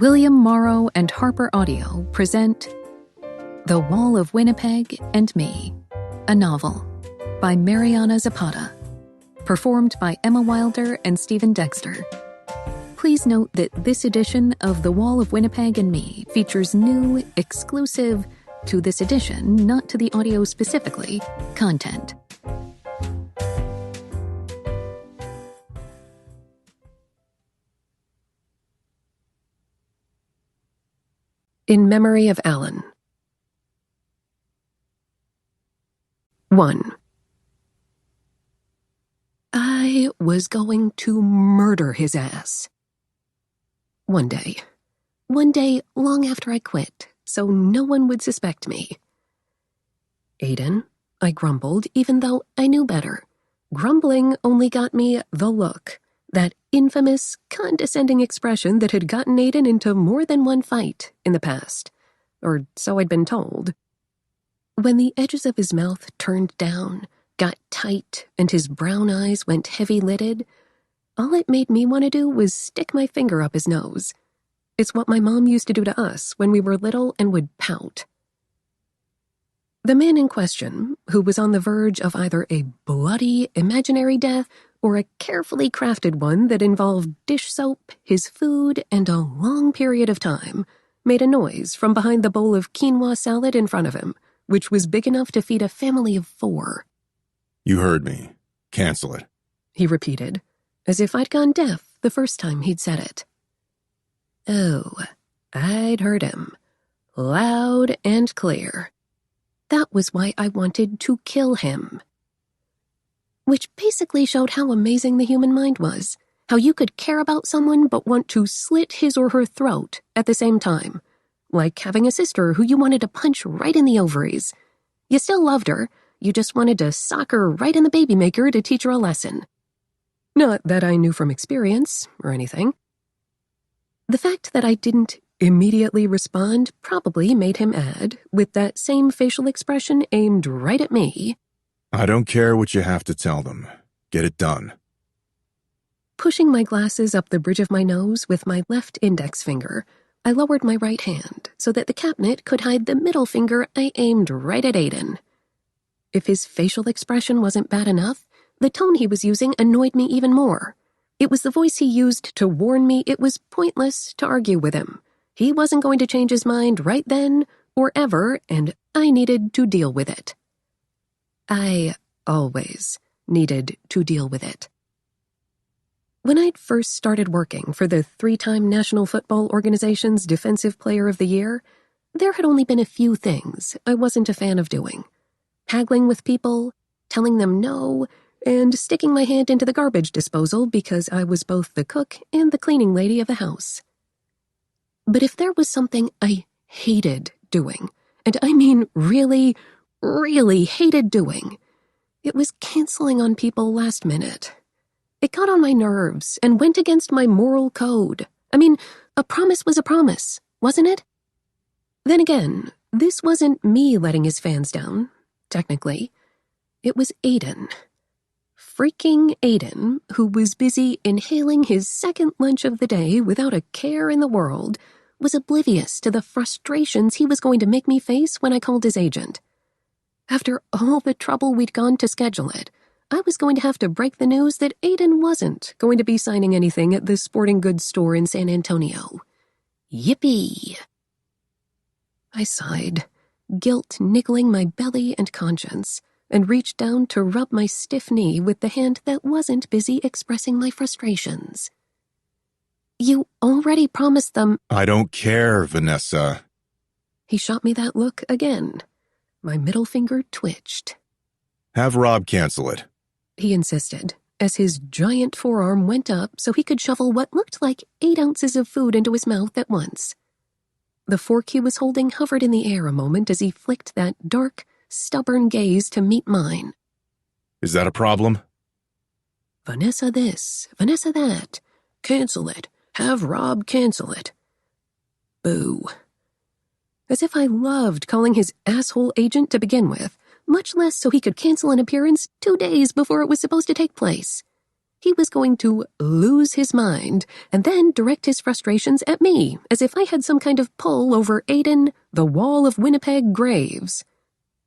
William Morrow and Harper Audio present The Wall of Winnipeg and Me, a novel by Mariana Zapata, performed by Emma Wilder and Stephen Dexter. Please note that this edition of The Wall of Winnipeg and Me features new, exclusive, to this edition, not to the audio specifically, content. In Memory of Alan. 1. I was going to murder his ass. One day long after I quit, so no one would suspect me. Aiden, I grumbled, even though I knew better. Grumbling only got me the look, that infamous, condescending expression that had gotten Aiden into more than one fight in the past, or so I'd been told. When the edges of his mouth turned down, got tight, and his brown eyes went heavy-lidded, all it made me want to do was stick my finger up his nose. It's what my mom used to do to us when we were little and would pout. The man in question, who was on the verge of either a bloody, imaginary death or a carefully crafted one that involved dish soap, his food, and a long period of time, made a noise from behind the bowl of quinoa salad in front of him, which was big enough to feed a family of 4. You heard me. Cancel it. He repeated, as if I'd gone deaf the first time he'd said it. Oh, I'd heard him. Loud and clear. That was why I wanted to kill him. Which basically showed how amazing the human mind was. How you could care about someone but want to slit his or her throat at the same time. Like having a sister who you wanted to punch right in the ovaries. You still loved her, you just wanted to sock her right in the baby maker to teach her a lesson. Not that I knew from experience or anything. The fact that I didn't immediately respond probably made him add, with that same facial expression aimed right at me, I don't care what you have to tell them. Get it done. Pushing my glasses up the bridge of my nose with my left index finger, I lowered my right hand so that the cabinet could hide the middle finger I aimed right at Aiden. If his facial expression wasn't bad enough, the tone he was using annoyed me even more. It was the voice he used to warn me it was pointless to argue with him. He wasn't going to change his mind right then or ever, and I needed to deal with it. I always needed to deal with it. When I'd first started working for the 3-time National Football Organization's Defensive Player of the Year, there had only been a few things I wasn't a fan of doing. Haggling with people, telling them no, and sticking my hand into the garbage disposal because I was both the cook and the cleaning lady of the house. But if there was something I hated doing, and I mean really, really hated doing, it was canceling on people last minute. It got on my nerves and went against my moral code. I mean, a promise was a promise, wasn't it? Then again, this wasn't me letting his fans down, technically. It was Aiden. Freaking Aiden, who was busy inhaling his second lunch of the day without a care in the world, was oblivious to the frustrations he was going to make me face when I called his agent. After all the trouble we'd gone to schedule it, I was going to have to break the news that Aiden wasn't going to be signing anything at the sporting goods store in San Antonio. Yippee! I sighed, guilt niggling my belly and conscience, and reached down to rub my stiff knee with the hand that wasn't busy expressing my frustrations. You already promised them— I don't care, Vanessa. He shot me that look again. My middle finger twitched. Have Rob cancel it. He insisted, as his giant forearm went up so he could shovel what looked like 8 ounces of food into his mouth at once. The fork he was holding hovered in the air a moment as he flicked that dark, stubborn gaze to meet mine. Is that a problem? Vanessa this, Vanessa that. Cancel it. Have Rob cancel it. Boo. As if I loved calling his asshole agent to begin with, much less so he could cancel an appearance 2 days before it was supposed to take place. He was going to lose his mind and then direct his frustrations at me, as if I had some kind of pull over Aiden, the Wall of Winnipeg Graves.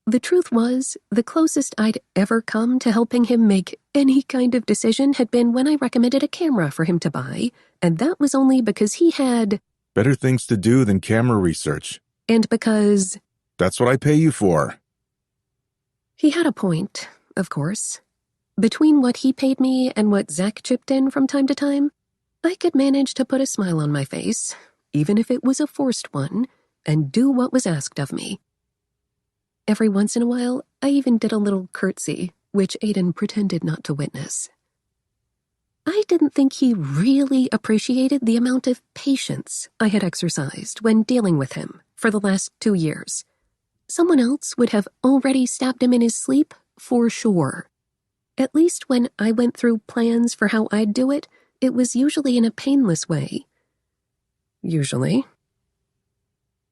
The truth was, the closest I'd ever come to helping him make any kind of decision had been when I recommended a camera for him to buy, and that was only because he had Better things to do than camera research. And because That's what I pay you for. he had a point, of course. Between what he paid me and what Zach chipped in from time to time, I could manage to put a smile on my face, even if it was a forced one, and do what was asked of me. Every once in a while, I even did a little curtsy, which Aiden pretended not to witness. I didn't think he really appreciated the amount of patience I had exercised when dealing with him for the last 2 years. Someone else would have already stabbed him in his sleep, for sure. At least when I went through plans for how I'd do it, it was usually in a painless way. Usually.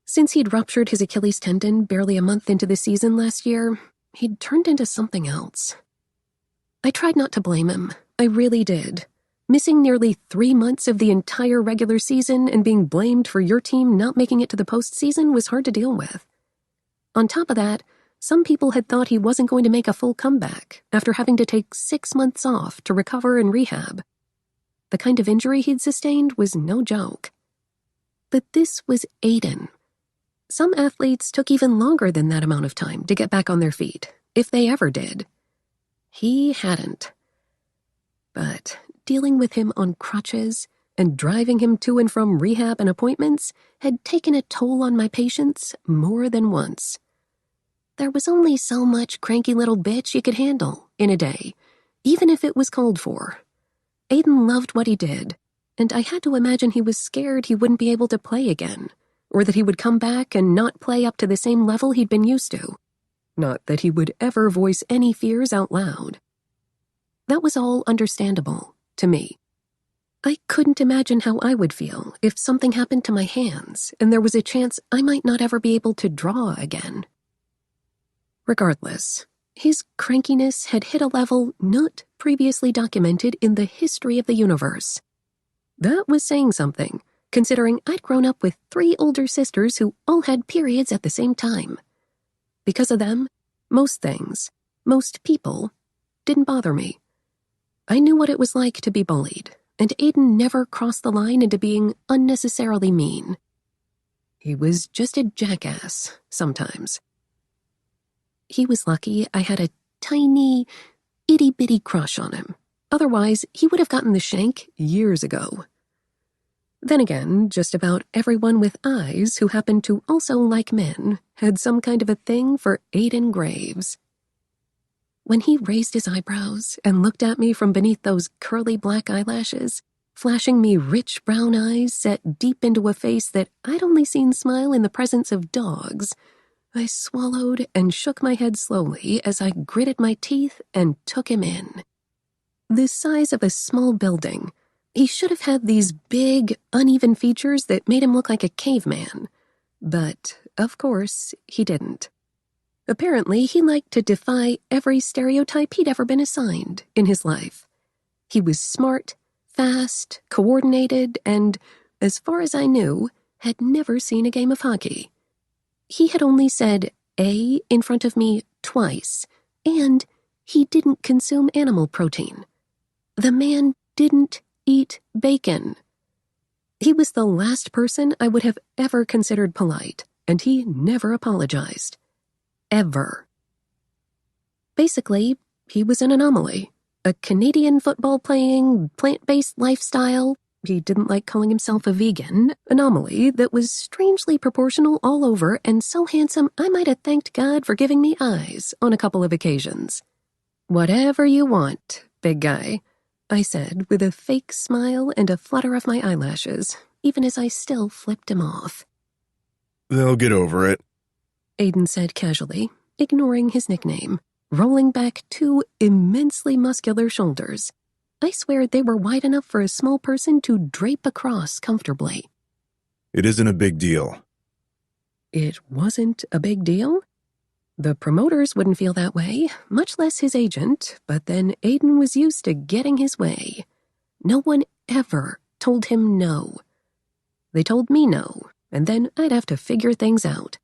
Since he'd ruptured his Achilles tendon barely a month into the season last year, he'd turned into something else. I tried not to blame him. I really did. Missing nearly 3 months of the entire regular season and being blamed for your team not making it to the postseason was hard to deal with. On top of that, some people had thought he wasn't going to make a full comeback after having to take 6 months off to recover and rehab. The kind of injury he'd sustained was no joke. But this was Aiden. Some athletes took even longer than that amount of time to get back on their feet, if they ever did. He hadn't. But dealing with him on crutches and driving him to and from rehab and appointments had taken a toll on my patience more than once. There was only so much cranky little bitch you could handle in a day, even if it was called for. Aiden loved what he did, and I had to imagine he was scared he wouldn't be able to play again, or that he would come back and not play up to the same level he'd been used to. Not that he would ever voice any fears out loud. That was all understandable to me. I couldn't imagine how I would feel if something happened to my hands and there was a chance I might not ever be able to draw again. Regardless, his crankiness had hit a level not previously documented in the history of the universe. That was saying something, considering I'd grown up with 3 older sisters who all had periods at the same time. Because of them, most things, most people, didn't bother me. I knew what it was like to be bullied, and Aiden never crossed the line into being unnecessarily mean. He was just a jackass, sometimes. He was lucky I had a tiny, itty-bitty crush on him. Otherwise, he would have gotten the shank years ago. Then again, just about everyone with eyes who happened to also like men had some kind of a thing for Aiden Graves. When he raised his eyebrows and looked at me from beneath those curly black eyelashes, flashing me rich brown eyes set deep into a face that I'd only seen smile in the presence of dogs, I swallowed and shook my head slowly as I gritted my teeth and took him in. The size of a small building, he should have had these big, uneven features that made him look like a caveman. But, of course, he didn't. Apparently, he liked to defy every stereotype he'd ever been assigned in his life. He was smart, fast, coordinated, and, as far as I knew, had never seen a game of hockey. He had only said "a" in front of me twice, and he didn't consume animal protein. The man didn't eat bacon. He was the last person I would have ever considered polite, and he never apologized. Ever. Basically, he was an anomaly. A Canadian football-playing, plant-based lifestyle, he didn't like calling himself a vegan, anomaly that was strangely proportional all over and so handsome I might have thanked God for giving me eyes on a couple of occasions. "Whatever you want, big guy," I said with a fake smile and a flutter of my eyelashes, even as I still flipped him off. They'll get over it, Aiden said casually, ignoring his nickname, rolling back 2 immensely muscular shoulders. I swear they were wide enough for a small person to drape across comfortably. It isn't a big deal. It wasn't a big deal? The promoters wouldn't feel that way, much less his agent, but then Aiden was used to getting his way. No one ever told him no. They told me no, and then I'd have to figure things out.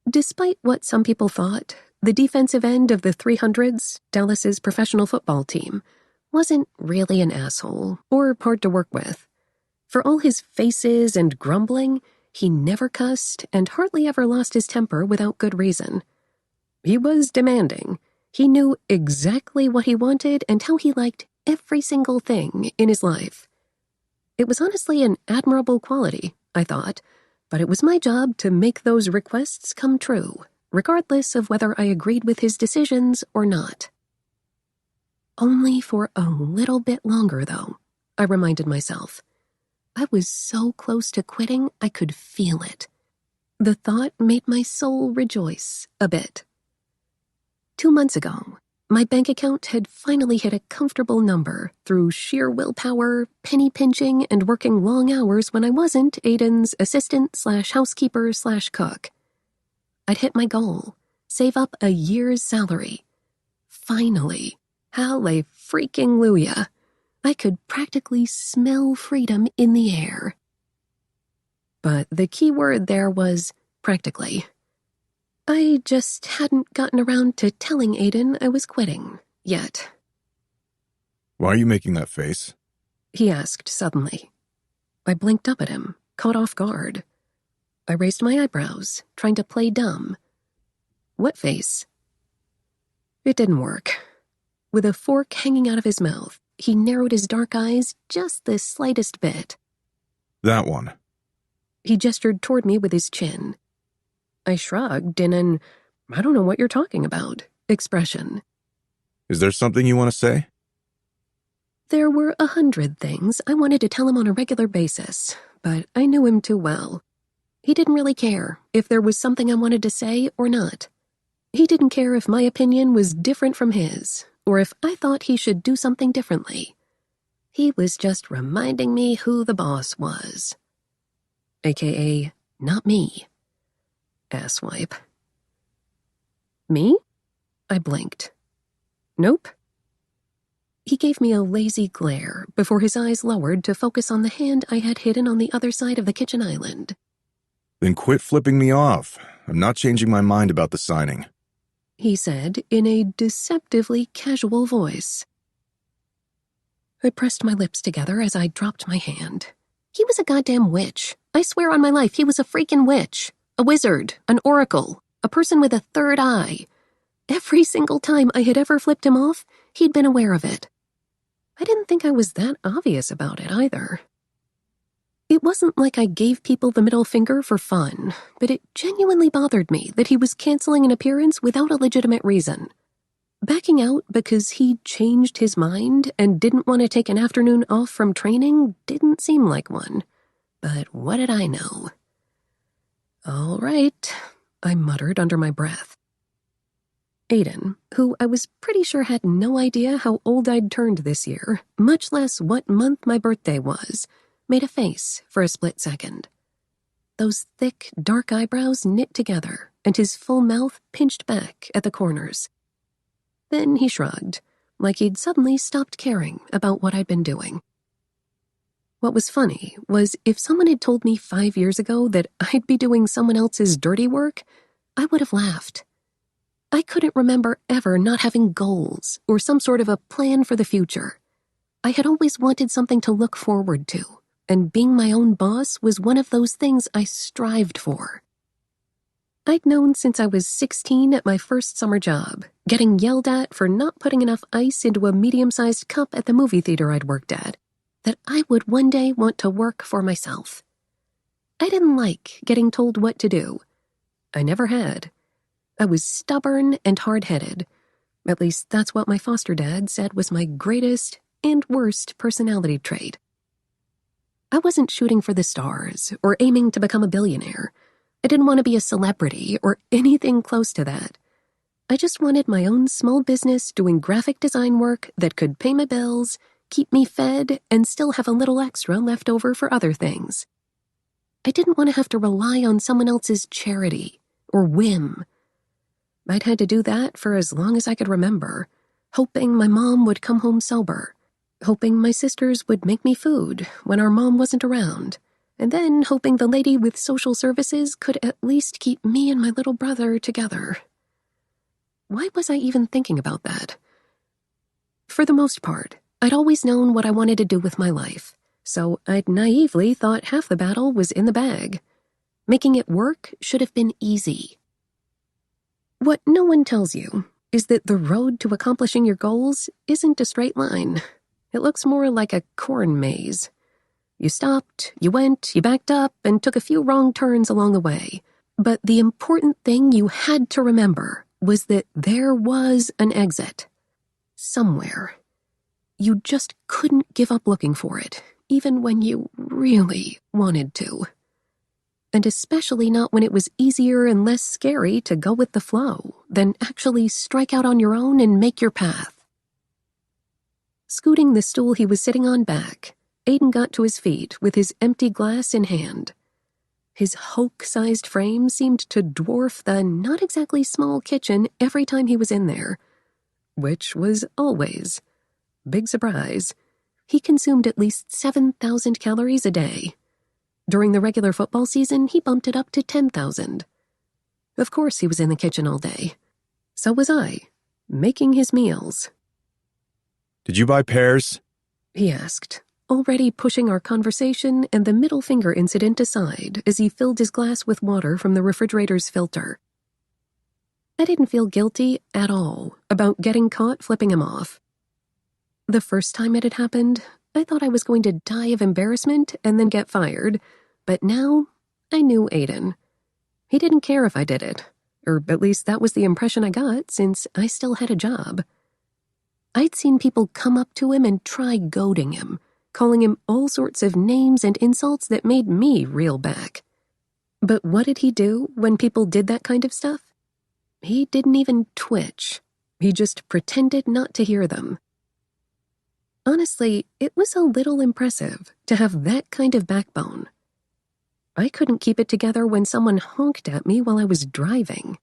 Despite what some people thought, the defensive end of the 300s, Dallas's professional football team, wasn't really an asshole or hard to work with. For all his faces and grumbling, he never cussed and hardly ever lost his temper without good reason. He was demanding. He knew exactly what he wanted and how he liked every single thing in his life. It was honestly an admirable quality, I thought, but it was my job to make those requests come true, regardless of whether I agreed with his decisions or not. Only for a little bit longer, though, I reminded myself. I was so close to quitting, I could feel it. The thought made my soul rejoice a bit. 2 months ago, my bank account had finally hit a comfortable number through sheer willpower, penny pinching, and working long hours when I wasn't Aiden's assistant/housekeeper/cook. I'd hit my goal, save up a year's salary. Finally, hallelujah, I could practically smell freedom in the air. But the key word there was practically. I just hadn't gotten around to telling Aiden I was quitting yet. Why are you making that face? He asked suddenly. I blinked up at him, caught off guard. I raised my eyebrows, trying to play dumb. What face? It didn't work. With a fork hanging out of his mouth, he narrowed his dark eyes just the slightest bit. That one. He gestured toward me with his chin. I shrugged in an, I don't know what you're talking about, expression. Is there something you want to say? There were 100 things I wanted to tell him on a regular basis, but I knew him too well. He didn't really care if there was something I wanted to say or not. He didn't care if my opinion was different from his, or if I thought he should do something differently. He was just reminding me who the boss was. AKA, not me. Asswipe. Me? I blinked. Nope. He gave me a lazy glare before his eyes lowered to focus on the hand I had hidden on the other side of the kitchen island. Then quit flipping me off. I'm not changing my mind about the signing. He said in a deceptively casual voice. I pressed my lips together as I dropped my hand. He was a goddamn witch. I swear on my life, he was a freaking witch. A wizard, an oracle, a person with a third eye. Every single time I had ever flipped him off, he'd been aware of it. I didn't think I was that obvious about it either. It wasn't like I gave people the middle finger for fun, but it genuinely bothered me that he was canceling an appearance without a legitimate reason. Backing out because he'd changed his mind and didn't want to take an afternoon off from training didn't seem like one. But what did I know? All right, I muttered under my breath. Aiden, who I was pretty sure had no idea how old I'd turned this year, much less what month my birthday was, made a face for a split second. Those thick, dark eyebrows knit together, and his full mouth pinched back at the corners. Then he shrugged, like he'd suddenly stopped caring about what I'd been doing. What was funny was if someone had told me 5 years ago that I'd be doing someone else's dirty work, I would have laughed. I couldn't remember ever not having goals or some sort of a plan for the future. I had always wanted something to look forward to, and being my own boss was one of those things I strived for. I'd known since I was 16 at my first summer job, getting yelled at for not putting enough ice into a medium-sized cup at the movie theater I'd worked at, that I would one day want to work for myself. I didn't like getting told what to do. I never had. I was stubborn and hard-headed. At least that's what my foster dad said was my greatest and worst personality trait. I wasn't shooting for the stars or aiming to become a billionaire. I didn't want to be a celebrity or anything close to that. I just wanted my own small business doing graphic design work that could pay my bills, keep me fed, and still have a little extra left over for other things. I didn't want to have to rely on someone else's charity or whim. I'd had to do that for as long as I could remember, hoping my mom would come home sober, hoping my sisters would make me food when our mom wasn't around, and then hoping the lady with social services could at least keep me and my little brother together. Why was I even thinking about that? For the most part, I'd always known what I wanted to do with my life, so I'd naively thought half the battle was in the bag. Making it work should have been easy. What no one tells you is that the road to accomplishing your goals isn't a straight line. It looks more like a corn maze. You stopped, you went, you backed up, and took a few wrong turns along the way. But the important thing you had to remember was that there was an exit. Somewhere. You just couldn't give up looking for it, even when you really wanted to. And especially not when it was easier and less scary to go with the flow than actually strike out on your own and make your path. Scooting the stool he was sitting on back, Aiden got to his feet with his empty glass in hand. His Hulk-sized frame seemed to dwarf the not exactly small kitchen every time he was in there, which was always. Big surprise. He consumed at least 7,000 calories a day. During the regular football season, he bumped it up to 10,000. Of course he was in the kitchen all day. So was I, making his meals. Did you buy pears? He asked, already pushing our conversation and the middle finger incident aside as he filled his glass with water from the refrigerator's filter. I didn't feel guilty at all about getting caught flipping him off. The first time it had happened, I thought I was going to die of embarrassment and then get fired, but now I knew Aiden. He didn't care if I did it, or at least that was the impression I got since I still had a job. I'd seen people come up to him and try goading him, calling him all sorts of names and insults that made me reel back. But what did he do when people did that kind of stuff? He didn't even twitch. He just pretended not to hear them. Honestly, it was a little impressive to have that kind of backbone. I couldn't keep it together when someone honked at me while I was driving.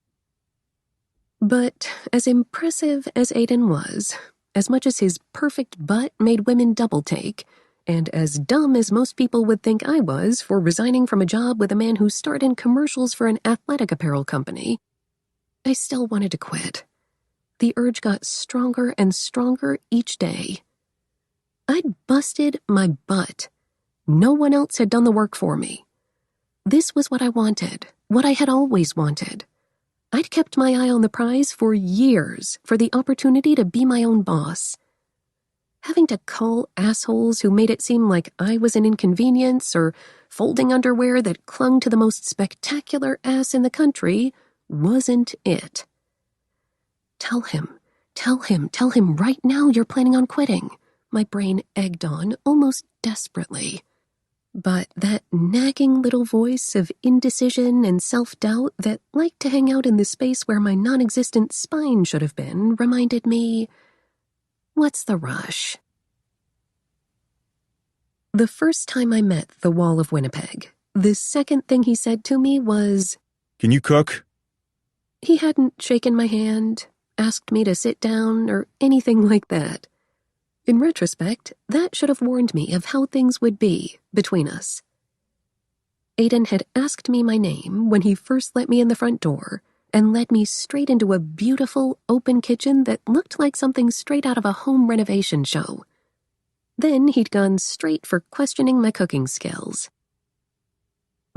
But as impressive as Aiden was, as much as his perfect butt made women double take, and as dumb as most people would think I was for resigning from a job with a man who starred in commercials for an athletic apparel company, I still wanted to quit. The urge got stronger and stronger each day. I'd busted my butt. No one else had done the work for me. This was what I wanted, what I had always wanted. I'd kept my eye on the prize for years for the opportunity to be my own boss. Having to call assholes who made it seem like I was an inconvenience or folding underwear that clung to the most spectacular ass in the country wasn't it. Tell him right now you're planning on quitting. My brain egged on almost desperately. But that nagging little voice of indecision and self-doubt that liked to hang out in the space where my non-existent spine should have been reminded me, what's the rush? The first time I met the Wall of Winnipeg, the second thing he said to me was, Can you cook? He hadn't shaken my hand, asked me to sit down, or anything like that. In retrospect, that should have warned me of how things would be between us. Aiden had asked me my name when he first let me in the front door and led me straight into a beautiful, open kitchen that looked like something straight out of a home renovation show. Then he'd gone straight for questioning my cooking skills.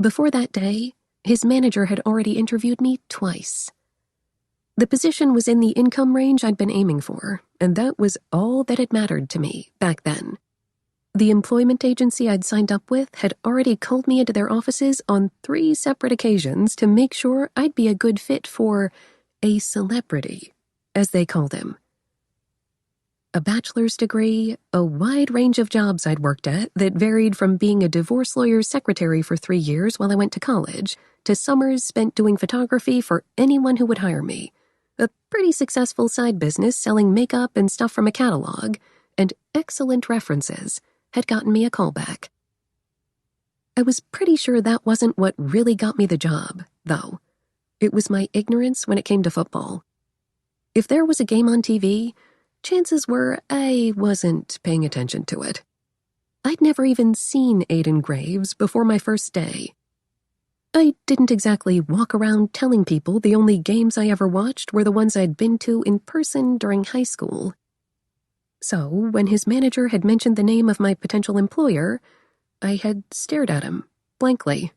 Before that day, his manager had already interviewed me twice. The position was in the income range I'd been aiming for, and that was all that had mattered to me back then. The employment agency I'd signed up with had already called me into their offices on 3 separate occasions to make sure I'd be a good fit for a celebrity, as they called him. A bachelor's degree, a wide range of jobs I'd worked at that varied from being a divorce lawyer's secretary for 3 years while I went to college to summers spent doing photography for anyone who would hire me. A pretty successful side business selling makeup and stuff from a catalog, and excellent references had gotten me a callback. I was pretty sure that wasn't what really got me the job, though. It was my ignorance when it came to football. If there was a game on TV, chances were I wasn't paying attention to it. I'd never even seen Aiden Graves before my first day. I didn't exactly walk around telling people the only games I ever watched were the ones I'd been to in person during high school. So, when his manager had mentioned the name of my potential employer, I had stared at him, blankly.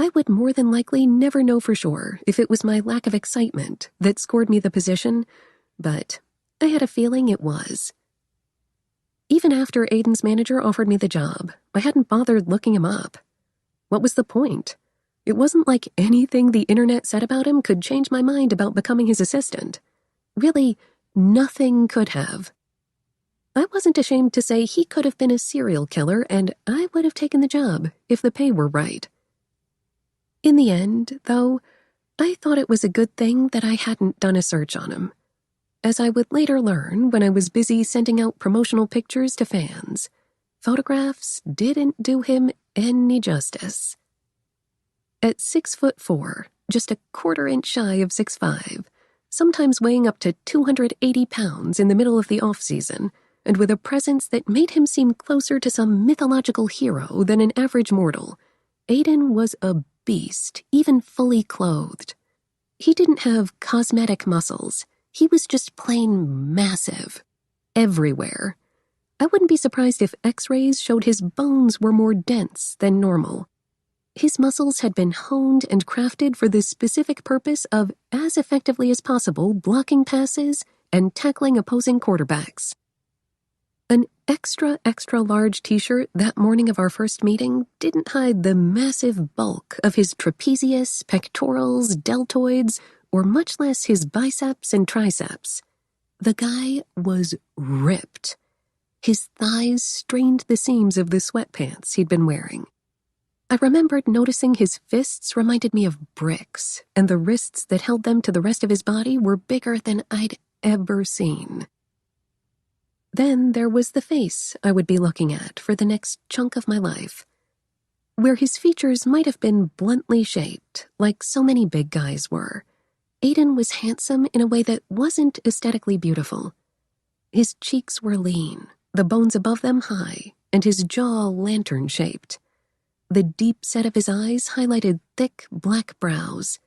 I would more than likely never know for sure if it was my lack of excitement that scored me the position, but I had a feeling it was. Even after Aiden's manager offered me the job, I hadn't bothered looking him up. What was the point? It wasn't like anything the internet said about him could change my mind about becoming his assistant. Really, nothing could have. I wasn't ashamed to say he could have been a serial killer, and I would have taken the job if the pay were right. In the end, though, I thought it was a good thing that I hadn't done a search on him. As I would later learn when I was busy sending out promotional pictures to fans, photographs didn't do him any justice. At 6'4", just a quarter-inch shy of 6'5", sometimes weighing up to 280 pounds in the middle of the off-season, and with a presence that made him seem closer to some mythological hero than an average mortal, Aiden was a beast, even fully clothed. He didn't have cosmetic muscles. He was just plain massive. Everywhere. I wouldn't be surprised if X-rays showed his bones were more dense than normal. His muscles had been honed and crafted for the specific purpose of, as effectively as possible, blocking passes and tackling opposing quarterbacks. An extra large t-shirt that morning of our first meeting didn't hide the massive bulk of his trapezius, pectorals, deltoids, or much less his biceps and triceps. The guy was ripped. His thighs strained the seams of the sweatpants he'd been wearing. I remembered noticing his fists reminded me of bricks, and the wrists that held them to the rest of his body were bigger than I'd ever seen. Then there was the face I would be looking at for the next chunk of my life. Where his features might have been bluntly shaped, like so many big guys were, Aiden was handsome in a way that wasn't aesthetically beautiful. His cheeks were lean, the bones above them high, and his jaw lantern-shaped. The deep set of his eyes highlighted thick, black brows.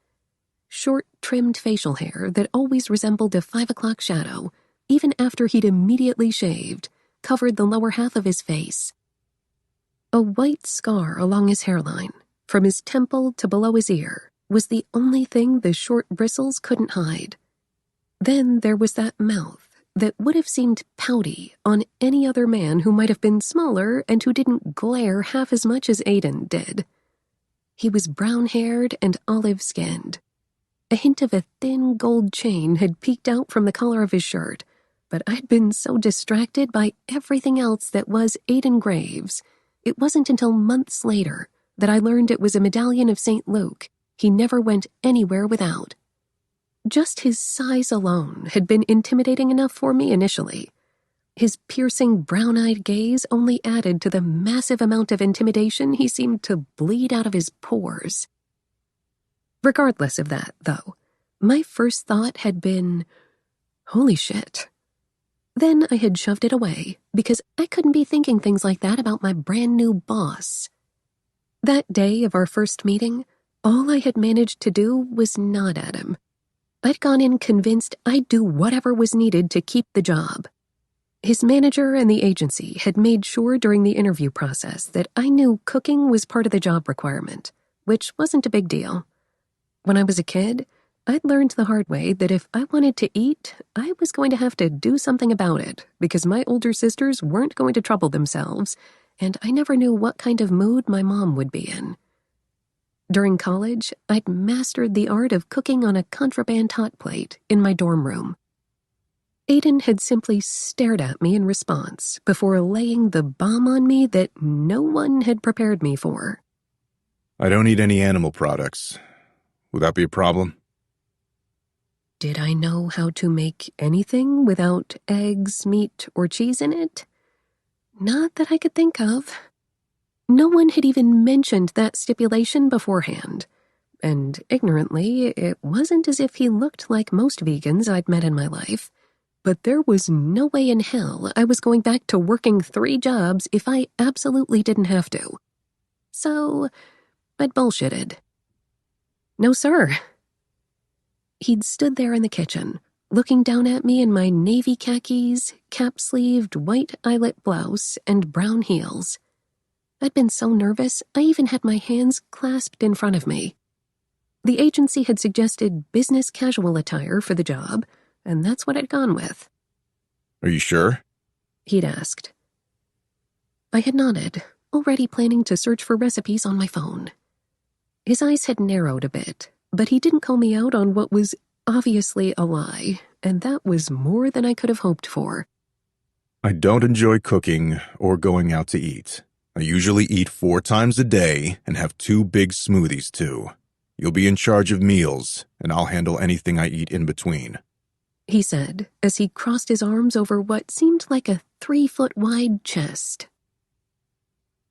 Short, trimmed facial hair that always resembled a 5 o'clock shadow, even after he'd immediately shaved, covered the lower half of his face. A white scar along his hairline, from his temple to below his ear, was the only thing the short bristles couldn't hide. Then there was that mouth that would have seemed pouty on any other man who might have been smaller and who didn't glare half as much as Aiden did. He was brown-haired and olive-skinned. A hint of a thin gold chain had peeked out from the collar of his shirt, but I'd been so distracted by everything else that was Aiden Graves, it wasn't until months later that I learned it was a medallion of St. Luke he never went anywhere without. Just his size alone had been intimidating enough for me initially. His piercing brown-eyed gaze only added to the massive amount of intimidation he seemed to bleed out of his pores. Regardless of that, though, my first thought had been, holy shit. Then I had shoved it away because I couldn't be thinking things like that about my brand new boss. That day of our first meeting, all I had managed to do was nod at him. I'd gone in convinced I'd do whatever was needed to keep the job. His manager and the agency had made sure during the interview process that I knew cooking was part of the job requirement, which wasn't a big deal. When I was a kid, I'd learned the hard way that if I wanted to eat, I was going to have to do something about it because my older sisters weren't going to trouble themselves, and I never knew what kind of mood my mom would be in. During college, I'd mastered the art of cooking on a contraband hot plate in my dorm room. Aiden had simply stared at me in response before laying the bomb on me that no one had prepared me for. I don't eat any animal products. Would that be a problem? Did I know how to make anything without eggs, meat, or cheese in it? Not that I could think of. No one had even mentioned that stipulation beforehand. and ignorantly, it wasn't as if he looked like most vegans I'd met in my life, but there was no way in hell I was going back to working 3 jobs if I absolutely didn't have to. So, I'd bullshitted. No, sir. He'd stood there in the kitchen, looking down at me in my navy khakis, cap-sleeved white eyelet blouse, and brown heels. I'd been so nervous, I even had my hands clasped in front of me. The agency had suggested business casual attire for the job, and that's what I'd gone with. Are you sure? He'd asked. I had nodded, already planning to search for recipes on my phone. His eyes had narrowed a bit, but he didn't call me out on what was obviously a lie, and that was more than I could have hoped for. I don't enjoy cooking or going out to eat. I usually eat 4 times a day and have 2 big smoothies too. You'll be in charge of meals, and I'll handle anything I eat in between, he said as he crossed his arms over what seemed like a 3-foot-wide chest.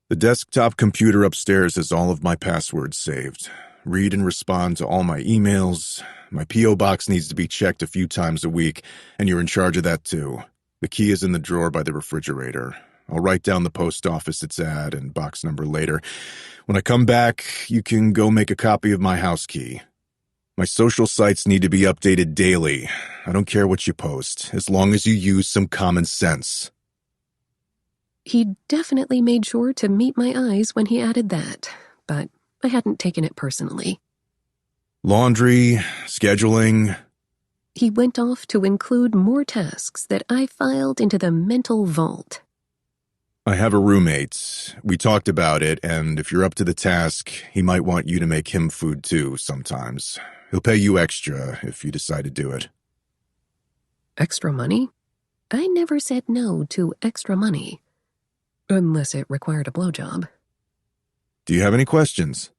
The desktop computer upstairs has all of my passwords saved. Read and respond to all my emails. My P.O. box needs to be checked a few times a week, and you're in charge of that too. The key is in the drawer by the refrigerator. I'll write down the post office it's at and box number later. When I come back, you can go make a copy of my house key. My social sites need to be updated daily. I don't care what you post, as long as you use some common sense. He definitely made sure to meet my eyes when he added that, but I hadn't taken it personally. Laundry, scheduling. He went off to include more tasks that I filed into the mental vault. I have a roommate. We talked about it, and if you're up to the task, he might want you to make him food too sometimes. He'll pay you extra if you decide to do it. Extra money? I never said no to extra money. Unless it required a blowjob. Do you have any questions?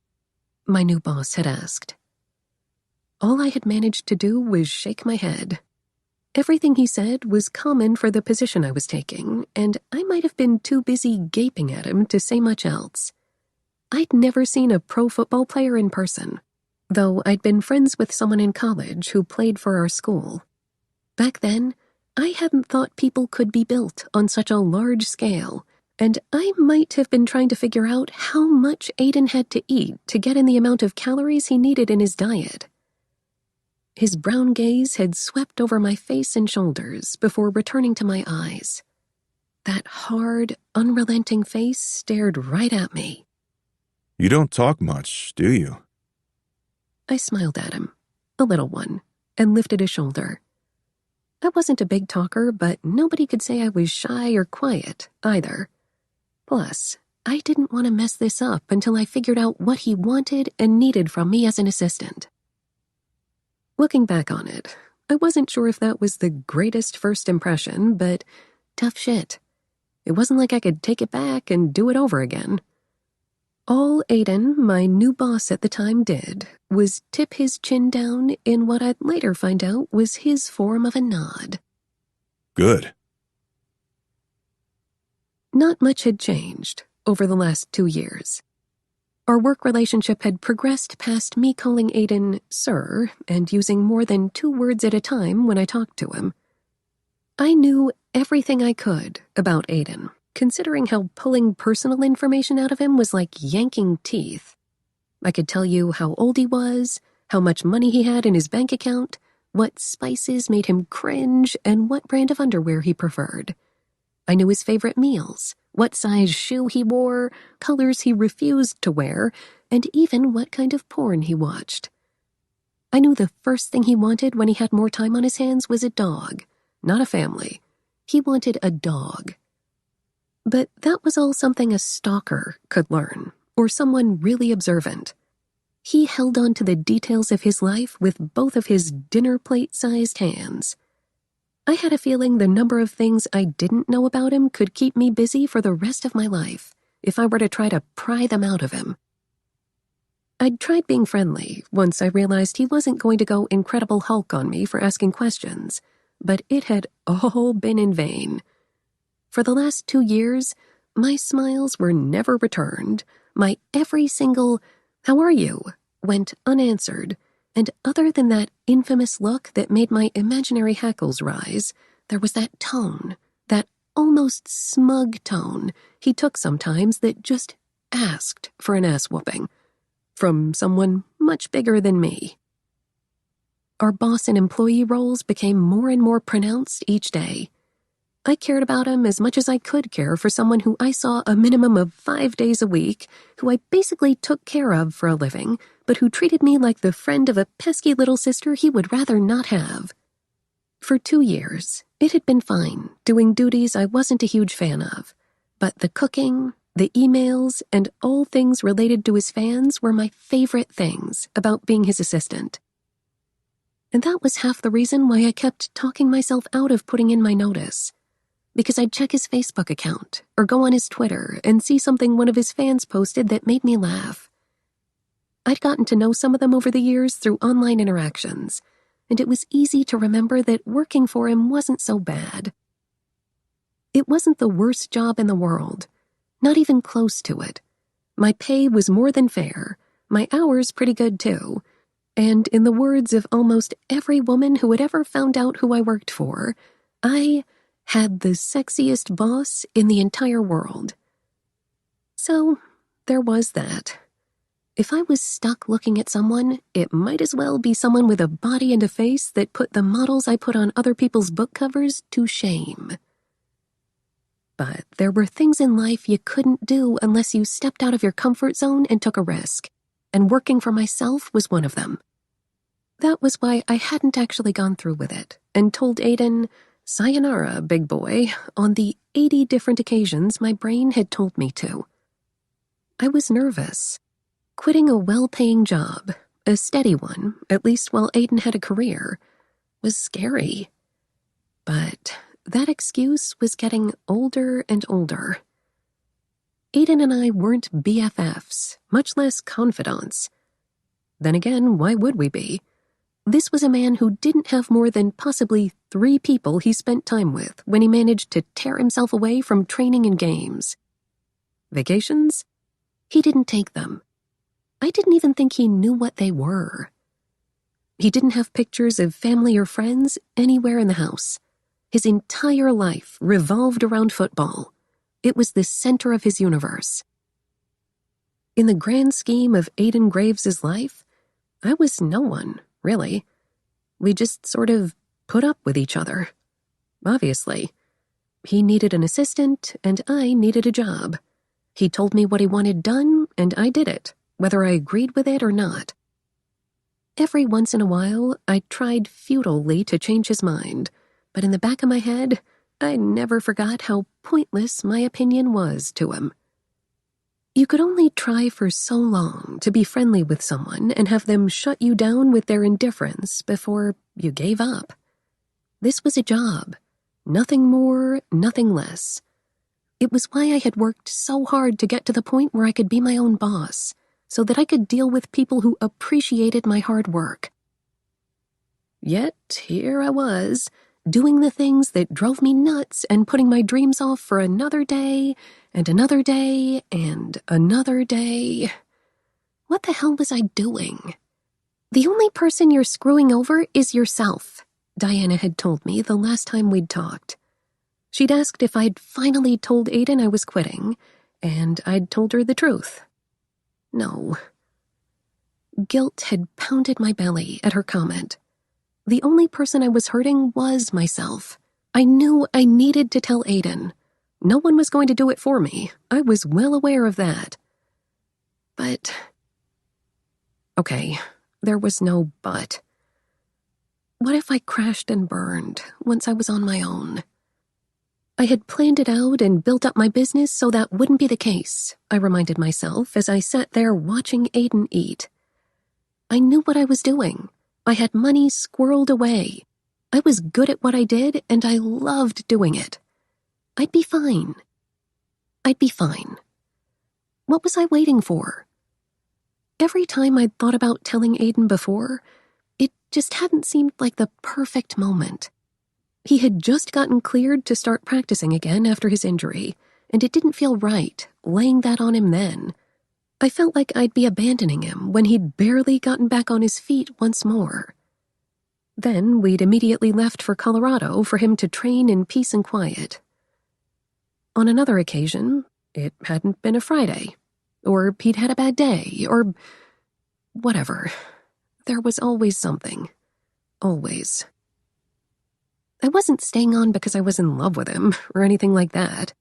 My new boss had asked. All I had managed to do was shake my head. Everything he said was common for the position I was taking, and I might have been too busy gaping at him to say much else. I'd never seen a pro football player in person, though I'd been friends with someone in college who played for our school. Back then, I hadn't thought people could be built on such a large scale, and I might have been trying to figure out how much Aiden had to eat to get in the amount of calories he needed in his diet. His brown gaze had swept over my face and shoulders before returning to my eyes. That hard, unrelenting face stared right at me. You don't talk much, do you? I smiled at him, a little one, and lifted a shoulder. I wasn't a big talker, but nobody could say I was shy or quiet, either. Plus, I didn't want to mess this up until I figured out what he wanted and needed from me as an assistant. Looking back on it, I wasn't sure if that was the greatest first impression, but tough shit. It wasn't like I could take it back and do it over again. All Aiden, my new boss at the time, did was tip his chin down in what I'd later find out was his form of a nod. Good. Not much had changed over the last 2 years. Our work relationship had progressed past me calling Aiden Sir and using more than 2 words at a time when I talked to him. I knew everything I could about Aiden, considering how pulling personal information out of him was like yanking teeth. I could tell you how old he was, how much money he had in his bank account, what spices made him cringe, and what brand of underwear he preferred. I knew his favorite meals, what size shoe he wore, colors he refused to wear, and even what kind of porn he watched. I knew the first thing he wanted when he had more time on his hands was a dog, not a family. He wanted a dog. But that was all something a stalker could learn, or someone really observant. He held on to the details of his life with both of his dinner plate-sized hands. I had a feeling the number of things I didn't know about him could keep me busy for the rest of my life, if I were to try to pry them out of him. I'd tried being friendly once I realized he wasn't going to go Incredible Hulk on me for asking questions, but it had all been in vain. For the last 2 years, my smiles were never returned. My every single, "How are you?" went unanswered, and other than that infamous look that made my imaginary hackles rise, there was that tone, that almost smug tone he took sometimes that just asked for an ass-whooping from someone much bigger than me. Our boss and employee roles became more and more pronounced each day. I cared about him as much as I could care for someone who I saw a minimum of 5 days a week, who I basically took care of for a living, but who treated me like the friend of a pesky little sister he would rather not have. For 2 years, it had been fine, doing duties I wasn't a huge fan of, but the cooking, the emails, and all things related to his fans were my favorite things about being his assistant. And that was half the reason why I kept talking myself out of putting in my notice. Because I'd check his Facebook account or go on his Twitter and see something one of his fans posted that made me laugh. I'd gotten to know some of them over the years through online interactions, and it was easy to remember that working for him wasn't so bad. It wasn't the worst job in the world, not even close to it. My pay was more than fair, my hours pretty good too, and in the words of almost every woman who had ever found out who I worked for, I had the sexiest boss in the entire world. So, there was that. If I was stuck looking at someone, it might as well be someone with a body and a face that put the models I put on other people's book covers to shame. But there were things in life you couldn't do unless you stepped out of your comfort zone and took a risk, and working for myself was one of them. That was why I hadn't actually gone through with it, and told Aiden, "Sayonara, big boy," on the 80 different occasions my brain had told me to. I was nervous. Quitting a well-paying job, a steady one, at least while Aiden had a career, was scary. But that excuse was getting older and older. Aiden and I weren't BFFs, much less confidants. Then again, why would we be? This was a man who didn't have more than possibly 3 people he spent time with when he managed to tear himself away from training and games. Vacations? He didn't take them. I didn't even think he knew what they were. He didn't have pictures of family or friends anywhere in the house. His entire life revolved around football. It was the center of his universe. In the grand scheme of Aiden Graves' life, I was no one, really. We just sort of put up with each other. Obviously. He needed an assistant, and I needed a job. He told me what he wanted done, and I did it, whether I agreed with it or not. Every once in a while, I tried futilely to change his mind, but in the back of my head, I never forgot how pointless my opinion was to him. You could only try for so long to be friendly with someone and have them shut you down with their indifference before you gave up. This was a job. Nothing more, nothing less. It was why I had worked so hard to get to the point where I could be my own boss, so that I could deal with people who appreciated my hard work. Yet here I was, doing the things that drove me nuts and putting my dreams off for another day, and another day, and another day. What the hell was I doing? The only person you're screwing over is yourself, Diana had told me the last time we'd talked. She'd asked if I'd finally told Aiden I was quitting, and I'd told her the truth. No. Guilt had pounded my belly at her comment. The only person I was hurting was myself. I knew I needed to tell Aiden. No one was going to do it for me. I was well aware of that. But... okay, there was no but. What if I crashed and burned once I was on my own? I had planned it out and built up my business so that wouldn't be the case, I reminded myself as I sat there watching Aiden eat. I knew what I was doing. I had money squirreled away. I was good at what I did, and I loved doing it. I'd be fine. I'd be fine. What was I waiting for? Every time I'd thought about telling Aiden before, it just hadn't seemed like the perfect moment. He had just gotten cleared to start practicing again after his injury, and it didn't feel right, laying that on him then. I felt like I'd be abandoning him when he'd barely gotten back on his feet once more. Then we'd immediately left for Colorado for him to train in peace and quiet. On another occasion, it hadn't been a Friday, or he'd had a bad day, or whatever. There was always something. Always. I wasn't staying on because I was in love with him, or anything like that.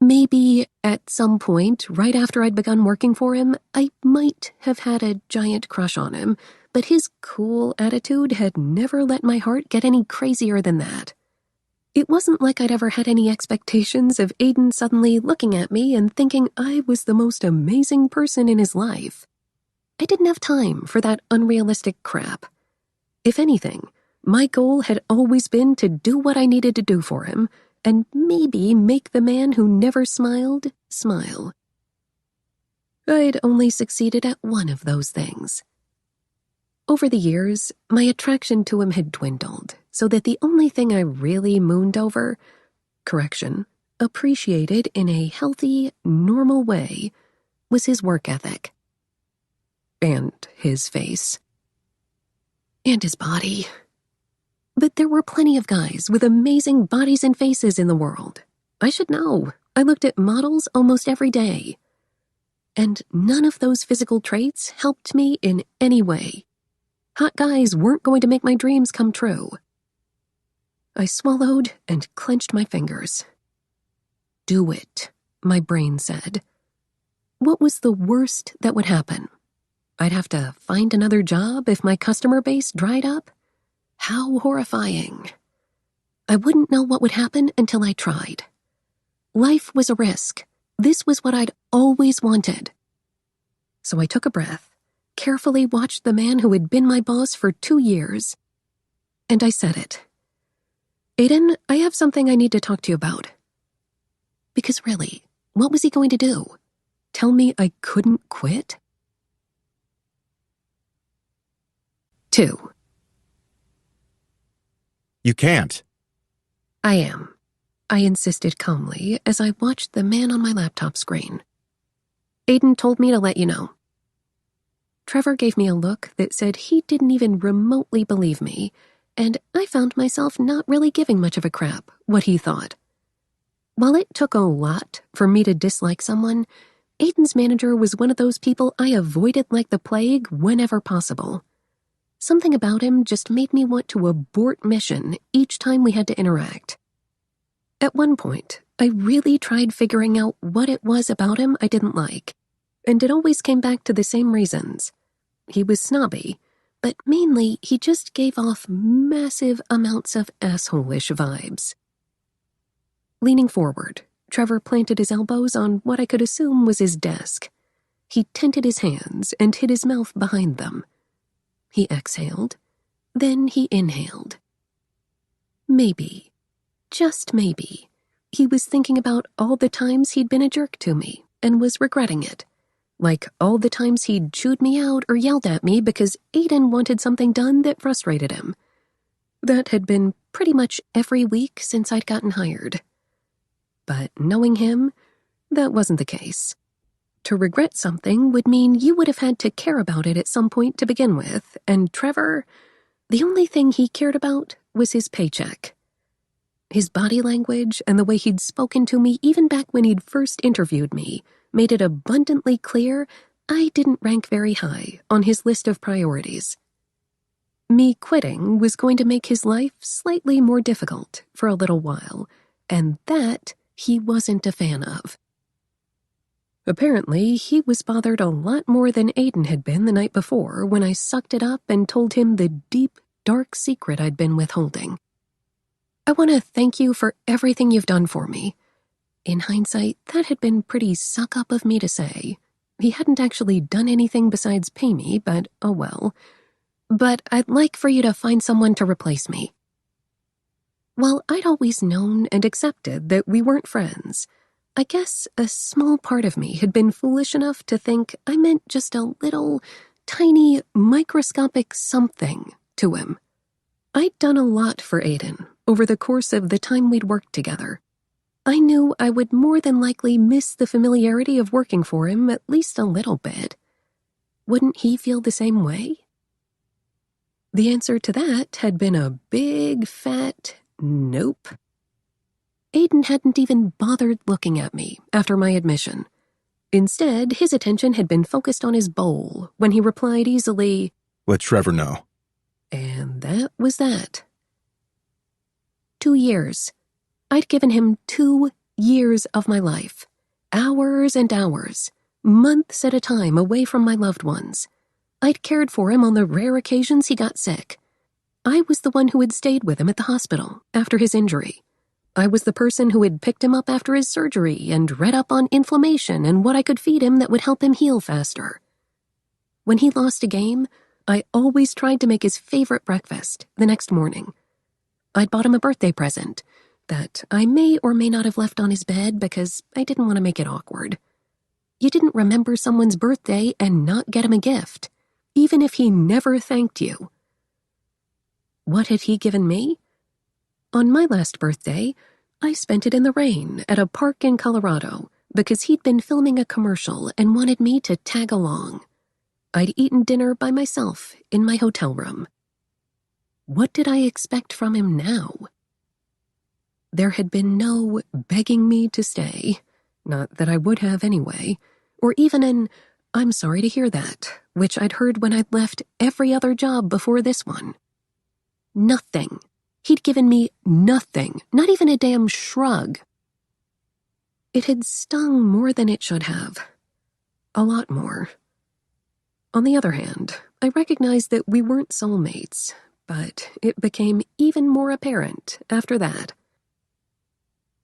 Maybe, at some point, right after I'd begun working for him, I might have had a giant crush on him, but his cool attitude had never let my heart get any crazier than that. It wasn't like I'd ever had any expectations of Aiden suddenly looking at me and thinking I was the most amazing person in his life. I didn't have time for that unrealistic crap. If anything, my goal had always been to do what I needed to do for him, and maybe make the man who never smiled smile. I'd only succeeded at one of those things. Over the years, my attraction to him had dwindled, so that the only thing I really mooned over, appreciated in a healthy, normal way, was his work ethic. And his face. And his body. But there were plenty of guys with amazing bodies and faces in the world. I should know. I looked at models almost every day. And none of those physical traits helped me in any way. Hot guys weren't going to make my dreams come true. I swallowed and clenched my fingers. Do it, my brain said. What was the worst that would happen? I'd have to find another job if my customer base dried up? How horrifying. I wouldn't know what would happen until I tried. Life was a risk. This was what I'd always wanted. So I took a breath, carefully watched the man who had been my boss for 2 years, and I said it. Aiden, I have something I need to talk to you about. Because really, what was he going to do? Tell me I couldn't quit? 2. You can't. I am, I insisted calmly as I watched the man on my laptop screen. Aiden told me to let you know. Trevor gave me a look that said he didn't even remotely believe me, and I found myself not really giving much of a crap what he thought. While it took a lot for me to dislike someone, Aiden's manager was one of those people I avoided like the plague whenever possible. Something about him just made me want to abort mission each time we had to interact. At one point, I really tried figuring out what it was about him I didn't like, and it always came back to the same reasons. He was snobby, but mainly he just gave off massive amounts of asshole-ish vibes. Leaning forward, Trevor planted his elbows on what I could assume was his desk. He tented his hands and hid his mouth behind them. He exhaled, then he inhaled. Maybe, just maybe, he was thinking about all the times he'd been a jerk to me and was regretting it. Like all the times he'd chewed me out or yelled at me because Aiden wanted something done that frustrated him. That had been pretty much every week since I'd gotten hired. But knowing him, that wasn't the case. To regret something would mean you would have had to care about it at some point to begin with, and Trevor, the only thing he cared about was his paycheck. His body language and the way he'd spoken to me even back when he'd first interviewed me made it abundantly clear I didn't rank very high on his list of priorities. Me quitting was going to make his life slightly more difficult for a little while, and that he wasn't a fan of. Apparently, he was bothered a lot more than Aiden had been the night before when I sucked it up and told him the deep, dark secret I'd been withholding. I want to thank you for everything you've done for me. In hindsight, that had been pretty suck-up of me to say. He hadn't actually done anything besides pay me, but oh well. But I'd like for you to find someone to replace me. While I'd always known and accepted that we weren't friends, I guess a small part of me had been foolish enough to think I meant just a little, tiny, microscopic something to him. I'd done a lot for Aiden over the course of the time we'd worked together. I knew I would more than likely miss the familiarity of working for him at least a little bit. Wouldn't he feel the same way? The answer to that had been a big, fat nope. Aiden hadn't even bothered looking at me after my admission. Instead, his attention had been focused on his bowl when he replied easily, "Let Trevor know." And that was that. 2 years. I'd given him 2 years of my life. Hours and hours, months at a time away from my loved ones. I'd cared for him on the rare occasions he got sick. I was the one who had stayed with him at the hospital after his injury. I was the person who had picked him up after his surgery and read up on inflammation and what I could feed him that would help him heal faster. When he lost a game, I always tried to make his favorite breakfast the next morning. I'd bought him a birthday present that I may or may not have left on his bed because I didn't want to make it awkward. You didn't remember someone's birthday and not get him a gift, even if he never thanked you. What had he given me? On my last birthday, I spent it in the rain at a park in Colorado because he'd been filming a commercial and wanted me to tag along. I'd eaten dinner by myself in my hotel room. What did I expect from him now? There had been no begging me to stay, not that I would have anyway, or even an "I'm sorry to hear that," which I'd heard when I'd left every other job before this one. Nothing. He'd given me nothing, not even a damn shrug. It had stung more than it should have. A lot more. On the other hand, I recognized that we weren't soulmates, but it became even more apparent after that.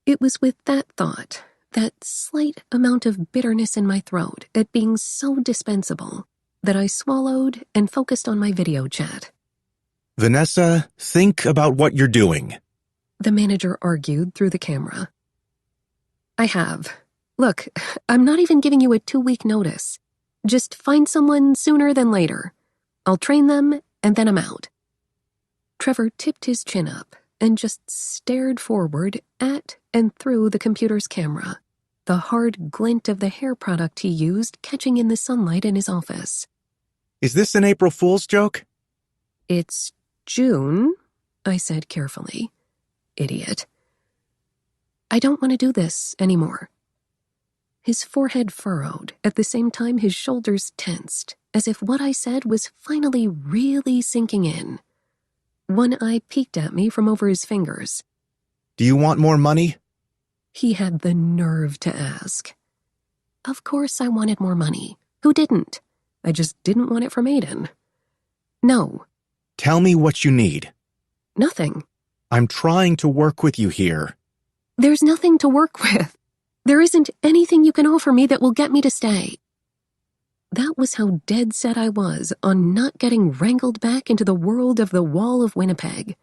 It was with that thought, that slight amount of bitterness in my throat at being so dispensable, that I swallowed and focused on my video chat. "Vanessa, think about what you're doing," the manager argued through the camera. I have. Look, I'm not even giving you a 2-week notice. Just find someone sooner than later. I'll train them, and then I'm out. Trevor tipped his chin up and just stared forward at and through the computer's camera, the hard glint of the hair product he used catching in the sunlight in his office. "Is this an April Fool's joke?" It's June, I said carefully. Idiot. I don't want to do this anymore. His forehead furrowed at the same time his shoulders tensed, as if what I said was finally really sinking in. One eye peeked at me from over his fingers. "Do you want more money?" He had the nerve to ask. Of course I wanted more money. Who didn't? I just didn't want it from Aiden. No. "Tell me what you need." Nothing. "I'm trying to work with you here." There's nothing to work with. There isn't anything you can offer me that will get me to stay. That was how dead set I was on not getting wrangled back into the world of the Wall of Winnipeg.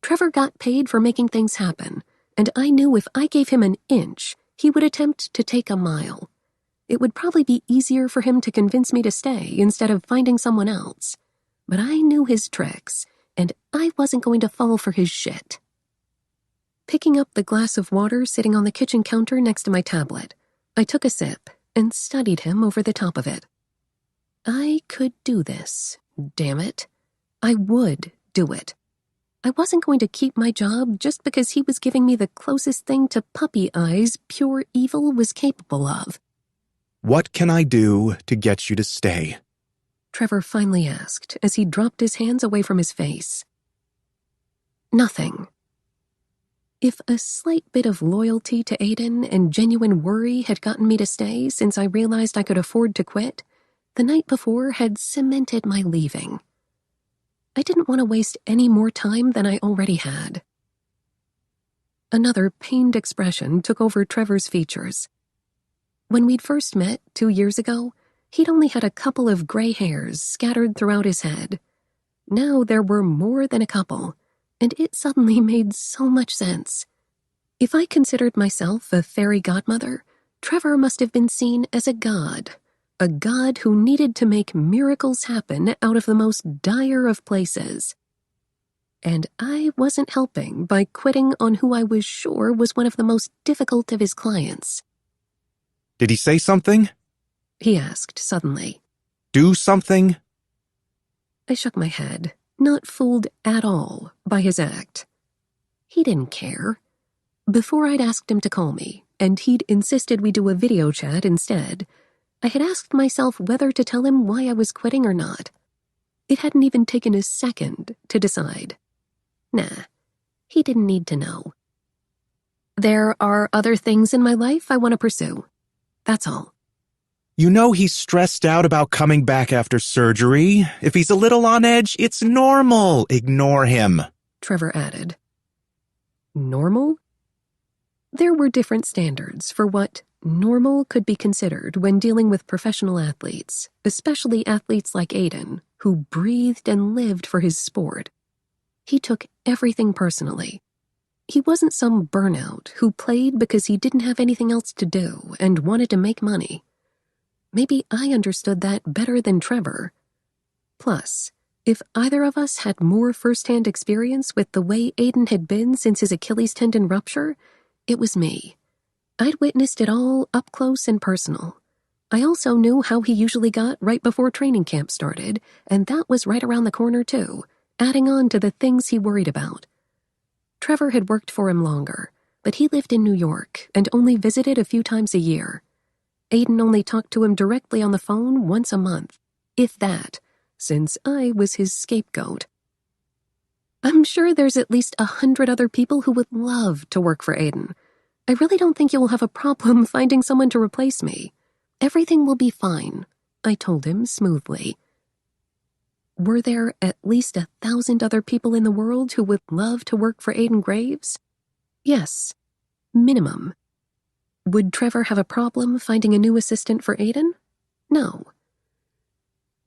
Trevor got paid for making things happen, and I knew if I gave him an inch, he would attempt to take a mile. It would probably be easier for him to convince me to stay instead of finding someone else. But I knew his tricks, and I wasn't going to fall for his shit. Picking up the glass of water sitting on the kitchen counter next to my tablet, I took a sip and studied him over the top of it. I could do this, damn it. I would do it. I wasn't going to keep my job just because he was giving me the closest thing to puppy eyes pure evil was capable of. "What can I do to get you to stay?" Trevor finally asked as he dropped his hands away from his face. Nothing. If a slight bit of loyalty to Aiden and genuine worry had gotten me to stay since I realized I could afford to quit, the night before had cemented my leaving. I didn't want to waste any more time than I already had. Another pained expression took over Trevor's features. When we'd first met 2 years ago, he'd only had a couple of gray hairs scattered throughout his head. Now there were more than a couple, and it suddenly made so much sense. If I considered myself a fairy godmother, Trevor must have been seen as a god who needed to make miracles happen out of the most dire of places. And I wasn't helping by quitting on who I was sure was one of the most difficult of his clients. Did he say something? He asked suddenly. Do something? I shook my head, not fooled at all by his act. He didn't care. Before I'd asked him to call me, and he'd insisted we do a video chat instead, I had asked myself whether to tell him why I was quitting or not. It hadn't even taken a second to decide. Nah, he didn't need to know. There are other things in my life I want to pursue. That's all. You know he's stressed out about coming back after surgery. If he's a little on edge, it's normal. Ignore him, Trevor added. Normal? There were different standards for what normal could be considered when dealing with professional athletes, especially athletes like Aiden, who breathed and lived for his sport. He took everything personally. He wasn't some burnout who played because he didn't have anything else to do and wanted to make money. Maybe I understood that better than Trevor. Plus, if either of us had more first-hand experience with the way Aiden had been since his Achilles tendon rupture, it was me. I'd witnessed it all up close and personal. I also knew how he usually got right before training camp started, and that was right around the corner too, adding on to the things he worried about. Trevor had worked for him longer, but he lived in New York and only visited a few times a year. Aiden only talked to him directly on the phone once a month, if that, since I was his scapegoat. I'm sure there's at least 100 other people who would love to work for Aiden. I really don't think you will have a problem finding someone to replace me. Everything will be fine, I told him smoothly. Were there at least 1,000 other people in the world who would love to work for Aiden Graves? Yes, minimum. Would Trevor have a problem finding a new assistant for Aiden? No.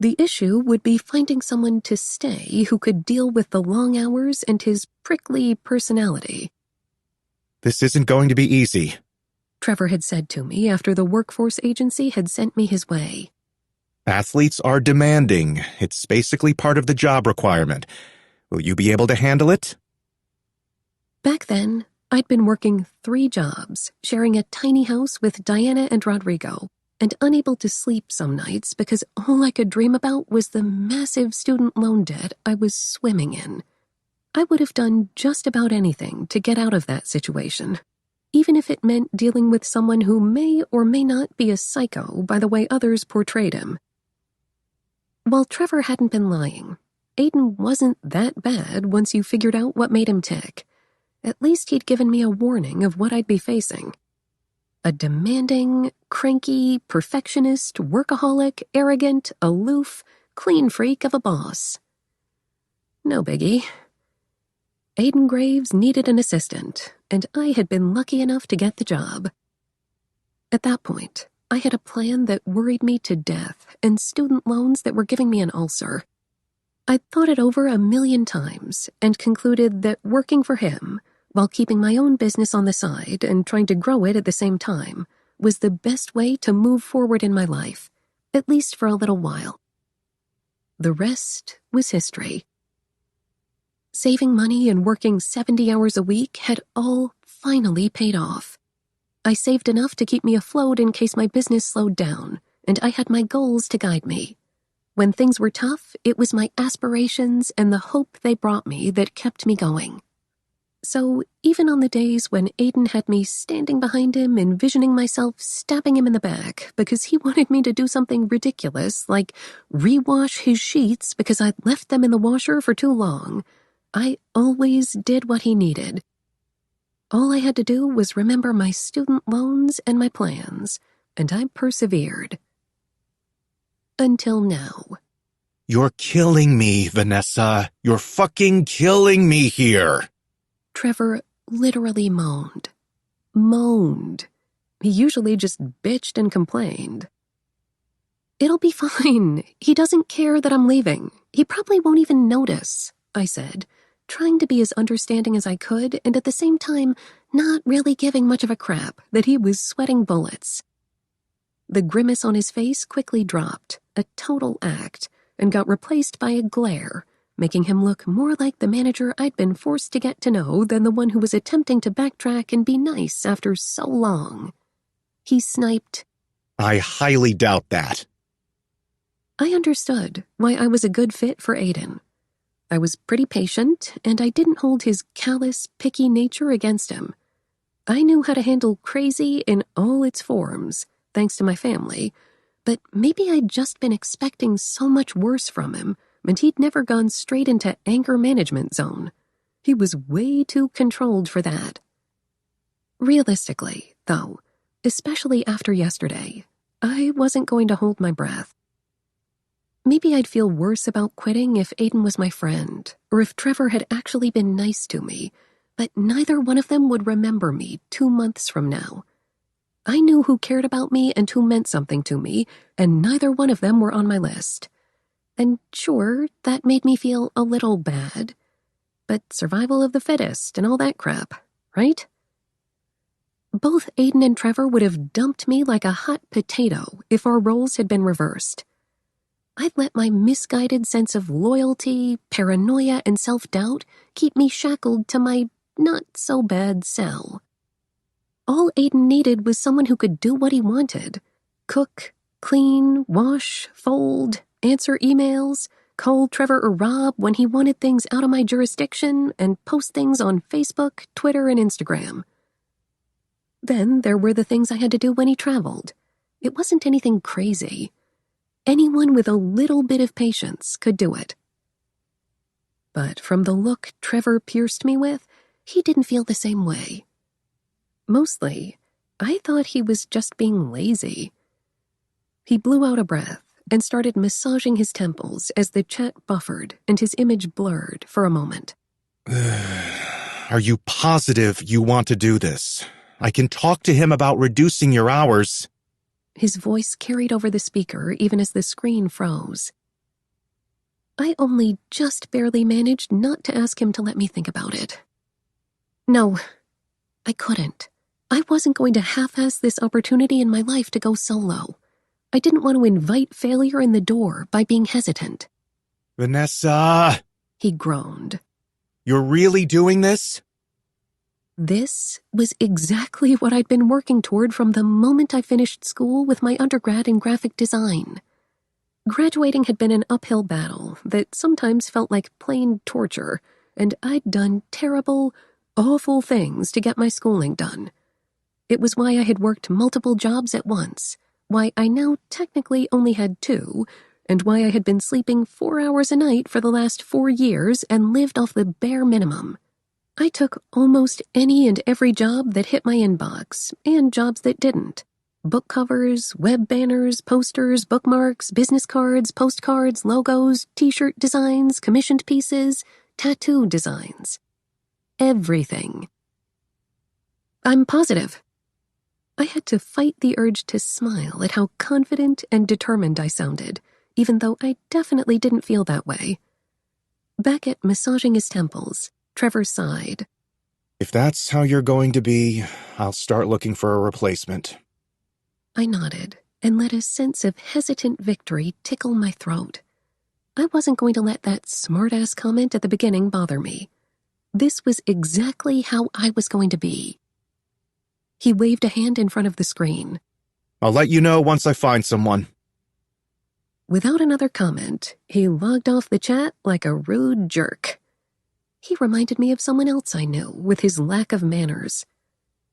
The issue would be finding someone to stay who could deal with the long hours and his prickly personality. This isn't going to be easy, Trevor had said to me after the workforce agency had sent me his way. Athletes are demanding. It's basically part of the job requirement. Will you be able to handle it? Back then, I'd been working 3 jobs, sharing a tiny house with Diana and Rodrigo, and unable to sleep some nights because all I could dream about was the massive student loan debt I was swimming in. I would have done just about anything to get out of that situation, even if it meant dealing with someone who may or may not be a psycho by the way others portrayed him. While Trevor hadn't been lying, Aiden wasn't that bad once you figured out what made him tick. At least he'd given me a warning of what I'd be facing. A demanding, cranky, perfectionist, workaholic, arrogant, aloof, clean freak of a boss. No biggie. Aiden Graves needed an assistant, and I had been lucky enough to get the job. At that point, I had a plan that worried me to death and student loans that were giving me an ulcer. I'd thought it over 1,000,000 times and concluded that working for him, while keeping my own business on the side and trying to grow it at the same time, was the best way to move forward in my life, at least for a little while. The rest was history. Saving money and working 70 hours a week had all finally paid off. I saved enough to keep me afloat in case my business slowed down, and I had my goals to guide me. When things were tough, it was my aspirations and the hope they brought me that kept me going. So even on the days when Aiden had me standing behind him, envisioning myself stabbing him in the back because he wanted me to do something ridiculous like rewash his sheets because I'd left them in the washer for too long, I always did what he needed. All I had to do was remember my student loans and my plans, and I persevered. Until now. You're killing me, Vanessa. You're fucking killing me here. Trevor literally moaned. Moaned. He usually just bitched and complained. It'll be fine. He doesn't care that I'm leaving. He probably won't even notice, I said, trying to be as understanding as I could and at the same time not really giving much of a crap that he was sweating bullets. The grimace on his face quickly dropped, a total act, and got replaced by a glare, making him look more like the manager I'd been forced to get to know than the one who was attempting to backtrack and be nice after so long. He sniped, "I highly doubt that." I understood why I was a good fit for Aiden. I was pretty patient, and I didn't hold his callous, picky nature against him. I knew how to handle crazy in all its forms, thanks to my family, but maybe I'd just been expecting so much worse from him, and he'd never gone straight into anger management zone. He was way too controlled for that. Realistically, though, especially after yesterday, I wasn't going to hold my breath. Maybe I'd feel worse about quitting if Aiden was my friend, or if Trevor had actually been nice to me, but neither one of them would remember me 2 months from now. I knew who cared about me and who meant something to me, and neither one of them were on my list. And sure, that made me feel a little bad, but survival of the fittest and all that crap, right? Both Aiden and Trevor would have dumped me like a hot potato if our roles had been reversed. I'd let my misguided sense of loyalty, paranoia, and self-doubt keep me shackled to my not-so-bad cell. All Aiden needed was someone who could do what he wanted. Cook, clean, wash, fold, answer emails, call Trevor or Rob when he wanted things out of my jurisdiction, and post things on Facebook, Twitter, and Instagram. Then there were the things I had to do when he traveled. It wasn't anything crazy. Anyone with a little bit of patience could do it. But from the look Trevor pierced me with, he didn't feel the same way. Mostly, I thought he was just being lazy. He blew out a breath and started massaging his temples as the chat buffered and his image blurred for a moment. "Are you positive you want to do this? I can talk to him about reducing your hours." His voice carried over the speaker even as the screen froze. I only just barely managed not to ask him to let me think about it. No, I couldn't. I wasn't going to half-ass this opportunity in my life to go solo. I didn't want to invite failure in the door by being hesitant. "Vanessa!" He groaned. "You're really doing this?" This was exactly what I'd been working toward from the moment I finished school with my undergrad in graphic design. Graduating had been an uphill battle that sometimes felt like plain torture, and I'd done terrible, awful things to get my schooling done. It was why I had worked multiple jobs at once, why I now technically only had 2, and why I had been sleeping 4 hours a night for the last 4 years and lived off the bare minimum. I took almost any and every job that hit my inbox, and jobs that didn't. Book covers, web banners, posters, bookmarks, business cards, postcards, logos, t-shirt designs, commissioned pieces, tattoo designs. Everything. I'm positive. I had to fight the urge to smile at how confident and determined I sounded, even though I definitely didn't feel that way. Back at massaging his temples, Trevor sighed. "If that's how you're going to be, I'll start looking for a replacement." I nodded and let a sense of hesitant victory tickle my throat. I wasn't going to let that smart-ass comment at the beginning bother me. This was exactly how I was going to be. He waved a hand in front of the screen. "I'll let you know once I find someone." Without another comment, he logged off the chat like a rude jerk. He reminded me of someone else I knew with his lack of manners.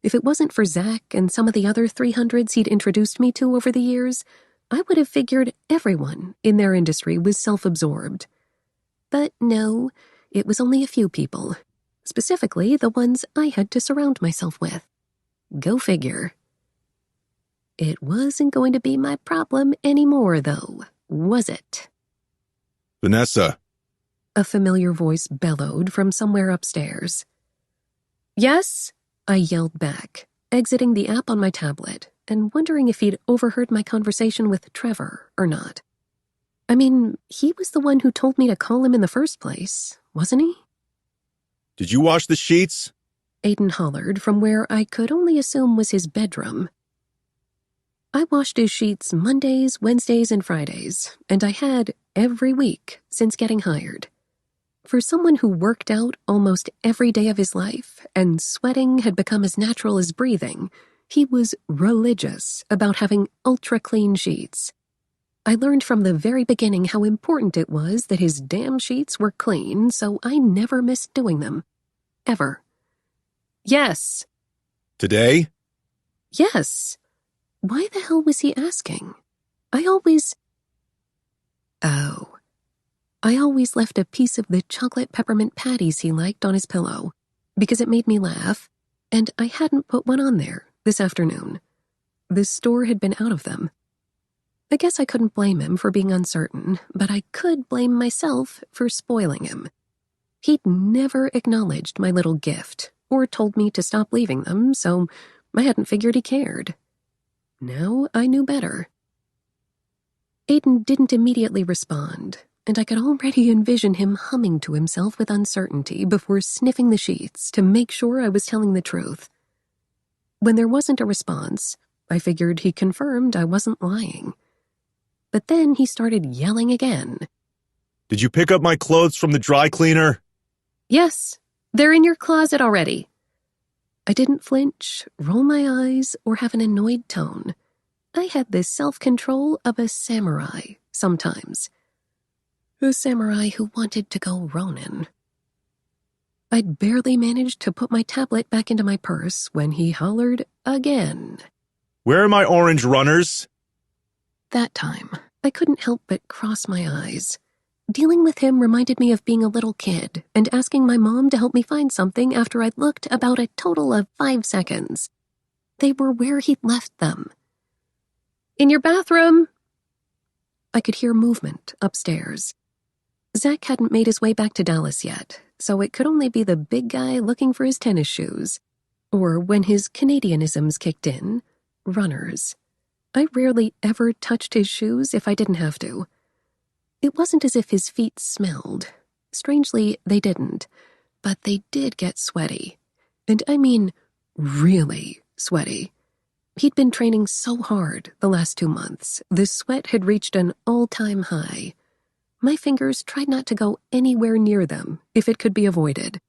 If it wasn't for Zach and some of the other 300s he'd introduced me to over the years, I would have figured everyone in their industry was self-absorbed. But no, it was only a few people, specifically the ones I had to surround myself with. Go figure. It wasn't going to be my problem anymore, though, was it? "Vanessa." A familiar voice bellowed from somewhere upstairs. "Yes?" I yelled back, exiting the app on my tablet and wondering if he'd overheard my conversation with Trevor or not. I mean, he was the one who told me to call him in the first place, wasn't he? "Did you wash the sheets?" Aiden hollered from where I could only assume was his bedroom. I washed his sheets Mondays, Wednesdays, and Fridays, and I had every week since getting hired. For someone who worked out almost every day of his life and sweating had become as natural as breathing, he was religious about having ultra-clean sheets. I learned from the very beginning how important it was that his damn sheets were clean, so I never missed doing them. Ever. Yes. Today? Yes. Why the hell was he asking? I always left a piece of the chocolate peppermint patties he liked on his pillow, because it made me laugh, and I hadn't put one on there this afternoon. The store had been out of them. I guess I couldn't blame him for being uncertain, but I could blame myself for spoiling him. He'd never acknowledged my little gift, or told me to stop leaving them, so I hadn't figured he cared. Now I knew better. Aiden didn't immediately respond, and I could already envision him humming to himself with uncertainty before sniffing the sheets to make sure I was telling the truth. When there wasn't a response, I figured he confirmed I wasn't lying. But then he started yelling again. Did you pick up my clothes from the dry cleaner? Yes, they're in your closet already. I didn't flinch, roll my eyes, or have an annoyed tone. I had the self-control of a samurai sometimes. A samurai who wanted to go Ronin. I'd barely managed to put my tablet back into my purse when he hollered again. Where are my orange runners? That time, I couldn't help but cross my eyes. Dealing with him reminded me of being a little kid and asking my mom to help me find something after I'd looked about a total of 5 seconds. They were where he'd left them. In your bathroom! I could hear movement upstairs. Zach hadn't made his way back to Dallas yet, so it could only be the big guy looking for his tennis shoes. Or when his Canadianisms kicked in, runners. I rarely ever touched his shoes if I didn't have to. It wasn't as if his feet smelled. Strangely, they didn't. But they did get sweaty. And I mean, really sweaty. He'd been training so hard the last 2 months, the sweat had reached an all-time high. My fingers tried not to go anywhere near them if it could be avoided.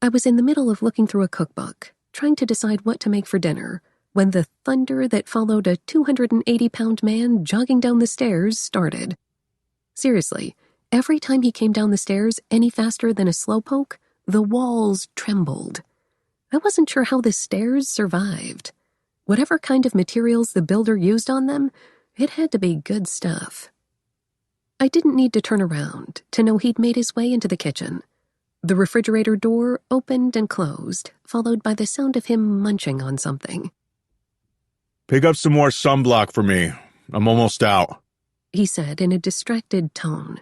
I was in the middle of looking through a cookbook, trying to decide what to make for dinner, when the thunder that followed a 280-pound man jogging down the stairs started. Seriously, every time he came down the stairs any faster than a slowpoke, the walls trembled. I wasn't sure how the stairs survived. Whatever kind of materials the builder used on them, it had to be good stuff. I didn't need to turn around to know he'd made his way into the kitchen. The refrigerator door opened and closed, followed by the sound of him munching on something. Pick up some more sunblock for me. I'm almost out, he said in a distracted tone.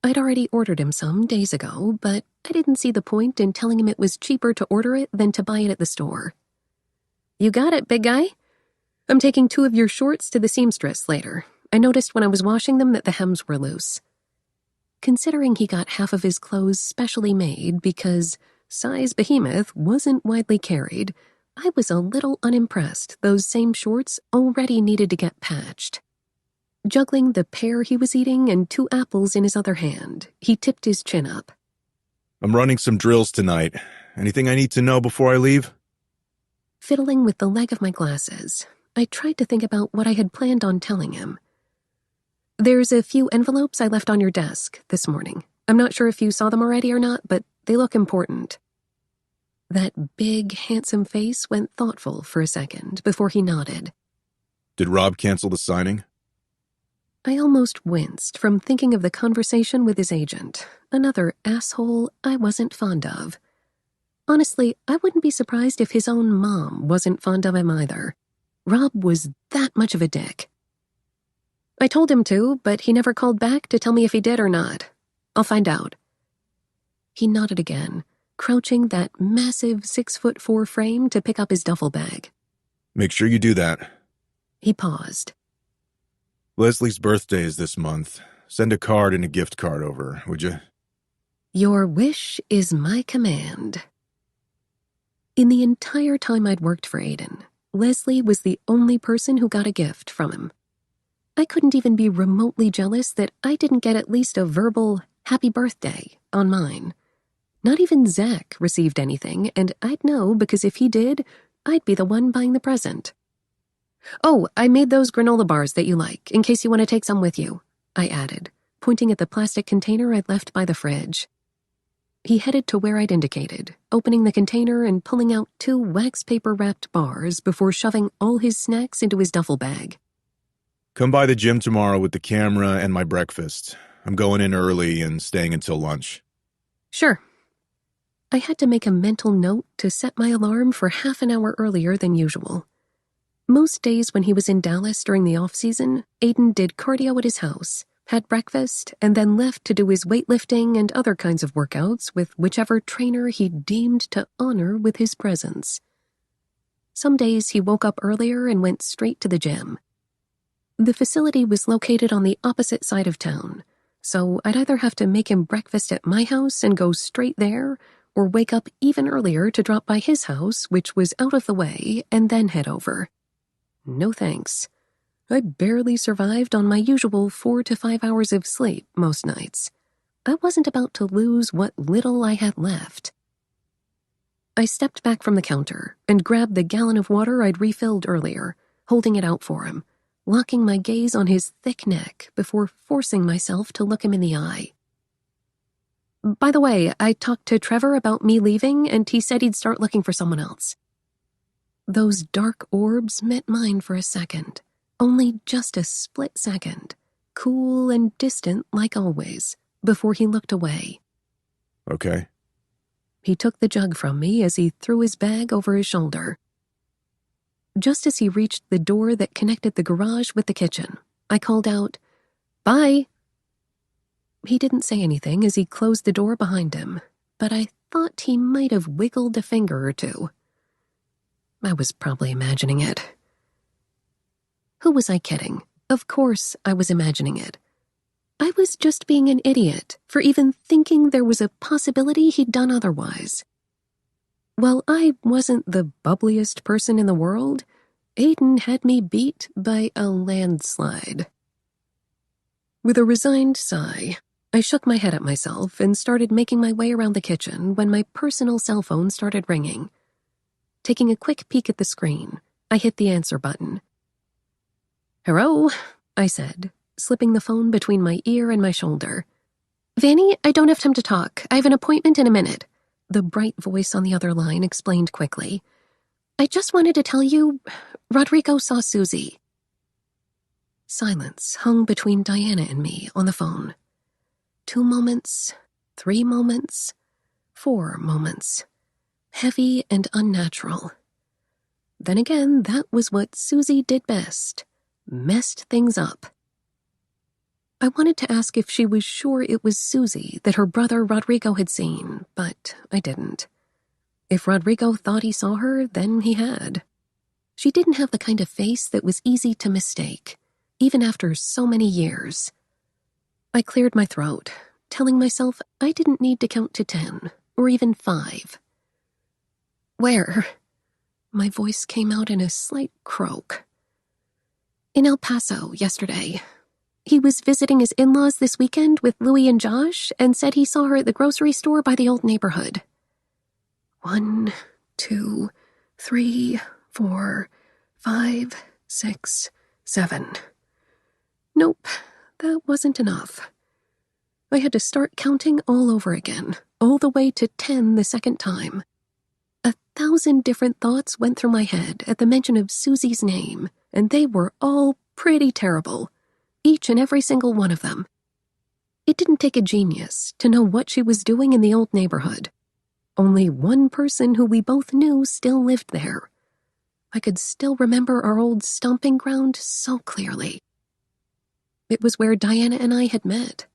I'd already ordered him some days ago, but I didn't see the point in telling him it was cheaper to order it than to buy it at the store. You got it, big guy. I'm taking 2 of your shorts to the seamstress later. I noticed when I was washing them that the hems were loose. Considering he got half of his clothes specially made because size behemoth wasn't widely carried, I was a little unimpressed those same shorts already needed to get patched. Juggling the pear he was eating and 2 apples in his other hand, he tipped his chin up. I'm running some drills tonight. Anything I need to know before I leave? Fiddling with the leg of my glasses, I tried to think about what I had planned on telling him. There's a few envelopes I left on your desk this morning. I'm not sure if you saw them already or not, but they look important. That big, handsome face went thoughtful for a second before he nodded. Did Rob cancel the signing? I almost winced from thinking of the conversation with his agent, another asshole I wasn't fond of. Honestly, I wouldn't be surprised if his own mom wasn't fond of him either. Rob was that much of a dick. I told him to, but he never called back to tell me if he did or not. I'll find out. He nodded again, crouching that massive 6'4" frame to pick up his duffel bag. Make sure you do that. He paused. Leslie's birthday is this month. Send a card and a gift card over, would you? Your wish is my command. In the entire time I'd worked for Aiden, Leslie was the only person who got a gift from him. I couldn't even be remotely jealous that I didn't get at least a verbal happy birthday on mine. Not even Zach received anything, and I'd know because if he did, I'd be the one buying the present. "Oh, I made those granola bars that you like, in case you want to take some with you," I added, pointing at the plastic container I'd left by the fridge. He headed to where I'd indicated, opening the container and pulling out 2 wax paper-wrapped bars before shoving all his snacks into his duffel bag. Come by the gym tomorrow with the camera and my breakfast. I'm going in early and staying until lunch. Sure. I had to make a mental note to set my alarm for half an hour earlier than usual. Most days when he was in Dallas during the off-season, Aiden did cardio at his house, had breakfast, and then left to do his weightlifting and other kinds of workouts with whichever trainer he deemed to honor with his presence. Some days he woke up earlier and went straight to the gym. The facility was located on the opposite side of town, so I'd either have to make him breakfast at my house and go straight there, or wake up even earlier to drop by his house, which was out of the way, and then head over. No thanks. I barely survived on my usual 4 to 5 hours of sleep most nights. I wasn't about to lose what little I had left. I stepped back from the counter and grabbed the gallon of water I'd refilled earlier, holding it out for him, locking my gaze on his thick neck before forcing myself to look him in the eye. "By the way, I talked to Trevor about me leaving, and he said he'd start looking for someone else." Those dark orbs met mine for a second, only just a split second, cool and distant like always, before he looked away. Okay. He took the jug from me as he threw his bag over his shoulder. Just as he reached the door that connected the garage with the kitchen, I called out, "Bye." He didn't say anything as he closed the door behind him, but I thought he might have wiggled a finger or two. I was probably imagining it. Who was I kidding? Of course I was imagining it. I was just being an idiot for even thinking there was a possibility he'd done otherwise. While I wasn't the bubbliest person in the world, Aiden had me beat by a landslide. With a resigned sigh, I shook my head at myself and started making my way around the kitchen when my personal cell phone started ringing. Taking a quick peek at the screen, I hit the answer button. "Hello," I said, slipping the phone between my ear and my shoulder. "Vanny, I don't have time to talk. I have an appointment in a minute," the bright voice on the other line explained quickly. "I just wanted to tell you, Rodrigo saw Susie." Silence hung between Diana and me on the phone. 2 moments, 3 moments, 4 moments. Heavy and unnatural. Then again, that was what Susie did best. Messed things up. I wanted to ask if she was sure it was Susie that her brother Rodrigo had seen, but I didn't. If Rodrigo thought he saw her, then he had. She didn't have the kind of face that was easy to mistake, even after so many years. I cleared my throat, telling myself I didn't need to count to 10, or even 5. "Where?" My voice came out in a slight croak. "In El Paso yesterday. He was visiting his in-laws this weekend with Louie and Josh and said he saw her at the grocery store by the old neighborhood." 1, 2, 3, 4, 5, 6, 7. Nope, that wasn't enough. I had to start counting all over again, all the way to 10 the second time. 1,000 different thoughts went through my head at the mention of Susie's name, and they were all pretty terrible, each and every single one of them. It didn't take a genius to know what she was doing in the old neighborhood. Only one person who we both knew still lived there. I could still remember our old stomping ground so clearly. It was where Diana and I had met.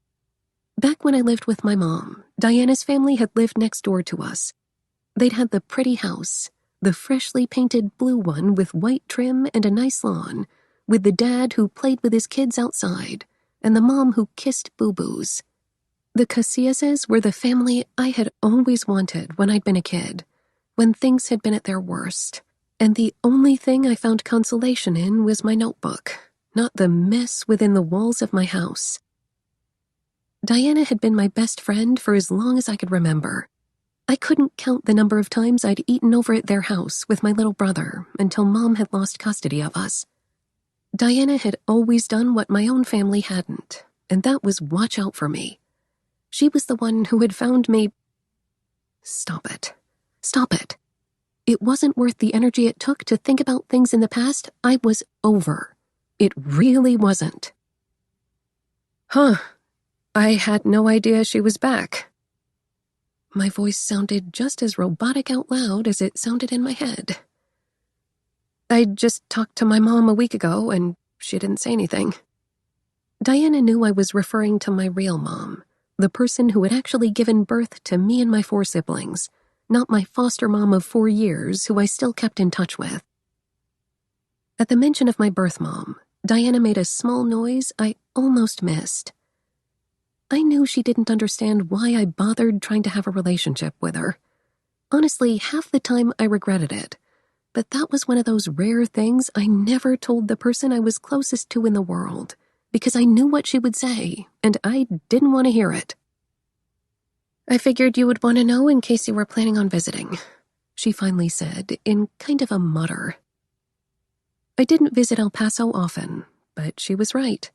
Back when I lived with my mom, Diana's family had lived next door to us. They'd had the pretty house, the freshly painted blue one with white trim and a nice lawn, with the dad who played with his kids outside, and the mom who kissed boo-boos. The Casillas were the family I had always wanted when I'd been a kid, when things had been at their worst, and the only thing I found consolation in was my notebook, not the mess within the walls of my house. Diana had been my best friend for as long as I could remember. I couldn't count the number of times I'd eaten over at their house with my little brother until Mom had lost custody of us. Diana had always done what my own family hadn't, and that was watch out for me. She was the one who had found me. Stop it. Stop it. It wasn't worth the energy it took to think about things in the past I was over. It really wasn't. Huh. I had no idea she was back. My voice sounded just as robotic out loud as it sounded in my head. I just talked to my mom a week ago, and she didn't say anything. Diana knew I was referring to my real mom, the person who had actually given birth to me and my 4 siblings, not my foster mom of 4 years who I still kept in touch with. At the mention of my birth mom, Diana made a small noise I almost missed. I knew she didn't understand why I bothered trying to have a relationship with her. Honestly, half the time I regretted it, but that was one of those rare things I never told the person I was closest to in the world, because I knew what she would say, and I didn't want to hear it. I figured you would want to know in case you were planning on visiting, she finally said, in kind of a mutter. I didn't visit El Paso often, but she was right.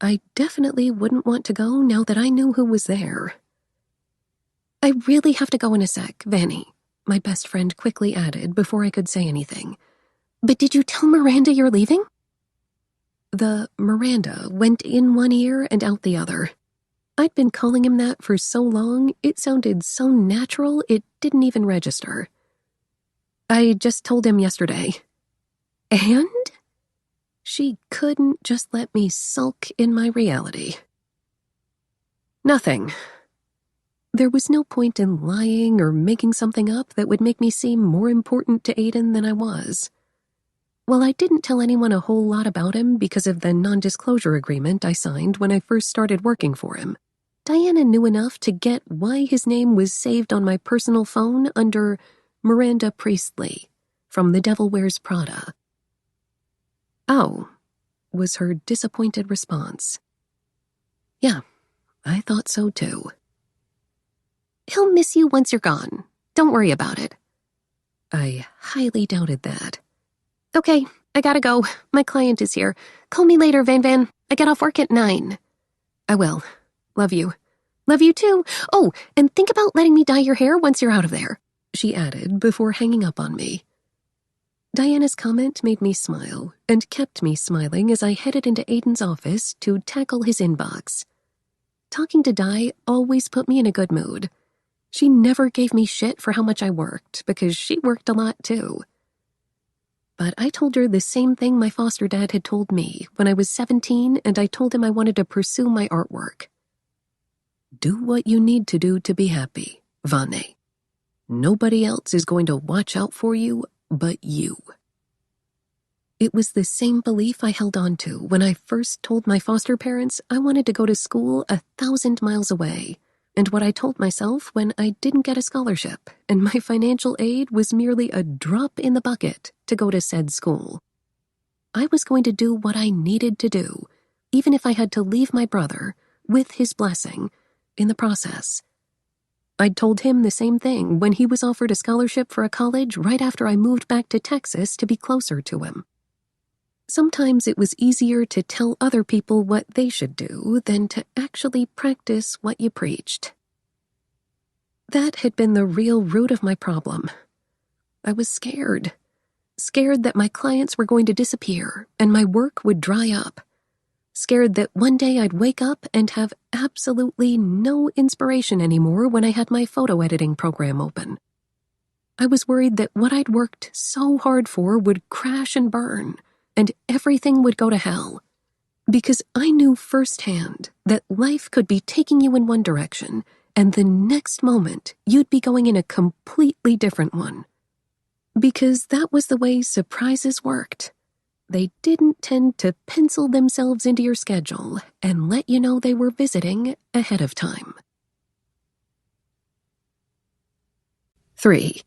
I definitely wouldn't want to go now that I knew who was there. I really have to go in a sec, Vanny, my best friend quickly added before I could say anything. But did you tell Miranda you're leaving? The Miranda went in one ear and out the other. I'd been calling him that for so long, it sounded so natural it didn't even register. I just told him yesterday. And? She couldn't just let me sulk in my reality. Nothing. There was no point in lying or making something up that would make me seem more important to Aiden than I was. While I didn't tell anyone a whole lot about him because of the non-disclosure agreement I signed when I first started working for him, Diana knew enough to get why his name was saved on my personal phone under Miranda Priestley from The Devil Wears Prada. Oh, was her disappointed response. Yeah, I thought so too. He'll miss you once you're gone. Don't worry about it. I highly doubted that. Okay, I gotta go. My client is here. Call me later, Van Van. I get off work at 9. I will. Love you. Love you too. Oh, and think about letting me dye your hair once you're out of there, she added before hanging up on me. Diana's comment made me smile and kept me smiling as I headed into Aiden's office to tackle his inbox. Talking to Di always put me in a good mood. She never gave me shit for how much I worked because she worked a lot too. But I told her the same thing my foster dad had told me when I was 17 and I told him I wanted to pursue my artwork. Do what you need to do to be happy, Vanny. Nobody else is going to watch out for you but you. It was the same belief I held on to when I first told my foster parents I wanted to go to school 1,000 miles away, and what I told myself when I didn't get a scholarship and my financial aid was merely a drop in the bucket to go to said school. I was going to do what I needed to do, even if I had to leave my brother, with his blessing, in the process. I'd told him the same thing when he was offered a scholarship for a college right after I moved back to Texas to be closer to him. Sometimes it was easier to tell other people what they should do than to actually practice what you preached. That had been the real root of my problem. I was scared. Scared that my clients were going to disappear and my work would dry up. Scared that one day I'd wake up and have absolutely no inspiration anymore when I had my photo editing program open. I was worried that what I'd worked so hard for would crash and burn, and everything would go to hell. Because I knew firsthand that life could be taking you in one direction, and the next moment you'd be going in a completely different one. Because that was the way surprises worked. They didn't tend to pencil themselves into your schedule and let you know they were visiting ahead of time. 3.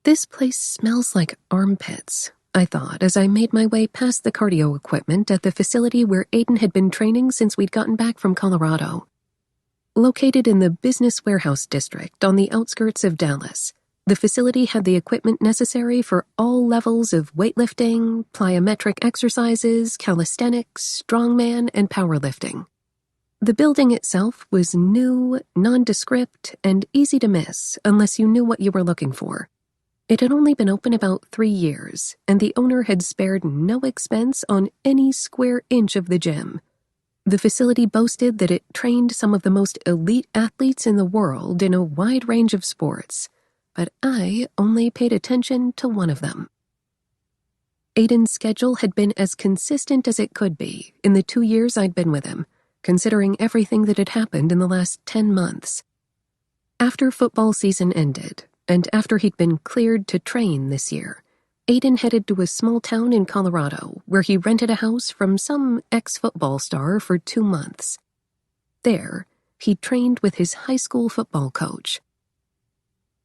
This place smells like armpits, I thought as I made my way past the cardio equipment at the facility where Aiden had been training since we'd gotten back from Colorado. Located in the business warehouse district on the outskirts of Dallas, the facility had the equipment necessary for all levels of weightlifting, plyometric exercises, calisthenics, strongman, and powerlifting. The building itself was new, nondescript, and easy to miss unless you knew what you were looking for. It had only been open about 3 years, and the owner had spared no expense on any square inch of the gym. The facility boasted that it trained some of the most elite athletes in the world in a wide range of sports, but I only paid attention to one of them. Aiden's schedule had been as consistent as it could be in the 2 years I'd been with him, considering everything that had happened in the last 10 months. After football season ended, and after he'd been cleared to train this year, Aiden headed to a small town in Colorado where he rented a house from some ex-football star for 2 months. There, he trained with his high school football coach.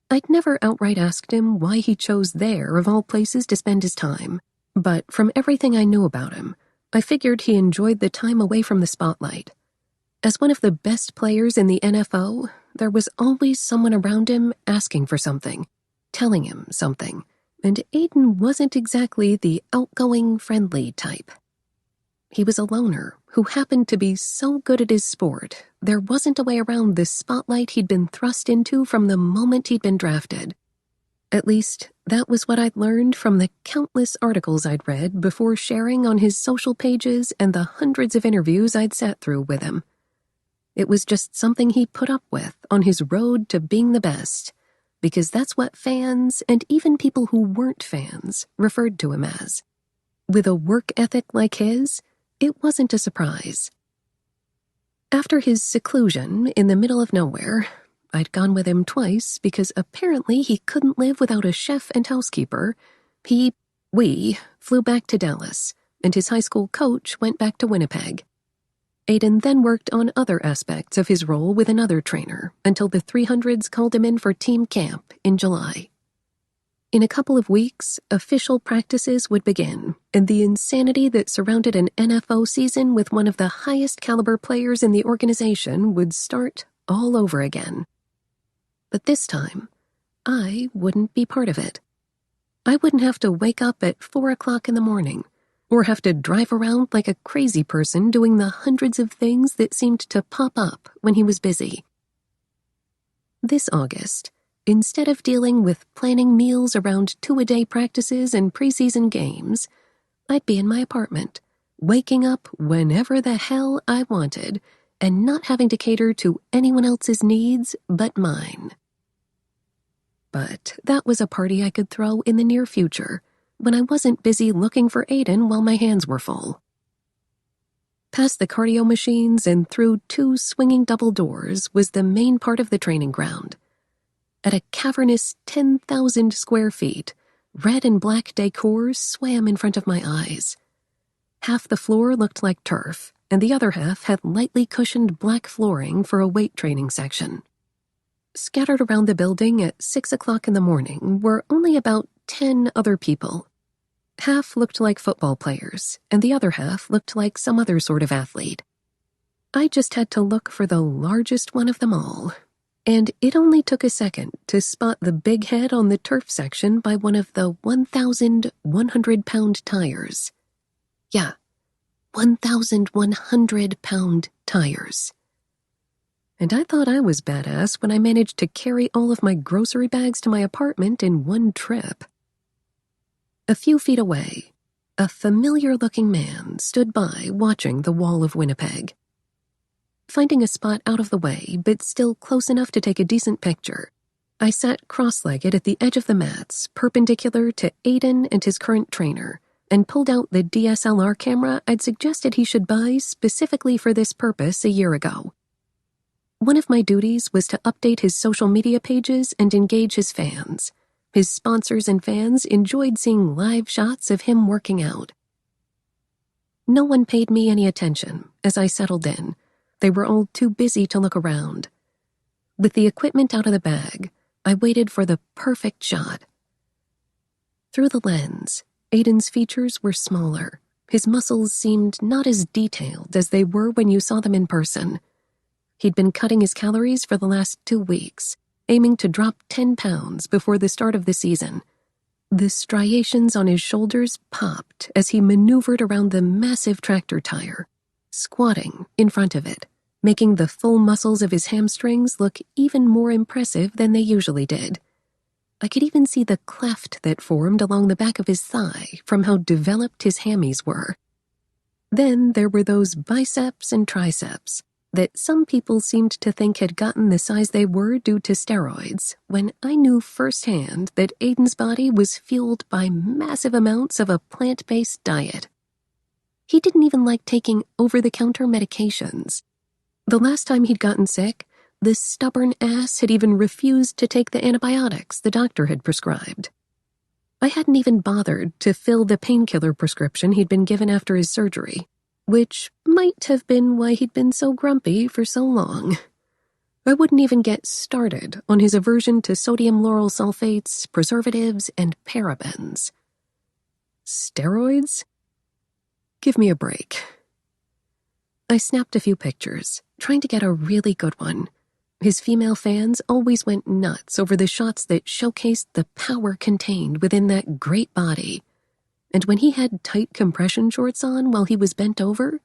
I'd never outright asked him why he chose there of all places to spend his time, but from everything I knew about him, I figured he enjoyed the time away from the spotlight. As one of the best players in the NFO, there was always someone around him asking for something, telling him something, and Aiden wasn't exactly the outgoing, friendly type. He was a loner who happened to be so good at his sport, there wasn't a way around the spotlight he'd been thrust into from the moment he'd been drafted. At least, that was what I'd learned from the countless articles I'd read before sharing on his social pages and the hundreds of interviews I'd sat through with him. It was just something he put up with on his road to being the best, because that's what fans, and even people who weren't fans, referred to him as. With a work ethic like his, it wasn't a surprise. After his seclusion in the middle of nowhere, I'd gone with him twice because apparently he couldn't live without a chef and housekeeper. We flew back to Dallas, and his high school coach went back to Winnipeg. Aiden then worked on other aspects of his role with another trainer until the 300s called him in for team camp in July. In a couple of weeks, official practices would begin, and the insanity that surrounded an NFO season with one of the highest caliber players in the organization would start all over again. But this time, I wouldn't be part of it. I wouldn't have to wake up at 4 o'clock in the morning, or have to drive around like a crazy person doing the hundreds of things that seemed to pop up when he was busy. This August, instead of dealing with planning meals around 2-a-day practices and preseason games, I'd be in my apartment, waking up whenever the hell I wanted, and not having to cater to anyone else's needs but mine. But that was a party I could throw in the near future, when I wasn't busy looking for Aiden while my hands were full. Past the cardio machines and through 2 swinging double doors was the main part of the training ground. At a cavernous 10,000 square feet, red and black decor swam in front of my eyes. Half the floor looked like turf, and the other half had lightly cushioned black flooring for a weight training section. Scattered around the building at 6 o'clock in the morning were only about 10 other people. Half looked like football players, and the other half looked like some other sort of athlete. I just had to look for the largest one of them all, and it only took a second to spot the big head on the turf section by one of the 1,100-pound tires. Yeah, 1,100-pound tires. And I thought I was badass when I managed to carry all of my grocery bags to my apartment in one trip. A few feet away, a familiar-looking man stood by watching the wall of Winnipeg. Finding a spot out of the way, but still close enough to take a decent picture, I sat cross-legged at the edge of the mats, perpendicular to Aiden and his current trainer, and pulled out the DSLR camera I'd suggested he should buy specifically for this purpose a year ago. One of my duties was to update his social media pages and engage his fans. His sponsors and fans enjoyed seeing live shots of him working out. No one paid me any attention as I settled in. They were all too busy to look around. With the equipment out of the bag, I waited for the perfect shot. Through the lens, Aiden's features were smaller. His muscles seemed not as detailed as they were when you saw them in person. He'd been cutting his calories for the last 2 weeks, aiming to drop 10 pounds before the start of the season. The striations on his shoulders popped as he maneuvered around the massive tractor tire, squatting in front of it, making the full muscles of his hamstrings look even more impressive than they usually did. I could even see the cleft that formed along the back of his thigh from how developed his hammies were. Then there were those biceps and triceps that some people seemed to think had gotten the size they were due to steroids, when I knew firsthand that Aiden's body was fueled by massive amounts of a plant-based diet. He didn't even like taking over-the-counter medications. The last time he'd gotten sick, this stubborn ass had even refused to take the antibiotics the doctor had prescribed. I hadn't even bothered to fill the painkiller prescription he'd been given after his surgery, which might have been why he'd been so grumpy for so long. I wouldn't even get started on his aversion to sodium lauryl sulfates, preservatives, and parabens. Steroids? Give me a break. I snapped a few pictures, trying to get a really good one. His female fans always went nuts over the shots that showcased the power contained within that great body. And when he had tight compression shorts on while he was bent over,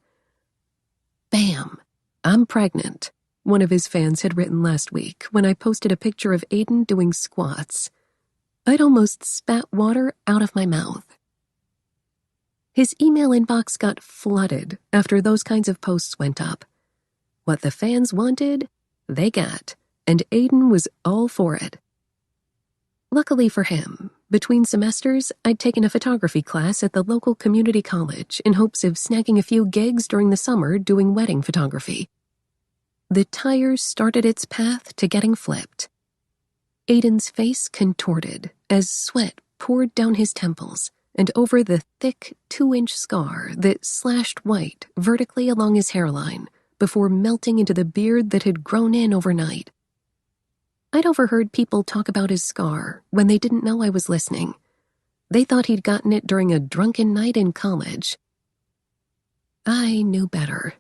bam, I'm pregnant, one of his fans had written last week when I posted a picture of Aiden doing squats. I'd almost spat water out of my mouth. His email inbox got flooded after those kinds of posts went up. What the fans wanted, they got, and Aiden was all for it. Luckily for him, between semesters, I'd taken a photography class at the local community college in hopes of snagging a few gigs during the summer doing wedding photography. The tire started its path to getting flipped. Aiden's face contorted as sweat poured down his temples and over the thick 2-inch scar that slashed white vertically along his hairline before melting into the beard that had grown in overnight. I'd overheard people talk about his scar when they didn't know I was listening. They thought he'd gotten it during a drunken night in college. I knew better.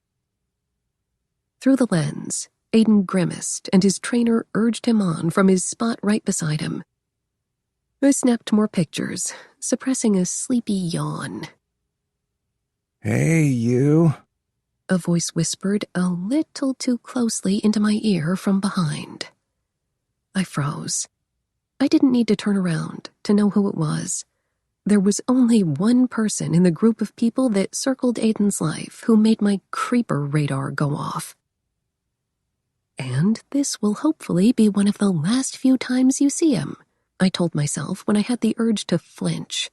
Through the lens, Aiden grimaced and his trainer urged him on from his spot right beside him. I snapped more pictures, suppressing a sleepy yawn. Hey, you. A voice whispered a little too closely into my ear from behind. I froze. I didn't need to turn around to know who it was. There was only one person in the group of people that circled Aiden's life who made my creeper radar go off. And this will hopefully be one of the last few times you see him, I told myself when I had the urge to flinch.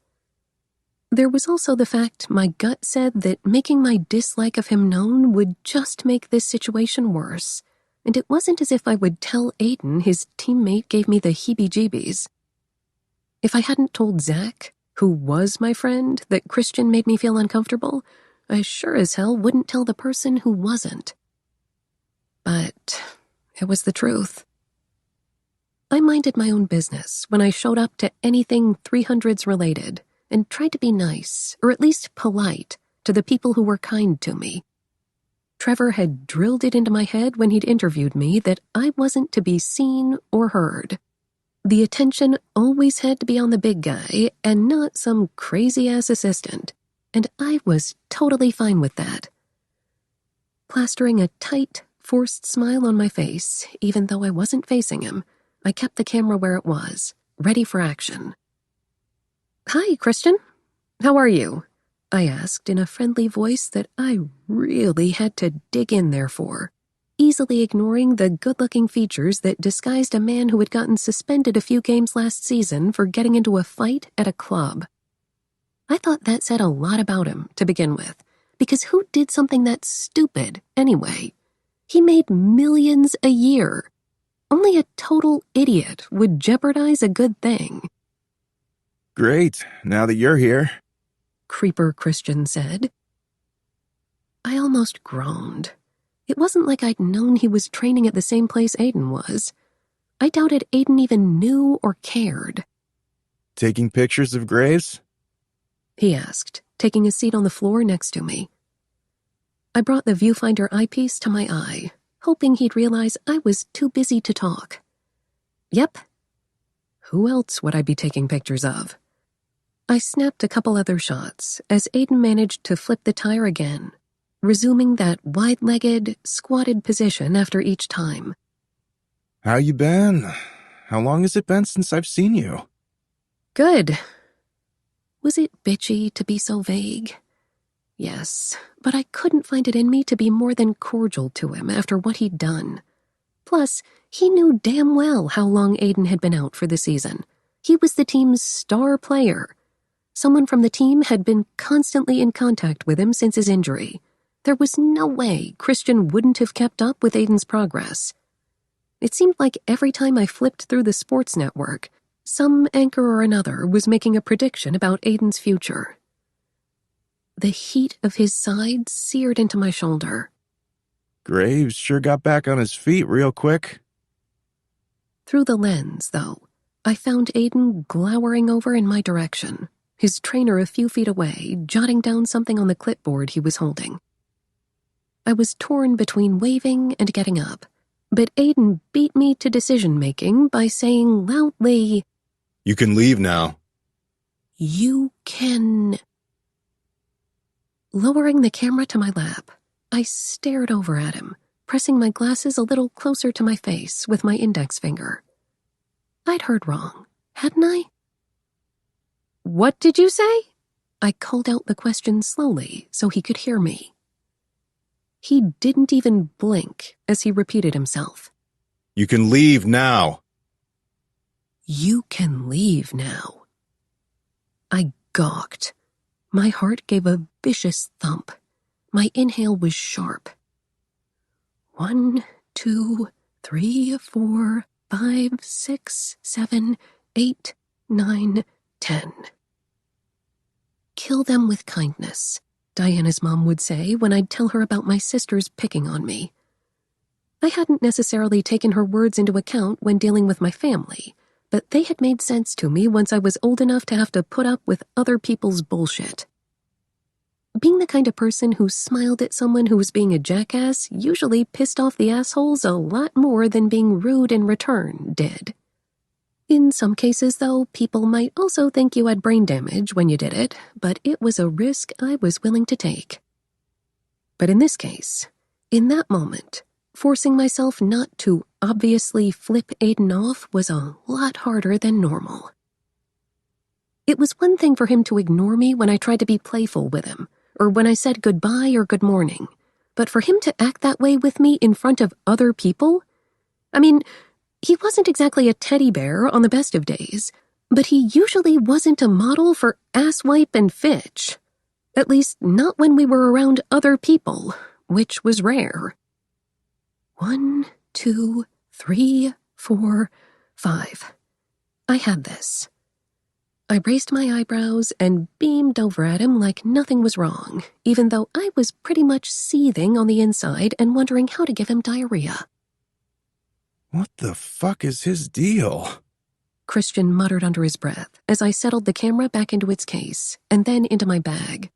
There was also the fact my gut said that making my dislike of him known would just make this situation worse, and it wasn't as if I would tell Aiden his teammate gave me the heebie-jeebies. If I hadn't told Zach, who was my friend, that Christian made me feel uncomfortable, I sure as hell wouldn't tell the person who wasn't. But it was the truth. I minded my own business when I showed up to anything 300s related and tried to be nice, or at least polite, to the people who were kind to me. Trevor had drilled it into my head when he'd interviewed me that I wasn't to be seen or heard. The attention always had to be on the big guy and not some crazy-ass assistant, and I was totally fine with that. Plastering a tight, forced smile on my face, even though I wasn't facing him, I kept the camera where it was, ready for action. "Hi, Christian. How are you?" I asked in a friendly voice that I really had to dig in there for, easily ignoring the good-looking features that disguised a man who had gotten suspended a few games last season for getting into a fight at a club. I thought that said a lot about him to begin with, because who did something that stupid anyway? He made millions a year. Only a total idiot would jeopardize a good thing. Great, now that you're here. Creeper Christian said. I almost groaned. It wasn't like I'd known he was training at the same place Aiden was. I doubted Aiden even knew or cared. Taking pictures of graves? he asked, taking a seat on the floor next to me. I brought the viewfinder eyepiece to my eye, hoping he'd realize I was too busy to talk. Yep. Who else would I be taking pictures of? I snapped a couple other shots as Aiden managed to flip the tire again, resuming that wide-legged, squatted position after each time. How you been? How long has it been since I've seen you? Good. Was it bitchy to be so vague? Yes, but I couldn't find it in me to be more than cordial to him after what he'd done. Plus, he knew damn well how long Aiden had been out for the season. He was the team's star player. Someone from the team had been constantly in contact with him since his injury. There was no way Christian wouldn't have kept up with Aiden's progress. It seemed like every time I flipped through the sports network, some anchor or another was making a prediction about Aiden's future. The heat of his side seared into my shoulder. Graves sure got back on his feet real quick. Through the lens, though, I found Aiden glowering over in my direction, his trainer a few feet away, jotting down something on the clipboard he was holding. I was torn between waving and getting up, but Aiden beat me to decision-making by saying loudly, You can leave now. "You can..." Lowering the camera to my lap, I stared over at him, pressing my glasses a little closer to my face with my index finger. I'd heard wrong, hadn't I? "What did you say?" I called out the question slowly so he could hear me. He didn't even blink as he repeated himself. You can leave now. You can leave now. I gawked. My heart gave a vicious thump. My inhale was sharp. 1, 2, 3, 4, 5, 6, 7, 8, 9, 10. Kill them with kindness, Diana's mom would say when I'd tell her about my sisters picking on me. I hadn't necessarily taken her words into account when dealing with my family, but they had made sense to me once I was old enough to have to put up with other people's bullshit. Being the kind of person who smiled at someone who was being a jackass usually pissed off the assholes a lot more than being rude in return did. In some cases, though, people might also think you had brain damage when you did it, but it was a risk I was willing to take. But in this case, in that moment, forcing myself not to obviously flip Aiden off was a lot harder than normal. It was one thing for him to ignore me when I tried to be playful with him, or when I said goodbye or good morning, but for him to act that way with me in front of other people? I mean, he wasn't exactly a teddy bear on the best of days, but he usually wasn't a model for asswipe and fitch. At least not when we were around other people, which was rare. 1, 2, 3, 4, 5. I had this. I raised my eyebrows and beamed over at him like nothing was wrong, even though I was pretty much seething on the inside and wondering how to give him diarrhea. What the fuck is his deal? Christian muttered under his breath as I settled the camera back into its case and then into my bag.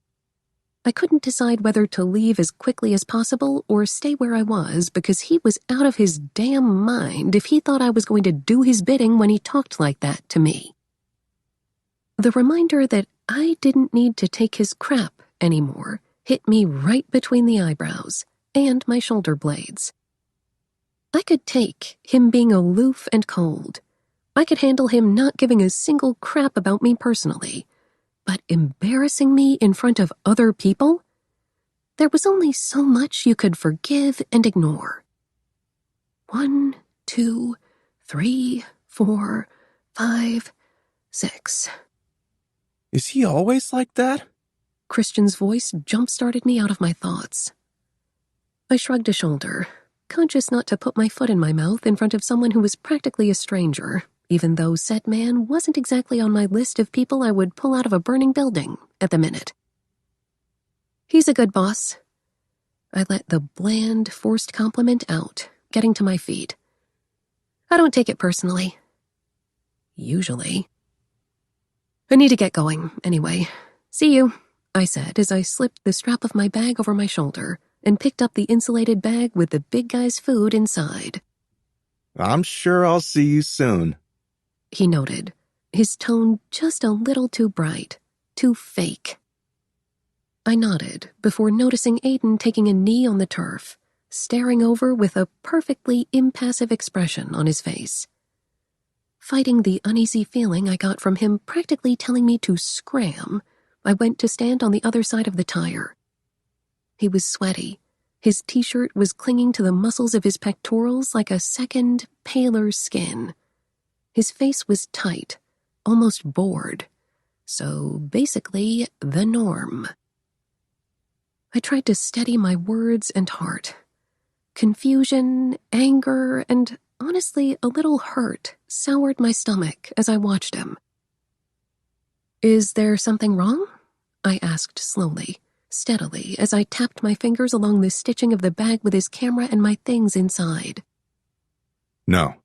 I couldn't decide whether to leave as quickly as possible or stay where I was because he was out of his damn mind if he thought I was going to do his bidding when he talked like that to me. The reminder that I didn't need to take his crap anymore hit me right between the eyebrows and my shoulder blades. I could take him being aloof and cold. I could handle him not giving a single crap about me personally. But embarrassing me in front of other people? There was only so much you could forgive and ignore. 1, 2, 3, 4, 5, 6. Is he always like that? Christian's voice jump-started me out of my thoughts. I shrugged a shoulder, conscious not to put my foot in my mouth in front of someone who was practically a stranger, even though said man wasn't exactly on my list of people I would pull out of a burning building at the minute. He's a good boss. I let the bland, forced compliment out, getting to my feet. I don't take it personally. Usually. I need to get going, anyway. "See you," I said as I slipped the strap of my bag over my shoulder and picked up the insulated bag with the big guy's food inside. I'm sure I'll see you soon, he noted, his tone just a little too bright, too fake. I nodded before noticing Aiden taking a knee on the turf, staring over with a perfectly impassive expression on his face. Fighting the uneasy feeling I got from him practically telling me to scram, I went to stand on the other side of the tire. He was sweaty. His t-shirt was clinging to the muscles of his pectorals like a second, paler skin. His face was tight, almost bored. So basically, the norm. I tried to steady my words and heart. Confusion, anger, and honestly a little hurt soured my stomach as I watched him. "Is there something wrong?" I asked slowly, steadily, as I tapped my fingers along the stitching of the bag with his camera and my things inside. No.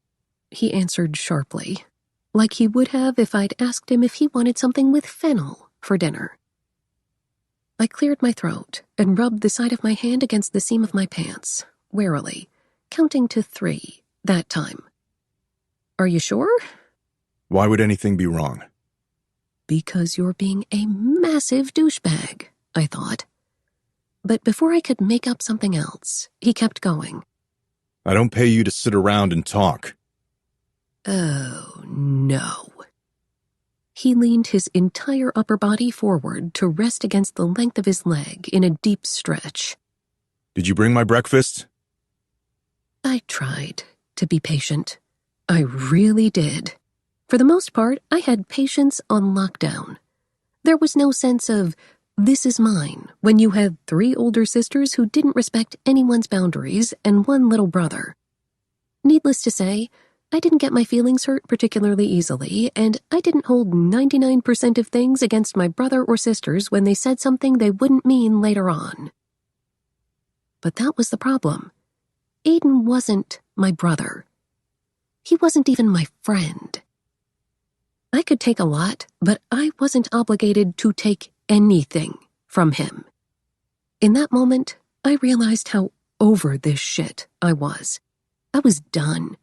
He answered sharply, like he would have if I'd asked him if he wanted something with fennel for dinner. I cleared my throat and rubbed the side of my hand against the seam of my pants, warily, counting to 3 that time. "Are you sure?" Why would anything be wrong? "Because you're being a massive douchebag," I thought. But before I could make up something else, he kept going. I don't pay you to sit around and talk. Oh, no. He leaned his entire upper body forward to rest against the length of his leg in a deep stretch. Did you bring my breakfast? I tried to be patient. I really did. For the most part, I had patience on lockdown. There was no sense of, "this is mine," when you had 3 older sisters who didn't respect anyone's boundaries and 1 little brother. Needless to say, I didn't get my feelings hurt particularly easily, and I didn't hold 99% of things against my brother or sisters when they said something they wouldn't mean later on. But that was the problem. Aiden wasn't my brother. He wasn't even my friend. I could take a lot, but I wasn't obligated to take anything from him. In that moment, I realized how over this shit I was. I was done.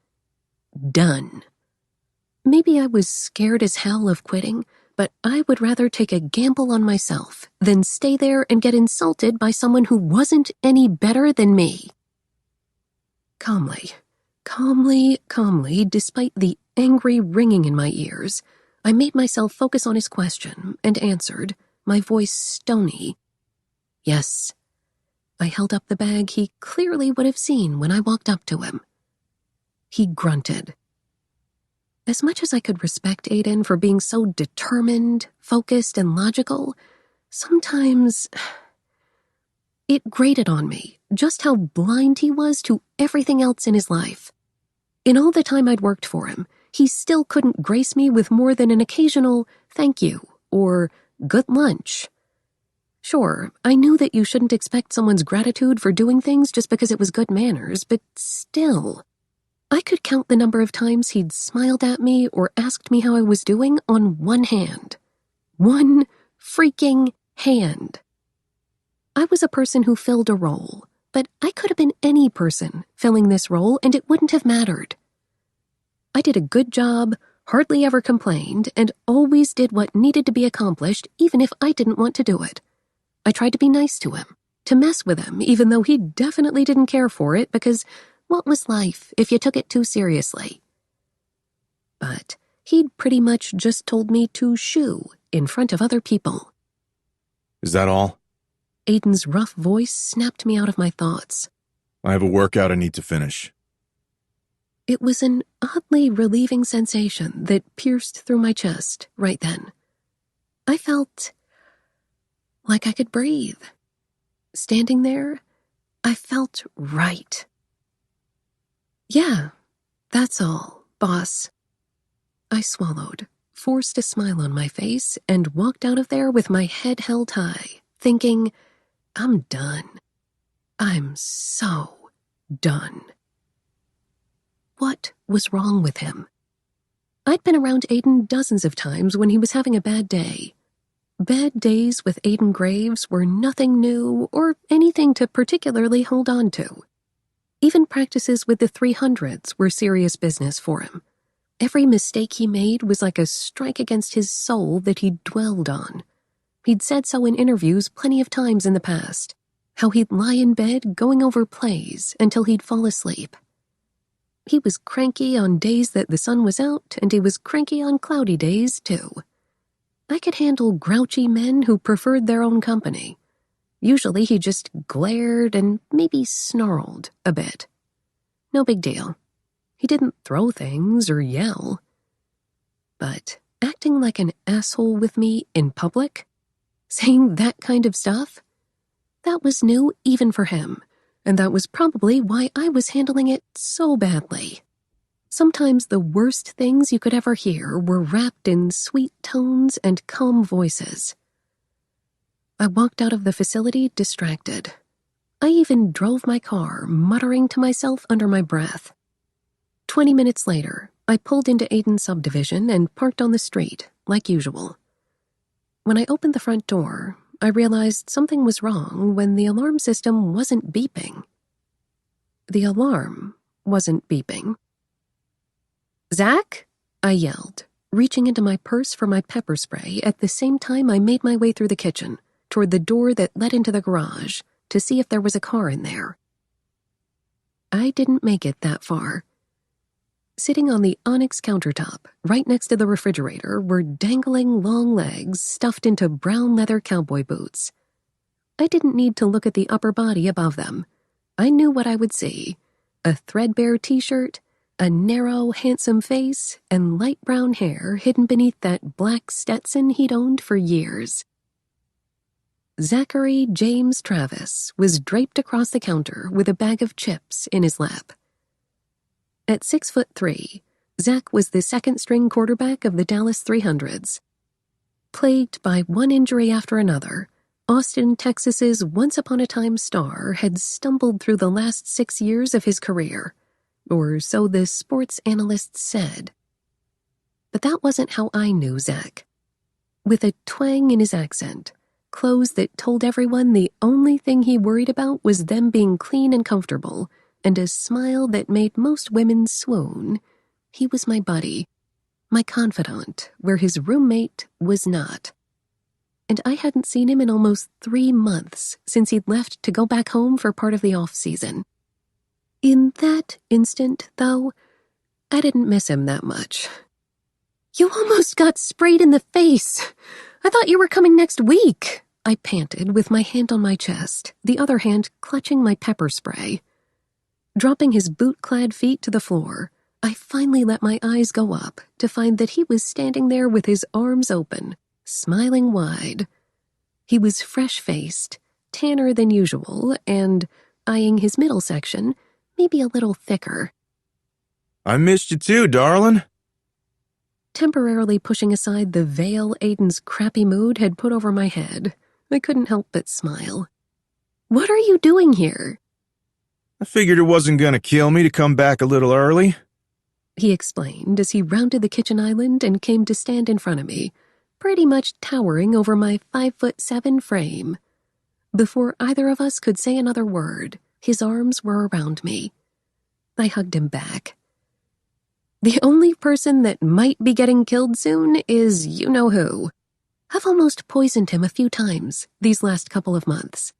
Done. Maybe I was scared as hell of quitting, but I would rather take a gamble on myself than stay there and get insulted by someone who wasn't any better than me. Calmly, despite the angry ringing in my ears, I made myself focus on his question and answered, my voice stony. "Yes." I held up the bag he clearly would have seen when I walked up to him. He grunted. As much as I could respect Aiden for being so determined, focused, and logical, sometimes it grated on me just how blind he was to everything else in his life. In all the time I'd worked for him, he still couldn't grace me with more than an occasional "thank you" or "good lunch." Sure, I knew that you shouldn't expect someone's gratitude for doing things just because it was good manners, but still, I could count the number of times he'd smiled at me or asked me how I was doing on one hand. One freaking hand. I was a person who filled a role, but I could have been any person filling this role and it wouldn't have mattered. I did a good job, hardly ever complained, and always did what needed to be accomplished even if I didn't want to do it. I tried to be nice to him, to mess with him, even though he definitely didn't care for it because what was life if you took it too seriously? But he'd pretty much just told me to shoo in front of other people. Is that all? Aiden's rough voice snapped me out of my thoughts. I have a workout I need to finish. It was an oddly relieving sensation that pierced through my chest right then. I felt like I could breathe. Standing there, I felt right. "Yeah, that's all, boss." I swallowed, forced a smile on my face, and walked out of there with my head held high, thinking, I'm done. I'm so done. What was wrong with him? I'd been around Aiden dozens of times when he was having a bad day. Bad days with Aiden Graves were nothing new or anything to particularly hold on to. Even practices with the 300s were serious business for him. Every mistake he made was like a strike against his soul that he'd dwelled on. He'd said so in interviews plenty of times in the past, how he'd lie in bed going over plays until he'd fall asleep. He was cranky on days that the sun was out, and he was cranky on cloudy days, too. I could handle grouchy men who preferred their own company. Usually he just glared and maybe snarled a bit. No big deal. He didn't throw things or yell. But acting like an asshole with me in public, saying that kind of stuff, that was new even for him, and that was probably why I was handling it so badly. Sometimes the worst things you could ever hear were wrapped in sweet tones and calm voices. I walked out of the facility distracted. I even drove my car, muttering to myself under my breath. 20 minutes later, I pulled into Aiden's subdivision and parked on the street, like usual. When I opened the front door, I realized something was wrong when the alarm system wasn't beeping. The alarm wasn't beeping. "Zach?" I yelled, reaching into my purse for my pepper spray at the same time I made my way through the kitchen, toward the door that led into the garage, to see if there was a car in there. I didn't make it that far. Sitting on the onyx countertop, right next to the refrigerator, were dangling long legs stuffed into brown leather cowboy boots. I didn't need to look at the upper body above them. I knew what I would see: a threadbare t-shirt, a narrow, handsome face, and light brown hair hidden beneath that black Stetson he'd owned for years. Zachary James Travis was draped across the counter with a bag of chips in his lap. At 6'3", Zach was the second-string quarterback of the Dallas 300s. Plagued by one injury after another, Austin, Texas's once-upon-a-time star had stumbled through the last 6 years of his career, or so the sports analysts said. But that wasn't how I knew Zach. With a twang in his accent, clothes that told everyone the only thing he worried about was them being clean and comfortable, and a smile that made most women swoon, he was my buddy, my confidant, where his roommate was not. And I hadn't seen him in almost 3 months since he'd left to go back home for part of the off-season. In that instant, though, I didn't miss him that much. "You almost got sprayed in the face. I thought you were coming next week," I panted with my hand on my chest, the other hand clutching my pepper spray. Dropping his boot-clad feet to the floor, I finally let my eyes go up to find that he was standing there with his arms open, smiling wide. He was fresh-faced, tanner than usual, and, eyeing his middle section, maybe a little thicker. "I missed you too, darling." Temporarily pushing aside the veil Aiden's crappy mood had put over my head, I couldn't help but smile. "What are you doing here?" "I figured it wasn't gonna kill me to come back a little early," he explained as he rounded the kitchen island and came to stand in front of me, pretty much towering over my 5'7" frame. Before either of us could say another word, his arms were around me. I hugged him back. "The only person that might be getting killed soon is you-know-who. I've almost poisoned him a few times these last couple of months."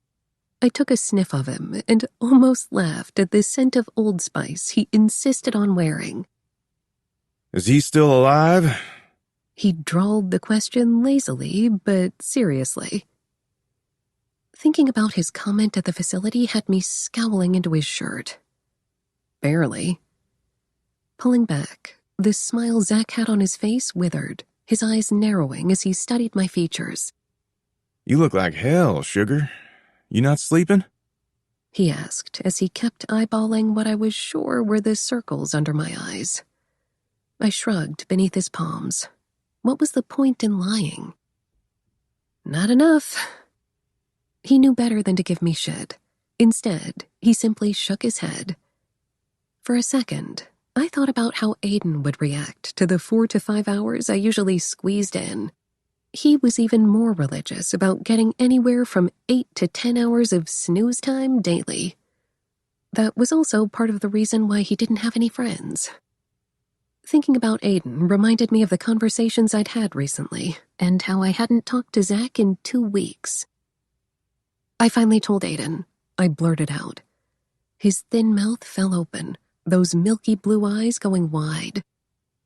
I took a sniff of him and almost laughed at the scent of Old Spice he insisted on wearing. "Is he still alive?" He drawled the question lazily, but seriously. Thinking about his comment at the facility had me scowling into his shirt. Barely. Pulling back, the smile Zach had on his face withered, his eyes narrowing as he studied my features. "You look like hell, sugar. You not sleeping?" he asked as he kept eyeballing what I was sure were the circles under my eyes. I shrugged beneath his palms. What was the point in lying? Not enough. He knew better than to give me shit. Instead, he simply shook his head. For a second, I thought about how Aiden would react to the 4 to 5 hours I usually squeezed in. He was even more religious about getting anywhere from 8 to 10 hours of snooze time daily. That was also part of the reason why he didn't have any friends. Thinking about Aiden reminded me of the conversations I'd had recently, and how I hadn't talked to Zach in 2 weeks. I finally told Aiden. I blurted out. His thin mouth fell open, those milky blue eyes going wide.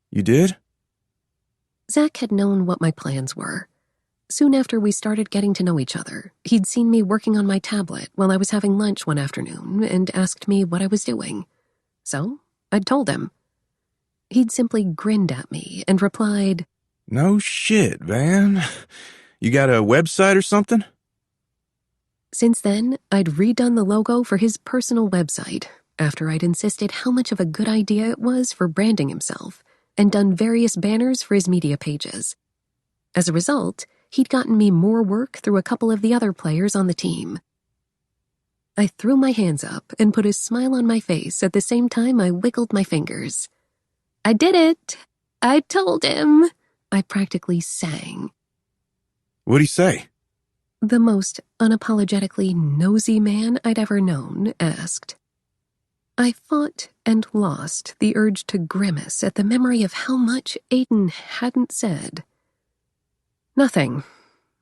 You did? Zach had known what my plans were. Soon after we started getting to know each other, he'd seen me working on my tablet while I was having lunch one afternoon and asked me what I was doing. So, I'd told him. He'd simply grinned at me and replied, No shit, Van. You got a website or something? Since then, I'd redone the logo for his personal website after I'd insisted how much of a good idea it was for branding himself and done various banners for his media pages. As a result, he'd gotten me more work through a couple of the other players on the team. I threw my hands up and put a smile on my face at the same time I wiggled my fingers. I did it! I told him! I practically sang. What'd he say? The most unapologetically nosy man I'd ever known asked. I fought and lost the urge to grimace at the memory of how much Aiden hadn't said. Nothing.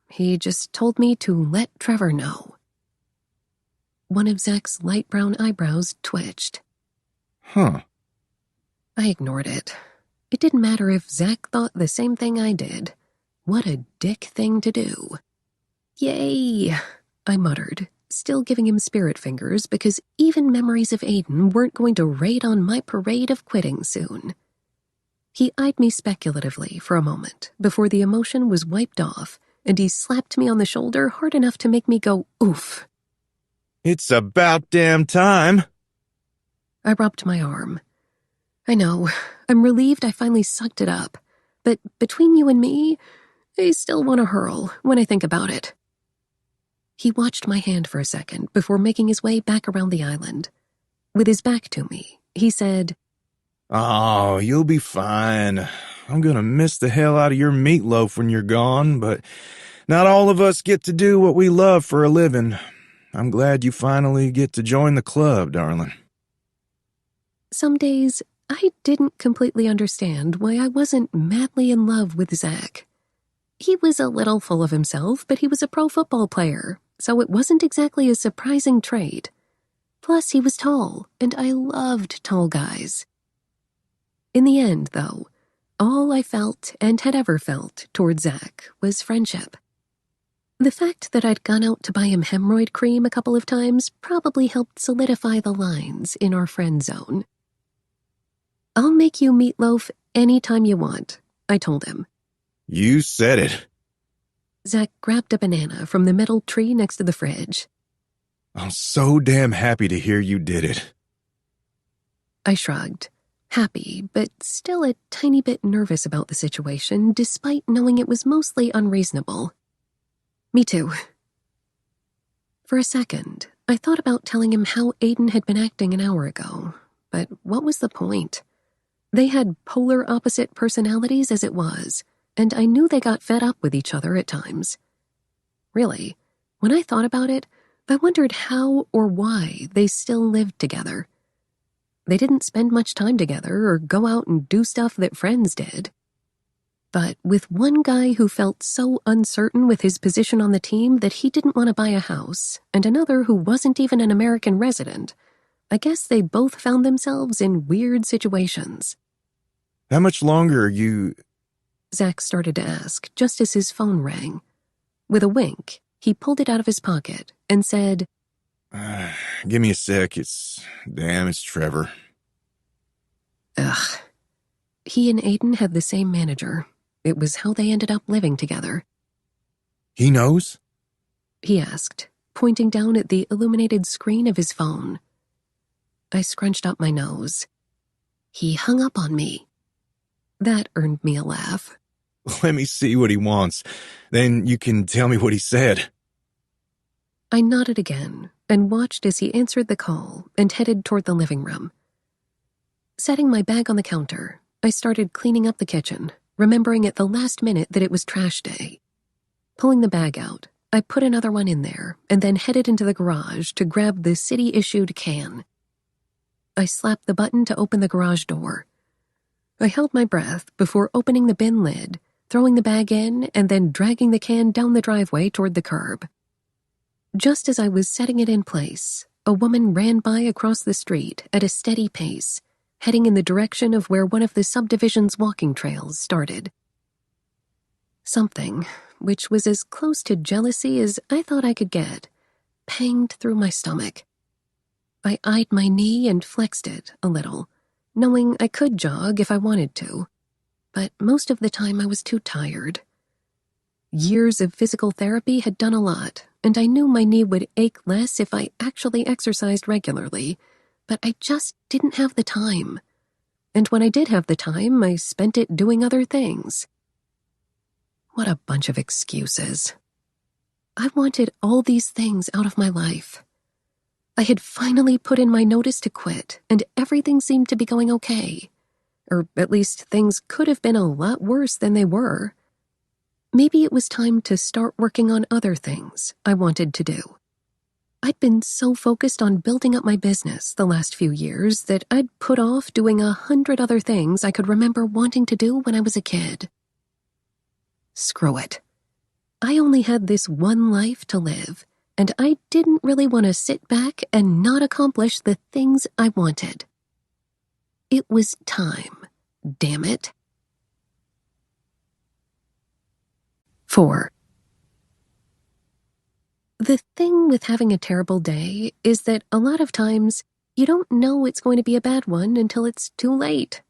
He just told me to let Trevor know. One of Zach's light brown eyebrows twitched. Huh. I ignored it. It didn't matter if Zach thought the same thing I did. What a dick thing to do. Yay, I muttered, still giving him spirit fingers because even memories of Aiden weren't going to raid on my parade of quitting soon. He eyed me speculatively for a moment before the emotion was wiped off, and he slapped me on the shoulder hard enough to make me go, oof. It's about damn time. I rubbed my arm. I know, I'm relieved I finally sucked it up, but between you and me, I still want to hurl when I think about it. He watched my hand for a second before making his way back around the island. With his back to me, he said, Oh, you'll be fine. I'm gonna miss the hell out of your meatloaf when you're gone, but not all of us get to do what we love for a living. I'm glad you finally get to join the club, darling. Some days, I didn't completely understand why I wasn't madly in love with Zach. He was a little full of himself, but he was a pro football player, so it wasn't exactly a surprising trait. Plus, he was tall, and I loved tall guys. In the end, though, all I felt and had ever felt toward Zach was friendship. The fact that I'd gone out to buy him hemorrhoid cream a couple of times probably helped solidify the lines in our friend zone. I'll make you meatloaf anytime you want, I told him. You said it. Zach grabbed a banana from the metal tree next to the fridge. I'm so damn happy to hear you did it. I shrugged, happy, but still a tiny bit nervous about the situation, despite knowing it was mostly unreasonable. Me too. For a second, I thought about telling him how Aiden had been acting an hour ago, but what was the point? They had polar opposite personalities as it was, and I knew they got fed up with each other at times. Really, when I thought about it, I wondered how or why they still lived together. They didn't spend much time together or go out and do stuff that friends did. But with one guy who felt so uncertain with his position on the team that he didn't want to buy a house, and another who wasn't even an American resident, I guess they both found themselves in weird situations. How much longer are you... Zach started to ask, just as his phone rang. With a wink, he pulled it out of his pocket and said, Give me a sec. It's Trevor. Ugh. He and Aiden had the same manager. It was how they ended up living together. He knows? He asked, pointing down at the illuminated screen of his phone. I scrunched up my nose. He hung up on me. That earned me a laugh. Let me see what he wants. Then you can tell me what he said. I nodded again and watched as he answered the call and headed toward the living room. Setting my bag on the counter, I started cleaning up the kitchen, remembering at the last minute that it was trash day. Pulling the bag out, I put another one in there and then headed into the garage to grab the city-issued can. I slapped the button to open the garage door. I held my breath before opening the bin lid, throwing the bag in, and then dragging the can down the driveway toward the curb. Just as I was setting it in place, a woman ran by across the street at a steady pace, heading in the direction of where one of the subdivision's walking trails started. Something, which was as close to jealousy as I thought I could get, panged through my stomach. I eyed my knee and flexed it a little, knowing I could jog if I wanted to, but most of the time I was too tired. Years of physical therapy had done a lot, and I knew my knee would ache less if I actually exercised regularly, but I just didn't have the time. And when I did have the time, I spent it doing other things. What a bunch of excuses. I wanted all these things out of my life. I had finally put in my notice to quit, and everything seemed to be going okay. Or at least things could have been a lot worse than they were. Maybe it was time to start working on other things I wanted to do. I'd been so focused on building up my business the last few years that I'd put off doing 100 other things I could remember wanting to do when I was a kid. Screw it. I only had this one life to live, and I didn't really want to sit back and not accomplish the things I wanted. It was time, damn it. 4. The thing with having a terrible day is that a lot of times you don't know it's going to be a bad one until it's too late.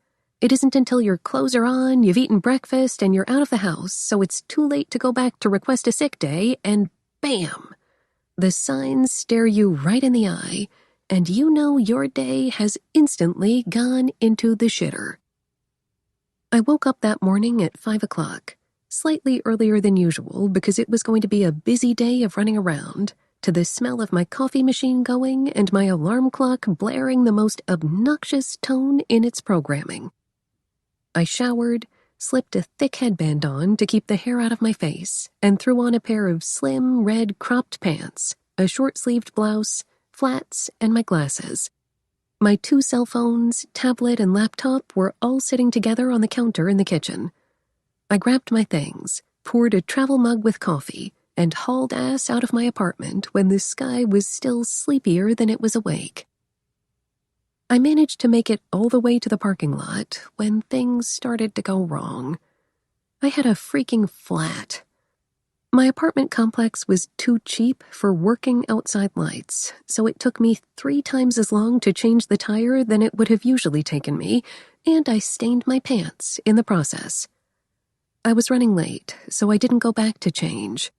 It isn't until your clothes are on, you've eaten breakfast, and you're out of the house, so it's too late to go back to request a sick day, and bam! The signs stare you right in the eye, and you know your day has instantly gone into the shitter. I woke up that morning at 5 o'clock, slightly earlier than usual because it was going to be a busy day of running around, to the smell of my coffee machine going and my alarm clock blaring the most obnoxious tone in its programming. I showered, slipped a thick headband on to keep the hair out of my face, and threw on a pair of slim, red cropped pants, a short-sleeved blouse, flats, and my glasses. My 2 cell phones, tablet, and laptop were all sitting together on the counter in the kitchen. I grabbed my things, poured a travel mug with coffee, and hauled ass out of my apartment when the sky was still sleepier than it was awake. I managed to make it all the way to the parking lot when things started to go wrong. I had a freaking flat. My apartment complex was too cheap for working outside lights, so it took me 3 times as long to change the tire than it would have usually taken me, and I stained my pants in the process. I was running late, so I didn't go back to change.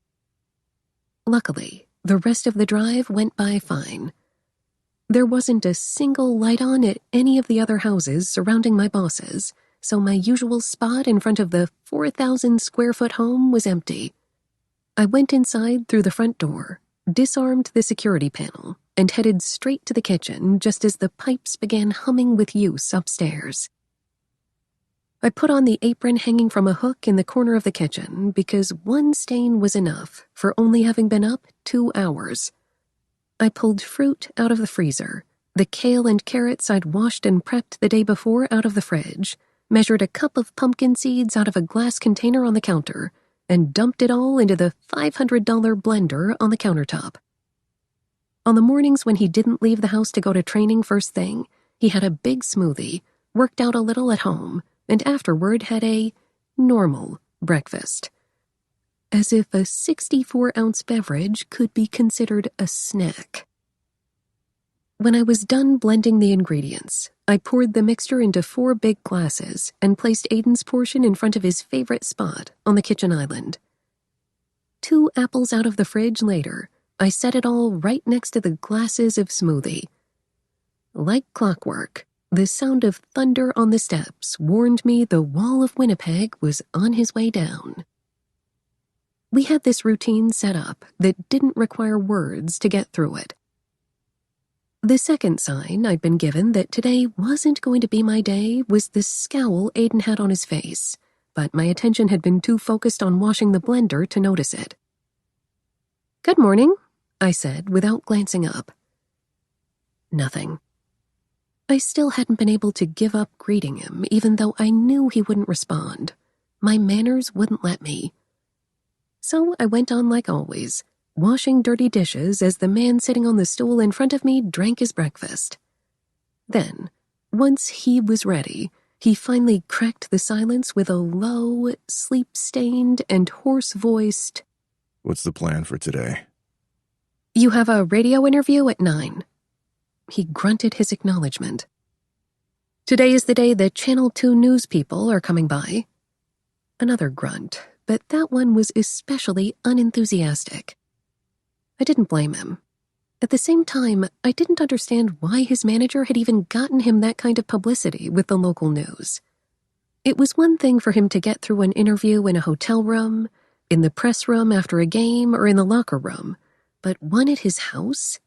Luckily, the rest of the drive went by fine. There wasn't a single light on at any of the other houses surrounding my bosses, so my usual spot in front of the 4,000-square-foot home was empty. I went inside through the front door, disarmed the security panel, and headed straight to the kitchen just as the pipes began humming with use upstairs. I put on the apron hanging from a hook in the corner of the kitchen because one stain was enough for only having been up 2 hours. I pulled fruit out of the freezer, the kale and carrots I'd washed and prepped the day before out of the fridge, measured a cup of pumpkin seeds out of a glass container on the counter, and dumped it all into the $500 blender on the countertop. On the mornings when he didn't leave the house to go to training first thing, he had a big smoothie, worked out a little at home, and afterward had a normal breakfast. As if a 64-ounce beverage could be considered a snack. When I was done blending the ingredients, I poured the mixture into 4 big glasses and placed Aiden's portion in front of his favorite spot on the kitchen island. 2 apples out of the fridge later, I set it all right next to the glasses of smoothie. Like clockwork, the sound of thunder on the steps warned me the wall of Winnipeg was on his way down. We had this routine set up that didn't require words to get through it. The second sign I'd been given that today wasn't going to be my day was the scowl Aiden had on his face, but my attention had been too focused on washing the blender to notice it. "Good morning," I said without glancing up. Nothing. I still hadn't been able to give up greeting him, even though I knew he wouldn't respond. My manners wouldn't let me. So I went on like always, washing dirty dishes as the man sitting on the stool in front of me drank his breakfast. Then, once he was ready, he finally cracked the silence with a low, sleep-stained, and hoarse-voiced, "What's the plan for today?" "You have a radio interview at 9. He grunted his acknowledgement. "Today is the day the Channel 2 news people are coming by." Another grunt, but that one was especially unenthusiastic. I didn't blame him. At the same time, I didn't understand why his manager had even gotten him that kind of publicity with the local news. It was one thing for him to get through an interview in a hotel room, in the press room after a game, or in the locker room, but one at his house?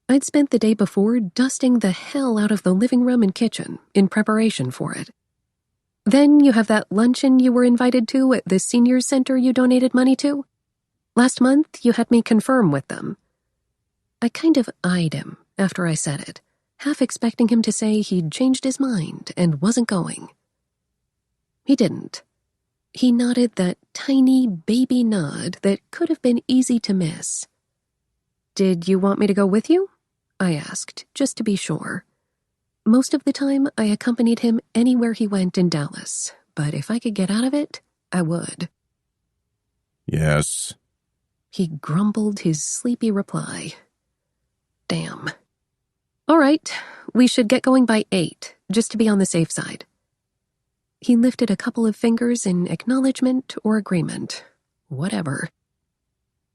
I'd spent the day before dusting the hell out of the living room and kitchen in preparation for it. Then you have that luncheon you were invited to at the seniors center you donated money to. Last month, you had me confirm with them. I kind of eyed him after I said it, half expecting him to say he'd changed his mind and wasn't going. He didn't. He nodded that tiny baby nod that could have been easy to miss. "Did you want me to go with you?" I asked, just to be sure. Most of the time, I accompanied him anywhere he went in Dallas, but if I could get out of it, I would. "Yes." He grumbled his sleepy reply. Damn. "All right, we should get going by 8, just to be on the safe side." He lifted a couple of fingers in acknowledgement or agreement. Whatever.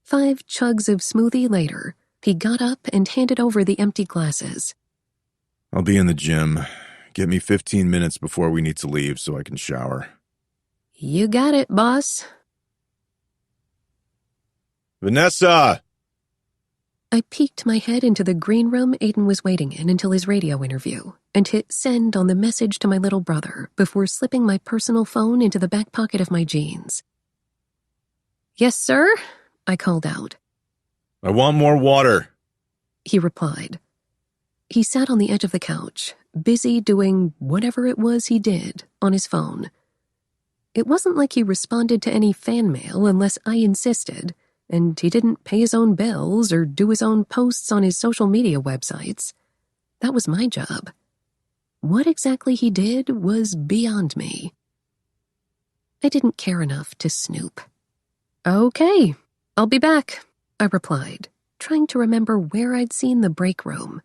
5 chugs of smoothie later, he got up and handed over the empty glasses. "I'll be in the gym. Get me 15 minutes before we need to leave so I can shower." "You got it, boss." "Vanessa!" I peeked my head into the green room Aiden was waiting in until his radio interview and hit send on the message to my little brother before slipping my personal phone into the back pocket of my jeans. "Yes, sir?" I called out. "I want more water." He replied. He sat on the edge of the couch, busy doing whatever it was he did on his phone. It wasn't like he responded to any fan mail unless I insisted, and he didn't pay his own bills or do his own posts on his social media websites. That was my job. What exactly he did was beyond me. I didn't care enough to snoop. "Okay, I'll be back," I replied, trying to remember where I'd seen the break room.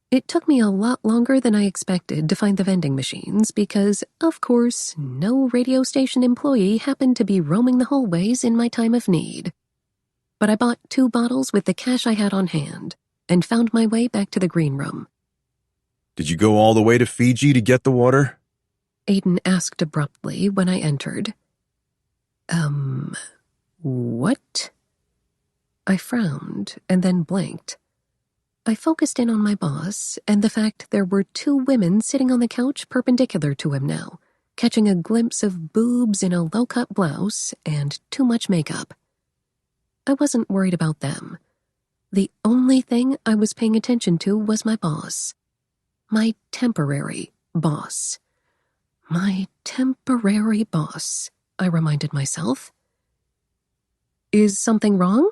It took me a lot longer than I expected to find the vending machines because, of course, no radio station employee happened to be roaming the hallways in my time of need. But I bought 2 bottles with the cash I had on hand and found my way back to the green room. "Did you go all the way to Fiji to get the water?" Aiden asked abruptly when I entered. What? I frowned and then blinked. I focused in on my boss and the fact there were 2 women sitting on the couch perpendicular to him now, catching a glimpse of boobs in a low-cut blouse and too much makeup. I wasn't worried about them. The only thing I was paying attention to was my boss. My temporary boss. My temporary boss, I reminded myself. "Is something wrong?"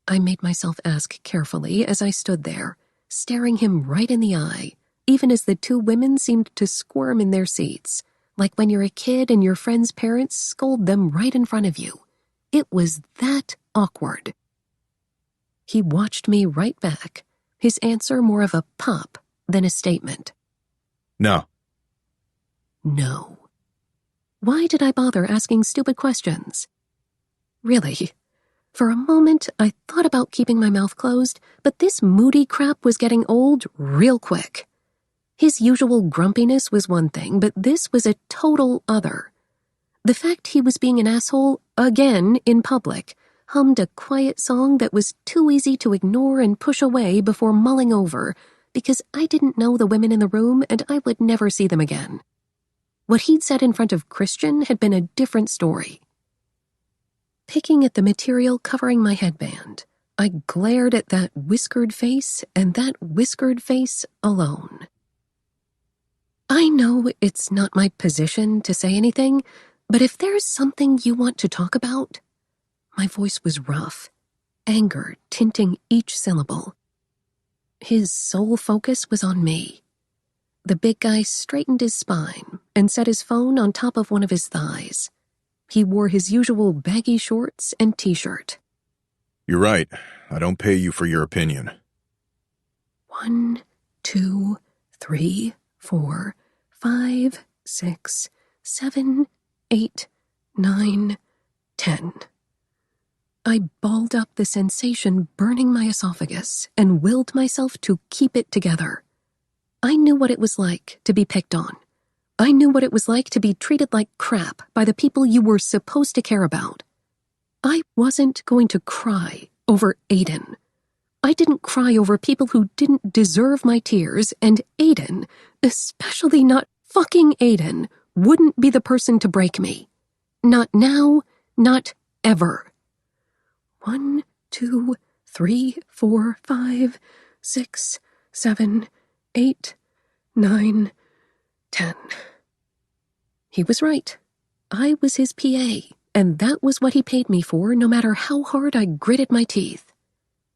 I made myself ask carefully as I stood there, staring him right in the eye, even as the 2 women seemed to squirm in their seats, like when you're a kid and your friend's parents scold them right in front of you. It was that awkward. He watched me right back, his answer more of a pop than a statement. "No." No. Why did I bother asking stupid questions? Really? For a moment, I thought about keeping my mouth closed, but this moody crap was getting old real quick. His usual grumpiness was one thing, but this was a total other. The fact he was being an asshole, again in public, hummed a quiet song that was too easy to ignore and push away before mulling over, because I didn't know the women in the room and I would never see them again. What he'd said in front of Christian had been a different story. Picking at the material covering my headband, I glared at that whiskered face and that whiskered face alone. I know it's not my position to say anything, but if there's something you want to talk about... My voice was rough, anger tinting each syllable. His sole focus was on me. The big guy straightened his spine and set his phone on top of one of his thighs. He wore his usual baggy shorts and t-shirt. You're right. I don't pay you for your opinion. 1, 2, 3, 4, 5, 6, 7, 8, 9, 10. I balled up the sensation burning my esophagus and willed myself to keep it together. I knew what it was like to be picked on. I knew what it was like to be treated like crap by the people you were supposed to care about. I wasn't going to cry over Aiden. I didn't cry over people who didn't deserve my tears, and Aiden, especially not fucking Aiden, wouldn't be the person to break me. Not now, not ever. 1, 2, 3, 4, 5, 6, 7, 8, 9, 10. He was right. I was his PA, and that was what he paid me for, no matter how hard I gritted my teeth.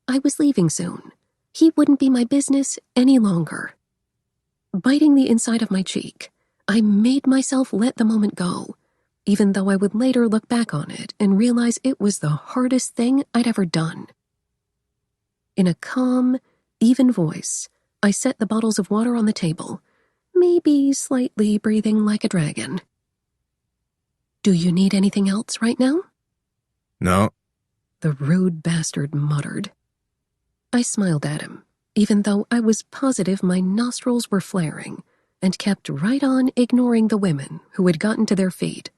I was leaving soon. He wouldn't be my business any longer. Biting the inside of my cheek, I made myself let the moment go, even though I would later look back on it and realize it was the hardest thing I'd ever done. In a calm, even voice, I set the bottles of water on the table, maybe slightly breathing like a dragon. Do you need anything else right now? No. The rude bastard muttered. I smiled at him, even though I was positive my nostrils were flaring, and kept right on ignoring the women who had gotten to their feet.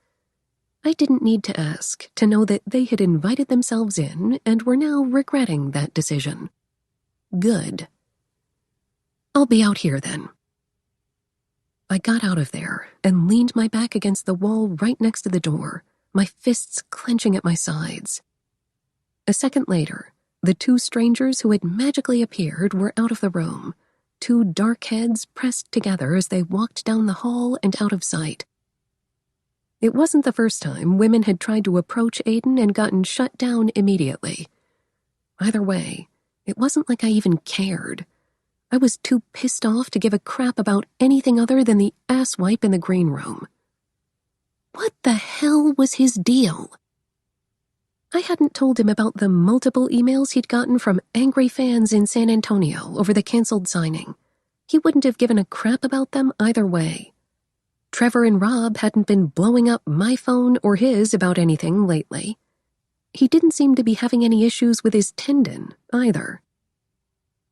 I didn't need to ask to know that they had invited themselves in and were now regretting that decision. Good. I'll be out here then. I got out of there and leaned my back against the wall right next to the door, my fists clenching at my sides. A second later, the two strangers who had magically appeared were out of the room, two dark heads pressed together as they walked down the hall and out of sight. It wasn't the first time women had tried to approach Aiden and gotten shut down immediately. Either way, it wasn't like I even cared. I was too pissed off to give a crap about anything other than the asswipe in the green room. What the hell was his deal? I hadn't told him about the multiple emails he'd gotten from angry fans in San Antonio over the canceled signing. He wouldn't have given a crap about them either way. Trevor and Rob hadn't been blowing up my phone or his about anything lately. He didn't seem to be having any issues with his tendon, either.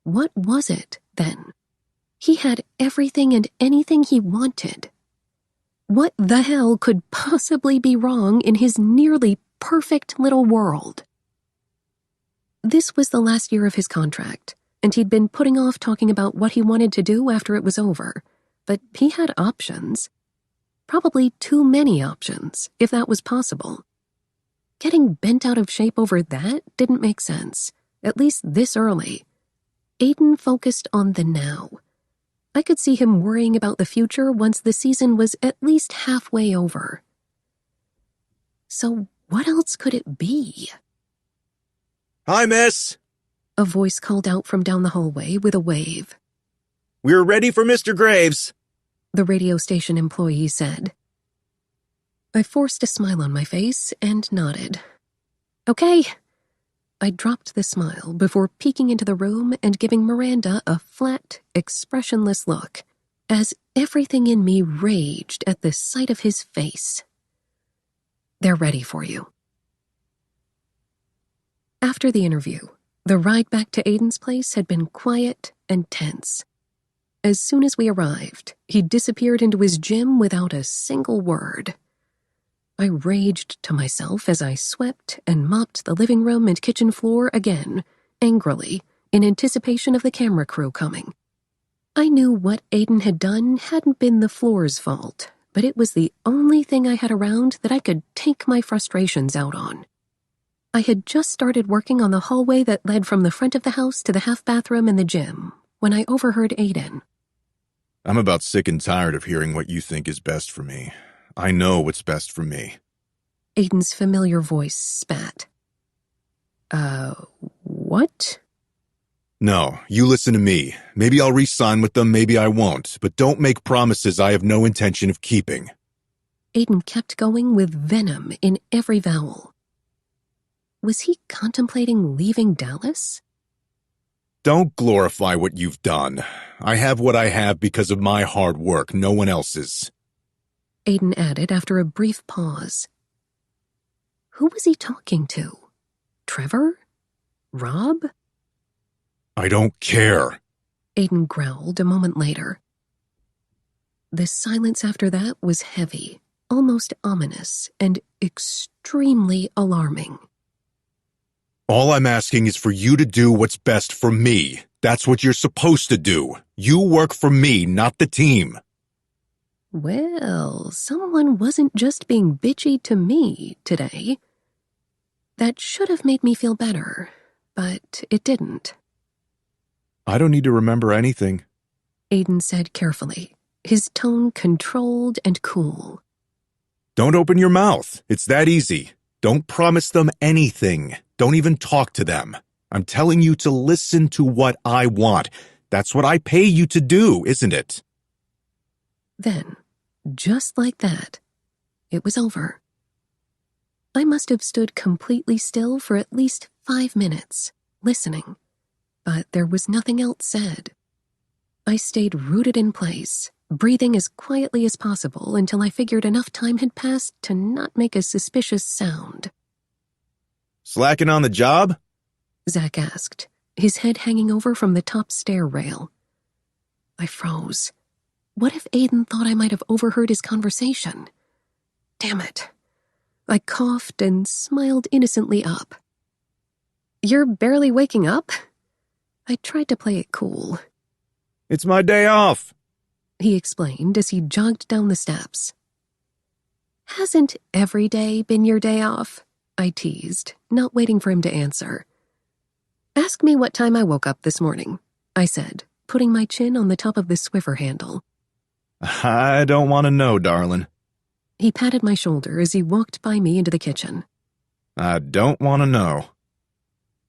What was it, then? He had everything and anything he wanted. What the hell could possibly be wrong in his nearly perfect little world? This was the last year of his contract, and he'd been putting off talking about what he wanted to do after it was over, but he had options. Probably too many options, if that was possible. Getting bent out of shape over that didn't make sense, at least this early. Aiden focused on the now. I could see him worrying about the future once the season was at least halfway over. So what else could it be? Hi, miss. A voice called out from down the hallway with a wave. We're ready for Mr. Graves, the radio station employee said. I forced a smile on my face and nodded. Okay. I dropped the smile before peeking into the room and giving Miranda a flat, expressionless look, as everything in me raged at the sight of his face. They're ready for you. After the interview, the ride back to Aiden's place had been quiet and tense. As soon as we arrived, he disappeared into his gym without a single word. I raged to myself as I swept and mopped the living room and kitchen floor again, angrily, in anticipation of the camera crew coming. I knew what Aiden had done hadn't been the floor's fault, but it was the only thing I had around that I could take my frustrations out on. I had just started working on the hallway that led from the front of the house to the half-bathroom and the gym when I overheard Aiden. I'm about sick and tired of hearing what you think is best for me. I know what's best for me. Aiden's familiar voice spat. What? No, you listen to me. Maybe I'll re-sign with them, maybe I won't, but don't make promises I have no intention of keeping. Aiden kept going with venom in every vowel. Was he contemplating leaving Dallas? Don't glorify what you've done. I have what I have because of my hard work, no one else's. Aiden added after a brief pause. Who was he talking to? Trevor? Rob? I don't care. Aiden growled a moment later. The silence after that was heavy, almost ominous, and extremely alarming. All I'm asking is for you to do what's best for me. That's what you're supposed to do. You work for me, not the team. Well, someone wasn't just being bitchy to me today. That should have made me feel better, but it didn't. I don't need to remember anything. Aiden said carefully, his tone controlled and cool. Don't open your mouth. It's that easy. Don't promise them anything. Don't even talk to them. I'm telling you to listen to what I want. That's what I pay you to do, isn't it? Then, just like that, it was over. I must have stood completely still for at least 5 minutes, listening, but there was nothing else said. I stayed rooted in place, breathing as quietly as possible until I figured enough time had passed to not make a suspicious sound. Slacking on the job? Zach asked, his head hanging over from the top stair rail. I froze. What if Aiden thought I might have overheard his conversation? Damn it. I coughed and smiled innocently up. You're barely waking up? I tried to play it cool. It's my day off. He explained as he jogged down the steps. Hasn't every day been your day off? I teased, not waiting for him to answer. Ask me what time I woke up this morning, I said, putting my chin on the top of the Swiffer handle. I don't want to know, darling. He patted my shoulder as he walked by me into the kitchen. I don't want to know.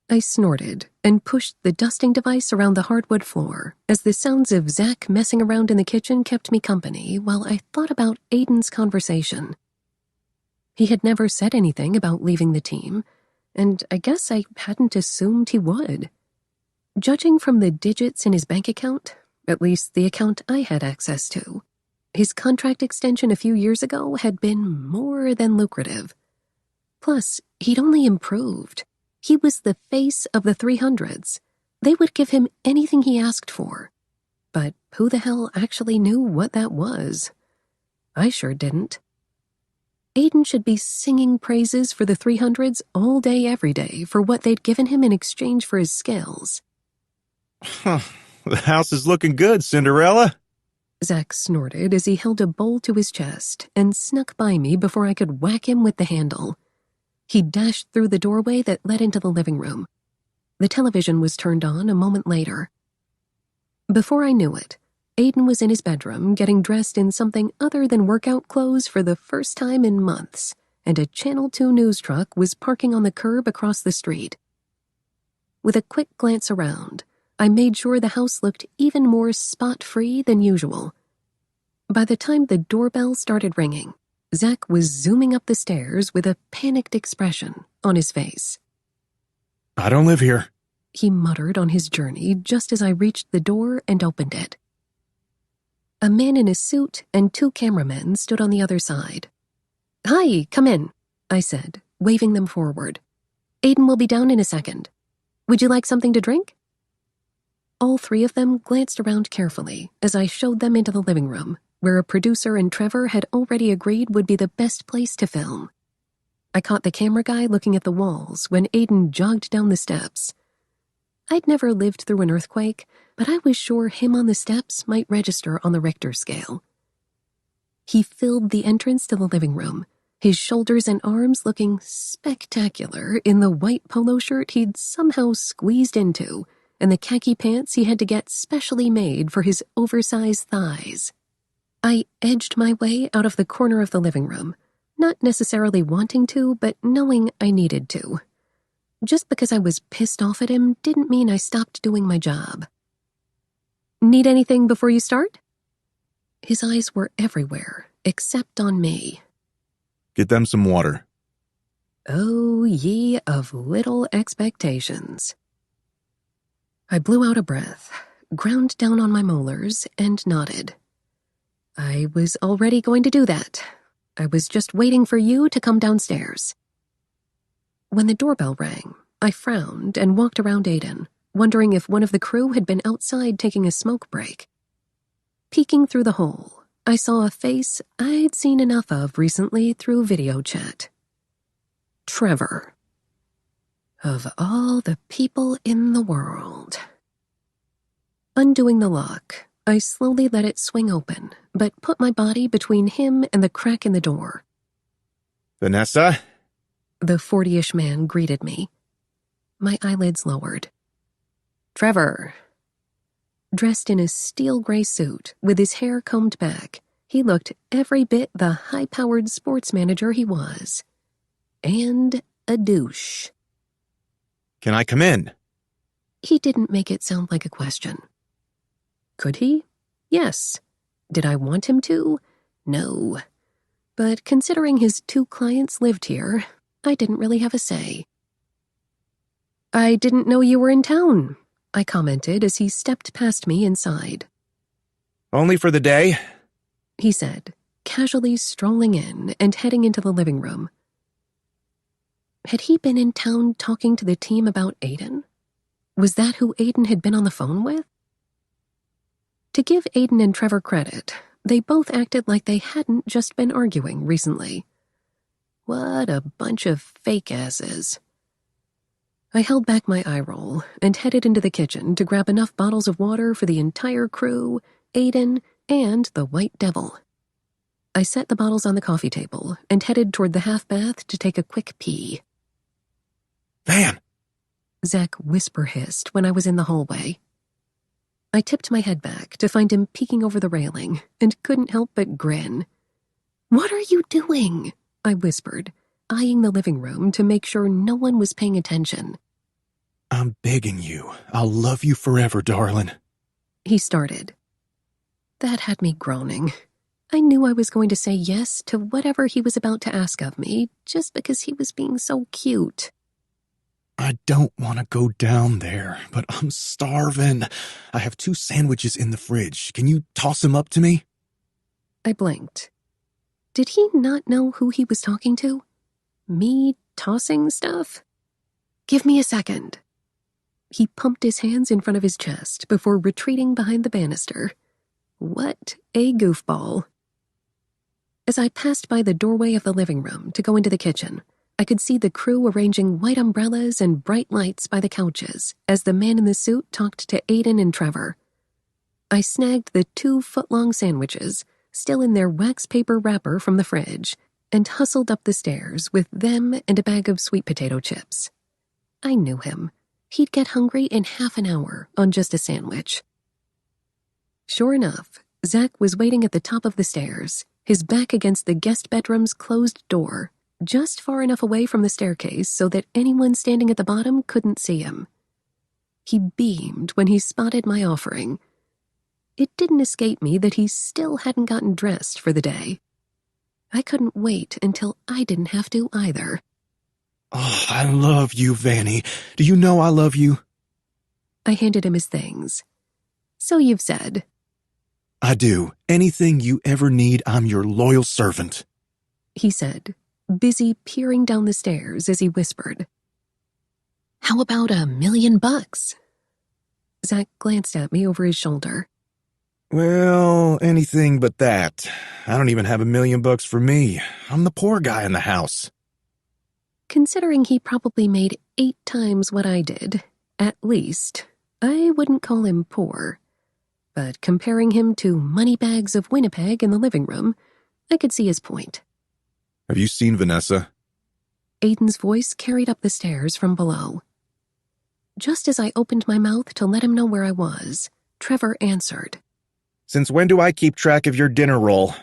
I snorted and pushed the dusting device around the hardwood floor as the sounds of Zach messing around in the kitchen kept me company while I thought about Aiden's conversation. He had never said anything about leaving the team, and I guess I hadn't assumed he would. Judging from the digits in his bank account, at least the account I had access to, his contract extension a few years ago had been more than lucrative. Plus, he'd only improved. He was the face of the 300s. They would give him anything he asked for. But who the hell actually knew what that was? I sure didn't. Aiden should be singing praises for the 300s all day every day for what they'd given him in exchange for his skills. Huh. The house is looking good, Cinderella. Zach snorted as he held a bowl to his chest and snuck by me before I could whack him with the handle. He dashed through the doorway that led into the living room. The television was turned on a moment later. Before I knew it, Aiden was in his bedroom getting dressed in something other than workout clothes for the first time in months, and a Channel 2 news truck was parking on the curb across the street. With a quick glance around, I made sure the house looked even more spot-free than usual. By the time the doorbell started ringing, Zach was zooming up the stairs with a panicked expression on his face. I don't live here, He muttered on his journey just as I reached the door and opened it. A man in a suit and 2 cameramen stood on the other side. Hi, come in, I said, waving them forward. Aiden will be down in a second. Would you like something to drink? All 3 of them glanced around carefully as I showed them into the living room, where a producer and Trevor had already agreed would be the best place to film. I caught the camera guy looking at the walls when Aiden jogged down the steps. I'd never lived through an earthquake, but I was sure him on the steps might register on the Richter scale. He filled the entrance to the living room, his shoulders and arms looking spectacular in the white polo shirt he'd somehow squeezed into and the khaki pants he had to get specially made for his oversized thighs. I edged my way out of the corner of the living room, not necessarily wanting to, but knowing I needed to. Just because I was pissed off at him didn't mean I stopped doing my job. "Need anything before you start?" His eyes were everywhere, except on me. Get them some water. Oh, ye of little expectations. I blew out a breath, ground down on my molars, and nodded. I was already going to do that. I was just waiting for you to come downstairs. When the doorbell rang, I frowned and walked around Aiden, wondering if one of the crew had been outside taking a smoke break. Peeking through the hole, I saw a face I'd seen enough of recently through video chat. Trevor. Of all the people in the world. Undoing the lock, I slowly let it swing open, but put my body between him and the crack in the door. Vanessa? The 40-ish man greeted me. My eyelids lowered. Trevor. Dressed in a steel gray suit, with his hair combed back, he looked every bit the high-powered sports manager he was. And a douche. Can I come in? He didn't make it sound like a question. Could he? Yes. Did I want him to? No. But considering his 2 clients lived here, I didn't really have a say. "I didn't know you were in town," I commented as he stepped past me inside. Only for the day? He said, casually strolling in and heading into the living room. Had he been in town talking to the team about Aiden? Was that who Aiden had been on the phone with? To give Aiden and Trevor credit, they both acted like they hadn't just been arguing recently. What a bunch of fake asses. I held back my eye roll and headed into the kitchen to grab enough bottles of water for the entire crew, Aiden, and the White Devil. I set the bottles on the coffee table and headed toward the half-bath to take a quick pee. Van! Zach whisper-hissed when I was in the hallway. I tipped my head back to find him peeking over the railing and couldn't help but grin. "What are you doing?" I whispered, eyeing the living room to make sure no one was paying attention. I'm begging you. I'll love you forever, darling. He started. That had me groaning. I knew I was going to say yes to whatever he was about to ask of me just because he was being so cute. I don't want to go down there, but I'm starving. I have 2 sandwiches in the fridge. Can you toss them up to me? I blinked. Did he not know who he was talking to? Me tossing stuff? "Give me a second." He pumped his hands in front of his chest before retreating behind the banister. What a goofball. As I passed by the doorway of the living room to go into the kitchen, I could see the crew arranging white umbrellas and bright lights by the couches as the man in the suit talked to Aiden and Trevor. I snagged the 2-foot-long sandwiches, still in their wax paper wrapper from the fridge, and hustled up the stairs with them and a bag of sweet potato chips. I knew him. He'd get hungry in half an hour on just a sandwich. Sure enough, Zach was waiting at the top of the stairs, his back against the guest bedroom's closed door, just far enough away from the staircase so that anyone standing at the bottom couldn't see him. He beamed when he spotted my offering. It didn't escape me that he still hadn't gotten dressed for the day. I couldn't wait until I didn't have to either. Oh, I love you, Vanny. Do you know I love you? I handed him his things. "So you've said." I do. Anything you ever need, I'm your loyal servant. He said, busy peering down the stairs as he whispered. "How about $1,000,000? Zach glanced at me over his shoulder. Well, anything but that. I don't even have $1,000,000 for me. I'm the poor guy in the house. Considering he probably made 8 times what I did, at least, I wouldn't call him poor. But comparing him to Moneybags of Winnipeg in the living room, I could see his point. Have you seen Vanessa? Aiden's voice carried up the stairs from below. Just as I opened my mouth to let him know where I was, Trevor answered. Since when do I keep track of your dinner roll?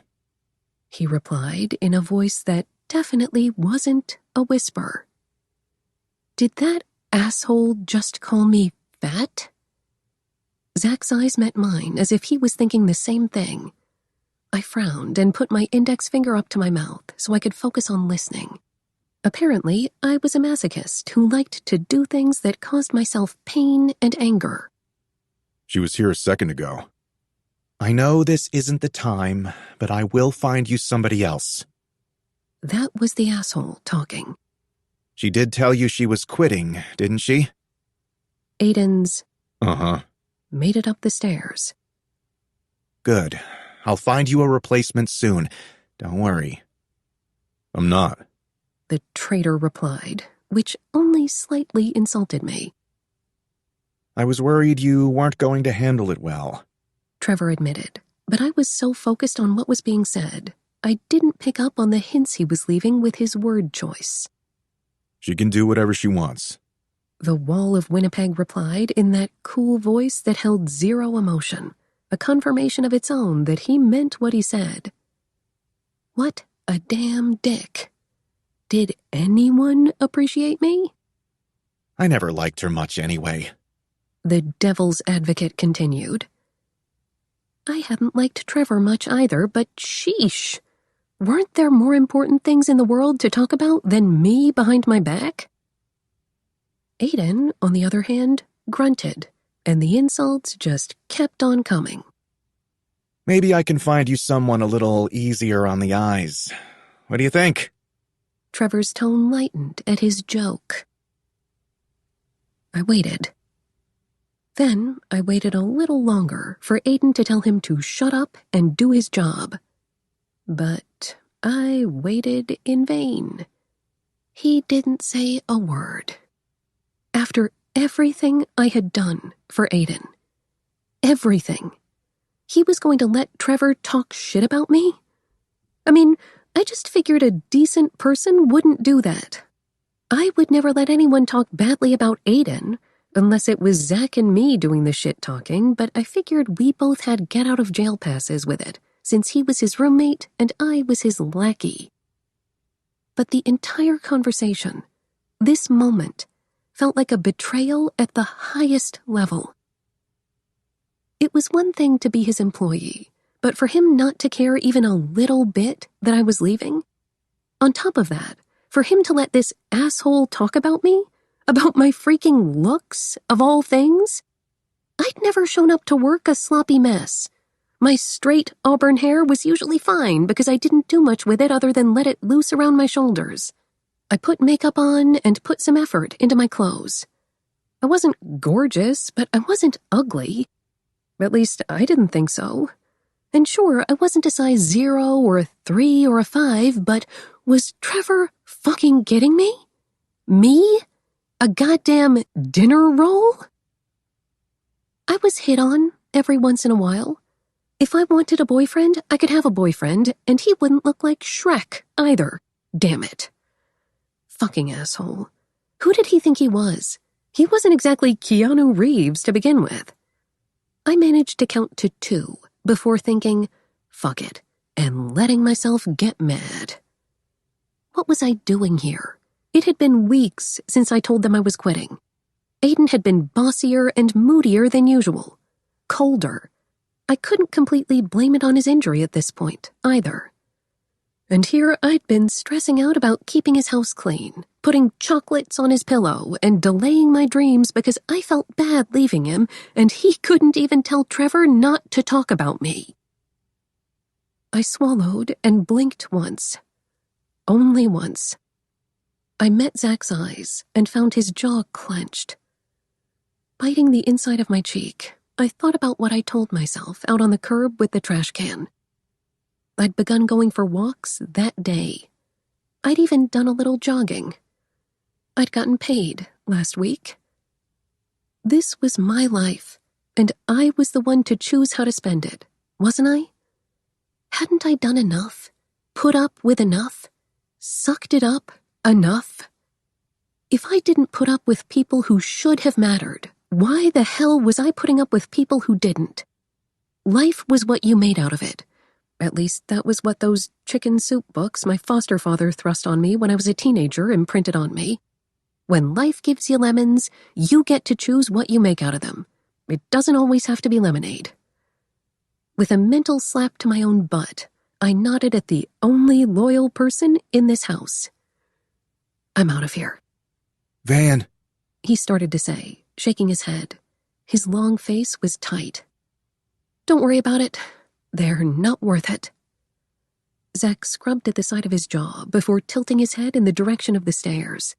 He replied in a voice that definitely wasn't a whisper. Did that asshole just call me fat? Zach's eyes met mine as if he was thinking the same thing. I frowned and put my index finger up to my mouth so I could focus on listening. Apparently, I was a masochist who liked to do things that caused myself pain and anger. She was here a second ago. I know this isn't the time, but I will find you somebody else. That was the asshole talking. She did tell you she was quitting, didn't she? Aiden's Uh-huh. made it up the stairs. Good. I'll find you a replacement soon. Don't worry. I'm not. The traitor replied, which only slightly insulted me. I was worried you weren't going to handle it well. Trevor admitted, but I was so focused on what was being said, I didn't pick up on the hints he was leaving with his word choice. She can do whatever she wants. The wall of Winnipeg replied in that cool voice that held zero emotion, a confirmation of its own that he meant what he said. What a damn dick. Did anyone appreciate me? I never liked her much anyway. The devil's advocate continued. I hadn't liked Trevor much either, but sheesh. Weren't there more important things in the world to talk about than me behind my back? Aiden, on the other hand, grunted, and the insults just kept on coming. Maybe I can find you someone a little easier on the eyes. What do you think? Trevor's tone lightened at his joke. I waited. Then I waited a little longer for Aiden to tell him to shut up and do his job. But I waited in vain. He didn't say a word. After everything I had done for Aiden, everything, he was going to let Trevor talk shit about me? I mean, I just figured a decent person wouldn't do that. I would never let anyone talk badly about Aiden, unless it was Zach and me doing the shit talking, but I figured we both had get-out-of-jail passes with it, since he was his roommate and I was his lackey. But the entire conversation, this moment, felt like a betrayal at the highest level. It was one thing to be his employee, but for him not to care even a little bit that I was leaving? On top of that, for him to let this asshole talk about me? About my freaking looks, of all things? I'd never shown up to work a sloppy mess. My straight auburn hair was usually fine because I didn't do much with it other than let it loose around my shoulders. I put makeup on and put some effort into my clothes. I wasn't gorgeous, but I wasn't ugly. At least I didn't think so. And sure, I wasn't a size 0 or a 3 or a 5, but was Trevor fucking getting me? Me? A goddamn dinner roll? I was hit on every once in a while. If I wanted a boyfriend, I could have a boyfriend, and he wouldn't look like Shrek either. Damn it. Fucking asshole. Who did he think he was? He wasn't exactly Keanu Reeves to begin with. I managed to count to 2 before thinking, fuck it, and letting myself get mad. What was I doing here? It had been weeks since I told them I was quitting. Aiden had been bossier and moodier than usual. Colder. I couldn't completely blame it on his injury at this point, either. And here I'd been stressing out about keeping his house clean, putting chocolates on his pillow, and delaying my dreams because I felt bad leaving him, and he couldn't even tell Trevor not to talk about me. I swallowed and blinked once. Only once. I met Zach's eyes and found his jaw clenched. Biting the inside of my cheek, I thought about what I told myself out on the curb with the trash can. I'd begun going for walks that day. I'd even done a little jogging. I'd gotten paid last week. This was my life, and I was the one to choose how to spend it, wasn't I? Hadn't I done enough? put up with enough? Sucked it up enough? If I didn't put up with people who should have mattered, why the hell was I putting up with people who didn't? Life was what you made out of it. At least that was what those chicken soup books my foster father thrust on me when I was a teenager imprinted on me. When life gives you lemons, you get to choose what you make out of them. It doesn't always have to be lemonade. With a mental slap to my own butt, I nodded at the only loyal person in this house. I'm out of here. Van, He started to say, shaking his head. His long face was tight. Don't worry about it. They're not worth it. Zach scrubbed at the side of his jaw before tilting his head in the direction of the stairs.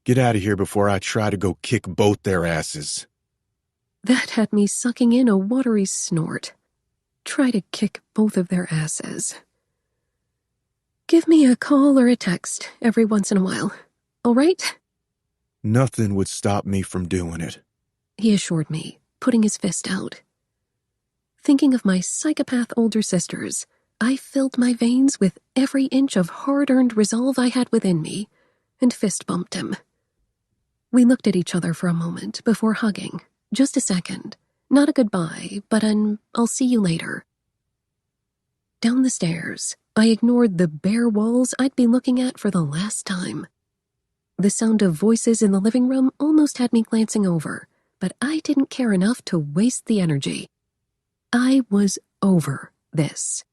Get out of here before I try to go kick both their asses. That had me sucking in a watery snort. Try to kick both of their asses. Give me a call or a text every once in a while, all right? Nothing would stop me from doing it. He assured me, putting his fist out. Thinking of my psychopath older sisters, I filled my veins with every inch of hard-earned resolve I had within me, and fist-bumped him. We looked at each other for a moment before hugging. Just a second. Not a goodbye, but an I'll see you later. Down the stairs, I ignored the bare walls I'd be looking at for the last time. The sound of voices in the living room almost had me glancing over, but I didn't care enough to waste the energy. I was over this.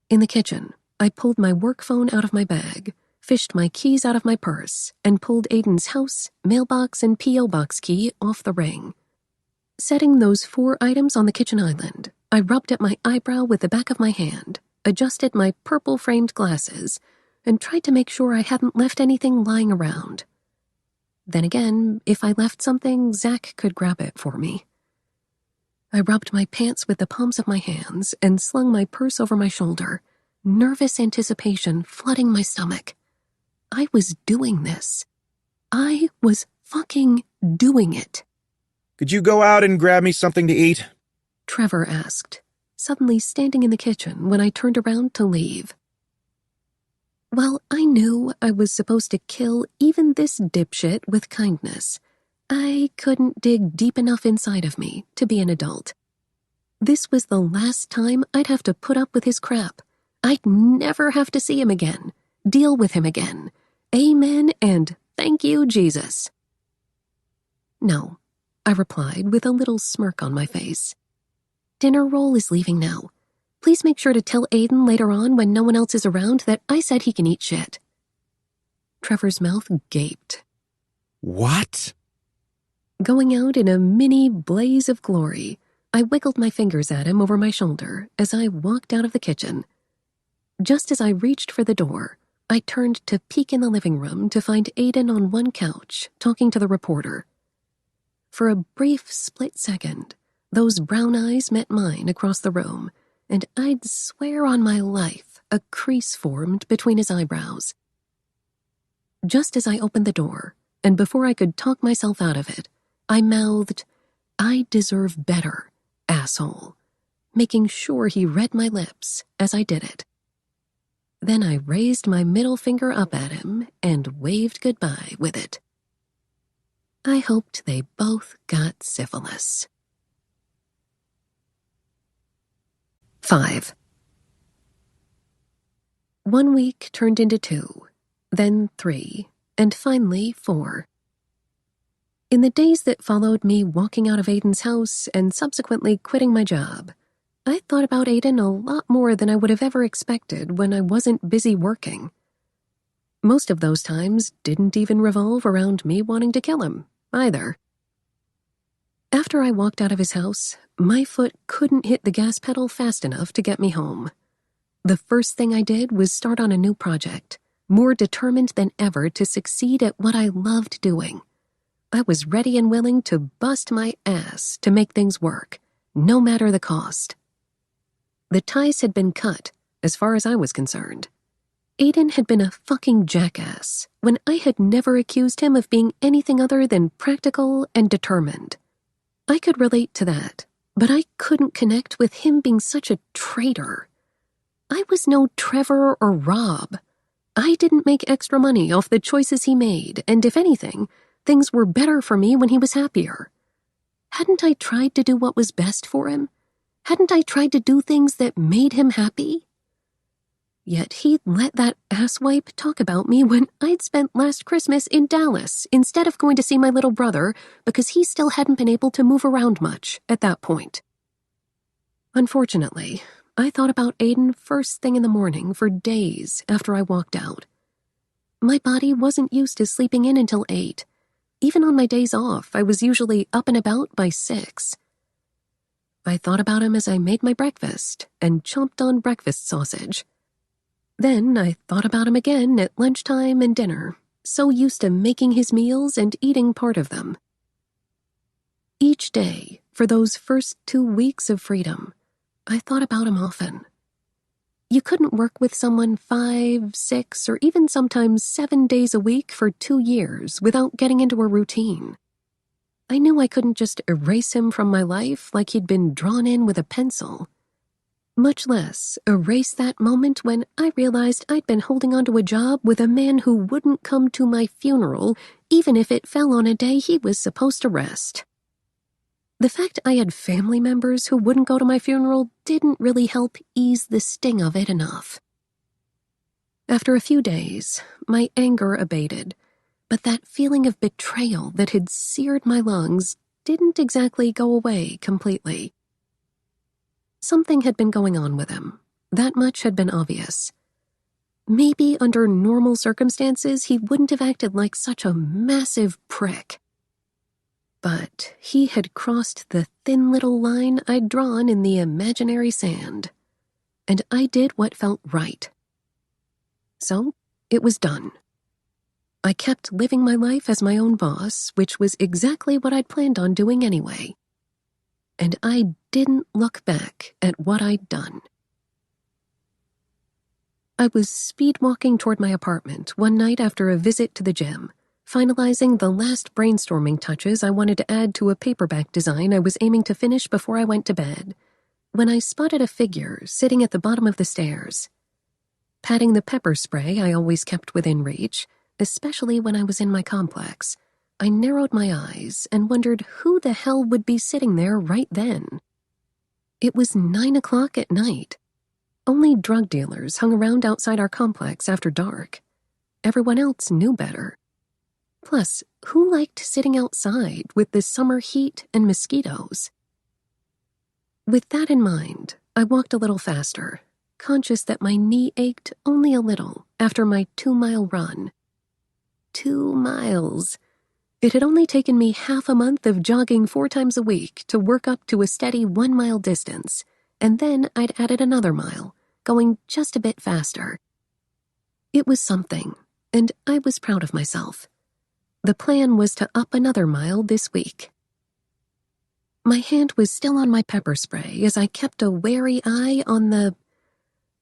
In the kitchen, I pulled my work phone out of my bag, fished my keys out of my purse, and pulled Aiden's house, mailbox, and P.O. box key off the ring. Setting those 4 items on the kitchen island, I rubbed at my eyebrow with the back of my hand, adjusted my purple-framed glasses, and tried to make sure I hadn't left anything lying around. Then again, if I left something, Zach could grab it for me. I rubbed my pants with the palms of my hands and slung my purse over my shoulder, nervous anticipation flooding my stomach. I was doing this. I was fucking doing it. could you go out and grab me something to eat? Trevor asked, suddenly standing in the kitchen when I turned around to leave. While I knew I was supposed to kill even this dipshit with kindness, I couldn't dig deep enough inside of me to be an adult. This was the last time I'd have to put up with his crap. I'd never have to see him again, deal with him again. Amen and thank you, Jesus. No, I replied with a little smirk on my face. Dinner roll is leaving now. Please make sure to tell Aiden later on when no one else is around that I said he can eat shit. Trevor's mouth gaped. What? Going out in a mini blaze of glory, I wiggled my fingers at him over my shoulder as I walked out of the kitchen. Just as I reached for the door, I turned to peek in the living room to find Aiden on one couch, talking to the reporter. For a brief split second, those brown eyes met mine across the room, and I'd swear on my life a crease formed between his eyebrows. Just as I opened the door, and before I could talk myself out of it, I mouthed, "I deserve better, asshole," making sure he read my lips as I did it. Then I raised my middle finger up at him and waved goodbye with it. I hoped they both got syphilis. 5. 1 week turned into 2, then 3, and finally 4. In the days that followed me walking out of Aiden's house and subsequently quitting my job, I thought about Aiden a lot more than I would have ever expected when I wasn't busy working. Most of those times didn't even revolve around me wanting to kill him, either. After I walked out of his house, my foot couldn't hit the gas pedal fast enough to get me home. The first thing I did was start on a new project, more determined than ever to succeed at what I loved doing. I was ready and willing to bust my ass to make things work, no matter the cost. The ties had been cut, as far as I was concerned. Aiden had been a fucking jackass when I had never accused him of being anything other than practical and determined. I could relate to that, but I couldn't connect with him being such a traitor. I was no Trevor or Rob. I didn't make extra money off the choices he made, and if anything, things were better for me when he was happier. Hadn't I tried to do what was best for him? Hadn't I tried to do things that made him happy? Yet he'd let that asswipe talk about me when I'd spent last Christmas in Dallas instead of going to see my little brother because he still hadn't been able to move around much at that point. Unfortunately, I thought about Aiden first thing in the morning for days after I walked out. My body wasn't used to sleeping in until 8. Even on my days off, I was usually up and about by 6. I thought about him as I made my breakfast and chomped on breakfast sausage. Then I thought about him again at lunchtime and dinner, so used to making his meals and eating part of them. Each day, for those first 2 weeks of freedom, I thought about him often. You couldn't work with someone 5, 6, or even sometimes 7 days a week for 2 years without getting into a routine. I knew I couldn't just erase him from my life like he'd been drawn in with a pencil. Much less erase that moment when I realized I'd been holding onto a job with a man who wouldn't come to my funeral even if it fell on a day he was supposed to rest. The fact I had family members who wouldn't go to my funeral didn't really help ease the sting of it enough. After a few days, my anger abated, but that feeling of betrayal that had seared my lungs didn't exactly go away completely. Something had been going on with him. That much had been obvious. Maybe under normal circumstances he wouldn't have acted like such a massive prick. But he had crossed the thin little line I'd drawn in the imaginary sand, and I did what felt right. So, it was done. I kept living my life as my own boss, which was exactly what I'd planned on doing anyway. And I didn't look back at what I'd done. I was speed-walking toward my apartment one night after a visit to the gym, finalizing the last brainstorming touches I wanted to add to a paperback design I was aiming to finish before I went to bed, when I spotted a figure sitting at the bottom of the stairs. Patting the pepper spray I always kept within reach, especially when I was in my complex, I narrowed my eyes and wondered who the hell would be sitting there right then. It was 9 o'clock at night. Only drug dealers hung around outside our complex after dark. Everyone else knew better. Plus, who liked sitting outside with the summer heat and mosquitoes? With that in mind, I walked a little faster, conscious that my knee ached only a little after my 2-mile run. 2 miles. It had only taken me half a month of jogging 4 times a week to work up to a steady 1-mile distance, and then I'd added another mile, going just a bit faster. It was something, and I was proud of myself. The plan was to up another mile this week. My hand was still on my pepper spray as I kept a wary eye on the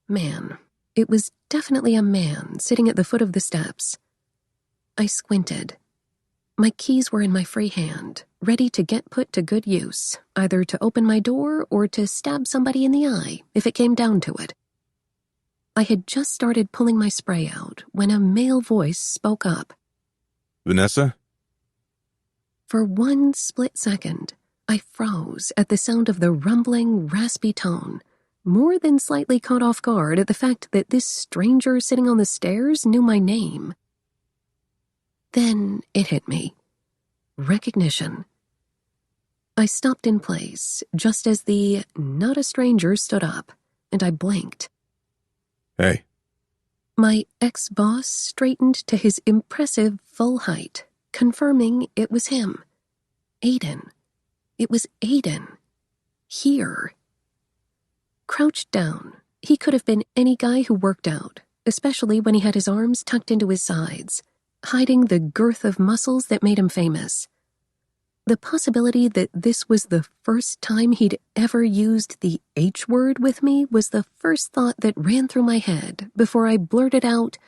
man. It was definitely a man sitting at the foot of the steps. I squinted. My keys were in my free hand, ready to get put to good use, either to open my door or to stab somebody in the eye if it came down to it. I had just started pulling my spray out when a male voice spoke up. Vanessa? For one split second, I froze at the sound of the rumbling, raspy tone, more than slightly caught off guard at the fact that this stranger sitting on the stairs knew my name. Then it hit me. Recognition. I stopped in place just as the not a stranger stood up, and I blinked. Hey. My ex-boss straightened to his impressive full height, confirming it was him. Aiden. It was Aiden. Here. Crouched down, he could have been any guy who worked out, especially when he had his arms tucked into his sides, hiding the girth of muscles that made him famous. The possibility that this was the first time he'd ever used the H word with me was the first thought that ran through my head before I blurted out,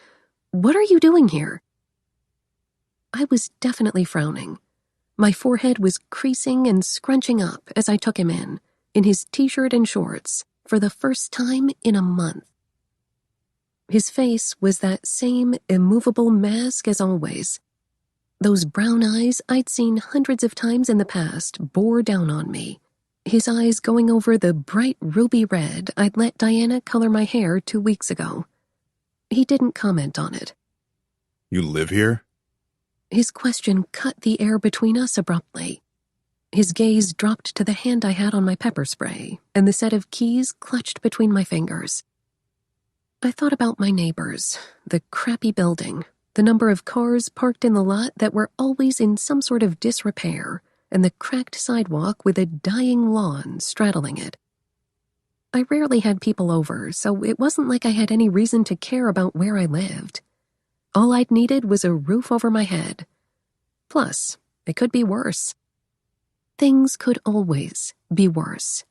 "What are you doing here?" I was definitely frowning. My forehead was creasing and scrunching up as I took him in his t-shirt and shorts, for the first time in a month. His face was that same immovable mask as always. Those brown eyes I'd seen hundreds of times in the past bore down on me, his eyes going over the bright ruby red I'd let Diana color my hair 2 weeks ago. He didn't comment on it. You live here? His question cut the air between us abruptly. His gaze dropped to the hand I had on my pepper spray and the set of keys clutched between my fingers. I thought about my neighbors, the crappy building, the number of cars parked in the lot that were always in some sort of disrepair, and the cracked sidewalk with a dying lawn straddling it. I rarely had people over, so it wasn't like I had any reason to care about where I lived. All I'd needed was a roof over my head. Plus, it could be worse. Things could always be worse.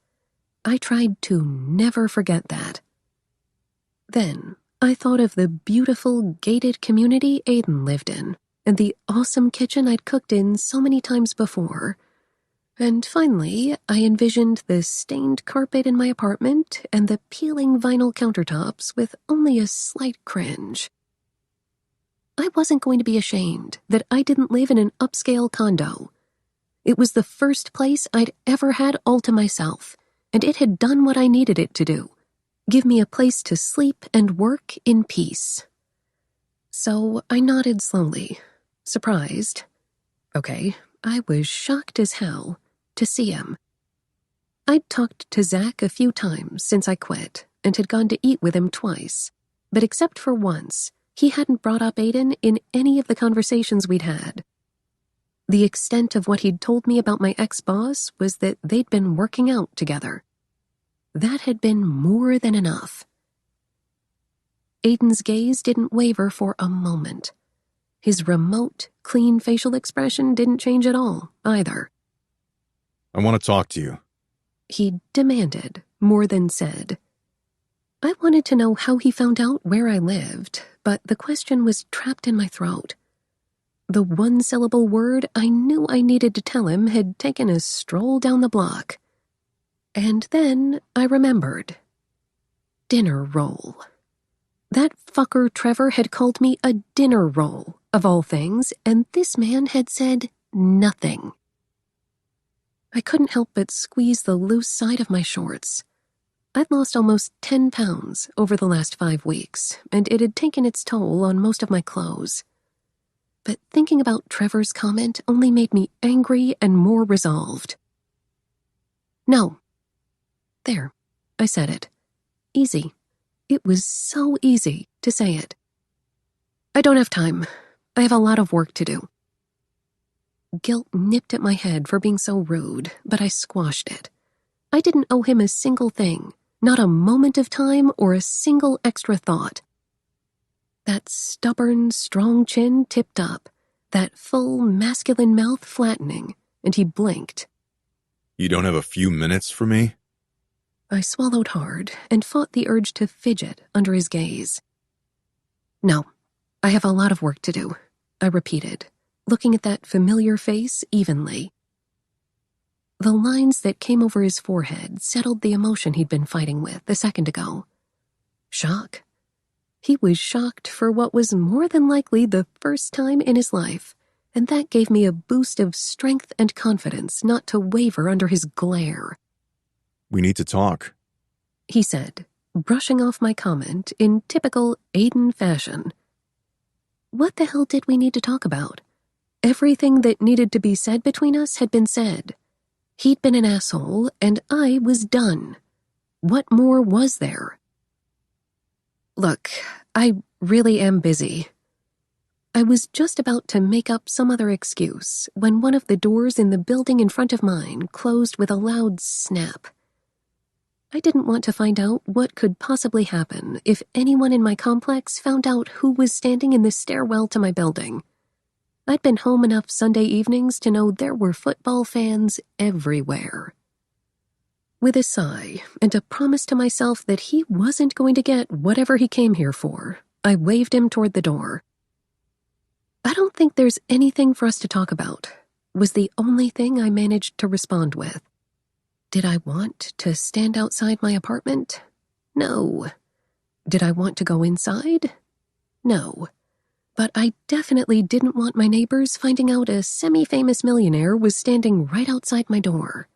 I tried to never forget that. Then, I thought of the beautiful, gated community Aiden lived in, and the awesome kitchen I'd cooked in so many times before. And finally, I envisioned the stained carpet in my apartment and the peeling vinyl countertops with only a slight cringe. I wasn't going to be ashamed that I didn't live in an upscale condo. It was the first place I'd ever had all to myself, and it had done what I needed it to do. Give me a place to sleep and work in peace. So I nodded slowly, surprised. Okay, I was shocked as hell to see him. I'd talked to Zach a few times since I quit and had gone to eat with him twice, but except for once, he hadn't brought up Aiden in any of the conversations we'd had. The extent of what he'd told me about my ex-boss was that they'd been working out together. That had been more than enough. Aiden's gaze didn't waver for a moment. His remote, clean facial expression didn't change at all, either. I want to talk to you. He demanded, more than said. I wanted to know how he found out where I lived, but the question was trapped in my throat. The one-syllable word I knew I needed to tell him had taken a stroll down the block. And then I remembered. Dinner roll. That fucker Trevor had called me a dinner roll, of all things, and this man had said nothing. I couldn't help but squeeze the loose side of my shorts. I'd lost almost 10 pounds over the last 5 weeks, and it had taken its toll on most of my clothes. But thinking about Trevor's comment only made me angry and more resolved. No. There, I said it. Easy. It was so easy to say it. I don't have time. I have a lot of work to do. Guilt nipped at my head for being so rude, but I squashed it. I didn't owe him a single thing, not a moment of time or a single extra thought. That stubborn, strong chin tipped up, that full, masculine mouth flattening, and he blinked. You don't have a few minutes for me? I swallowed hard and fought the urge to fidget under his gaze. No, I have a lot of work to do, I repeated, looking at that familiar face evenly. The lines that came over his forehead settled the emotion he'd been fighting with a second ago. Shock. He was shocked for what was more than likely the first time in his life, and that gave me a boost of strength and confidence not to waver under his glare. We need to talk, he said, brushing off my comment in typical Aiden fashion. What the hell did we need to talk about? Everything that needed to be said between us had been said. He'd been an asshole, and I was done. What more was there? Look, I really am busy. I was just about to make up some other excuse when one of the doors in the building in front of mine closed with a loud snap. I didn't want to find out what could possibly happen if anyone in my complex found out who was standing in the stairwell to my building. I'd been home enough Sunday evenings to know there were football fans everywhere. With a sigh and a promise to myself that he wasn't going to get whatever he came here for, I waved him toward the door. I don't think there's anything for us to talk about, was the only thing I managed to respond with. Did I want to stand outside my apartment? No. Did I want to go inside? No. But I definitely didn't want my neighbors finding out a semi-famous millionaire was standing right outside my door.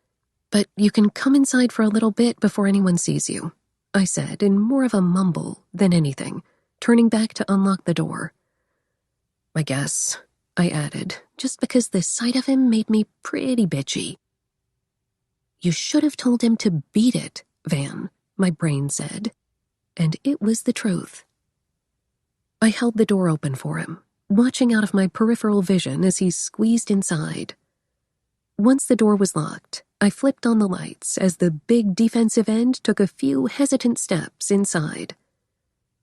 But you can come inside for a little bit before anyone sees you, I said in more of a mumble than anything, turning back to unlock the door. I guess, I added, just because the sight of him made me pretty bitchy. You should have told him to beat it, Van, my brain said. And it was the truth. I held the door open for him, watching out of my peripheral vision as he squeezed inside. Once the door was locked, I flipped on the lights as the big defensive end took a few hesitant steps inside.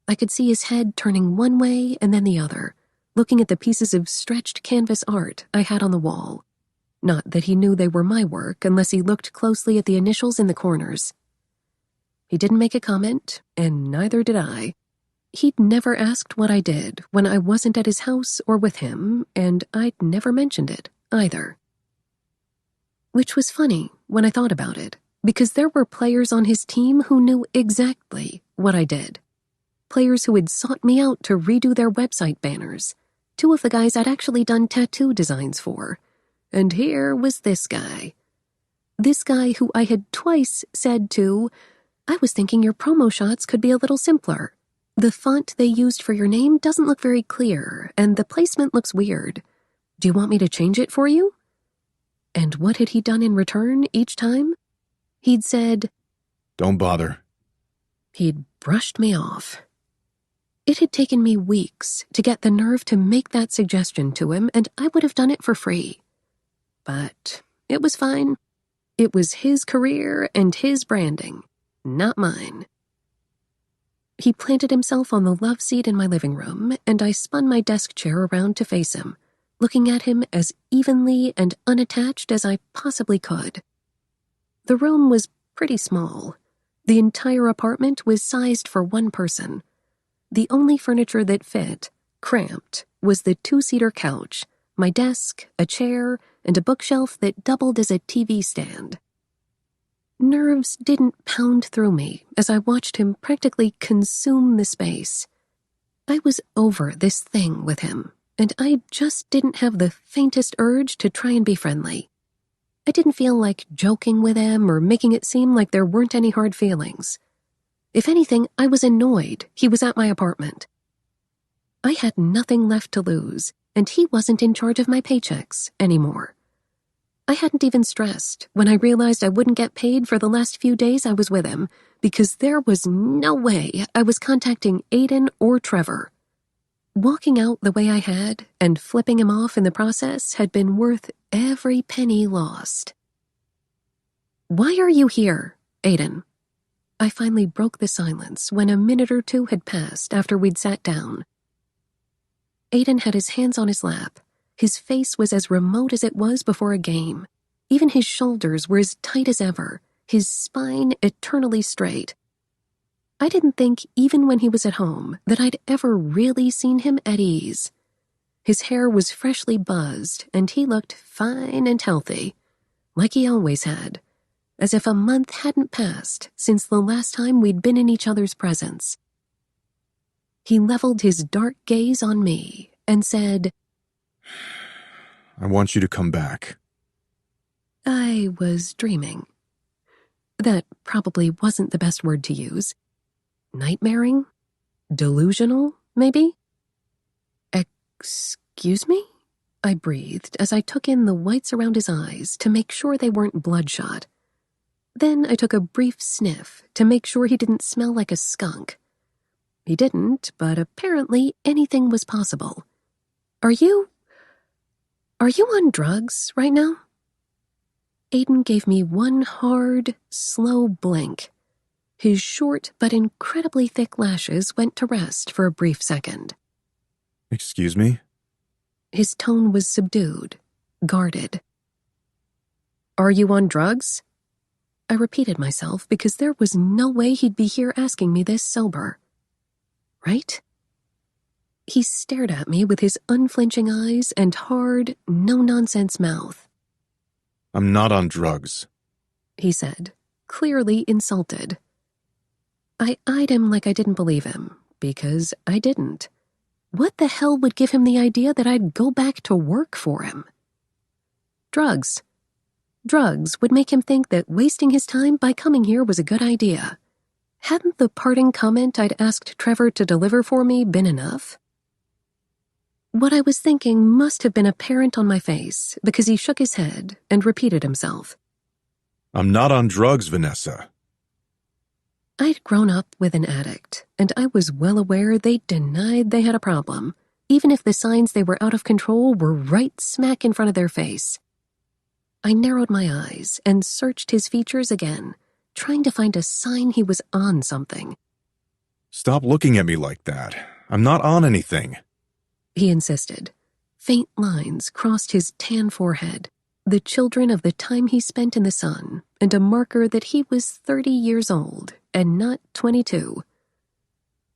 I could see his head turning one way and then the other, looking at the pieces of stretched canvas art I had on the wall. Not that he knew they were my work unless he looked closely at the initials in the corners. He didn't make a comment, and neither did I. He'd never asked what I did when I wasn't at his house or with him, and I'd never mentioned it, either. Which was funny when I thought about it, because there were players on his team who knew exactly what I did. Players who had sought me out to redo their website banners. 2 of the guys I'd actually done tattoo designs for. And here was this guy. This guy who I had twice said to, I was thinking your promo shots could be a little simpler. The font they used for your name doesn't look very clear, and the placement looks weird. Do you want me to change it for you? And what had he done in return each time? He'd said, Don't bother. He'd brushed me off. It had taken me weeks to get the nerve to make that suggestion to him, and I would have done it for free. But it was fine. It was his career and his branding, not mine. He planted himself on the love seat in my living room, and I spun my desk chair around to face him, looking at him as evenly and unattached as I possibly could. The room was pretty small. The entire apartment was sized for one person. The only furniture that fit, cramped, was the 2-seater couch, my desk, a chair, and a bookshelf that doubled as a TV stand. Nerves didn't pound through me as I watched him practically consume the space. I was over this thing with him, and I just didn't have the faintest urge to try and be friendly. I didn't feel like joking with him or making it seem like there weren't any hard feelings. If anything, I was annoyed he was at my apartment. I had nothing left to lose, and he wasn't in charge of my paychecks anymore. I hadn't even stressed when I realized I wouldn't get paid for the last few days I was with him, because there was no way I was contacting Aiden or Trevor. Walking out the way I had and flipping him off in the process had been worth every penny lost. Why are you here, Aiden? I finally broke the silence when a minute or 2 had passed after we'd sat down. Aiden had his hands on his lap. His face was as remote as it was before a game. Even his shoulders were as tight as ever, his spine eternally straight. I didn't think, even when he was at home, that I'd ever really seen him at ease. His hair was freshly buzzed, and he looked fine and healthy, like he always had, as if a month hadn't passed since the last time we'd been in each other's presence. He leveled his dark gaze on me and said, I want you to come back. I was dreaming. That probably wasn't the best word to use. Nightmaring? Delusional, maybe? Excuse me? I breathed as I took in the whites around his eyes to make sure they weren't bloodshot. Then I took a brief sniff to make sure he didn't smell like a skunk. He didn't, but apparently anything was possible. Are you on drugs right now? Aiden gave me one hard, slow blink. His short but incredibly thick lashes went to rest for a brief second. Excuse me? His tone was subdued, guarded. Are you on drugs? I repeated myself because there was no way he'd be here asking me this sober. Right? He stared at me with his unflinching eyes and hard, no-nonsense mouth. I'm not on drugs, He said, clearly insulted. I eyed him like I didn't believe him, because I didn't. What the hell would give him the idea that I'd go back to work for him? Drugs. Drugs would make him think that wasting his time by coming here was a good idea. Hadn't the parting comment I'd asked Trevor to deliver for me been enough? What I was thinking must have been apparent on my face, because he shook his head and repeated himself. I'm not on drugs, Vanessa. I'd grown up with an addict, and I was well aware they denied they had a problem, even if the signs they were out of control were right smack in front of their face. I narrowed my eyes and searched his features again, trying to find a sign he was on something. Stop looking at me like that. I'm not on anything. He insisted. Faint lines crossed his tan forehead, the children of the time he spent in the sun, and a marker that he was 30 years old and not 22.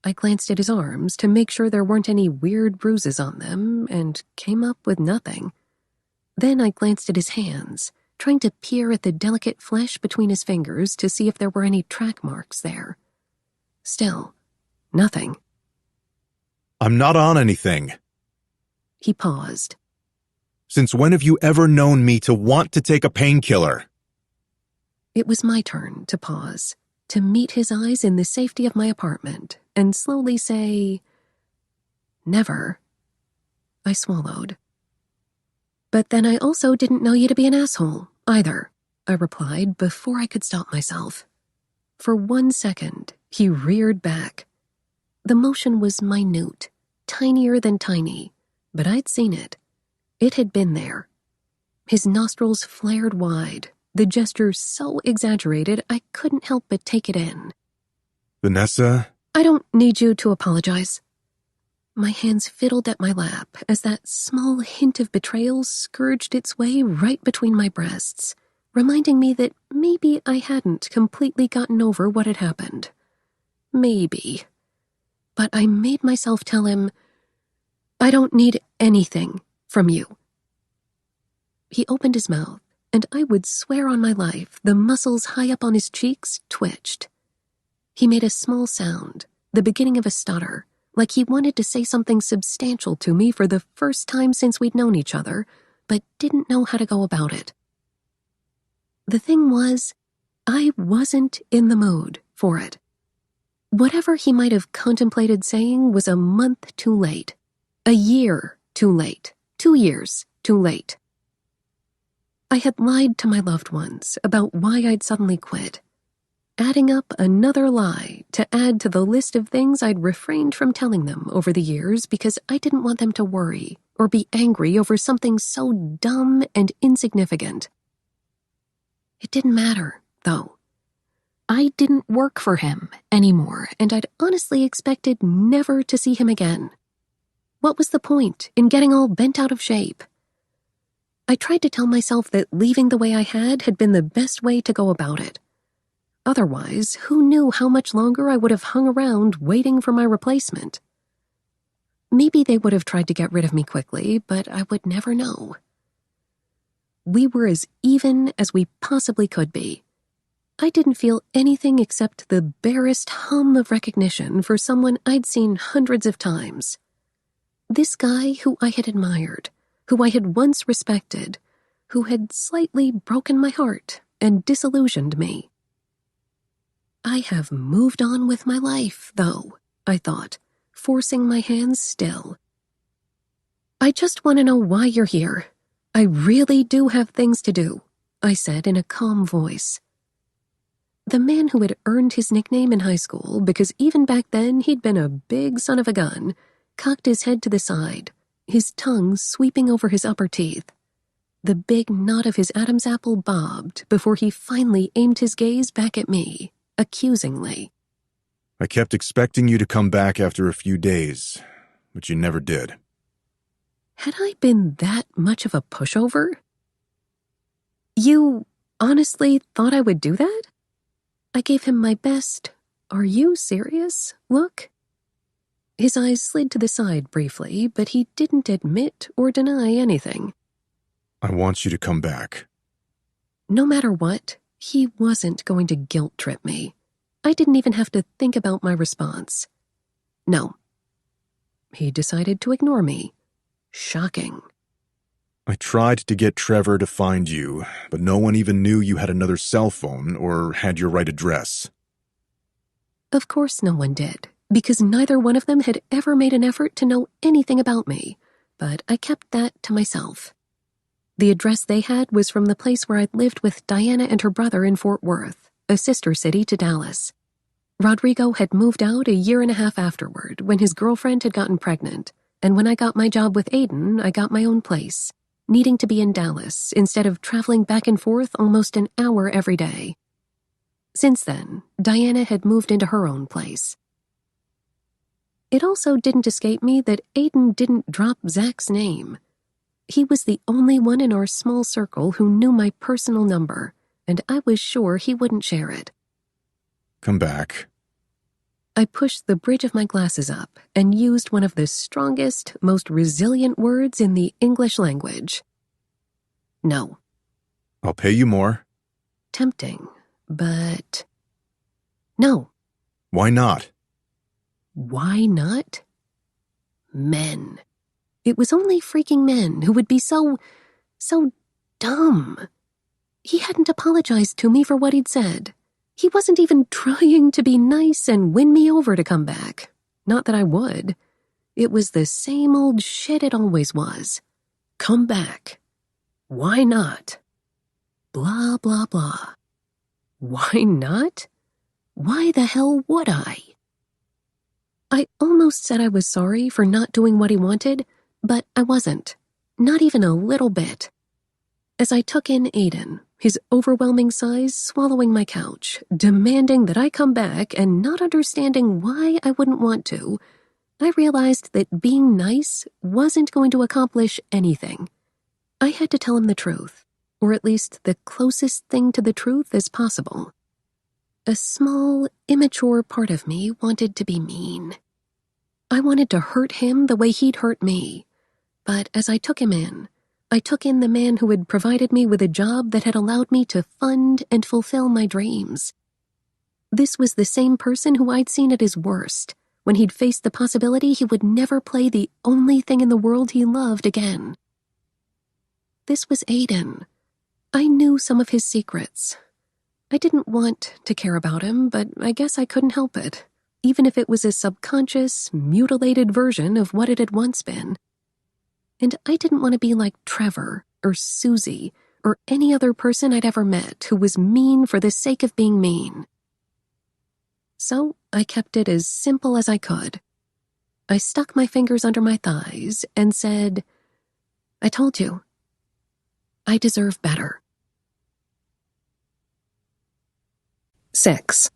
I glanced at his arms to make sure there weren't any weird bruises on them and came up with nothing. Then I glanced at his hands, trying to peer at the delicate flesh between his fingers to see if there were any track marks there. Still, nothing. I'm not on anything. He paused. Since when have you ever known me to want to take a painkiller? It was my turn to pause, to meet his eyes in the safety of my apartment, and slowly say, "Never." I swallowed. "But then I also didn't know you to be an asshole, either," I replied before I could stop myself. For 1 second, he reared back. The motion was minute, tinier than tiny, but I'd seen it. It had been there. His nostrils flared wide, the gesture so exaggerated I couldn't help but take it in. Vanessa? "I don't need you to apologize." My hands fiddled at my lap as that small hint of betrayal scourged its way right between my breasts, reminding me that maybe I hadn't completely gotten over what had happened. Maybe. But I made myself tell him, "I don't need anything from you." He opened his mouth, and I would swear on my life the muscles high up on his cheeks twitched. He made a small sound, the beginning of a stutter, like he wanted to say something substantial to me for the first time since we'd known each other, but didn't know how to go about it. The thing was, I wasn't in the mood for it. Whatever he might have contemplated saying was a month too late, a year too late, 2 years too late. I had lied to my loved ones about why I'd suddenly quit, adding up another lie to add to the list of things I'd refrained from telling them over the years because I didn't want them to worry or be angry over something so dumb and insignificant. It didn't matter, though. I didn't work for him anymore, and I'd honestly expected never to see him again. What was the point in getting all bent out of shape? I tried to tell myself that leaving the way I had been the best way to go about it. Otherwise, who knew how much longer I would have hung around waiting for my replacement? Maybe they would have tried to get rid of me quickly, but I would never know. We were as even as we possibly could be. I didn't feel anything except the barest hum of recognition for someone I'd seen hundreds of times. This guy who I had admired, who I had once respected, who had slightly broken my heart and disillusioned me. I have moved on with my life, though, I thought, forcing my hands still. "I just want to know why you're here. I really do have things to do," I said in a calm voice. The man who had earned his nickname in high school, because even back then he'd been a big son of a gun, cocked his head to the side, his tongue sweeping over his upper teeth. The big knot of his Adam's apple bobbed before he finally aimed his gaze back at me, accusingly. I kept expecting you to come back after a few days, but you never did. Had I been that much of a pushover? "You honestly thought I would do that?" I gave him my best, "Are you serious?" look. His eyes slid to the side briefly, but he didn't admit or deny anything. I want you to come back. No matter what, he wasn't going to guilt-trip me. I didn't even have to think about my response. No. He decided to ignore me. Shocking. I tried to get Trevor to find you, but no one even knew you had another cell phone or had your right address. Of course no one did, because neither one of them had ever made an effort to know anything about me, but I kept that to myself. The address they had was from the place where I'd lived with Diana and her brother in Fort Worth, a sister city to Dallas. Rodrigo had moved out a year and a half afterward when his girlfriend had gotten pregnant, and when I got my job with Aiden, I got my own place, needing to be in Dallas instead of traveling back and forth almost an hour every day. Since then, Diana had moved into her own place. It also didn't escape me that Aiden didn't drop Zach's name. He was the only one in our small circle who knew my personal number, and I was sure he wouldn't share it. Come back. I pushed the bridge of my glasses up and used one of the strongest, most resilient words in the English language. No. I'll pay you more. Tempting, but... No. Why not? Why not? Men. It was only freaking men who would be so dumb. He hadn't apologized to me for what he'd said. He wasn't even trying to be nice and win me over to come back. Not that I would. It was the same old shit it always was. Come back. Why not? Blah, blah, blah. Why not? Why the hell would I? I almost said I was sorry for not doing what he wanted, but I wasn't. Not even a little bit. As I took in Aiden, his overwhelming size swallowing my couch, demanding that I come back and not understanding why I wouldn't want to, I realized that being nice wasn't going to accomplish anything. I had to tell him the truth, or at least the closest thing to the truth as possible. A small, immature part of me wanted to be mean. I wanted to hurt him the way he'd hurt me, but as I took him in, I took in the man who had provided me with a job that had allowed me to fund and fulfill my dreams. This was the same person who I'd seen at his worst, when he'd faced the possibility he would never play the only thing in the world he loved again. This was Aiden. I knew some of his secrets. I didn't want to care about him, but I guess I couldn't help it, even if it was a subconscious, mutilated version of what it had once been. And I didn't want to be like Trevor or Susie or any other person I'd ever met who was mean for the sake of being mean. So I kept it as simple as I could. I stuck my fingers under my thighs and said, I told you. I deserve better. 6.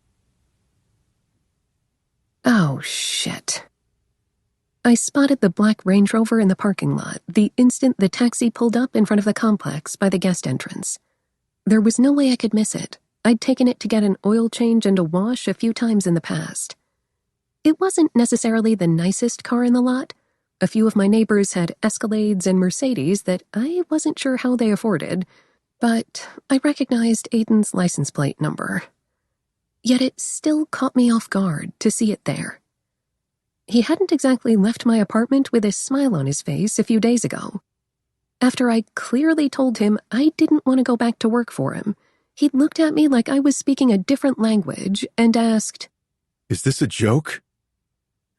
Oh, shit. I spotted the black Range Rover in the parking lot the instant the taxi pulled up in front of the complex by the guest entrance. There was no way I could miss it. I'd taken it to get an oil change and a wash a few times in the past. It wasn't necessarily the nicest car in the lot. A few of my neighbors had Escalades and Mercedes that I wasn't sure how they afforded, but I recognized Aiden's license plate number. Yet it still caught me off guard to see it there. He hadn't exactly left my apartment with a smile on his face a few days ago. After I clearly told him I didn't want to go back to work for him, he looked at me like I was speaking a different language and asked, Is this a joke?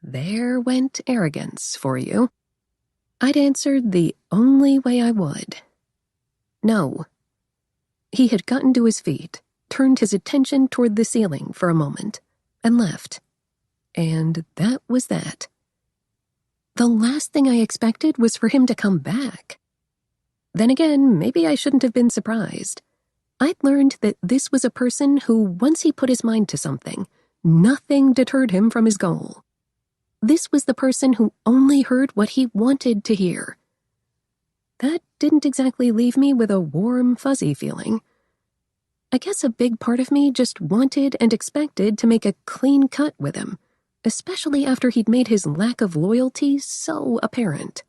There went arrogance for you. I'd answered the only way I would. No. He had gotten to his feet, turned his attention toward the ceiling for a moment, and left. And that was that. The last thing I expected was for him to come back. Then again, maybe I shouldn't have been surprised. I'd learned that this was a person who, once he put his mind to something, nothing deterred him from his goal. This was the person who only heard what he wanted to hear. That didn't exactly leave me with a warm, fuzzy feeling. I guess a big part of me just wanted and expected to make a clean cut with him, especially after he'd made his lack of loyalty so apparent.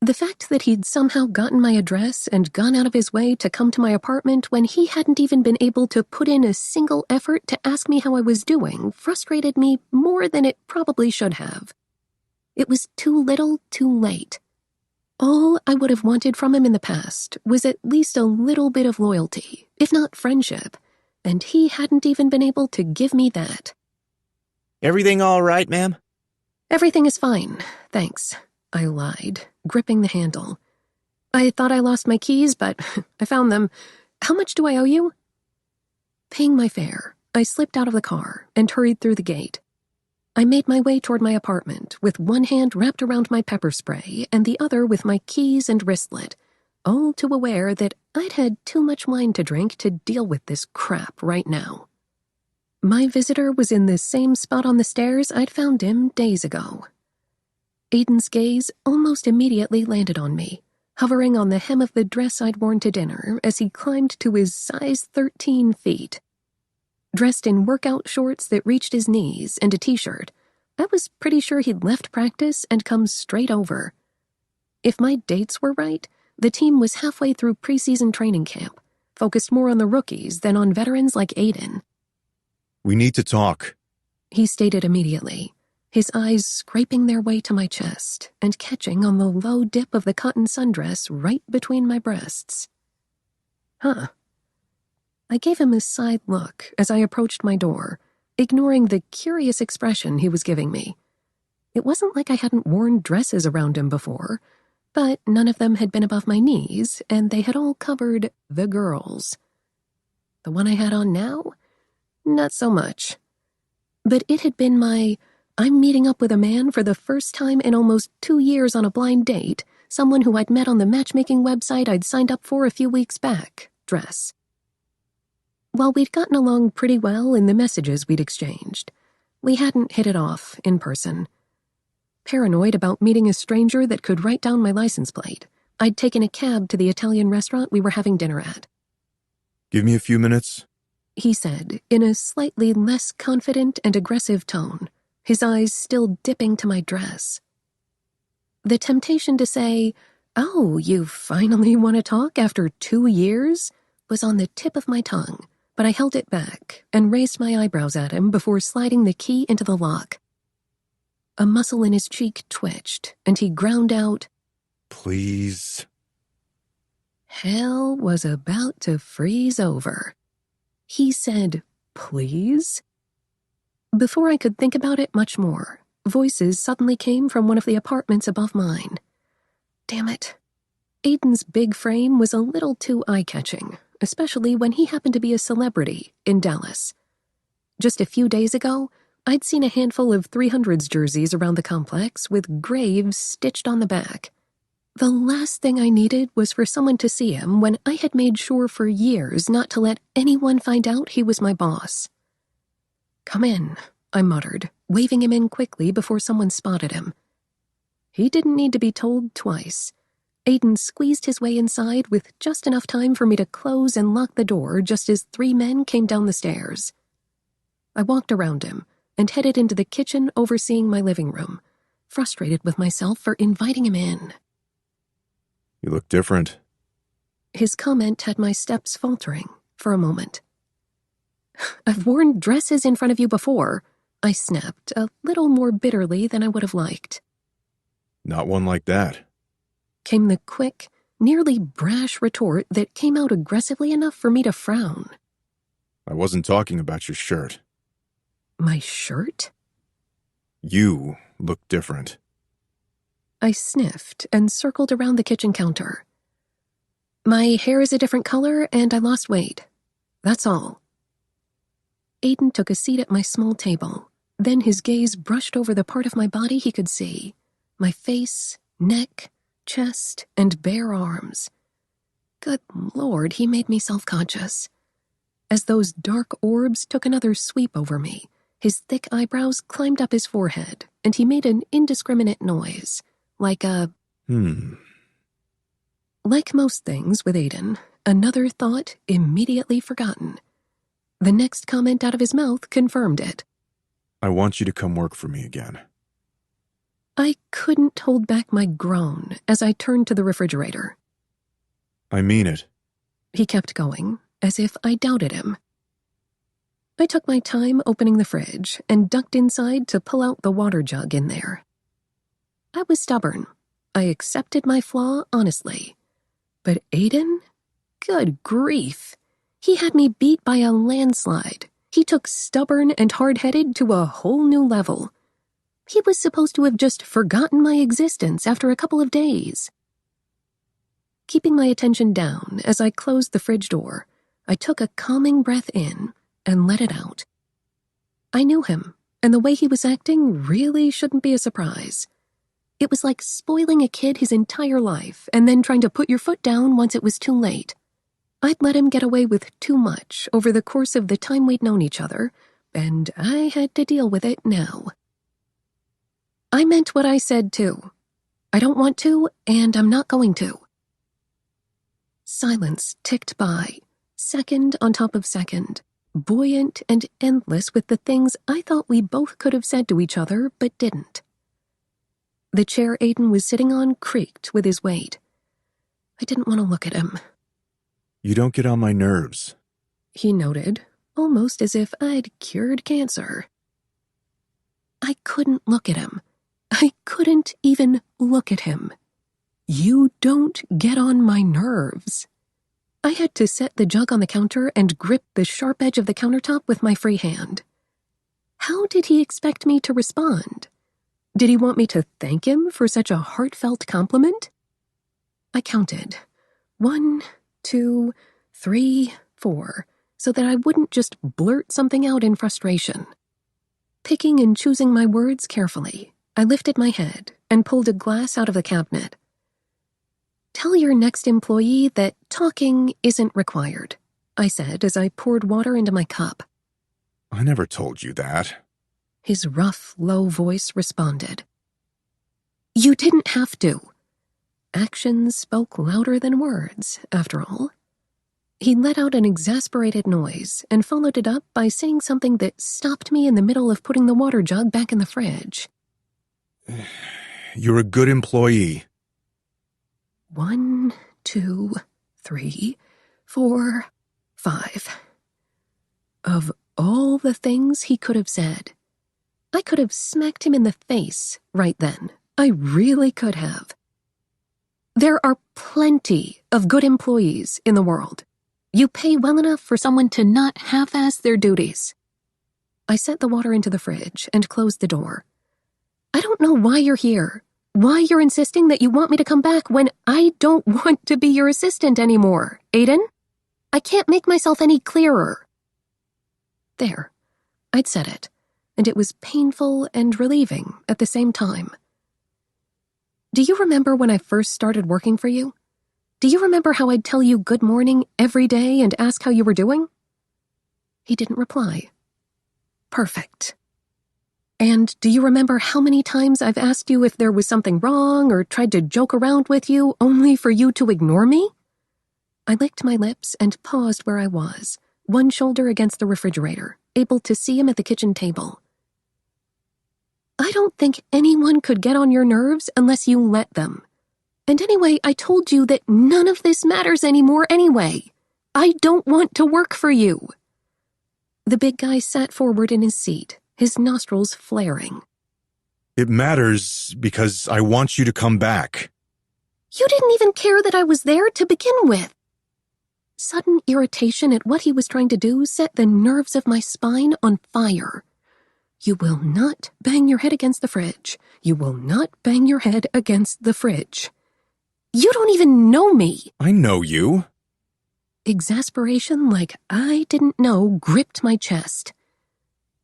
The fact that he'd somehow gotten my address and gone out of his way to come to my apartment when he hadn't even been able to put in a single effort to ask me how I was doing frustrated me more than it probably should have. It was too little, too late. All I would have wanted from him in the past was at least a little bit of loyalty, if not friendship, and he hadn't even been able to give me that. Everything all right, ma'am? Everything is fine, thanks, I lied, gripping the handle. I thought I lost my keys, but I found them. How much do I owe you? Paying my fare, I slipped out of the car and hurried through the gate. I made my way toward my apartment, with one hand wrapped around my pepper spray and the other with my keys and wristlet, all too aware that I'd had too much wine to drink to deal with this crap right now. My visitor was in the same spot on the stairs I'd found him days ago. Aiden's gaze almost immediately landed on me, hovering on the hem of the dress I'd worn to dinner as he climbed to his size 13 feet. Dressed in workout shorts that reached his knees and a t-shirt, I was pretty sure he'd left practice and come straight over. If my dates were right, the team was halfway through preseason training camp, focused more on the rookies than on veterans like Aiden. We need to talk, He stated immediately, his eyes scraping their way to my chest and catching on the low dip of the cotton sundress right between my breasts. Huh. I gave him a side look as I approached my door, ignoring the curious expression he was giving me. It wasn't like I hadn't worn dresses around him before, but none of them had been above my knees, and they had all covered the girls. The one I had on now? Not so much. But it had been my, I'm meeting up with a man for the first time in almost 2 years on a blind date, someone who I'd met on the matchmaking website I'd signed up for a few weeks back, dress. While we'd gotten along pretty well in the messages we'd exchanged, we hadn't hit it off in person. Paranoid about meeting a stranger that could write down my license plate, I'd taken a cab to the Italian restaurant we were having dinner at. Give me a few minutes. He said, in a slightly less confident and aggressive tone, his eyes still dipping to my dress. The temptation to say, "Oh, you finally want to talk after 2 years?" was on the tip of my tongue, but I held it back and raised my eyebrows at him before sliding the key into the lock. A muscle in his cheek twitched, and he ground out, Please. Hell was about to freeze over. He said, "Please?" Before I could think about it much more, voices suddenly came from one of the apartments above mine. Damn it. Aiden's big frame was a little too eye-catching, especially when he happened to be a celebrity in Dallas. Just a few days ago, I'd seen a handful of 300s jerseys around the complex with graves stitched on the back. The last thing I needed was for someone to see him when I had made sure for years not to let anyone find out he was my boss. "Come in," I muttered, waving him in quickly before someone spotted him. He didn't need to be told twice. Aiden squeezed his way inside with just enough time for me to close and lock the door just as 3 men came down the stairs. I walked around him and headed into the kitchen overseeing my living room, frustrated with myself for inviting him in. You look different. His comment had my steps faltering for a moment. "I've worn dresses in front of you before," I snapped, a little more bitterly than I would have liked. Not one like that. Came the quick, nearly brash retort that came out aggressively enough for me to frown. I wasn't talking about your shirt. My shirt? You look different. I sniffed and circled around the kitchen counter. My hair is a different color and I lost weight. That's all. Aiden took a seat at my small table. Then his gaze brushed over the part of my body he could see. My face, neck, chest, and bare arms. Good Lord, he made me self-conscious. As those dark orbs took another sweep over me, his thick eyebrows climbed up his forehead, and he made an indiscriminate noise, like a... Like most things with Aiden, another thought immediately forgotten. The next comment out of his mouth confirmed it. I want you to come work for me again. I couldn't hold back my groan as I turned to the refrigerator. I mean it. He kept going, as if I doubted him. I took my time opening the fridge and ducked inside to pull out the water jug in there. I was stubborn. I accepted my flaw honestly. But Aiden? Good grief. He had me beat by a landslide. He took stubborn and hard-headed to a whole new level. He was supposed to have just forgotten my existence after a couple of days. Keeping my attention down as I closed the fridge door, I took a calming breath in and let it out. I knew him, and the way he was acting really shouldn't be a surprise. It was like spoiling a kid his entire life and then trying to put your foot down once it was too late. I'd let him get away with too much over the course of the time we'd known each other, and I had to deal with it now. I meant what I said, too. I don't want to, and I'm not going to. Silence ticked by, second on top of second, buoyant and endless with the things I thought we both could have said to each other but didn't. The chair Aiden was sitting on creaked with his weight. I didn't want to look at him. You don't get on my nerves. He noted, almost as if I'd cured cancer. I couldn't look at him. I couldn't even look at him. You don't get on my nerves. I had to set the jug on the counter and grip the sharp edge of the countertop with my free hand. How did he expect me to respond? Did he want me to thank him for such a heartfelt compliment? I counted. 1, 2, 3, 4, so that I wouldn't just blurt something out in frustration. Picking and choosing my words carefully, I lifted my head and pulled a glass out of the cabinet. Tell your next employee that talking isn't required, I said as I poured water into my cup. I never told you that. His rough, low voice responded. You didn't have to. Actions spoke louder than words, after all. He let out an exasperated noise and followed it up by saying something that stopped me in the middle of putting the water jug back in the fridge. You're a good employee. 1, 2, 3, 4, 5. Of all the things he could have said, I could have smacked him in the face right then. I really could have. There are plenty of good employees in the world. You pay well enough for someone to not half-ass their duties. I set the water into the fridge and closed the door. I don't know why you're here, why you're insisting that you want me to come back when I don't want to be your assistant anymore, Aiden. I can't make myself any clearer. There, I'd said it, and it was painful and relieving at the same time. Do you remember when I first started working for you? Do you remember how I'd tell you good morning every day and ask how you were doing? He didn't reply. Perfect. And do you remember how many times I've asked you if there was something wrong or tried to joke around with you only for you to ignore me? I licked my lips and paused where I was, one shoulder against the refrigerator, able to see him at the kitchen table. I don't think anyone could get on your nerves unless you let them. And anyway, I told you that none of this matters anymore anyway. I don't want to work for you. The big guy sat forward in his seat, his nostrils flaring. It matters because I want you to come back. You didn't even care that I was there to begin with. Sudden irritation at what he was trying to do set the nerves of my spine on fire. You will not bang your head against the fridge. You will not bang your head against the fridge. You don't even know me. I know you. Exasperation like I didn't know gripped my chest.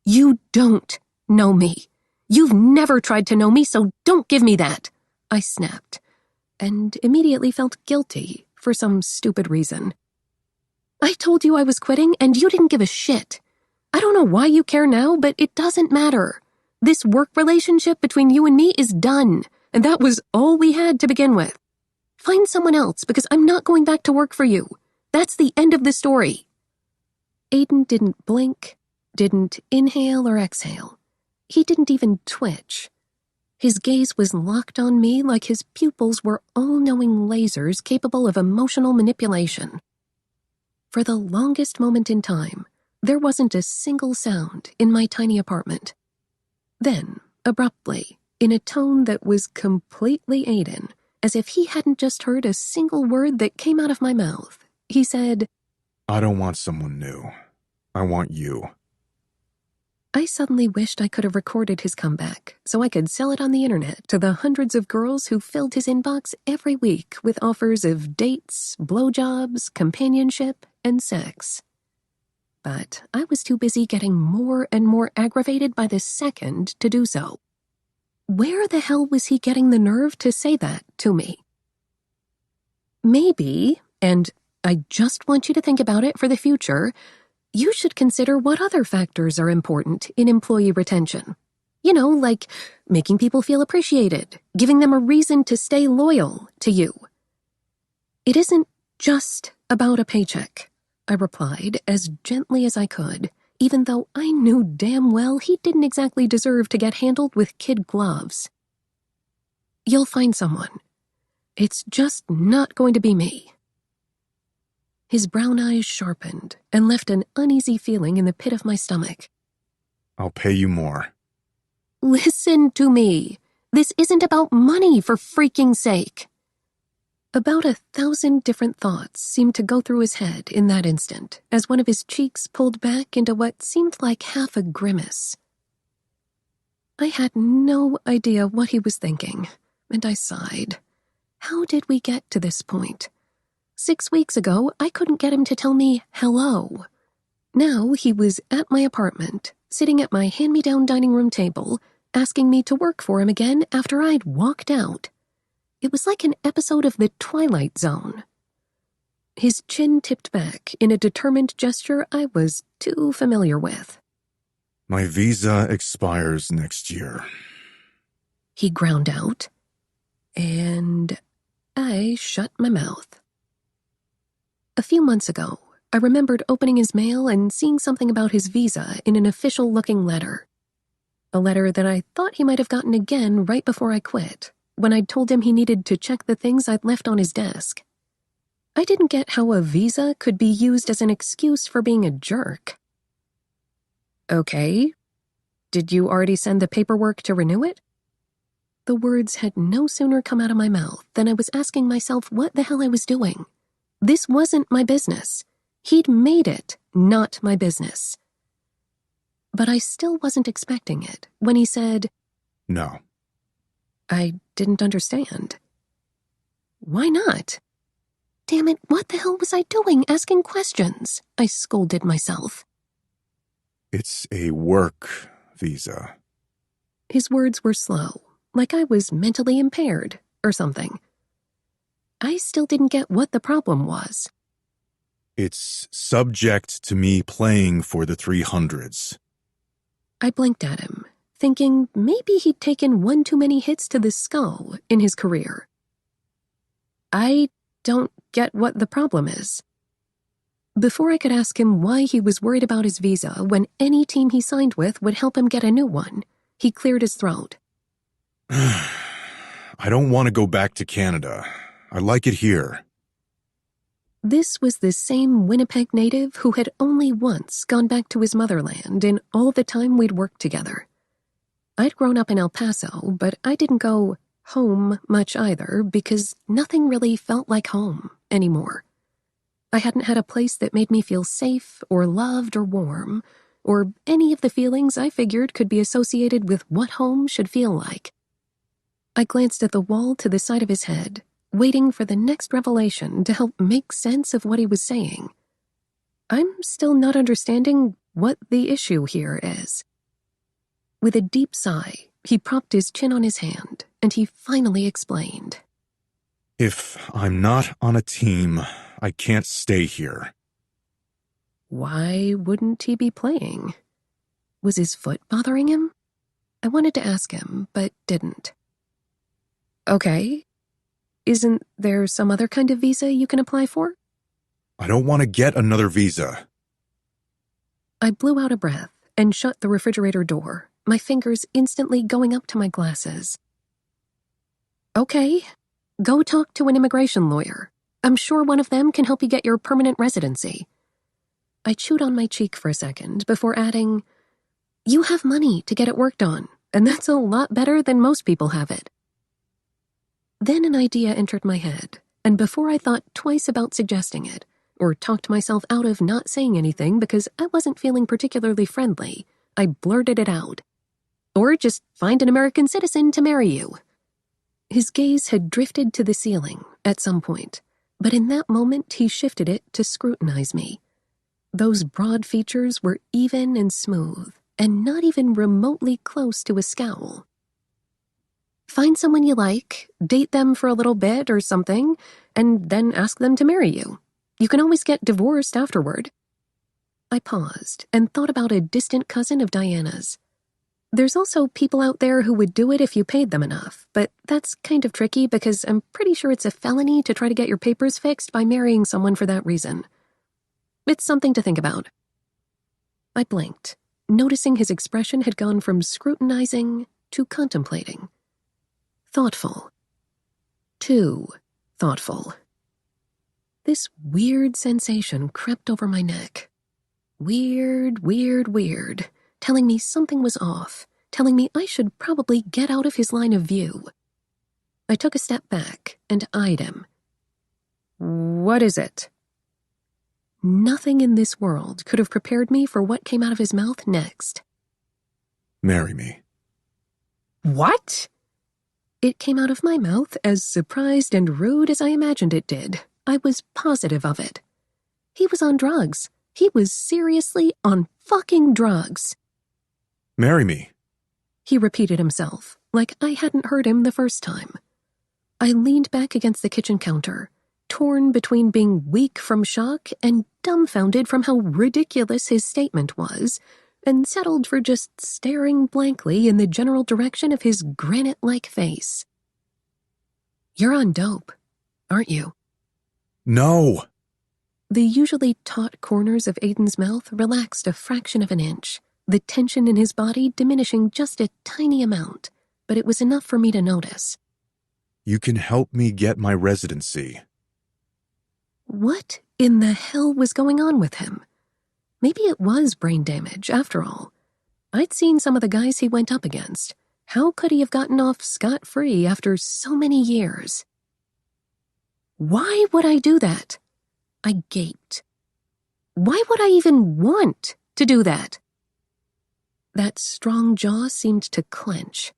You don't know me. You've never tried to know me, so don't give me that, I snapped, and immediately felt guilty for some stupid reason. I told you I was quitting, and you didn't give a shit. I don't know why you care now, but it doesn't matter. This work relationship between you and me is done, and that was all we had to begin with. Find someone else, because I'm not going back to work for you. That's the end of the story. Aiden didn't blink, didn't inhale or exhale. He didn't even twitch. His gaze was locked on me like his pupils were all-knowing lasers capable of emotional manipulation. For the longest moment in time, there wasn't a single sound in my tiny apartment. Then, abruptly, in a tone that was completely Aiden, as if he hadn't just heard a single word that came out of my mouth, he said, "I don't want someone new. I want you." I suddenly wished I could have recorded his comeback so I could sell it on the internet to the hundreds of girls who filled his inbox every week with offers of dates, blowjobs, companionship, and sex. But I was too busy getting more and more aggravated by the second to do so. Where the hell was he getting the nerve to say that to me? Maybe, and I just want you to think about it for the future, you should consider what other factors are important in employee retention. You know, like making people feel appreciated, giving them a reason to stay loyal to you. It isn't just about a paycheck, I replied as gently as I could, even though I knew damn well he didn't exactly deserve to get handled with kid gloves. You'll find someone. It's just not going to be me. His brown eyes sharpened and left an uneasy feeling in the pit of my stomach. "I'll pay you more." Listen to me. This isn't about money, for freaking sake. About 1,000 different thoughts seemed to go through his head in that instant as one of his cheeks pulled back into what seemed like half a grimace. I had no idea what he was thinking, and I sighed. How did we get to this point? 6 weeks ago, I couldn't get him to tell me hello. Now he was at my apartment, sitting at my hand-me-down dining room table, asking me to work for him again after I'd walked out. It was like an episode of The Twilight Zone. His chin tipped back in a determined gesture I was too familiar with. "My visa expires next year." He ground out, and I shut my mouth. A few months ago, I remembered opening his mail and seeing something about his visa in an official-looking letter. A letter that I thought he might have gotten again right before I quit, when I'd told him he needed to check the things I'd left on his desk. I didn't get how a visa could be used as an excuse for being a jerk. Okay. Did you already send the paperwork to renew it? The words had no sooner come out of my mouth than I was asking myself what the hell I was doing. This wasn't my business. He'd made it not my business. But I still wasn't expecting it when he said, "No." I didn't understand. Why not? Damn it, what the hell was I doing asking questions? I scolded myself. "It's a work visa." His words were slow, like I was mentally impaired or something. I still didn't get what the problem was. "It's subject to me playing for the 300s. I blinked at him, thinking maybe he'd taken one too many hits to the skull in his career. I don't get what the problem is. Before I could ask him why he was worried about his visa when any team he signed with would help him get a new one, he cleared his throat. "I don't want to go back to Canada. I like it here." This was the same Winnipeg native who had only once gone back to his motherland in all the time we'd worked together. I'd grown up in El Paso, but I didn't go home much either because nothing really felt like home anymore. I hadn't had a place that made me feel safe or loved or warm, or any of the feelings I figured could be associated with what home should feel like. I glanced at the wall to the side of his head, waiting for the next revelation to help make sense of what he was saying. I'm still not understanding what the issue here is. With a deep sigh, he propped his chin on his hand, and he finally explained. "If I'm not on a team, I can't stay here." Why wouldn't he be playing? Was his foot bothering him? I wanted to ask him, but didn't. Okay. Isn't there some other kind of visa you can apply for? "I don't want to get another visa." I blew out a breath and shut the refrigerator door, my fingers instantly going up to my glasses. Okay, go talk to an immigration lawyer. I'm sure one of them can help you get your permanent residency. I chewed on my cheek for a second before adding, you have money to get it worked on, and that's a lot better than most people have it. Then an idea entered my head, and before I thought twice about suggesting it, or talked myself out of not saying anything because I wasn't feeling particularly friendly, I blurted it out. Or just find an American citizen to marry you. His gaze had drifted to the ceiling at some point, but in that moment he shifted it to scrutinize me. Those broad features were even and smooth, and not even remotely close to a scowl. Find someone you like, date them for a little bit or something, and then ask them to marry you. You can always get divorced afterward. I paused and thought about a distant cousin of Diana's. There's also people out there who would do it if you paid them enough, but that's kind of tricky because I'm pretty sure it's a felony to try to get your papers fixed by marrying someone for that reason. It's something to think about. I blinked, noticing his expression had gone from scrutinizing to contemplating. Thoughtful. Too thoughtful. This weird sensation crept over my neck. Weird, telling me something was off, telling me I should probably get out of his line of view. I took a step back and eyed him. What is it? Nothing in this world could have prepared me for what came out of his mouth next. Marry me. What? It came out of my mouth as surprised and rude as I imagined it did. I was positive of it. He was on drugs. He was seriously on fucking drugs. Marry me. He repeated himself, like I hadn't heard him the first time. I leaned back against the kitchen counter, torn between being weak from shock and dumbfounded from how ridiculous his statement was, and settled for just staring blankly in the general direction of his granite-like face. You're on dope, aren't you? No. The usually taut corners of Aiden's mouth relaxed a fraction of an inch, the tension in his body diminishing just a tiny amount, but it was enough for me to notice. You can help me get my residency. What in the hell was going on with him? Maybe it was brain damage, after all. I'd seen some of the guys he went up against. How could he have gotten off scot-free after so many years? Why would I do that? I gaped. Why would I even want to do that? That strong jaw seemed to clench.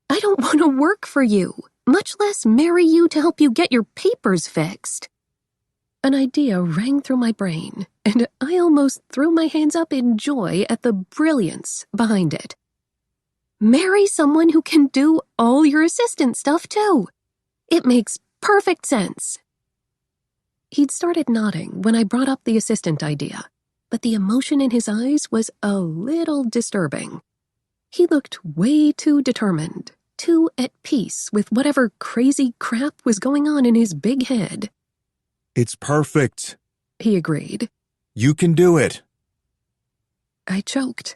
I don't want to work for you, much less marry you to help you get your papers fixed. An idea rang through my brain, and I almost threw my hands up in joy at the brilliance behind it. Marry someone who can do all your assistant stuff, too. It makes perfect sense. He'd started nodding when I brought up the assistant idea, but the emotion in his eyes was a little disturbing. He looked way too determined, too at peace with whatever crazy crap was going on in his big head. It's perfect, he agreed. You can do it. I choked.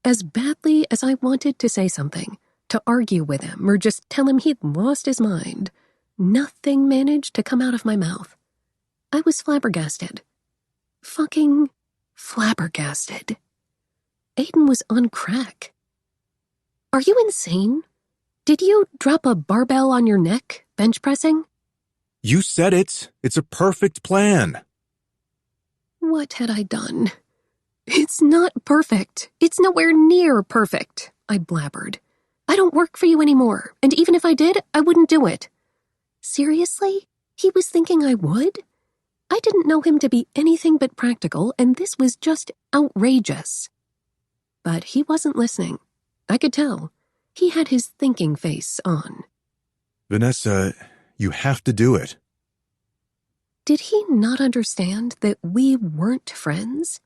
As badly as I wanted to say something, to argue with him or just tell him he'd lost his mind, nothing managed to come out of my mouth. I was flabbergasted. Fucking flabbergasted. Aiden was on crack. Are you insane? Did you drop a barbell on your neck, bench pressing? You said it. It's a perfect plan. What had I done? It's not perfect. It's nowhere near perfect, I blabbered. I don't work for you anymore, and even if I did, I wouldn't do it. Seriously? He was thinking I would? I didn't know him to be anything but practical, and this was just outrageous. But he wasn't listening. I could tell. He had his thinking face on. Vanessa, you have to do it. Did he not understand that we weren't friends?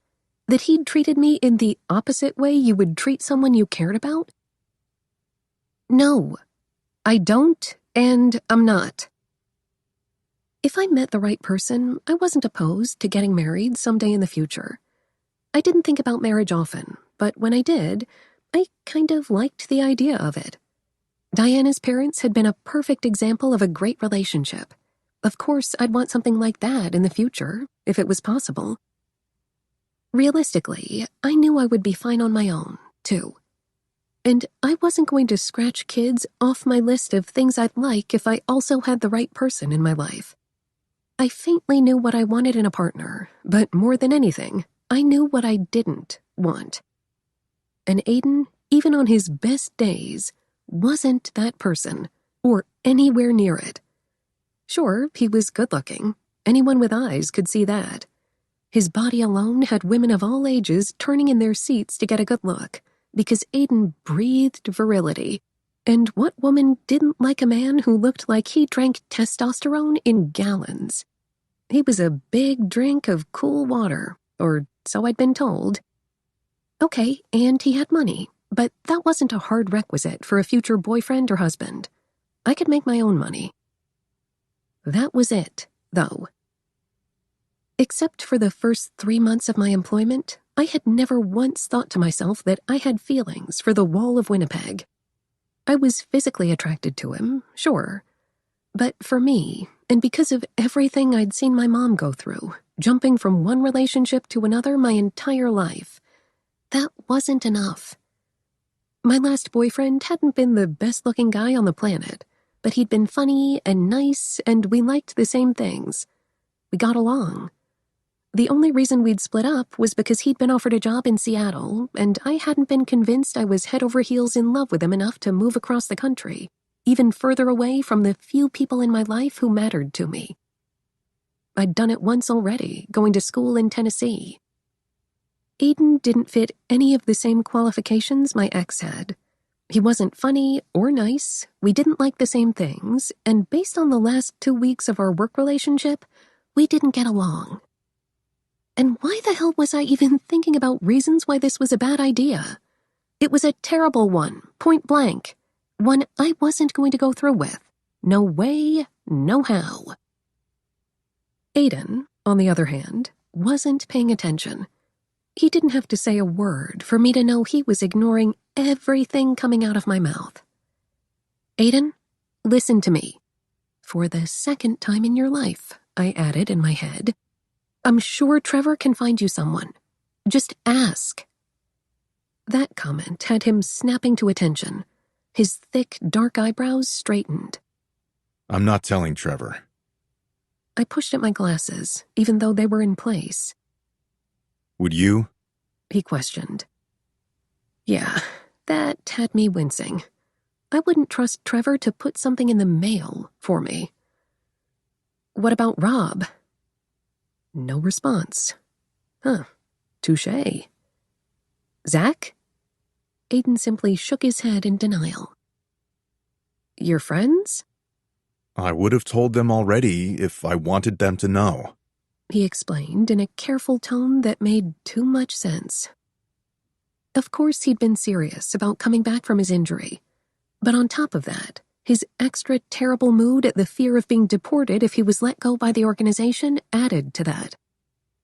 That he'd treated me in the opposite way you would treat someone you cared about? No, I don't, and I'm not. If I met the right person, I wasn't opposed to getting married someday in the future. I didn't think about marriage often, but when I did, I kind of liked the idea of it. Diana's parents had been a perfect example of a great relationship. Of course, I'd want something like that in the future, if it was possible. Realistically, I knew I would be fine on my own, too. And I wasn't going to scratch kids off my list of things I'd like if I also had the right person in my life. I faintly knew what I wanted in a partner, but more than anything, I knew what I didn't want. And Aiden, even on his best days, wasn't that person, or anywhere near it. Sure, he was good-looking. Anyone with eyes could see that. His body alone had women of all ages turning in their seats to get a good look, because Aiden breathed virility. And what woman didn't like a man who looked like he drank testosterone in gallons? He was a big drink of cool water, or so I'd been told. Okay, and he had money, but that wasn't a hard requisite for a future boyfriend or husband. I could make my own money. That was it, though. Except for the first 3 months of my employment, I had never once thought to myself that I had feelings for the Wall of Winnipeg. I was physically attracted to him, sure. But for me, and because of everything I'd seen my mom go through, jumping from one relationship to another my entire life, that wasn't enough. My last boyfriend hadn't been the best-looking guy on the planet, but he'd been funny and nice, and we liked the same things. We got along. The only reason we'd split up was because he'd been offered a job in Seattle, and I hadn't been convinced I was head over heels in love with him enough to move across the country, even further away from the few people in my life who mattered to me. I'd done it once already, going to school in Tennessee. Aiden didn't fit any of the same qualifications my ex had. He wasn't funny or nice, we didn't like the same things, and based on the last 2 weeks of our work relationship, we didn't get along. And why the hell was I even thinking about reasons why this was a bad idea? It was a terrible one, point blank. One I wasn't going to go through with. No way, no how. Aiden, on the other hand, wasn't paying attention. He didn't have to say a word for me to know he was ignoring everything coming out of my mouth. Aiden, listen to me. For the second time in your life, I added in my head. I'm sure Trevor can find you someone. Just ask. That comment had him snapping to attention. His thick, dark eyebrows straightened. I'm not telling Trevor. I pushed at my glasses, even though they were in place. Would you? He questioned. Yeah, that had me wincing. I wouldn't trust Trevor to put something in the mail for me. What about Rob? No response. Huh, touché. Zach? Aiden simply shook his head in denial. Your friends? I would have told them already if I wanted them to know. He explained in a careful tone that made too much sense. Of course he'd been serious about coming back from his injury. But on top of that, his extra terrible mood at the fear of being deported if he was let go by the organization added to that.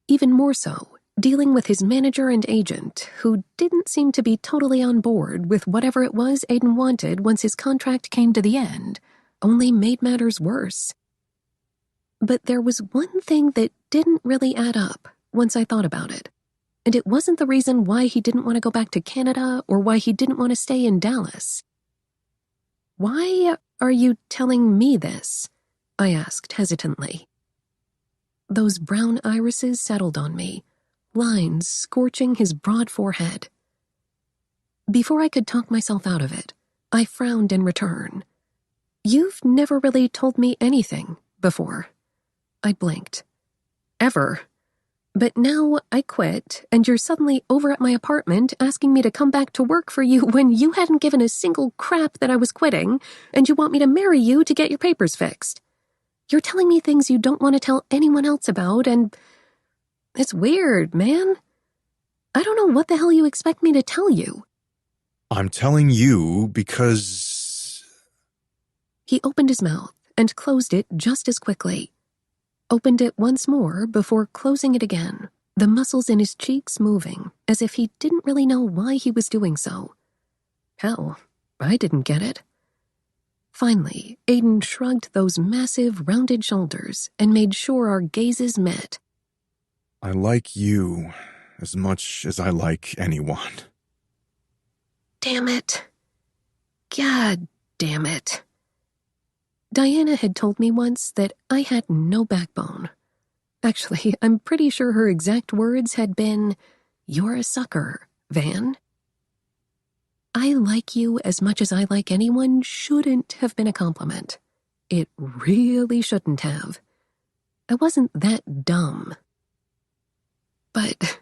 Even more so, dealing with his manager and agent, who didn't seem to be totally on board with whatever it was Aiden wanted once his contract came to the end, only made matters worse. But there was one thing that didn't really add up once I thought about it, and it wasn't the reason why he didn't want to go back to Canada or why he didn't want to stay in Dallas. Why are you telling me this? I asked hesitantly. Those brown irises settled on me, lines scorching his broad forehead. Before I could talk myself out of it, I frowned in return. You've never really told me anything before. I blinked. Ever. But now I quit, and you're suddenly over at my apartment asking me to come back to work for you when you hadn't given a single crap that I was quitting, and you want me to marry you to get your papers fixed. You're telling me things you don't want to tell anyone else about, and it's weird, man. I don't know what the hell you expect me to tell you. I'm telling you because... He opened his mouth and closed it just as quickly. Opened it once more before closing it again, the muscles in his cheeks moving, as if he didn't really know why he was doing so. Hell, I didn't get it. Finally, Aiden shrugged those massive, rounded shoulders and made sure our gazes met. I like you as much as I like anyone. Damn it. God damn it. Diana had told me once that I had no backbone. Actually, I'm pretty sure her exact words had been, "You're a sucker, Van." I like you as much as I like anyone shouldn't have been a compliment. It really shouldn't have. I wasn't that dumb. But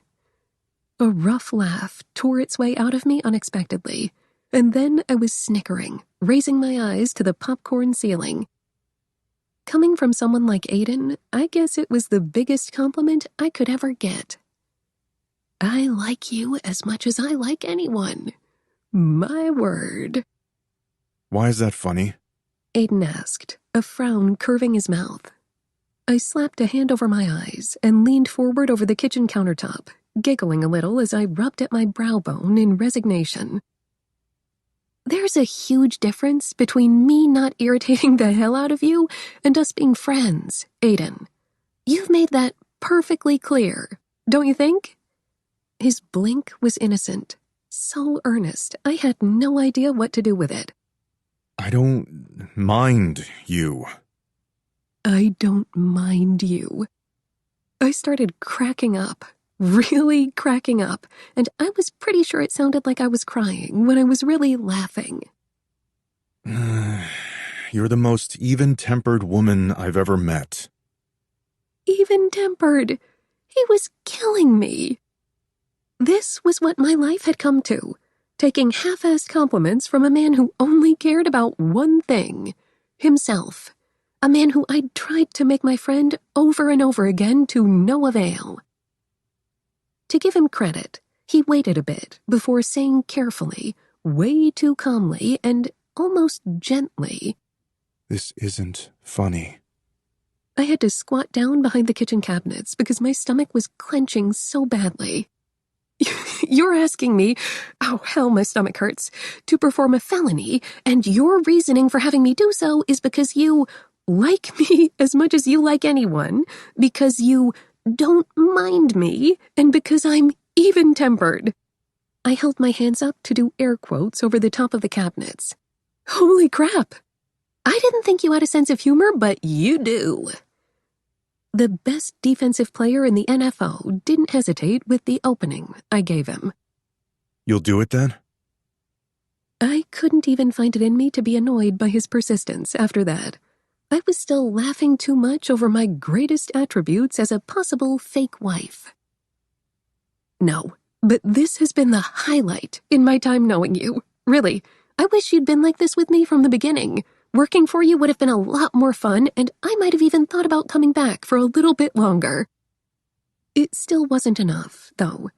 a rough laugh tore its way out of me unexpectedly, and then I was snickering, raising my eyes to the popcorn ceiling. Coming from someone like Aiden, I guess it was the biggest compliment I could ever get. I like you as much as I like anyone. My word. Why is that funny? Aiden asked, a frown curving his mouth. I slapped a hand over my eyes and leaned forward over the kitchen countertop, giggling a little as I rubbed at my brow bone in resignation. There's a huge difference between me not irritating the hell out of you and us being friends, Aiden. You've made that perfectly clear, don't you think? His blink was innocent, so earnest I had no idea what to do with it. I don't mind you. I don't mind you. I started cracking up, really cracking up, and I was pretty sure it sounded like I was crying when I was really laughing. You're the most even-tempered woman I've ever met. Even-tempered. He was killing me. This was what my life had come to, taking half-assed compliments from a man who only cared about one thing, himself. A man who I'd tried to make my friend over and over again to no avail. To give him credit, he waited a bit before saying carefully, way too calmly and almost gently, This isn't funny. I had to squat down behind the kitchen cabinets because my stomach was clenching so badly. You're asking me, oh hell, my stomach hurts, to perform a felony, and your reasoning for having me do so is because you like me as much as you like anyone, because you don't mind me, and because I'm even-tempered. I held my hands up to do air quotes over the top of the cabinets. Holy crap! I didn't think you had a sense of humor, but you do. The best defensive player in the NFO didn't hesitate with the opening I gave him. You'll do it then? I couldn't even find it in me to be annoyed by his persistence after that. I was still laughing too much over my greatest attributes as a possible fake wife. No, but this has been the highlight in my time knowing you. Really, I wish you'd been like this with me from the beginning. Working for you would have been a lot more fun, and I might have even thought about coming back for a little bit longer. It still wasn't enough, though.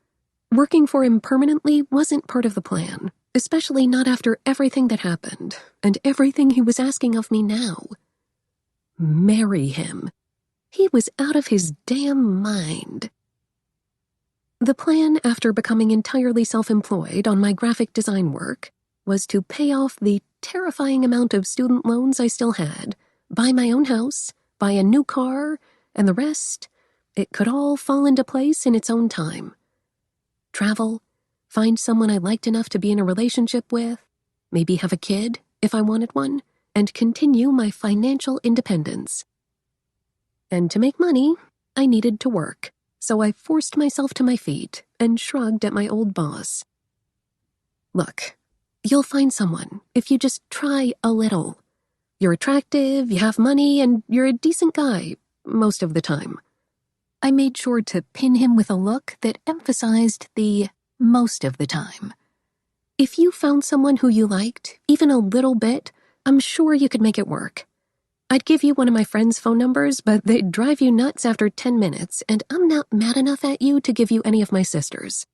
Working for him permanently wasn't part of the plan, especially not after everything that happened, and everything he was asking of me now. Marry him. He was out of his damn mind. The plan after becoming entirely self-employed on my graphic design work was to pay off the terrifying amount of student loans I still had, buy my own house, buy a new car, and the rest, it could all fall into place in its own time. Travel, find someone I liked enough to be in a relationship with, maybe have a kid if I wanted one, and continue my financial independence. And to make money, I needed to work, so I forced myself to my feet and shrugged at my old boss. Look, you'll find someone if you just try a little. You're attractive, you have money, and you're a decent guy, most of the time. I made sure to pin him with a look that emphasized the most of the time. If you found someone who you liked, even a little bit, I'm sure you could make it work. I'd give you one of my friends' phone numbers, but they'd drive you nuts after 10 minutes, and I'm not mad enough at you to give you any of my sisters.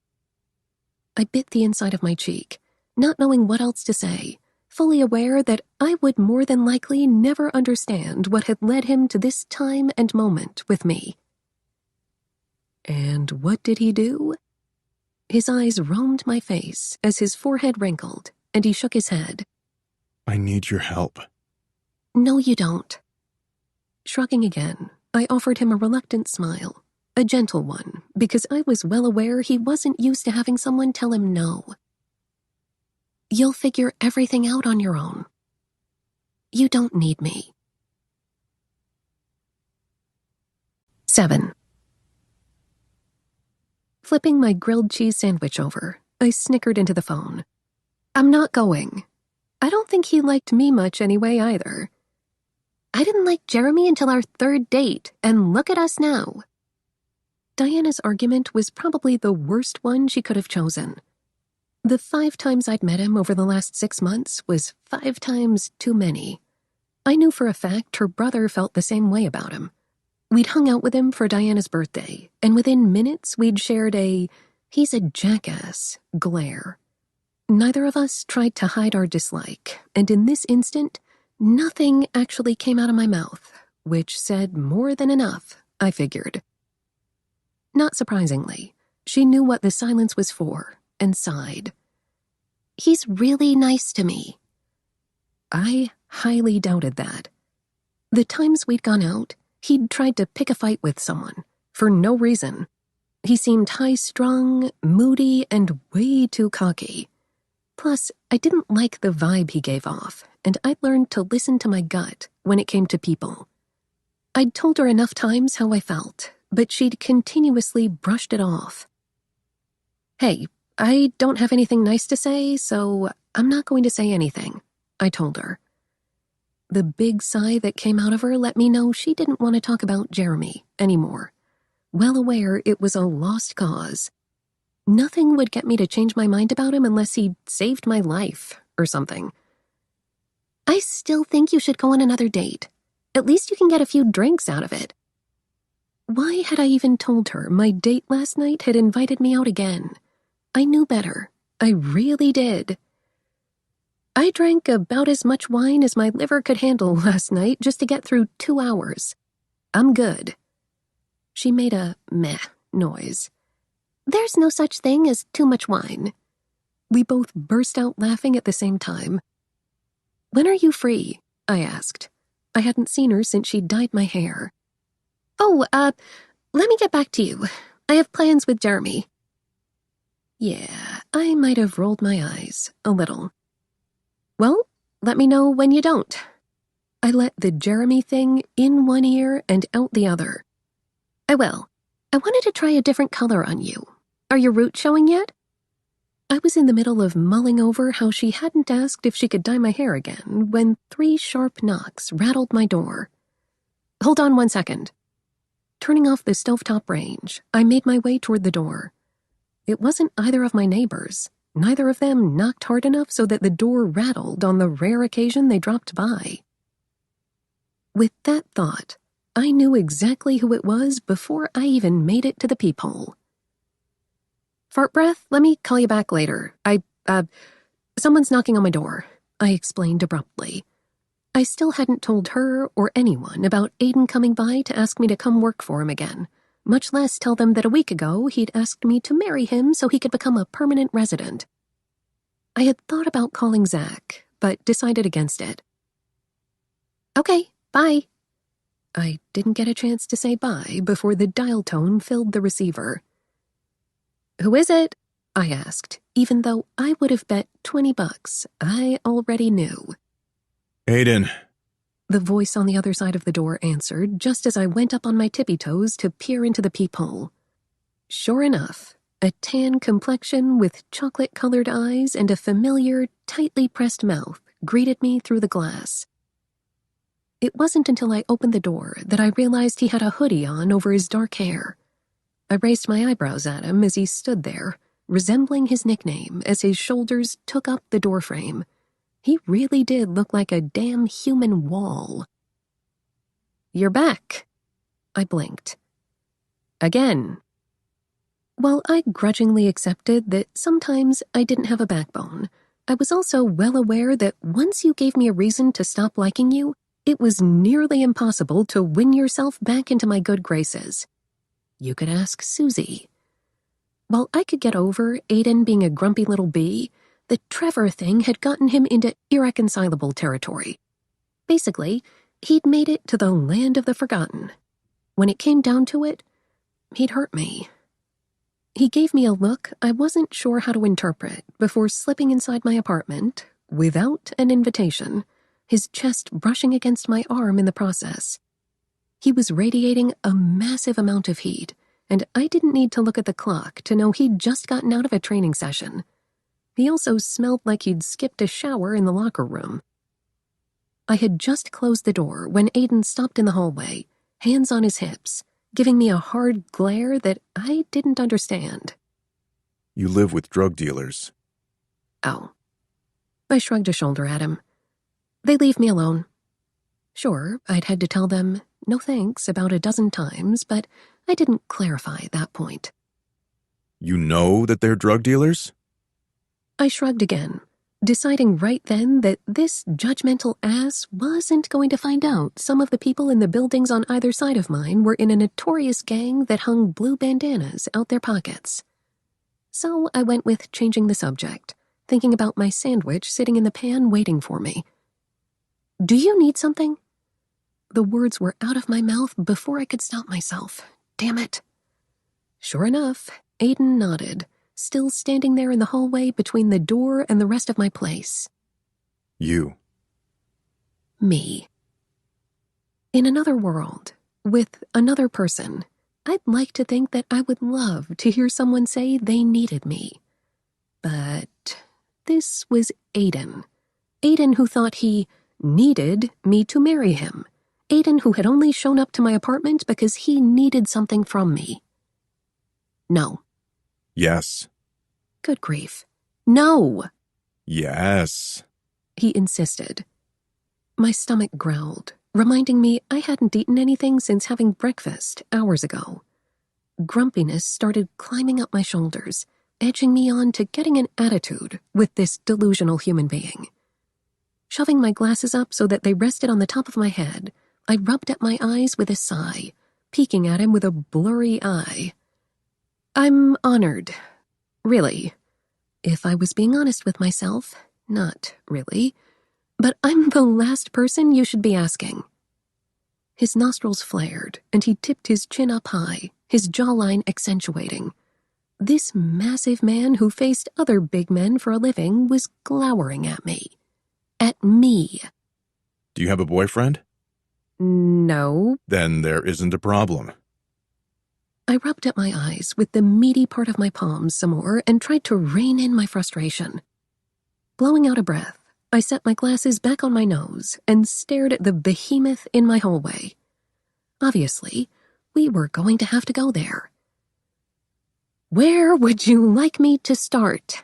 I bit the inside of my cheek, not knowing what else to say, fully aware that I would more than likely never understand what had led him to this time and moment with me. And what did he do? His eyes roamed my face as his forehead wrinkled, and he shook his head. I need your help. No, you don't. Shrugging again, I offered him a reluctant smile, a gentle one, because I was well aware he wasn't used to having someone tell him no. You'll figure everything out on your own. You don't need me. 7. Flipping my grilled cheese sandwich over, I snickered into the phone. I'm not going. I don't think he liked me much anyway either. I didn't like Jeremy until our 3rd date, and look at us now. Diana's argument was probably the worst one she could have chosen. The 5 times I'd met him over the last 6 months was 5 times too many. I knew for a fact her brother felt the same way about him. We'd hung out with him for Diana's birthday, and within minutes we'd shared a "he's a jackass" glare. Neither of us tried to hide our dislike, and in this instant, nothing actually came out of my mouth, which said more than enough, I figured. Not surprisingly, she knew what the silence was for, and sighed. He's really nice to me. I highly doubted that. The times we'd gone out, he'd tried to pick a fight with someone, for no reason. He seemed high-strung, moody, and way too cocky. Plus, I didn't like the vibe he gave off, and I'd learned to listen to my gut when it came to people. I'd told her enough times how I felt, but she'd continuously brushed it off. Hey, I don't have anything nice to say, so I'm not going to say anything, I told her. The big sigh that came out of her let me know she didn't want to talk about Jeremy anymore, well aware it was a lost cause. Nothing would get me to change my mind about him unless he saved my life or something. I still think you should go on another date. At least you can get a few drinks out of it. Why had I even told her my date last night had invited me out again? I knew better. I really did. I drank about as much wine as my liver could handle last night just to get through 2 hours. I'm good. She made a meh noise. There's no such thing as too much wine. We both burst out laughing at the same time. When are you free? I asked. I hadn't seen her since she dyed my hair. Oh, let me get back to you. I have plans with Jeremy. Yeah, I might have rolled my eyes a little. Well, let me know when you don't. I let the Jeremy thing in one ear and out the other. I will. I wanted to try a different color on you. Are your roots showing yet? I was in the middle of mulling over how she hadn't asked if she could dye my hair again when 3 sharp knocks rattled my door. Hold on 1 second. Turning off the stovetop range, I made my way toward the door. It wasn't either of my neighbors. Neither of them knocked hard enough so that the door rattled on the rare occasion they dropped by. With that thought, I knew exactly who it was before I even made it to the peephole. Fart breath, let me call you back later. Someone's knocking on my door, I explained abruptly. I still hadn't told her or anyone about Aiden coming by to ask me to come work for him again, much less tell them that a week ago he'd asked me to marry him so he could become a permanent resident. I had thought about calling Zach, but decided against it. Okay, bye. I didn't get a chance to say bye before the dial tone filled the receiver. Who is it? I asked, even though I would have bet $20 I already knew. Aiden. The voice on the other side of the door answered just as I went up on my tippy toes to peer into the peephole. Sure enough, a tan complexion with chocolate-colored eyes and a familiar, tightly pressed mouth greeted me through the glass. It wasn't until I opened the door that I realized he had a hoodie on over his dark hair. I raised my eyebrows at him as he stood there, resembling his nickname as his shoulders took up the doorframe. He really did look like a damn human wall. You're back. I blinked. Again. While I grudgingly accepted that sometimes I didn't have a backbone, I was also well aware that once you gave me a reason to stop liking you, it was nearly impossible to win yourself back into my good graces. You could ask Susie. While I could get over Aiden being a grumpy little bee, the Trevor thing had gotten him into irreconcilable territory. Basically, he'd made it to the land of the forgotten. When it came down to it, he'd hurt me. He gave me a look I wasn't sure how to interpret before slipping inside my apartment, without an invitation, his chest brushing against my arm in the process. He was radiating a massive amount of heat, and I didn't need to look at the clock to know he'd just gotten out of a training session. He also smelled like he'd skipped a shower in the locker room. I had just closed the door when Aiden stopped in the hallway, hands on his hips, giving me a hard glare that I didn't understand. You live with drug dealers. Oh. I shrugged a shoulder at him. They leave me alone. Sure, I'd had to tell them no thanks about a dozen times, but I didn't clarify at that point. You know that they're drug dealers? I shrugged again, deciding right then that this judgmental ass wasn't going to find out some of the people in the buildings on either side of mine were in a notorious gang that hung blue bandanas out their pockets. So I went with changing the subject, thinking about my sandwich sitting in the pan waiting for me. Do you need something? The words were out of my mouth before I could stop myself. Damn it. Sure enough, Aiden nodded, still standing there in the hallway between the door and the rest of my place. You. Me. In another world, with another person, I'd like to think that I would love to hear someone say they needed me. But this was Aiden. Aiden who thought he needed me to marry him. Aiden who had only shown up to my apartment because he needed something from me. No. Yes. Good grief. No! Yes. He insisted. My stomach growled, reminding me I hadn't eaten anything since having breakfast hours ago. Grumpiness started climbing up my shoulders, edging me on to getting an attitude with this delusional human being. Shoving my glasses up so that they rested on the top of my head, I rubbed at my eyes with a sigh, peeking at him with a blurry eye. I'm honored. Really. If I was being honest with myself, not really. But I'm the last person you should be asking. His nostrils flared, and he tipped his chin up high, his jawline accentuating. This massive man who faced other big men for a living was glowering at me. At me. Do you have a boyfriend? No. Then there isn't a problem. I rubbed at my eyes with the meaty part of my palms some more and tried to rein in my frustration. Blowing out a breath, I set my glasses back on my nose and stared at the behemoth in my hallway. Obviously, we were going to have to go there. Where would you like me to start?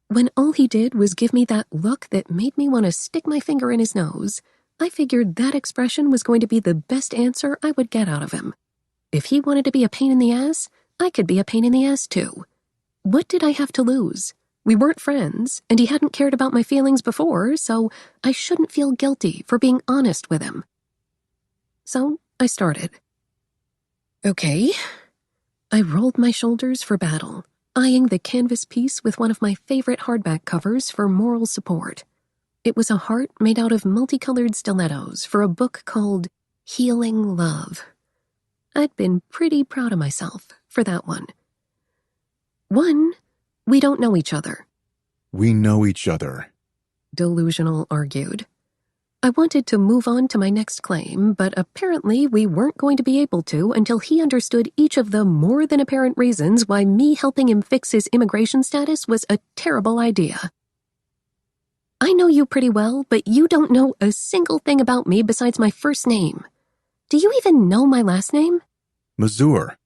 When all he did was give me that look that made me want to stick my finger in his nose, I figured that expression was going to be the best answer I would get out of him. If he wanted to be a pain in the ass, I could be a pain in the ass too. What did I have to lose? We weren't friends, and he hadn't cared about my feelings before, so I shouldn't feel guilty for being honest with him. So I started. Okay. I rolled my shoulders for battle, eyeing the canvas piece with one of my favorite hardback covers for moral support. It was a heart made out of multicolored stilettos for a book called Healing Love. I'd been pretty proud of myself for that one. 1, we don't know each other. We know each other. Delusional argued. I wanted to move on to my next claim, but apparently we weren't going to be able to until he understood each of the more than apparent reasons why me helping him fix his immigration status was a terrible idea. I know you pretty well, but you don't know a single thing about me besides my first name. Do you even know my last name? Mazur.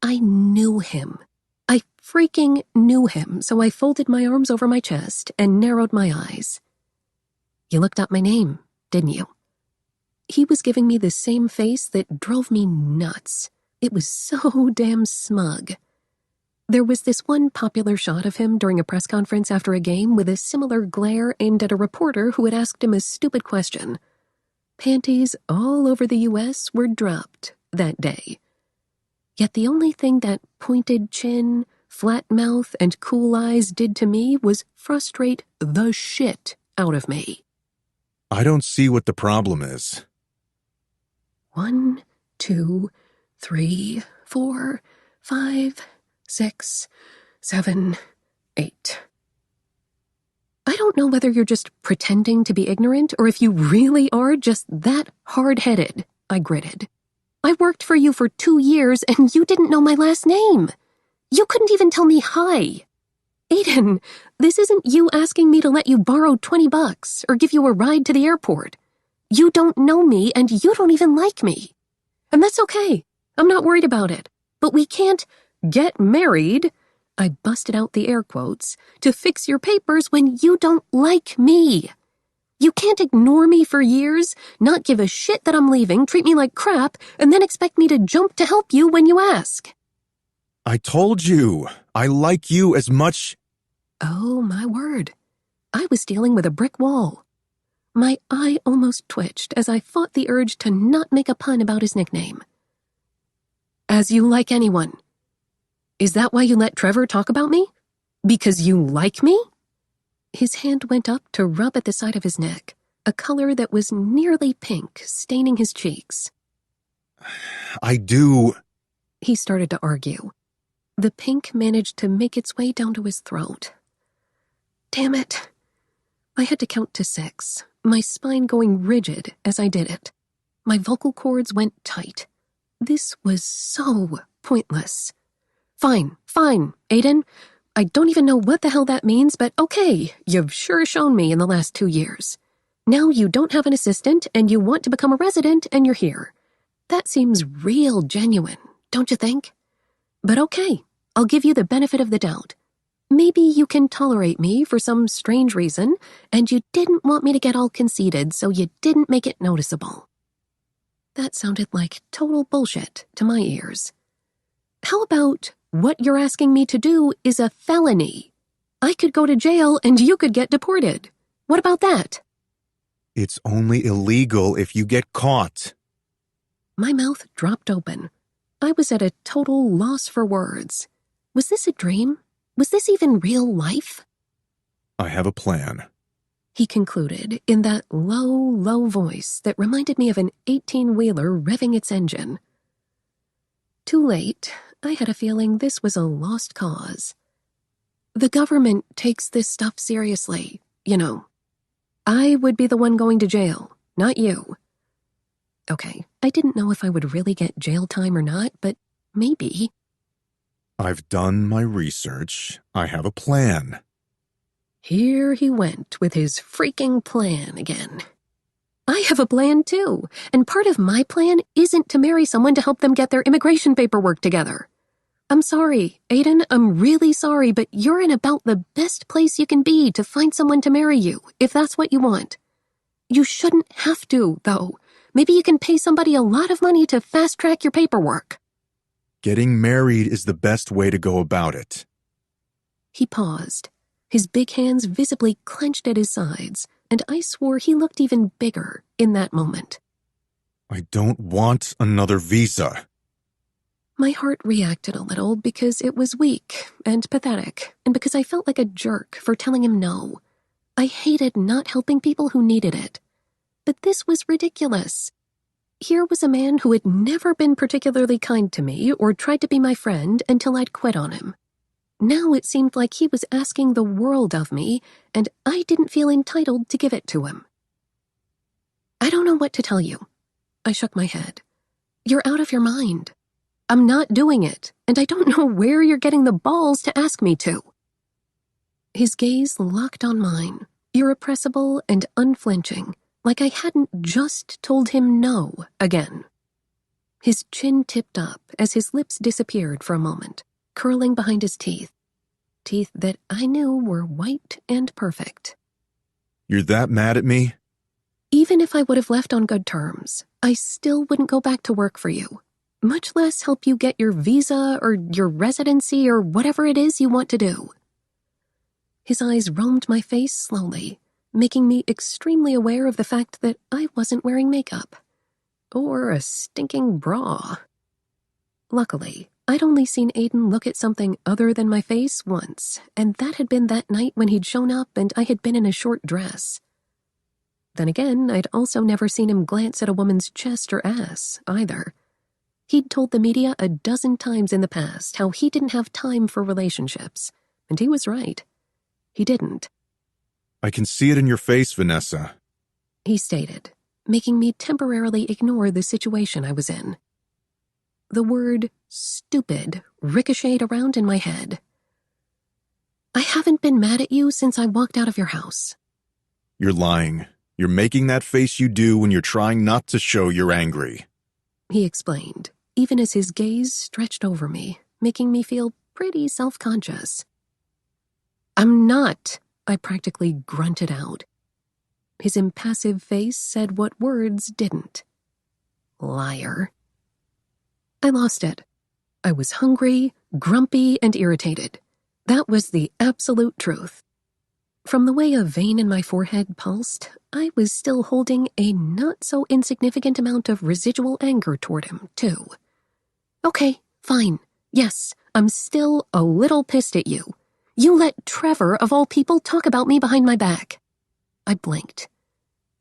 I knew him. I freaking knew him, so I folded my arms over my chest and narrowed my eyes. You looked up my name, didn't you? He was giving me the same face that drove me nuts. It was so damn smug. There was this one popular shot of him during a press conference after a game with a similar glare aimed at a reporter who had asked him a stupid question. Panties all over the U.S. were dropped that day. Yet the only thing that pointed chin, flat mouth, and cool eyes did to me was frustrate the shit out of me. I don't see what the problem is. 1, 2, 3, 4, 5, 6, 7, 8. I don't know whether you're just pretending to be ignorant or if you really are just that hard-headed, I gritted. I worked for you for 2 years and you didn't know my last name. You couldn't even tell me hi. Aiden, this isn't you asking me to let you borrow $20 or give you a ride to the airport. You don't know me and you don't even like me. And that's okay. I'm not worried about it. But we can't get married, I busted out the air quotes, to fix your papers when you don't like me. You can't ignore me for years, not give a shit that I'm leaving, treat me like crap, and then expect me to jump to help you when you ask. I told you, I like you as much. Oh, my word. I was dealing with a brick wall. My eye almost twitched as I fought the urge to not make a pun about his nickname. As you like anyone. Is that why you let Trevor talk about me? Because you like me? His hand went up to rub at the side of his neck, a color that was nearly pink, staining his cheeks. I do. He started to argue. The pink managed to make its way down to his throat. Damn it. I had to count to 6, my spine going rigid as I did it. My vocal cords went tight. This was so pointless. Fine, Aiden. I don't even know what the hell that means, but okay, you've sure shown me in the last 2 years. Now you don't have an assistant, and you want to become a resident, and you're here. That seems real genuine, don't you think? But okay, I'll give you the benefit of the doubt. Maybe you can tolerate me for some strange reason, and you didn't want me to get all conceited, so you didn't make it noticeable. That sounded like total bullshit to my ears. How about what you're asking me to do is a felony? I could go to jail and you could get deported. What about that? It's only illegal if you get caught. My mouth dropped open. I was at a total loss for words. Was this a dream? Was this even real life? I have a plan. He concluded in that low voice that reminded me of an 18-wheeler revving its engine. Too late, I had a feeling this was a lost cause. The government takes this stuff seriously, you know. I would be the one going to jail, not you. Okay, I didn't know if I would really get jail time or not, but maybe. I've done my research. I have a plan. Here he went with his freaking plan again. I have a plan too, and part of my plan isn't to marry someone to help them get their immigration paperwork together. I'm sorry, Aiden, I'm really sorry, but you're in about the best place you can be to find someone to marry you, if that's what you want. You shouldn't have to, though. Maybe you can pay somebody a lot of money to fast-track your paperwork. Getting married is the best way to go about it. He paused. His big hands visibly clenched at his sides, and I swore he looked even bigger in that moment. I don't want another visa. My heart reacted a little because it was weak and pathetic, and because I felt like a jerk for telling him no. I hated not helping people who needed it. But this was ridiculous. Here was a man who had never been particularly kind to me or tried to be my friend until I'd quit on him. Now it seemed like he was asking the world of me, and I didn't feel entitled to give it to him. I don't know what to tell you. I shook my head. You're out of your mind. I'm not doing it, and I don't know where you're getting the balls to ask me to. His gaze locked on mine, irrepressible and unflinching, like I hadn't just told him no again. His chin tipped up as his lips disappeared for a moment, curling behind his teeth that I knew were white and perfect. You're that mad at me? Even if I would have left on good terms, I still wouldn't go back to work for you, much less help you get your visa or your residency or whatever it is you want to do. His eyes roamed my face slowly, making me extremely aware of the fact that I wasn't wearing makeup. Or a stinking bra. Luckily, I'd only seen Aiden look at something other than my face once, and that had been that night when he'd shown up and I had been in a short dress. Then again, I'd also never seen him glance at a woman's chest or ass, either. He'd told the media a dozen times in the past how he didn't have time for relationships, and he was right. He didn't. I can see it in your face, Vanessa, he stated, making me temporarily ignore the situation I was in. The word stupid ricocheted around in my head. I haven't been mad at you since I walked out of your house. You're lying. You're making that face you do when you're trying not to show you're angry, he explained, even as his gaze stretched over me, making me feel pretty self-conscious. I'm not, I practically grunted out. His impassive face said what words didn't. Liar. I lost it. I was hungry, grumpy, and irritated. That was the absolute truth. From the way a vein in my forehead pulsed, I was still holding a not-so-insignificant amount of residual anger toward him, too. Okay, fine. Yes, I'm still a little pissed at you. You let Trevor, of all people, talk about me behind my back. I blinked.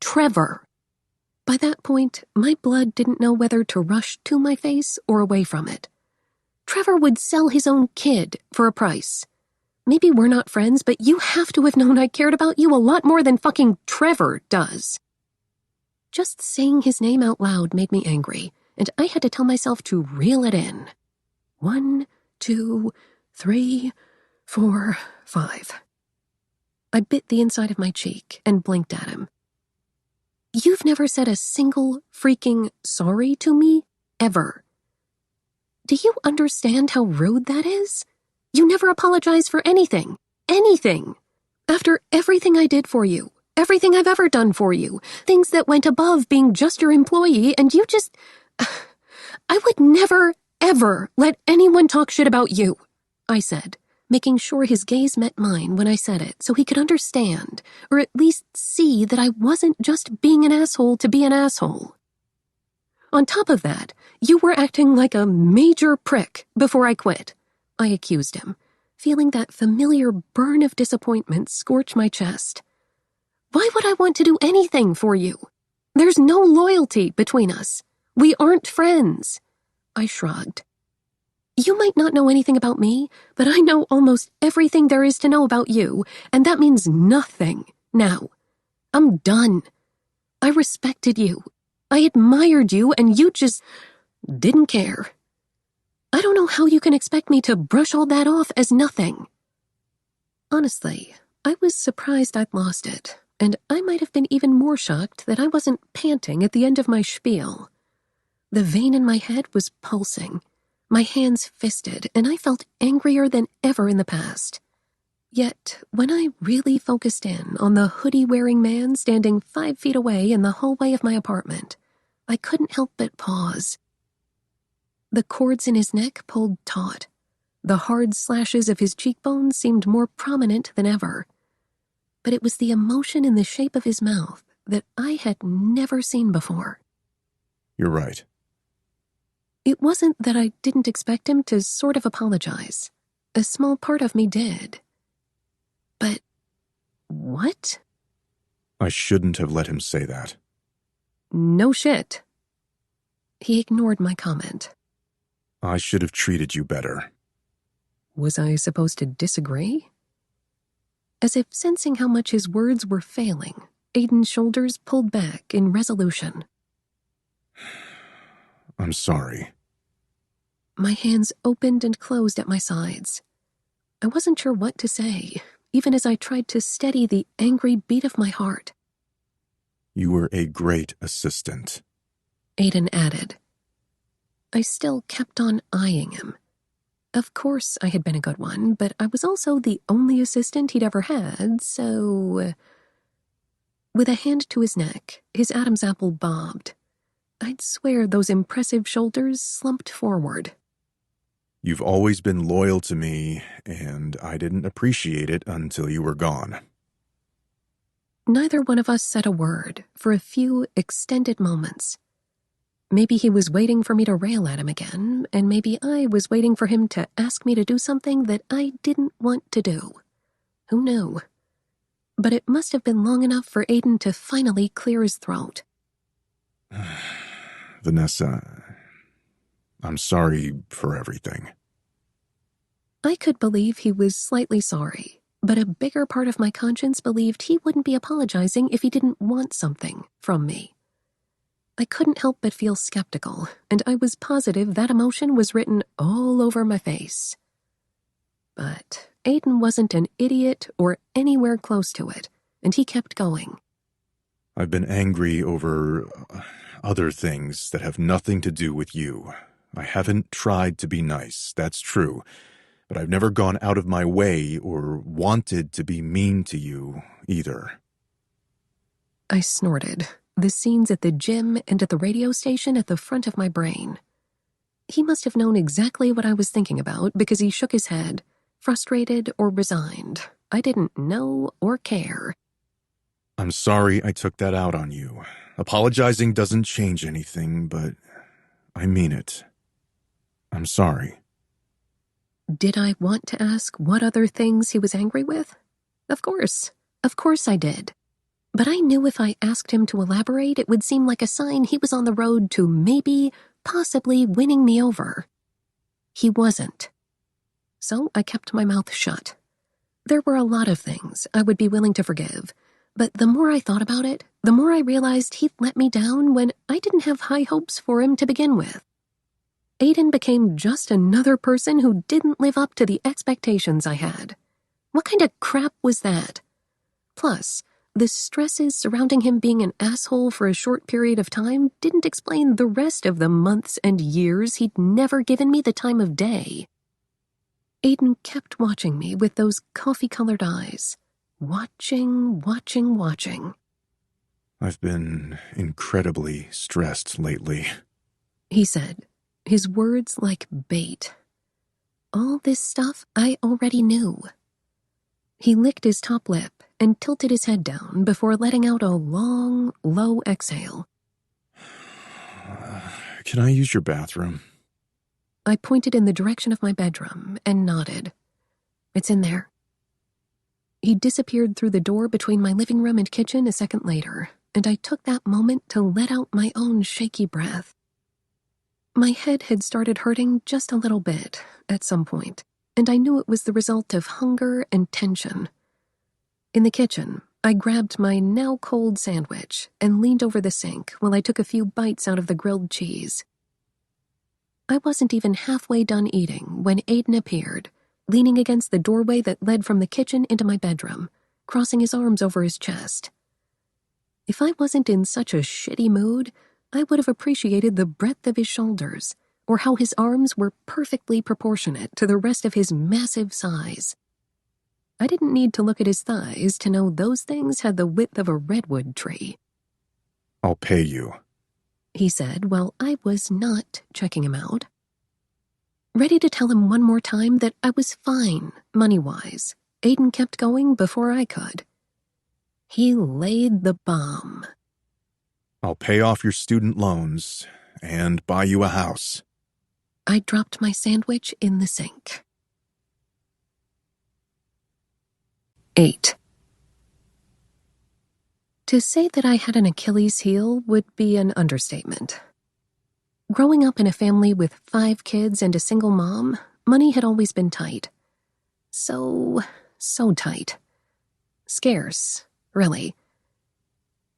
Trevor. By that point, my blood didn't know whether to rush to my face or away from it. Trevor would sell his own kid for a price. Maybe we're not friends, but you have to have known I cared about you a lot more than fucking Trevor does. Just saying his name out loud made me angry, and I had to tell myself to reel it in. 1, 2, 3, 4, 5. I bit the inside of my cheek and blinked at him. You've never said a single freaking sorry to me, ever. Do you understand how rude that is? You never apologize for anything. Anything. After everything I did for you, everything I've ever done for you, things that went above being just your employee, and you just... I would never, ever let anyone talk shit about you, I said, making sure his gaze met mine when I said it so he could understand, or at least see that I wasn't just being an asshole to be an asshole. On top of that, you were acting like a major prick before I quit, I accused him, feeling that familiar burn of disappointment scorch my chest. Why would I want to do anything for you? There's no loyalty between us. We aren't friends. I shrugged. You might not know anything about me, but I know almost everything there is to know about you, and that means nothing now. I'm done. I respected you. I admired you, and you just didn't care. I don't know how you can expect me to brush all that off as nothing. Honestly, I was surprised I'd lost it, and I might have been even more shocked that I wasn't panting at the end of my spiel. The vein in my head was pulsing, my hands fisted, and I felt angrier than ever in the past. Yet, when I really focused in on the hoodie-wearing man standing 5 feet away in the hallway of my apartment, I couldn't help but pause. The cords in his neck pulled taut. The hard slashes of his cheekbones seemed more prominent than ever. But it was the emotion in the shape of his mouth that I had never seen before. You're right. It wasn't that I didn't expect him to sort of apologize. A small part of me did. But what? I shouldn't have let him say that. No shit. He ignored my comment. I should have treated you better. Was I supposed to disagree? As if sensing how much his words were failing, Aiden's shoulders pulled back in resolution. I'm sorry. My hands opened and closed at my sides. I wasn't sure what to say, even as I tried to steady the angry beat of my heart. You were a great assistant, Aiden added. I still kept on eyeing him. Of course I had been a good one, but I was also the only assistant he'd ever had, so... With a hand to his neck, his Adam's apple bobbed. I'd swear those impressive shoulders slumped forward. You've always been loyal to me, and I didn't appreciate it until you were gone. Neither one of us said a word for a few extended moments. Maybe he was waiting for me to rail at him again, and maybe I was waiting for him to ask me to do something that I didn't want to do. Who knew? but it must have been long enough for Aiden to finally clear his throat. Vanessa, I'm sorry for everything. I could believe he was slightly sorry, but a bigger part of my conscience believed he wouldn't be apologizing if he didn't want something from me. I couldn't help but feel skeptical, and I was positive that emotion was written all over my face. But Aiden wasn't an idiot or anywhere close to it, and he kept going. I've been angry over other things that have nothing to do with you. I haven't tried to be nice, that's true, but I've never gone out of my way or wanted to be mean to you either. I snorted, the scenes at the gym and at the radio station at the front of my brain. He must have known exactly what I was thinking about because he shook his head, frustrated or resigned. I didn't know or care. I'm sorry I took that out on you. Apologizing doesn't change anything, but I mean it. I'm sorry. Did I want to ask what other things he was angry with? Of course I did. But I knew if I asked him to elaborate, it would seem like a sign he was on the road to maybe, possibly winning me over. He wasn't. So I kept my mouth shut. There were a lot of things I would be willing to forgive, but the more I thought about it, the more I realized he'd let me down when I didn't have high hopes for him to begin with. Aiden became just another person who didn't live up to the expectations I had. What kind of crap was that? Plus, the stresses surrounding him being an asshole for a short period of time didn't explain the rest of the months and years he'd never given me the time of day. Aiden kept watching me with those coffee-colored eyes. Watching. I've been incredibly stressed lately, He said, his words like bait. All this stuff I already knew. He licked his top lip and tilted his head down before letting out a long, low exhale. Can I use your bathroom? I pointed in the direction of my bedroom and nodded. It's in there. He disappeared through the door between my living room and kitchen a second later, and I took that moment to let out my own shaky breath. My head had started hurting just a little bit at some point, and I knew it was the result of hunger and tension. In the kitchen, I grabbed my now cold sandwich and leaned over the sink while I took a few bites out of the grilled cheese. I wasn't even halfway done eating when Aiden appeared, leaning against the doorway that led from the kitchen into my bedroom, crossing his arms over his chest. If I wasn't in such a shitty mood, I would have appreciated the breadth of his shoulders, or how his arms were perfectly proportionate to the rest of his massive size. I didn't need to look at his thighs to know those things had the width of a redwood tree. I'll pay you, He said while I was not checking him out. Ready to tell him one more time that I was fine, money-wise, Aiden kept going before I could. He laid the bomb. I'll pay off your student loans and buy you a house. I dropped my sandwich in the sink. 8. To say that I had an Achilles heel would be an understatement. Growing up in a family with 5 kids and a single mom, money had always been tight. So tight. Scarce, really.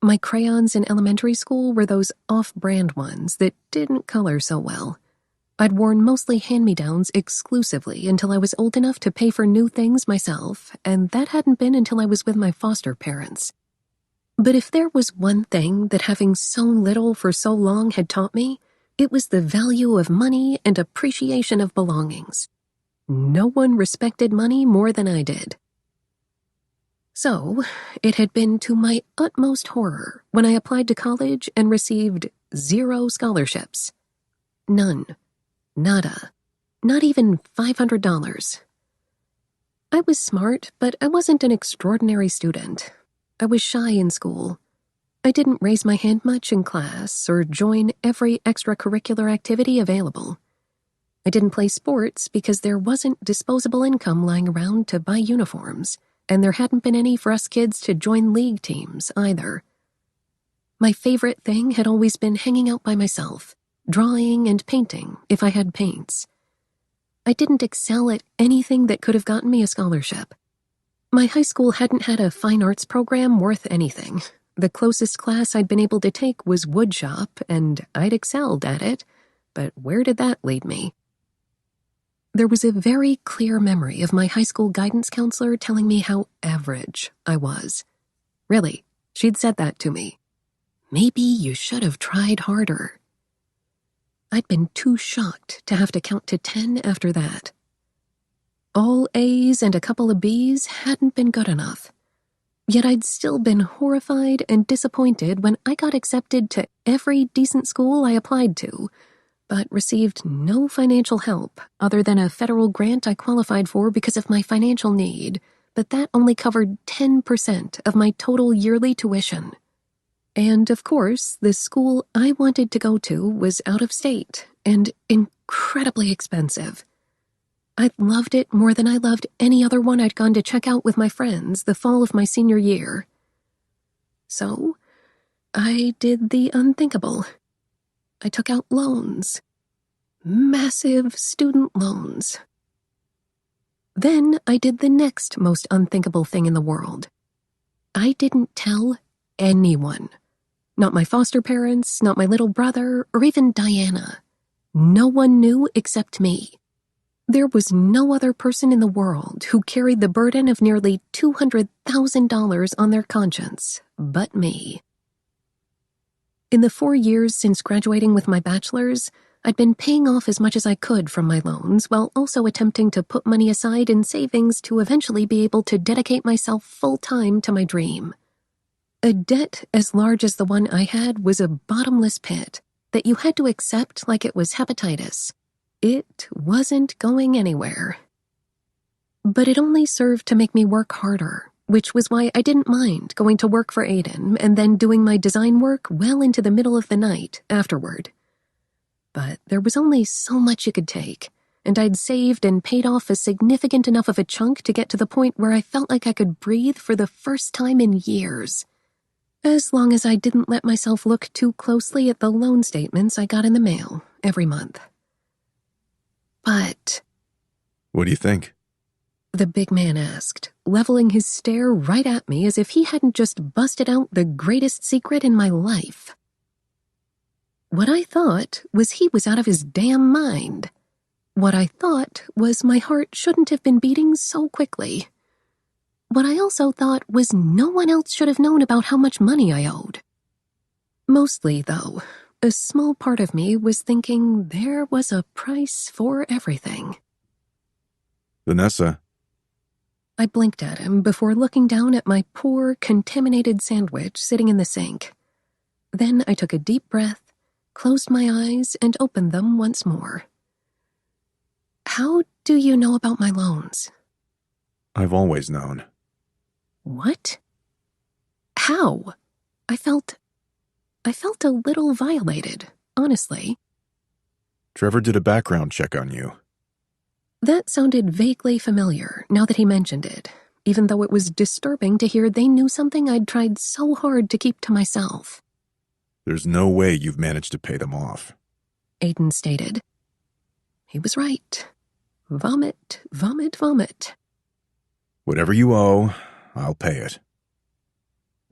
My crayons in elementary school were those off-brand ones that didn't color so well. I'd worn mostly hand-me-downs exclusively until I was old enough to pay for new things myself, and that hadn't been until I was with my foster parents. But if there was one thing that having so little for so long had taught me, it was the value of money and appreciation of belongings. No one respected money more than I did. So, it had been to my utmost horror when I applied to college and received 0 scholarships. None. Nada. Not even $500. I was smart, but I wasn't an extraordinary student. I was shy in school. I didn't raise my hand much in class or join every extracurricular activity available. I didn't play sports because there wasn't disposable income lying around to buy uniforms, and there hadn't been any for us kids to join league teams either. My favorite thing had always been hanging out by myself, drawing and painting if I had paints. I didn't excel at anything that could have gotten me a scholarship. My high school hadn't had a fine arts program worth anything. The closest class I'd been able to take was woodshop, and I'd excelled at it, but where did that lead me? There was a very clear memory of my high school guidance counselor telling me how average I was. Really, she'd said that to me. Maybe you should have tried harder. I'd been too shocked to have to count to 10 after that. All A's and a couple of B's hadn't been good enough. Yet I'd still been horrified and disappointed when I got accepted to every decent school I applied to, but received no financial help other than a federal grant I qualified for because of my financial need, but that only covered 10% of my total yearly tuition. And, of course, the school I wanted to go to was out of state and incredibly expensive. I loved it more than I loved any other one I'd gone to check out with my friends the fall of my senior year. So, I did the unthinkable. I took out loans. Massive student loans. Then I did the next most unthinkable thing in the world. I didn't tell anyone. Not my foster parents, not my little brother, or even Diana. No one knew except me. There was no other person in the world who carried the burden of nearly $200,000 on their conscience but me. In the 4 years since graduating with my bachelor's, I'd been paying off as much as I could from my loans while also attempting to put money aside in savings to eventually be able to dedicate myself full-time to my dream. A debt as large as the one I had was a bottomless pit that you had to accept like it was hepatitis. It wasn't going anywhere. But it only served to make me work harder, which was why I didn't mind going to work for Aiden and then doing my design work well into the middle of the night afterward. But there was only so much you could take, and I'd saved and paid off a significant enough of a chunk to get to the point where I felt like I could breathe for the first time in years. As long as I didn't let myself look too closely at the loan statements I got in the mail every month. But... What do you think? The big man asked, leveling his stare right at me as if he hadn't just busted out the greatest secret in my life. What I thought was he was out of his damn mind. What I thought was my heart shouldn't have been beating so quickly. What I also thought was no one else should have known about how much money I owed. Mostly, though, a small part of me was thinking there was a price for everything. Vanessa. I blinked at him before looking down at my poor, contaminated sandwich sitting in the sink. Then I took a deep breath, closed my eyes, and opened them once more. How do you know about my loans? I've always known. What? How? I felt a little violated, honestly. Trevor did a background check on you. That sounded vaguely familiar now that he mentioned it, even though it was disturbing to hear they knew something I'd tried so hard to keep to myself. There's no way you've managed to pay them off. Aiden stated. He was right. Vomit, vomit, vomit. Whatever you owe, I'll pay it.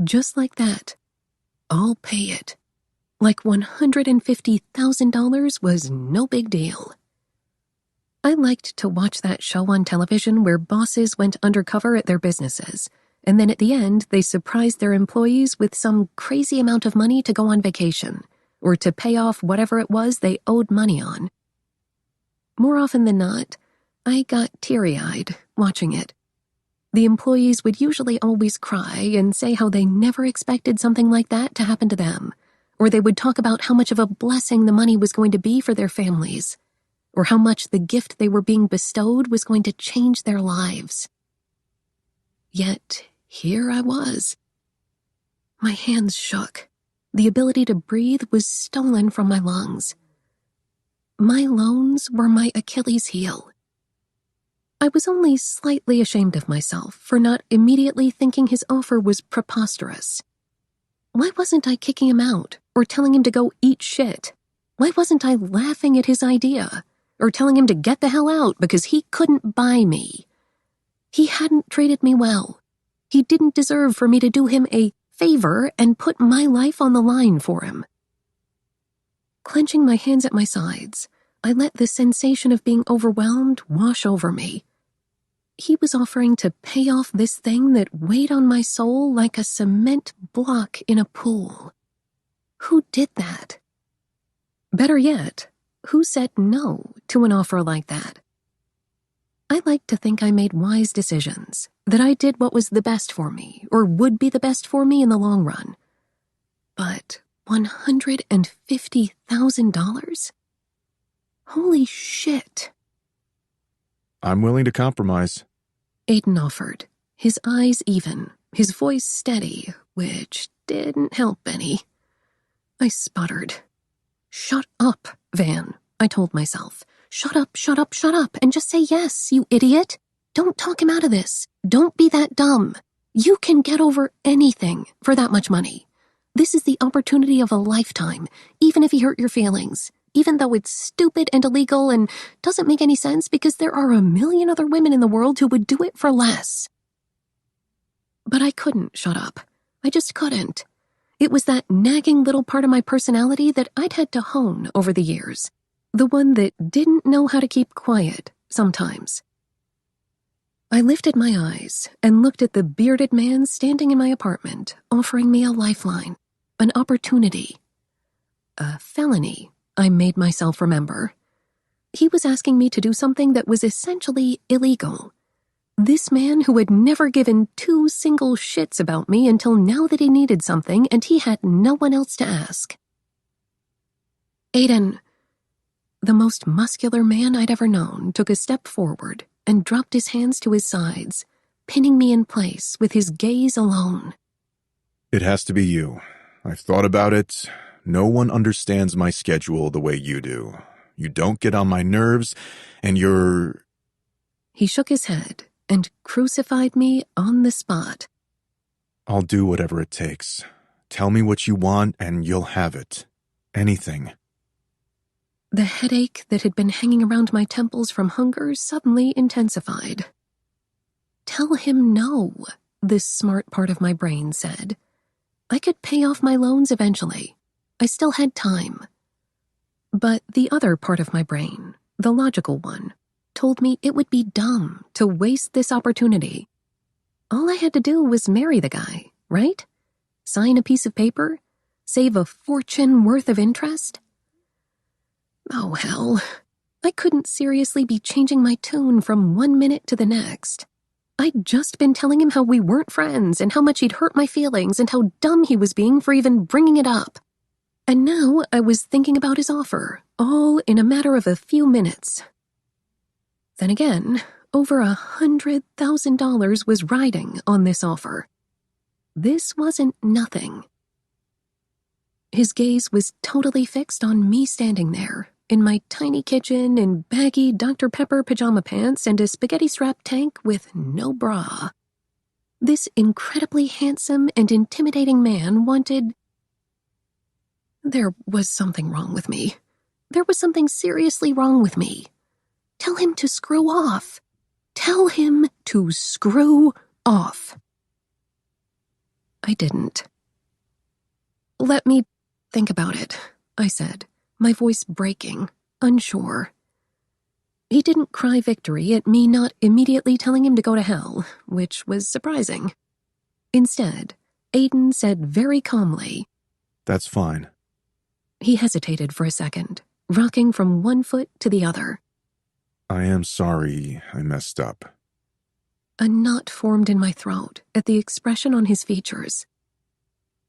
Just like that. I'll pay it. Like $150,000 was no big deal. I liked to watch that show on television where bosses went undercover at their businesses, and then at the end they surprised their employees with some crazy amount of money to go on vacation, or to pay off whatever it was they owed money on. More often than not, I got teary-eyed watching it. The employees would usually always cry and say how they never expected something like that to happen to them, or they would talk about how much of a blessing the money was going to be for their families, or how much the gift they were being bestowed was going to change their lives. Yet, here I was. My hands shook. The ability to breathe was stolen from my lungs. My loans were my Achilles heel. I was only slightly ashamed of myself for not immediately thinking his offer was preposterous. Why wasn't I kicking him out or telling him to go eat shit? Why wasn't I laughing at his idea or telling him to get the hell out because he couldn't buy me? He hadn't treated me well. He didn't deserve for me to do him a favor and put my life on the line for him. Clenching my hands at my sides, I let the sensation of being overwhelmed wash over me. He was offering to pay off this thing that weighed on my soul like a cement block in a pool. Who did that? Better yet, who said no to an offer like that? I like to think I made wise decisions, that I did what was the best for me, or would be the best for me in the long run. But $150,000? Holy shit. I'm willing to compromise. Aiden offered, his eyes even, his voice steady, which didn't help any. I sputtered. Shut up, Van, I told myself. Shut up, shut up, shut up, and just say yes, you idiot. Don't talk him out of this. Don't be that dumb. You can get over anything for that much money. This is the opportunity of a lifetime, even if he hurt your feelings, even though it's stupid and illegal and doesn't make any sense because there are a million other women in the world who would do it for less. But I couldn't shut up. I just couldn't. It was that nagging little part of my personality that I'd had to hone over the years. The one that didn't know how to keep quiet sometimes. I lifted my eyes and looked at the bearded man standing in my apartment, offering me a lifeline, an opportunity. A felony, I made myself remember. He was asking me to do something that was essentially illegal. This man who had never given two single shits about me until now that he needed something and he had no one else to ask. Aiden, the most muscular man I'd ever known, took a step forward and dropped his hands to his sides, pinning me in place with his gaze alone. It has to be you. I've thought about it. No one understands my schedule the way you do. You don't get on my nerves, and you're... He shook his head and crucified me on the spot. I'll do whatever it takes. Tell me what you want, and you'll have it. Anything. The headache that had been hanging around my temples from hunger suddenly intensified. Tell him no, this smart part of my brain said. I could pay off my loans eventually. I still had time. But the other part of my brain, the logical one, told me it would be dumb to waste this opportunity. All I had to do was marry the guy, right? Sign a piece of paper? Save a fortune worth of interest? Oh, hell. I couldn't seriously be changing my tune from 1 minute to the next. I'd just been telling him how we weren't friends and how much he'd hurt my feelings and how dumb he was being for even bringing it up. And now I was thinking about his offer, all in a matter of a few minutes. Then again, over $100,000 was riding on this offer. This wasn't nothing. His gaze was totally fixed on me standing there, in my tiny kitchen in baggy Dr. Pepper pajama pants and a spaghetti-strapped tank with no bra. This incredibly handsome and intimidating man wanted... There was something wrong with me. There was something seriously wrong with me. Tell him to screw off. Tell him to screw off. I didn't. Let me think about it, I said, my voice breaking, unsure. He didn't cry victory at me not immediately telling him to go to hell, which was surprising. Instead, Aiden said very calmly, That's fine. He hesitated for a second, rocking from one foot to the other. I am sorry I messed up. A knot formed in my throat at the expression on his features.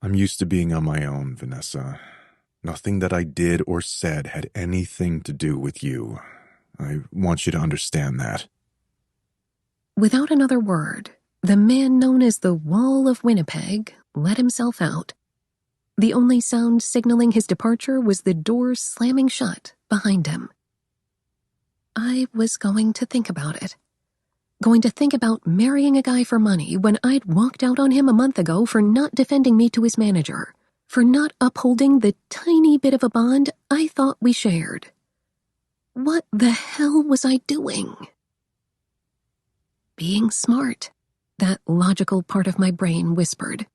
I'm used to being on my own, Vanessa. Nothing that I did or said had anything to do with you. I want you to understand that. Without another word, the man known as the Wall of Winnipeg let himself out. The only sound signaling his departure was the door slamming shut behind him. I was going to think about it. Going to think about marrying a guy for money when I'd walked out on him a month ago for not defending me to his manager, for not upholding the tiny bit of a bond I thought we shared. What the hell was I doing? Being smart, that logical part of my brain whispered.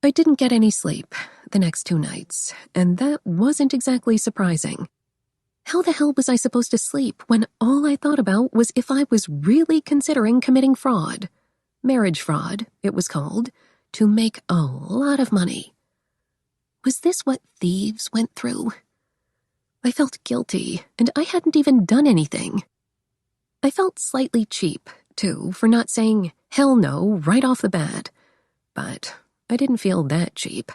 I didn't get any sleep the next 2 nights, and that wasn't exactly surprising. How the hell was I supposed to sleep when all I thought about was if I was really considering committing fraud, marriage fraud, it was called, to make a lot of money? Was this what thieves went through? I felt guilty, and I hadn't even done anything. I felt slightly cheap, too, for not saying hell no right off the bat, but I didn't feel that cheap.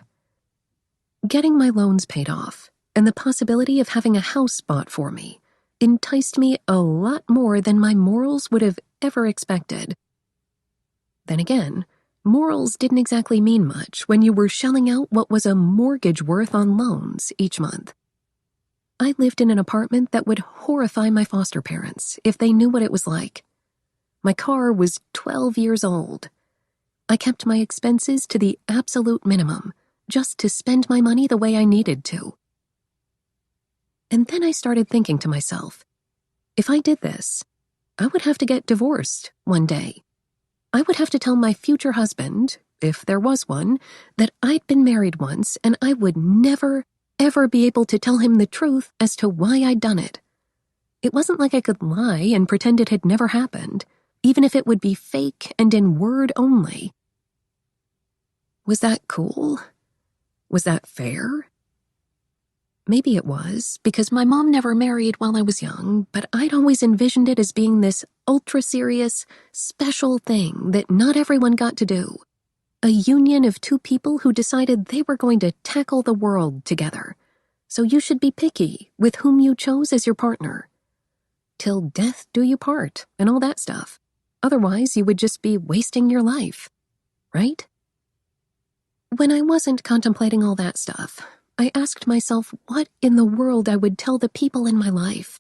Getting my loans paid off, and the possibility of having a house bought for me, enticed me a lot more than my morals would have ever expected. Then again, morals didn't exactly mean much when you were shelling out what was a mortgage worth on loans each month. I lived in an apartment that would horrify my foster parents if they knew what it was like. My car was 12 years old. I kept my expenses to the absolute minimum, just to spend my money the way I needed to. And then I started thinking to myself, if I did this, I would have to get divorced one day. I would have to tell my future husband, if there was one, that I'd been married once and I would never, ever be able to tell him the truth as to why I'd done it. It wasn't like I could lie and pretend it had never happened, even if it would be fake and in word only. Was that cool? Was that fair? Maybe it was, because my mom never married while I was young, but I'd always envisioned it as being this ultra-serious, special thing that not everyone got to do. A union of 2 people who decided they were going to tackle the world together. So you should be picky with whom you chose as your partner. Till death do you part, and all that stuff. Otherwise, you would just be wasting your life, right? When I wasn't contemplating all that stuff, I asked myself what in the world I would tell the people in my life.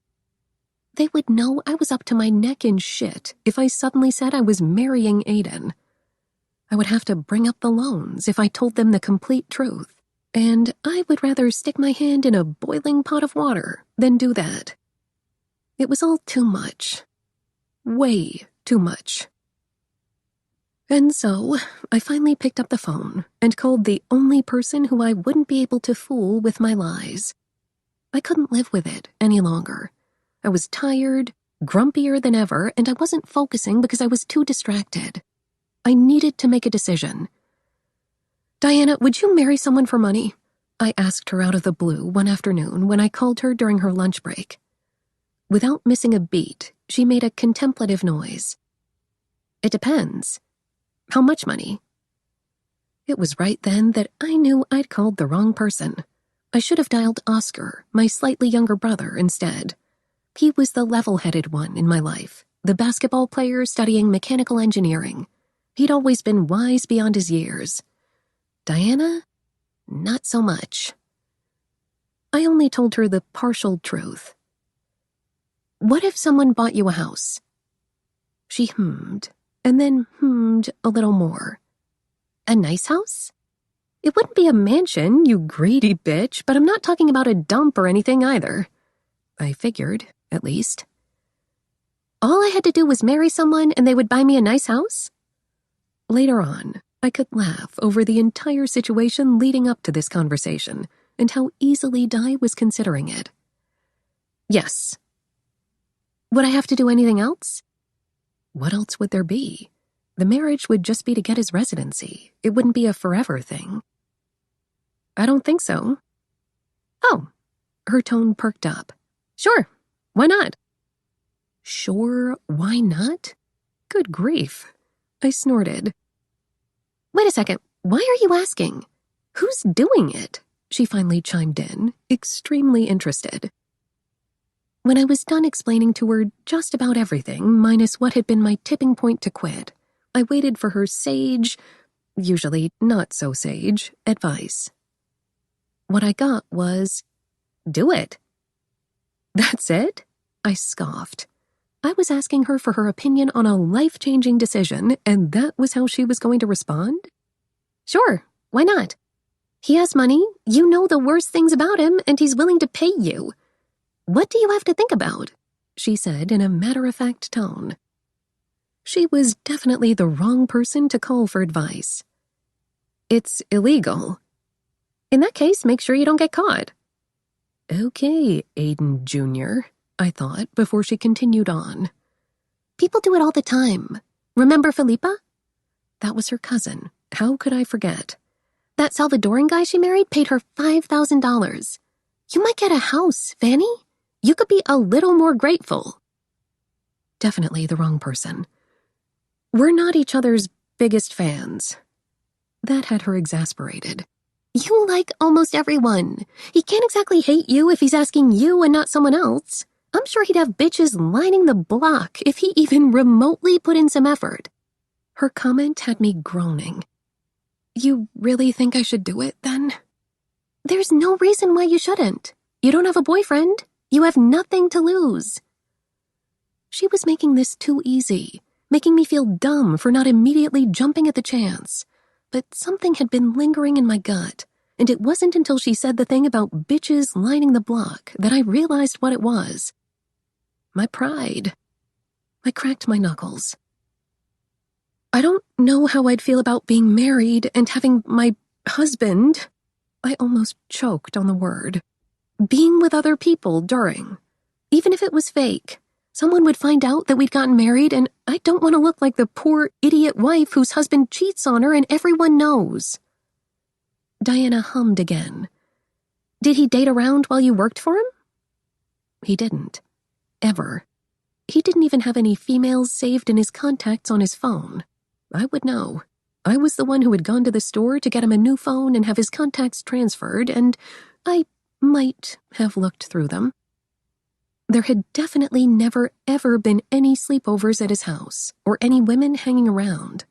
They would know I was up to my neck in shit if I suddenly said I was marrying Aiden. I would have to bring up the loans if I told them the complete truth, and I would rather stick my hand in a boiling pot of water than do that. It was all too much. Way too much. And so, I finally picked up the phone and called the only person who I wouldn't be able to fool with my lies. I couldn't live with it any longer. I was tired, grumpier than ever, and I wasn't focusing because I was too distracted. I needed to make a decision. "Diana, would you marry someone for money?" I asked her out of the blue one afternoon when I called her during her lunch break. Without missing a beat, she made a contemplative noise. "It depends. How much money?" It was right then that I knew I'd called the wrong person. I should have dialed Oscar, my slightly younger brother, instead. He was the level-headed one in my life, the basketball player studying mechanical engineering. He'd always been wise beyond his years. Diana? Not so much. I only told her the partial truth. "What if someone bought you a house?" She hummed, and then hummed a little more. "A nice house? It wouldn't be a mansion, you greedy bitch, but I'm not talking about a dump or anything either." I figured, at least. All I had to do was marry someone and they would buy me a nice house? Later on, I could laugh over the entire situation leading up to this conversation and how easily Di was considering it. Yes. Would I have to do anything else? What else would there be? The marriage would just be to get his residency. It wouldn't be a forever thing. I don't think so. Oh, her tone perked up. Sure, why not? Sure, why not? Good grief. I snorted. Wait a second, why are you asking? Who's doing it? She finally chimed in, extremely interested. When I was done explaining to her just about everything, minus what had been my tipping point to quit, I waited for her sage, usually not so sage, advice. What I got was, do it. That's it? I scoffed. I was asking her for her opinion on a life-changing decision, and that was how she was going to respond? Sure, why not? He has money, you know the worst things about him, and he's willing to pay you. What do you have to think about? She said in a matter-of-fact tone. She was definitely the wrong person to call for advice. It's illegal. In that case, make sure you don't get caught. Okay, Aiden Jr., I thought before she continued on. People do it all the time. Remember Felipa? That was her cousin. How could I forget? That Salvadoran guy she married paid her $5,000. You might get a house, Fanny. You could be a little more grateful. Definitely the wrong person. We're not each other's biggest fans. That had her exasperated. You like almost everyone. He can't exactly hate you if he's asking you and not someone else. I'm sure he'd have bitches lining the block if he even remotely put in some effort. Her comment had me groaning. You really think I should do it, then? There's no reason why you shouldn't. You don't have a boyfriend. You have nothing to lose. She was making this too easy, making me feel dumb for not immediately jumping at the chance. But something had been lingering in my gut, and it wasn't until she said the thing about bitches lining the block that I realized what it was. My pride. I cracked my knuckles. I don't know how I'd feel about being married and having my husband, I almost choked on the word, being with other people during. Even if it was fake, someone would find out that we'd gotten married, and I don't want to look like the poor idiot wife whose husband cheats on her and everyone knows. Diana hummed again. Did he date around while you worked for him? He didn't. Ever. He didn't even have any females saved in his contacts on his phone. I would know. I was the one who had gone to the store to get him a new phone and have his contacts transferred, and I might have looked through them. There had definitely never ever been any sleepovers at his house, or any women hanging around.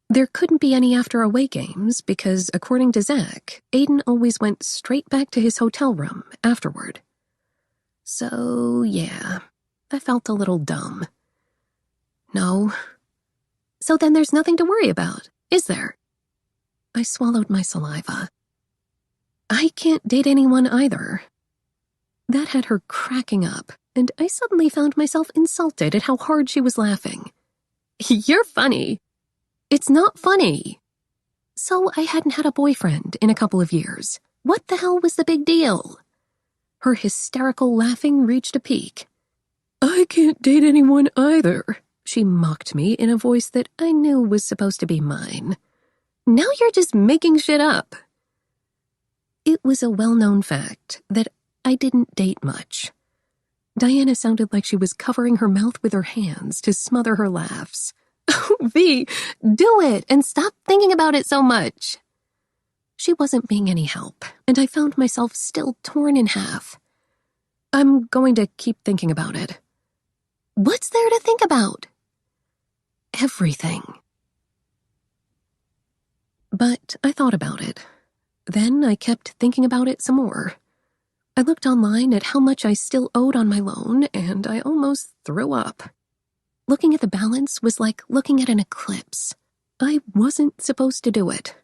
There couldn't be any after-away games because, according to Zach, Aiden always went straight back to his hotel room afterward. So, yeah, I felt a little dumb. No. So then there's nothing to worry about, is there? I swallowed my saliva. I can't date anyone either. That had her cracking up, and I suddenly found myself insulted at how hard she was laughing. You're funny. It's not funny. So I hadn't had a boyfriend in a couple of years. What the hell was the big deal? Her hysterical laughing reached a peak. I can't date anyone either, she mocked me in a voice that I knew was supposed to be mine. Now you're just making shit up. It was a well-known fact that I didn't date much. Diana sounded like she was covering her mouth with her hands to smother her laughs. V, do it and stop thinking about it so much. She wasn't being any help, and I found myself still torn in half. I'm going to keep thinking about it. What's there to think about? Everything. But I thought about it. Then I kept thinking about it some more. I looked online at how much I still owed on my loan, and I almost threw up. Looking at the balance was like looking at an eclipse. I wasn't supposed to do it.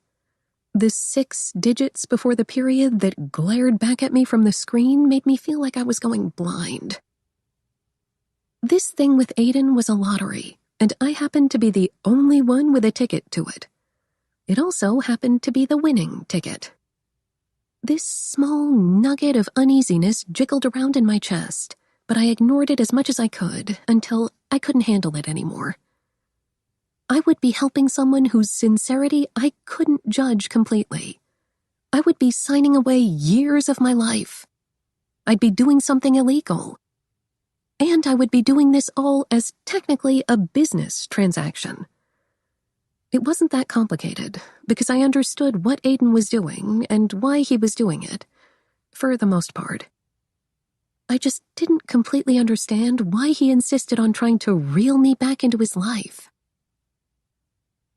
The 6 digits before the period that glared back at me from the screen made me feel like I was going blind. This thing with Aiden was a lottery, and I happened to be the only one with a ticket to it. It also happened to be the winning ticket. This small nugget of uneasiness jiggled around in my chest, but I ignored it as much as I could until I couldn't handle it anymore. I would be helping someone whose sincerity I couldn't judge completely. I would be signing away years of my life. I'd be doing something illegal. And I would be doing this all as technically a business transaction. It wasn't that complicated, because I understood what Aiden was doing and why he was doing it, for the most part. I just didn't completely understand why he insisted on trying to reel me back into his life.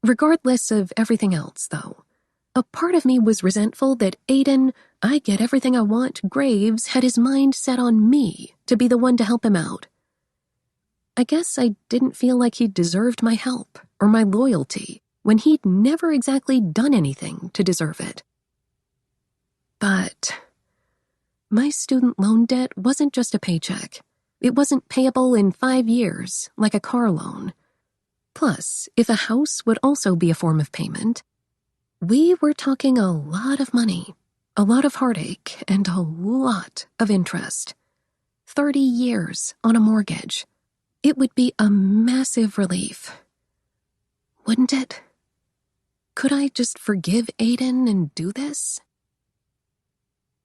Regardless of everything else, though, a part of me was resentful that Aiden, I get everything I want, Graves had his mind set on me to be the one to help him out. I guess I didn't feel like he deserved my help or my loyalty when he'd never exactly done anything to deserve it. But my student loan debt wasn't just a paycheck. It wasn't payable in 5 years, like a car loan. Plus, if a house would also be a form of payment, we were talking a lot of money, a lot of heartache, and a lot of interest. 30 years on a mortgage. It would be a massive relief. Wouldn't it? Could I just forgive Aiden and do this?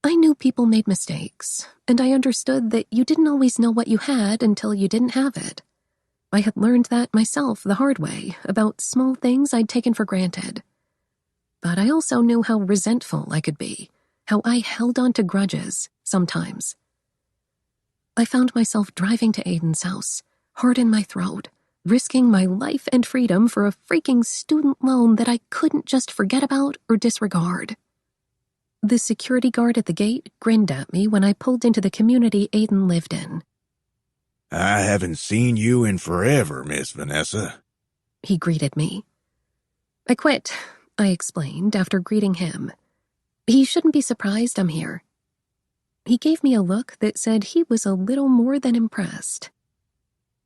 I knew people made mistakes, and I understood that you didn't always know what you had until you didn't have it. I had learned that myself the hard way about small things I'd taken for granted. But I also knew how resentful I could be, how I held on to grudges sometimes. I found myself driving to Aiden's house, heart in my throat, risking my life and freedom for a freaking student loan that I couldn't just forget about or disregard. The security guard at the gate grinned at me when I pulled into the community Aiden lived in. "I haven't seen you in forever, Miss Vanessa," he greeted me. I quit, I explained after greeting him. He shouldn't be surprised I'm here. He gave me a look that said he was a little more than impressed.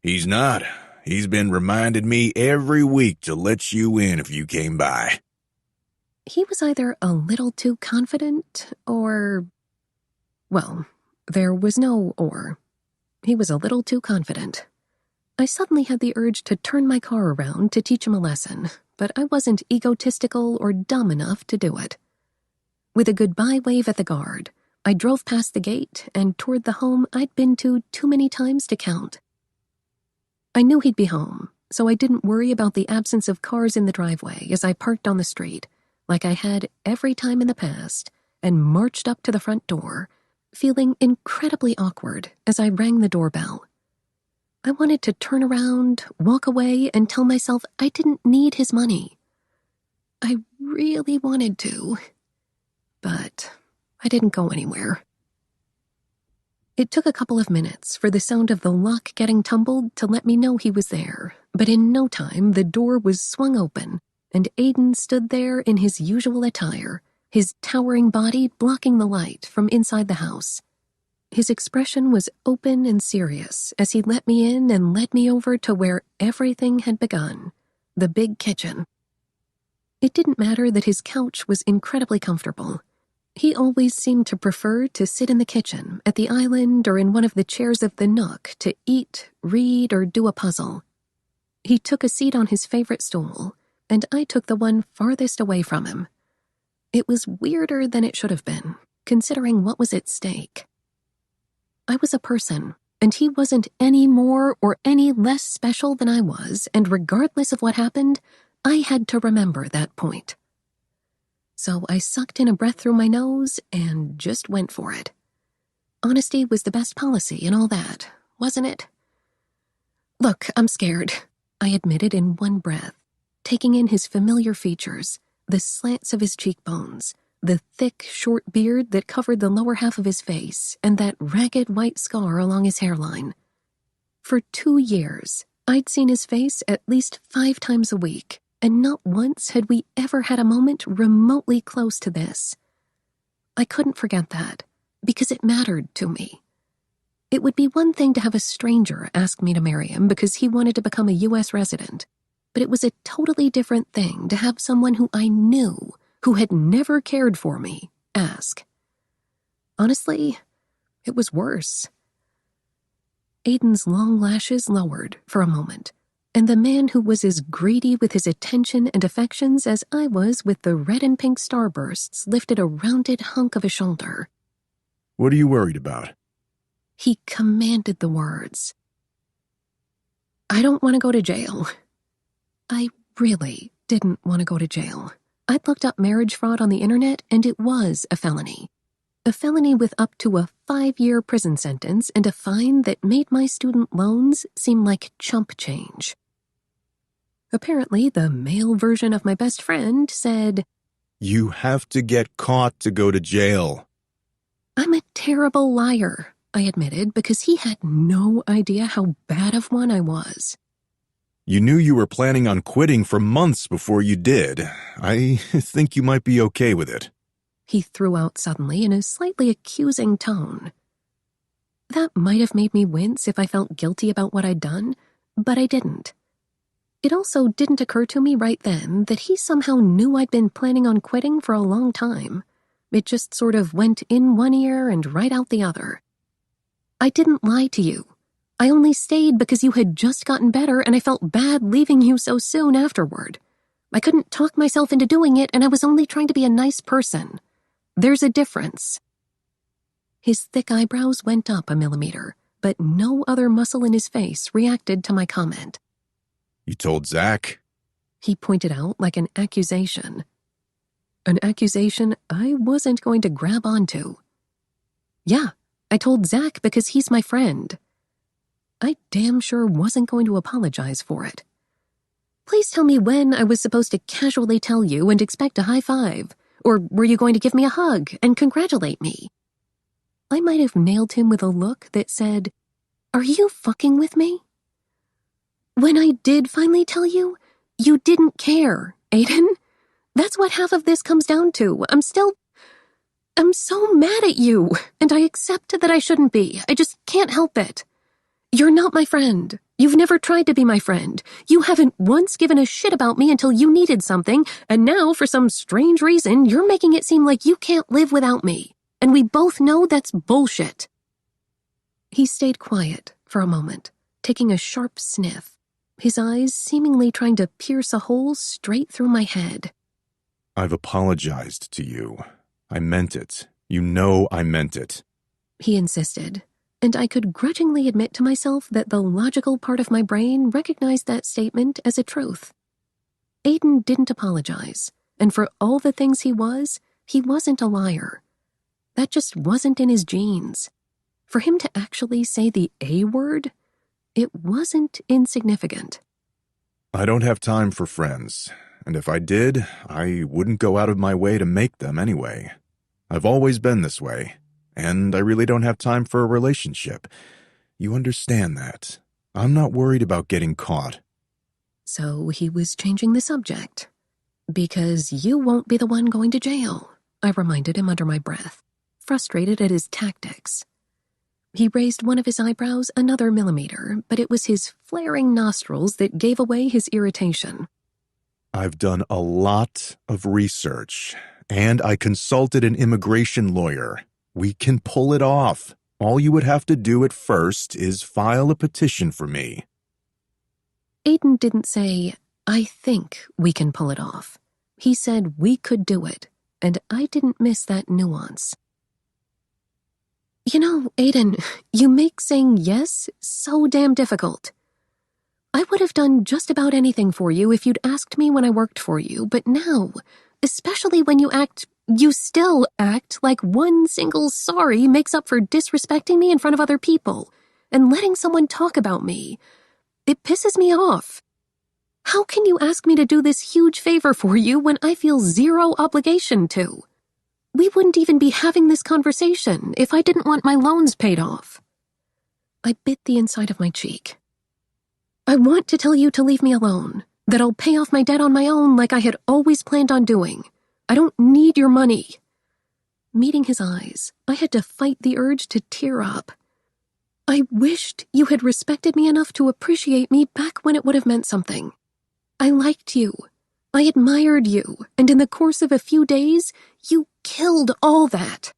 "He's not. He's been reminding me every week to let you in if you came by." He was either a little too confident or... Well, there was no or. He was a little too confident. I suddenly had the urge to turn my car around to teach him a lesson, but I wasn't egotistical or dumb enough to do it. With a goodbye wave at the guard, I drove past the gate and toward the home I'd been to too many times to count. I knew he'd be home, so I didn't worry about the absence of cars in the driveway as I parked on the street, like I had every time in the past, and marched up to the front door, feeling incredibly awkward as I rang the doorbell. I wanted to turn around, walk away, and tell myself I didn't need his money. I really wanted to, but I didn't go anywhere. It took a couple of minutes for the sound of the lock getting tumbled to let me know he was there, but in no time the door was swung open, and Aiden stood there in his usual attire, his towering body blocking the light from inside the house. His expression was open and serious as he let me in and led me over to where everything had begun, the big kitchen. It didn't matter that his couch was incredibly comfortable. He always seemed to prefer to sit in the kitchen, at the island, or in one of the chairs of the nook to eat, read, or do a puzzle. He took a seat on his favorite stool, and I took the one farthest away from him. It was weirder than it should have been, considering what was at stake. I was a person, and he wasn't any more or any less special than I was, and regardless of what happened, I had to remember that point. So I sucked in a breath through my nose and just went for it. Honesty was the best policy and all that, wasn't it? Look, I'm scared, I admitted in one breath, taking in his familiar features, the slants of his cheekbones, the thick, short beard that covered the lower half of his face, and that ragged white scar along his hairline. For 2 years, I'd seen his face at least 5 times a week, and not once had we ever had a moment remotely close to this. I couldn't forget that, because it mattered to me. It would be one thing to have a stranger ask me to marry him because he wanted to become a U.S. resident, but it was a totally different thing to have someone who I knew, who had never cared for me, ask. Honestly, it was worse. Aiden's long lashes lowered for a moment, and the man who was as greedy with his attention and affections as I was with the red and pink starbursts lifted a rounded hunk of a shoulder. "What are you worried about?" He commanded the words. "I don't want to go to jail." I really didn't want to go to jail. I'd looked up marriage fraud on the internet, and it was a felony. A felony with up to a 5-year prison sentence and a fine that made my student loans seem like chump change. Apparently, the male version of my best friend said, "You have to get caught to go to jail." I'm a terrible liar, I admitted, because he had no idea how bad of one I was. You knew you were planning on quitting for months before you did. I think you might be okay with it. He threw out suddenly in a slightly accusing tone. That might have made me wince if I felt guilty about what I'd done, but I didn't. It also didn't occur to me right then that he somehow knew I'd been planning on quitting for a long time. It just sort of went in one ear and right out the other. I didn't lie to you. I only stayed because you had just gotten better and I felt bad leaving you so soon afterward. I couldn't talk myself into doing it, and I was only trying to be a nice person. There's a difference. His thick eyebrows went up a millimeter, but no other muscle in his face reacted to my comment. You told Zach? He pointed out like an accusation. An accusation I wasn't going to grab onto. Yeah, I told Zach because he's my friend. I damn sure wasn't going to apologize for it. Please tell me when I was supposed to casually tell you and expect a high five, or were you going to give me a hug and congratulate me? I might have nailed him with a look that said, "Are you fucking with me?" When I did finally tell you, you didn't care, Aiden. That's what half of this comes down to. I'm so mad at you, and I accept that I shouldn't be. I just can't help it. You're not my friend. You've never tried to be my friend. You haven't once given a shit about me until you needed something, and now, for some strange reason, you're making it seem like you can't live without me. And we both know that's bullshit. He stayed quiet for a moment, taking a sharp sniff, his eyes seemingly trying to pierce a hole straight through my head. I've apologized to you. I meant it. You know I meant it. He insisted, and I could grudgingly admit to myself that the logical part of my brain recognized that statement as a truth. Aiden didn't apologize, and for all the things he wasn't a liar. That just wasn't in his genes. For him to actually say the A word, it wasn't insignificant. I don't have time for friends, and if I did, I wouldn't go out of my way to make them anyway. I've always been this way, and I really don't have time for a relationship. You understand that. I'm not worried about getting caught. So he was changing the subject. Because you won't be the one going to jail, I reminded him under my breath, frustrated at his tactics. He raised one of his eyebrows another millimeter, but it was his flaring nostrils that gave away his irritation. I've done a lot of research, and I consulted an immigration lawyer. We can pull it off. All you would have to do at first is file a petition for me. Aiden didn't say, "I think we can pull it off." He said we could do it, and I didn't miss that nuance. You know, Aiden, you make saying yes so damn difficult. I would have done just about anything for you if you'd asked me when I worked for you, but now, especially when you still act like one single sorry makes up for disrespecting me in front of other people and letting someone talk about me. It pisses me off. How can you ask me to do this huge favor for you when I feel zero obligation to? We wouldn't even be having this conversation if I didn't want my loans paid off. I bit the inside of my cheek. I want to tell you to leave me alone, that I'll pay off my debt on my own like I had always planned on doing. I don't need your money. Meeting his eyes, I had to fight the urge to tear up. I wished you had respected me enough to appreciate me back when it would have meant something. I liked you. I admired you, and in the course of a few days, you killed all that.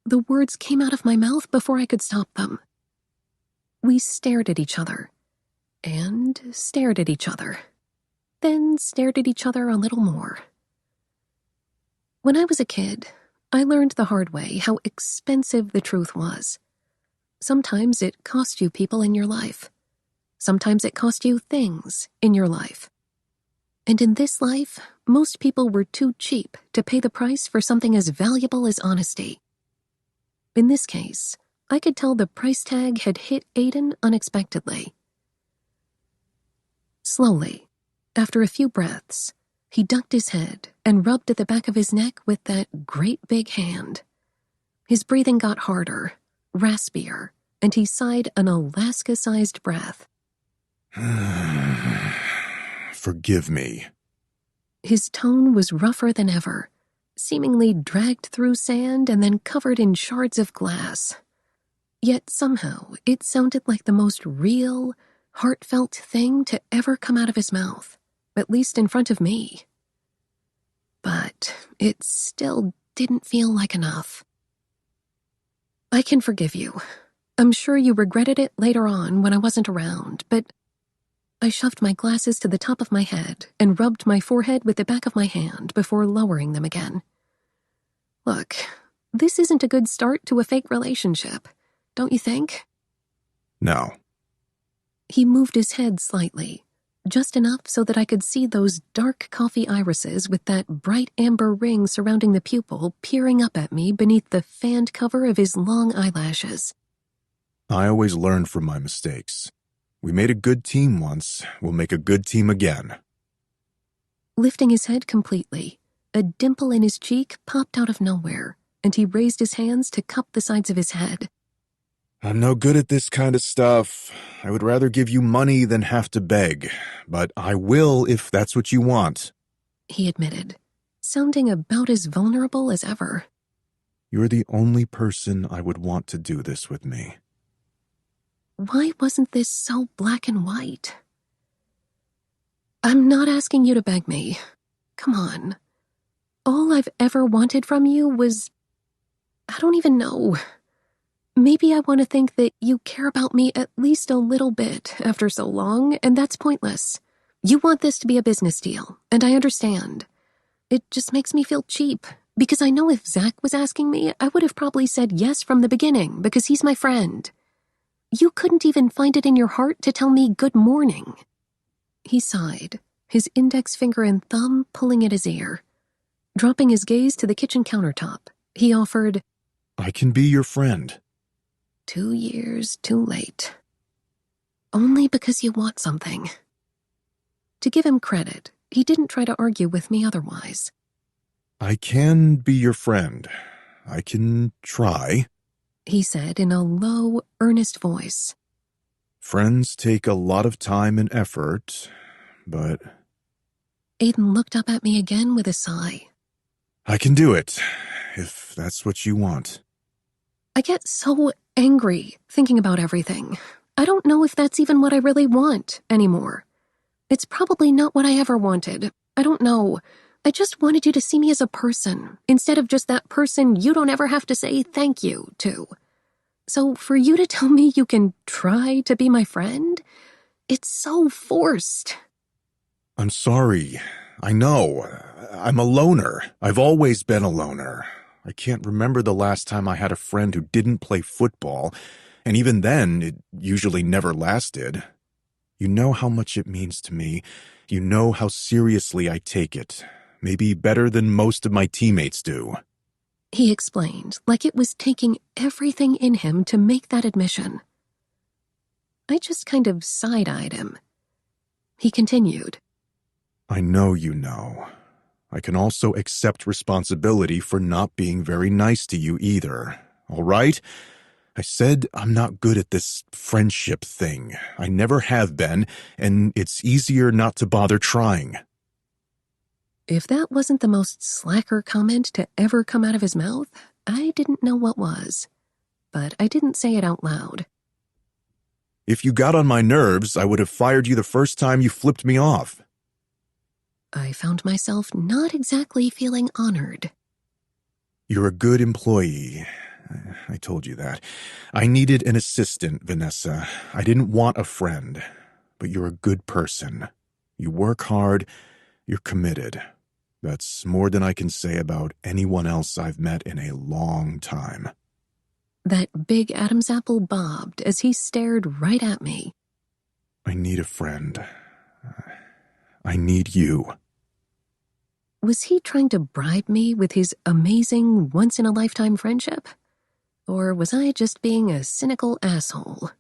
The words came out of my mouth before I could stop them. We stared at each other, and stared at each other, then stared at each other a little more. When I was a kid, I learned the hard way how expensive the truth was. Sometimes it cost you people in your life. Sometimes it cost you things in your life. And in this life, most people were too cheap to pay the price for something as valuable as honesty. In this case, I could tell the price tag had hit Aiden unexpectedly. Slowly, after a few breaths, he ducked his head and rubbed at the back of his neck with that great big hand. His breathing got harder, raspier, and he sighed an Alaska-sized breath. Forgive me. His tone was rougher than ever, seemingly dragged through sand and then covered in shards of glass. Yet somehow it sounded like the most real, heartfelt thing to ever come out of his mouth, at least in front of me. But it still didn't feel like enough. I can forgive you. I'm sure you regretted it later on when I wasn't around, but I shoved my glasses to the top of my head and rubbed my forehead with the back of my hand before lowering them again. Look, this isn't a good start to a fake relationship, don't you think? No. He moved his head slightly, just enough so that I could see those dark coffee irises with that bright amber ring surrounding the pupil peering up at me beneath the fanned cover of his long eyelashes. I always learn from my mistakes. We made a good team once. We'll make a good team again. Lifting his head completely, a dimple in his cheek popped out of nowhere, and he raised his hands to cup the sides of his head. I'm no good at this kind of stuff. I would rather give you money than have to beg, but I will if that's what you want. He admitted, sounding about as vulnerable as ever. You're the only person I would want to do this with me. Why wasn't this so black and white? I'm not asking you to beg me. Come on. All I've ever wanted from you was... I don't even know. Maybe I want to think that you care about me at least a little bit after so long, and that's pointless. You want this to be a business deal, and I understand. It just makes me feel cheap, because I know if Zach was asking me, I would have probably said yes from the beginning, because he's my friend. You couldn't even find it in your heart to tell me good morning. He sighed, his index finger and thumb pulling at his ear. Dropping his gaze to the kitchen countertop, he offered, I can be your friend. 2 years too late. Only because you want something. To give him credit, he didn't try to argue with me otherwise. I can be your friend. I can try. He said in a low, earnest voice. Friends take a lot of time and effort, but... Aiden looked up at me again with a sigh. I can do it, if that's what you want. I get so angry thinking about everything. I don't know if that's even what I really want anymore. It's probably not what I ever wanted. I don't know. I just wanted you to see me as a person, instead of just that person you don't ever have to say thank you to. So for you to tell me you can try to be my friend, it's so forced. I'm sorry. I know. I'm a loner. I've always been a loner. I can't remember the last time I had a friend who didn't play football, and even then, it usually never lasted. You know how much it means to me. You know how seriously I take it. Maybe better than most of my teammates do. He explained, like it was taking everything in him to make that admission. I just kind of side-eyed him. He continued. I know you know. I can also accept responsibility for not being very nice to you either, all right? I said I'm not good at this friendship thing. I never have been, and it's easier not to bother trying. If that wasn't the most slacker comment to ever come out of his mouth, I didn't know what was. But I didn't say it out loud. If you got on my nerves, I would have fired you the first time you flipped me off. I found myself not exactly feeling honored. You're a good employee. I told you that. I needed an assistant, Vanessa. I didn't want a friend. But you're a good person. You work hard. You're committed. That's more than I can say about anyone else I've met in a long time. That big Adam's apple bobbed as he stared right at me. I need a friend. I need you. Was he trying to bribe me with his amazing once-in-a-lifetime friendship? Or was I just being a cynical asshole?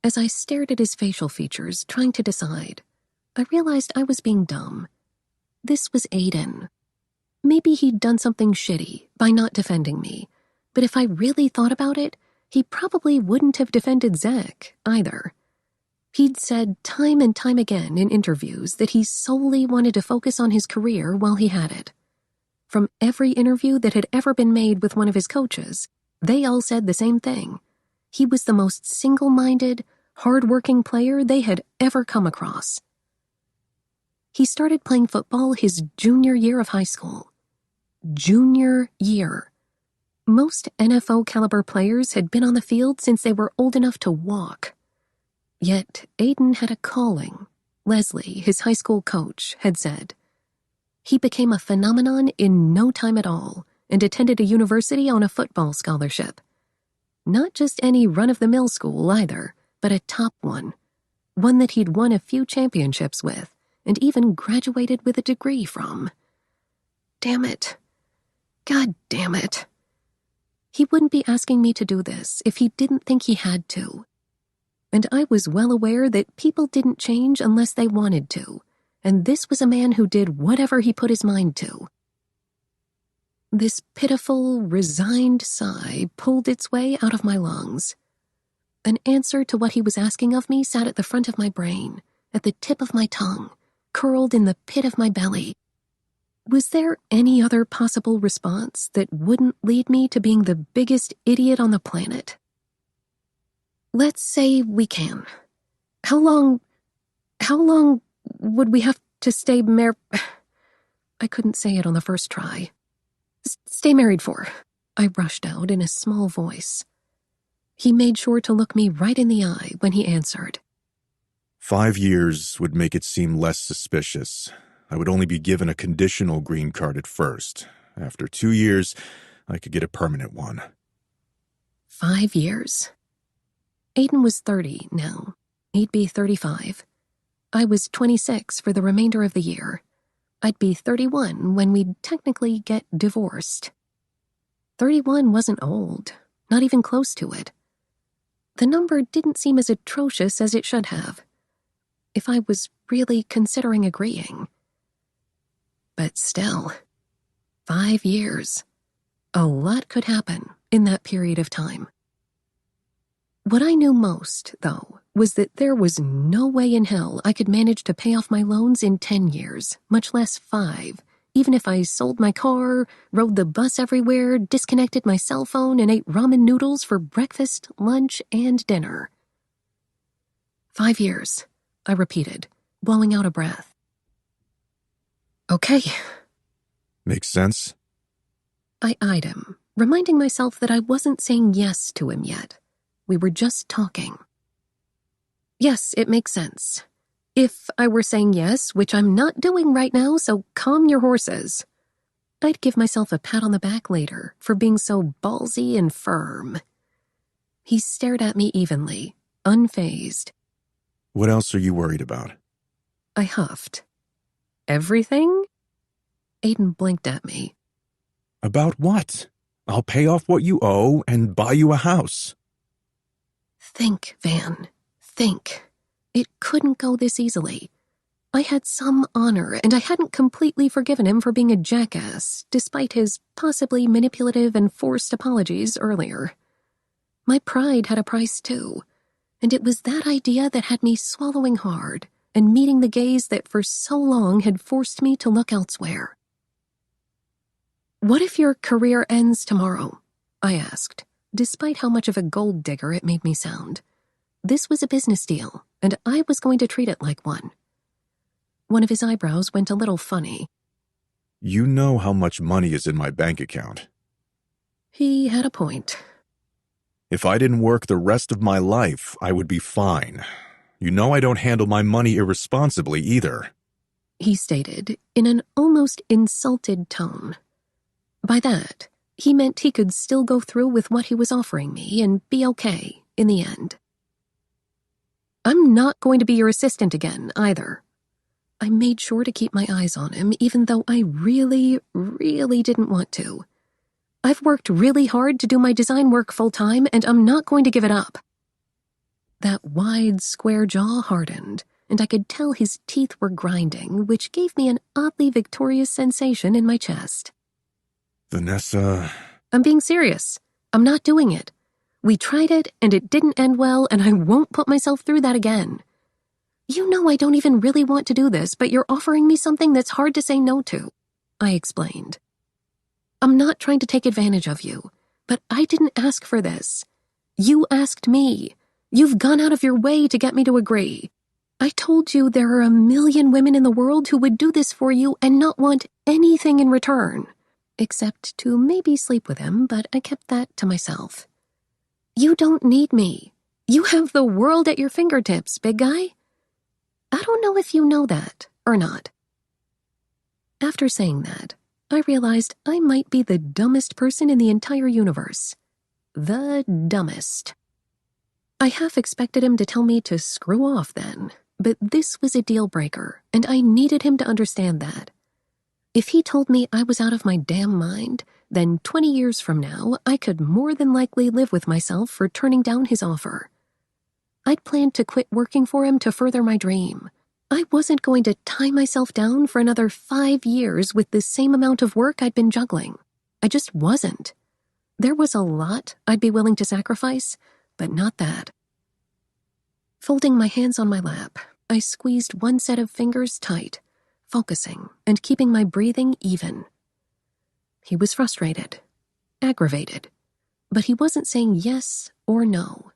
As I stared at his facial features, trying to decide, I realized I was being dumb. This was Aiden. Maybe he'd done something shitty by not defending me, But if I really thought about it, he probably wouldn't have defended Zach either. He'd said time and time again in interviews that he solely wanted to focus on his career while he had it. From every interview that had ever been made with one of his coaches, they all said the same thing. He was the most single-minded, hard-working player they had ever come across. He started playing football his junior year of high school. Junior year. Most NFL-caliber players had been on the field since they were old enough to walk. Yet Aiden had a calling, Leslie, his high school coach, had said. He became a phenomenon in no time at all and attended a university on a football scholarship. Not just any run-of-the-mill school either, but a top one that he'd won a few championships with and even graduated with a degree from. Damn it. God damn it. He wouldn't be asking me to do this if he didn't think he had to. And I was well aware that people didn't change unless they wanted to, and this was a man who did whatever he put his mind to. This pitiful, resigned sigh pulled its way out of my lungs. An answer to what he was asking of me sat at the front of my brain, at the tip of my tongue, curled in the pit of my belly. Was there any other possible response that wouldn't lead me to being the biggest idiot on the planet? Let's say we can. How long would we have to stay I couldn't say it on the first try. Stay married for, I rushed out in a small voice. He made sure to look me right in the eye when he answered. 5 years would make it seem less suspicious. I would only be given a conditional green card at first. After 2 years, I could get a permanent one. 5 years? Aiden was 30 now. He'd be 35. I was 26 for the remainder of the year. I'd be 31 when we'd technically get divorced. 31 wasn't old, not even close to it. The number didn't seem as atrocious as it should have, if I was really considering agreeing. But still, 5 years. A lot could happen in that period of time. What I knew most, though, was that there was no way in hell I could manage to pay off my loans in 10 years, much less 5, even if I sold my car, rode the bus everywhere, disconnected my cell phone, and ate ramen noodles for breakfast, lunch, and dinner. 5 years, I repeated, blowing out a breath. Okay. Makes sense? I eyed him, reminding myself that I wasn't saying yes to him yet. We were just talking. Yes, it makes sense. If I were saying yes, which I'm not doing right now, so calm your horses. I'd give myself a pat on the back later for being so ballsy and firm. He stared at me evenly, unfazed. What else are you worried about? I huffed. Everything? Aiden blinked at me. About what? I'll pay off what you owe and buy you a house. Think, Van. Think. It couldn't go this easily. I had some honor, and I hadn't completely forgiven him for being a jackass, despite his possibly manipulative and forced apologies earlier. My pride had a price too, and it was that idea that had me swallowing hard and meeting the gaze that for so long had forced me to look elsewhere. What if your career ends tomorrow? I asked, despite how much of a gold digger it made me sound. This was a business deal, and I was going to treat it like one. One of his eyebrows went a little funny. You know how much money is in my bank account. He had a point. If I didn't work the rest of my life, I would be fine. You know I don't handle my money irresponsibly either. He stated in an almost insulted tone. By that, he meant he could still go through with what he was offering me and be okay in the end. I'm not going to be your assistant again, either. I made sure to keep my eyes on him, even though I really, really didn't want to. I've worked really hard to do my design work full-time, and I'm not going to give it up. That wide, square jaw hardened, and I could tell his teeth were grinding, which gave me an oddly victorious sensation in my chest. Vanessa... I'm being serious. I'm not doing it. We tried it, and it didn't end well, and I won't put myself through that again. You know I don't even really want to do this, but you're offering me something that's hard to say no to, I explained. I'm not trying to take advantage of you, but I didn't ask for this. You asked me. You've gone out of your way to get me to agree. I told you there are a million women in the world who would do this for you and not want anything in return, except to maybe sleep with him, but I kept that to myself. You don't need me. You have the world at your fingertips, big guy. I don't know if you know that or not. After saying that, I realized I might be the dumbest person in the entire universe. The dumbest. I half expected him to tell me to screw off then, but this was a deal breaker, and I needed him to understand that. If he told me I was out of my damn mind, then 20 years from now, I could more than likely live with myself for turning down his offer. I'd planned to quit working for him to further my dream. I wasn't going to tie myself down for another 5 years with the same amount of work I'd been juggling. I just wasn't. There was a lot I'd be willing to sacrifice, but not that. Folding my hands on my lap, I squeezed one set of fingers tight, focusing and keeping my breathing even. He was frustrated, aggravated, but he wasn't saying yes or no.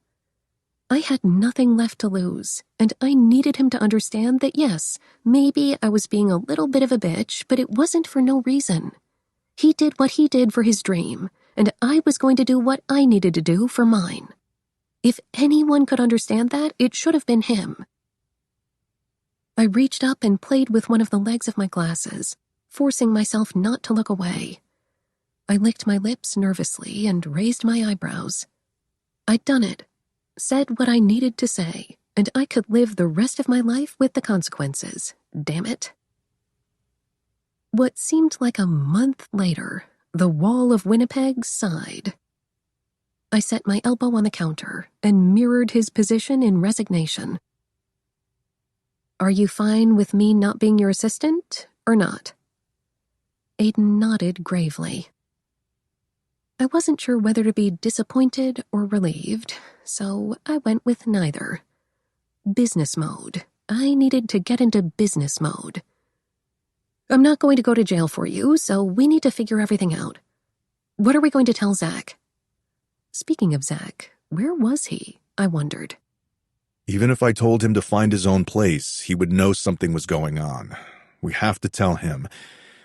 I had nothing left to lose, and I needed him to understand that yes, maybe I was being a little bit of a bitch, but it wasn't for no reason. He did what he did for his dream, and I was going to do what I needed to do for mine. If anyone could understand that, it should have been him. I reached up and played with one of the legs of my glasses, forcing myself not to look away. I licked my lips nervously and raised my eyebrows. I'd done it. Said what I needed to say, and I could live the rest of my life with the consequences. Damn it. What seemed like a month later, the wall of Winnipeg sighed. I set my elbow on the counter and mirrored his position in resignation. Are you fine with me not being your assistant, or not? Aiden nodded gravely. I wasn't sure whether to be disappointed or relieved, so I went with neither. Business mode. I needed to get into business mode. I'm not going to go to jail for you, so we need to figure everything out. What are we going to tell Zach? Speaking of Zach, where was he? I wondered. Even if I told him to find his own place, he would know something was going on. We have to tell him.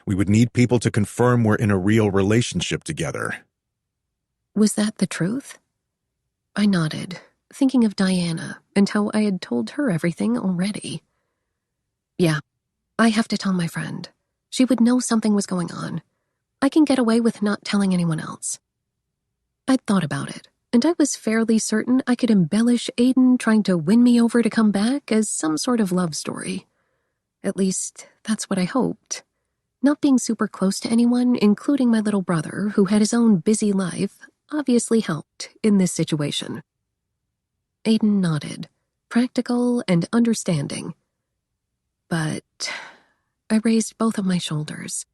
We would need people to confirm we're in a real relationship together. Was that the truth? I nodded, thinking of Diana and how I had told her everything already. Yeah, I have to tell my friend. She would know something was going on. I can get away with not telling anyone else. I'd thought about it, and I was fairly certain I could embellish Aiden trying to win me over to come back as some sort of love story. At least, that's what I hoped. Not being super close to anyone, including my little brother, who had his own busy life, obviously helped in this situation. Aiden nodded, practical and understanding. But I raised both of my shoulders.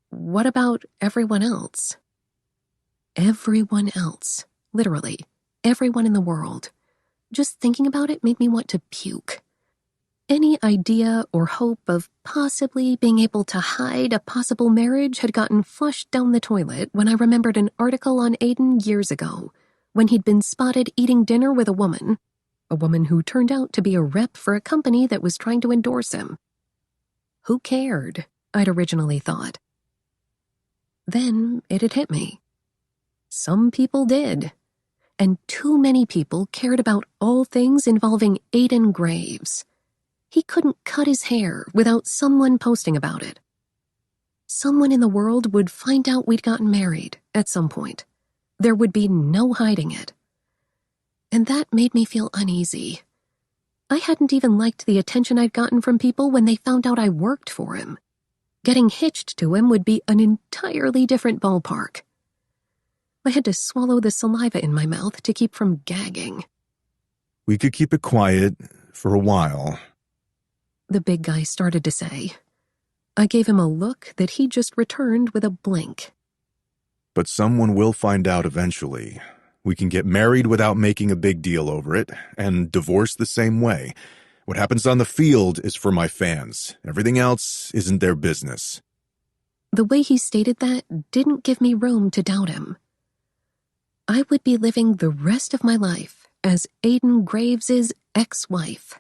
What about everyone else? Everyone else. Literally, everyone in the world. Just thinking about it made me want to puke. Any idea or hope of possibly being able to hide a possible marriage had gotten flushed down the toilet when I remembered an article on Aiden years ago, when he'd been spotted eating dinner with a woman who turned out to be a rep for a company that was trying to endorse him. Who cared? I'd originally thought. Then it had hit me. Some people did, and too many people cared about all things involving Aiden Graves. He couldn't cut his hair without someone posting about it. Someone in the world would find out we'd gotten married at some point. There would be no hiding it. And that made me feel uneasy. I hadn't even liked the attention I'd gotten from people when they found out I worked for him. Getting hitched to him would be an entirely different ballpark. I had to swallow the saliva in my mouth to keep from gagging. We could keep it quiet for a while, the big guy started to say. I gave him a look that he just returned with a blink. but someone will find out eventually. We can get married without making a big deal over it, and divorce the same way. What happens on the field is for my fans. Everything else isn't their business. The way he stated that didn't give me room to doubt him. I would be living the rest of my life as Aiden Graves' ex-wife.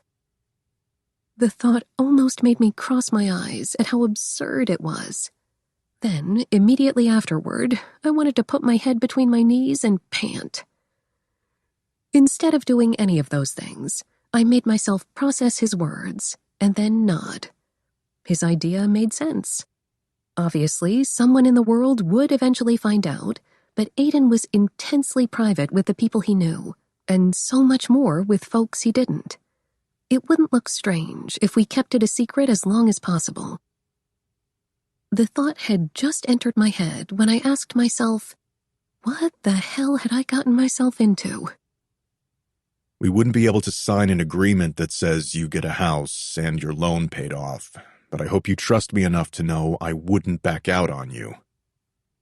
The thought almost made me cross my eyes at how absurd it was. Then, immediately afterward, I wanted to put my head between my knees and pant. Instead of doing any of those things, I made myself process his words and then nod. His idea made sense. Obviously, someone in the world would eventually find out, but Aiden was intensely private with the people he knew, and so much more with folks he didn't. It wouldn't look strange if we kept it a secret as long as possible. The thought had just entered my head when I asked myself, what the hell had I gotten myself into? We wouldn't be able to sign an agreement that says you get a house and your loan paid off, but I hope you trust me enough to know I wouldn't back out on you.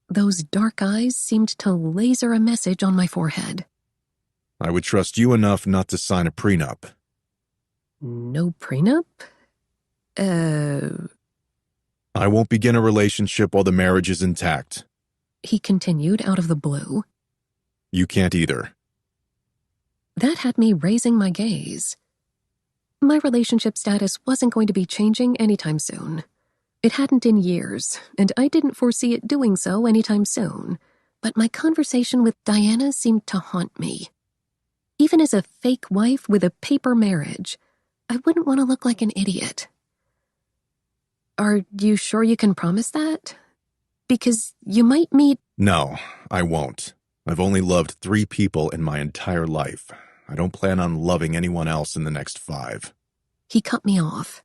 Those dark eyes seemed to laser a message on my forehead. I would trust you enough not to sign a prenup. No prenup? I won't begin a relationship while the marriage is intact. He continued out of the blue. You can't either. That had me raising my gaze. My relationship status wasn't going to be changing anytime soon. It hadn't in years, and I didn't foresee it doing so anytime soon, but my conversation with Diana seemed to haunt me. Even as a fake wife with a paper marriage, I wouldn't want to look like an idiot. Are you sure you can promise that? Because you might meet— No, I won't. I've only loved 3 people in my entire life. I don't plan on loving anyone else in the next 5. He cut me off.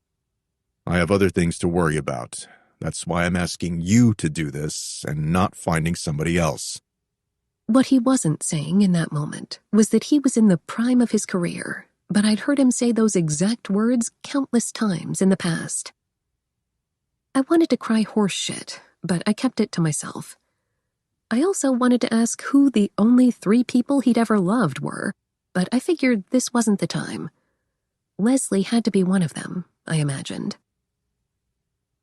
I have other things to worry about. That's why I'm asking you to do this and not finding somebody else. What he wasn't saying in that moment was that he was in the prime of his career, but I'd heard him say those exact words countless times in the past. I wanted to cry horse shit, but I kept it to myself. I also wanted to ask who the only 3 people he'd ever loved were, but I figured this wasn't the time. Leslie had to be one of them, I imagined.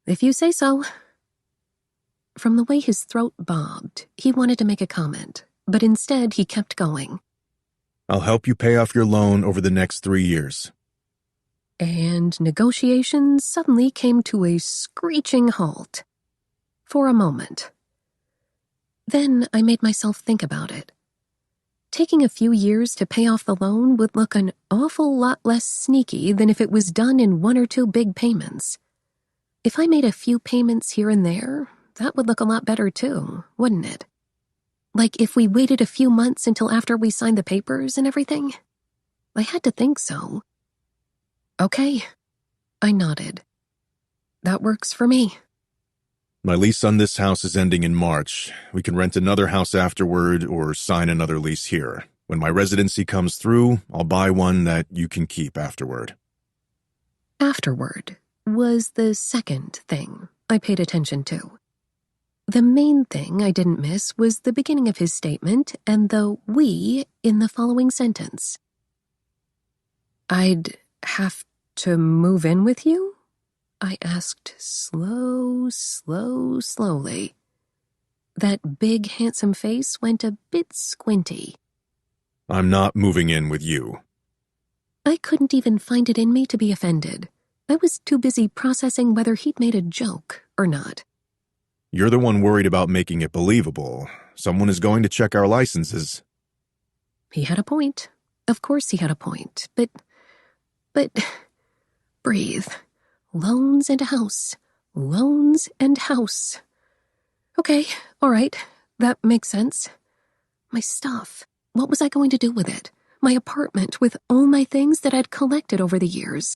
If you say so. From the way his throat bobbed, he wanted to make a comment, but instead he kept going. I'll help you pay off your loan over the next 3 years. And negotiations suddenly came to a screeching halt. For a moment. Then I made myself think about it. Taking a few years to pay off the loan would look an awful lot less sneaky than if it was done in 1 or 2 big payments. If I made a few payments here and there, that would look a lot better too, wouldn't it? Like if we waited a few months until after we signed the papers and everything? I had to think so. Okay, I nodded. That works for me. My lease on this house is ending in March. We can rent another house afterward or sign another lease here. When my residency comes through, I'll buy one that you can keep afterward. Afterward was the second thing I paid attention to. The main thing I didn't miss was the beginning of his statement and the "we" in the following sentence. I'd have to move in with you? I asked slowly. That big, handsome face went a bit squinty. I'm not moving in with you. I couldn't even find it in me to be offended. I was too busy processing whether he'd made a joke or not. You're the one worried about making it believable. Someone is going to check our licenses. He had a point. Of course he had a point. But, breathe. Loans and a house. Loans and house. Okay, all right. That makes sense. My stuff. What was I going to do with it? My apartment with all my things that I'd collected over the years.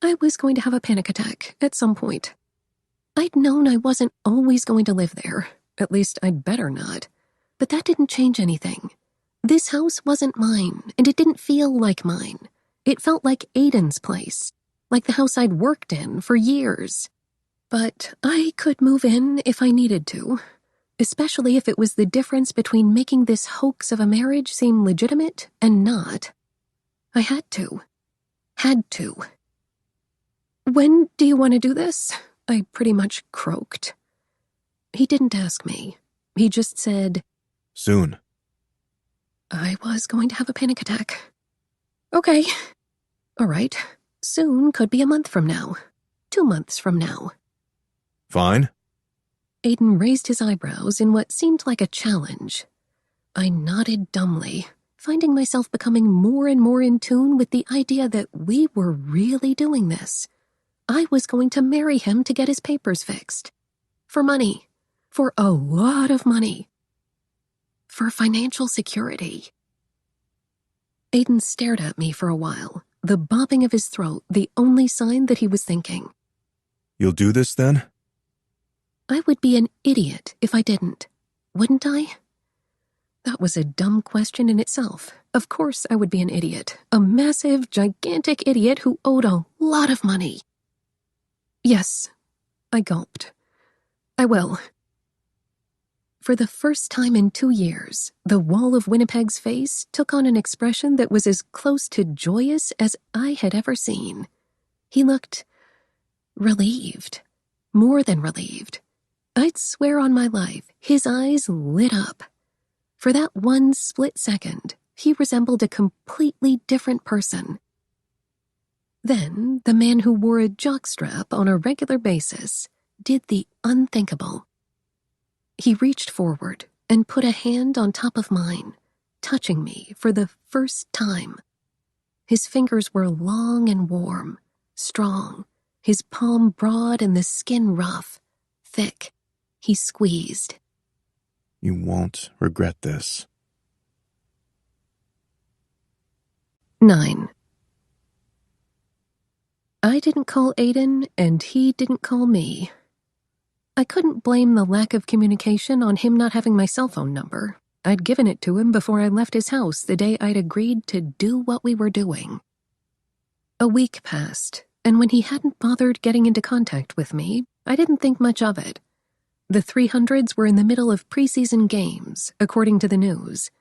I was going to have a panic attack at some point. I'd known I wasn't always going to live there. At least I'd better not. But that didn't change anything. This house wasn't mine, and it didn't feel like mine. It felt like Aiden's place, like the house I'd worked in for years. But I could move in if I needed to. especially if it was the difference between making this hoax of a marriage seem legitimate and not. I had to. Had to. "When do you want to do this?" I pretty much croaked. He didn't ask me. He just said, "Soon." I was going to have a panic attack. Okay. All right. Soon could be a month from now. 2 months from now. "Fine." Aiden raised his eyebrows in what seemed like a challenge. I nodded dumbly, finding myself becoming more and more in tune with the idea that we were really doing this. I was going to marry him to get his papers fixed. For money. For a lot of money. For financial security. Aiden stared at me for a while, the bobbing of his throat the only sign that he was thinking. "You'll do this then?" I would be an idiot if I didn't, wouldn't I? That was a dumb question in itself. Of course I would be an idiot. A massive, gigantic idiot who owed a lot of money. Yes, I gulped. I will. For the first time in 2 years, the wall of Winnipeg's face took on an expression that was as close to joyous as I had ever seen. He looked relieved. More than relieved. I'd swear on my life, his eyes lit up. For that one split second, he resembled a completely different person. Then, the man who wore a jockstrap on a regular basis did the unthinkable. He reached forward and put a hand on top of mine, touching me for the first time. His fingers were long and warm, strong, his palm broad and the skin rough, thick. He squeezed. "You won't regret this." 9. I didn't call Aiden, and he didn't call me. I couldn't blame the lack of communication on him not having my cell phone number. I'd given it to him before I left his house the day I'd agreed to do what we were doing. A week passed, and when he hadn't bothered getting into contact with me, I didn't think much of it. The 300s were in the middle of preseason games, according to the news.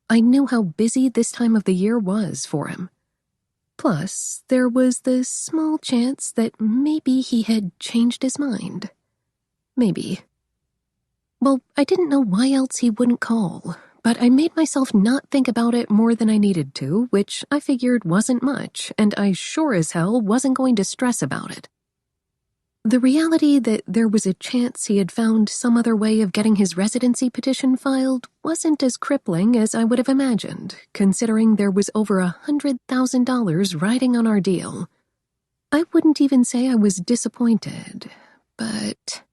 I knew how busy this time of the year was for him. Plus, there was the small chance that maybe he had changed his mind. Maybe. Well, I didn't know why else he wouldn't call, but I made myself not think about it more than I needed to, which I figured wasn't much, and I sure as hell wasn't going to stress about it. The reality that there was a chance he had found some other way of getting his residency petition filed wasn't as crippling as I would have imagined, considering there was over $100,000 riding on our deal. I wouldn't even say I was disappointed, but...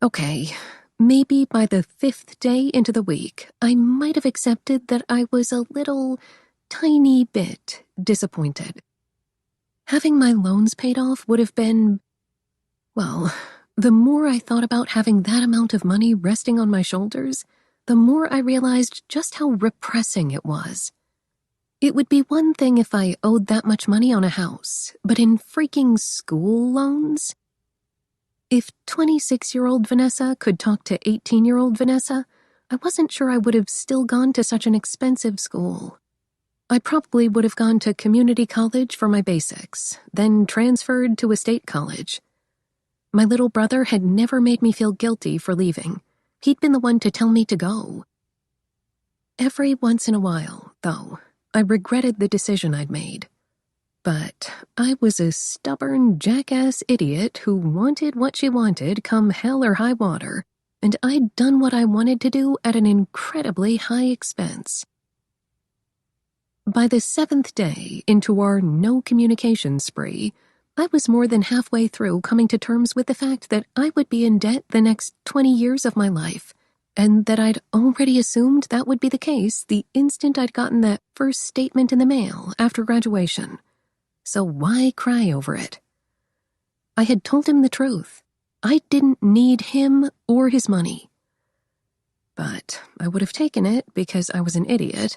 Okay, maybe by the 5th day into the week, I might have accepted that I was a little, tiny bit disappointed. Having my loans paid off would have been... Well, the more I thought about having that amount of money resting on my shoulders, the more I realized just how repressing it was. It would be one thing if I owed that much money on a house, but in freaking school loans? If 26-year-old Vanessa could talk to 18-year-old Vanessa, I wasn't sure I would have still gone to such an expensive school. I probably would have gone to community college for my basics, then transferred to a state college. My little brother had never made me feel guilty for leaving. He'd been the one to tell me to go. Every once in a while, though, I regretted the decision I'd made. But I was a stubborn, jackass idiot who wanted what she wanted come hell or high water, and I'd done what I wanted to do at an incredibly high expense. By the 7th day into our no-communication spree, I was more than halfway through coming to terms with the fact that I would be in debt the next 20 years of my life, and that I'd already assumed that would be the case the instant I'd gotten that first statement in the mail after graduation. So why cry over it? I had told him the truth. I didn't need him or his money. But I would have taken it because I was an idiot.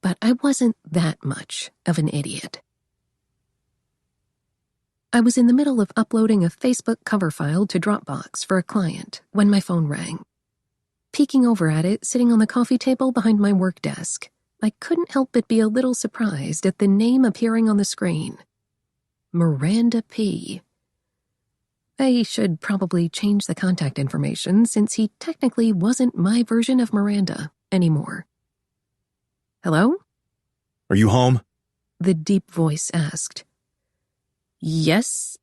But I wasn't that much of an idiot. I was in the middle of uploading a Facebook cover file to Dropbox for a client when my phone rang. Peeking over at it, sitting on the coffee table behind my work desk, I couldn't help but be a little surprised at the name appearing on the screen. Miranda P. I should probably change the contact information since he technically wasn't my version of Miranda anymore. Hello? Are you home? The deep voice asked. Yes.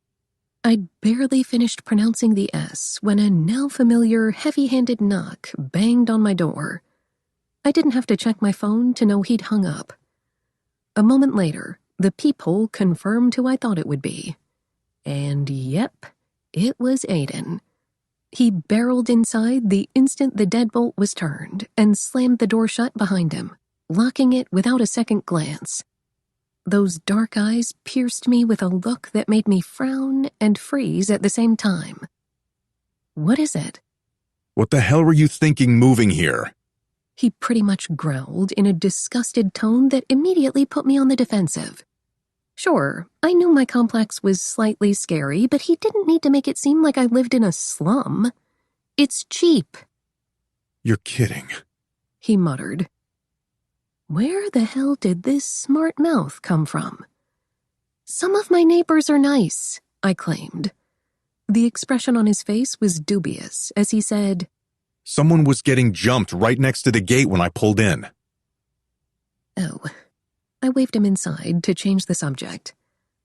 I'd barely finished pronouncing the S when a now familiar heavy-handed knock banged on my door. I didn't have to check my phone to know he'd hung up. A moment later, the peephole confirmed who I thought it would be. And yep, it was Aiden. He barreled inside the instant the deadbolt was turned and slammed the door shut behind him, locking it without a second glance. Those dark eyes pierced me with a look that made me frown and freeze at the same time. What is it? What the hell were you thinking moving here? He pretty much growled in a disgusted tone that immediately put me on the defensive. Sure, I knew my complex was slightly scary, but he didn't need to make it seem like I lived in a slum. It's cheap. You're kidding. He muttered. Where the hell did this smart mouth come from? Some of my neighbors are nice, I claimed. The expression on his face was dubious as he said, Someone was getting jumped right next to the gate when I pulled in. Oh. I waved him inside to change the subject.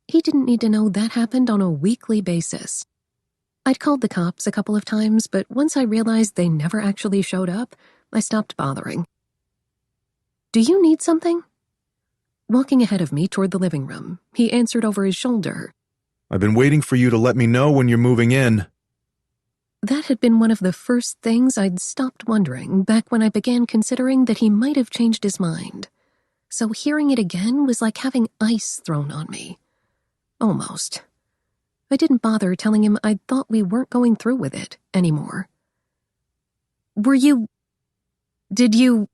He didn't need to know that happened on a weekly basis. I'd called the cops a couple of times, but once I realized they never actually showed up, I stopped bothering. Do you need something? Walking ahead of me toward the living room, he answered over his shoulder. I've been waiting for you to let me know when you're moving in. That had been one of the first things I'd stopped wondering back when I began considering that he might have changed his mind. So hearing it again was like having ice thrown on me. Almost. I didn't bother telling him I thought we weren't going through with it anymore. Did you...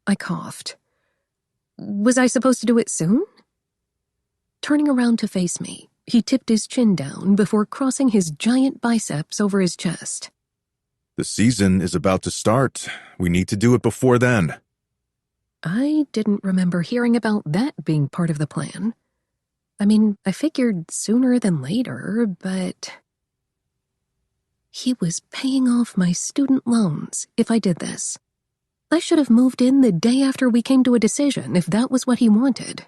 I coughed. Was I supposed to do it soon? Turning around to face me, he tipped his chin down before crossing his giant biceps over his chest. The season is about to start. We need to do it before then. I didn't remember hearing about that being part of the plan. I mean, I figured sooner than later, but... He was paying off my student loans if I did this. I should have moved in the day after we came to a decision if that was what he wanted.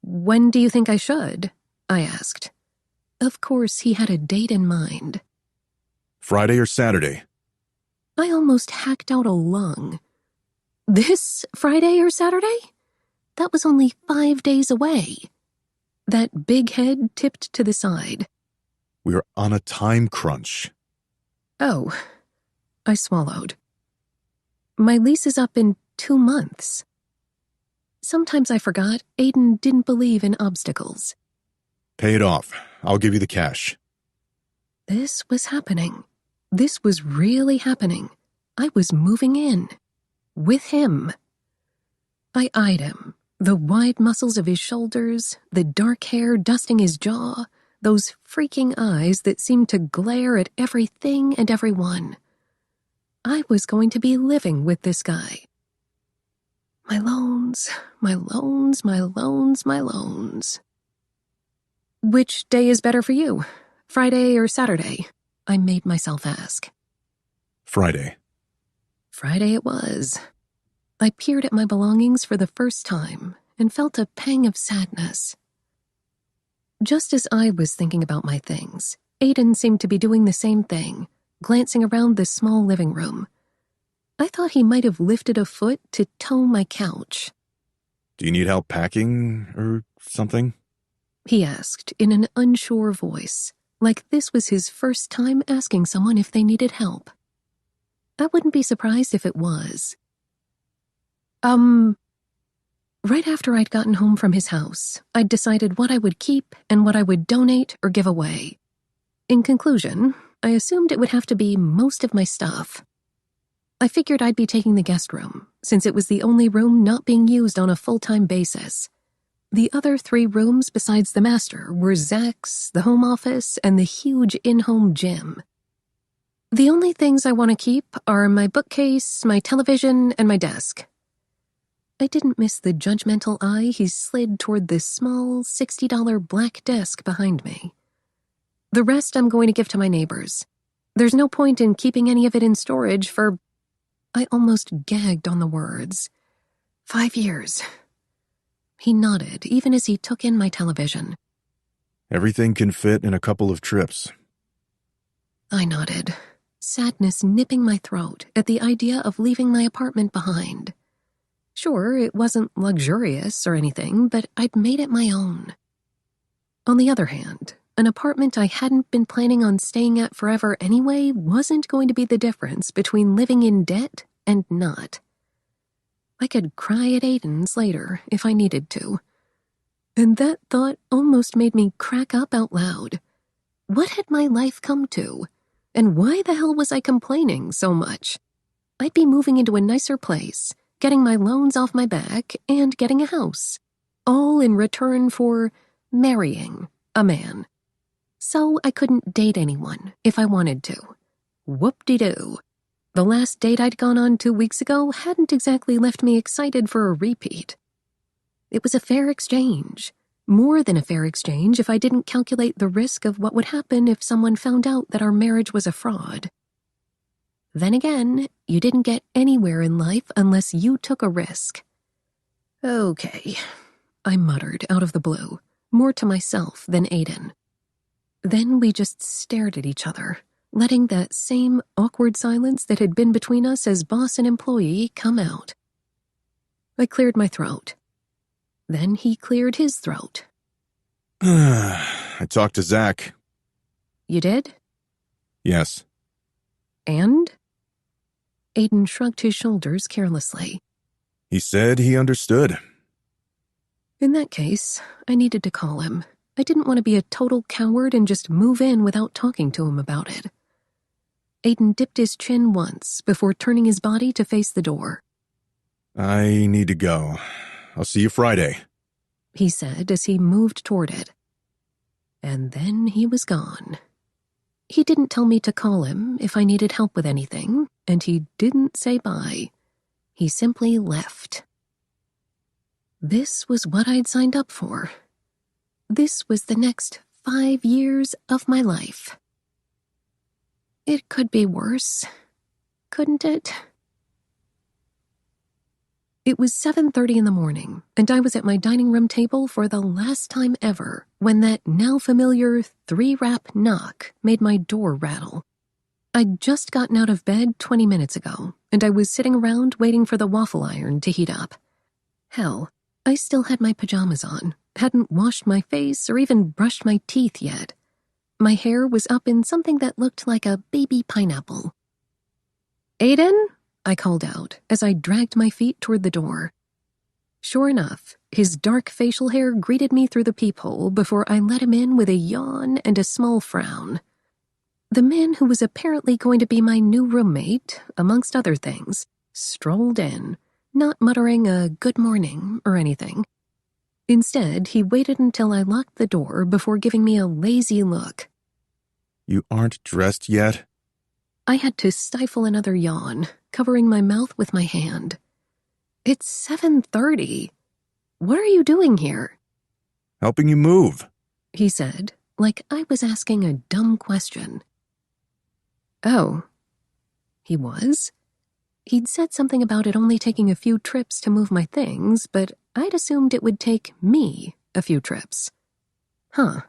When do you think I should? I asked. Of course, he had a date in mind. Friday or Saturday? I almost hacked out a lung. This Friday or Saturday? That was only 5 days away. That big head tipped to the side. We're on a time crunch. Oh, I swallowed. My lease is up in 2 months. Sometimes I forgot Aiden didn't believe in obstacles. Pay it off. I'll give you the cash. This was happening. This was really happening. I was moving in. With him. I eyed him, the wide muscles of his shoulders, the dark hair dusting his jaw, those freaking eyes that seemed to glare at everything and everyone. I was going to be living with this guy. My loans, my loans, my loans, my loans. Which day is better for you? Friday or Saturday? I made myself ask. Friday. Friday it was. I peered at my belongings for the first time and felt a pang of sadness. Just as I was thinking about my things, Aiden seemed to be doing the same thing, glancing around the small living room. I thought he might have lifted a foot to tow my couch. Do you need help packing or something? He asked in an unsure voice, like this was his first time asking someone if they needed help. I wouldn't be surprised if it was. Right after I'd gotten home from his house, I'd decided what I would keep and what I would donate or give away. In conclusion, I assumed it would have to be most of my stuff. I figured I'd be taking the guest room, since it was the only room not being used on a full-time basis. The other 3 rooms besides the master were Zach's, the home office, and the huge in-home gym. The only things I want to keep are my bookcase, my television, and my desk. I didn't miss the judgmental eye he slid toward the small, $60 black desk behind me. The rest I'm going to give to my neighbors. There's no point in keeping any of it in storage for... I almost gagged on the words. 5 years. He nodded, even as he took in my television. Everything can fit in a couple of trips. I nodded, sadness nipping my throat at the idea of leaving my apartment behind. Sure, it wasn't luxurious or anything, but I'd made it my own. On the other hand, an apartment I hadn't been planning on staying at forever anyway wasn't going to be the difference between living in debt and not. I could cry at Aiden's later if I needed to. And that thought almost made me crack up out loud. What had my life come to? And why the hell was I complaining so much? I'd be moving into a nicer place, getting my loans off my back, and getting a house. All in return for marrying a man. So I couldn't date anyone if I wanted to. Whoop-de-doo. The last date I'd gone on 2 weeks ago hadn't exactly left me excited for a repeat. It was a fair exchange. More than a fair exchange if I didn't calculate the risk of what would happen if someone found out that our marriage was a fraud. Then again, you didn't get anywhere in life unless you took a risk. Okay, I muttered out of the blue, more to myself than Aiden. Then we just stared at each other, letting that same awkward silence that had been between us as boss and employee come out. I cleared my throat. Then he cleared his throat. I talked to Zach. You did? Yes. And? Aiden shrugged his shoulders carelessly. He said he understood. In that case, I needed to call him. I didn't want to be a total coward and just move in without talking to him about it. Aiden dipped his chin once before turning his body to face the door. I need to go. I'll see you Friday, he said as he moved toward it. And then he was gone. He didn't tell me to call him if I needed help with anything, and he didn't say bye. He simply left. This was what I'd signed up for. This was the next 5 years of my life. It could be worse, couldn't it? It was 7:30 in the morning, and I was at my dining room table for the last time ever when that now familiar 3-rap knock made my door rattle. I'd just gotten out of bed 20 minutes ago, and I was sitting around waiting for the waffle iron to heat up. Hell, I still had my pajamas on, hadn't washed my face or even brushed my teeth yet. My hair was up in something that looked like a baby pineapple. "Aiden?" I called out as I dragged my feet toward the door. Sure enough, his dark facial hair greeted me through the peephole before I let him in with a yawn and a small frown. The man who was apparently going to be my new roommate, amongst other things, strolled in, not muttering a good morning or anything. Instead, he waited until I locked the door before giving me a lazy look. You aren't dressed yet? I had to stifle another yawn, covering my mouth with my hand. It's 7:30. What are you doing here? Helping you move, he said, like I was asking a dumb question. Oh, he was? He'd said something about it only taking a few trips to move my things, but I'd assumed it would take me a few trips. Huh.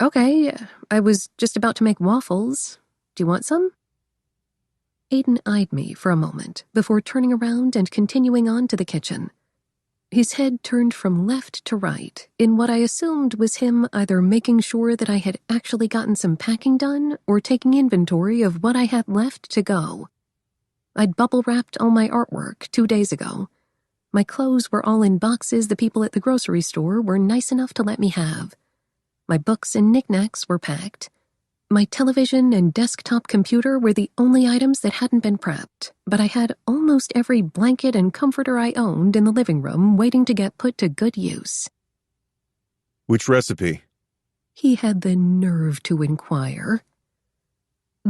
Okay, I was just about to make waffles. Do you want some? Aiden eyed me for a moment before turning around and continuing on to the kitchen. His head turned from left to right in what I assumed was him either making sure that I had actually gotten some packing done or taking inventory of what I had left to go. I'd bubble-wrapped all my artwork 2 days ago. My clothes were all in boxes the people at the grocery store were nice enough to let me have. My books and knickknacks were packed. My television and desktop computer were the only items that hadn't been prepped, but I had almost every blanket and comforter I owned in the living room waiting to get put to good use. Which recipe? He had the nerve to inquire.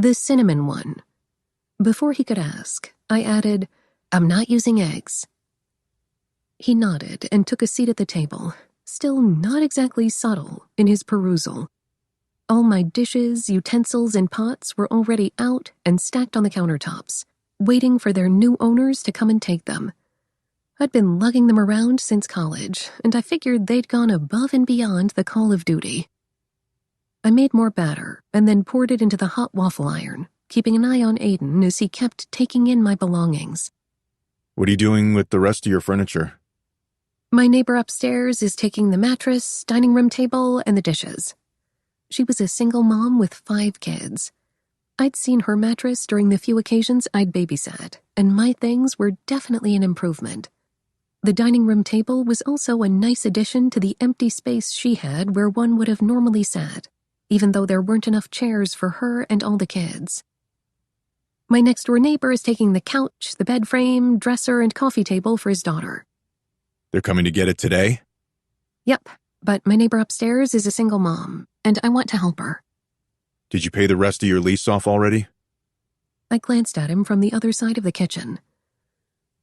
The cinnamon one. Before he could ask, I added, I'm not using eggs. He nodded and took a seat at the table, still not exactly subtle in his perusal. All my dishes, utensils, and pots were already out and stacked on the countertops, waiting for their new owners to come and take them. I'd been lugging them around since college, and I figured they'd gone above and beyond the call of duty. I made more batter and then poured it into the hot waffle iron, keeping an eye on Aiden as he kept taking in my belongings. What are you doing with the rest of your furniture? My neighbor upstairs is taking the mattress, dining room table, and the dishes. She was a single mom with 5 kids. I'd seen her mattress during the few occasions I'd babysat, and my things were definitely an improvement. The dining room table was also a nice addition to the empty space she had where one would have normally sat, even though there weren't enough chairs for her and all the kids. My next-door neighbor is taking the couch, the bed frame, dresser, and coffee table for his daughter. They're coming to get it today? Yep, but my neighbor upstairs is a single mom, and I want to help her. Did you pay the rest of your lease off already? I glanced at him from the other side of the kitchen.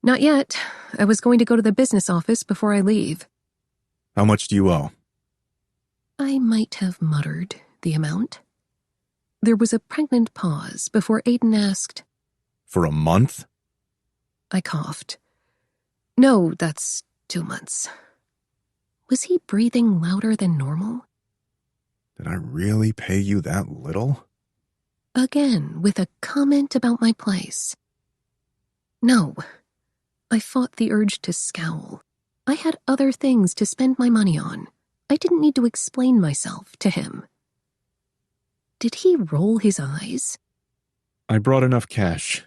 Not yet. I was going to go to the business office before I leave. How much do you owe? I might have muttered the amount. There was a pregnant pause before Aiden asked, For a month? I coughed. No, that's 2 months. Was he breathing louder than normal? Did I really pay you that little? Again, with a comment about my place. No. I fought the urge to scowl. I had other things to spend my money on. I didn't need to explain myself to him. Did he roll his eyes? I brought enough cash.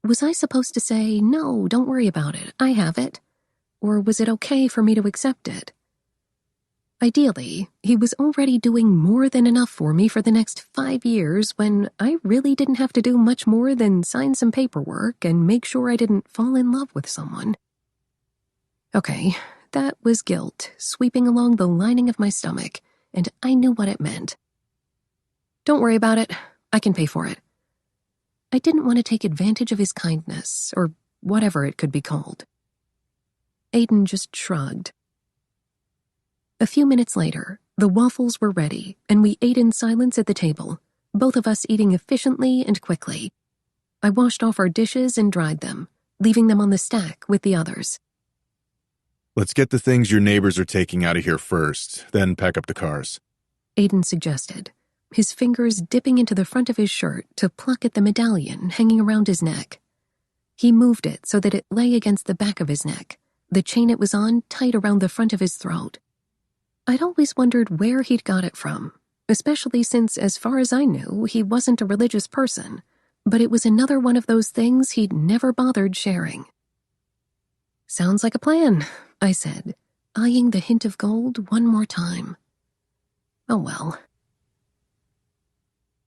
Was I supposed to say, no, don't worry about it, I have it? Or was it okay for me to accept it? Ideally, he was already doing more than enough for me for the next 5 years when I really didn't have to do much more than sign some paperwork and make sure I didn't fall in love with someone. Okay, that was guilt sweeping along the lining of my stomach, and I knew what it meant. Don't worry about it, I can pay for it. I didn't want to take advantage of his kindness, or whatever it could be called. Aiden just shrugged. A few minutes later, the waffles were ready, and we ate in silence at the table, both of us eating efficiently and quickly. I washed off our dishes and dried them, leaving them on the stack with the others. Let's get the things your neighbors are taking out of here first, then pack up the cars. Aiden suggested, his fingers dipping into the front of his shirt to pluck at the medallion hanging around his neck. He moved it so that it lay against the back of his neck, the chain it was on tight around the front of his throat. I'd always wondered where he'd got it from, especially since, as far as I knew, he wasn't a religious person, but it was another one of those things he'd never bothered sharing. Sounds like a plan, I said, eyeing the hint of gold one more time. Oh well.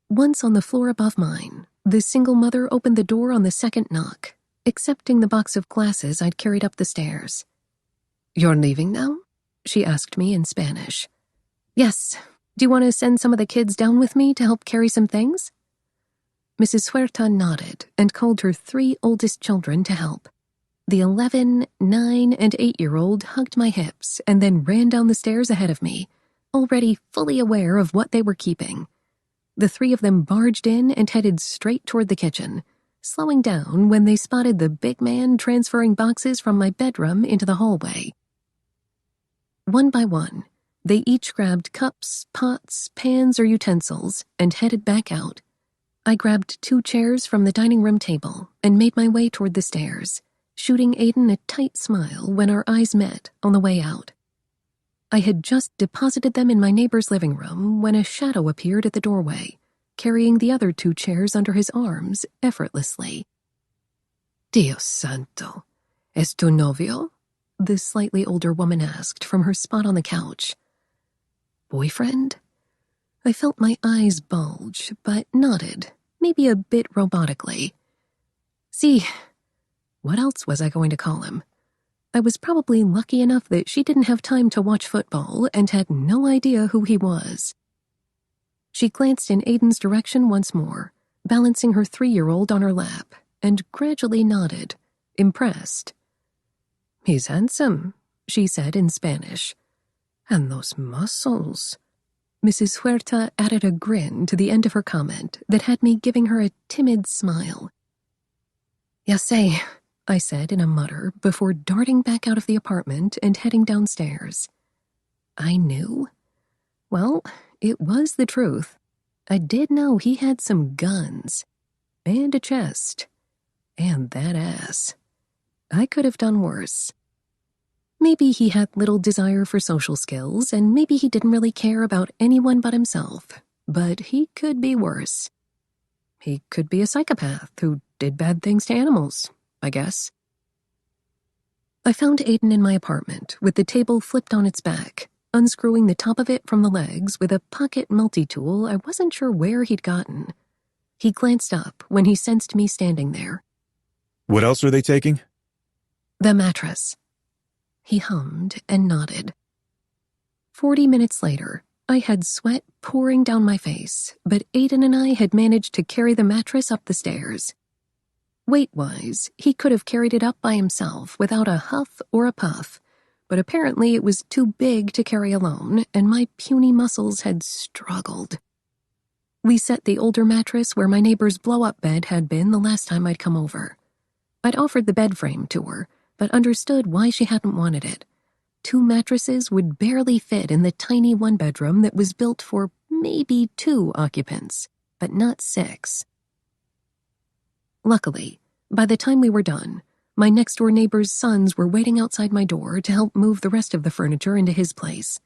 Once on the floor above mine, the single mother opened the door on the second knock, accepting the box of glasses I'd carried up the stairs. You're leaving now? She asked me in Spanish. Yes. Do you want to send some of the kids down with me to help carry some things? Mrs. Huerta nodded and called her 3 oldest children to help. The 11, 9, and 8-year-old hugged my hips and then ran down the stairs ahead of me, already fully aware of what they were keeping. The 3 of them barged in and headed straight toward the kitchen, slowing down when they spotted the big man transferring boxes from my bedroom into the hallway. One by one, they each grabbed cups, pots, pans, or utensils and headed back out. I grabbed 2 chairs from the dining room table and made my way toward the stairs, shooting Aiden a tight smile when our eyes met on the way out. I had just deposited them in my neighbor's living room when a shadow appeared at the doorway, carrying the other 2 chairs under his arms effortlessly. Dios santo, ¿es tu novio? The slightly older woman asked from her spot on the couch. Boyfriend? I felt my eyes bulge, but nodded, maybe a bit robotically. See, what else was I going to call him? I was probably lucky enough that she didn't have time to watch football and had no idea who he was. She glanced in Aiden's direction once more, balancing her 3-year-old on her lap, and gradually nodded, impressed. "He's handsome," she said in Spanish. "And those muscles." Mrs. Huerta added a grin to the end of her comment that had me giving her a timid smile. "Ya sé," I said in a mutter before darting back out of the apartment and heading downstairs. I knew. Well, it was the truth. I did know he had some guns. And a chest. And that ass. I could have done worse. Maybe he had little desire for social skills, and maybe he didn't really care about anyone but himself. But he could be worse. He could be a psychopath who did bad things to animals, I guess. I found Aiden in my apartment, with the table flipped on its back, unscrewing the top of it from the legs with a pocket multi-tool I wasn't sure where he'd gotten. He glanced up when he sensed me standing there. What else are they taking? "The mattress." He hummed and nodded. 40 minutes later, I had sweat pouring down my face, but Aiden and I had managed to carry the mattress up the stairs. Weight-wise, he could have carried it up by himself without a huff or a puff, but apparently it was too big to carry alone, and my puny muscles had struggled. We set the older mattress where my neighbor's blow-up bed had been the last time I'd come over. I'd offered the bed frame to her, but understood why she hadn't wanted it. 2 mattresses would barely fit in the tiny one-bedroom that was built for maybe 2 occupants, but not 6. Luckily, by the time we were done, my next-door neighbor's sons were waiting outside my door to help move the rest of the furniture into his place.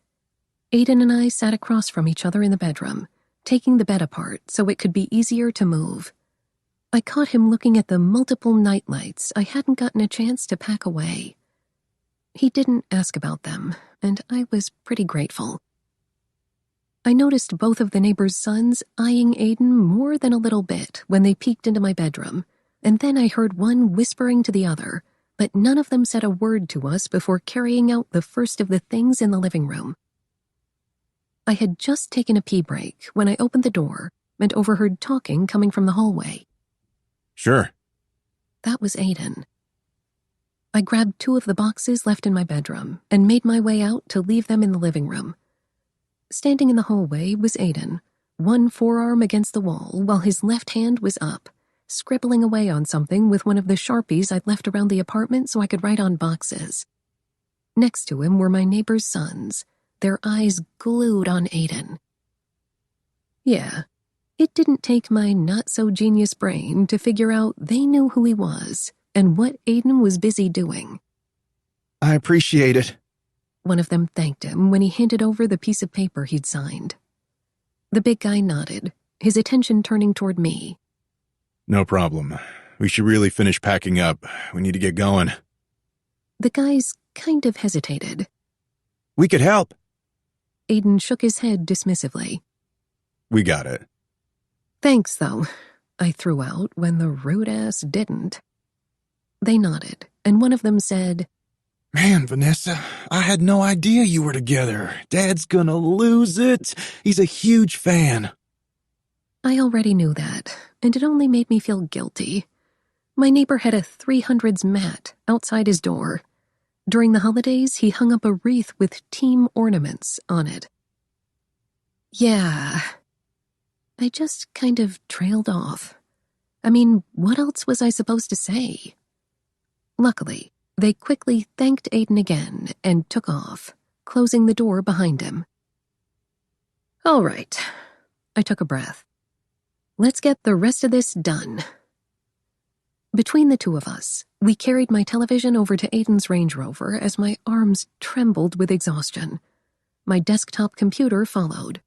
Aiden and I sat across from each other in the bedroom, taking the bed apart so it could be easier to move. I caught him looking at the multiple nightlights I hadn't gotten a chance to pack away. He didn't ask about them, and I was pretty grateful. I noticed both of the neighbor's sons eyeing Aiden more than a little bit when they peeked into my bedroom, and then I heard one whispering to the other, but none of them said a word to us before carrying out the first of the things in the living room. I had just taken a pee break when I opened the door and overheard talking coming from the hallway. Sure. That was Aiden. I grabbed 2 of the boxes left in my bedroom and made my way out to leave them in the living room. Standing in the hallway was Aiden, one forearm against the wall while his left hand was up, scribbling away on something with one of the Sharpies I'd left around the apartment so I could write on boxes. Next to him were my neighbor's sons, their eyes glued on Aiden. Yeah, it didn't take my not-so-genius brain to figure out they knew who he was and what Aiden was busy doing. I appreciate it. One of them thanked him when he handed over the piece of paper he'd signed. The big guy nodded, his attention turning toward me. No problem. We should really finish packing up. We need to get going. The guys kind of hesitated. We could help. Aiden shook his head dismissively. We got it. Thanks, though, I threw out when the rude ass didn't. They nodded, and one of them said, Man, Vanessa, I had no idea you were together. Dad's gonna lose it. He's a huge fan. I already knew that, and it only made me feel guilty. My neighbor had a 300s mat outside his door. During the holidays, he hung up a wreath with team ornaments on it. Yeah. I just kind of trailed off. I mean, what else was I supposed to say? Luckily, they quickly thanked Aiden again and took off, closing the door behind him. All right. I took a breath. Let's get the rest of this done. Between the 2 of us, we carried my television over to Aiden's Range Rover as my arms trembled with exhaustion. My desktop computer followed.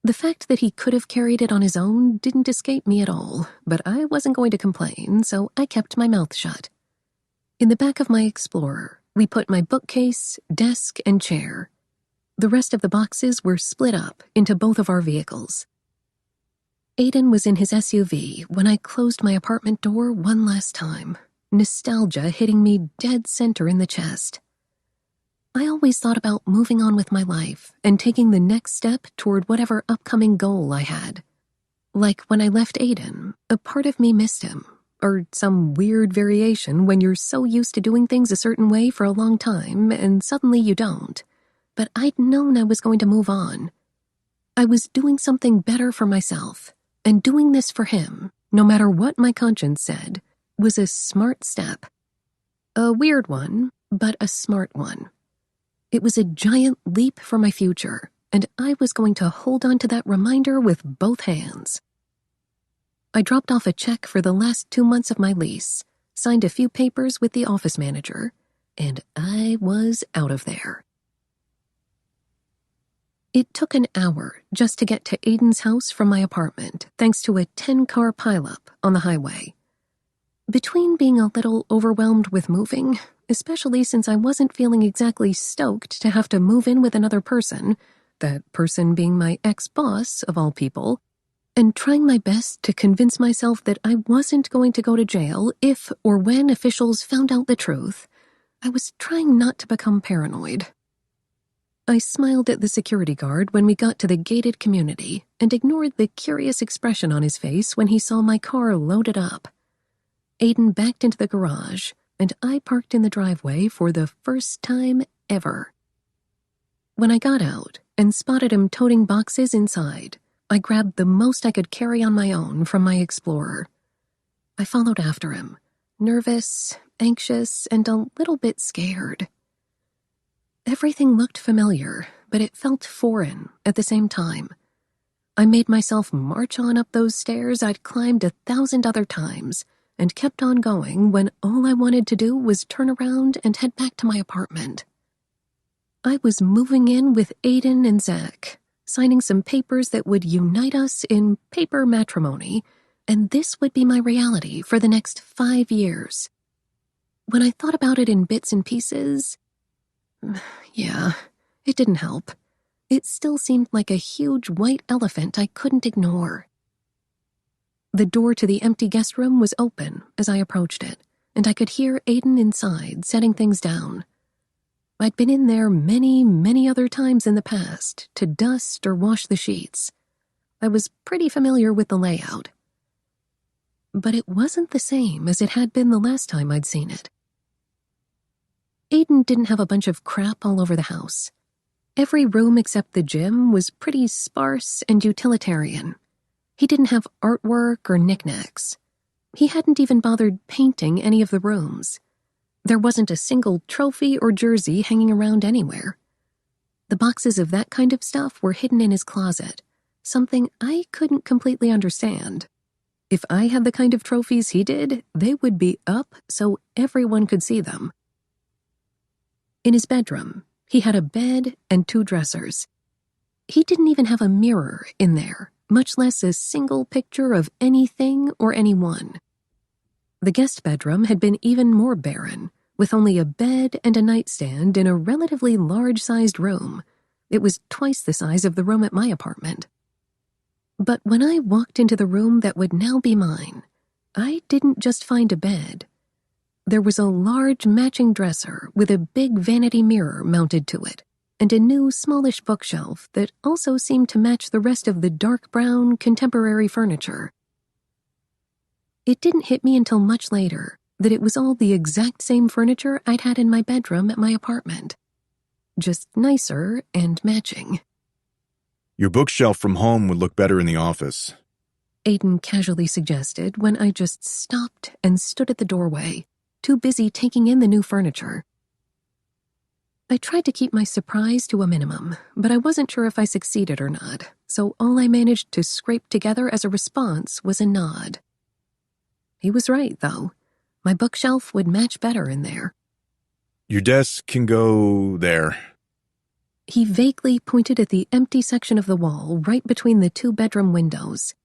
The fact that he could have carried it on his own didn't escape me at all, but I wasn't going to complain, so I kept my mouth shut. In the back of my Explorer, we put my bookcase, desk, and chair. The rest of the boxes were split up into both of our vehicles. Aiden was in his SUV when I closed my apartment door one last time, nostalgia hitting me dead center in the chest. I always thought about moving on with my life and taking the next step toward whatever upcoming goal I had. Like when I left Aiden, a part of me missed him, or some weird variation when you're so used to doing things a certain way for a long time and suddenly you don't. But I'd known I was going to move on. I was doing something better for myself, and doing this for him, no matter what my conscience said, was a smart step. A weird one, but a smart one. It was a giant leap for my future, and I was going to hold on to that reminder with both hands. I dropped off a check for the last 2 months of my lease, signed a few papers with the office manager, and I was out of there. It took an hour just to get to Aiden's house from my apartment, thanks to a 10-car pileup on the highway. Between being a little overwhelmed with moving, especially since I wasn't feeling exactly stoked to have to move in with another person, that person being my ex-boss of all people, and trying my best to convince myself that I wasn't going to go to jail if or when officials found out the truth, I was trying not to become paranoid. I smiled at the security guard when we got to the gated community and ignored the curious expression on his face when he saw my car loaded up. Aiden backed into the garage, and I parked in the driveway for the first time ever. When I got out and spotted him toting boxes inside, I grabbed the most I could carry on my own from my Explorer. I followed after him, nervous, anxious, and a little bit scared. Everything looked familiar, but it felt foreign at the same time. I made myself march on up those stairs I'd climbed 1,000 other times, and kept on going when all I wanted to do was turn around and head back to my apartment. I was moving in with Aiden and Zach, signing some papers that would unite us in paper matrimony, and this would be my reality for the next 5 years. When I thought about it in bits and pieces, yeah, it didn't help. It still seemed like a huge white elephant I couldn't ignore. The door to the empty guest room was open as I approached it, and I could hear Aiden inside setting things down. I'd been in there many, many other times in the past to dust or wash the sheets. I was pretty familiar with the layout. But it wasn't the same as it had been the last time I'd seen it. Aiden didn't have a bunch of crap all over the house. Every room except the gym was pretty sparse and utilitarian. He didn't have artwork or knickknacks. He hadn't even bothered painting any of the rooms. There wasn't a single trophy or jersey hanging around anywhere. The boxes of that kind of stuff were hidden in his closet, something I couldn't completely understand. If I had the kind of trophies he did, they would be up so everyone could see them. In his bedroom, he had a bed and 2 dressers. He didn't even have a mirror in there, much less a single picture of anything or anyone. The guest bedroom had been even more barren, with only a bed and a nightstand in a relatively large-sized room. It was twice the size of the room at my apartment. But when I walked into the room that would now be mine, I didn't just find a bed. There was a large matching dresser with a big vanity mirror mounted to it, and a new smallish bookshelf that also seemed to match the rest of the dark brown contemporary furniture. It didn't hit me until much later that it was all the exact same furniture I'd had in my bedroom at my apartment. Just nicer and matching. Your bookshelf from home would look better in the office, Aiden casually suggested when I just stopped and stood at the doorway, too busy taking in the new furniture. I tried to keep my surprise to a minimum, but I wasn't sure if I succeeded or not, so all I managed to scrape together as a response was a nod. He was right, though. My bookshelf would match better in there. Your desk can go there. He vaguely pointed at the empty section of the wall right between the 2 bedroom windows.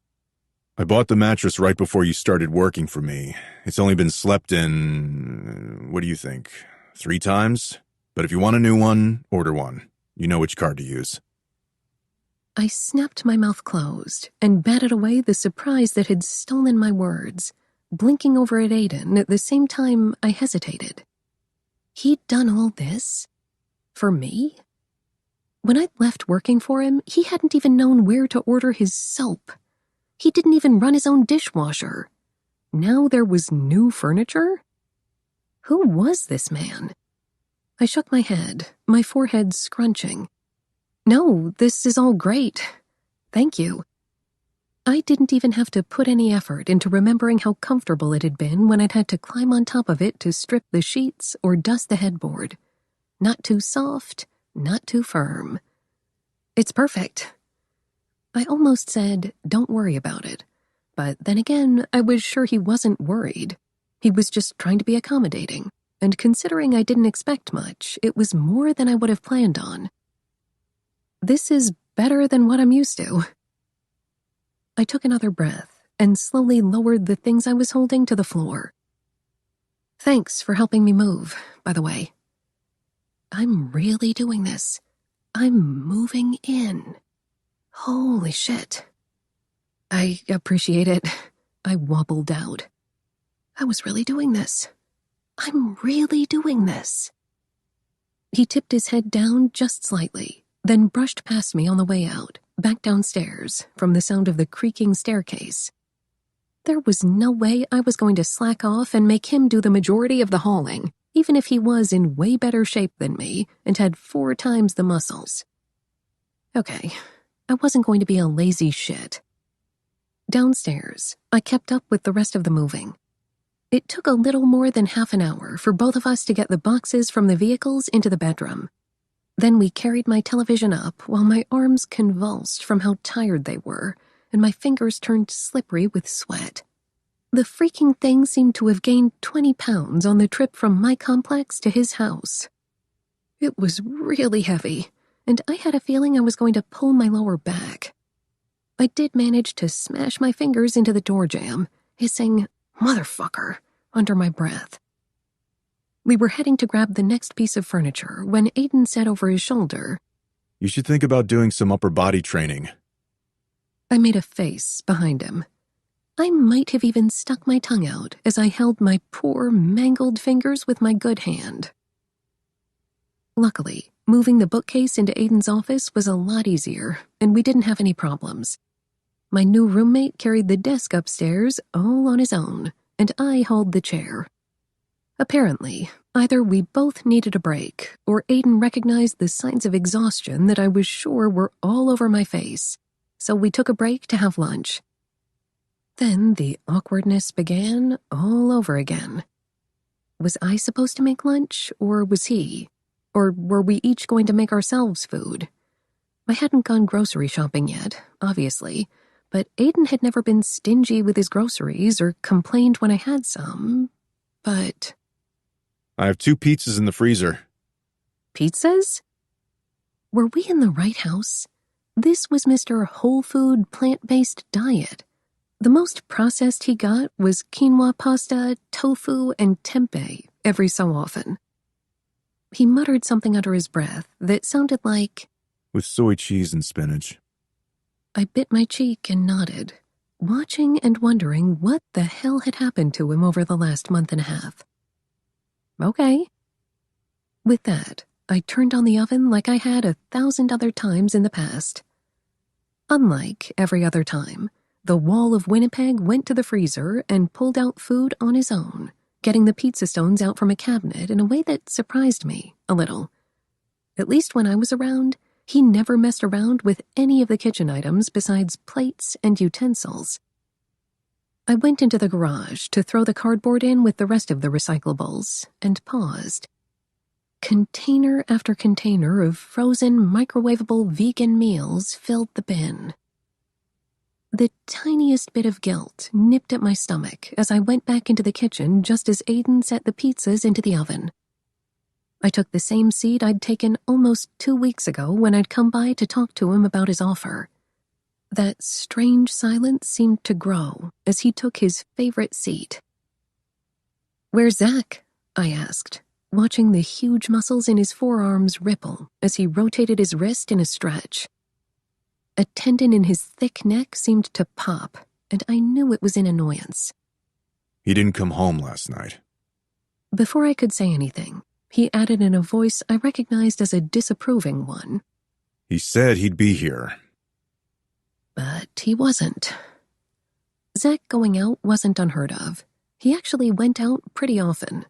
I bought the mattress right before you started working for me. It's only been slept in, what do you think, 3 times? But if you want a new one, order one. You know which card to use. I snapped my mouth closed and batted away the surprise that had stolen my words, blinking over at Aiden at the same time I hesitated. He'd done all this? For me? When I left working for him, he hadn't even known where to order his soap. He didn't even run his own dishwasher. Now there was new furniture? Who was this man? I shook my head, my forehead scrunching. No, this is all great. Thank you. I didn't even have to put any effort into remembering how comfortable it had been when I'd had to climb on top of it to strip the sheets or dust the headboard. Not too soft, not too firm. It's perfect. I almost said, don't worry about it. But then again, I was sure he wasn't worried. He was just trying to be accommodating. And considering I didn't expect much, it was more than I would have planned on. This is better than what I'm used to. I took another breath and slowly lowered the things I was holding to the floor. Thanks for helping me move, by the way. I'm really doing this. I'm moving in. Holy shit. I appreciate it. I wobbled out. I was really doing this. I'm really doing this. He tipped his head down just slightly, then brushed past me on the way out, back downstairs, from the sound of the creaking staircase. There was no way I was going to slack off and make him do the majority of the hauling, even if he was in way better shape than me and had 4 times the muscles. Okay, I wasn't going to be a lazy shit. Downstairs, I kept up with the rest of the moving. It took a little more than half an hour for both of us to get the boxes from the vehicles into the bedroom. Then we carried my television up while my arms convulsed from how tired they were, and my fingers turned slippery with sweat. The freaking thing seemed to have gained 20 pounds on the trip from my complex to his house. It was really heavy, and I had a feeling I was going to pull my lower back. I did manage to smash my fingers into the door jamb, hissing, "Motherfucker," under my breath. We were heading to grab the next piece of furniture when Aiden said over his shoulder, You should think about doing some upper body training. I made a face behind him. I might have even stuck my tongue out as I held my poor, mangled fingers with my good hand. Luckily, moving the bookcase into Aiden's office was a lot easier, and we didn't have any problems. My new roommate carried the desk upstairs all on his own, and I hauled the chair. Apparently, either we both needed a break, or Aiden recognized the signs of exhaustion that I was sure were all over my face, so we took a break to have lunch. Then the awkwardness began all over again. Was I supposed to make lunch, or was he? Or were we each going to make ourselves food? I hadn't gone grocery shopping yet, obviously, but Aiden had never been stingy with his groceries or complained when I had some. But... I have 2 pizzas in the freezer. Pizzas? Were we in the right house? This was Mr. Whole Food plant-based diet. The most processed he got was quinoa pasta, tofu, and tempeh every so often. He muttered something under his breath that sounded like, With soy cheese and spinach. I bit my cheek and nodded, watching and wondering what the hell had happened to him over the last month and a half. Okay. With that, I turned on the oven like I had 1,000 other times in the past. Unlike every other time, the wall of Winnipeg went to the freezer and pulled out food on his own, getting the pizza stones out from a cabinet in a way that surprised me a little. At least when I was around, he never messed around with any of the kitchen items besides plates and utensils. I went into the garage to throw the cardboard in with the rest of the recyclables and paused. Container after container of frozen, microwavable vegan meals filled the bin. The tiniest bit of guilt nipped at my stomach as I went back into the kitchen just as Aiden set the pizzas into the oven. I took the same seat I'd taken almost 2 weeks ago when I'd come by to talk to him about his offer. That strange silence seemed to grow as he took his favorite seat. "Where's Zach?" I asked, watching the huge muscles in his forearms ripple as he rotated his wrist in a stretch. A tendon in his thick neck seemed to pop, and I knew it was in annoyance. He didn't come home last night. Before I could say anything, He added in a voice I recognized as a disapproving one. He said he'd be here. But he wasn't. Zach going out wasn't unheard of. He actually went out pretty often.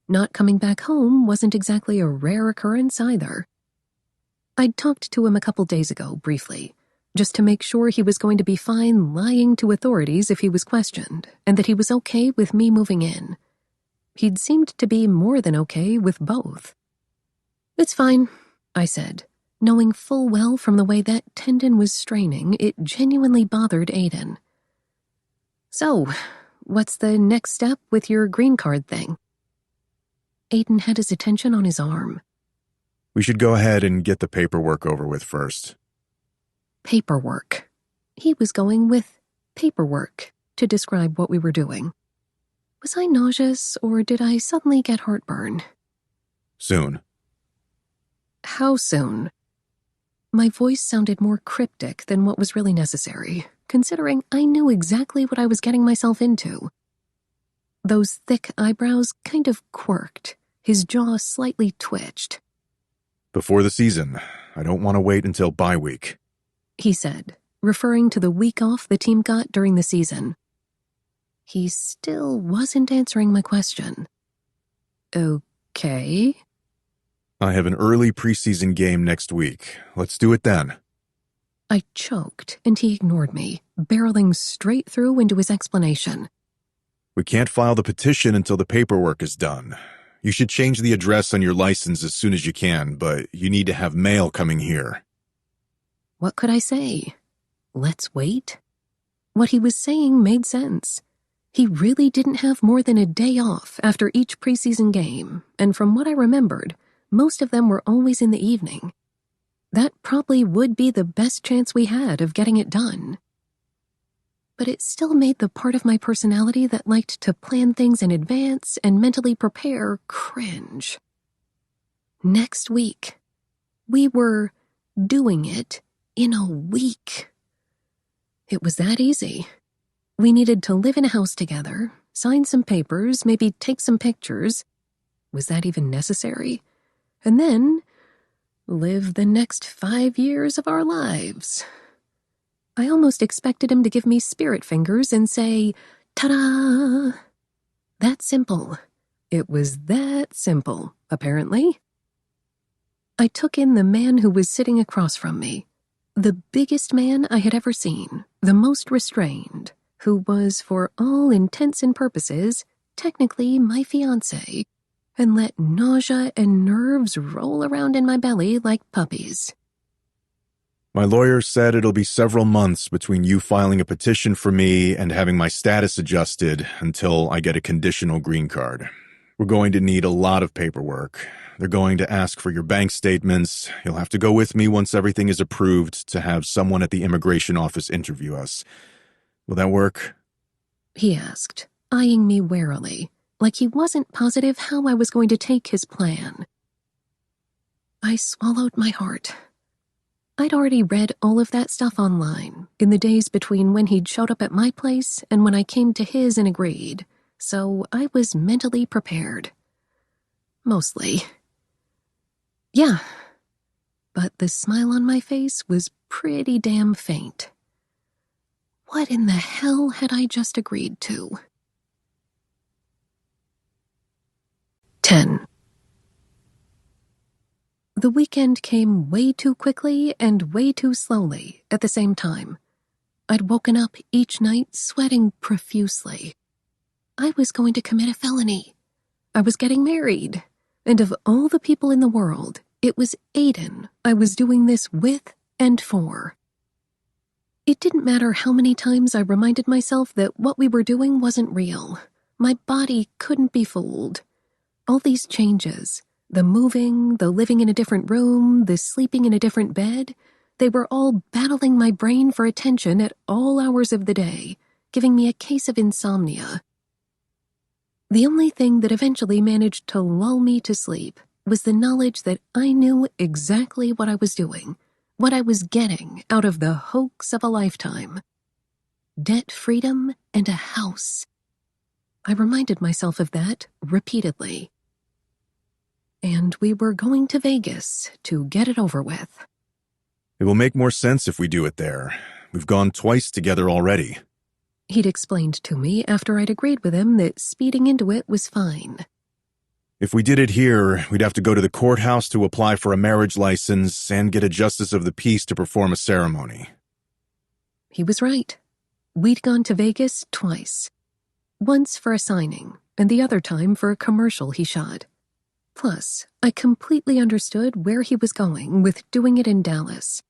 Not coming back home wasn't exactly a rare occurrence either. I'd talked to him a couple days ago, briefly, just to make sure he was going to be fine lying to authorities if he was questioned, and that he was okay with me moving in. He'd seemed to be more than okay with both. "It's fine," I said, knowing full well from the way that tendon was straining, it genuinely bothered Aiden. "So, what's the next step with your green card thing?" Aiden had his attention on his arm. We should go ahead and get the paperwork over with first. Paperwork. He was going with paperwork to describe what we were doing. Was I nauseous, or did I suddenly get heartburn? Soon. How soon? My voice sounded more cryptic than what was really necessary, considering I knew exactly what I was getting myself into. Those thick eyebrows kind of quirked. His jaw slightly twitched. Before the season. I don't want to wait until bye week, he said, referring to the week off the team got during the season. He still wasn't answering my question. Okay. I have an early preseason game next week. Let's do it then. I choked, and he ignored me, barreling straight through into his explanation. We can't file the petition until the paperwork is done. You should change the address on your license as soon as you can, but you need to have mail coming here. What could I say? Let's wait? What he was saying made sense. He really didn't have more than a day off after each preseason game, and from what I remembered, most of them were always in the evening. That probably would be the best chance we had of getting it done. But it still made the part of my personality that liked to plan things in advance and mentally prepare cringe. Next week. We were doing it in a week. It was that easy. We needed to live in a house together, sign some papers, maybe take some pictures. Was that even necessary? And then live the next 5 years of our lives. I almost expected him to give me spirit fingers and say, "Ta-da!" That simple. It was that simple, apparently. I took in the man who was sitting across from me. The biggest man I had ever seen, the most restrained, who was, for all intents and purposes, technically my fiancé, and let nausea and nerves roll around in my belly like puppies. My lawyer said it'll be several months between you filing a petition for me and having my status adjusted until I get a conditional green card. We're going to need a lot of paperwork. They're going to ask for your bank statements. You'll have to go with me once everything is approved to have someone at the immigration office interview us. Will that work? He asked, eyeing me warily, like he wasn't positive how I was going to take his plan. I swallowed my heart. I'd already read all of that stuff online in the days between when he'd showed up at my place and when I came to his and agreed, so I was mentally prepared. Mostly. Yeah. But the smile on my face was pretty damn faint. What in the hell had I just agreed to? 10. The weekend came way too quickly and way too slowly at the same time. I'd woken up each night sweating profusely. I was going to commit a felony. I was getting married. And of all the people in the world, it was Aiden I was doing this with and for. It didn't matter how many times I reminded myself that what we were doing wasn't real. My body couldn't be fooled. All these changes, the moving, the living in a different room, the sleeping in a different bed, they were all battling my brain for attention at all hours of the day, giving me a case of insomnia. The only thing that eventually managed to lull me to sleep was the knowledge that I knew exactly what I was doing, what I was getting out of the hoax of a lifetime. Debt freedom and a house. I reminded myself of that repeatedly. and we were going to Vegas to get it over with. It will make more sense if we do it there. We've gone twice together already. He'd explained to me after I'd agreed with him that speeding into it was fine. If we did it here, we'd have to go to the courthouse to apply for a marriage license and get a justice of the peace to perform a ceremony. He was right. We'd gone to Vegas twice. Once for a signing, and the other time for a commercial he shot. Plus, I completely understood where he was going with doing it in Dallas.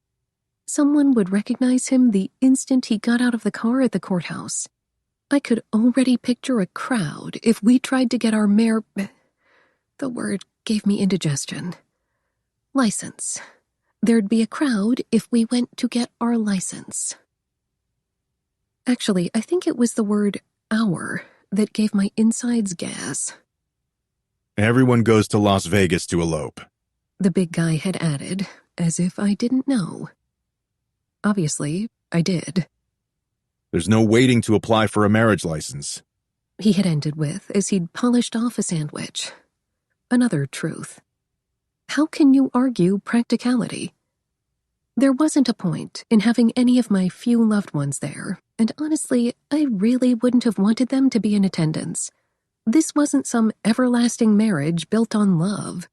Someone would recognize him the instant he got out of the car at the courthouse. I could already picture a crowd if we tried to get our The word gave me indigestion. License. There'd be a crowd if we went to get our license. Actually, I think it was the word "our" that gave my insides gas. Everyone goes to Las Vegas to elope. The big guy had added, as if I didn't know. Obviously, I did. There's no waiting to apply for a marriage license. He had ended with as he'd polished off a sandwich. Another truth. How can you argue practicality? There wasn't a point in having any of my few loved ones there, and honestly, I really wouldn't have wanted them to be in attendance. This wasn't some everlasting marriage built on love.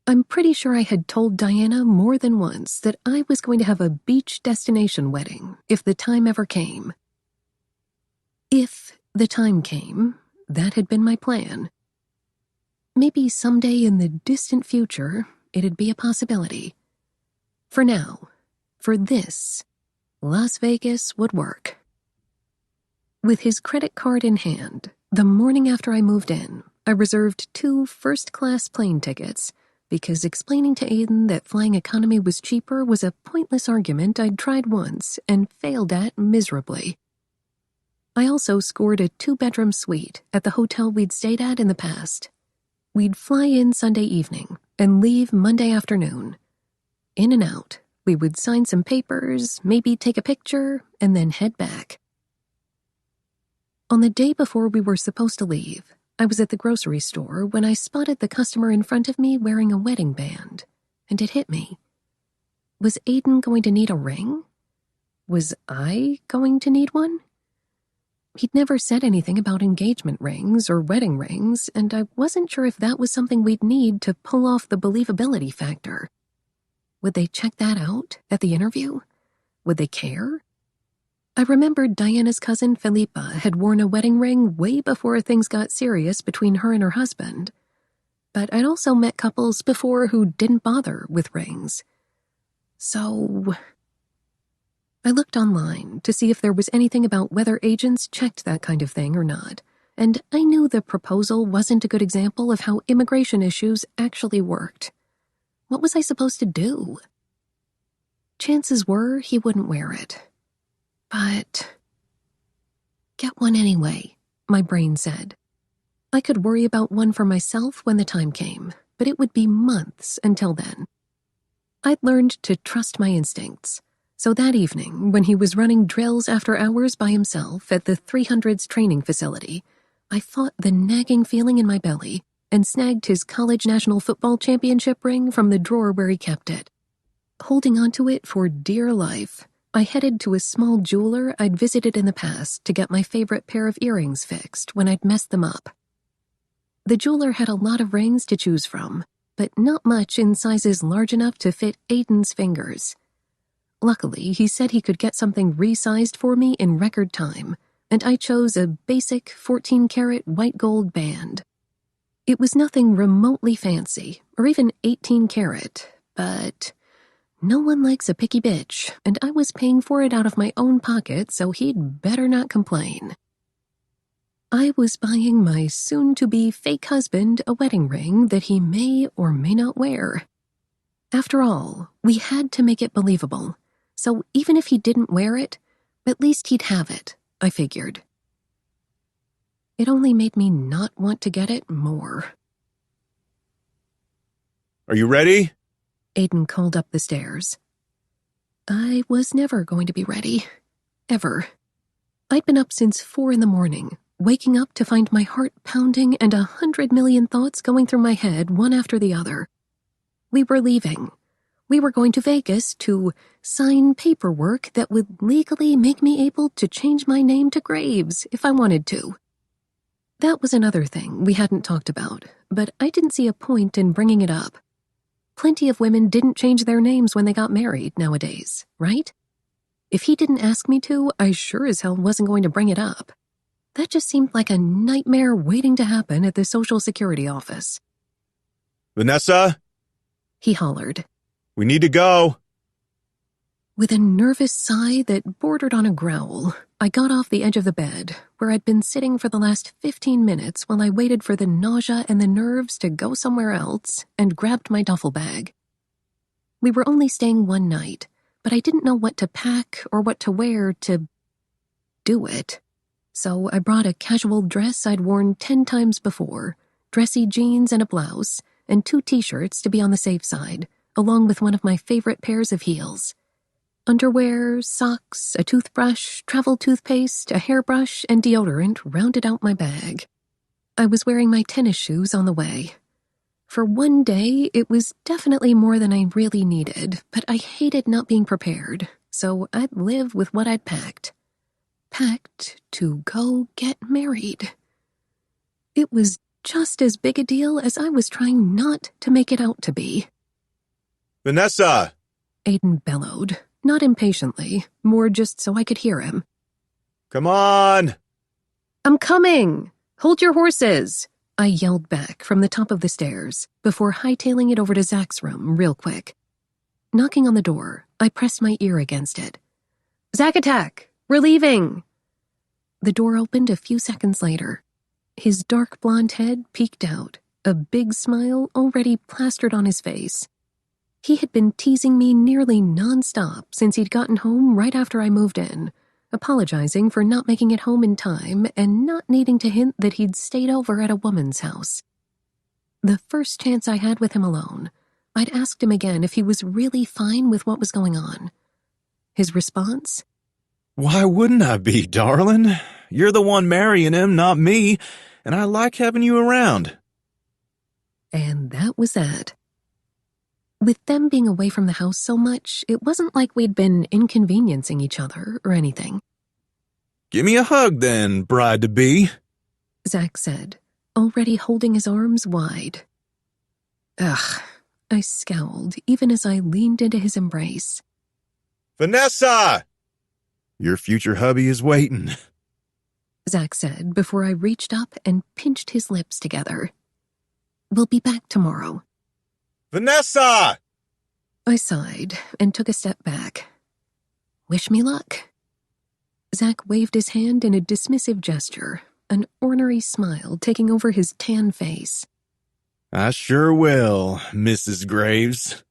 I'm pretty sure I had told Diana more than once that I was going to have a beach destination wedding if the time ever came. If the time came, that had been my plan. Maybe someday in the distant future, it'd be a possibility. For now, for this, Las Vegas would work. With his credit card in hand, the morning after I moved in, I reserved 2 first-class plane tickets because explaining to Aiden that flying economy was cheaper was a pointless argument I'd tried once and failed at miserably. I also scored a 2-bedroom suite at the hotel we'd stayed at in the past. We'd fly in Sunday evening and leave Monday afternoon. In and out, we would sign some papers, maybe take a picture, and then head back. On the day before we were supposed to leave, I was at the grocery store when I spotted the customer in front of me wearing a wedding band, and it hit me. Was Aiden going to need a ring? Was I going to need one? He'd never said anything about engagement rings or wedding rings, and I wasn't sure if that was something we'd need to pull off the believability factor. Would they check that out at the interview? Would they care? I remembered Diana's cousin Philippa had worn a wedding ring way before things got serious between her and her husband. But I'd also met couples before who didn't bother with rings. So I looked online to see if there was anything about whether agents checked that kind of thing or not, and I knew the proposal wasn't a good example of how immigration issues actually worked. What was I supposed to do? Chances were he wouldn't wear it. But get one anyway, my brain said. I could worry about one for myself when the time came, but it would be months until then. I'd learned to trust my instincts. So that evening, when he was running drills after hours by himself at the 300s training facility, I fought the nagging feeling in my belly and snagged his college national football championship ring from the drawer where he kept it. Holding onto it for dear life, I headed to a small jeweler I'd visited in the past to get my favorite pair of earrings fixed when I'd messed them up. The jeweler had a lot of rings to choose from, but not much in sizes large enough to fit Aiden's fingers. Luckily, he said he could get something resized for me in record time, and I chose a basic 14-karat white gold band. It was nothing remotely fancy, or even 18-karat, but no one likes a picky bitch, and I was paying for it out of my own pocket, so he'd better not complain. I was buying my soon-to-be fake husband a wedding ring that he may or may not wear. After all, we had to make it believable. So even if he didn't wear it, at least he'd have it, I figured. It only made me not want to get it more. Are you ready? Aiden called up the stairs. I was never going to be ready. Ever. I'd been up since 4 a.m, waking up to find my heart pounding and 100 million thoughts going through my head one after the other. We were leaving. We were going to Vegas to sign paperwork that would legally make me able to change my name to Graves if I wanted to. That was another thing we hadn't talked about, but I didn't see a point in bringing it up. Plenty of women didn't change their names when they got married nowadays, right? If he didn't ask me to, I sure as hell wasn't going to bring it up. That just seemed like a nightmare waiting to happen at the Social Security office. Vanessa? He hollered. We need to go. With a nervous sigh that bordered on a growl, I got off the edge of the bed, where I'd been sitting for the last 15 minutes while I waited for the nausea and the nerves to go somewhere else, and grabbed my duffel bag. We were only staying one night, but I didn't know what to pack or what to wear to do it. So I brought a casual dress I'd worn 10 times before, dressy jeans and a blouse, and 2 t-shirts to be on the safe side, along with one of my favorite pairs of heels. Underwear, socks, a toothbrush, travel toothpaste, a hairbrush, and deodorant rounded out my bag. I was wearing my tennis shoes on the way. For one day, it was definitely more than I really needed, but I hated not being prepared, so I'd live with what I'd packed. Packed to go get married. It was just as big a deal as I was trying not to make it out to be. Vanessa! Aiden bellowed, not impatiently, more just so I could hear him. Come on! I'm coming! Hold your horses! I yelled back from the top of the stairs before hightailing it over to Zach's room real quick. Knocking on the door, I pressed my ear against it. Zach attack! We're leaving! The door opened a few seconds later. His dark blonde head peeked out, a big smile already plastered on his face. He had been teasing me nearly nonstop since he'd gotten home right after I moved in, apologizing for not making it home in time and not needing to hint that he'd stayed over at a woman's house. The first chance I had with him alone, I'd asked him again if he was really fine with what was going on. His response? Why wouldn't I be, darling? You're the one marrying him, not me, and I like having you around. And that was that. With them being away from the house so much, it wasn't like we'd been inconveniencing each other or anything. Give me a hug then, bride-to-be, Zach said, already holding his arms wide. Ugh, I scowled even as I leaned into his embrace. Vanessa! Your future hubby is waiting, Zach said before I reached up and pinched his lips together. We'll be back tomorrow. Vanessa! I sighed and took a step back. Wish me luck. Zach waved his hand in a dismissive gesture, an ornery smile taking over his tan face. I sure will, Mrs. Graves.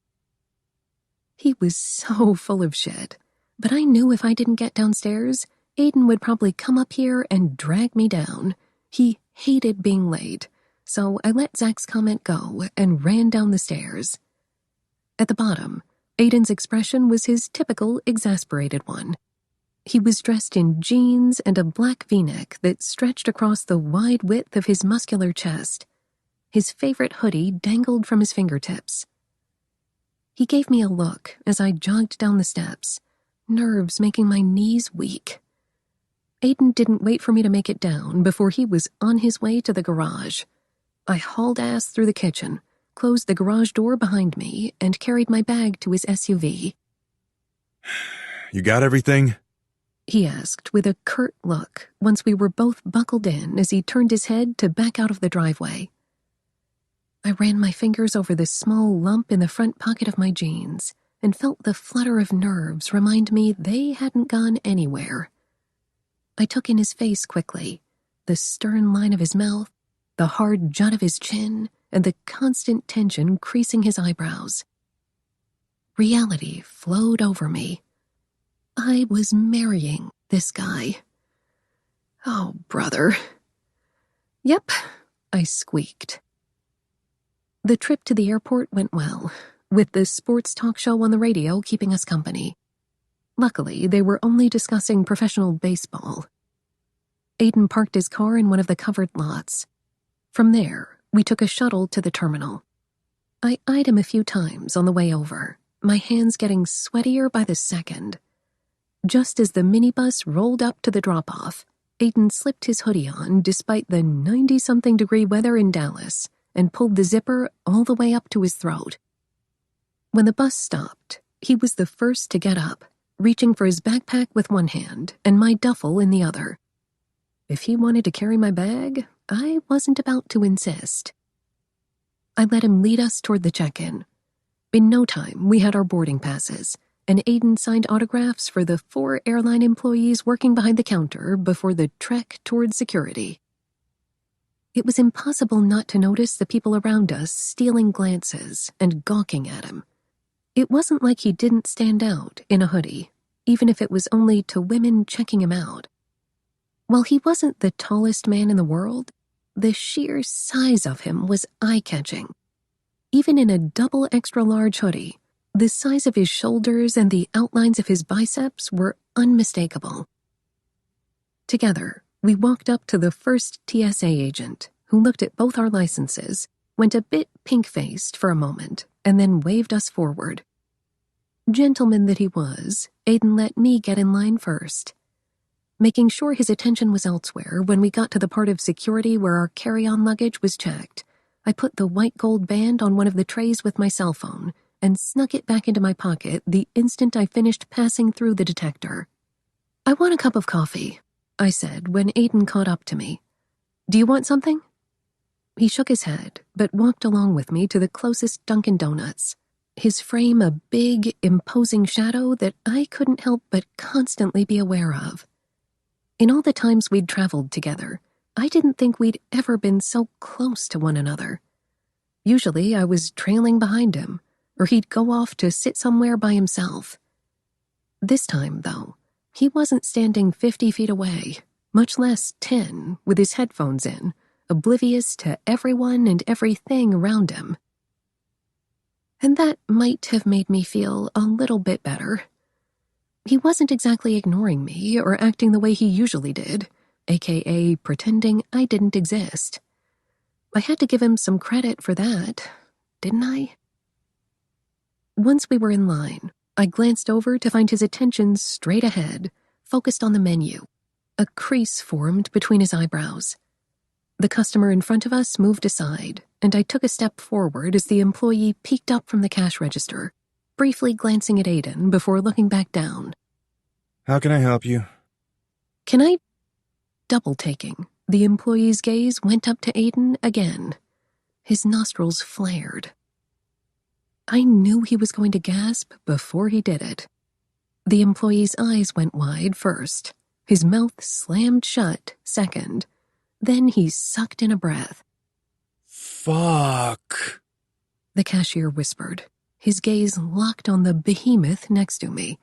He was so full of shit, but I knew if I didn't get downstairs, Aiden would probably come up here and drag me down. He hated being late, so I let Zach's comment go and ran down the stairs. At the bottom, Aiden's expression was his typical exasperated one. He was dressed in jeans and a black V-neck that stretched across the wide width of his muscular chest. His favorite hoodie dangled from his fingertips. He gave me a look as I jogged down the steps, nerves making my knees weak. Aiden didn't wait for me to make it down before he was on his way to the garage. I hauled ass through the kitchen, closed the garage door behind me, and carried my bag to his SUV. You got everything? He asked with a curt look once we were both buckled in as he turned his head to back out of the driveway. I ran my fingers over the small lump in the front pocket of my jeans and felt the flutter of nerves remind me they hadn't gone anywhere. I took in his face quickly, the stern line of his mouth, the hard jut of his chin, and the constant tension creasing his eyebrows. Reality flowed over me. I was marrying this guy. Oh, brother. Yep, I squeaked. The trip to the airport went well, with the sports talk show on the radio keeping us company. Luckily, they were only discussing professional baseball. Aiden parked his car in one of the covered lots. From there, we took a shuttle to the terminal. I eyed him a few times on the way over, my hands getting sweatier by the second. Just as the minibus rolled up to the drop-off, Aiden slipped his hoodie on despite the 90-something degree weather in Dallas and pulled the zipper all the way up to his throat. When the bus stopped, he was the first to get up, reaching for his backpack with one hand and my duffel in the other. If he wanted to carry my bag, I wasn't about to insist. I let him lead us toward the check-in. In no time, we had our boarding passes, and Aiden signed autographs for the 4 airline employees working behind the counter before the trek toward security. It was impossible not to notice the people around us stealing glances and gawking at him. It wasn't like he didn't stand out in a hoodie, even if it was only to women checking him out. While he wasn't the tallest man in the world, the sheer size of him was eye-catching. Even in a double extra-large hoodie, the size of his shoulders and the outlines of his biceps were unmistakable. Together, we walked up to the first TSA agent, who looked at both our licenses, went a bit pink-faced for a moment, and then waved us forward. Gentleman that he was, Aiden let me get in line first. Making sure his attention was elsewhere when we got to the part of security where our carry-on luggage was checked, I put the white gold band on one of the trays with my cell phone and snuck it back into my pocket the instant I finished passing through the detector. "I want a cup of coffee," I said when Aiden caught up to me. "Do you want something?" He shook his head, but walked along with me to the closest Dunkin' Donuts, his frame a big, imposing shadow that I couldn't help but constantly be aware of. In all the times we'd traveled together, I didn't think we'd ever been so close to one another. Usually I was trailing behind him, or he'd go off to sit somewhere by himself. This time, though, he wasn't standing 50 feet away, much less 10, with his headphones in, oblivious to everyone and everything around him. And that might have made me feel a little bit better. He wasn't exactly ignoring me or acting the way he usually did, aka pretending I didn't exist. I had to give him some credit for that, didn't I? Once we were in line, I glanced over to find his attention straight ahead, focused on the menu. A crease formed between his eyebrows. The customer in front of us moved aside, and I took a step forward as the employee peeked up from the cash register, briefly glancing at Aiden before looking back down. How can I help you? "Can I?" Double-taking, the employee's gaze went up to Aiden again. His nostrils flared. I knew he was going to gasp before he did it. The employee's eyes went wide first, his mouth slammed shut second, then he sucked in a breath. Fuck, the cashier whispered, his gaze locked on the behemoth next to me.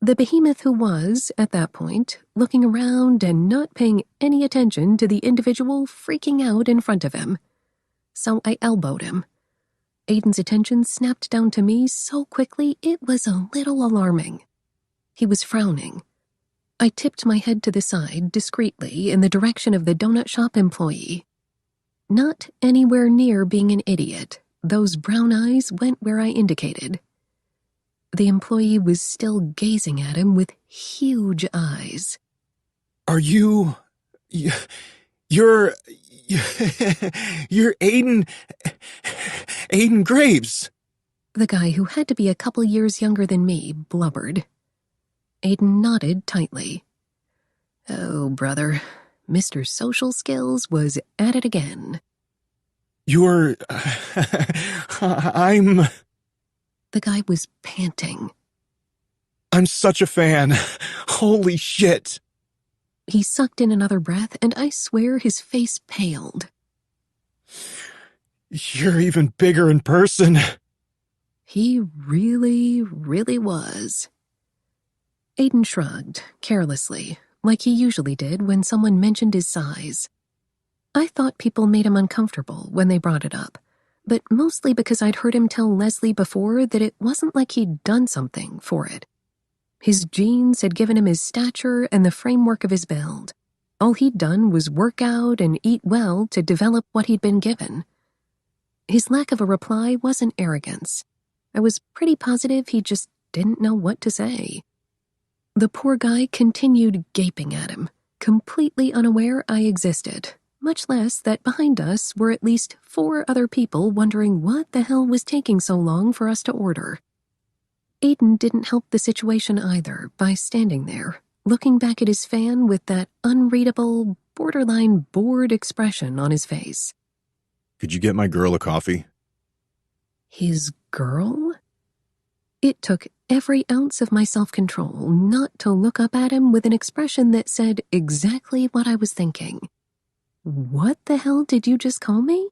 The behemoth who was, at that point, looking around and not paying any attention to the individual freaking out in front of him. So I elbowed him. Aiden's attention snapped down to me so quickly it was a little alarming. He was frowning. I tipped my head to the side discreetly in the direction of the donut shop employee. Not anywhere near being an idiot, those brown eyes went where I indicated. The employee was still gazing at him with huge eyes. Are you... You're Aiden Graves. The guy who had to be a couple years younger than me blubbered. Aiden nodded tightly. Oh, brother, Mr. Social Skills was at it again. You're... The guy was panting. I'm such a fan. Holy shit. He sucked in another breath, and I swear his face paled. You're even bigger in person. He really, really was. Aiden shrugged, carelessly, like he usually did when someone mentioned his size. I thought people made him uncomfortable when they brought it up, but mostly because I'd heard him tell Leslie before that it wasn't like he'd done something for it. His genes had given him his stature and the framework of his build. All he'd done was work out and eat well to develop what he'd been given. His lack of a reply wasn't arrogance. I was pretty positive he just didn't know what to say. The poor guy continued gaping at him, completely unaware I existed, much less that behind us were at least 4 other people wondering what the hell was taking so long for us to order. Aiden didn't help the situation either by standing there, looking back at his fan with that unreadable, borderline bored expression on his face. Could you get my girl a coffee? His girl? It took every ounce of my self-control not to look up at him with an expression that said exactly what I was thinking. What the hell did you just call me?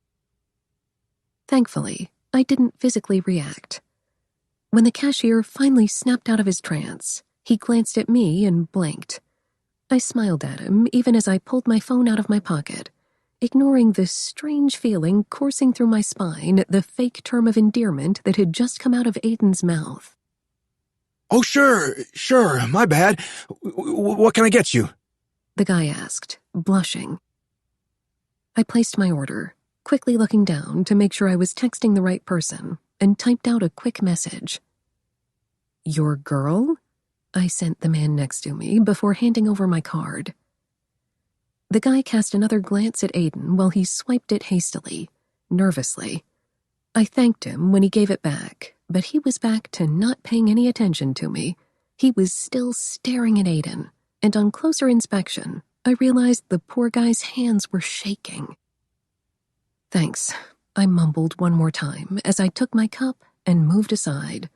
Thankfully, I didn't physically react. When the cashier finally snapped out of his trance, he glanced at me and blinked. I smiled at him even as I pulled my phone out of my pocket, ignoring the strange feeling coursing through my spine at the fake term of endearment that had just come out of Aiden's mouth. Oh, sure, my bad. What can I get you? The guy asked, blushing. I placed my order, quickly looking down to make sure I was texting the right person, and typed out a quick message. Your girl? I sent the man next to me before handing over my card. The guy cast another glance at Aiden while he swiped it hastily, nervously. I thanked him when he gave it back, but he was back to not paying any attention to me. He was still staring at Aiden, and on closer inspection, I realized the poor guy's hands were shaking. Thanks, I mumbled one more time as I took my cup and moved aside.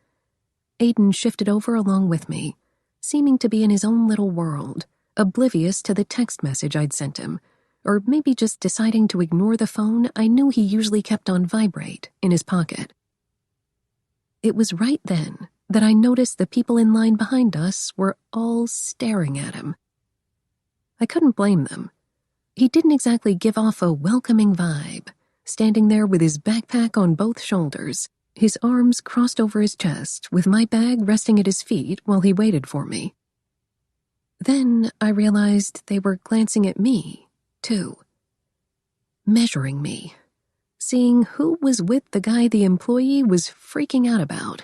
Aiden shifted over along with me, seeming to be in his own little world, oblivious to the text message I'd sent him, or maybe just deciding to ignore the phone I knew he usually kept on vibrate in his pocket. It was right then that I noticed the people in line behind us were all staring at him. I couldn't blame them. He didn't exactly give off a welcoming vibe, standing there with his backpack on both shoulders, his arms crossed over his chest, with my bag resting at his feet while he waited for me. Then I realized they were glancing at me, too. Measuring me, seeing who was with the guy the employee was freaking out about.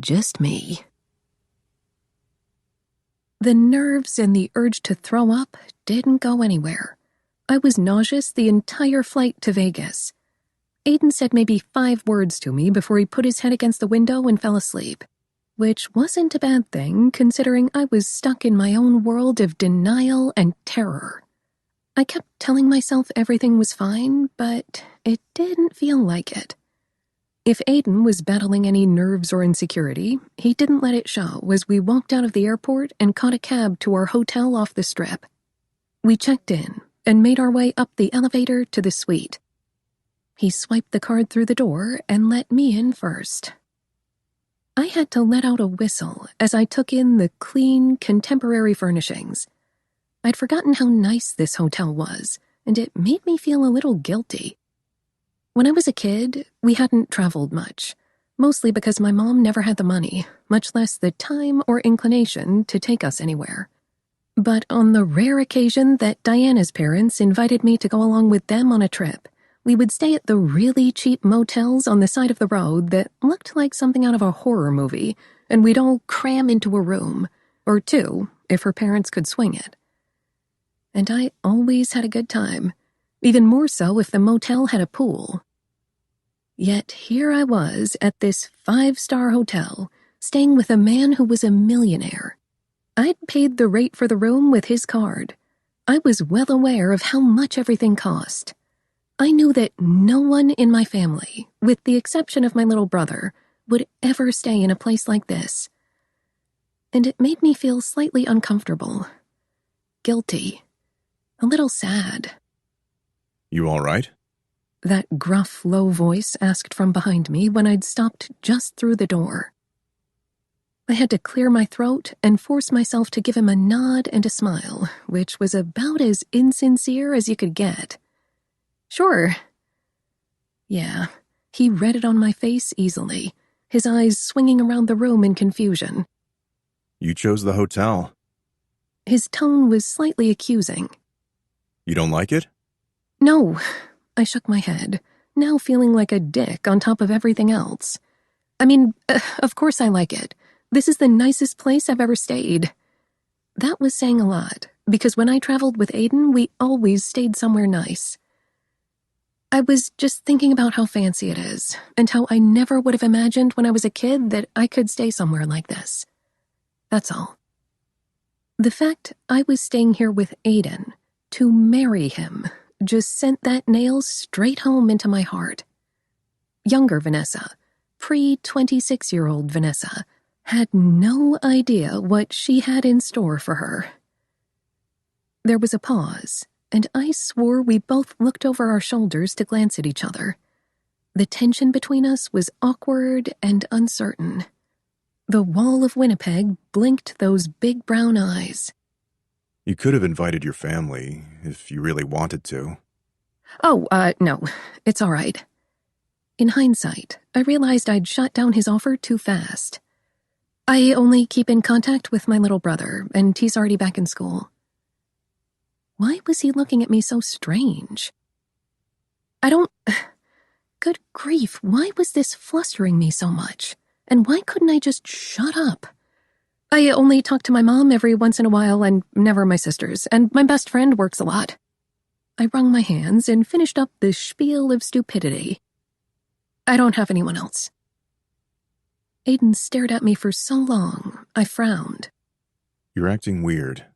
Just me. The nerves and the urge to throw up didn't go anywhere. I was nauseous the entire flight to Vegas. Aiden said maybe 5 words to me before he put his head against the window and fell asleep, which wasn't a bad thing considering I was stuck in my own world of denial and terror. I kept telling myself everything was fine, but it didn't feel like it. If Aiden was battling any nerves or insecurity, he didn't let it show as we walked out of the airport and caught a cab to our hotel off the strip. We checked in and made our way up the elevator to the suite. He swiped the card through the door and let me in first. I had to let out a whistle as I took in the clean, contemporary furnishings. I'd forgotten how nice this hotel was, and it made me feel a little guilty. When I was a kid, we hadn't traveled much, mostly because my mom never had the money, much less the time or inclination to take us anywhere. But on the rare occasion that Diana's parents invited me to go along with them on a trip, we would stay at the really cheap motels on the side of the road that looked like something out of a horror movie, and we'd all cram into a room, or 2, if her parents could swing it. And I always had a good time, even more so if the motel had a pool. Yet here I was at this 5-star hotel, staying with a man who was a millionaire. I'd paid the rate for the room with his card. I was well aware of how much everything cost. I knew that no one in my family, with the exception of my little brother, would ever stay in a place like this. And it made me feel slightly uncomfortable, guilty, a little sad. You all right? That gruff, low voice asked from behind me when I'd stopped just through the door. I had to clear my throat and force myself to give him a nod and a smile, which was about as insincere as you could get. Sure. Yeah, he read it on my face easily, his eyes swinging around the room in confusion. You chose the hotel. His tone was slightly accusing. You don't like it? No, I shook my head, now feeling like a dick on top of everything else. I mean, of course I like it. This is the nicest place I've ever stayed. That was saying a lot, because when I traveled with Aiden, we always stayed somewhere nice. I was just thinking about how fancy it is, and how I never would have imagined when I was a kid that I could stay somewhere like this. That's all. The fact I was staying here with Aiden, to marry him, just sent that nail straight home into my heart. Younger Vanessa, pre-26-year-old Vanessa, had no idea what she had in store for her. There was a pause, and I swore we both looked over our shoulders to glance at each other. The tension between us was awkward and uncertain. The wall of Winnipeg blinked those big brown eyes. You could have invited your family, if you really wanted to. Oh, no, it's all right. In hindsight, I realized I'd shot down his offer too fast. I only keep in contact with my little brother, and he's already back in school. Why was he looking at me so strange? Good grief, why was this flustering me so much? And why couldn't I just shut up? I only talk to my mom every once in a while and never my sisters, and my best friend works a lot. I wrung my hands and finished up this spiel of stupidity. I don't have anyone else. Aiden stared at me for so long, I frowned. You're acting weird.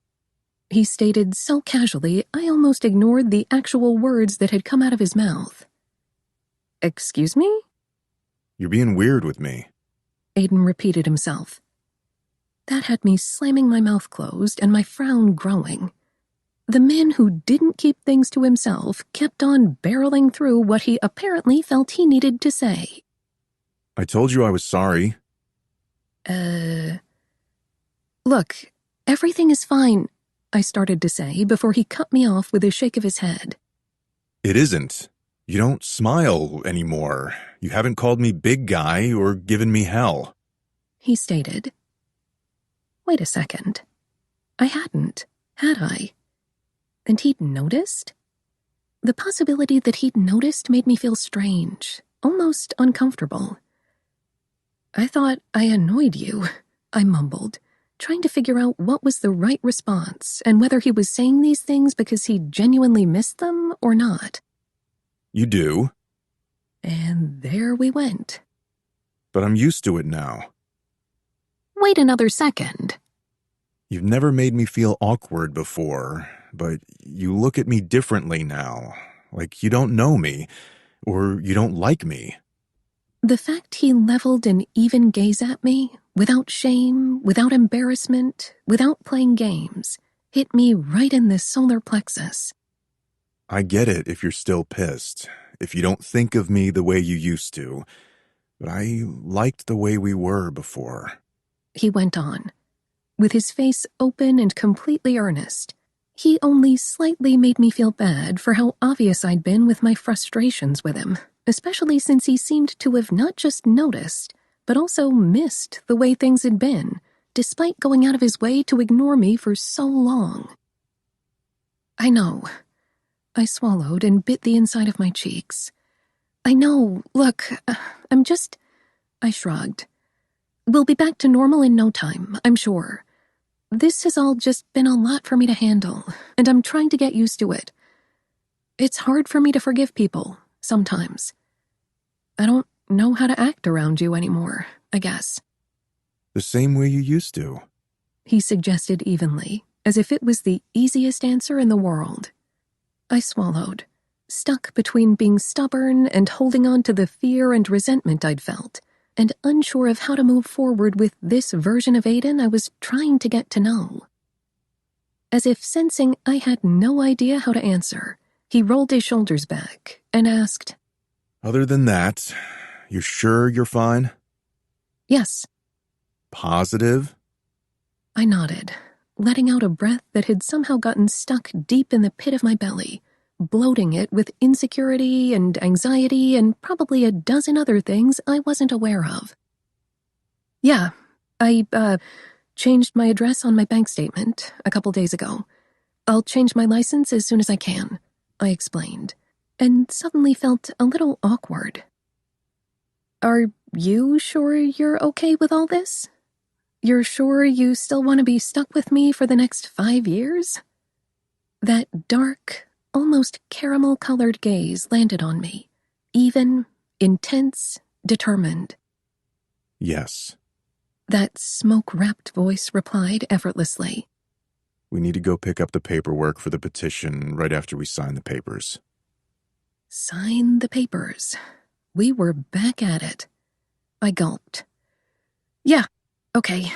He stated so casually, I almost ignored the actual words that had come out of his mouth. Excuse me? You're being weird with me. Aiden repeated himself. That had me slamming my mouth closed and my frown growing. The man who didn't keep things to himself kept on barreling through what he apparently felt he needed to say. I told you I was sorry. Look, everything is fine, I started to say before he cut me off with a shake of his head. It isn't. You don't smile anymore. You haven't called me big guy or given me hell. He stated. Wait a second. I hadn't, had I? And he'd noticed? The possibility that he'd noticed made me feel strange, almost uncomfortable. I thought I annoyed you, I mumbled, trying to figure out what was the right response and whether he was saying these things because he genuinely missed them or not. You do. And there we went. But I'm used to it now. Wait another second. You've never made me feel awkward before, but you look at me differently now, like you don't know me, or you don't like me. The fact he leveled an even gaze at me, without shame, without embarrassment, without playing games, hit me right in the solar plexus. I get it if you're still pissed, if you don't think of me the way you used to, but I liked the way we were before. He went on, with his face open and completely earnest. He only slightly made me feel bad for how obvious I'd been with my frustrations with him, especially since he seemed to have not just noticed, but also missed the way things had been, despite going out of his way to ignore me for so long. I know. I swallowed and bit the inside of my cheeks. I know, look, I shrugged. We'll be back to normal in no time, I'm sure. This has all just been a lot for me to handle, and I'm trying to get used to it. It's hard for me to forgive people, sometimes. I don't know how to act around you anymore, I guess. The same way you used to. He suggested evenly, as if it was the easiest answer in the world. I swallowed, stuck between being stubborn and holding on to the fear and resentment I'd felt, and unsure of how to move forward with this version of Aiden I was trying to get to know. As if sensing I had no idea how to answer, he rolled his shoulders back and asked, Other than that, you're sure you're fine? Yes. Positive? I nodded, letting out a breath that had somehow gotten stuck deep in the pit of my belly, bloating it with insecurity and anxiety and probably a dozen other things I wasn't aware of. Yeah, I, changed my address on my bank statement a couple days ago. I'll change my license as soon as I can, I explained, and suddenly felt a little awkward. Are you sure you're okay with all this? You're sure you still want to be stuck with me for the next 5 years? That dark, almost caramel-colored gaze landed on me, even, intense, determined. Yes. That smoke-wrapped voice replied effortlessly. We need to go pick up the paperwork for the petition right after we sign the papers. Sign the papers. We were back at it. I gulped. Yeah, okay.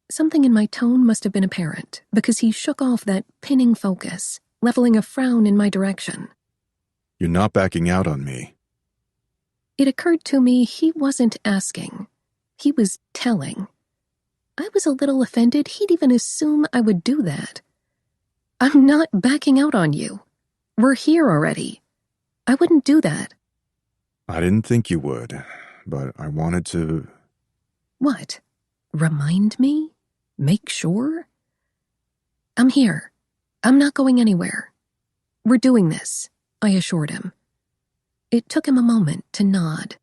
Something in my tone must have been apparent, because he shook off that pinning focus, leveling a frown in my direction. You're not backing out on me. It occurred to me he wasn't asking. He was telling. I was a little offended he'd even assume I would do that. I'm not backing out on you. We're here already. I wouldn't do that. I didn't think you would, but I wanted to... What? Remind me? Make sure? I'm here. I'm not going anywhere. We're doing this, I assured him. It took him a moment to nod.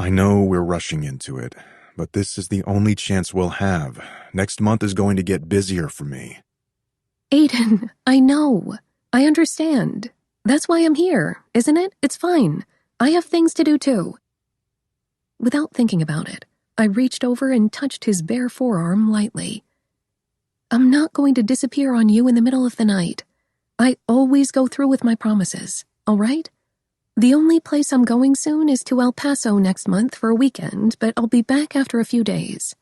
I know we're rushing into it, but this is the only chance we'll have. Next month is going to get busier for me. Aiden, I know. I understand. That's why I'm here, isn't it? It's fine. I have things to do too. Without thinking about it, I reached over and touched his bare forearm lightly. I'm not going to disappear on you in the middle of the night. I always go through with my promises, all right? The only place I'm going soon is to El Paso next month for a weekend, but I'll be back after a few days.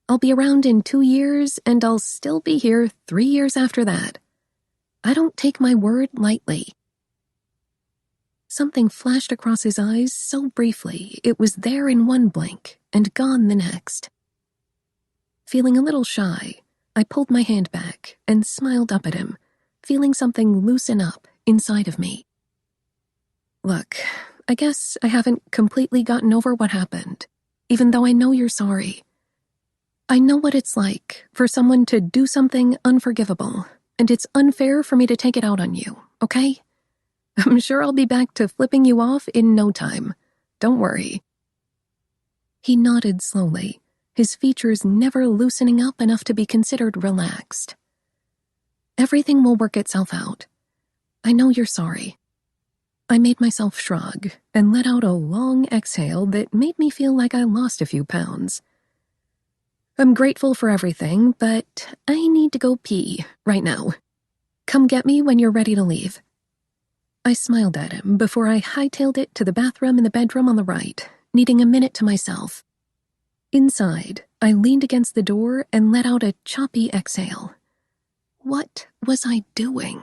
I'll be around in 2 years, and I'll still be here 3 years after that. I don't take my word lightly. Something flashed across his eyes so briefly it was there in one blink and gone the next. Feeling a little shy, I pulled my hand back and smiled up at him, feeling something loosen up inside of me. Look, I guess I haven't completely gotten over what happened, even though I know you're sorry. I know what it's like for someone to do something unforgivable, and it's unfair for me to take it out on you, okay? I'm sure I'll be back to flipping you off in no time. Don't worry. He nodded slowly, his features never loosening up enough to be considered relaxed. Everything will work itself out. I know you're sorry. I made myself shrug and let out a long exhale that made me feel like I lost a few pounds. I'm grateful for everything, but I need to go pee right now. Come get me when you're ready to leave. I smiled at him before I hightailed it to the bathroom in the bedroom on the right, needing a minute to myself. Inside, I leaned against the door and let out a choppy exhale. What was I doing?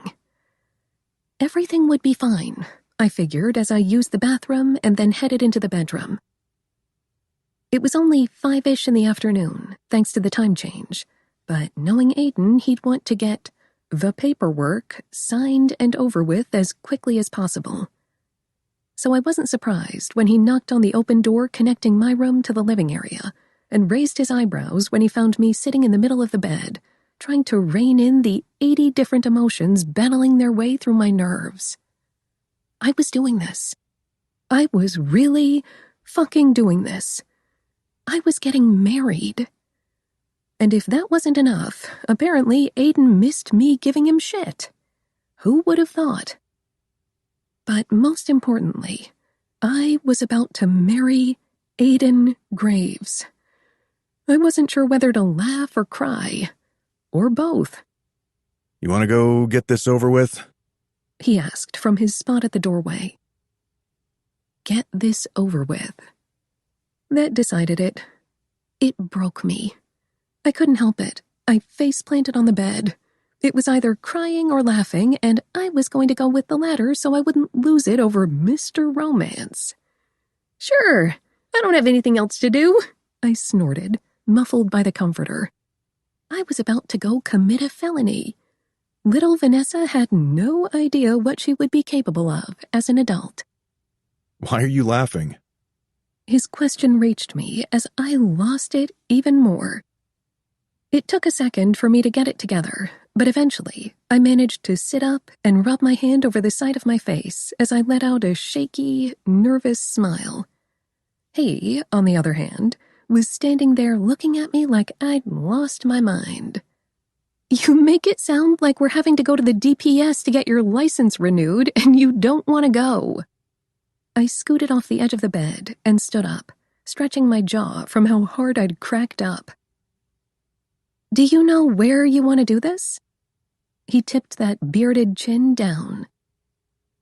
Everything would be fine, I figured as I used the bathroom and then headed into the bedroom. It was only 5-ish in the afternoon, thanks to the time change, but knowing Aiden, he'd want to get the paperwork signed and over with as quickly as possible. So I wasn't surprised when he knocked on the open door connecting my room to the living area and raised his eyebrows when he found me sitting in the middle of the bed, trying to rein in the 80 different emotions battling their way through my nerves. I was doing this. I was really fucking doing this. I was getting married. And if that wasn't enough, apparently Aiden missed me giving him shit. Who would have thought? But most importantly, I was about to marry Aiden Graves. I wasn't sure whether to laugh or cry, or both. You want to go get this over with? He asked from his spot at the doorway. Get this over with. That decided it. It broke me. I couldn't help it. I face-planted on the bed. It was either crying or laughing, and I was going to go with the latter so I wouldn't lose it over Mr. Romance. Sure, I don't have anything else to do, I snorted, muffled by the comforter. I was about to go commit a felony. Little Vanessa had no idea what she would be capable of as an adult. Why are you laughing? His question reached me as I lost it even more. It took a second for me to get it together, but eventually I managed to sit up and rub my hand over the side of my face as I let out a shaky, nervous smile. He, on the other hand, was standing there looking at me like I'd lost my mind. "You make it sound like we're having to go to the DPS to get your license renewed, and you don't want to go." I scooted off the edge of the bed and stood up, stretching my jaw from how hard I'd cracked up. "Do you know where you want to do this?" He tipped that bearded chin down.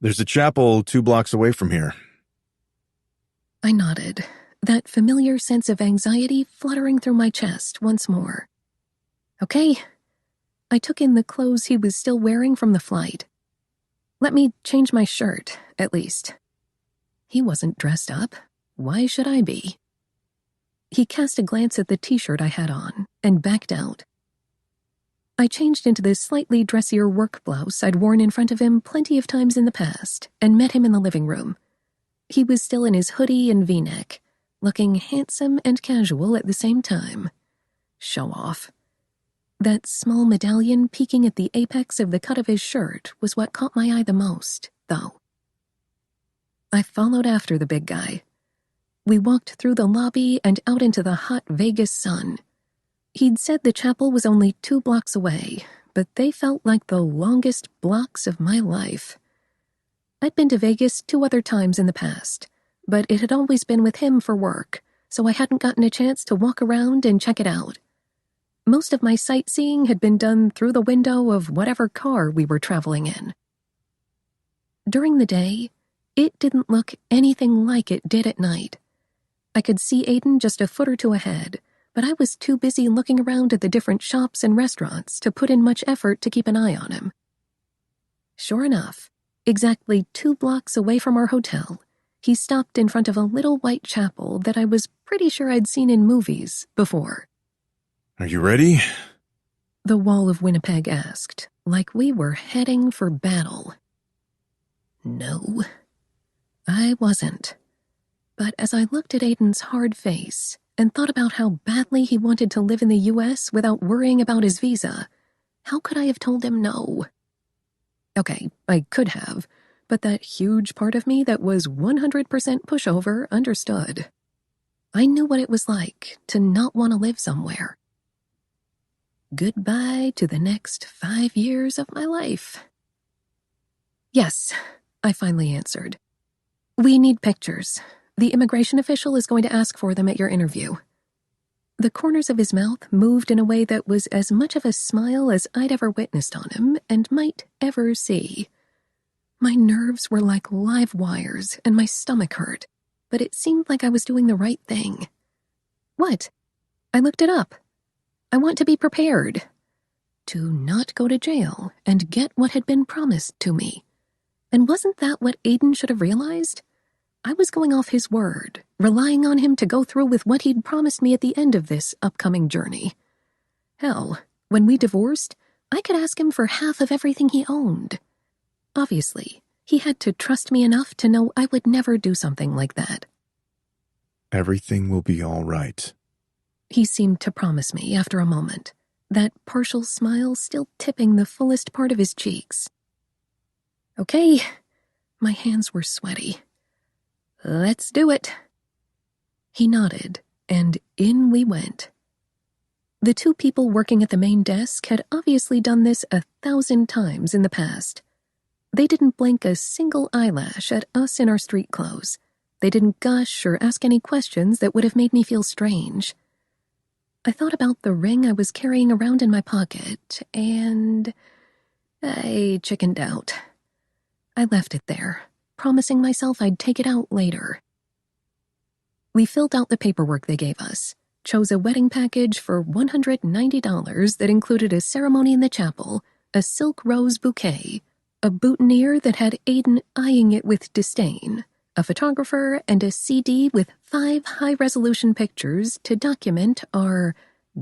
There's a chapel 2 blocks away from here. I nodded, that familiar sense of anxiety fluttering through my chest once more. Okay. I took in the clothes he was still wearing from the flight. Let me change my shirt, at least. He wasn't dressed up. Why should I be? He cast a glance at the t-shirt I had on and backed out. I changed into the slightly dressier work blouse I'd worn in front of him plenty of times in the past and met him in the living room. He was still in his hoodie and v-neck, looking handsome and casual at the same time. Show off. That small medallion peeking at the apex of the cut of his shirt was what caught my eye the most, though. I followed after the big guy. We walked through the lobby and out into the hot Vegas sun. He'd said the chapel was only 2 blocks away, but they felt like the longest blocks of my life. I'd been to Vegas 2 other times in the past, but it had always been with him for work, so I hadn't gotten a chance to walk around and check it out. Most of my sightseeing had been done through the window of whatever car we were traveling in. During the day, it didn't look anything like it did at night. I could see Aiden just a foot or 2 ahead, but I was too busy looking around at the different shops and restaurants to put in much effort to keep an eye on him. Sure enough, exactly 2 blocks away from our hotel, he stopped in front of a little white chapel that I was pretty sure I'd seen in movies before. Are you ready? The Wall of Winnipeg asked, like we were heading for battle. No, I wasn't. But as I looked at Aiden's hard face and thought about how badly he wanted to live in the U.S. without worrying about his visa, how could I have told him no? Okay, I could have, but that huge part of me that was 100% pushover understood. I knew what it was like to not want to live somewhere. Goodbye to the next 5 years of my life. Yes, I finally answered. We need pictures. The immigration official is going to ask for them at your interview. The corners of his mouth moved in a way that was as much of a smile as I'd ever witnessed on him and might ever see. My nerves were like live wires and my stomach hurt, but it seemed like I was doing the right thing. What? I looked it up. I want to be prepared. To not go to jail and get what had been promised to me. And wasn't that what Aiden should have realized? I was going off his word, relying on him to go through with what he'd promised me at the end of this upcoming journey. Hell, when we divorced, I could ask him for half of everything he owned. Obviously, he had to trust me enough to know I would never do something like that. Everything will be all right. He seemed to promise me after a moment, that partial smile still tipping the fullest part of his cheeks. Okay, my hands were sweaty. Let's do it. He nodded, and in we went. The 2 people working at the main desk had obviously done this 1,000 times in the past. They didn't blink a single eyelash at us in our street clothes. They didn't gush or ask any questions that would have made me feel strange. I thought about the ring I was carrying around in my pocket, and I chickened out. I left it there, promising myself I'd take it out later. We filled out the paperwork they gave us, chose a wedding package for $190 that included a ceremony in the chapel, a silk rose bouquet, a boutonniere that had Aiden eyeing it with disdain, a photographer, and a CD with 5 high-resolution pictures to document our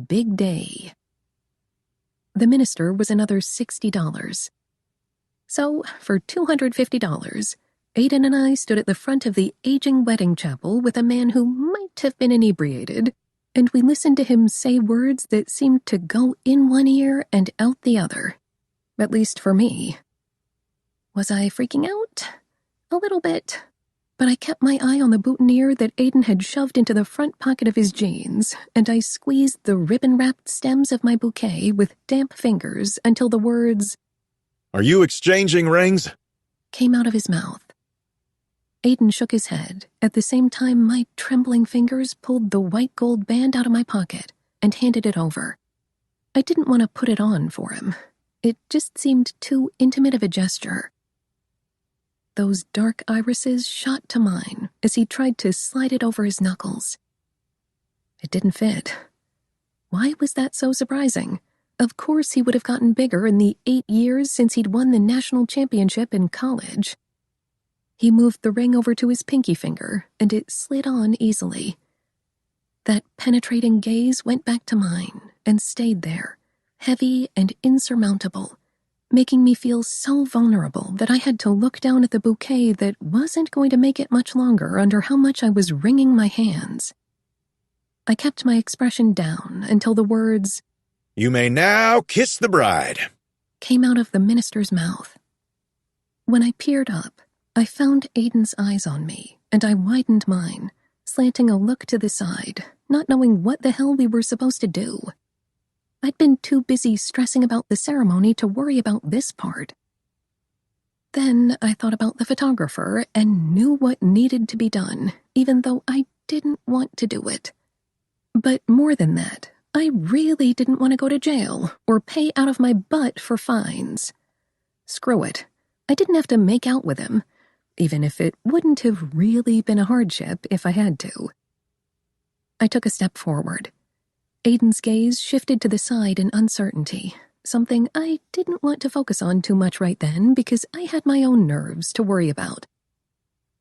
big day. The minister was another $60. So, for $250, Aiden and I stood at the front of the aging wedding chapel with a man who might have been inebriated, and we listened to him say words that seemed to go in one ear and out the other. At least for me. Was I freaking out? A little bit. But I kept my eye on the boutonniere that Aiden had shoved into the front pocket of his jeans, and I squeezed the ribbon-wrapped stems of my bouquet with damp fingers until the words, "Are you exchanging rings?" came out of his mouth. Aiden shook his head, at the same time my trembling fingers pulled the white gold band out of my pocket and handed it over. I didn't want to put it on for him. It just seemed too intimate of a gesture. Those dark irises shot to mine as he tried to slide it over his knuckles. It didn't fit. Why was that so surprising? Of course he would have gotten bigger in the 8 years since he'd won the national championship in college. He moved the ring over to his pinky finger, and it slid on easily. That penetrating gaze went back to mine and stayed there, heavy and insurmountable, making me feel so vulnerable that I had to look down at the bouquet that wasn't going to make it much longer under how much I was wringing my hands. I kept my expression down until the words, "You may now kiss the bride," came out of the minister's mouth. When I peered up, I found Aiden's eyes on me, and I widened mine, slanting a look to the side, not knowing what the hell we were supposed to do. I'd been too busy stressing about the ceremony to worry about this part. Then I thought about the photographer and knew what needed to be done, even though I didn't want to do it. But more than that, I really didn't want to go to jail or pay out of my butt for fines. Screw it. I didn't have to make out with him, even if it wouldn't have really been a hardship if I had to. I took a step forward. Aiden's gaze shifted to the side in uncertainty, something I didn't want to focus on too much right then because I had my own nerves to worry about.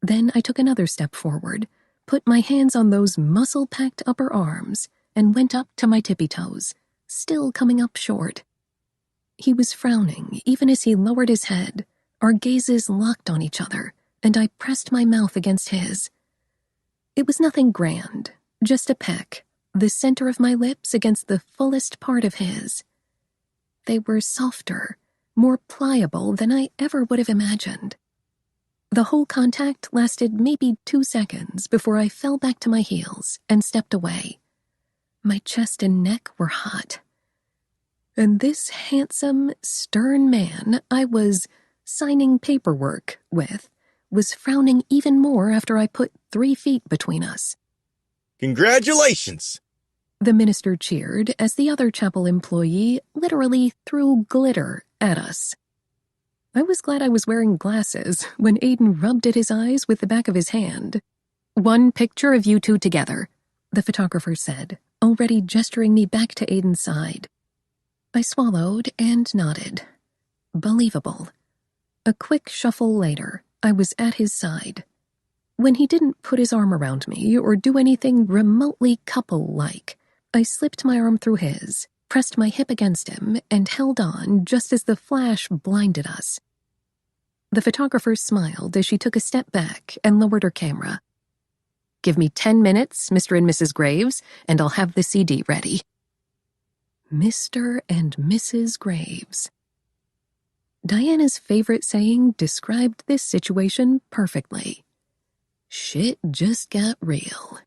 Then I took another step forward, put my hands on those muscle-packed upper arms, and went up to my tippy toes, still coming up short. He was frowning even as he lowered his head. Our gazes locked on each other, and I pressed my mouth against his. It was nothing grand, just a peck, the center of my lips against the fullest part of his. They were softer, more pliable than I ever would have imagined. The whole contact lasted maybe 2 seconds before I fell back to my heels and stepped away. My chest and neck were hot. And this handsome, stern man I was signing paperwork with was frowning even more after I put 3 feet between us. "Congratulations!" The minister cheered as the other chapel employee literally threw glitter at us. I was glad I was wearing glasses when Aiden rubbed at his eyes with the back of his hand. "One picture of you two together," the photographer said, already gesturing me back to Aiden's side. I swallowed and nodded. Believable. A quick shuffle later, I was at his side. When he didn't put his arm around me or do anything remotely couple-like, I slipped my arm through his, pressed my hip against him, and held on just as the flash blinded us. The photographer smiled as she took a step back and lowered her camera. "Give me 10 minutes, Mr. and Mrs. Graves, and I'll have the CD ready." Mr. and Mrs. Graves. Diana's favorite saying described this situation perfectly. Shit just got real.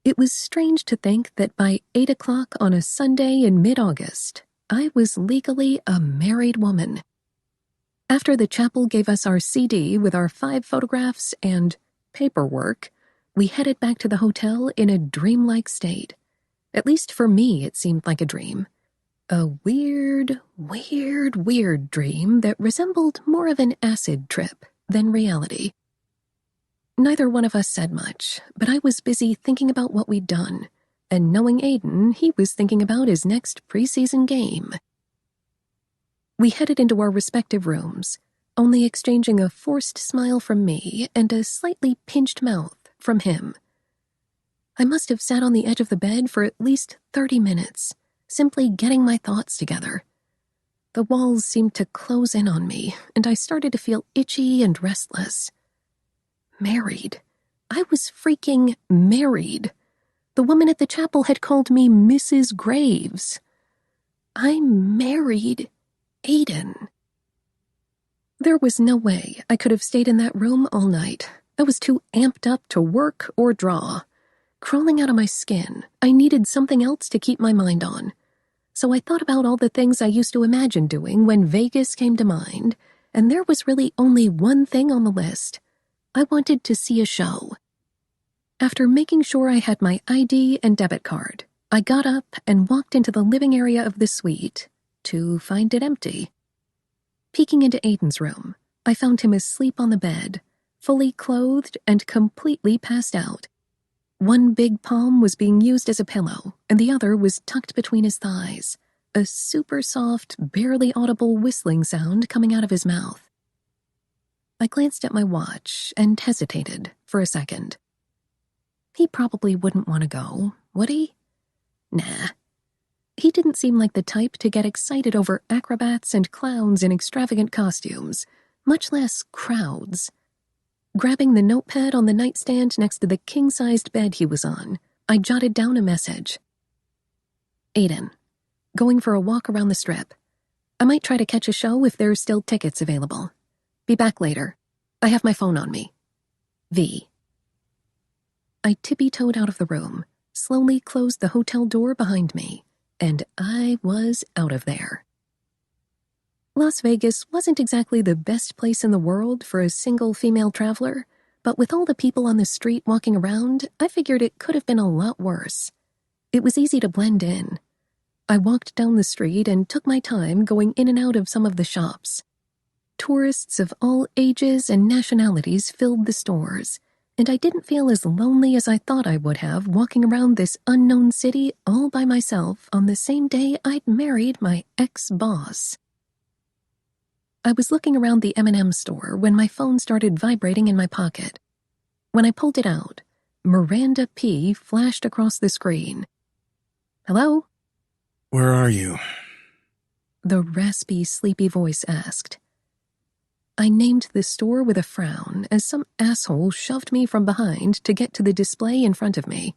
It was strange to think that by 8 o'clock on a Sunday in mid-August, I was legally a married woman. After the chapel gave us our CD with our 5 photographs and paperwork, we headed back to the hotel in a dreamlike state. At least for me, it seemed like a dream. A weird dream that resembled more of an acid trip than reality. Neither one of us said much, but I was busy thinking about what we'd done, and knowing Aiden, he was thinking about his next preseason game. We headed into our respective rooms, only exchanging a forced smile from me and a slightly pinched mouth from him. I must have sat on the edge of the bed for at least 30 minutes, simply getting my thoughts together. The walls seemed to close in on me, and I started to feel itchy and restless. Married. I was freaking married. The woman at the chapel had called me Mrs. Graves. I married Aiden. There was no way I could have stayed in that room all night. I was too amped up to work or draw. Crawling out of my skin, I needed something else to keep my mind on. So I thought about all the things I used to imagine doing when Vegas came to mind, and there was really only one thing on the list. I wanted to see a show. After making sure I had my ID and debit card, I got up and walked into the living area of the suite to find it empty. Peeking into Aiden's room, I found him asleep on the bed, fully clothed and completely passed out. One big palm was being used as a pillow, and the other was tucked between his thighs, a super soft, barely audible whistling sound coming out of his mouth. I glanced at my watch and hesitated for a second. He probably wouldn't want to go, would he? Nah. He didn't seem like the type to get excited over acrobats and clowns in extravagant costumes, much less crowds. Grabbing the notepad on the nightstand next to the king-sized bed he was on, I jotted down a message. Aiden, going for a walk around the strip. I might try to catch a show if there's still tickets available. Be back later. I have my phone on me. V. I tippy-toed out of the room, slowly closed the hotel door behind me, and I was out of there. Las Vegas wasn't exactly the best place in the world for a single female traveler, but with all the people on the street walking around, I figured it could have been a lot worse. It was easy to blend in. I walked down the street and took my time going in and out of some of the shops. Tourists of all ages and nationalities filled the stores, and I didn't feel as lonely as I thought I would have walking around this unknown city all by myself on the same day I'd married my ex-boss. I was looking around the M&M store when my phone started vibrating in my pocket. When I pulled it out, Miranda P. flashed across the screen. Hello? Where are you? The raspy, sleepy voice asked. I named the store with a frown as some asshole shoved me from behind to get to the display in front of me.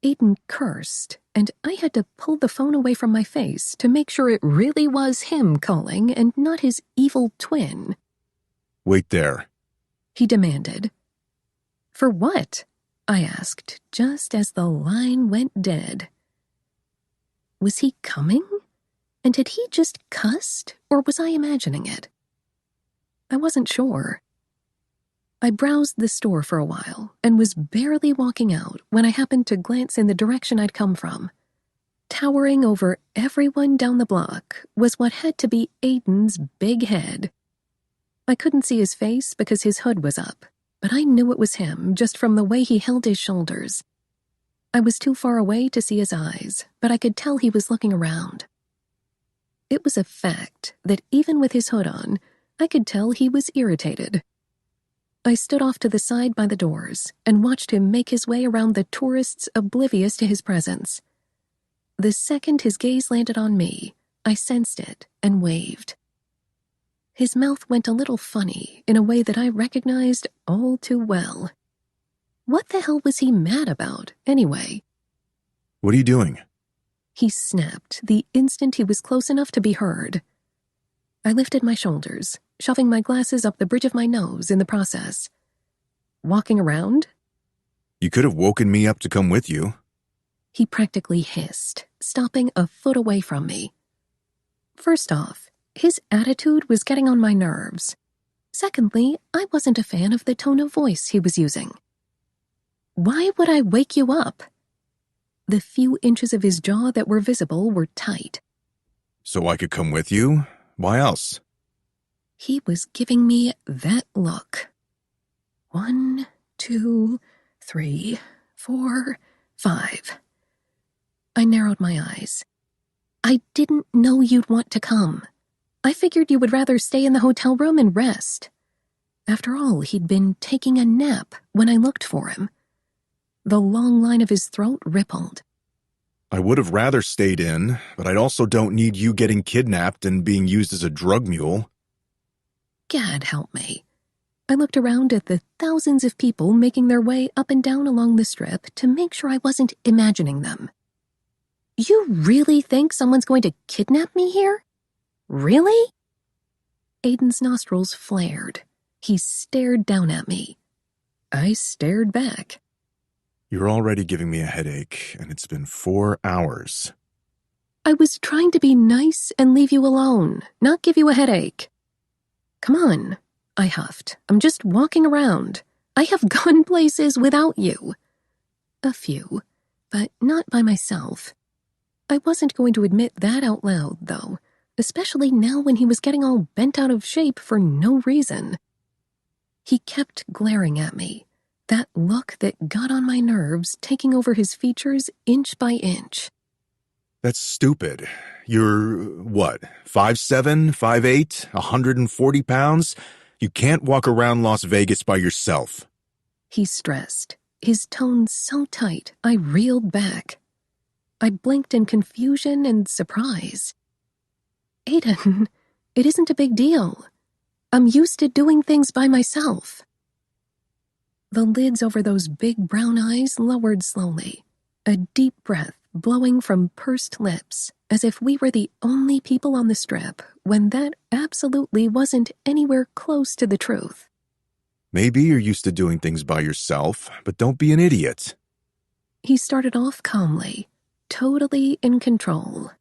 Aiden cursed, and I had to pull the phone away from my face to make sure it really was him calling and not his evil twin. Wait there, He demanded. For what? I asked, just as the line went dead. Was he coming? And had he just cussed, or was I imagining it? I wasn't sure. I browsed the store for a while and was barely walking out when I happened to glance in the direction I'd come from. Towering over everyone down the block was what had to be Aiden's big head. I couldn't see his face because his hood was up, but I knew it was him just from the way he held his shoulders. I was too far away to see his eyes, but I could tell he was looking around. It was a fact that even with his hood on, I could tell he was irritated. I stood off to the side by the doors and watched him make his way around the tourists oblivious to his presence. The second his gaze landed on me, I sensed it and waved. His mouth went a little funny in a way that I recognized all too well. What the hell was he mad about, anyway? What are you doing? He snapped the instant he was close enough to be heard. I lifted my shoulders, shoving my glasses up the bridge of my nose in the process. Walking around? You could have woken me up to come with you. He practically hissed, stopping a foot away from me. First off, his attitude was getting on my nerves. Secondly, I wasn't a fan of the tone of voice he was using. Why would I wake you up? The few inches of his jaw that were visible were tight. So I could come with you? Why else? He was giving me that look. 1, 2, 3, 4, 5. I narrowed my eyes. I didn't know you'd want to come. I figured you would rather stay in the hotel room and rest. After all, he'd been taking a nap when I looked for him. The long line of his throat rippled. I would have rather stayed in, but I also don't need you getting kidnapped and being used as a drug mule. Gad help me. I looked around at the thousands of people making their way up and down along the strip to make sure I wasn't imagining them. You really think someone's going to kidnap me here? Really? Aiden's nostrils flared. He stared down at me. I stared back. You're already giving me a headache, and it's been 4 hours. I was trying to be nice and leave you alone, not give you a headache. Come on, I huffed. I'm just walking around. I have gone places without you. A few, but not by myself. I wasn't going to admit that out loud, though, especially now when he was getting all bent out of shape for no reason. He kept glaring at me, that look that got on my nerves, taking over his features inch by inch. That's stupid. You're, what, 5'7", 5'8", 140 pounds? You can't walk around Las Vegas by yourself. He stressed, his tone so tight I reeled back. I blinked in confusion and surprise. Aiden, it isn't a big deal. I'm used to doing things by myself. The lids over those big brown eyes lowered slowly, a deep breath blowing from pursed lips, as if we were the only people on the strip, when that absolutely wasn't anywhere close to the truth. Maybe you're used to doing things by yourself, but don't be an idiot. He started off calmly, totally in control.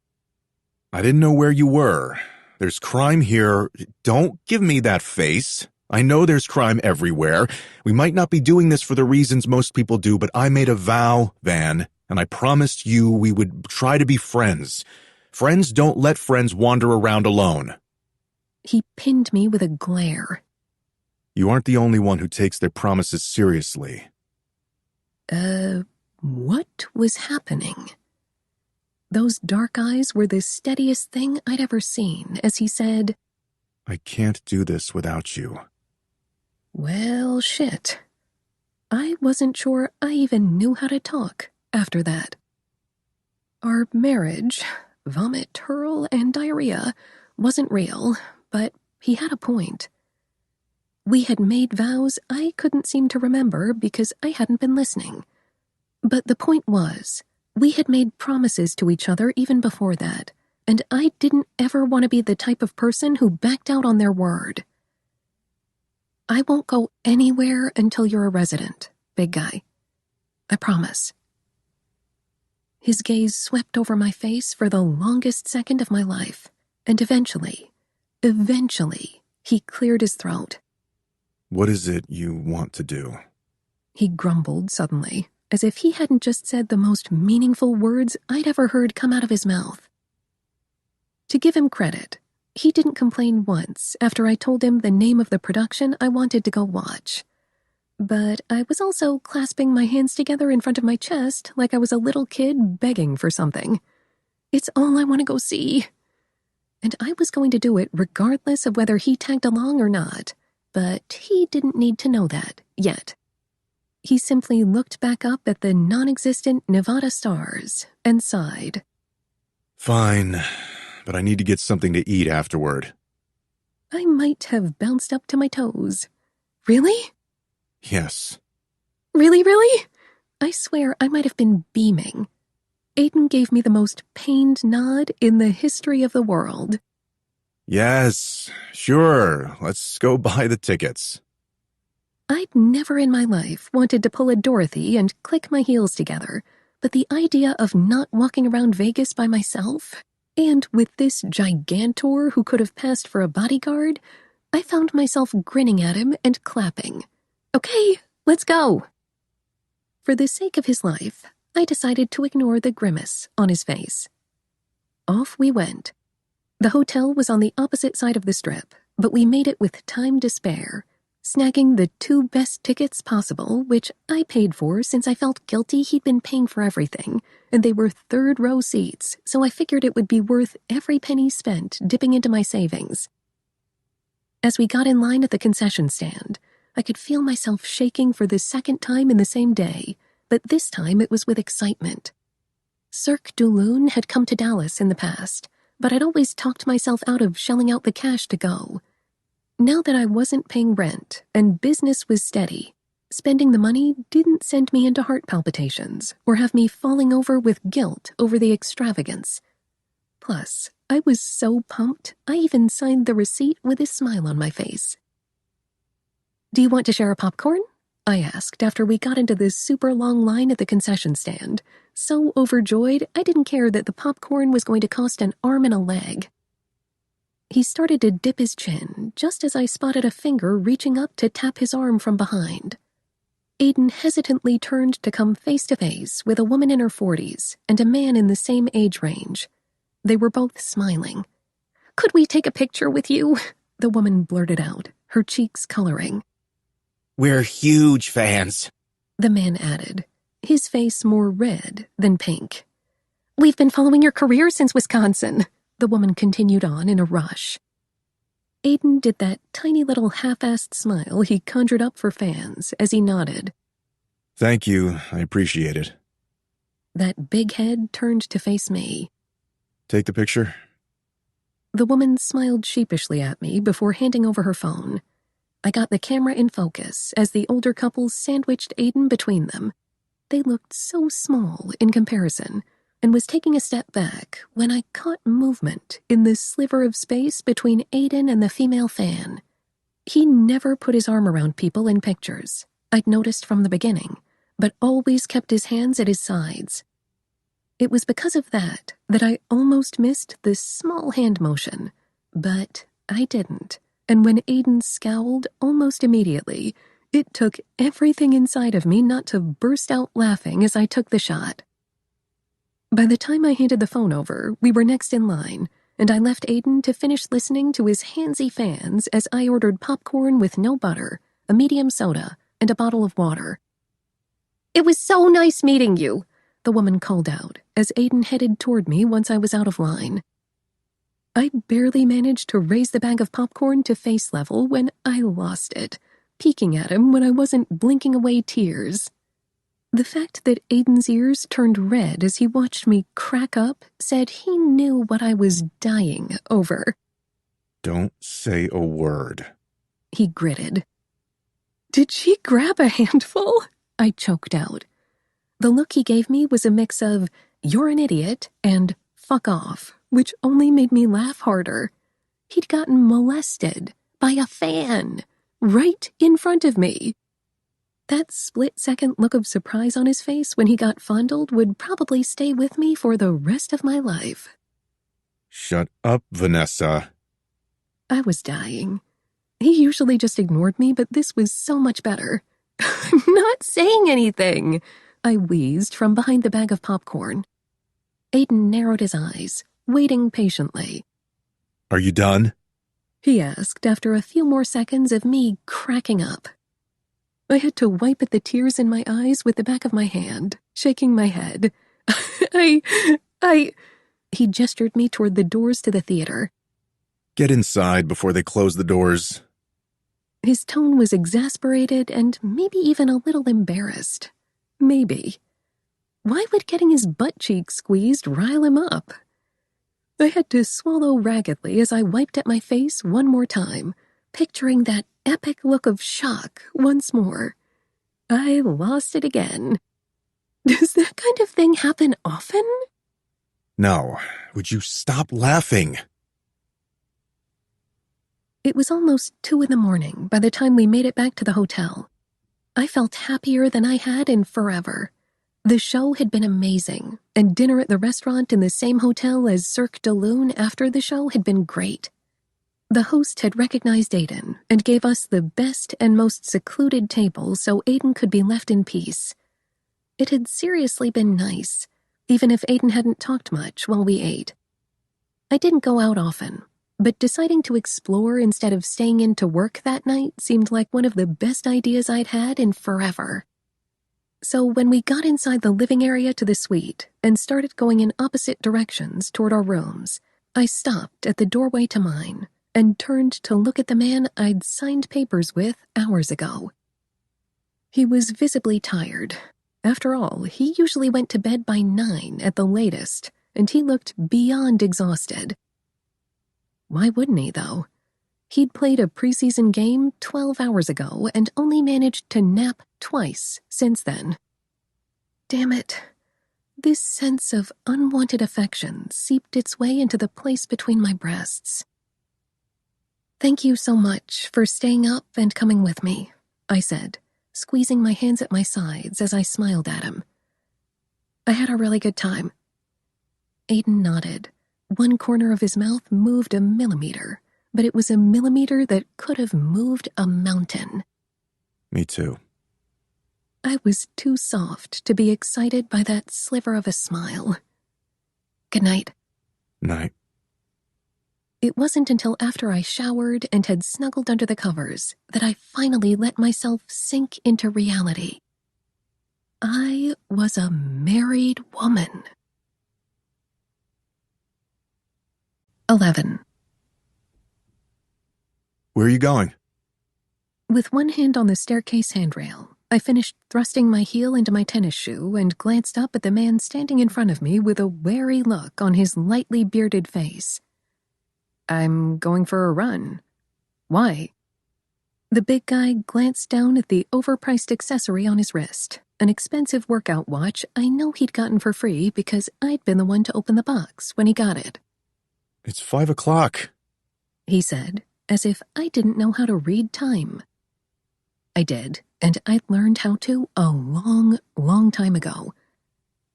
I didn't know where you were. There's crime here. Don't give me that face. I know there's crime everywhere. We might not be doing this for the reasons most people do, but I made a vow, Van, and I promised you we would try to be friends. Friends don't let friends wander around alone. He pinned me with a glare. You aren't the only one who takes their promises seriously. What was happening? Those dark eyes were the steadiest thing I'd ever seen as he said, I can't do this without you. Well, shit. I wasn't sure I even knew how to talk after that. Our marriage, vomit, hurl, and diarrhea, wasn't real, but he had a point. We had made vows I couldn't seem to remember because I hadn't been listening. But the point was, we had made promises to each other even before that, and I didn't ever want to be the type of person who backed out on their word. I won't go anywhere until you're a resident, big guy. I promise. His gaze swept over my face for the longest second of my life, and eventually, he cleared his throat. What is it you want to do? He grumbled suddenly, as if he hadn't just said the most meaningful words I'd ever heard come out of his mouth. To give him credit, he didn't complain once after I told him the name of the production I wanted to go watch. But I was also clasping my hands together in front of my chest like I was a little kid begging for something. It's all I want to go see. And I was going to do it regardless of whether he tagged along or not, but he didn't need to know that yet. He simply looked back up at the non-existent Nevada stars and sighed. Fine, but I need to get something to eat afterward. I might have bounced up to my toes. Really? Yes. Really? I swear I might have been beaming. Aiden gave me the most pained nod in the history of the world. Yes, sure. Let's go buy the tickets. I'd never in my life wanted to pull a Dorothy and click my heels together, but the idea of not walking around Vegas by myself, and with this gigantor who could have passed for a bodyguard, I found myself grinning at him and clapping. Okay, let's go. For the sake of his life, I decided to ignore the grimace on his face. Off we went. The hotel was on the opposite side of the strip, but we made it with time to spare, snagging the 2 best tickets possible, which I paid for since I felt guilty he'd been paying for everything, and they were 3rd-row seats, so I figured it would be worth every penny spent dipping into my savings. As we got in line at the concession stand, I could feel myself shaking for the 2nd time in the same day, but this time it was with excitement. Cirque du Loon had come to Dallas in the past, but I'd always talked myself out of shelling out the cash to go. Now that I wasn't paying rent and business was steady, spending the money didn't send me into heart palpitations or have me falling over with guilt over the extravagance. Plus, I was so pumped, I even signed the receipt with a smile on my face. "Do you want to share a popcorn?" I asked after we got into this super long line at the concession stand, so overjoyed I didn't care that the popcorn was going to cost an arm and a leg. He started to dip his chin just as I spotted a finger reaching up to tap his arm from behind. Aiden hesitantly turned to come face to face with a woman in her 40s and a man in the same age range. They were both smiling. "Could we take a picture with you?" the woman blurted out, her cheeks coloring. We're huge fans, the man added, his face more red than pink. "We've been following your career since Wisconsin," the woman continued on in a rush. Aiden did that tiny little half-assed smile he conjured up for fans as he nodded. Thank you, I appreciate it. That big head turned to face me. Take the picture? The woman smiled sheepishly at me before handing over her phone. I got the camera in focus as the older couple sandwiched Aiden between them. They looked so small in comparison, and was taking a step back when I caught movement in this sliver of space between Aiden and the female fan. He never put his arm around people in pictures, I'd noticed from the beginning, but always kept his hands at his sides. It was because of that I almost missed this small hand motion, but I didn't, and when Aiden scowled almost immediately, it took everything inside of me not to burst out laughing as I took the shot. By the time I handed the phone over, we were next in line, and I left Aiden to finish listening to his handsy fans as I ordered popcorn with no butter, a medium soda, and a bottle of water. "It was so nice meeting you," the woman called out as Aiden headed toward me once I was out of line. I barely managed to raise the bag of popcorn to face level when I lost it, peeking at him when I wasn't blinking away tears. The fact that Aiden's ears turned red as he watched me crack up said he knew what I was dying over. Don't say a word, he gritted. "Did she grab a handful?" I choked out. The look he gave me was a mix of, "You're an idiot," and "fuck off," which only made me laugh harder. He'd gotten molested by a fan right in front of me. That split-second look of surprise on his face when he got fondled would probably stay with me for the rest of my life. Shut up, Vanessa. I was dying. He usually just ignored me, but this was so much better. "I'm not saying anything," I wheezed from behind the bag of popcorn. Aiden narrowed his eyes, waiting patiently. Are you done? He asked after a few more seconds of me cracking up. I had to wipe at the tears in my eyes with the back of my hand, shaking my head. He gestured me toward the doors to the theater. Get inside before they close the doors. His tone was exasperated and maybe even a little embarrassed. Maybe. Why would getting his butt cheek squeezed rile him up? I had to swallow raggedly as I wiped at my face one more time, picturing that epic look of shock once more. I lost it again. Does that kind of thing happen often? No. Would you stop laughing? It was almost 2 a.m. by the time we made it back to the hotel. I felt happier than I had in forever. The show had been amazing, and dinner at the restaurant in the same hotel as Cirque de Lune after the show had been great. The host had recognized Aiden and gave us the best and most secluded table so Aiden could be left in peace. It had seriously been nice, even if Aiden hadn't talked much while we ate. I didn't go out often, but deciding to explore instead of staying in to work that night seemed like one of the best ideas I'd had in forever. So when we got inside the living area to the suite and started going in opposite directions toward our rooms, I stopped at the doorway to mine and turned to look at the man I'd signed papers with hours ago. He was visibly tired. After all, he usually went to bed by 9 at the latest, and he looked beyond exhausted. Why wouldn't he, though? He'd played a preseason game 12 hours ago and only managed to nap twice since then. Damn it. This sense of unwanted affection seeped its way into the place between my breasts. "Thank you so much for staying up and coming with me," I said, squeezing my hands at my sides as I smiled at him. "I had a really good time." Aiden nodded. One corner of his mouth moved a millimeter, but it was a millimeter that could have moved a mountain. Me too. I was too soft to be excited by that sliver of a smile. "Good night." Night. It wasn't until after I showered and had snuggled under the covers that I finally let myself sink into reality. I was a married woman. 11. Where are you going? With one hand on the staircase handrail, I finished thrusting my heel into my tennis shoe and glanced up at the man standing in front of me with a wary look on his lightly bearded face. "I'm going for a run." "Why?" The big guy glanced down at the overpriced accessory on his wrist, an expensive workout watch I know he'd gotten for free because I'd been the one to open the box when he got it. It's 5 o'clock. He said, as if I didn't know how to read time. I did, and I'd learned how to a long, long time ago.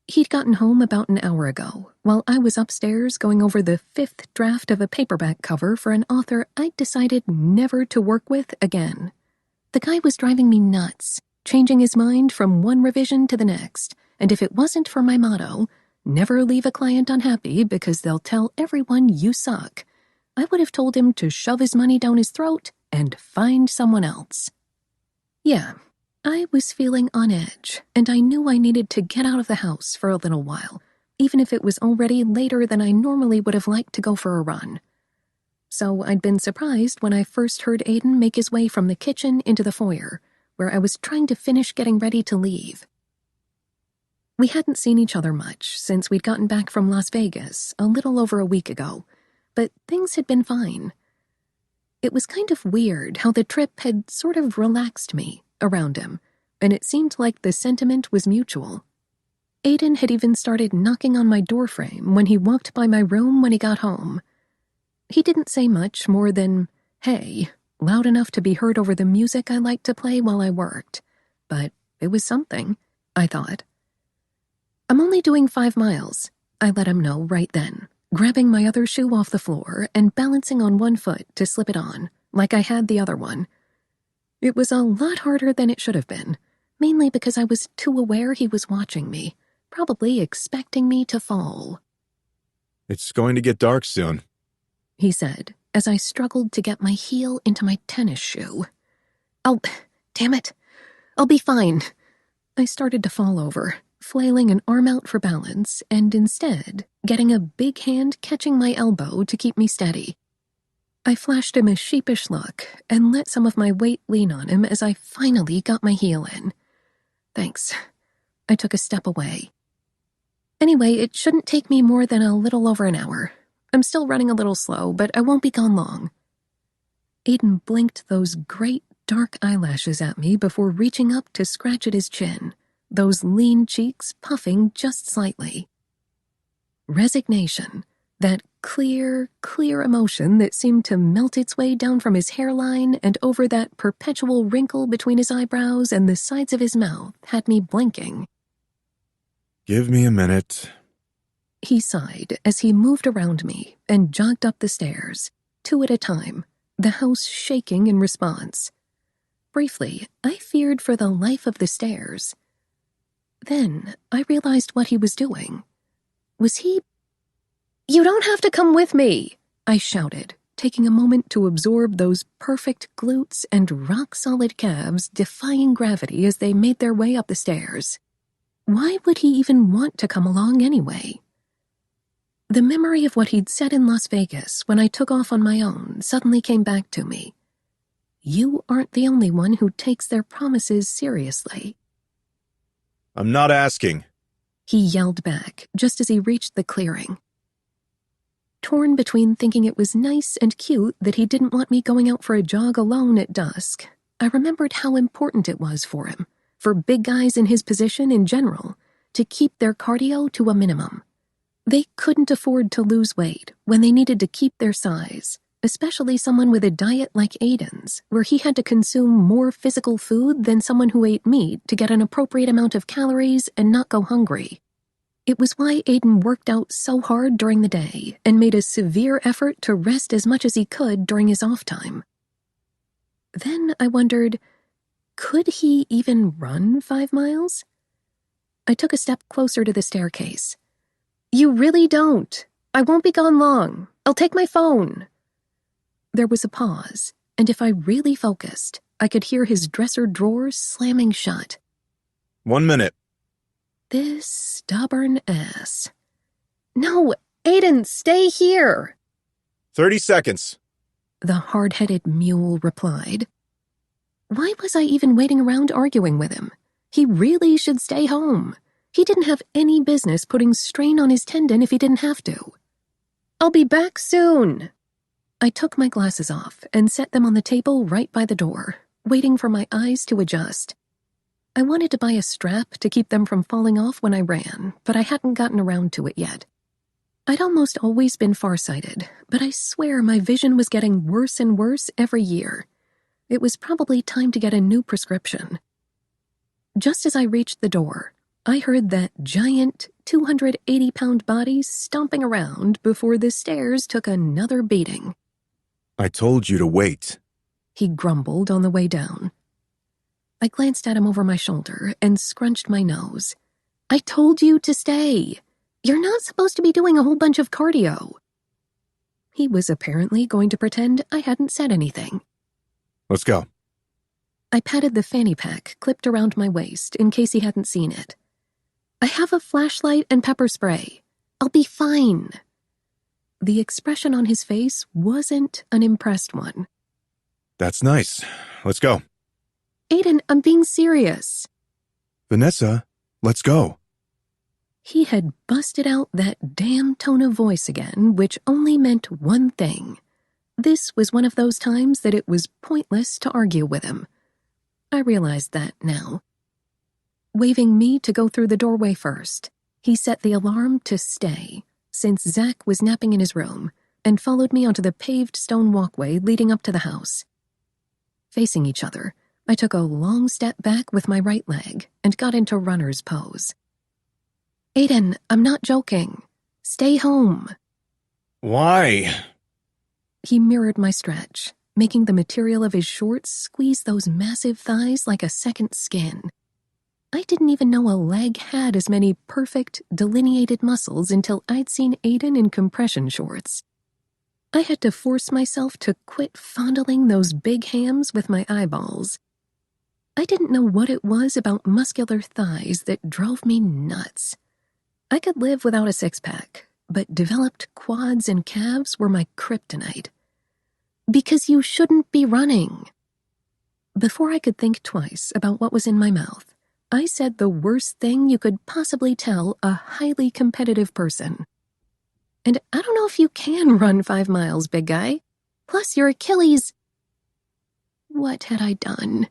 He'd gotten home about an hour ago, while I was upstairs going over the 5th draft of a paperback cover for an author I'd decided never to work with again. The guy was driving me nuts, changing his mind from one revision to the next, and if it wasn't for my motto, "Never leave a client unhappy because they'll tell everyone you suck," I would have told him to shove his money down his throat and find someone else. Yeah, I was feeling on edge, and I knew I needed to get out of the house for a little while, even if it was already later than I normally would have liked to go for a run. So I'd been surprised when I first heard Aiden make his way from the kitchen into the foyer, where I was trying to finish getting ready to leave. We hadn't seen each other much since we'd gotten back from Las Vegas a little over a week ago, but things had been fine. It was kind of weird how the trip had sort of relaxed me around him, and it seemed like the sentiment was mutual. Aiden had even started knocking on my doorframe when he walked by my room when he got home. He didn't say much more than, "Hey," loud enough to be heard over the music I liked to play while I worked, but it was something, I thought. "I'm only doing 5 miles, I let him know right then, grabbing my other shoe off the floor and balancing on one foot to slip it on, like I had the other one. It was a lot harder than it should have been, mainly because I was too aware he was watching me, probably expecting me to fall. It's going to get dark soon, he said, as I struggled to get my heel into my tennis shoe. Damn it, I'll be fine." I started to fall over, flailing an arm out for balance, and instead getting a big hand catching my elbow to keep me steady. I flashed him a sheepish look and let some of my weight lean on him as I finally got my heel in. "Thanks." I took a step away. "Anyway, it shouldn't take me more than a little over an hour. I'm still running a little slow, but I won't be gone long." Aiden blinked those great dark eyelashes at me before reaching up to scratch at his chin, those lean cheeks puffing just slightly. Resignation, that clear emotion that seemed to melt its way down from his hairline and over that perpetual wrinkle between his eyebrows and the sides of his mouth, had me blinking. Give me a minute. He sighed as he moved around me and jogged up the stairs, 2 at a time, the house shaking in response. Briefly, I feared for the life of the stairs. Then I realized what he was doing. Was he... "You don't have to come with me," I shouted, taking a moment to absorb those perfect glutes and rock-solid calves defying gravity as they made their way up the stairs. Why would he even want to come along anyway? The memory of what he'd said in Las Vegas when I took off on my own suddenly came back to me. You aren't the only one who takes their promises seriously. I'm not asking. He yelled back just as he reached the clearing. torn between thinking it was nice and cute that he didn't want me going out for a jog alone at dusk. I remembered how important it was for him, for big guys in his position in general, to keep their cardio to a minimum. They couldn't afford to lose weight when they needed to keep their size, especially someone with a diet like Aiden's, where he had to consume more physical food than someone who ate meat to get an appropriate amount of calories and not go hungry. It was why Aiden worked out so hard during the day and made a severe effort to rest as much as he could during his off time. Then I wondered, could he even run 5 miles? I took a step closer to the staircase. "You really don't. I won't be gone long. I'll take my phone." There was a pause, and if I really focused, I could hear his dresser drawers slamming shut. 1 minute. This stubborn ass. "No, Aiden, stay here," 30 seconds. the hard-headed mule replied. Why was I even waiting around arguing with him? He really should stay home. He didn't have any business putting strain on his tendon if he didn't have to. "I'll be back soon." I took my glasses off and set them on the table right by the door, waiting for my eyes to adjust. I wanted to buy a strap to keep them from falling off when I ran, but I hadn't gotten around to it yet. I'd almost always been farsighted, but I swear my vision was getting worse and worse every year. It was probably time to get a new prescription. Just as I reached the door, I heard that giant 280-pound body stomping around before the stairs took another beating. I told you to wait. He grumbled on the way down. I glanced at him over my shoulder and scrunched my nose. "I told you to stay. You're not supposed to be doing a whole bunch of cardio." He was apparently going to pretend I hadn't said anything. Let's go. I patted the fanny pack clipped around my waist in case he hadn't seen it. "I have a flashlight and pepper spray. I'll be fine." The expression on his face wasn't an impressed one. That's nice. Let's go. "Aiden, I'm being serious." Vanessa, let's go. He had busted out that damn tone of voice again, which only meant one thing. This was one of those times that it was pointless to argue with him. I realized that now. Waving me to go through the doorway first, he set the alarm to stay, since Zach was napping in his room, and followed me onto the paved stone walkway leading up to the house. Facing each other, I took a long step back with my right leg and got into runner's pose. "Aiden, I'm not joking. Stay home." Why? He mirrored my stretch, making the material of his shorts squeeze those massive thighs like a second skin. I didn't even know a leg had as many perfect, delineated muscles until I'd seen Aiden in compression shorts. I had to force myself to quit fondling those big hams with my eyeballs. I didn't know what it was about muscular thighs that drove me nuts. I could live without a six-pack, but developed quads and calves were my kryptonite. Because you shouldn't be running. Before I could think twice about what was in my mouth, I said the worst thing you could possibly tell a highly competitive person. "And I don't know if you can run 5 miles, big guy. Plus your Achilles..." What had I done?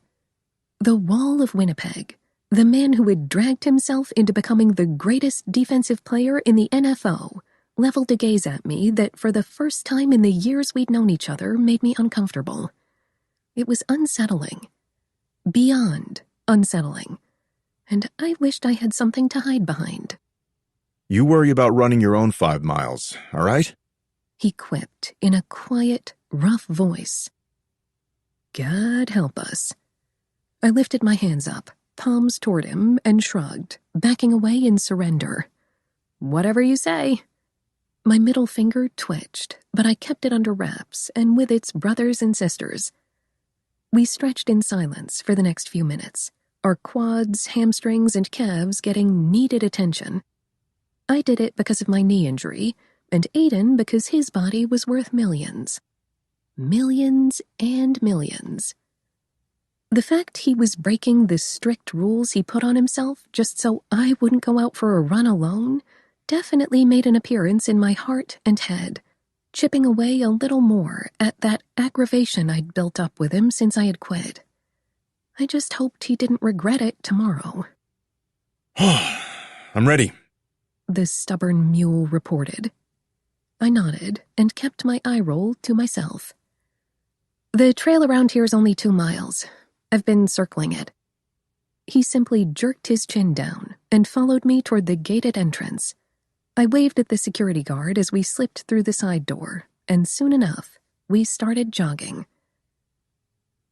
The Wall of Winnipeg, the man who had dragged himself into becoming the greatest defensive player in the NFO, leveled a gaze at me that for the first time in the years we'd known each other made me uncomfortable. It was unsettling. Beyond unsettling. And I wished I had something to hide behind. You worry about running your own 5 miles, all right? He quipped in a quiet, rough voice. God help us. I lifted my hands up, palms toward him, and shrugged, backing away in surrender. Whatever you say. My middle finger twitched, but I kept it under wraps and with its brothers and sisters. We stretched in silence for the next few minutes, our quads, hamstrings, and calves getting needed attention. I did it because of my knee injury, and Aiden because his body was worth millions. Millions and millions. The fact he was breaking the strict rules he put on himself just so I wouldn't go out for a run alone definitely made an appearance in my heart and head, chipping away a little more at that aggravation I'd built up with him since I had quit. I just hoped he didn't regret it tomorrow. I'm ready, The stubborn mule reported. I nodded and kept my eye roll to myself. The trail around here is only 2 miles. I've been circling it. He simply jerked his chin down and followed me toward the gated entrance. I waved at the security guard as we slipped through the side door, and soon enough, we started jogging.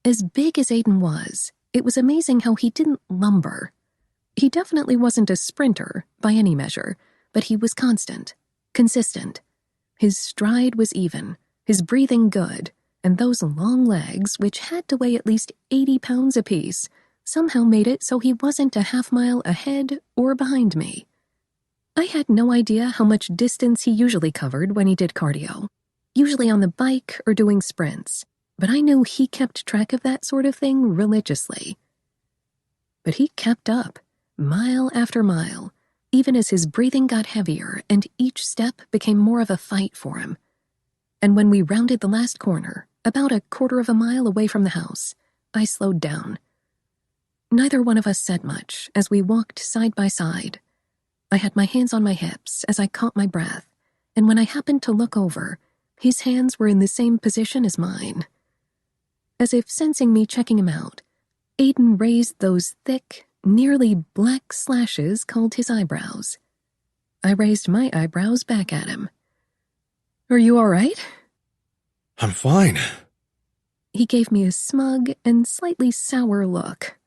As big as Aiden was, it was amazing how he didn't lumber. He definitely wasn't a sprinter by any measure, but he was constant, consistent. His stride was even, his breathing good, and those long legs, which had to weigh at least 80 pounds apiece, somehow made it so he wasn't a half-mile ahead or behind me. I had no idea how much distance he usually covered when he did cardio, usually on the bike or doing sprints, but I knew he kept track of that sort of thing religiously. But he kept up, mile after mile, even as his breathing got heavier and each step became more of a fight for him. And when we rounded the last corner, about a quarter of a mile away from the house, I slowed down. Neither one of us said much as we walked side by side. I had my hands on my hips as I caught my breath, and when I happened to look over, his hands were in the same position as mine. As if sensing me checking him out, Aiden raised those thick, nearly black slashes called his eyebrows. I raised my eyebrows back at him. "Are you all right?" I'm fine. He gave me a smug and slightly sour look.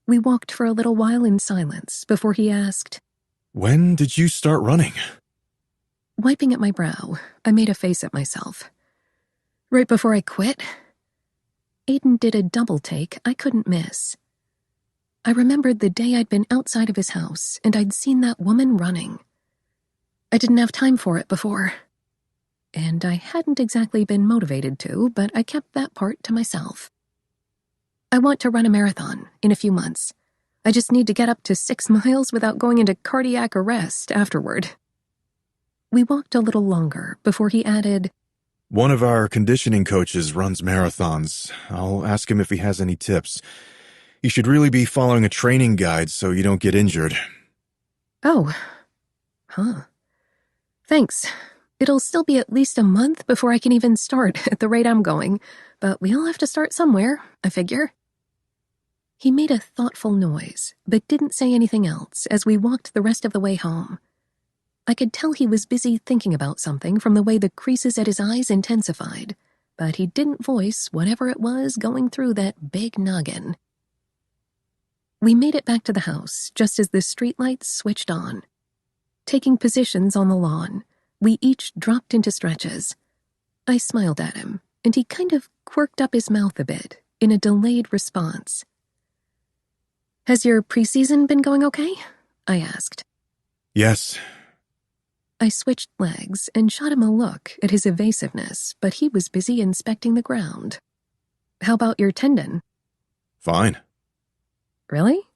We walked for a little while in silence before he asked, When did you start running? Wiping at my brow, I made a face at myself. "Right before I quit." Aiden did a double take I couldn't miss. I remembered the day I'd been outside of his house and I'd seen that woman running. I didn't have time for it before. And I hadn't exactly been motivated to, but I kept that part to myself. "I want to run a marathon in a few months. I just need to get up to 6 miles without going into cardiac arrest afterward." We walked a little longer before he added, One of our conditioning coaches runs marathons. I'll ask him if he has any tips. You should really be following a training guide so you don't get injured. "Oh, huh. Thanks. It'll still be at least a month before I can even start at the rate I'm going, but we all have to start somewhere, I figure." He made a thoughtful noise, but didn't say anything else as we walked the rest of the way home. I could tell he was busy thinking about something from the way the creases at his eyes intensified, but he didn't voice whatever it was going through that big noggin. We made it back to the house just as the streetlights switched on. Taking positions on the lawn, we each dropped into stretches. I smiled at him, and he kind of quirked up his mouth a bit in a delayed response. "Has your preseason been going okay?" I asked. Yes. I switched legs and shot him a look at his evasiveness, but he was busy inspecting the ground. "How about your tendon?" Fine. "Really?"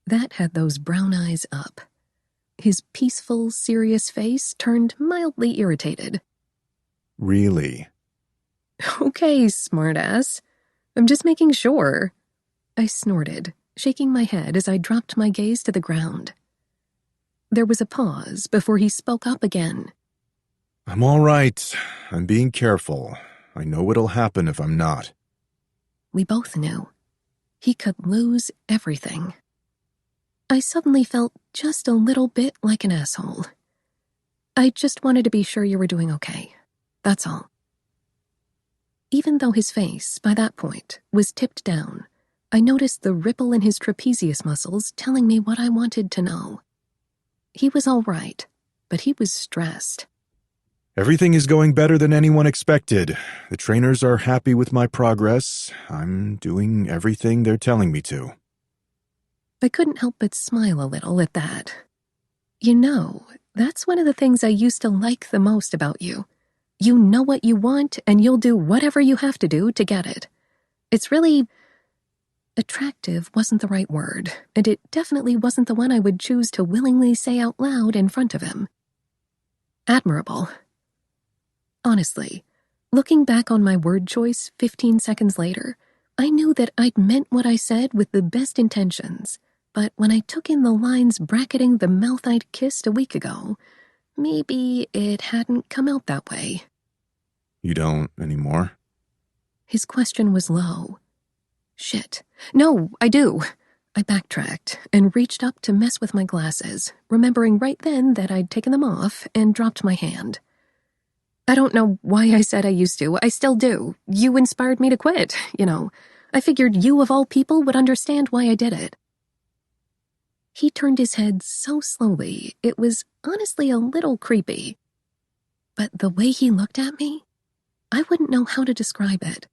That had those brown eyes up. His peaceful, serious face turned mildly irritated. Really? "Okay, smartass. I'm just making sure." I snorted, shaking my head as I dropped my gaze to the ground. There was a pause before he spoke up again. I'm all right. I'm being careful. I know what'll happen if I'm not. We both knew. He could lose everything. I suddenly felt just a little bit like an asshole. "I just wanted to be sure you were doing okay. That's all." Even though his face, by that point, was tipped down, I noticed the ripple in his trapezius muscles telling me what I wanted to know. He was all right, but he was stressed. Everything is going better than anyone expected. The trainers are happy with my progress. I'm doing everything they're telling me to. I couldn't help but smile a little at that. "You know, that's one of the things I used to like the most about you. You know what you want, and you'll do whatever you have to do to get it. It's really... attractive wasn't the right word, and it definitely wasn't the one I would choose to willingly say out loud in front of him. Admirable." Honestly, looking back on my word choice 15 seconds later, I knew that I'd meant what I said with the best intentions, but when I took in the lines bracketing the mouth I'd kissed a week ago, maybe it hadn't come out that way. You don't anymore? His question was low. Shit. No, I do. I backtracked and reached up to mess with my glasses, remembering right then that I'd taken them off and dropped my hand. I don't know why I said I used to. I still do. You inspired me to quit, you know. I figured you of all people would understand why I did it. He turned his head so slowly, it was honestly a little creepy. But the way he looked at me, I wouldn't know how to describe it.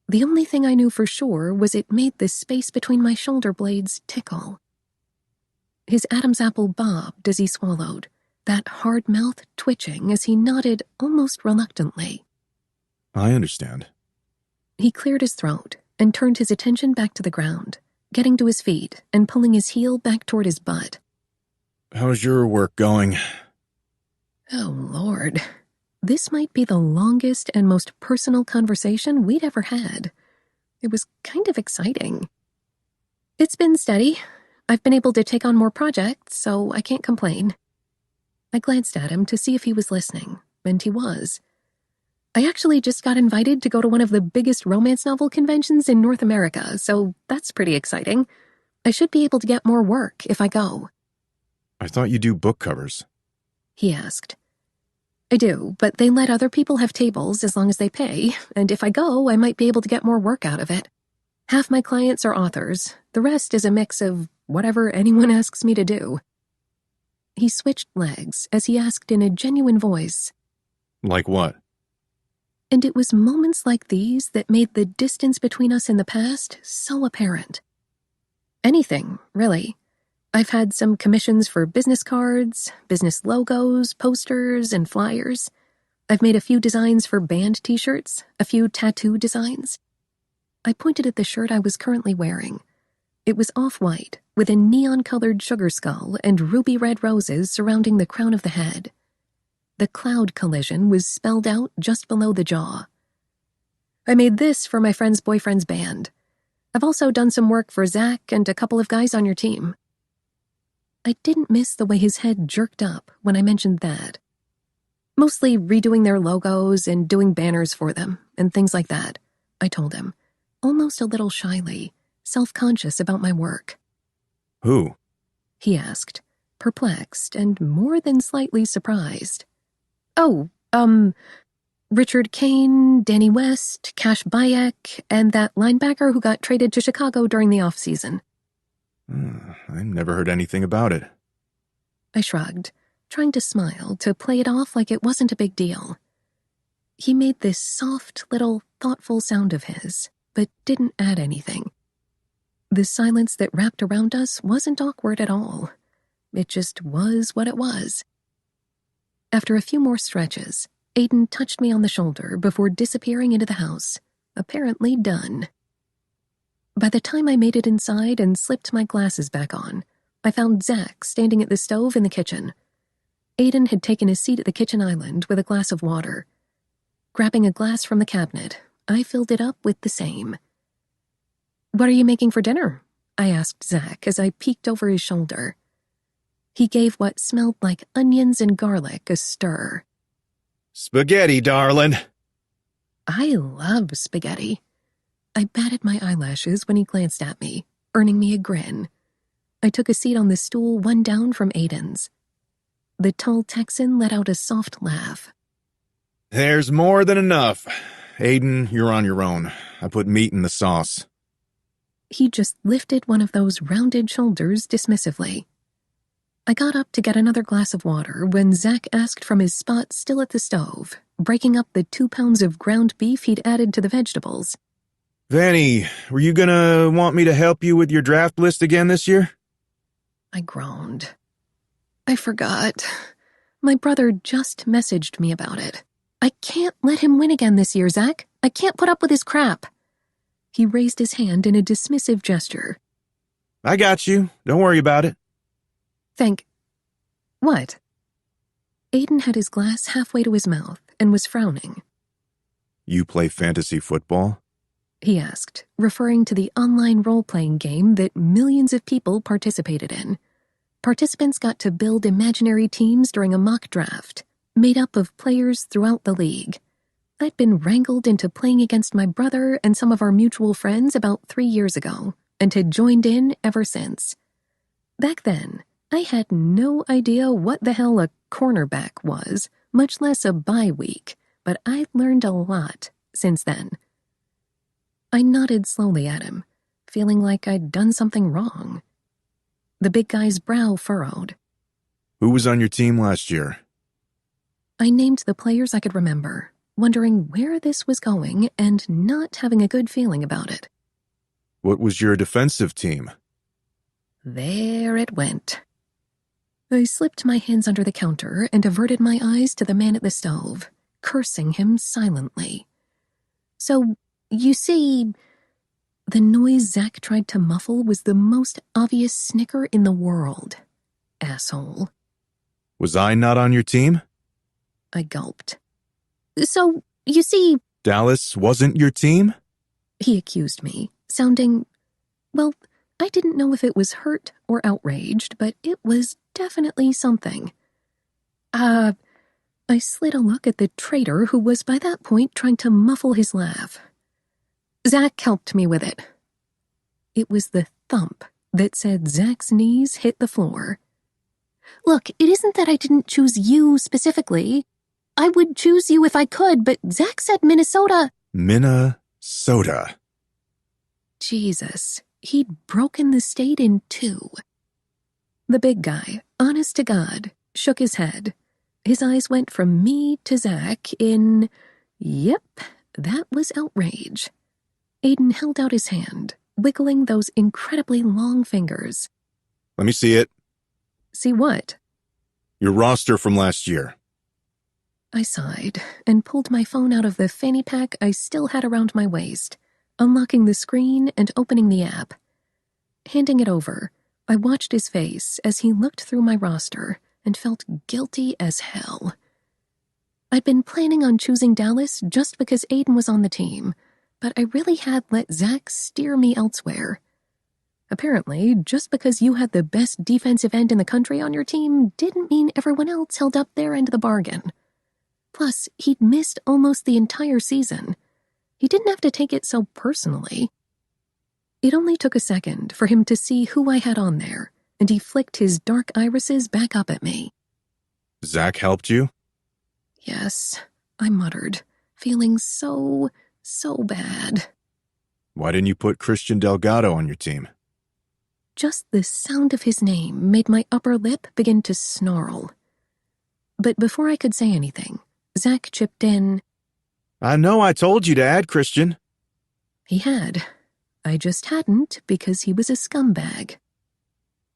The only thing I knew for sure was it made the space between my shoulder blades tickle. His Adam's apple bobbed as he swallowed, that hard mouth twitching as he nodded almost reluctantly. I understand. He cleared his throat and turned his attention back to the ground, getting to his feet and pulling his heel back toward his butt. How's your work going? Oh, Lord. This might be the longest and most personal conversation we'd ever had. It was kind of exciting. It's been steady. I've been able to take on more projects, so I can't complain. I glanced at him to see if he was listening, and he was. I actually just got invited to go to one of the biggest romance novel conventions in North America, so that's pretty exciting. I should be able to get more work if I go. I thought you do book covers. He asked. I do, but they let other people have tables as long as they pay, and if I go, I might be able to get more work out of it. Half my clients are authors, the rest is a mix of whatever anyone asks me to do. He switched legs as he asked in a genuine voice. Like what? And it was moments like these that made the distance between us in the past so apparent. Anything, really. I've had some commissions for business cards, business logos, posters, and flyers. I've made a few designs for band t-shirts, a few tattoo designs. I pointed at the shirt I was currently wearing. It was off-white, with a neon-colored sugar skull and ruby red roses surrounding the crown of the head. The cloud collision was spelled out just below the jaw. I made this for my friend's boyfriend's band. I've also done some work for Zach and a couple of guys on your team. I didn't miss the way his head jerked up when I mentioned that. Mostly redoing their logos and doing banners for them and things like that, I told him, almost a little shyly, self-conscious about my work. Who? He asked, perplexed and more than slightly surprised. Oh, Richard Kane, Danny West, Cash Bayek, and that linebacker who got traded to Chicago during the off-season. I've never heard anything about it. I shrugged, trying to smile to play it off like it wasn't a big deal. He made this soft little thoughtful sound of his, but didn't add anything. The silence that wrapped around us wasn't awkward at all. It just was what it was. After a few more stretches, Aiden touched me on the shoulder before disappearing into the house, apparently done. By the time I made it inside and slipped my glasses back on, I found Zach standing at the stove in the kitchen. Aiden had taken his seat at the kitchen island with a glass of water. Grabbing a glass from the cabinet, I filled it up with the same. "What are you making for dinner?" I asked Zach as I peeked over his shoulder. He gave what smelled like onions and garlic a stir. Spaghetti, darling. I love spaghetti. I batted my eyelashes when he glanced at me, earning me a grin. I took a seat on the stool one down from Aiden's. The tall Texan let out a soft laugh. There's more than enough. Aiden, you're on your own. I put meat in the sauce. He just lifted one of those rounded shoulders dismissively. I got up to get another glass of water when Zach asked from his spot still at the stove, breaking up the 2 pounds of ground beef he'd added to the vegetables. Vanny, were you gonna want me to help you with your draft list again this year? I groaned. I forgot. My brother just messaged me about it. I can't let him win again this year, Zach. I can't put up with his crap. He raised his hand in a dismissive gesture. I got you. Don't worry about it. What? Aiden had his glass halfway to his mouth and was frowning. You play fantasy football? He asked, referring to the online role-playing game that millions of people participated in. Participants got to build imaginary teams during a mock draft, made up of players throughout the league. I'd been wrangled into playing against my brother and some of our mutual friends about 3 years ago, and had joined in ever since. Back then, I had no idea what the hell a cornerback was, much less a bye week, but I'd learned a lot since then. I nodded slowly at him, feeling like I'd done something wrong. The big guy's brow furrowed. Who was on your team last year? I named the players I could remember, wondering where this was going and not having a good feeling about it. What was your defensive team? There it went. I slipped my hands under the counter and averted my eyes to the man at the stove, cursing him silently. So, you see, the noise Zach tried to muffle was the most obvious snicker in the world. Asshole. Was I not on your team? I gulped. So, you see... Dallas wasn't your team? He accused me, sounding... Well, I didn't know if it was hurt or outraged, but it was definitely something. I slid a look at the traitor who was by that point trying to muffle his laugh. Zach helped me with it. It was the thump that said Zach's knees hit the floor. Look, it isn't that I didn't choose you specifically. I would choose you if I could, but Zach said Minnesota. Minnesota. Jesus, he'd broken the state in two. The big guy, honest to God, shook his head. His eyes went from me to Zach in, yep, that was outrage. Aiden held out his hand, wiggling those incredibly long fingers. Let me see it. See what? Your roster from last year. I sighed and pulled my phone out of the fanny pack I still had around my waist, unlocking the screen and opening the app. Handing it over, I watched his face as he looked through my roster and felt guilty as hell. I'd been planning on choosing Dallas just because Aiden was on the team, but I really had let Zach steer me elsewhere. Apparently, just because you had the best defensive end in the country on your team didn't mean everyone else held up their end of the bargain. Plus, he'd missed almost the entire season. He didn't have to take it so personally. It only took a second for him to see who I had on there, and he flicked his dark irises back up at me. Zach helped you? Yes, I muttered, feeling so bad. Why didn't you put Christian Delgado on your team? Just the sound of his name made my upper lip begin to snarl. But before I could say anything, Zach chipped in. I know I told you to add Christian. He had. I just hadn't because he was a scumbag.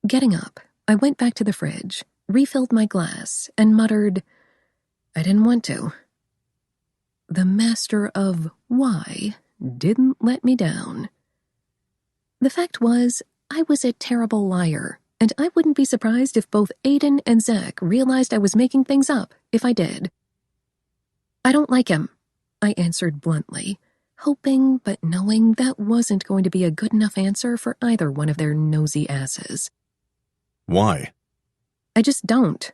Getting up, I went back to the fridge, refilled my glass, and muttered, I didn't want to. The master of why didn't let me down. The fact was, I was a terrible liar, and I wouldn't be surprised if both Aiden and Zach realized I was making things up if I did. I don't like him, I answered bluntly, hoping but knowing that wasn't going to be a good enough answer for either one of their nosy asses. Why? I just don't.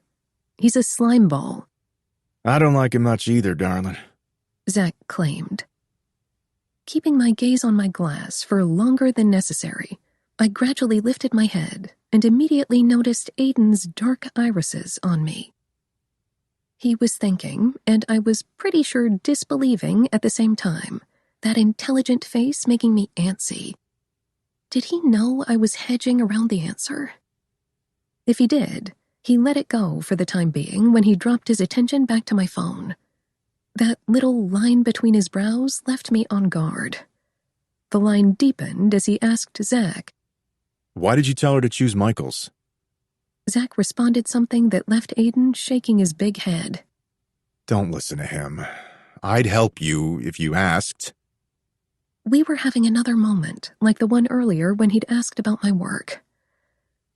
He's a slime ball. I don't like him much either, darling, Zach claimed. Keeping my gaze on my glass for longer than necessary, I gradually lifted my head and immediately noticed Aiden's dark irises on me. He was thinking, and I was pretty sure disbelieving at the same time, that intelligent face making me antsy. Did he know I was hedging around the answer? If he did, he let it go for the time being when he dropped his attention back to my phone. That little line between his brows left me on guard. The line deepened as he asked Zach, Why did you tell her to choose Michaels? Zach responded something that left Aiden shaking his big head. Don't listen to him. I'd help you if you asked. We were having another moment, like the one earlier when he'd asked about my work.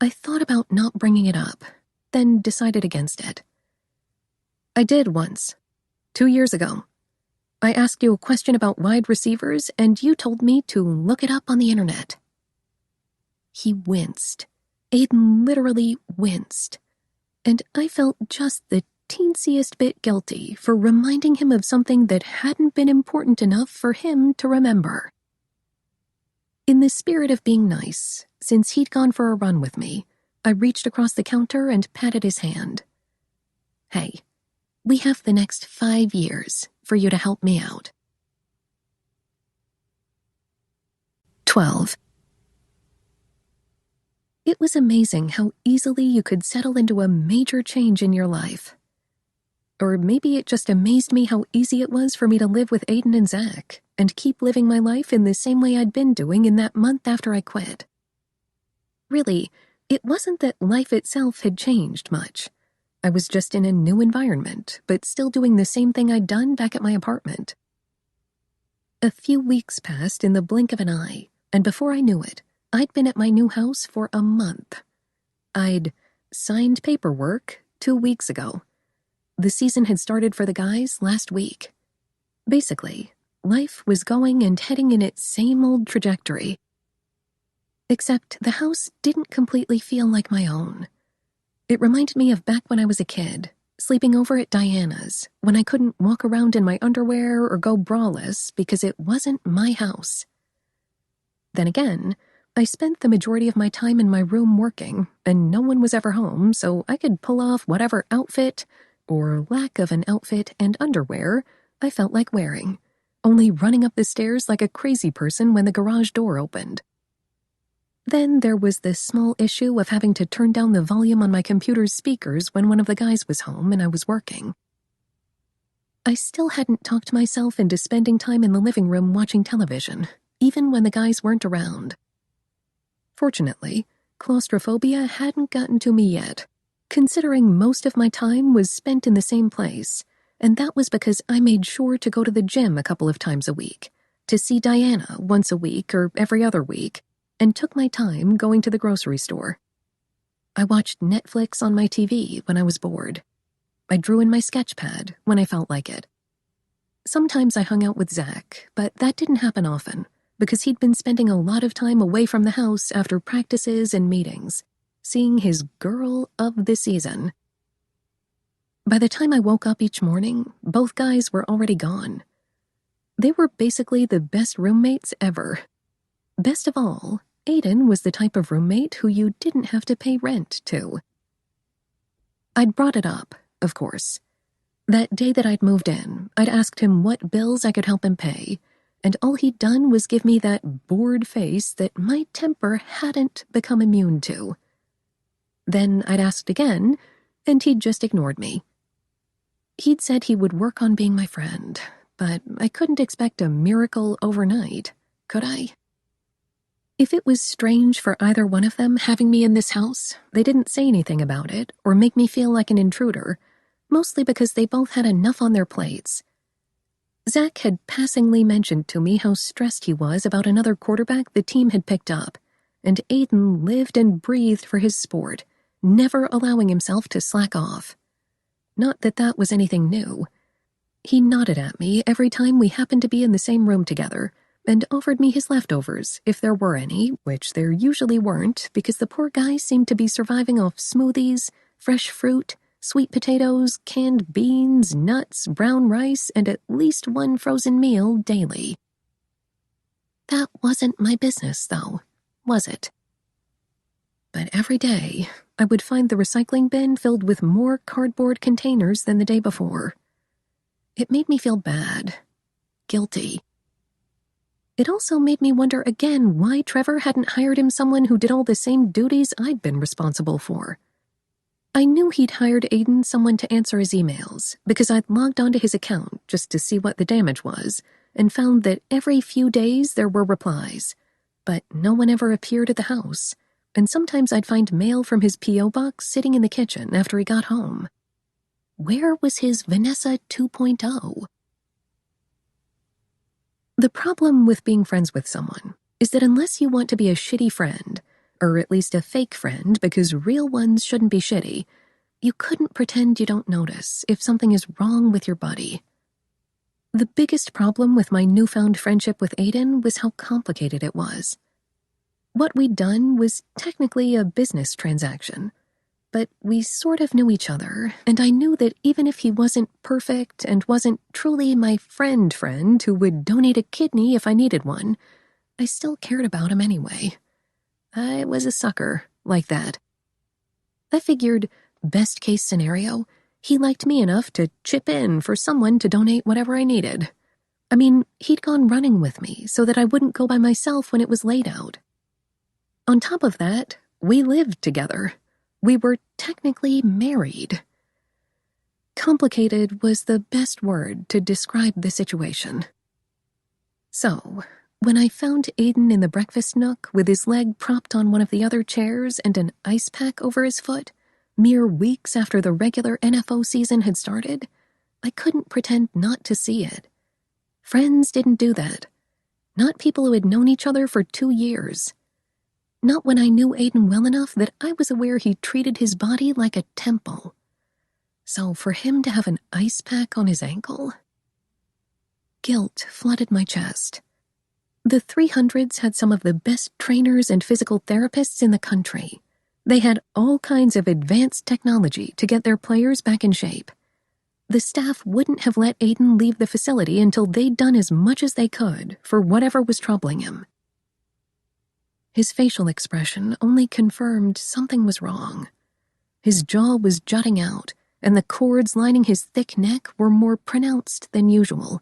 I thought about not bringing it up, then decided against it. I did once. 2 years ago. I asked you a question about wide receivers, and you told me to look it up on the internet." He winced. Aiden literally winced. And I felt just the teensiest bit guilty for reminding him of something that hadn't been important enough for him to remember. In the spirit of being nice, since he'd gone for a run with me, I reached across the counter and patted his hand. "Hey, we have the next 5 years for you to help me out." 12. It was amazing how easily you could settle into a major change in your life. Or maybe it just amazed me how easy it was for me to live with Aiden and Zach and keep living my life in the same way I'd been doing in that month after I quit. Really, it wasn't that life itself had changed much. I was just in a new environment, but still doing the same thing I'd done back at my apartment. A few weeks passed in the blink of an eye, and before I knew it, I'd been at my new house for a month. I'd signed paperwork 2 weeks ago. The season had started for the guys last week. Basically, life was going and heading in its same old trajectory. Except the house didn't completely feel like my own. It reminded me of back when I was a kid, sleeping over at Diana's, when I couldn't walk around in my underwear or go braless because it wasn't my house. Then again, I spent the majority of my time in my room working, and no one was ever home, so I could pull off whatever outfit, or lack of an outfit and underwear, I felt like wearing, only running up the stairs like a crazy person when the garage door opened. Then there was this small issue of having to turn down the volume on my computer's speakers when one of the guys was home and I was working. I still hadn't talked myself into spending time in the living room watching television, even when the guys weren't around. Fortunately, claustrophobia hadn't gotten to me yet, considering most of my time was spent in the same place, and that was because I made sure to go to the gym a couple of times a week, to see Diana once a week or every other week, and took my time going to the grocery store. I watched Netflix on my TV when I was bored. I drew in my sketch pad when I felt like it. Sometimes I hung out with Zach, but that didn't happen often, because he'd been spending a lot of time away from the house after practices and meetings, seeing his girl of the season. By the time I woke up each morning, both guys were already gone. They were basically the best roommates ever. Best of all, Aiden was the type of roommate who you didn't have to pay rent to. I'd brought it up, of course. That day that I'd moved in, I'd asked him what bills I could help him pay, and all he'd done was give me that bored face that my temper hadn't become immune to. Then I'd asked again, and he'd just ignored me. He'd said he would work on being my friend, but I couldn't expect a miracle overnight, could I? If it was strange for either one of them having me in this house, they didn't say anything about it or make me feel like an intruder, mostly because they both had enough on their plates. Zach had passingly mentioned to me how stressed he was about another quarterback the team had picked up, and Aiden lived and breathed for his sport, never allowing himself to slack off. Not that that was anything new. He nodded at me every time we happened to be in the same room together, and offered me his leftovers, if there were any, which there usually weren't, because the poor guy seemed to be surviving off smoothies, fresh fruit, sweet potatoes, canned beans, nuts, brown rice, and at least one frozen meal daily. That wasn't my business, though, was it? But every day, I would find the recycling bin filled with more cardboard containers than the day before. It made me feel bad, guilty. It also made me wonder again why Trevor hadn't hired him someone who did all the same duties I'd been responsible for. I knew he'd hired Aiden someone to answer his emails because I'd logged onto his account just to see what the damage was and found that every few days there were replies, but no one ever appeared at the house, and sometimes I'd find mail from his P.O. box sitting in the kitchen after he got home. Where was his Vanessa 2.0? The problem with being friends with someone is that unless you want to be a shitty friend, or at least a fake friend because real ones shouldn't be shitty, You couldn't pretend you don't notice if something is wrong with your body. The biggest problem with my newfound friendship with Aiden was how complicated it was. What we'd done was technically a business transaction, but we sort of knew each other, and I knew that even if he wasn't perfect and wasn't truly my friend who would donate a kidney if I needed one, I still cared about him anyway. I was a sucker like that. I figured, best case scenario, he liked me enough to chip in for someone to donate whatever I needed. I mean, he'd gone running with me so that I wouldn't go by myself when it was laid out. On top of that, we lived together. We were technically married. Complicated was the best word to describe the situation. So, when I found Aiden in the breakfast nook with his leg propped on one of the other chairs and an ice pack over his foot, mere weeks after the regular NFO season had started, I couldn't pretend not to see it. Friends didn't do that. Not people who had known each other for 2 years. Not when I knew Aiden well enough that I was aware he treated his body like a temple. So for him to have an ice pack on his ankle? Guilt flooded my chest. The 300s had some of the best trainers and physical therapists in the country. They had all kinds of advanced technology to get their players back in shape. The staff wouldn't have let Aiden leave the facility until they'd done as much as they could for whatever was troubling him. His facial expression only confirmed something was wrong. His jaw was jutting out, and the cords lining his thick neck were more pronounced than usual.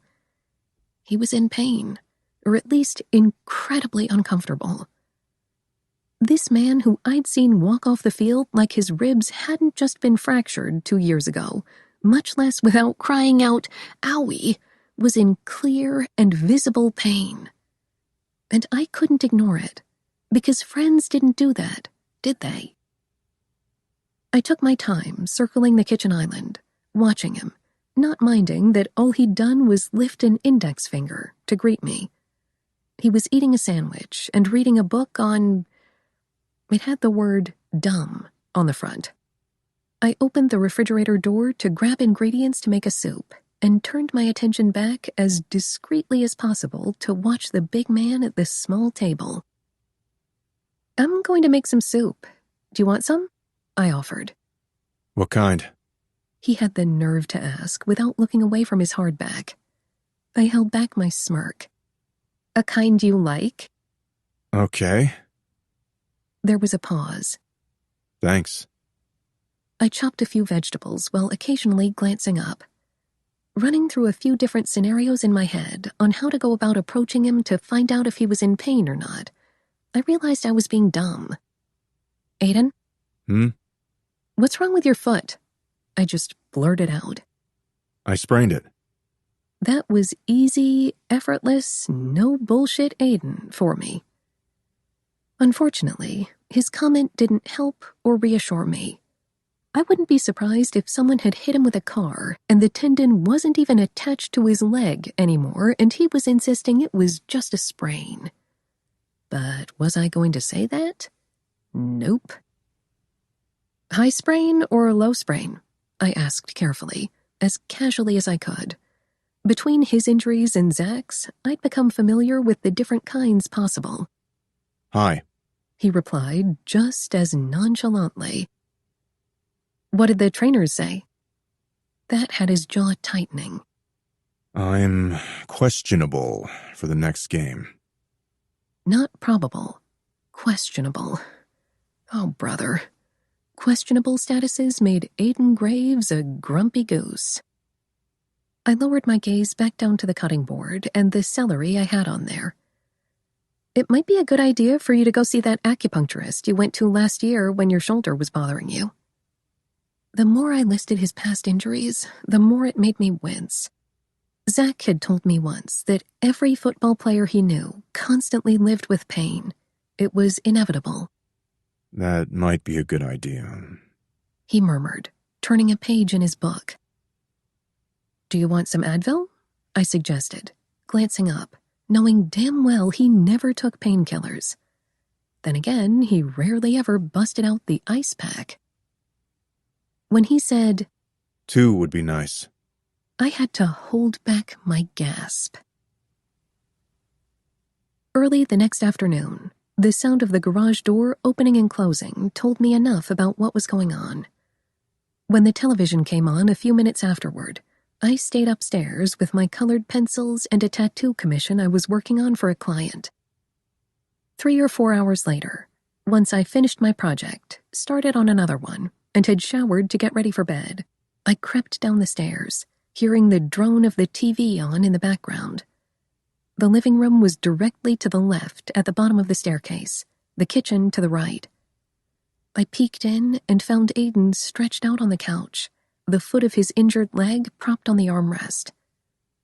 He was in pain, or at least incredibly uncomfortable. This man who I'd seen walk off the field like his ribs hadn't just been fractured 2 years ago, much less without crying out, "Owie," was in clear and visible pain. And I couldn't ignore it, because friends didn't do that, did they? I took my time circling the kitchen island, watching him, not minding that all he'd done was lift an index finger to greet me. He was eating a sandwich and reading a book on... It had the word dumb on the front. I opened the refrigerator door to grab ingredients to make a soup and turned my attention back as discreetly as possible to watch the big man at this small table. "I'm going to make some soup. Do you want some?" I offered. What kind? He had the nerve to ask without looking away from his hardback. I held back my smirk. "A kind you like?" Okay. There was a pause. Thanks. I chopped a few vegetables while occasionally glancing up, running through a few different scenarios in my head on how to go about approaching him to find out if he was in pain or not. I realized I was being dumb. "Aiden?" "What's wrong with your foot?" I just blurted out. I sprained it. That was easy, effortless, no bullshit Aiden for me. Unfortunately, his comment didn't help or reassure me. I wouldn't be surprised if someone had hit him with a car and the tendon wasn't even attached to his leg anymore and he was insisting it was just a sprain. But was I going to say that? Nope. "High sprain or low sprain?" I asked carefully, as casually as I could. Between his injuries and Zach's, I'd become familiar with the different kinds possible. Hi. He replied just as nonchalantly. "What did the trainers say?" That had his jaw tightening. I'm questionable for the next game. Not probable. Questionable. Oh, brother. Questionable statuses made Aiden Graves a grumpy goose. I lowered my gaze back down to the cutting board and the celery I had on there. "It might be a good idea for you to go see that acupuncturist you went to last year when your shoulder was bothering you." The more I listed his past injuries, the more it made me wince. Zach had told me once that every football player he knew constantly lived with pain. It was inevitable. That might be a good idea. He murmured, turning a page in his book. "Do you want some Advil?" I suggested, glancing up, knowing damn well he never took painkillers. Then again, he rarely ever busted out the ice pack. When he said, 2 would be nice. I had to hold back my gasp. Early the next afternoon, the sound of the garage door opening and closing told me enough about what was going on. When the television came on a few minutes afterward, I stayed upstairs with my colored pencils and a tattoo commission I was working on for a client. 3 or 4 hours later, once I finished my project, started on another one, and had showered to get ready for bed, I crept down the stairs, hearing the drone of the TV on in the background. The living room was directly to the left at the bottom of the staircase, the kitchen to the right. I peeked in and found Aiden stretched out on the couch, the foot of his injured leg propped on the armrest.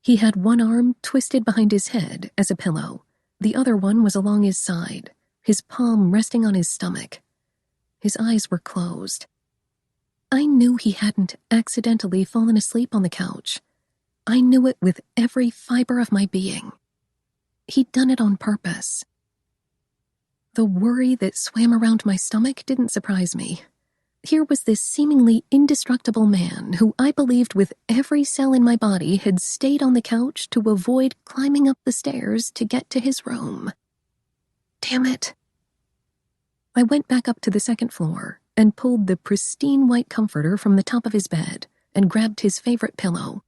He had one arm twisted behind his head as a pillow. The other one was along his side, his palm resting on his stomach. His eyes were closed. I knew he hadn't accidentally fallen asleep on the couch. I knew it with every fiber of my being. He'd done it on purpose. The worry that swam around my stomach didn't surprise me. Here was this seemingly indestructible man who I believed with every cell in my body had stayed on the couch to avoid climbing up the stairs to get to his room. Damn it. I went back up to the second floor and pulled the pristine white comforter from the top of his bed and grabbed his favorite pillow.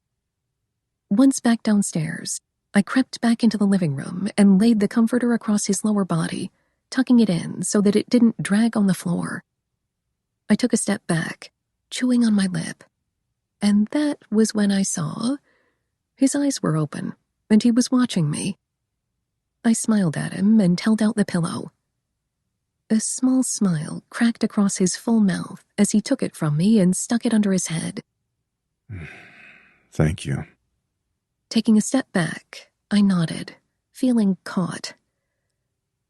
Once back downstairs, I crept back into the living room and laid the comforter across his lower body, tucking it in so that it didn't drag on the floor. I took a step back, chewing on my lip, and that was when I saw his eyes were open, and he was watching me. I smiled at him and held out the pillow. A small smile cracked across his full mouth as he took it from me and stuck it under his head. Thank you. Taking a step back, I nodded, feeling caught.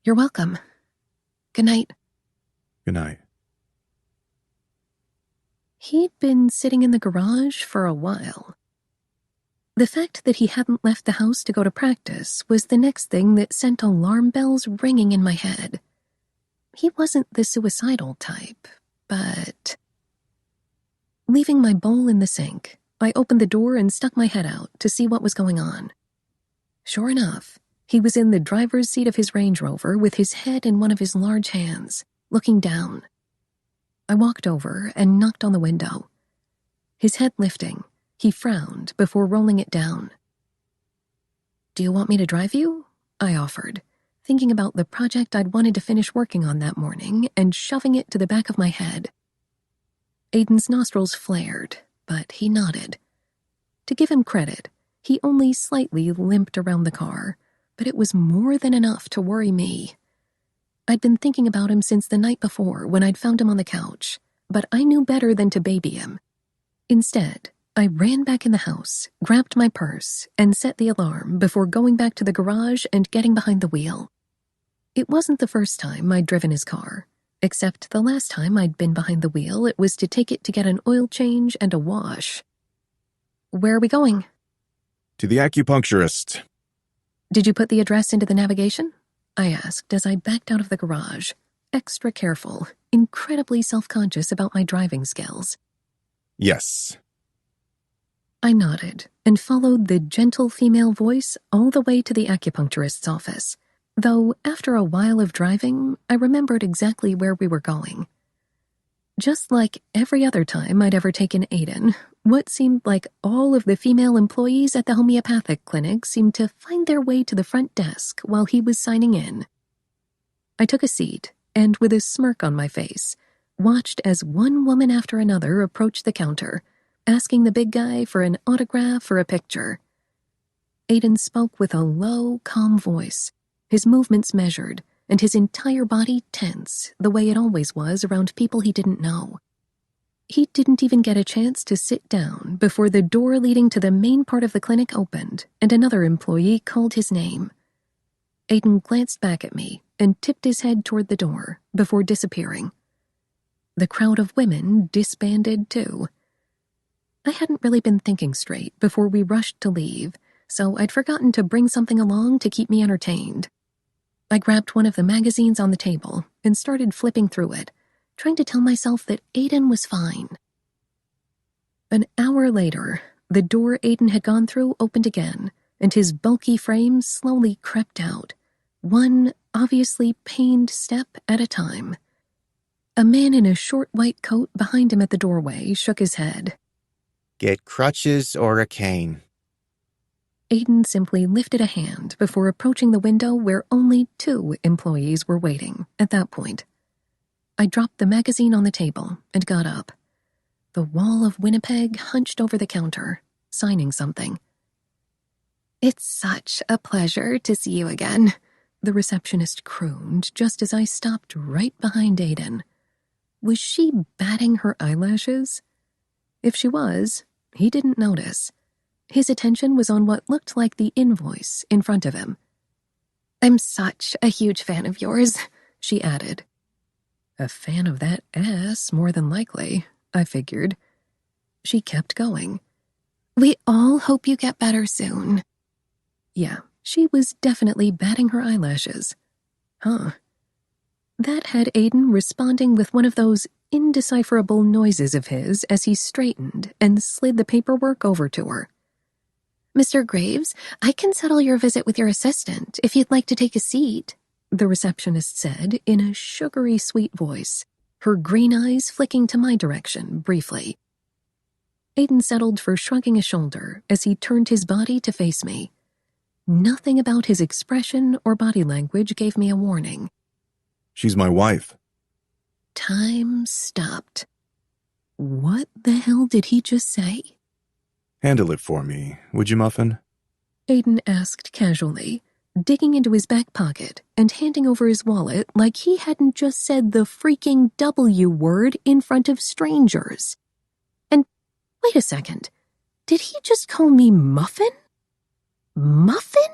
You're welcome. Good night. Good night. He'd been sitting in the garage for a while. The fact that he hadn't left the house to go to practice was the next thing that sent alarm bells ringing in my head. He wasn't the suicidal type, but... Leaving my bowl in the sink, I opened the door and stuck my head out to see what was going on. Sure enough, he was in the driver's seat of his Range Rover with his head in one of his large hands, looking down. I walked over and knocked on the window. His head lifting, he frowned before rolling it down. Do you want me to drive you? I offered, thinking about the project I'd wanted to finish working on that morning and shoving it to the back of my head. Aiden's nostrils flared, but he nodded. To give him credit, he only slightly limped around the car, but it was more than enough to worry me. I'd been thinking about him since the night before when I'd found him on the couch, but I knew better than to baby him. Instead, I ran back in the house, grabbed my purse, and set the alarm before going back to the garage and getting behind the wheel. It wasn't the first time I'd driven his car, except the last time I'd been behind the wheel, it was to take it to get an oil change and a wash. Where are we going? To the acupuncturist. Did you put the address into the navigation? I asked as I backed out of the garage, extra careful, incredibly self-conscious about my driving skills. Yes. I nodded and followed the gentle female voice all the way to the acupuncturist's office, though after a while of driving, I remembered exactly where we were going. Just like every other time I'd ever taken Aiden, what seemed like all of the female employees at the homeopathic clinic seemed to find their way to the front desk while he was signing in. I took a seat and, with a smirk on my face, watched as one woman after another approached the counter, asking the big guy for an autograph or a picture. Aiden spoke with a low, calm voice, his movements measured, and his entire body tense, the way it always was around people he didn't know. He didn't even get a chance to sit down before the door leading to the main part of the clinic opened and another employee called his name. Aiden glanced back at me and tipped his head toward the door before disappearing. The crowd of women disbanded too. I hadn't really been thinking straight before we rushed to leave, so I'd forgotten to bring something along to keep me entertained. I grabbed one of the magazines on the table and started flipping through it, trying to tell myself that Aiden was fine. An hour later, the door Aiden had gone through opened again, and his bulky frame slowly crept out, one obviously pained step at a time. A man in a short white coat behind him at the doorway shook his head. Get crutches or a cane. Aiden simply lifted a hand before approaching the window where only 2 employees were waiting at that point. I dropped the magazine on the table and got up. The wall of Winnipeg hunched over the counter, signing something. "It's such a pleasure to see you again," the receptionist crooned just as I stopped right behind Aiden. Was she batting her eyelashes? If she was, he didn't notice. His attention was on what looked like the invoice in front of him. "I'm such a huge fan of yours," she added. A fan of that ass, more than likely, I figured. She kept going. "We all hope you get better soon." Yeah, she was definitely batting her eyelashes. Huh. That had Aiden responding with one of those indecipherable noises of his as he straightened and slid the paperwork over to her. "Mr. Graves, I can settle your visit with your assistant if you'd like to take a seat," the receptionist said in a sugary sweet voice, her green eyes flicking to my direction briefly. Aiden settled for shrugging a shoulder as he turned his body to face me. Nothing about his expression or body language gave me a warning. She's my wife. Time stopped. What the hell did he just say? Handle it for me, would you, Muffin? Aiden asked casually, digging into his back pocket and handing over his wallet like he hadn't just said the freaking W word in front of strangers. And wait a second, did he just call me Muffin? Muffin?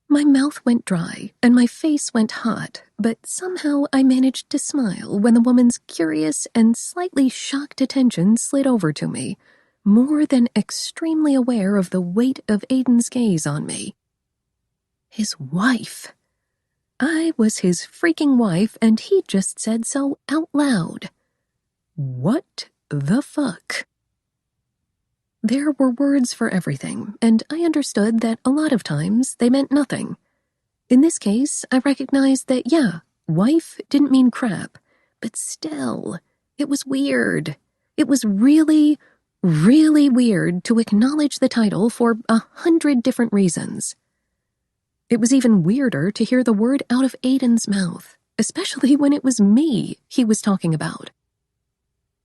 My mouth went dry and my face went hot, but somehow I managed to smile when the woman's curious and slightly shocked attention slid over to me, more than extremely aware of the weight of Aiden's gaze on me. His wife. I was his freaking wife, and he just said so out loud. What the fuck? There were words for everything, and I understood that a lot of times they meant nothing. In this case, I recognized that, yeah, wife didn't mean crap, but still, it was weird. It was really, really weird to acknowledge the title for 100 different reasons. It was even weirder to hear the word out of Aiden's mouth, especially when it was me he was talking about.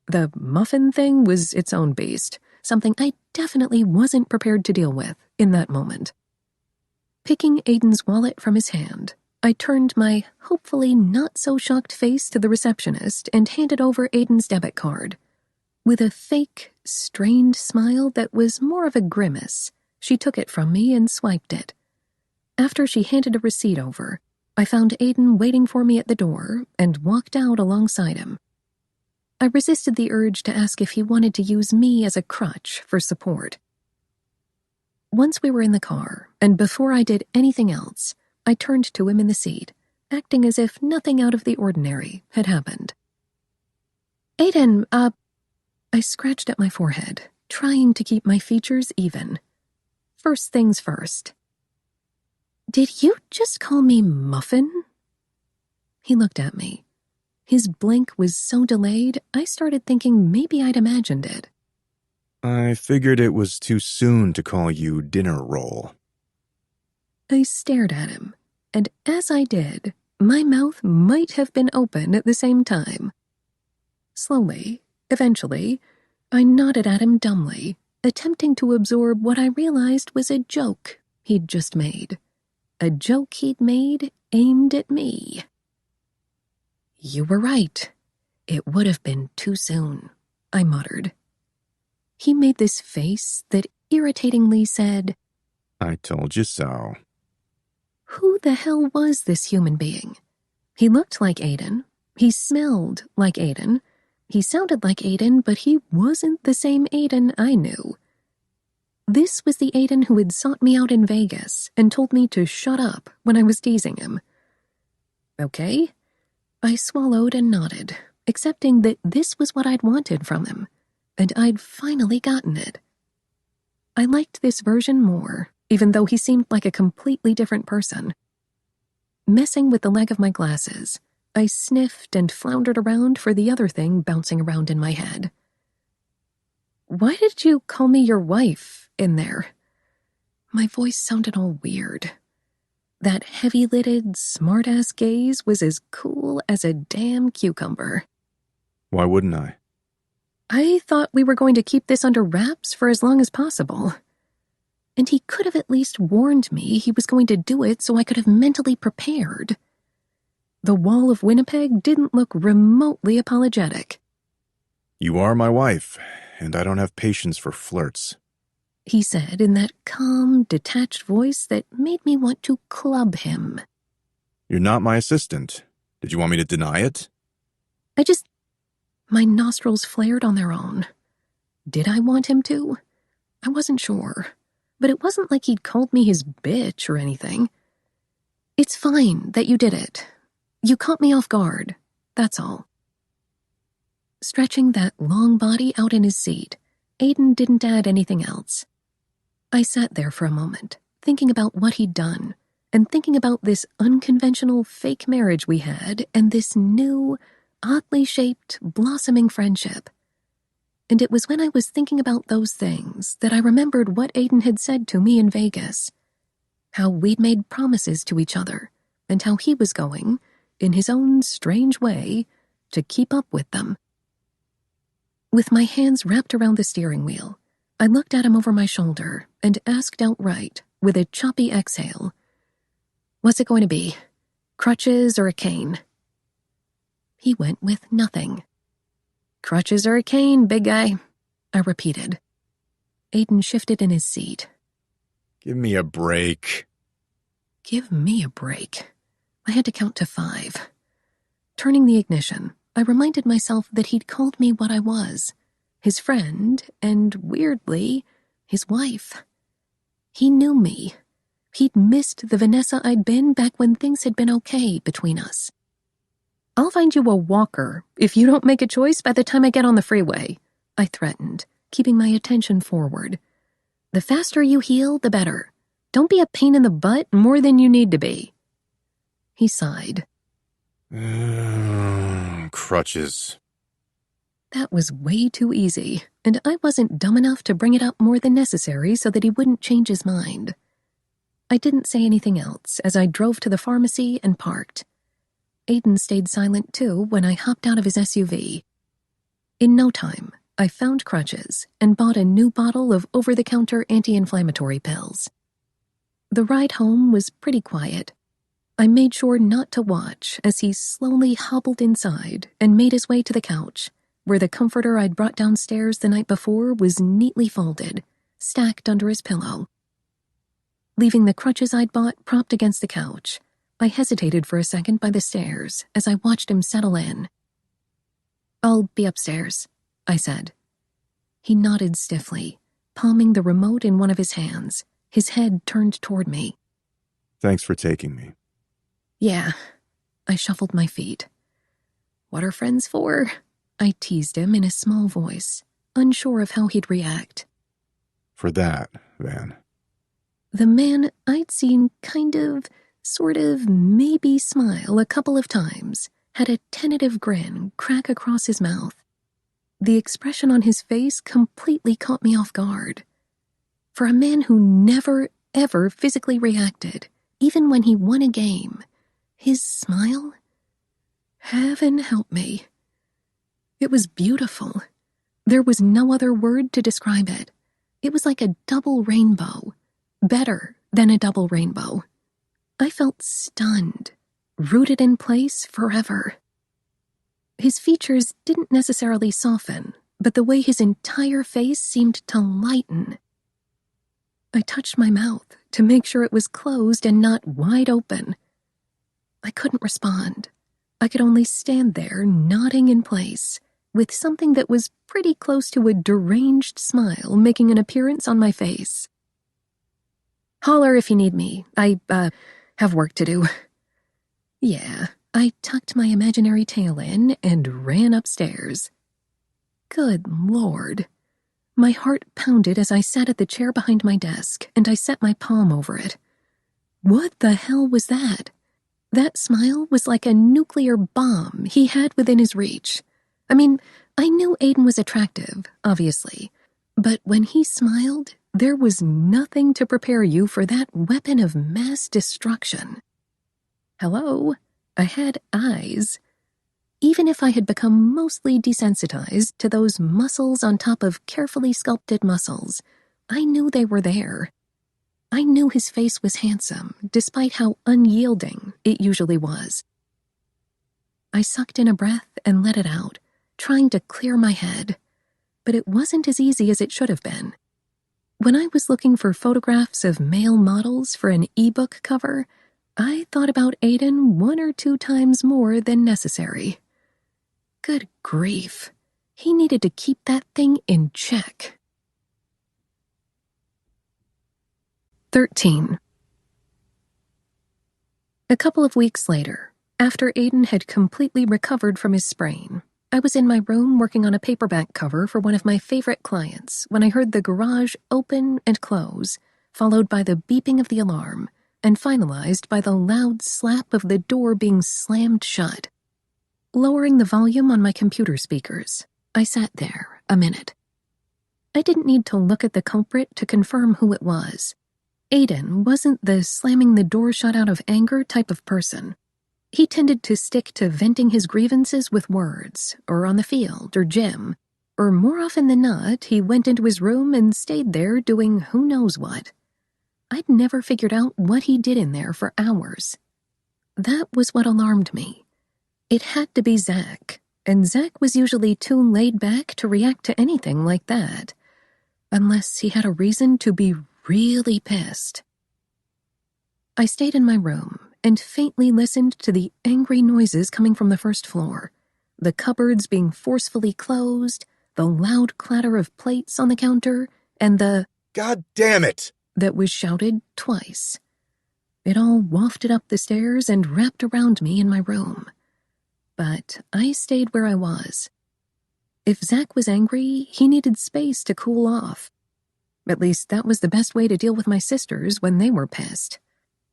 The muffin thing was its own beast, something I definitely wasn't prepared to deal with in that moment. Picking Aiden's wallet from his hand, I turned my hopefully not-so-shocked face to the receptionist and handed over Aiden's debit card. With a fake, strained smile that was more of a grimace, she took it from me and swiped it. After she handed a receipt over, I found Aiden waiting for me at the door and walked out alongside him. I resisted the urge to ask if he wanted to use me as a crutch for support. Once we were in the car, and before I did anything else, I turned to him in the seat, acting as if nothing out of the ordinary had happened. "Aiden, I scratched at my forehead, trying to keep my features even. First things first. Did you just call me Muffin?" He looked at me. His blink was so delayed, I started thinking maybe I'd imagined it. I figured it was too soon to call you dinner roll. I stared at him, and as I did, my mouth might have been open at the same time. Slowly, eventually, I nodded at him dumbly, attempting to absorb what I realized was a joke he'd just made. A joke he'd made aimed at me. "You were right. It would have been too soon," I muttered. He made this face that irritatingly said, I told you so. Who the hell was this human being? He looked like Aiden. He smelled like Aiden. He sounded like Aiden, but he wasn't the same Aiden I knew. This was the Aiden who had sought me out in Vegas and told me to shut up when I was teasing him. Okay. I swallowed and nodded, accepting that this was what I'd wanted from him. and I'd finally gotten it. I liked this version more, even though he seemed like a completely different person. Messing with the leg of my glasses, I sniffed and floundered around for the other thing bouncing around in my head. "Why did you call me your wife in there?" My voice sounded all weird. That heavy-lidded, smart-ass gaze was as cool as a damn cucumber. Why wouldn't I? I thought we were going to keep this under wraps for as long as possible. And he could have at least warned me he was going to do it so I could have mentally prepared. The Wall of Winnipeg didn't look remotely apologetic. You are my wife, and I don't have patience for flirts, he said in that calm, detached voice that made me want to club him. You're not my assistant. Did you want me to deny it? My nostrils flared on their own. Did I want him to? I wasn't sure, but it wasn't like he'd called me his bitch or anything. "It's fine that you did it. You caught me off guard, that's all." Stretching that long body out in his seat, Aiden didn't add anything else. I sat there for a moment, thinking about what he'd done, and thinking about this unconventional fake marriage we had and this new, oddly shaped, blossoming friendship. And it was when I was thinking about those things that I remembered what Aiden had said to me in Vegas. How we'd made promises to each other, and how he was going, in his own strange way, to keep up with them. With my hands wrapped around the steering wheel, I looked at him over my shoulder and asked outright, with a choppy exhale, "What's it going to be? Crutches or a cane?" He went with nothing. "Crutches or a cane, big guy," I repeated. Aiden shifted in his seat. Give me a break. Give me a break. I had to count to 5. Turning the ignition, I reminded myself that he'd called me what I was, his friend, and, weirdly, his wife. He knew me. He'd missed the Vanessa I'd been back when things had been okay between us. "I'll find you a walker if you don't make a choice by the time I get on the freeway," I threatened, keeping my attention forward. "The faster you heal, the better. Don't be a pain in the butt more than you need to be." He sighed. Crutches. That was way too easy, and I wasn't dumb enough to bring it up more than necessary so that he wouldn't change his mind. I didn't say anything else as I drove to the pharmacy and parked. Aiden stayed silent too when I hopped out of his SUV. In no time, I found crutches and bought a new bottle of over-the-counter anti-inflammatory pills. The ride home was pretty quiet. I made sure not to watch as he slowly hobbled inside and made his way to the couch, where the comforter I'd brought downstairs the night before was neatly folded, stacked under his pillow. Leaving the crutches I'd bought propped against the couch, I hesitated for a second by the stairs as I watched him settle in. "I'll be upstairs," I said. He nodded stiffly, palming the remote in one of his hands, his head turned toward me. Thanks for taking me. "Yeah." I shuffled my feet. "What are friends for?" I teased him in a small voice, unsure of how he'd react. For that, Van. The man I'd seen sort of, maybe smile a couple of times had a tentative grin crack across his mouth. The expression on his face completely caught me off guard. For a man who never, ever physically reacted, even when he won a game, his smile? Heaven help me. It was beautiful. There was no other word to describe it. It was like a double rainbow. Better than a double rainbow. I felt stunned, rooted in place forever. His features didn't necessarily soften, but the way his entire face seemed to lighten. I touched my mouth to make sure it was closed and not wide open. I couldn't respond. I could only stand there, nodding in place, with something that was pretty close to a deranged smile making an appearance on my face. "Holler if you need me. I have work to do." Yeah, I tucked my imaginary tail in and ran upstairs. Good Lord. My heart pounded as I sat at the chair behind my desk, and I set my palm over it. What the hell was that? That smile was like a nuclear bomb he had within his reach. I mean, I knew Aiden was attractive, obviously, but when he smiled, there was nothing to prepare you for that weapon of mass destruction. Hello? I had eyes. Even if I had become mostly desensitized to those muscles on top of carefully sculpted muscles, I knew they were there. I knew his face was handsome, despite how unyielding it usually was. I sucked in a breath and let it out, trying to clear my head, but it wasn't as easy as it should have been. When I was looking for photographs of male models for an ebook cover, I thought about Aiden 1 or 2 times more than necessary. Good grief. He needed to keep that thing in check. 13. A couple of weeks later, after Aiden had completely recovered from his sprain, I was in my room working on a paperback cover for one of my favorite clients when I heard the garage open and close, followed by the beeping of the alarm, and finalized by the loud slap of the door being slammed shut. Lowering the volume on my computer speakers, I sat there a minute. I didn't need to look at the culprit to confirm who it was. Aiden wasn't the slamming the door shut out of anger type of person. He tended to stick to venting his grievances with words, or on the field, or gym, or more often than not, he went into his room and stayed there doing who knows what. I'd never figured out what he did in there for hours. That was what alarmed me. It had to be Zach, and Zach was usually too laid back to react to anything like that, unless he had a reason to be really pissed. I stayed in my room and faintly listened to the angry noises coming from the first floor, the cupboards being forcefully closed, the loud clatter of plates on the counter, and the God damn it! That was shouted twice. It all wafted up the stairs and wrapped around me in my room. But I stayed where I was. If Zach was angry, he needed space to cool off. At least that was the best way to deal with my sisters when they were pissed.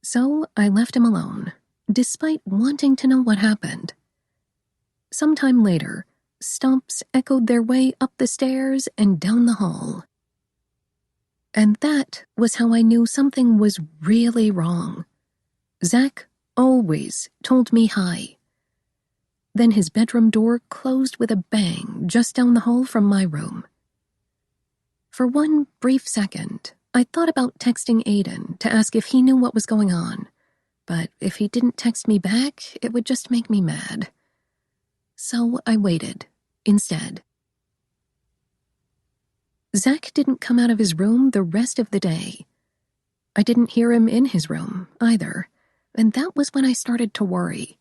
So I left him alone, despite wanting to know what happened. Sometime later, stomps echoed their way up the stairs and down the hall. And that was how I knew something was really wrong. Zach always told me hi. Then his bedroom door closed with a bang just down the hall from my room. For one brief second, I thought about texting Aiden to ask if he knew what was going on, but if he didn't text me back, it would just make me mad. So I waited, instead. Zach didn't come out of his room the rest of the day. I didn't hear him in his room, either, and that was when I started to worry.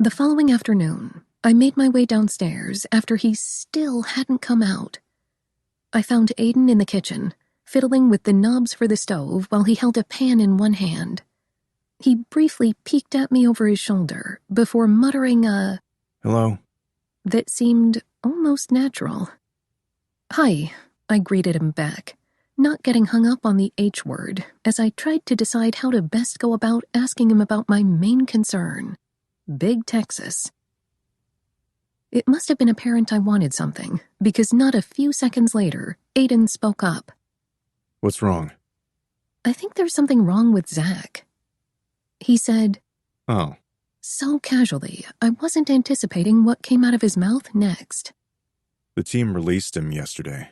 The following afternoon, I made my way downstairs after he still hadn't come out. I found Aiden in the kitchen, fiddling with the knobs for the stove while he held a pan in one hand. He briefly peeked at me over his shoulder before muttering a Hello? that seemed almost natural. Hi, I greeted him back, not getting hung up on the H word as I tried to decide how to best go about asking him about my main concern, Big Texas. It must have been apparent I wanted something, because not a few seconds later, Aiden spoke up. What's wrong? I think there's something wrong with Zach. He said, Oh. So casually, I wasn't anticipating what came out of his mouth next. The team released him yesterday.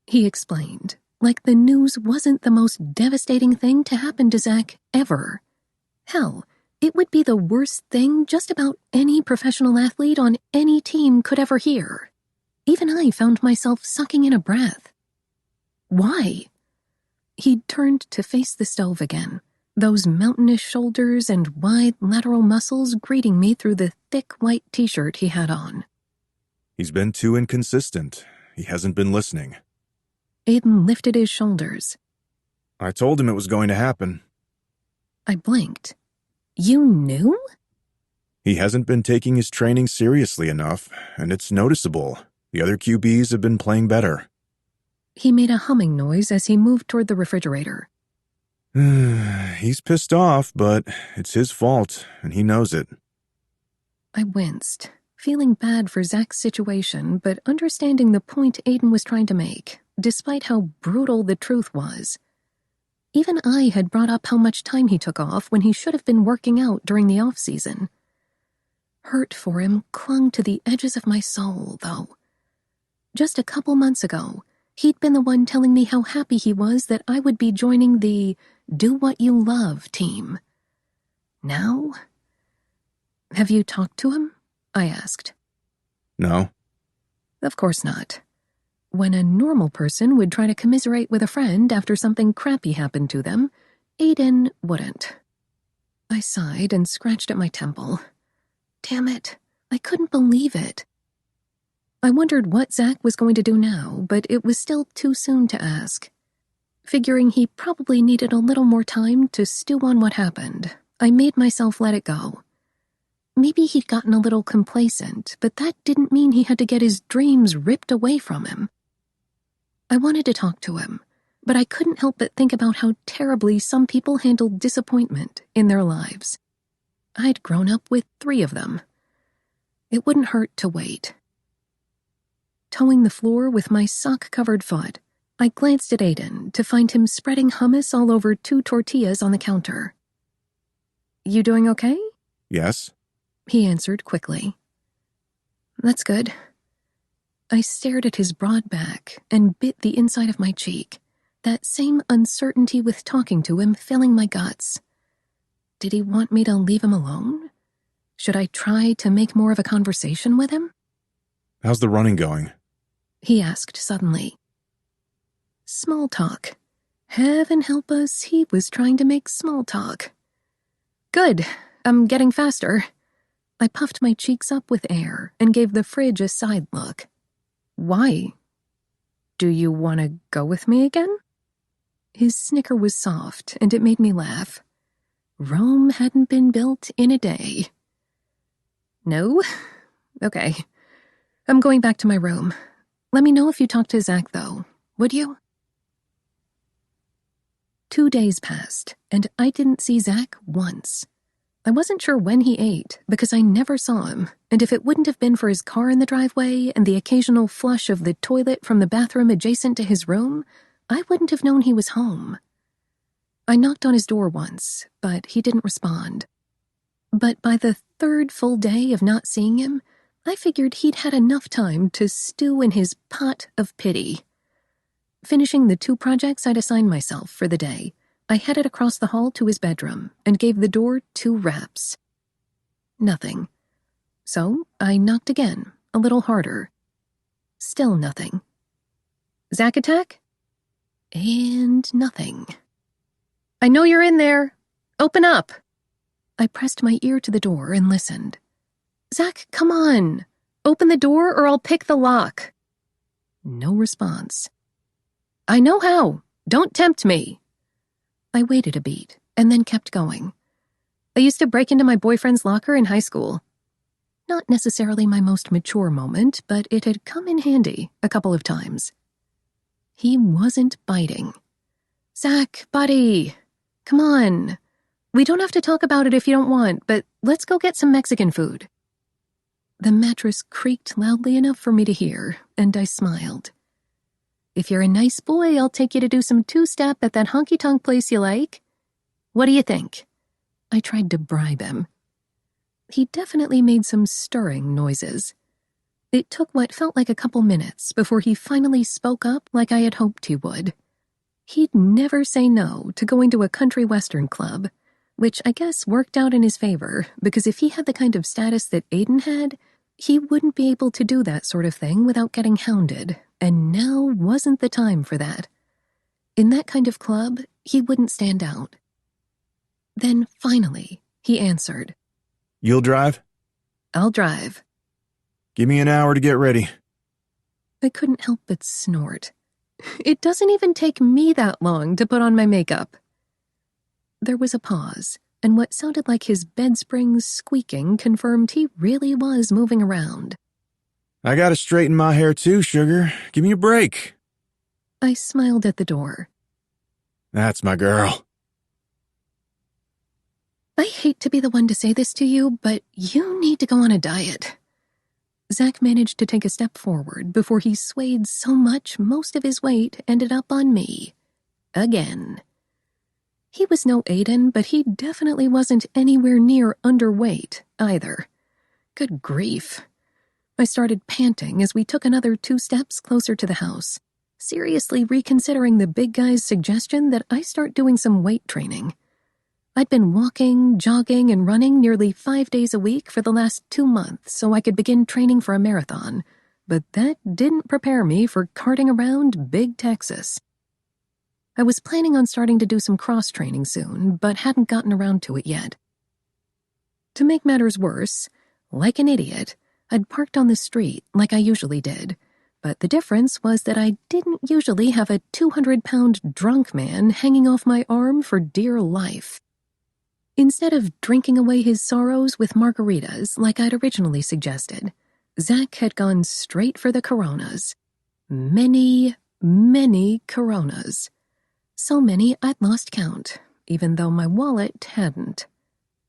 He explained, like the news wasn't the most devastating thing to happen to Zach ever. Hell, it would be the worst thing just about any professional athlete on any team could ever hear. Even I found myself sucking in a breath. Why? He'd turned to face the stove again, those mountainous shoulders and wide lateral muscles greeting me through the thick white t-shirt he had on. He's been too inconsistent. He hasn't been listening. Aiden lifted his shoulders. I told him it was going to happen. I blinked. You knew? He hasn't been taking his training seriously enough, and it's noticeable. The other QBs have been playing better. He made a humming noise as he moved toward the refrigerator. He's pissed off, but it's his fault, and he knows it. I winced, feeling bad for Zach's situation, but understanding the point Aiden was trying to make, despite how brutal the truth was. Even I had brought up how much time he took off when he should have been working out during the off-season. Hurt for him clung to the edges of my soul, though. Just a couple months ago, he'd been the one telling me how happy he was that I would be joining the Do What You Love team. Now? Have you talked to him? I asked. No. Of course not. When a normal person would try to commiserate with a friend after something crappy happened to them, Aiden wouldn't. I sighed and scratched at my temple. Damn it, I couldn't believe it. I wondered what Zach was going to do now, but it was still too soon to ask. Figuring he probably needed a little more time to stew on what happened, I made myself let it go. Maybe he'd gotten a little complacent, but that didn't mean he had to get his dreams ripped away from him. I wanted to talk to him, but I couldn't help but think about how terribly some people handled disappointment in their lives. I'd grown up with 3 of them. It wouldn't hurt to wait. Toeing the floor with my sock-covered foot, I glanced at Aiden to find him spreading hummus all over 2 tortillas on the counter. You doing okay? Yes? He answered quickly. That's good. I stared at his broad back and bit the inside of my cheek, that same uncertainty with talking to him filling my guts. Did he want me to leave him alone? Should I try to make more of a conversation with him? How's the running going? He asked suddenly. Small talk. Heaven help us, he was trying to make small talk. Good, I'm getting faster. I puffed my cheeks up with air and gave the fridge a side look. Why? Do you want to go with me again? His snicker was soft, and it made me laugh. Rome hadn't been built in a day. No? Okay. I'm going back to my room. Let me know if you talk to Zach, though, would you? 2 days passed, and I didn't see Zach once. I wasn't sure when he ate, because I never saw him, and if it wouldn't have been for his car in the driveway and the occasional flush of the toilet from the bathroom adjacent to his room, I wouldn't have known he was home. I knocked on his door once, but he didn't respond. But by the 3rd full day of not seeing him, I figured he'd had enough time to stew in his pot of pity. Finishing the 2 projects I'd assigned myself for the day, I headed across the hall to his bedroom and gave the door 2 raps. Nothing. So I knocked again, a little harder. Still nothing. Zach attack? And nothing. I know you're in there. Open up. I pressed my ear to the door and listened. Zach, come on. Open the door or I'll pick the lock. No response. I know how. Don't tempt me. I waited a beat, and then kept going. I used to break into my boyfriend's locker in high school. Not necessarily my most mature moment, but it had come in handy a couple of times. He wasn't biting. Zach, buddy, come on. We don't have to talk about it if you don't want, but let's go get some Mexican food. The mattress creaked loudly enough for me to hear, and I smiled. If you're a nice boy, I'll take you to do some 2-step at that honky-tonk place you like. What do you think? I tried to bribe him. He definitely made some stirring noises. It took what felt like a couple minutes before he finally spoke up like I had hoped he would. He'd never say no to going to a country western club, which I guess worked out in his favor, because if he had the kind of status that Aiden had, he wouldn't be able to do that sort of thing without getting hounded, and now wasn't the time for that. In that kind of club, he wouldn't stand out. Then, finally, he answered. You'll drive? I'll drive. Give me an hour to get ready. I couldn't help but snort. It doesn't even take me that long to put on my makeup. There was a pause, and what sounded like his bed springs squeaking confirmed he really was moving around. I gotta straighten my hair too, sugar. Give me a break. I smiled at the door. That's my girl. I hate to be the one to say this to you, but you need to go on a diet. Zach managed to take a step forward before he swayed so much most of his weight ended up on me. Again. He was no Aiden, but he definitely wasn't anywhere near underweight either. Good grief. I started panting as we took another 2 steps closer to the house, seriously reconsidering the big guy's suggestion that I start doing some weight training. I'd been walking, jogging, and running nearly 5 days a week for the last 2 months so I could begin training for a marathon, but that didn't prepare me for carting around Big Texas. I was planning on starting to do some cross-training soon, but hadn't gotten around to it yet. To make matters worse, like an idiot, I'd parked on the street like I usually did, but the difference was that I didn't usually have a 200-pound drunk man hanging off my arm for dear life. Instead of drinking away his sorrows with margaritas like I'd originally suggested, Zach had gone straight for the Coronas. Many, many Coronas. So many I'd lost count, even though my wallet hadn't.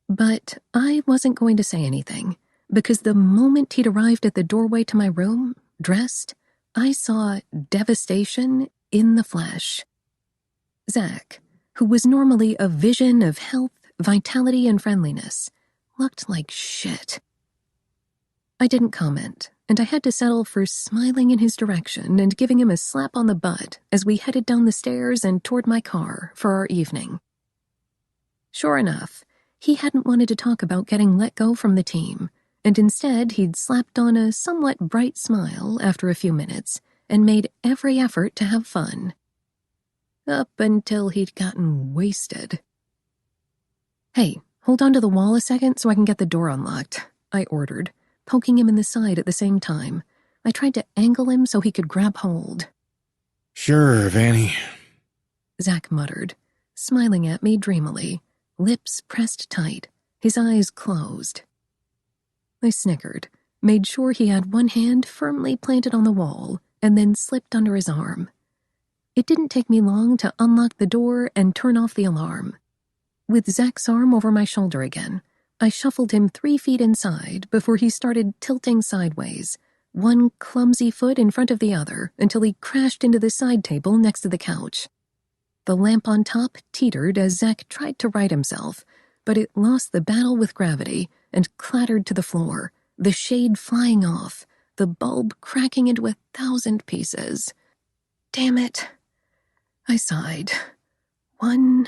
But I wasn't going to say anything, because the moment he'd arrived at the doorway to my room, dressed, I saw devastation in the flesh. Zach, who was normally a vision of health, vitality, and friendliness, looked like shit. I didn't comment, and I had to settle for smiling in his direction and giving him a slap on the butt as we headed down the stairs and toward my car for our evening. Sure enough, he hadn't wanted to talk about getting let go from the team, and instead he'd slapped on a somewhat bright smile after a few minutes and made every effort to have fun. Up until he'd gotten wasted. "Hey, hold on to the wall a second so I can get the door unlocked," I ordered, poking him in the side at the same time. I tried to angle him so he could grab hold. Sure, Vanny. Zach muttered, smiling at me dreamily, lips pressed tight, his eyes closed. I snickered, made sure he had one hand firmly planted on the wall, and then slipped under his arm. It didn't take me long to unlock the door and turn off the alarm. With Zach's arm over my shoulder again, I shuffled him 3 feet inside before he started tilting sideways, one clumsy foot in front of the other until he crashed into the side table next to the couch. The lamp on top teetered as Zach tried to right himself, but it lost the battle with gravity and clattered to the floor, the shade flying off, the bulb cracking into 1,000 pieces. Damn it. I sighed. 1,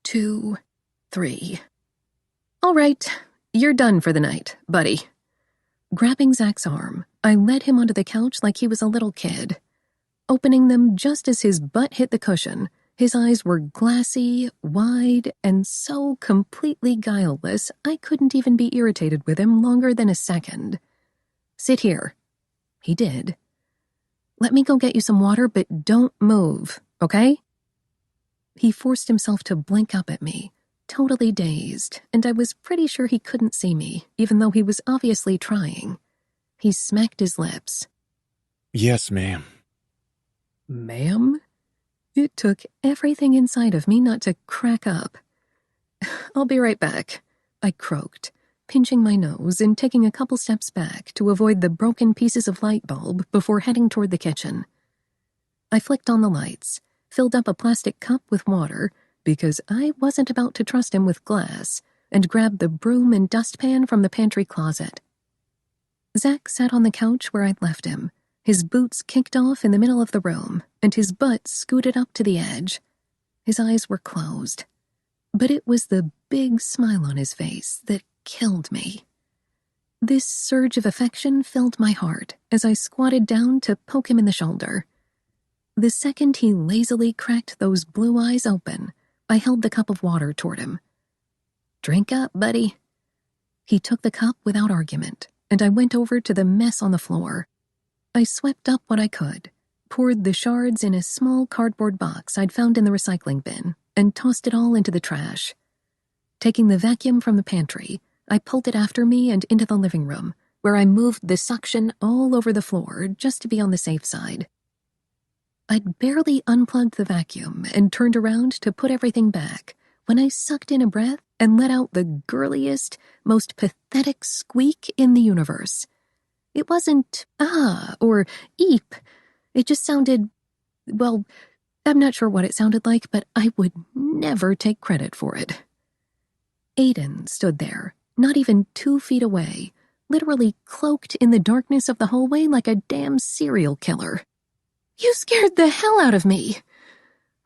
2, 3. All right, you're done for the night, buddy. Grabbing Zach's arm, I led him onto the couch like he was a little kid. Opening them just as his butt hit the cushion, his eyes were glassy, wide, and so completely guileless I couldn't even be irritated with him longer than a second. "Sit here." He did. "Let me go get you some water, but don't move, okay?" He forced himself to blink up at me, totally dazed, and I was pretty sure he couldn't see me, even though he was obviously trying. He smacked his lips. Yes, ma'am. Ma'am? It took everything inside of me not to crack up. "I'll be right back," I croaked, pinching my nose and taking a couple steps back to avoid the broken pieces of light bulb before heading toward the kitchen. I flicked on the lights, filled up a plastic cup with water, because I wasn't about to trust him with glass, and grabbed the broom and dustpan from the pantry closet. Zach sat on the couch where I'd left him, his boots kicked off in the middle of the room, and his butt scooted up to the edge. His eyes were closed, but it was the big smile on his face that killed me. This surge of affection filled my heart as I squatted down to poke him in the shoulder. The second he lazily cracked those blue eyes open, I held the cup of water toward him. "Drink up, buddy." He took the cup without argument, and I went over to the mess on the floor. I swept up what I could, poured the shards in a small cardboard box I'd found in the recycling bin, and tossed it all into the trash. Taking the vacuum from the pantry, I pulled it after me and into the living room, where I moved the suction all over the floor just to be on the safe side. I'd barely unplugged the vacuum and turned around to put everything back when I sucked in a breath and let out the girliest, most pathetic squeak in the universe. It wasn't ah or eep. It just sounded, well, I'm not sure what it sounded like, but I would never take credit for it. Aiden stood there, not even 2 feet away, literally cloaked in the darkness of the hallway like a damn serial killer. You scared the hell out of me.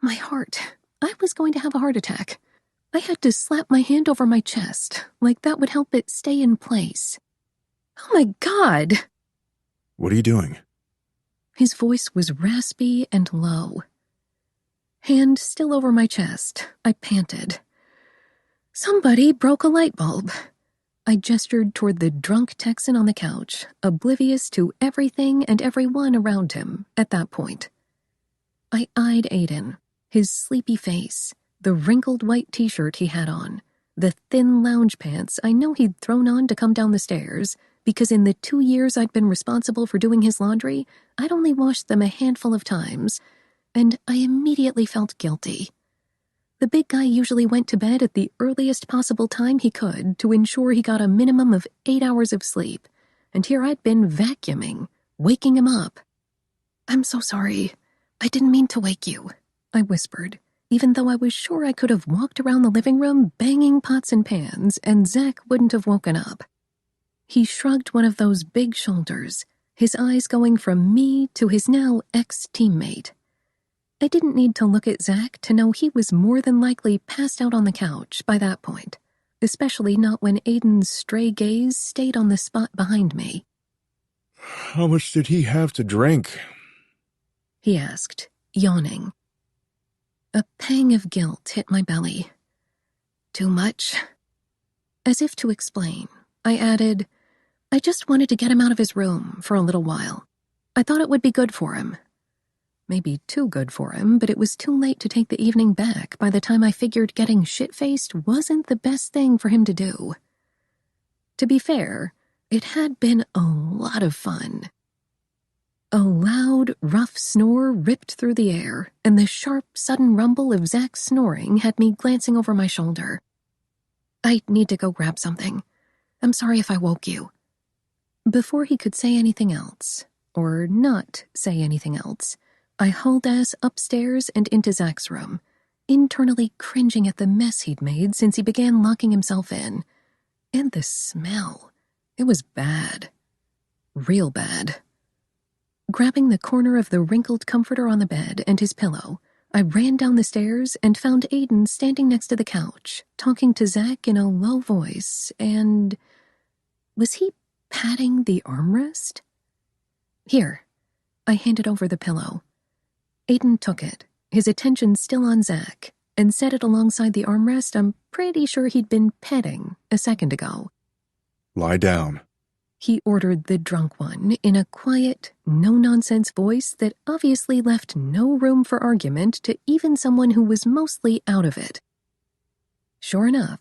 My heart. I was going to have a heart attack. I had to slap my hand over my chest, like that would help it stay in place. Oh my God! What are you doing? His voice was raspy and low. Hand still over my chest, I panted. Somebody broke a light bulb. I gestured toward the drunk Texan on the couch, oblivious to everything and everyone around him at that point. I eyed Aiden, his sleepy face, the wrinkled white t-shirt he had on, the thin lounge pants I know he'd thrown on to come down the stairs, because in the 2 years I'd been responsible for doing his laundry, I'd only washed them a handful of times, and I immediately felt guilty. The big guy usually went to bed at the earliest possible time he could to ensure he got a minimum of 8 hours of sleep, and here I'd been vacuuming, waking him up. I'm so sorry. I didn't mean to wake you, I whispered, even though I was sure I could have walked around the living room banging pots and pans and Zach wouldn't have woken up. He shrugged one of those big shoulders, his eyes going from me to his now ex-teammate. I didn't need to look at Zach to know he was more than likely passed out on the couch by that point, especially not when Aiden's stray gaze stayed on the spot behind me. How much did he have to drink? He asked, yawning. A pang of guilt hit my belly. Too much? As if to explain, I added, I just wanted to get him out of his room for a little while. I thought it would be good for him. Maybe too good for him, but it was too late to take the evening back by the time I figured getting shit-faced wasn't the best thing for him to do. To be fair, it had been a lot of fun. A loud, rough snore ripped through the air, and the sharp, sudden rumble of Zach's snoring had me glancing over my shoulder. I need to go grab something. I'm sorry if I woke you. Before he could say anything else, or not say anything else, I hauled ass upstairs and into Zach's room, internally cringing at the mess he'd made since he began locking himself in. And the smell. It was bad. Real bad. Grabbing the corner of the wrinkled comforter on the bed and his pillow, I ran down the stairs and found Aiden standing next to the couch, talking to Zach in a low voice, and... was he patting the armrest? Here. I handed over the pillow. Aiden took it, his attention still on Zach, and set it alongside the armrest I'm pretty sure he'd been petting a second ago. Lie down. He ordered the drunk one in a quiet, no-nonsense voice that obviously left no room for argument to even someone who was mostly out of it. Sure enough,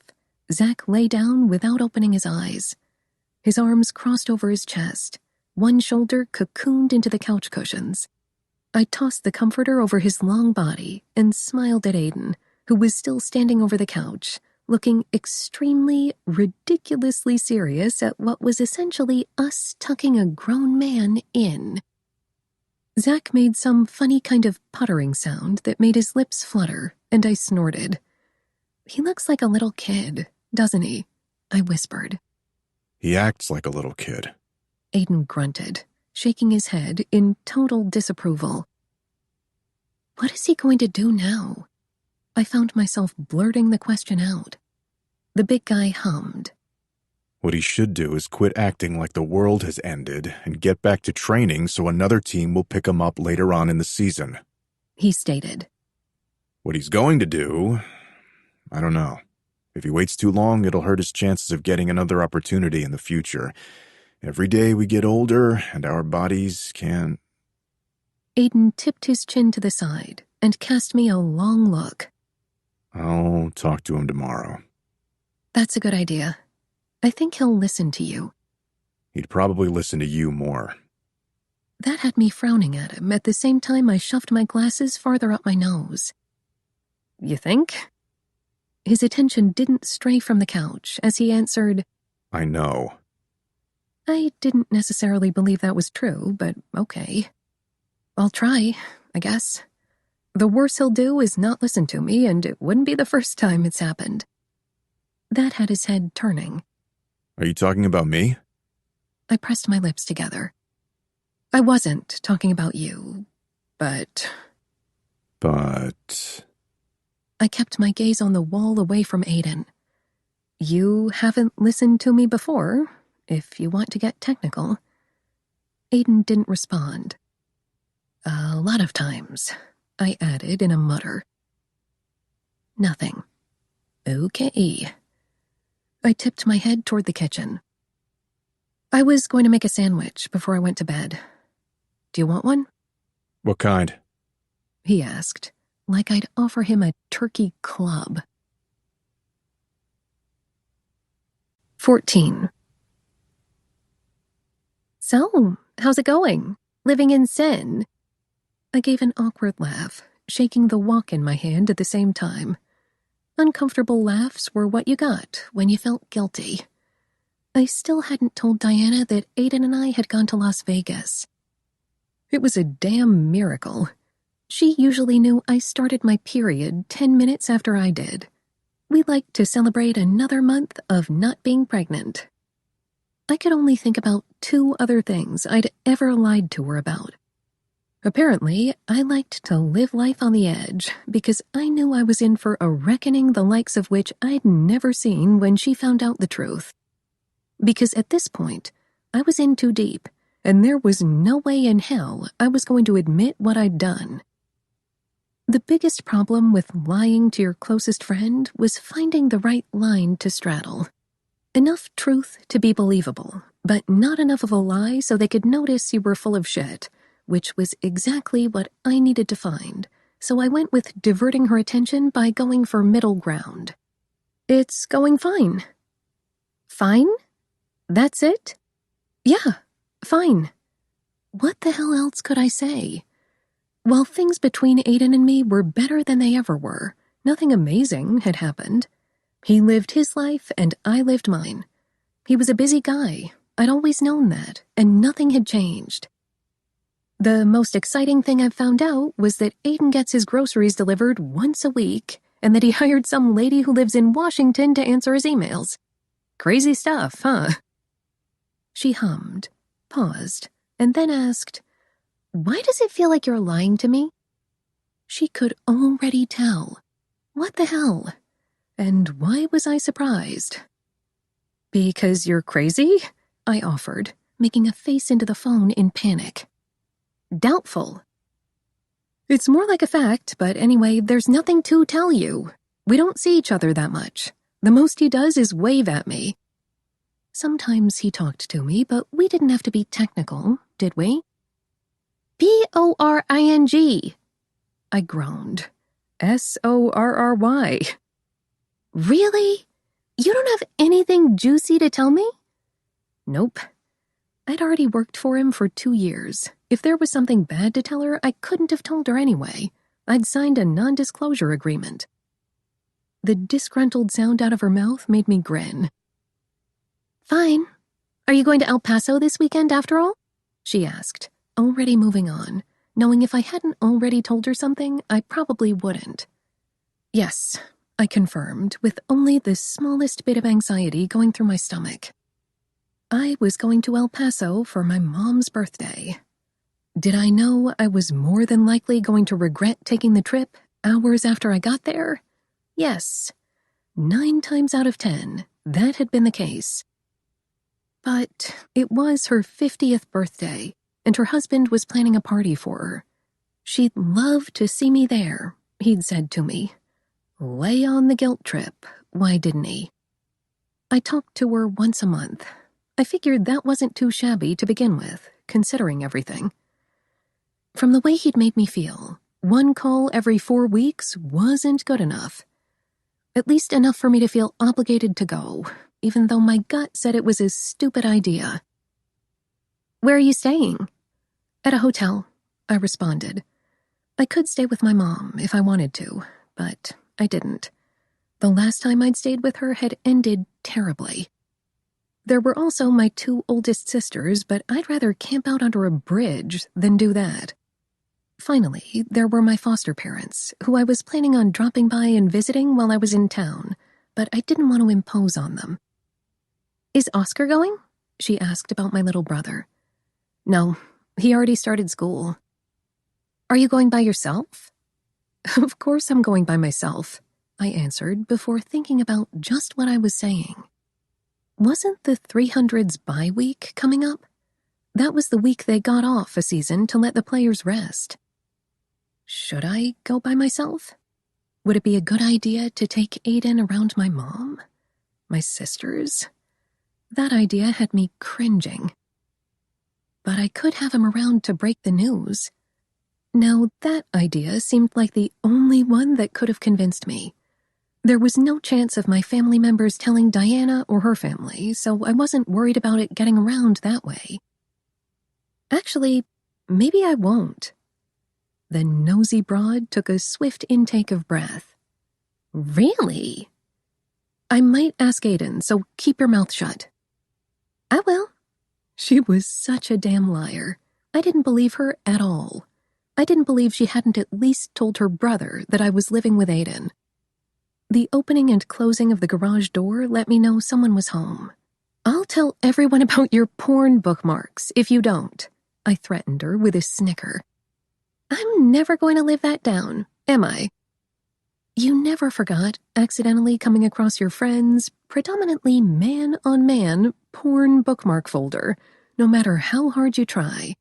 Zach lay down without opening his eyes. His arms crossed over his chest, one shoulder cocooned into the couch cushions. I tossed the comforter over his long body and smiled at Aiden, who was still standing over the couch, looking extremely, ridiculously serious at what was essentially us tucking a grown man in. Zach made some funny kind of puttering sound that made his lips flutter, and I snorted. He looks like a little kid, doesn't he? I whispered. He acts like a little kid. Aiden grunted, shaking his head in total disapproval. What is he going to do now? I found myself blurting the question out. The big guy hummed. What he should do is quit acting like the world has ended and get back to training so another team will pick him up later on in the season. He stated. What he's going to do, I don't know. If he waits too long, it'll hurt his chances of getting another opportunity in the future. Every day we get older and our bodies can't... Aiden tipped his chin to the side and cast me a long look. I'll talk to him tomorrow. That's a good idea. I think he'll listen to you. He'd probably listen to you more. That had me frowning at him at the same time I shoved my glasses farther up my nose. You think? His attention didn't stray from the couch as he answered, I know. I didn't necessarily believe that was true, but okay. I'll try, I guess. The worst he'll do is not listen to me, and it wouldn't be the first time it's happened. That had his head turning. Are you talking about me? I pressed my lips together. I wasn't talking about you, but... But... I kept my gaze on the wall away from Aiden. You haven't listened to me before, if you want to get technical. Aiden didn't respond. A lot of times, I added in a mutter. Nothing. Okay. I tipped my head toward the kitchen. I was going to make a sandwich before I went to bed. Do you want one? What kind? He asked, like I'd offer him a turkey club. 14. So, how's it going? Living in sin? I gave an awkward laugh, shaking the wok in my hand at the same time. Uncomfortable laughs were what you got when you felt guilty. I still hadn't told Diana that Aiden and I had gone to Las Vegas. It was a damn miracle. She usually knew I started my period 10 minutes after I did. We liked to celebrate another month of not being pregnant. I could only think about 2 other things I'd ever lied to her about. Apparently, I liked to live life on the edge because I knew I was in for a reckoning the likes of which I'd never seen when she found out the truth. Because at this point, I was in too deep, and there was no way in hell I was going to admit what I'd done. The biggest problem with lying to your closest friend was finding the right line to straddle. Enough truth to be believable, but not enough of a lie so they could notice you were full of shit, which was exactly what I needed to find, so I went with diverting her attention by going for middle ground. It's going fine. Fine? That's it? Yeah, fine. What the hell else could I say? While things between Aiden and me were better than they ever were, nothing amazing had happened. He lived his life and I lived mine. He was a busy guy. I'd always known that, and nothing had changed. The most exciting thing I've found out was that Aiden gets his groceries delivered once a week, and that he hired some lady who lives in Washington to answer his emails. Crazy stuff, huh? She hummed, paused, and then asked, Why does it feel like you're lying to me? She could already tell. What the hell? And why was I surprised? Because you're crazy? I offered, making a face into the phone in panic. Doubtful. It's more like a fact, but anyway, there's nothing to tell you. We don't see each other that much. The most he does is wave at me. Sometimes he talked to me, but we didn't have to be technical, did we? P-O-R-I-N-G. I groaned. S-O-R-R-Y. Really? You don't have anything juicy to tell me? Nope. I'd already worked for him for 2 years. If there was something bad to tell her, I couldn't have told her anyway. I'd signed a non-disclosure agreement. The disgruntled sound out of her mouth made me grin. Fine. Are you going to El Paso this weekend after all? She asked, already moving on, knowing if I hadn't already told her something, I probably wouldn't. Yes, I confirmed, with only the smallest bit of anxiety going through my stomach. I was going to El Paso for my mom's birthday. Did I know I was more than likely going to regret taking the trip hours after I got there? Yes. 9 times out of 10, that had been the case. But it was her 50th birthday, and her husband was planning a party for her. She'd love to see me there, he'd said to me. Lay on the guilt trip, why didn't he? I talked to her once a month. I figured that wasn't too shabby to begin with, considering everything. From the way he'd made me feel, 1 call every 4 weeks wasn't good enough. At least enough for me to feel obligated to go, even though my gut said it was a stupid idea. Where are you staying? At a hotel, I responded. I could stay with my mom if I wanted to, but I didn't. The last time I'd stayed with her had ended terribly. There were also my 2 oldest sisters, but I'd rather camp out under a bridge than do that. Finally, there were my foster parents, who I was planning on dropping by and visiting while I was in town, but I didn't want to impose on them. Is Oscar going? She asked about my little brother. No, he already started school. Are you going by yourself? Of course I'm going by myself, I answered before thinking about just what I was saying. Wasn't the 300's bye week coming up? That was the week they got off a season to let the players rest. Should I go by myself? Would it be a good idea to take Aiden around my mom? My sisters? That idea had me cringing. But I could have him around to break the news. Now, that idea seemed like the only one that could have convinced me. There was no chance of my family members telling Diana or her family, so I wasn't worried about it getting around that way. Actually, maybe I won't. The nosy broad took a swift intake of breath. Really? I might ask Aiden, so keep your mouth shut. I will. She was such a damn liar. I didn't believe her at all. I didn't believe she hadn't at least told her brother that I was living with Aiden. The opening and closing of the garage door let me know someone was home. I'll tell everyone about your porn bookmarks if you don't, I threatened her with a snicker. I'm never going to live that down, am I? You never forgot accidentally coming across your friend's predominantly man-on-man porn bookmark folder, no matter how hard you try.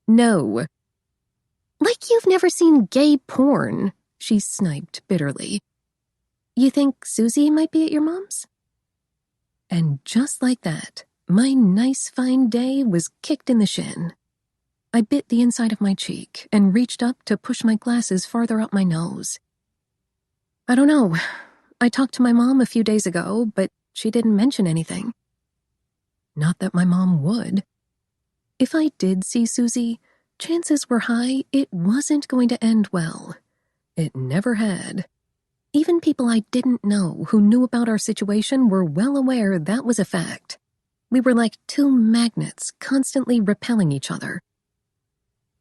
No. Like you've never seen gay porn, she sniped bitterly. You think Susie might be at your mom's? And just like that, my nice fine day was kicked in the shin. I bit the inside of my cheek and reached up to push my glasses farther up my nose. I don't know. I talked to my mom a few days ago, but she didn't mention anything. Not that my mom would. If I did see Susie, chances were high it wasn't going to end well. It never had. Even people I didn't know who knew about our situation were well aware that was a fact. We were like 2 magnets constantly repelling each other.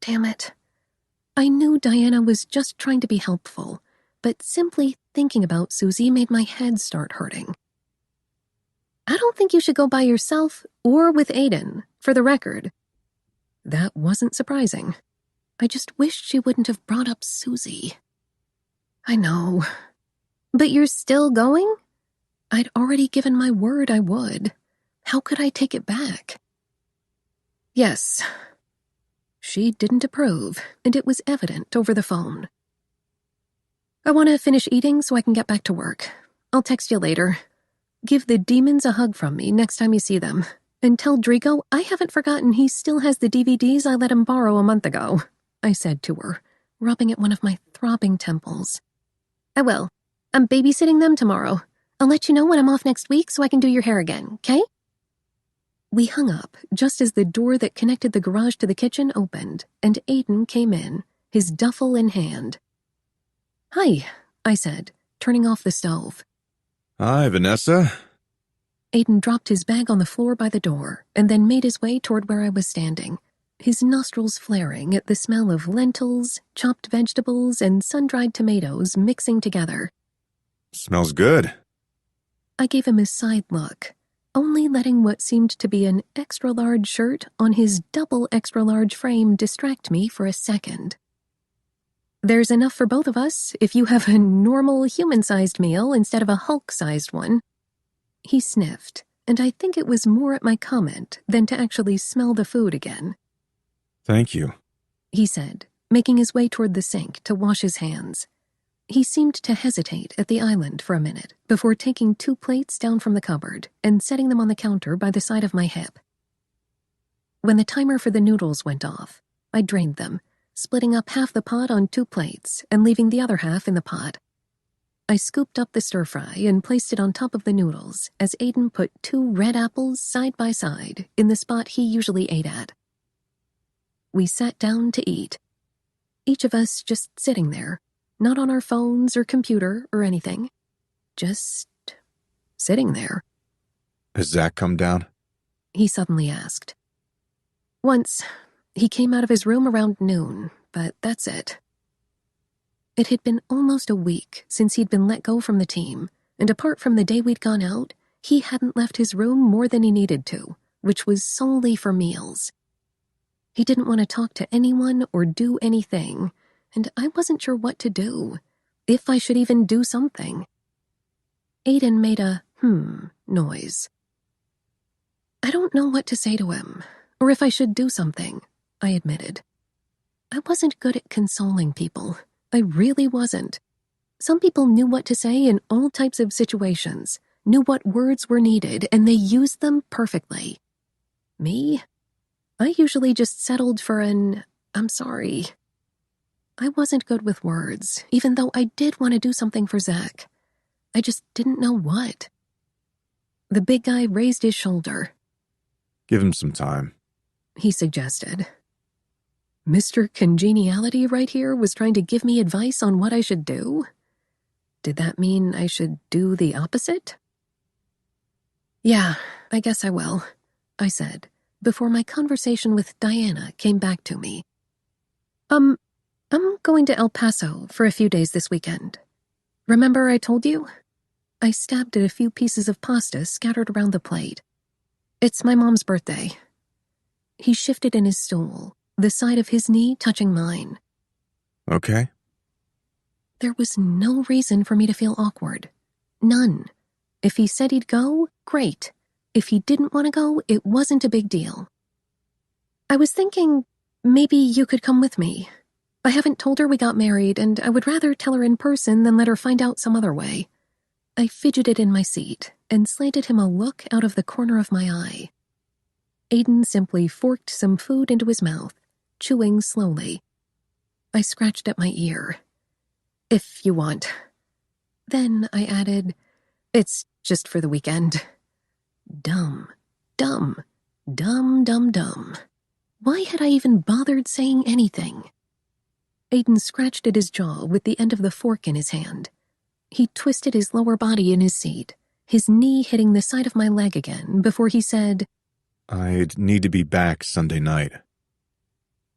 Damn it. I knew Diana was just trying to be helpful, but simply thinking about Susie made my head start hurting. I don't think you should go by yourself or with Aiden, for the record. That wasn't surprising. I just wished she wouldn't have brought up Susie. I know. But you're still going? I'd already given my word I would. How could I take it back? Yes. She didn't approve, and it was evident over the phone. I want to finish eating so I can get back to work. I'll text you later. Give the demons a hug from me next time you see them, and tell Drigo I haven't forgotten he still has the DVDs I let him borrow a month ago, I said to her, rubbing at one of my throbbing temples. I will. I'm babysitting them tomorrow. I'll let you know when I'm off next week so I can do your hair again, okay? We hung up just as the door that connected the garage to the kitchen opened, and Aiden came in, his duffel in hand. Hi, I said, turning off the stove. Hi, Vanessa. Aiden dropped his bag on the floor by the door and then made his way toward where I was standing, his nostrils flaring at the smell of lentils, chopped vegetables, and sun-dried tomatoes mixing together. Smells good. I gave him a side look, only letting what seemed to be an extra-large shirt on his double extra-large frame distract me for a second. There's enough for both of us if you have a normal human-sized meal instead of a Hulk-sized one. He sniffed, and I think it was more at my comment than to actually smell the food again. Thank you, He said, making his way toward the sink to wash his hands. He seemed to hesitate at the island for a minute before taking 2 plates down from the cupboard and setting them on the counter by the side of my hip. When the timer for the noodles went off, I drained them, splitting up half the pot on 2 plates and leaving the other half in the pot. I scooped up the stir-fry and placed it on top of the noodles as Aiden put 2 red apples side by side in the spot he usually ate at. We sat down to eat. Each of us just sitting there, not on our phones or computer or anything. Just sitting there. Has Zach come down? He suddenly asked. Once, he came out of his room around noon, but that's it. It had been almost a week since he'd been let go from the team, and apart from the day we'd gone out, he hadn't left his room more than he needed to, which was solely for meals. He didn't want to talk to anyone or do anything, and I wasn't sure what to do, if I should even do something. Aiden made a noise. I don't know what to say to him, or if I should do something, I admitted. I wasn't good at consoling people. I really wasn't. Some people knew what to say in all types of situations, knew what words were needed, and they used them perfectly. Me? I usually just settled for an, "I'm sorry." I wasn't good with words, even though I did want to do something for Zach. I just didn't know what. The big guy raised his shoulder. Give him some time, He suggested. Mr. Congeniality right here was trying to give me advice on what I should do? Did that mean I should do the opposite? Yeah, I guess I will, I said, before my conversation with Diana came back to me. I'm going to El Paso for a few days this weekend. Remember I told you? I stabbed at a few pieces of pasta scattered around the plate. It's my mom's birthday. He shifted in his stool, the side of his knee touching mine. okay? There was no reason for me to feel awkward. None. If he said he'd go, great. If he didn't want to go, it wasn't a big deal. I was thinking maybe you could come with me. I haven't told her we got married, and I would rather tell her in person than let her find out some other way. I fidgeted in my seat and slanted him a look out of the corner of my eye. Aiden simply forked some food into his mouth, chewing slowly. I scratched at my ear. If you want. Then I added, it's just for the weekend. Dumb. Why had I even bothered saying anything? Aiden scratched at his jaw with the end of the fork in his hand. He twisted his lower body in his seat, his knee hitting the side of my leg again, before he said, I'd need to be back Sunday night.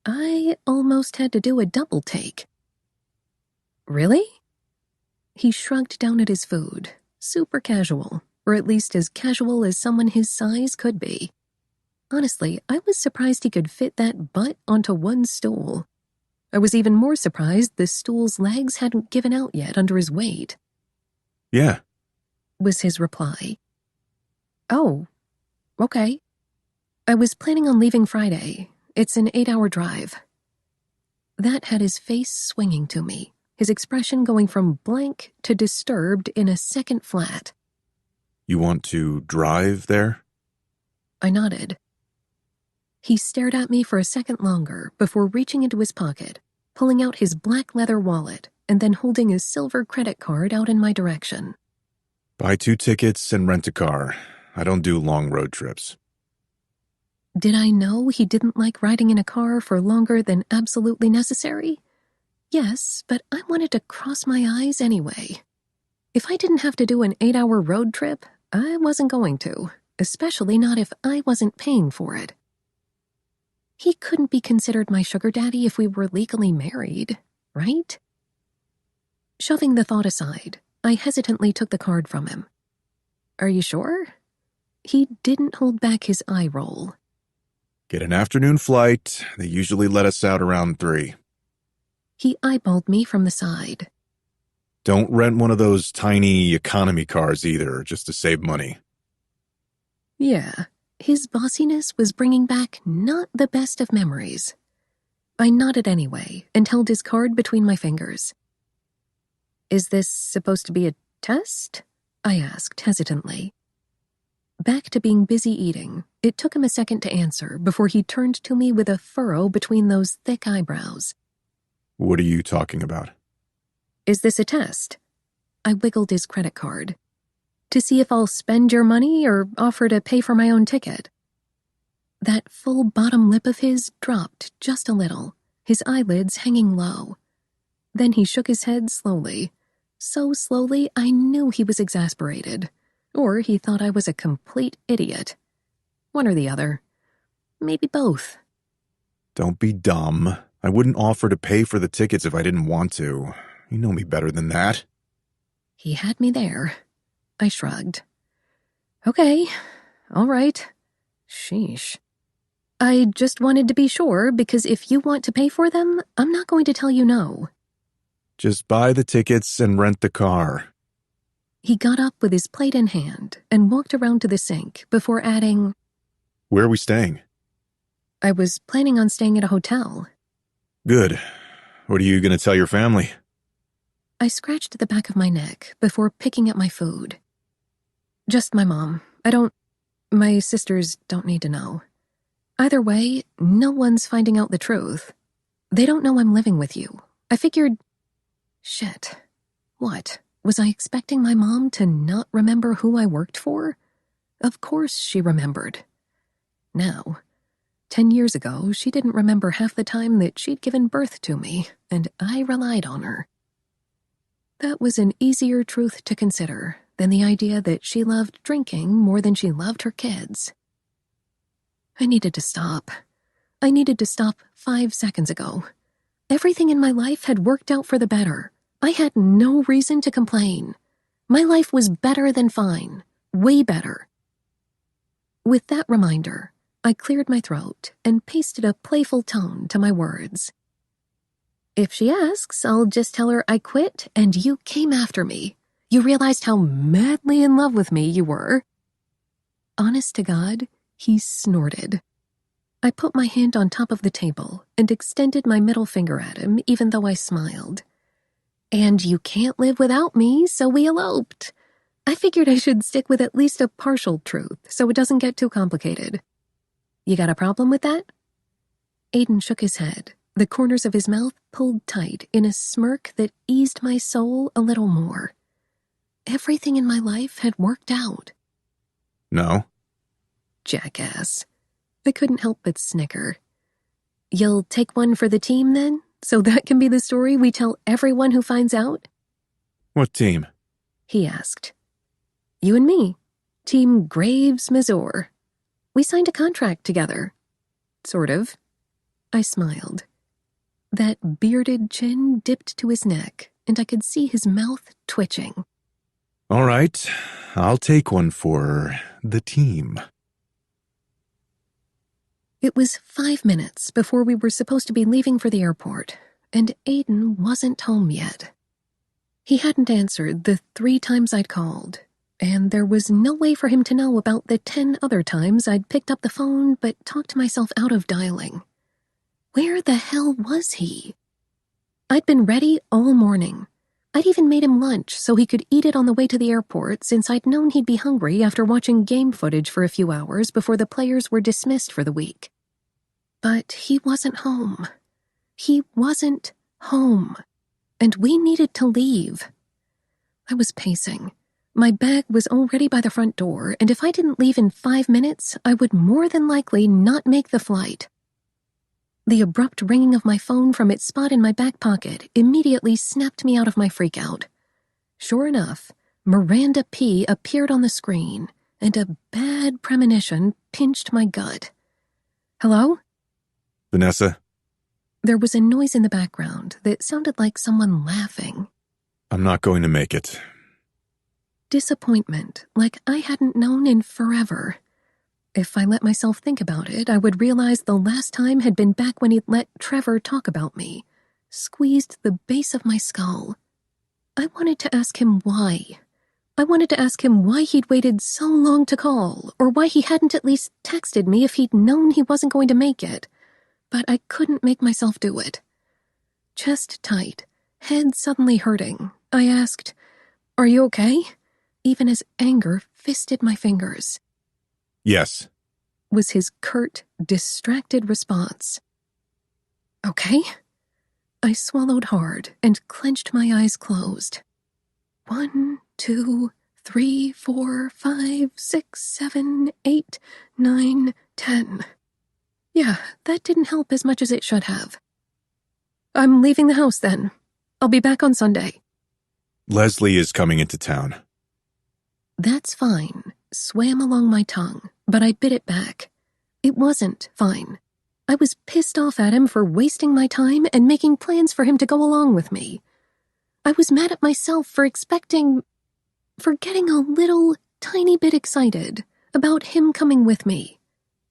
I almost had to do a double take. Really? He shrugged down at his food, super casual, or at least as casual as someone his size could be. Honestly, I was surprised he could fit that butt onto one stool. I was even more surprised the stool's legs hadn't given out yet under his weight. Yeah. Was his reply. Oh, okay. I was planning on leaving Friday. It's an 8-hour drive. That had his face swinging to me, his expression going from blank to disturbed in a second flat. You want to drive there? I nodded. He stared at me for a second longer before reaching into his pocket, pulling out his black leather wallet, and then holding a silver credit card out in my direction. Buy 2 tickets and rent a car. I don't do long road trips. Did I know he didn't like riding in a car for longer than absolutely necessary? Yes, but I wanted to cross my eyes anyway. If I didn't have to do an 8-hour road trip, I wasn't going to, especially not if I wasn't paying for it. He couldn't be considered my sugar daddy if we were legally married, right? Shoving the thought aside, I hesitantly took the card from him. Are you sure? He didn't hold back his eye roll. Get an afternoon flight. They usually let us out around 3. He eyeballed me from the side. Don't rent one of those tiny economy cars either, just to save money. Yeah, his bossiness was bringing back not the best of memories. I nodded anyway and held his card between my fingers. Is this supposed to be a test? I asked hesitantly. Back to being busy eating, it took him a second to answer before he turned to me with a furrow between those thick eyebrows. What are you talking about? Is this a test? I wiggled his credit card. To see if I'll spend your money or offer to pay for my own ticket. That full bottom lip of his dropped just a little, his eyelids hanging low. Then he shook his head slowly. So slowly I knew he was exasperated. Or he thought I was a complete idiot. One or the other. Maybe both. Don't be dumb. I wouldn't offer to pay for the tickets if I didn't want to. You know me better than that. He had me there. I shrugged. Okay, all right. Sheesh. I just wanted to be sure, because if you want to pay for them, I'm not going to tell you no. Just buy the tickets and rent the car. He got up with his plate in hand and walked around to the sink before adding, Where are we staying? I was planning on staying at a hotel. Good. What are you going to tell your family? I scratched the back of my neck before picking up my food. Just my mom. My sisters don't need to know. Either way, no one's finding out the truth. They don't know I'm living with you. I figured... Shit. What? Was I expecting my mom to not remember who I worked for? Of course she remembered. Now, 10 years ago, she didn't remember half the time that she'd given birth to me, and I relied on her. That was an easier truth to consider than the idea that she loved drinking more than she loved her kids. I needed to stop. I needed to stop 5 seconds ago. Everything in my life had worked out for the better. I had no reason to complain. My life was better than fine. Way better. With that reminder, I cleared my throat and pasted a playful tone to my words. If she asks, I'll just tell her I quit and you came after me. You realized how madly in love with me you were. Honest to God, he snorted. I put my hand on top of the table and extended my middle finger at him, even though I smiled. And you can't live without me, so we eloped. I figured I should stick with at least a partial truth, so it doesn't get too complicated. You got a problem with that? Aiden shook his head, the corners of his mouth pulled tight in a smirk that eased my soul a little more. Everything in my life had worked out. No. Jackass. I couldn't help but snicker. You'll take one for the team, then? So that can be the story we tell everyone who finds out? What team? He asked. You and me. Team Graves, Missouri. We signed a contract together. Sort of. I smiled. That bearded chin dipped to his neck, and I could see his mouth twitching. All right, I'll take one for the team. It was 5 minutes before we were supposed to be leaving for the airport, and Aiden wasn't home yet. He hadn't answered the 3 times I'd called, and there was no way for him to know about the 10 other times I'd picked up the phone but talked myself out of dialing. Where the hell was he? I'd been ready all morning. I'd even made him lunch so he could eat it on the way to the airport, since I'd known he'd be hungry after watching game footage for a few hours before the players were dismissed for the week. But he wasn't home. He wasn't home. And we needed to leave. I was pacing. My bag was already by the front door, and if I didn't leave in 5 minutes, I would more than likely not make the flight. The abrupt ringing of my phone from its spot in my back pocket immediately snapped me out of my freakout. Sure enough, Miranda P. appeared on the screen, and a bad premonition pinched my gut. Hello? Vanessa? There was a noise in the background that sounded like someone laughing. I'm not going to make it. Disappointment, like I hadn't known in forever. If I let myself think about it, I would realize the last time had been back when he'd let Trevor talk about me, squeezed the base of my skull. I wanted to ask him why. I wanted to ask him why he'd waited so long to call, or why he hadn't at least texted me if he'd known he wasn't going to make it. But I couldn't make myself do it. Chest tight, head suddenly hurting, I asked, "Are you okay?" Even as anger fisted my fingers. Yes, Was his curt, distracted response. Okay. I swallowed hard and clenched my eyes closed. 1, 2, 3, 4, 5, 6, 7, 8, 9, 10. Yeah, that didn't help as much as it should have. I'm leaving the house then. I'll be back on Sunday. Leslie is coming into town. That's fine, swam along my tongue, but I bit it back. It wasn't fine. I was pissed off at him for wasting my time and making plans for him to go along with me. I was mad at myself for getting a little, tiny bit excited about him coming with me.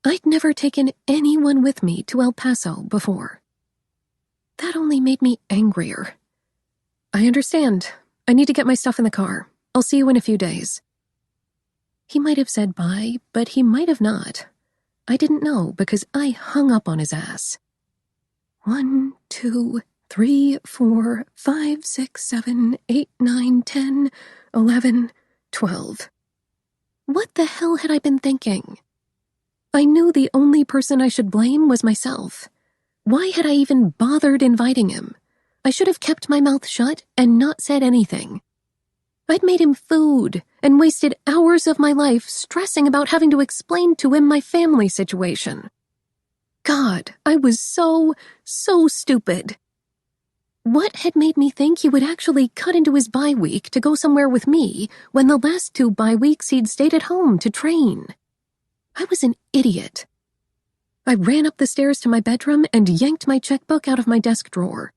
I'd never taken anyone with me to El Paso before. That only made me angrier. I understand. I need to get my stuff in the car. I'll see you in a few days. He might have said bye, but he might have not. I didn't know because I hung up on his ass. 1, 2, 3, 4, 5, 6, 7, 8, 9, 10, 11, 12. What the hell had I been thinking? I knew the only person I should blame was myself. Why had I even bothered inviting him? I should have kept my mouth shut and not said anything. I'd made him food and wasted hours of my life stressing about having to explain to him my family situation. God, I was so stupid. What had made me think he would actually cut into his bye week to go somewhere with me when the last 2 bye weeks he'd stayed at home to train? I was an idiot. I ran up the stairs to my bedroom and yanked my checkbook out of my desk drawer.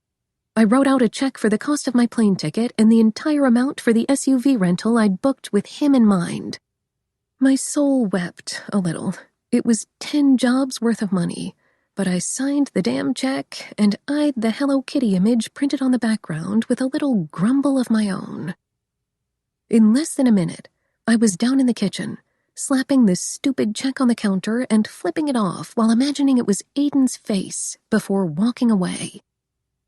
I wrote out a check for the cost of my plane ticket and the entire amount for the SUV rental I'd booked with him in mind. My soul wept a little. It was 10 jobs worth of money, but I signed the damn check and eyed the Hello Kitty image printed on the background with a little grumble of my own. In less than a minute, I was down in the kitchen, slapping this stupid check on the counter and flipping it off while imagining it was Aiden's face before walking away.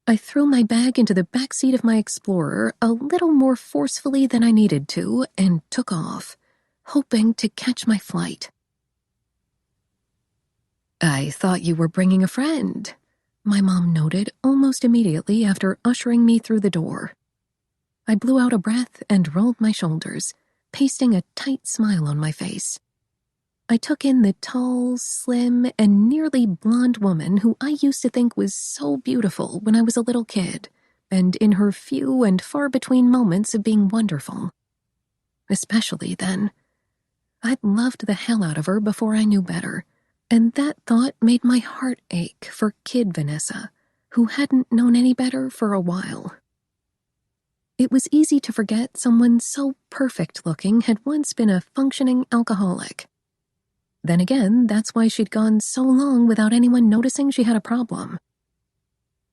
I threw my bag into the back seat of my Explorer a little more forcefully than I needed to and took off, hoping to catch my flight. I thought you were bringing a friend, my mom noted almost immediately after ushering me through the door. I blew out a breath and rolled my shoulders, pasting a tight smile on my face. I took in the tall, slim, and nearly blonde woman who I used to think was so beautiful when I was a little kid, and in her few and far between moments of being wonderful. Especially then. I'd loved the hell out of her before I knew better, and that thought made my heart ache for kid Vanessa, who hadn't known any better for a while. It was easy to forget someone so perfect-looking had once been a functioning alcoholic. Then again, that's why she'd gone so long without anyone noticing she had a problem.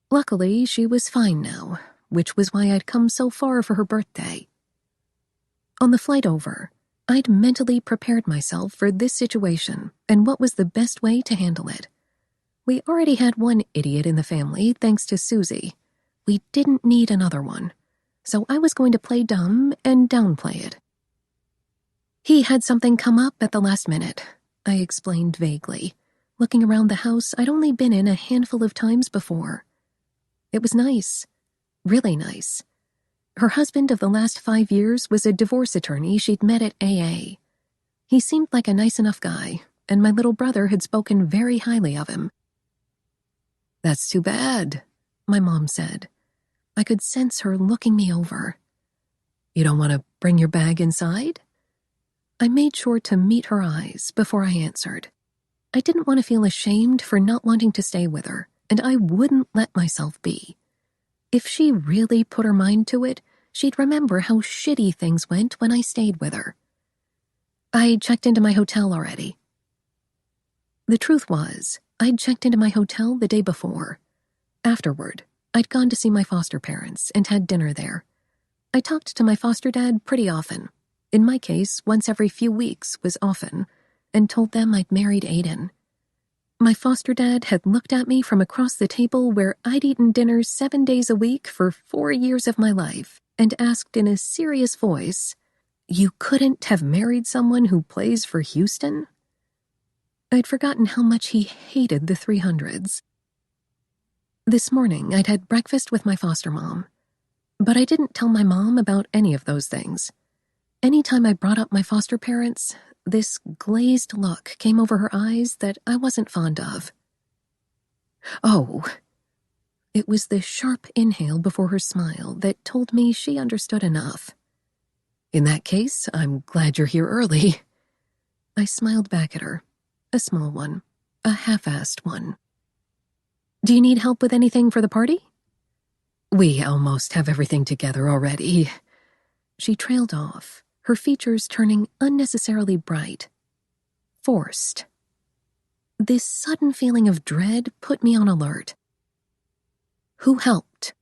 Luckily, she was fine now, which was why I'd come so far for her birthday. On the flight over, I'd mentally prepared myself for this situation and what was the best way to handle it. We already had one idiot in the family, thanks to Susie. We didn't need another one, so I was going to play dumb and downplay it. He had something come up at the last minute, I explained vaguely, looking around the house I'd only been in a handful of times before. It was nice. Really nice. Her husband of the last 5 years was a divorce attorney she'd met at AA. He seemed like a nice enough guy, and my little brother had spoken very highly of him. "That's too bad," my mom said. I could sense her looking me over. "You don't want to bring your bag inside?" I made sure to meet her eyes before I answered. I didn't want to feel ashamed for not wanting to stay with her, and I wouldn't let myself be. If she really put her mind to it, she'd remember how shitty things went when I stayed with her. I checked into my hotel already. The truth was, I'd checked into my hotel the day before. Afterward, I'd gone to see my foster parents and had dinner there. I talked to my foster dad pretty often. In my case, once every few weeks was often, and told them I'd married Aiden. My foster dad had looked at me from across the table where I'd eaten dinner 7 days a week for 4 years of my life and asked in a serious voice, "You couldn't have married someone who plays for Houston?" I'd forgotten how much he hated the 300s. This morning, I'd had breakfast with my foster mom. But I didn't tell my mom about any of those things. Anytime I brought up my foster parents, this glazed look came over her eyes that I wasn't fond of. Oh, it was the sharp inhale before her smile that told me she understood enough. In that case, I'm glad you're here early. I smiled back at her, a small one, a half-assed one. Do you need help with anything for the party? We almost have everything together already. She trailed off, her features turning unnecessarily bright. Forced. This sudden feeling of dread put me on alert. Who helped?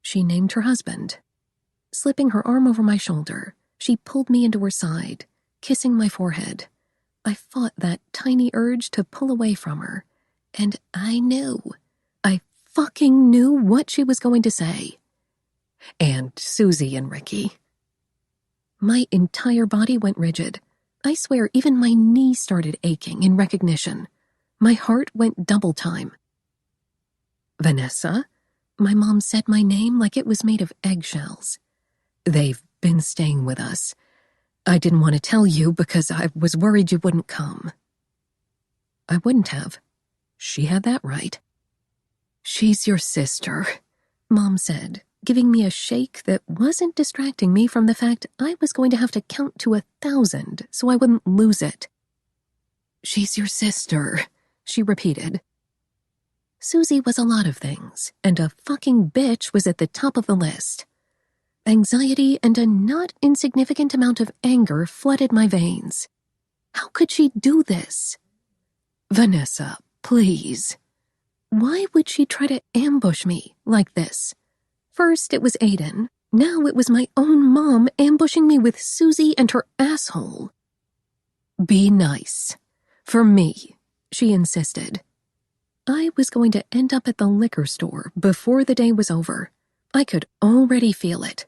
She named her husband. Slipping her arm over my shoulder, she pulled me into her side, kissing my forehead. I fought that tiny urge to pull away from her, and I fucking knew what she was going to say. And Susie and Ricky. My entire body went rigid. I swear even my knee started aching in recognition. My heart went double time. Vanessa? My mom said my name like it was made of eggshells. They've been staying with us. I didn't want to tell you because I was worried you wouldn't come. I wouldn't have. She had that right. She's your sister, Mom said, giving me a shake that wasn't distracting me from the fact I was going to have to count to 1,000 so I wouldn't lose it. She's your sister, she repeated. Susie was a lot of things, and a fucking bitch was at the top of the list. Anxiety and a not insignificant amount of anger flooded my veins. How could she do this? Vanessa, please. Why would she try to ambush me like this? First it was Aiden. Now it was my own mom ambushing me with Susie and her asshole. Be nice. For me, she insisted. I was going to end up at the liquor store before the day was over. I could already feel it.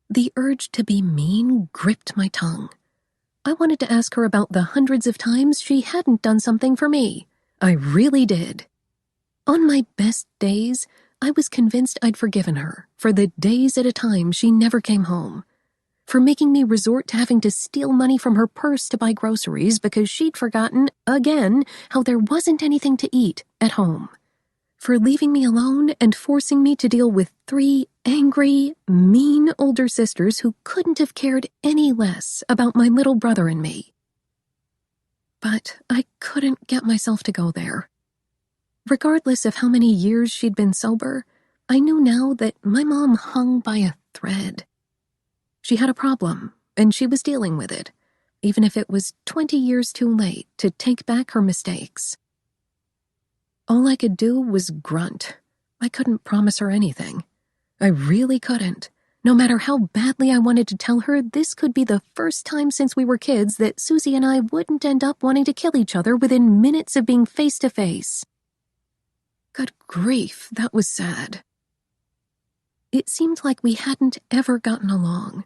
The urge to be mean gripped my tongue. I wanted to ask her about the hundreds of times she hadn't done something for me. I really did. On my best days, I was convinced I'd forgiven her for the days at a time she never came home, for making me resort to having to steal money from her purse to buy groceries because she'd forgotten, again, how there wasn't anything to eat at home, for leaving me alone and forcing me to deal with 3 angry, mean older sisters who couldn't have cared any less about my little brother and me. But I couldn't get myself to go there. Regardless of how many years she'd been sober, I knew now that my mom hung by a thread. She had a problem, and she was dealing with it, even if it was 20 years too late to take back her mistakes. All I could do was grunt. I couldn't promise her anything. I really couldn't. No matter how badly I wanted to tell her this could be the first time since we were kids that Susie and I wouldn't end up wanting to kill each other within minutes of being face to face. Good grief, that was sad. It seemed like we hadn't ever gotten along,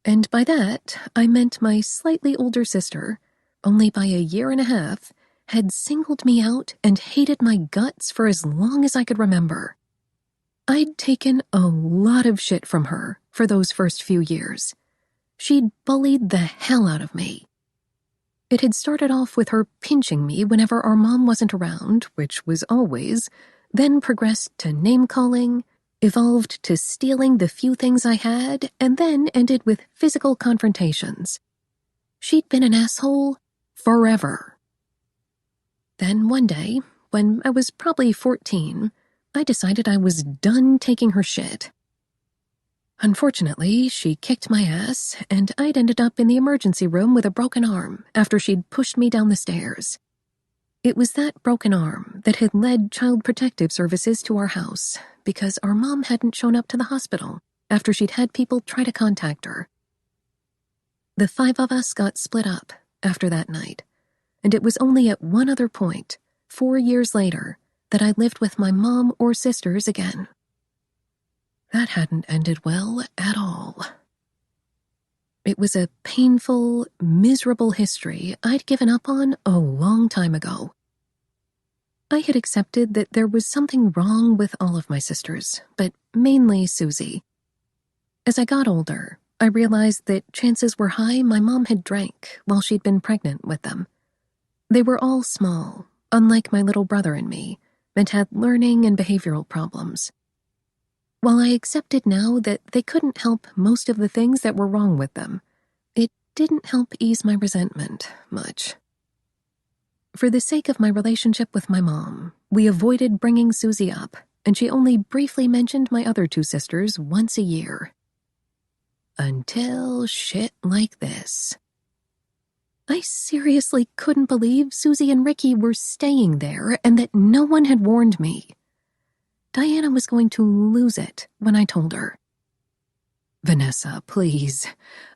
and by that I meant my slightly older sister, only by 1.5 years, had singled me out and hated my guts for as long as I could remember. I'd taken a lot of shit from her for those first few years. She'd bullied the hell out of me. It had started off with her pinching me whenever our mom wasn't around, which was always, then progressed to name-calling, evolved to stealing the few things I had, and then ended with physical confrontations. She'd been an asshole forever. Then one day, when I was probably 14, I decided I was done taking her shit. Unfortunately, she kicked my ass, and I'd ended up in the emergency room with a broken arm after she'd pushed me down the stairs. It was that broken arm that had led Child Protective Services to our house because our mom hadn't shown up to the hospital after she'd had people try to contact her. The 5 of us got split up after that night, and it was only at one other point, 4 years later, that I lived with my mom or sisters again. That hadn't ended well at all. It was a painful, miserable history I'd given up on a long time ago. I had accepted that there was something wrong with all of my sisters, but mainly Susie. As I got older, I realized that chances were high my mom had drank while she'd been pregnant with them. They were all small, unlike my little brother and me, and had learning and behavioral problems. While I accepted now that they couldn't help most of the things that were wrong with them, it didn't help ease my resentment much. For the sake of my relationship with my mom, we avoided bringing Susie up, and she only briefly mentioned my other two sisters once a year. Until shit like this. I seriously couldn't believe Susie and Ricky were staying there and that no one had warned me. Diana was going to lose it when I told her. "Vanessa, please.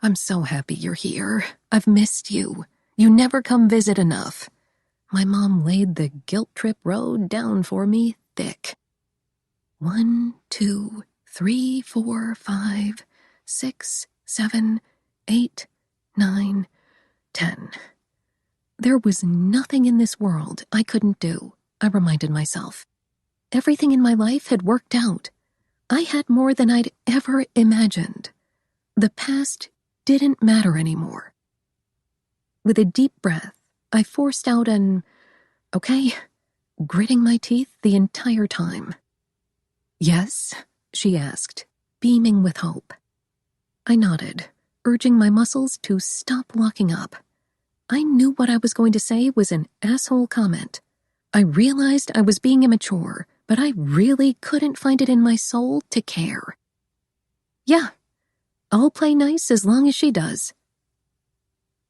I'm so happy you're here. I've missed you. You never come visit enough." My mom laid the guilt trip road down for me thick. 1, 2, 3, 4, 5, 6, 7, 8, 9, 10. There was nothing in this world I couldn't do, I reminded myself. Everything in my life had worked out. I had more than I'd ever imagined. The past didn't matter anymore. With a deep breath, I forced out an, "Okay," gritting my teeth the entire time. "Yes?" she asked, beaming with hope. I nodded, urging my muscles to stop locking up. I knew what I was going to say was an asshole comment. I realized I was being immature, but I really couldn't find it in my soul to care. "Yeah, I'll play nice as long as she does."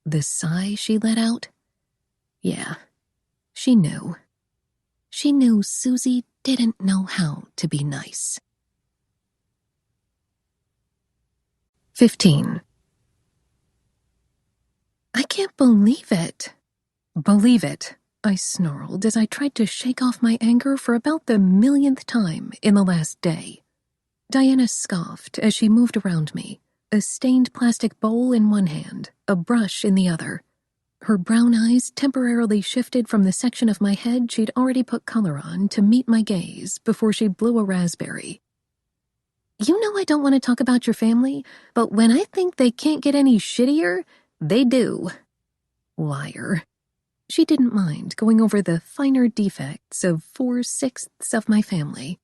The sigh she let out? Yeah, she knew. She knew Susie didn't know how to be nice. 15. "I can't believe it." "Believe it," I snarled as I tried to shake off my anger for about the millionth time in the last day. Diana scoffed as she moved around me, a stained plastic bowl in one hand, a brush in the other. Her brown eyes temporarily shifted from the section of my head she'd already put color on to meet my gaze before she blew a raspberry. "You know I don't want to talk about your family, but when I think they can't get any shittier, they do." Liar. She didn't mind going over the finer defects of 4/6 of my family.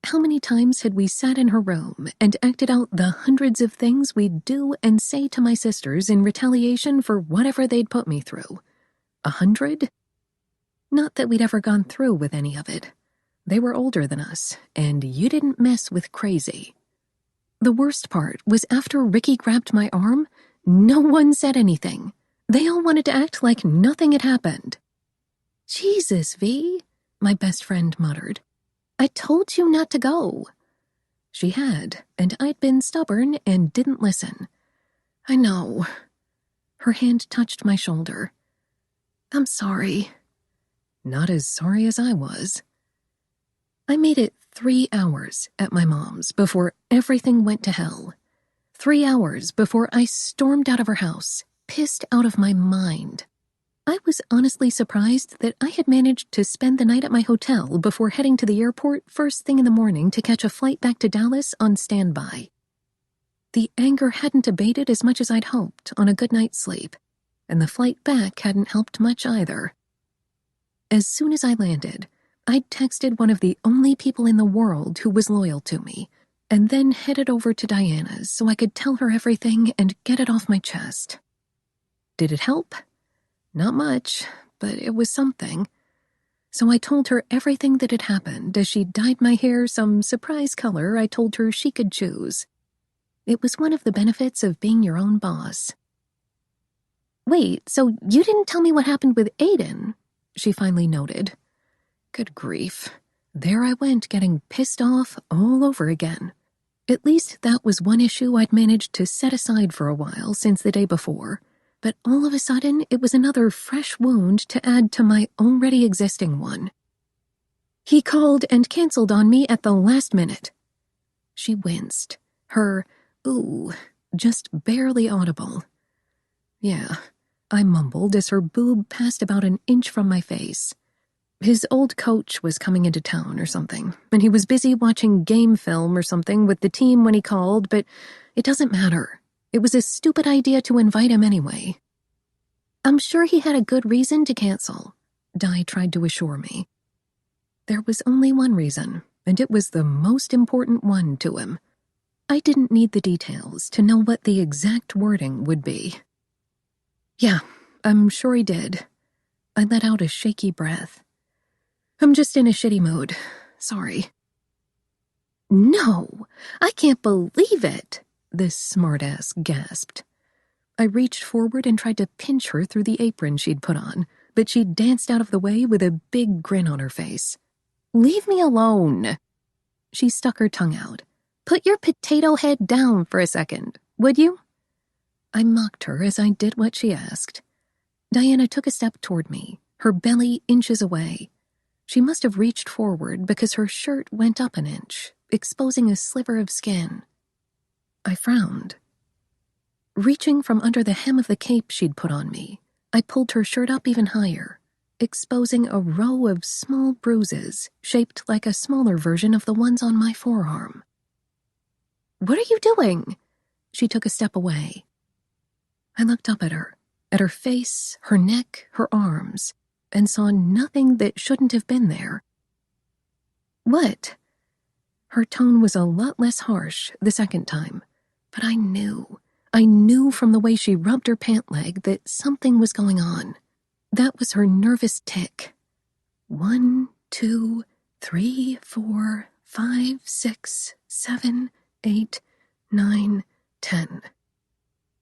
How many times had we sat in her room and acted out the hundreds of things we'd do and say to my sisters in retaliation for whatever they'd put me through? 100? Not that we'd ever gone through with any of it. They were older than us, and you didn't mess with crazy. The worst part was after Ricky grabbed my arm, no one said anything. They all wanted to act like nothing had happened. "Jesus, V," my best friend muttered. "I told you not to go." She had, and I'd been stubborn and didn't listen. "I know." Her hand touched my shoulder. "I'm sorry." Not as sorry as I was. I made it 3 hours at my mom's before everything went to hell. 3 hours before I stormed out of her house, pissed out of my mind. I was honestly surprised that I had managed to spend the night at my hotel before heading to the airport first thing in the morning to catch a flight back to Dallas on standby. The anger hadn't abated as much as I'd hoped on a good night's sleep, and the flight back hadn't helped much either. As soon as I landed, I'd texted one of the only people in the world who was loyal to me, and then headed over to Diana's so I could tell her everything and get it off my chest. Did it help? Not much, but it was something. So I told her everything that had happened as she dyed my hair some surprise color I told her she could choose. It was one of the benefits of being your own boss. "Wait, so you didn't tell me what happened with Aiden?" she finally noted. Good grief. There I went getting pissed off all over again. At least that was one issue I'd managed to set aside for a while since the day before. But all of a sudden, it was another fresh wound to add to my already existing one. "He called and canceled on me at the last minute." She winced, her "ooh" just barely audible. "Yeah," I mumbled as her boob passed about an inch from my face. His old coach was coming into town or something, and he was busy watching game film or something with the team when he called, but it doesn't matter. It was a stupid idea to invite him anyway. I'm sure he had a good reason to cancel, Di tried to assure me. There was only one reason, and it was the most important one to him. I didn't need the details to know what the exact wording would be. Yeah, I'm sure he did. I let out a shaky breath. I'm just in a shitty mood. Sorry. No, I can't believe it, this smartass gasped. I reached forward and tried to pinch her through the apron she'd put on, but she danced out of the way with a big grin on her face. Leave me alone. She stuck her tongue out. Put your potato head down for a second, would you? I mocked her as I did what she asked. Diana took a step toward me, her belly inches away. She must have reached forward because her shirt went up an inch, exposing a sliver of skin. I frowned. Reaching from under the hem of the cape she'd put on me, I pulled her shirt up even higher, exposing a row of small bruises shaped like a smaller version of the ones on my forearm. What are you doing? She took a step away. I looked up at her face, her neck, her arms, and saw nothing that shouldn't have been there. What? Her tone was a lot less harsh the second time, but I knew from the way she rubbed her pant leg that something was going on. That was her nervous tick. 1, 2, 3, 4, 5, 6, 7, 8, 9, 10.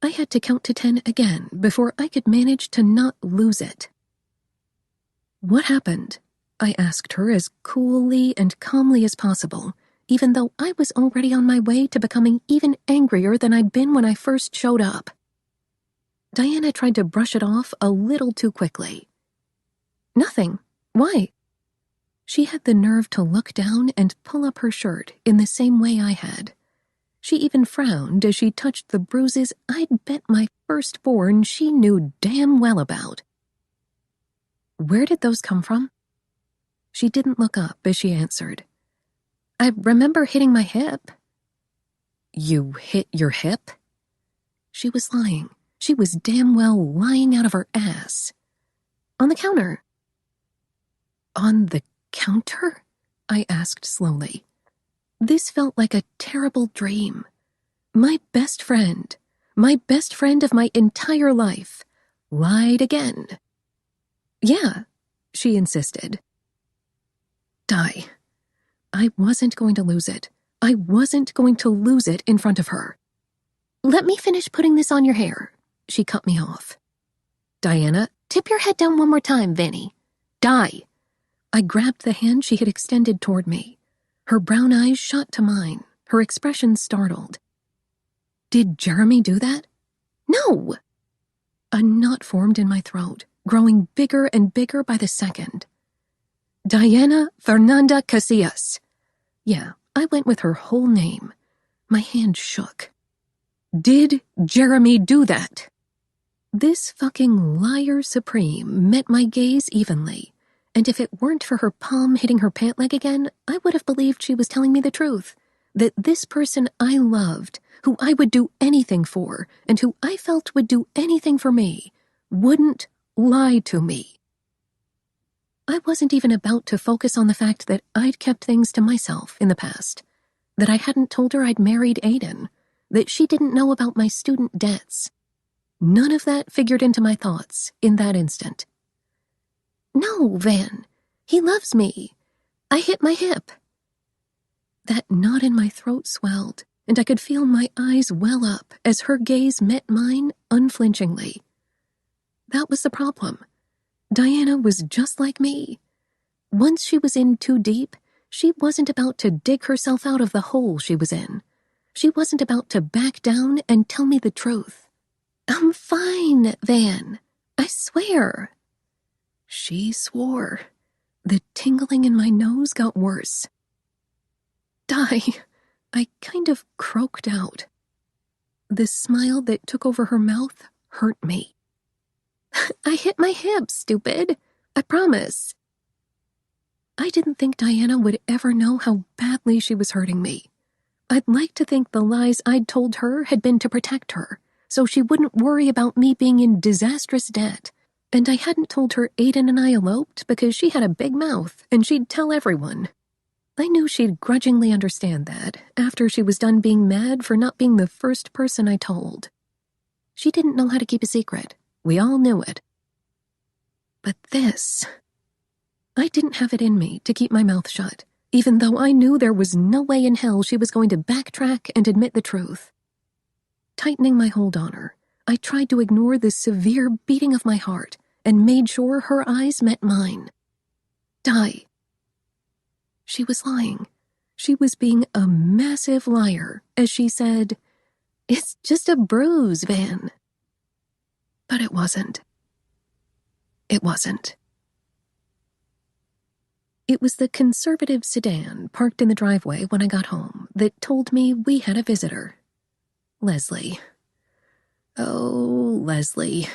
I had to count to 10 again before I could manage to not lose it. What happened? I asked her as coolly and calmly as possible, even though I was already on my way to becoming even angrier than I'd been when I first showed up. Diana tried to brush it off a little too quickly. Nothing. Why? She had the nerve to look down and pull up her shirt in the same way I had. She even frowned as she touched the bruises I'd bet my firstborn she knew damn well about. Where did those come from? She didn't look up as she answered. I remember hitting my hip. You hit your hip? She was lying. She was damn well lying out of her ass. On the counter. On the counter? I asked slowly. This felt like a terrible dream. My best friend of my entire life, lied again. Yeah, she insisted. Di. I wasn't going to lose it. I wasn't going to lose it in front of her. Let me finish putting this on your hair. She cut me off. Diana, tip your head down one more time, Vanny. Di. I grabbed the hand she had extended toward me. Her brown eyes shot to mine, her expression startled. Did Jeremy do that? No! A knot formed in my throat, growing bigger and bigger by the second. Diana Fernanda Casillas. Yeah, I went with her whole name. My hand shook. Did Jeremy do that? This fucking liar supreme met my gaze evenly, and if it weren't for her palm hitting her pant leg again, I would have believed she was telling me the truth, that this person I loved, who I would do anything for, and who I felt would do anything for me, wouldn't lie to me. I wasn't even about to focus on the fact that I'd kept things to myself in the past, that I hadn't told her I'd married Aiden, that she didn't know about my student debts. None of that figured into my thoughts in that instant. No, Van, he loves me. I hit my hip. That knot in my throat swelled, and I could feel my eyes well up as her gaze met mine unflinchingly. That was the problem. Diana was just like me. Once she was in too deep, she wasn't about to dig herself out of the hole she was in. She wasn't about to back down and tell me the truth. I'm fine, Van. I swear. She swore. The tingling in my nose got worse. Di, I kind of croaked out. The smile that took over her mouth hurt me. I hit my hip, stupid. I promise. I didn't think Diana would ever know how badly she was hurting me. I'd like to think the lies I'd told her had been to protect her, so she wouldn't worry about me being in disastrous debt. And I hadn't told her Aiden and I eloped because she had a big mouth and she'd tell everyone. I knew she'd grudgingly understand that after she was done being mad for not being the first person I told. She didn't know how to keep a secret. We all knew it. But this... I didn't have it in me to keep my mouth shut, even though I knew there was no way in hell she was going to backtrack and admit the truth. Tightening my hold on her, I tried to ignore the severe beating of my heart and made sure her eyes met mine. Di. She was lying. She was being a massive liar as she said, "It's just a bruise, Van." But it wasn't. It wasn't. It was the conservative sedan parked in the driveway when I got home that told me we had a visitor. Leslie. Oh, Leslie.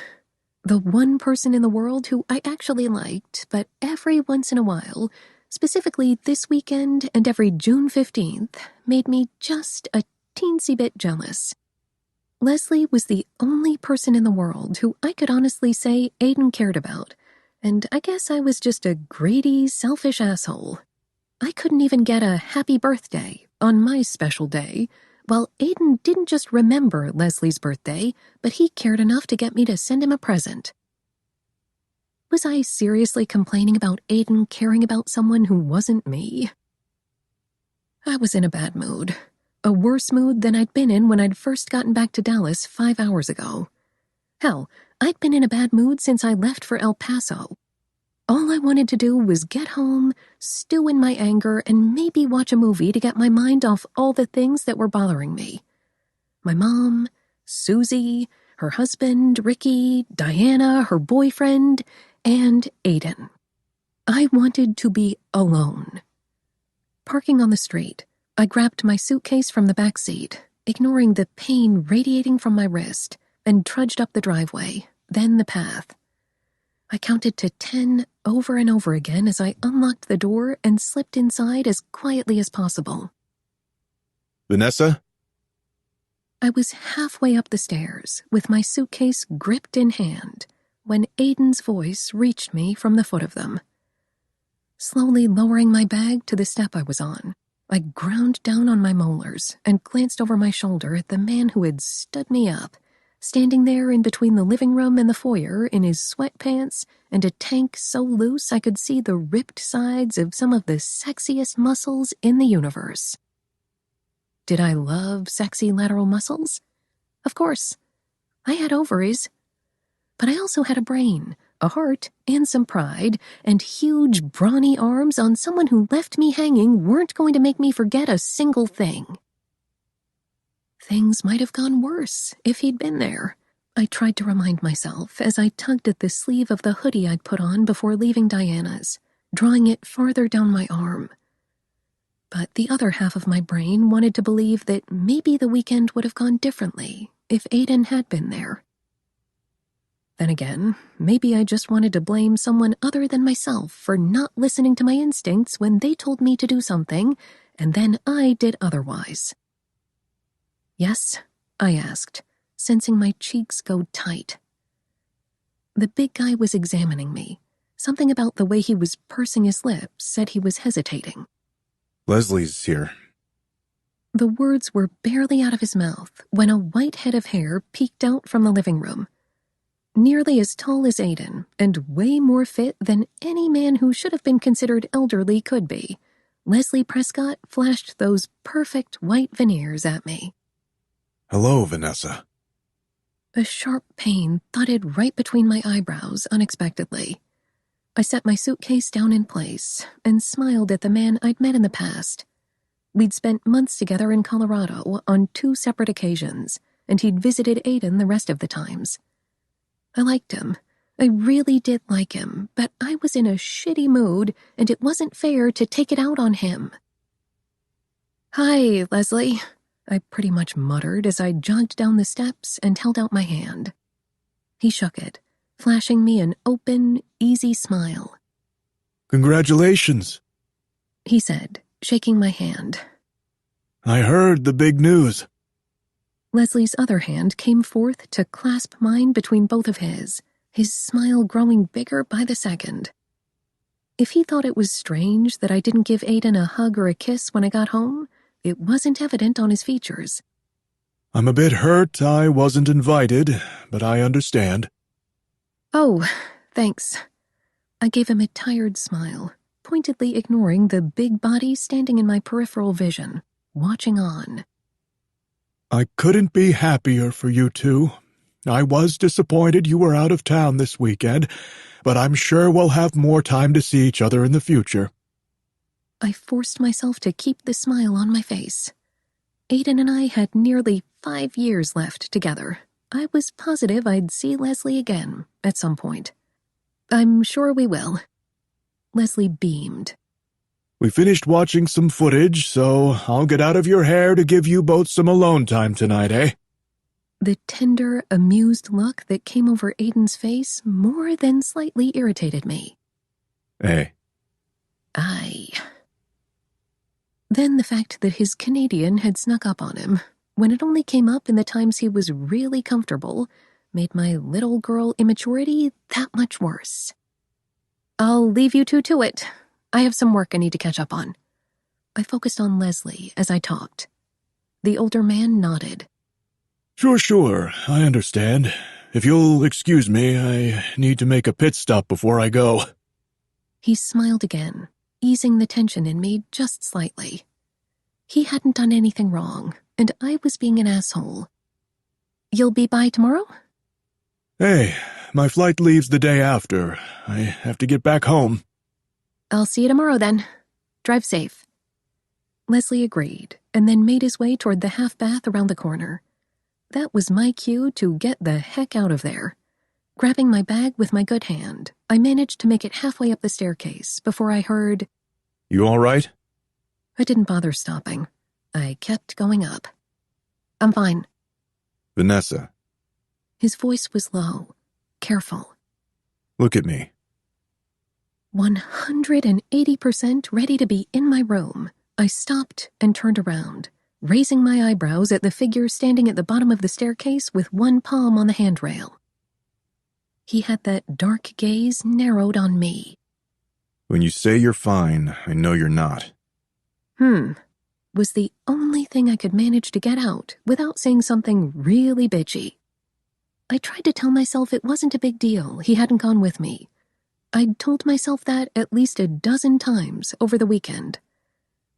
The one person in the world who I actually liked, but every once in a while, specifically this weekend and every June 15th, made me just a teensy bit jealous. Leslie was the only person in the world who I could honestly say Aiden cared about, and I guess I was just a greedy, selfish asshole. I couldn't even get a happy birthday on my special day, while Aiden didn't just remember Leslie's birthday, but he cared enough to get me to send him a present. Was I seriously complaining about Aiden caring about someone who wasn't me? I was in a bad mood. A worse mood than I'd been in when I'd first gotten back to Dallas 5 hours ago. Hell, I'd been in a bad mood since I left for El Paso. All I wanted to do was get home, stew in my anger, and maybe watch a movie to get my mind off all the things that were bothering me. My mom, Susie, her husband, Ricky, Diana, her boyfriend, and Aiden. I wanted to be alone. Parking on the street, I grabbed my suitcase from the back seat, ignoring the pain radiating from my wrist, and trudged up the driveway, then the path. I counted to 10 over and over again as I unlocked the door and slipped inside as quietly as possible. Vanessa? I was halfway up the stairs, with my suitcase gripped in hand, when Aiden's voice reached me from the foot of them. Slowly lowering my bag to the step I was on, I ground down on my molars and glanced over my shoulder at the man who had stood me up, standing there in between the living room and the foyer in his sweatpants and a tank so loose I could see the ripped sides of some of the sexiest muscles in the universe. Did I love sexy lateral muscles? Of course. I had ovaries. But I also had a brain, a heart, and some pride, and huge, brawny arms on someone who left me hanging weren't going to make me forget a single thing. Things might have gone worse if he'd been there. I tried to remind myself as I tugged at the sleeve of the hoodie I'd put on before leaving Diana's, drawing it farther down my arm. But the other half of my brain wanted to believe that maybe the weekend would have gone differently if Aiden had been there. Then again, maybe I just wanted to blame someone other than myself for not listening to my instincts when they told me to do something, and then I did otherwise. "Yes?" I asked, sensing my cheeks go tight. The big guy was examining me. Something about the way he was pursing his lips said he was hesitating. Leslie's here. The words were barely out of his mouth when a white head of hair peeked out from the living room. Nearly as tall as Aiden, and way more fit than any man who should have been considered elderly could be, Leslie Prescott flashed those perfect white veneers at me. Hello, Vanessa. A sharp pain thudded right between my eyebrows unexpectedly. I set my suitcase down in place and smiled at the man I'd met in the past. We'd spent months together in Colorado on 2 separate occasions, and he'd visited Aiden the rest of the times. I liked him. I really did like him, but I was in a shitty mood, and it wasn't fair to take it out on him. "Hi, Leslie," I pretty much muttered as I jogged down the steps and held out my hand. He shook it, flashing me an open, easy smile. Congratulations. he said, shaking my hand. I heard the big news. Leslie's other hand came forth to clasp mine between both of his smile growing bigger by the second. If he thought it was strange that I didn't give Aiden a hug or a kiss when I got home, it wasn't evident on his features. I'm a bit hurt I wasn't invited, but I understand. Oh, thanks. I gave him a tired smile, pointedly ignoring the big body standing in my peripheral vision, watching on. I couldn't be happier for you two. I was disappointed you were out of town this weekend, but I'm sure we'll have more time to see each other in the future. I forced myself to keep the smile on my face. Aiden and I had nearly 5 years left together. I was positive I'd see Leslie again at some point. I'm sure we will. Leslie beamed. We finished watching some footage, so I'll get out of your hair to give you both some alone time tonight, eh? The tender, amused look that came over Aiden's face more than slightly irritated me. Hey. Then the fact that his Canadian had snuck up on him, when it only came up in the times he was really comfortable, made my little girl immaturity that much worse. I'll leave you two to it. I have some work I need to catch up on. I focused on Leslie as I talked. The older man nodded. Sure, I understand. If you'll excuse me, I need to make a pit stop before I go. He smiled again, easing the tension in me just slightly. He hadn't done anything wrong, and I was being an asshole. You'll be by tomorrow? Hey, my flight leaves the day after. I have to get back home. I'll see you tomorrow then. Drive safe. Leslie agreed, and then made his way toward the half bath around the corner. That was my cue to get the heck out of there. Grabbing my bag with my good hand, I managed to make it halfway up the staircase before I heard, You all right? I didn't bother stopping. I kept going up. I'm fine. Vanessa, His voice was low, careful. look at me. 180% ready to be in my room, I stopped and turned around, raising my eyebrows at the figure standing at the bottom of the staircase with one palm on the handrail. He had that dark gaze narrowed on me. When you say you're fine, I know you're not. Was the only thing I could manage to get out without saying something really bitchy. I tried to tell myself it wasn't a big deal he hadn't gone with me. I'd told myself that at least a dozen times over the weekend.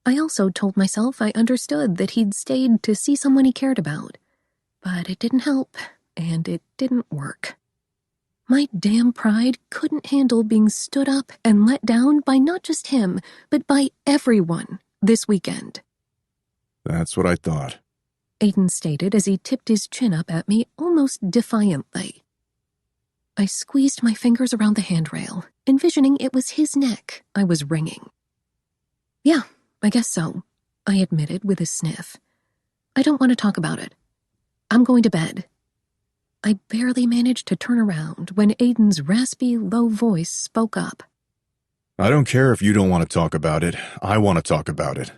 I also told myself I understood that he'd stayed to see someone he cared about. But it didn't help, and it didn't work. My damn pride couldn't handle being stood up and let down by not just him, but by everyone this weekend. That's what I thought. Aiden stated as he tipped his chin up at me almost defiantly. I squeezed my fingers around the handrail, envisioning it was his neck I was wringing. Yeah, I guess so, I admitted with a sniff. I don't want to talk about it. I'm going to bed. I barely managed to turn around when Aiden's raspy, low voice spoke up. I don't care if you don't want to talk about it. I want to talk about it.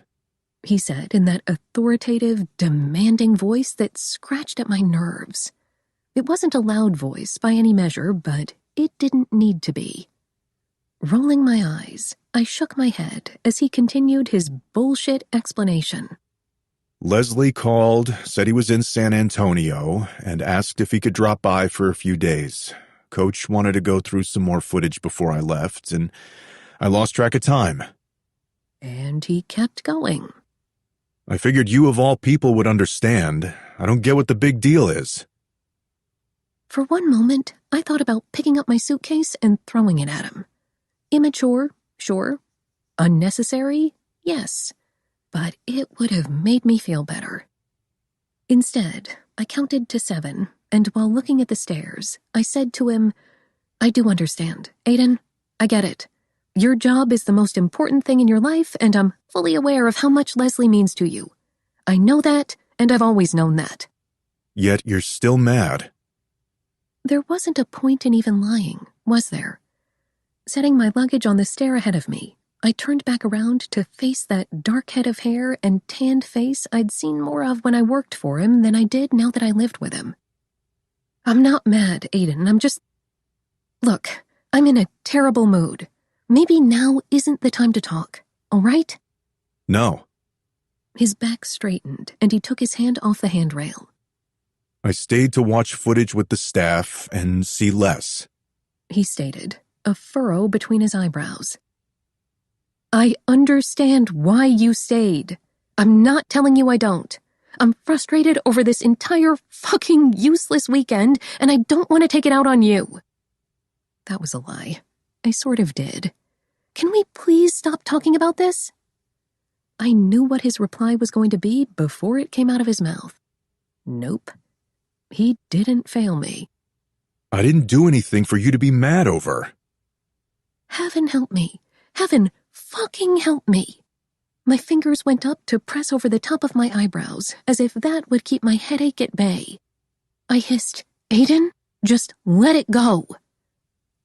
He said in that authoritative, demanding voice that scratched at my nerves. It wasn't a loud voice by any measure, but it didn't need to be. Rolling my eyes, I shook my head as he continued his bullshit explanation. Leslie called, said he was in San Antonio, and asked if he could drop by for a few days. Coach wanted to go through some more footage before I left, and I lost track of time. And he kept going. I figured you of all people would understand. I don't get what the big deal is. For one moment, I thought about picking up my suitcase and throwing it at him. Immature, sure. Unnecessary, yes. But it would have made me feel better. Instead, I counted to 7, and while looking at the stairs, I said to him, I do understand. Aiden, I get it. Your job is the most important thing in your life, and I'm fully aware of how much Leslie means to you. I know that, and I've always known that. Yet you're still mad. There wasn't a point in even lying, was there? Setting my luggage on the stair ahead of me, I turned back around to face that dark head of hair and tanned face I'd seen more of when I worked for him than I did now that I lived with him. I'm not mad, Aiden. I'm just... Look, I'm in a terrible mood. Maybe now isn't the time to talk, all right? No. His back straightened, and he took his hand off the handrail. I stayed to watch footage with the staff and see less. He stated, a furrow between his eyebrows. I understand why you stayed. I'm not telling you I don't. I'm frustrated over this entire fucking useless weekend, and I don't want to take it out on you. That was a lie. I sort of did. Can we please stop talking about this? I knew what his reply was going to be before it came out of his mouth. Nope. He didn't fail me. I didn't do anything for you to be mad over. Heaven help me. Heaven fucking help me. My fingers went up to press over the top of my eyebrows, as if that would keep my headache at bay. I hissed, Aiden, just let it go.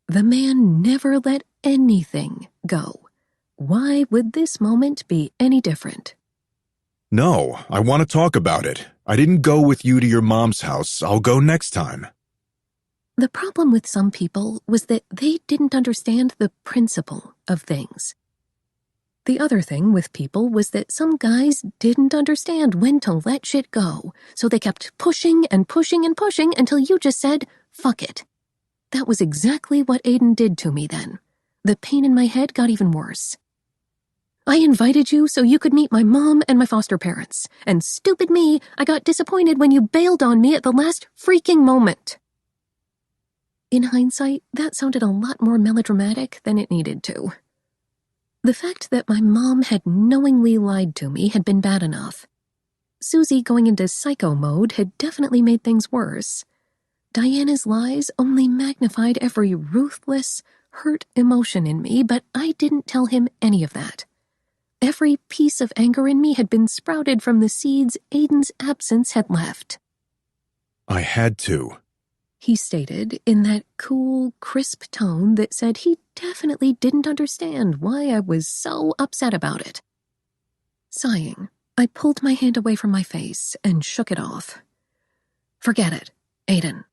The man never let anything go. Why would this moment be any different? No, I want to talk about it. I didn't go with you to your mom's house. I'll go next time. The problem with some people was that they didn't understand the principle of things. The other thing with people was that some guys didn't understand when to let shit go, so they kept pushing and pushing and pushing until you just said, fuck it. That was exactly what Aiden did to me then. The pain in my head got even worse. I invited you so you could meet my mom and my foster parents, and stupid me, I got disappointed when you bailed on me at the last freaking moment. In hindsight, that sounded a lot more melodramatic than it needed to. The fact that my mom had knowingly lied to me had been bad enough. Susie going into psycho mode had definitely made things worse. Diana's lies only magnified every ruthless, hurt emotion in me, but I didn't tell him any of that. Every piece of anger in me had been sprouted from the seeds Aiden's absence had left. I had to, he stated in that cool, crisp tone that said he definitely didn't understand why I was so upset about it. Sighing, I pulled my hand away from my face and shook it off. Forget it, Aiden.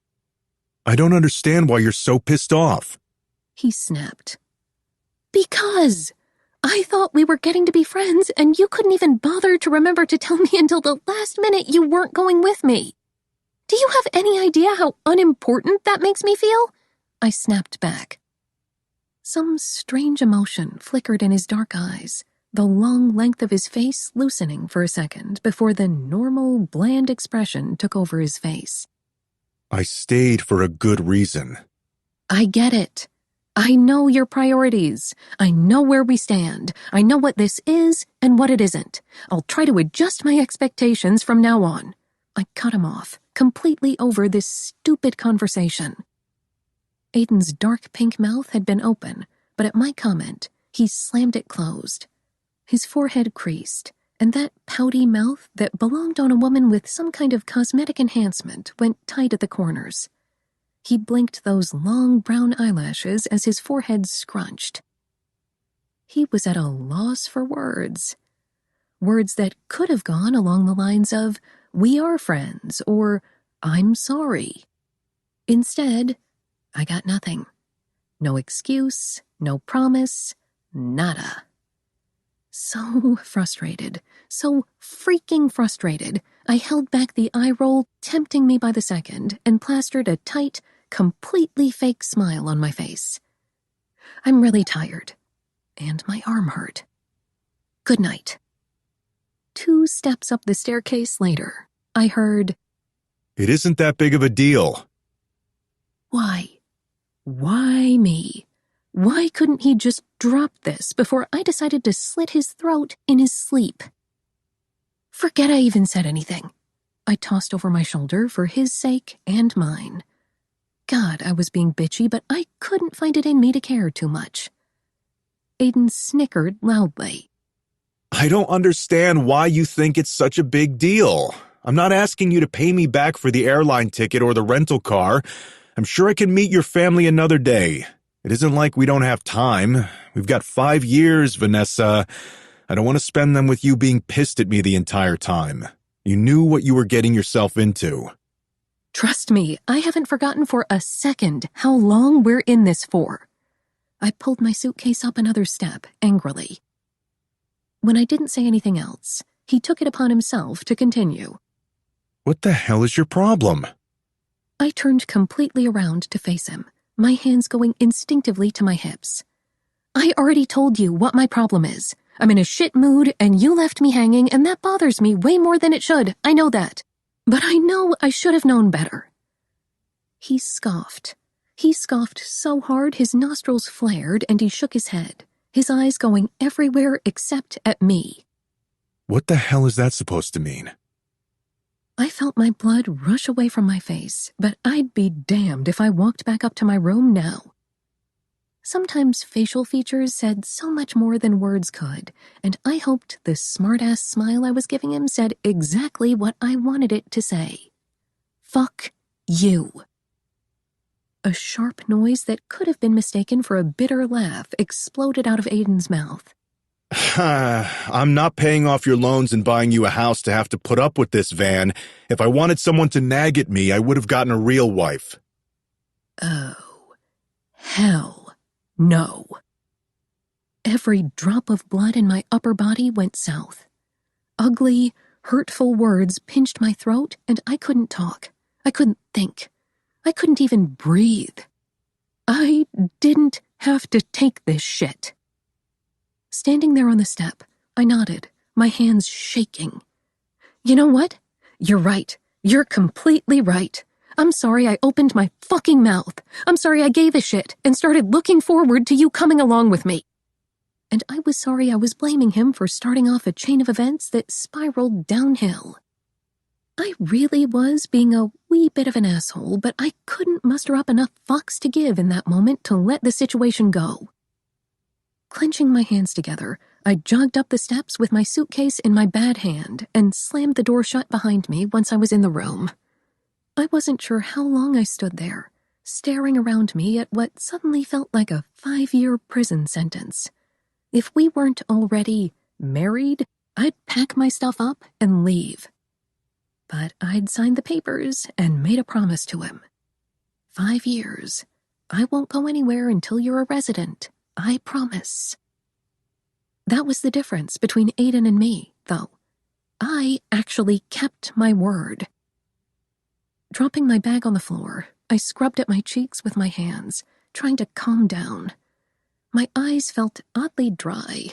I don't understand why you're so pissed off. He snapped. Because I thought we were getting to be friends, and you couldn't even bother to remember to tell me until the last minute you weren't going with me. Do you have any idea how unimportant that makes me feel? I snapped back. Some strange emotion flickered in his dark eyes, the long length of his face loosening for a second before the normal, bland expression took over his face. I stayed for a good reason. I get it. I know your priorities. I know where we stand. I know what this is and what it isn't. I'll try to adjust my expectations from now on. I cut him off, completely over this stupid conversation. Aiden's dark pink mouth had been open, but at my comment, he slammed it closed. His forehead creased, and that pouty mouth that belonged on a woman with some kind of cosmetic enhancement went tight at the corners. He blinked those long brown eyelashes as his forehead scrunched. He was at a loss for words. Words that could have gone along the lines of, "We are friends," or "I'm sorry." Instead, I got nothing. No excuse, no promise, nada. So frustrated, so freaking frustrated, I held back the eye roll tempting me by the second and plastered a tight, completely fake smile on my face. I'm really tired, and my arm hurt. Good night. 2 steps up the staircase later, I heard, It isn't that big of a deal. Why? Why me? Why couldn't he just drop this before I decided to slit his throat in his sleep? Forget I even said anything. I tossed over my shoulder for his sake and mine. God, I was being bitchy, but I couldn't find it in me to care too much. Aiden snickered loudly. I don't understand why you think it's such a big deal. I'm not asking you to pay me back for the airline ticket or the rental car. I'm sure I can meet your family another day. It isn't like we don't have time. We've got 5 years, Vanessa. I don't want to spend them with you being pissed at me the entire time. You knew what you were getting yourself into. Trust me, I haven't forgotten for a second how long we're in this for. I pulled my suitcase up another step, angrily. When I didn't say anything else, he took it upon himself to continue. What the hell is your problem? I turned completely around to face him, my hands going instinctively to my hips. I already told you what my problem is. I'm in a shit mood, and you left me hanging, and that bothers me way more than it should. I know that. But I know I should have known better. He scoffed. He scoffed so hard his nostrils flared and he shook his head, his eyes going everywhere except at me. What the hell is that supposed to mean? I felt my blood rush away from my face, but I'd be damned if I walked back up to my room now. Sometimes facial features said so much more than words could, and I hoped the smart-ass smile I was giving him said exactly what I wanted it to say. Fuck you. A sharp noise that could have been mistaken for a bitter laugh exploded out of Aiden's mouth. I'm not paying off your loans and buying you a house to have to put up with this, Van. If I wanted someone to nag at me, I would have gotten a real wife. Oh, hell no. Every drop of blood in my upper body went south. Ugly, hurtful words pinched my throat, and I couldn't talk. I couldn't think. I couldn't even breathe. I didn't have to take this shit. Standing there on the step, I nodded, my hands shaking. You know what? You're right. You're completely right. I'm sorry I opened my fucking mouth. I'm sorry I gave a shit and started looking forward to you coming along with me. And I was sorry I was blaming him for starting off a chain of events that spiraled downhill. I really was being a wee bit of an asshole, but I couldn't muster up enough fucks to give in that moment to let the situation go. Clenching my hands together, I jogged up the steps with my suitcase in my bad hand and slammed the door shut behind me once I was in the room. I wasn't sure how long I stood there, staring around me at what suddenly felt like a 5-year prison sentence. If we weren't already married, I'd pack my stuff up and leave. But I'd signed the papers and made a promise to him. 5 years. I won't go anywhere until you're a resident. I promise. That was the difference between Aiden and me, though. I actually kept my word. Dropping my bag on the floor, I scrubbed at my cheeks with my hands, trying to calm down. My eyes felt oddly dry.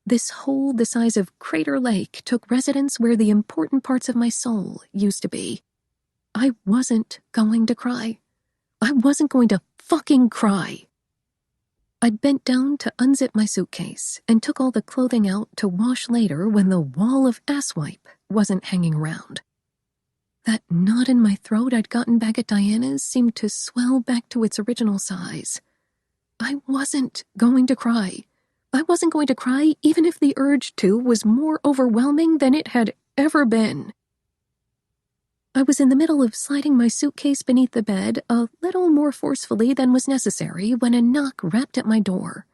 This hole the size of Crater Lake took residence where the important parts of my soul used to be. I wasn't going to cry. I wasn't going to fucking cry. I bent down to unzip my suitcase and took all the clothing out to wash later when the wall of asswipe wasn't hanging around. That knot in my throat I'd gotten back at Diana's seemed to swell back to its original size. I wasn't going to cry. I wasn't going to cry even if the urge to was more overwhelming than it had ever been. I was in the middle of sliding my suitcase beneath the bed a little more forcefully than was necessary when a knock rapped at my door.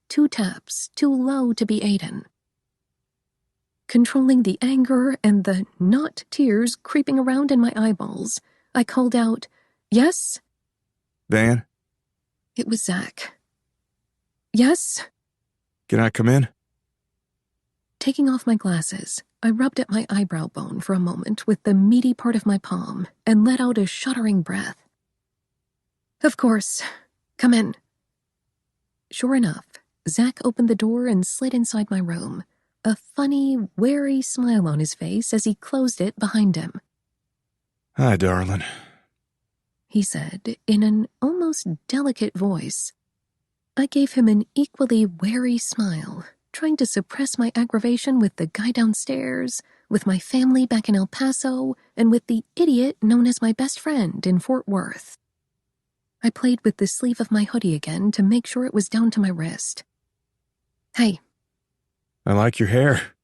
2 taps, too low to be Aiden. Controlling the anger and the not tears creeping around in my eyeballs, I called out, "Yes?" Van? It was Zach. "Yes?" Can I come in? Taking off my glasses, I rubbed at my eyebrow bone for a moment with the meaty part of my palm and let out a shuddering breath. "Of course. Come in." Sure enough, Zach opened the door and slid inside my room, a funny, wary smile on his face as he closed it behind him. Hi, darling, he said in an almost delicate voice. I gave him an equally wary smile, trying to suppress my aggravation with the guy downstairs, with my family back in El Paso, and with the idiot known as my best friend in Fort Worth. I played with the sleeve of my hoodie again to make sure it was down to my wrist. "Hey." I like your hair.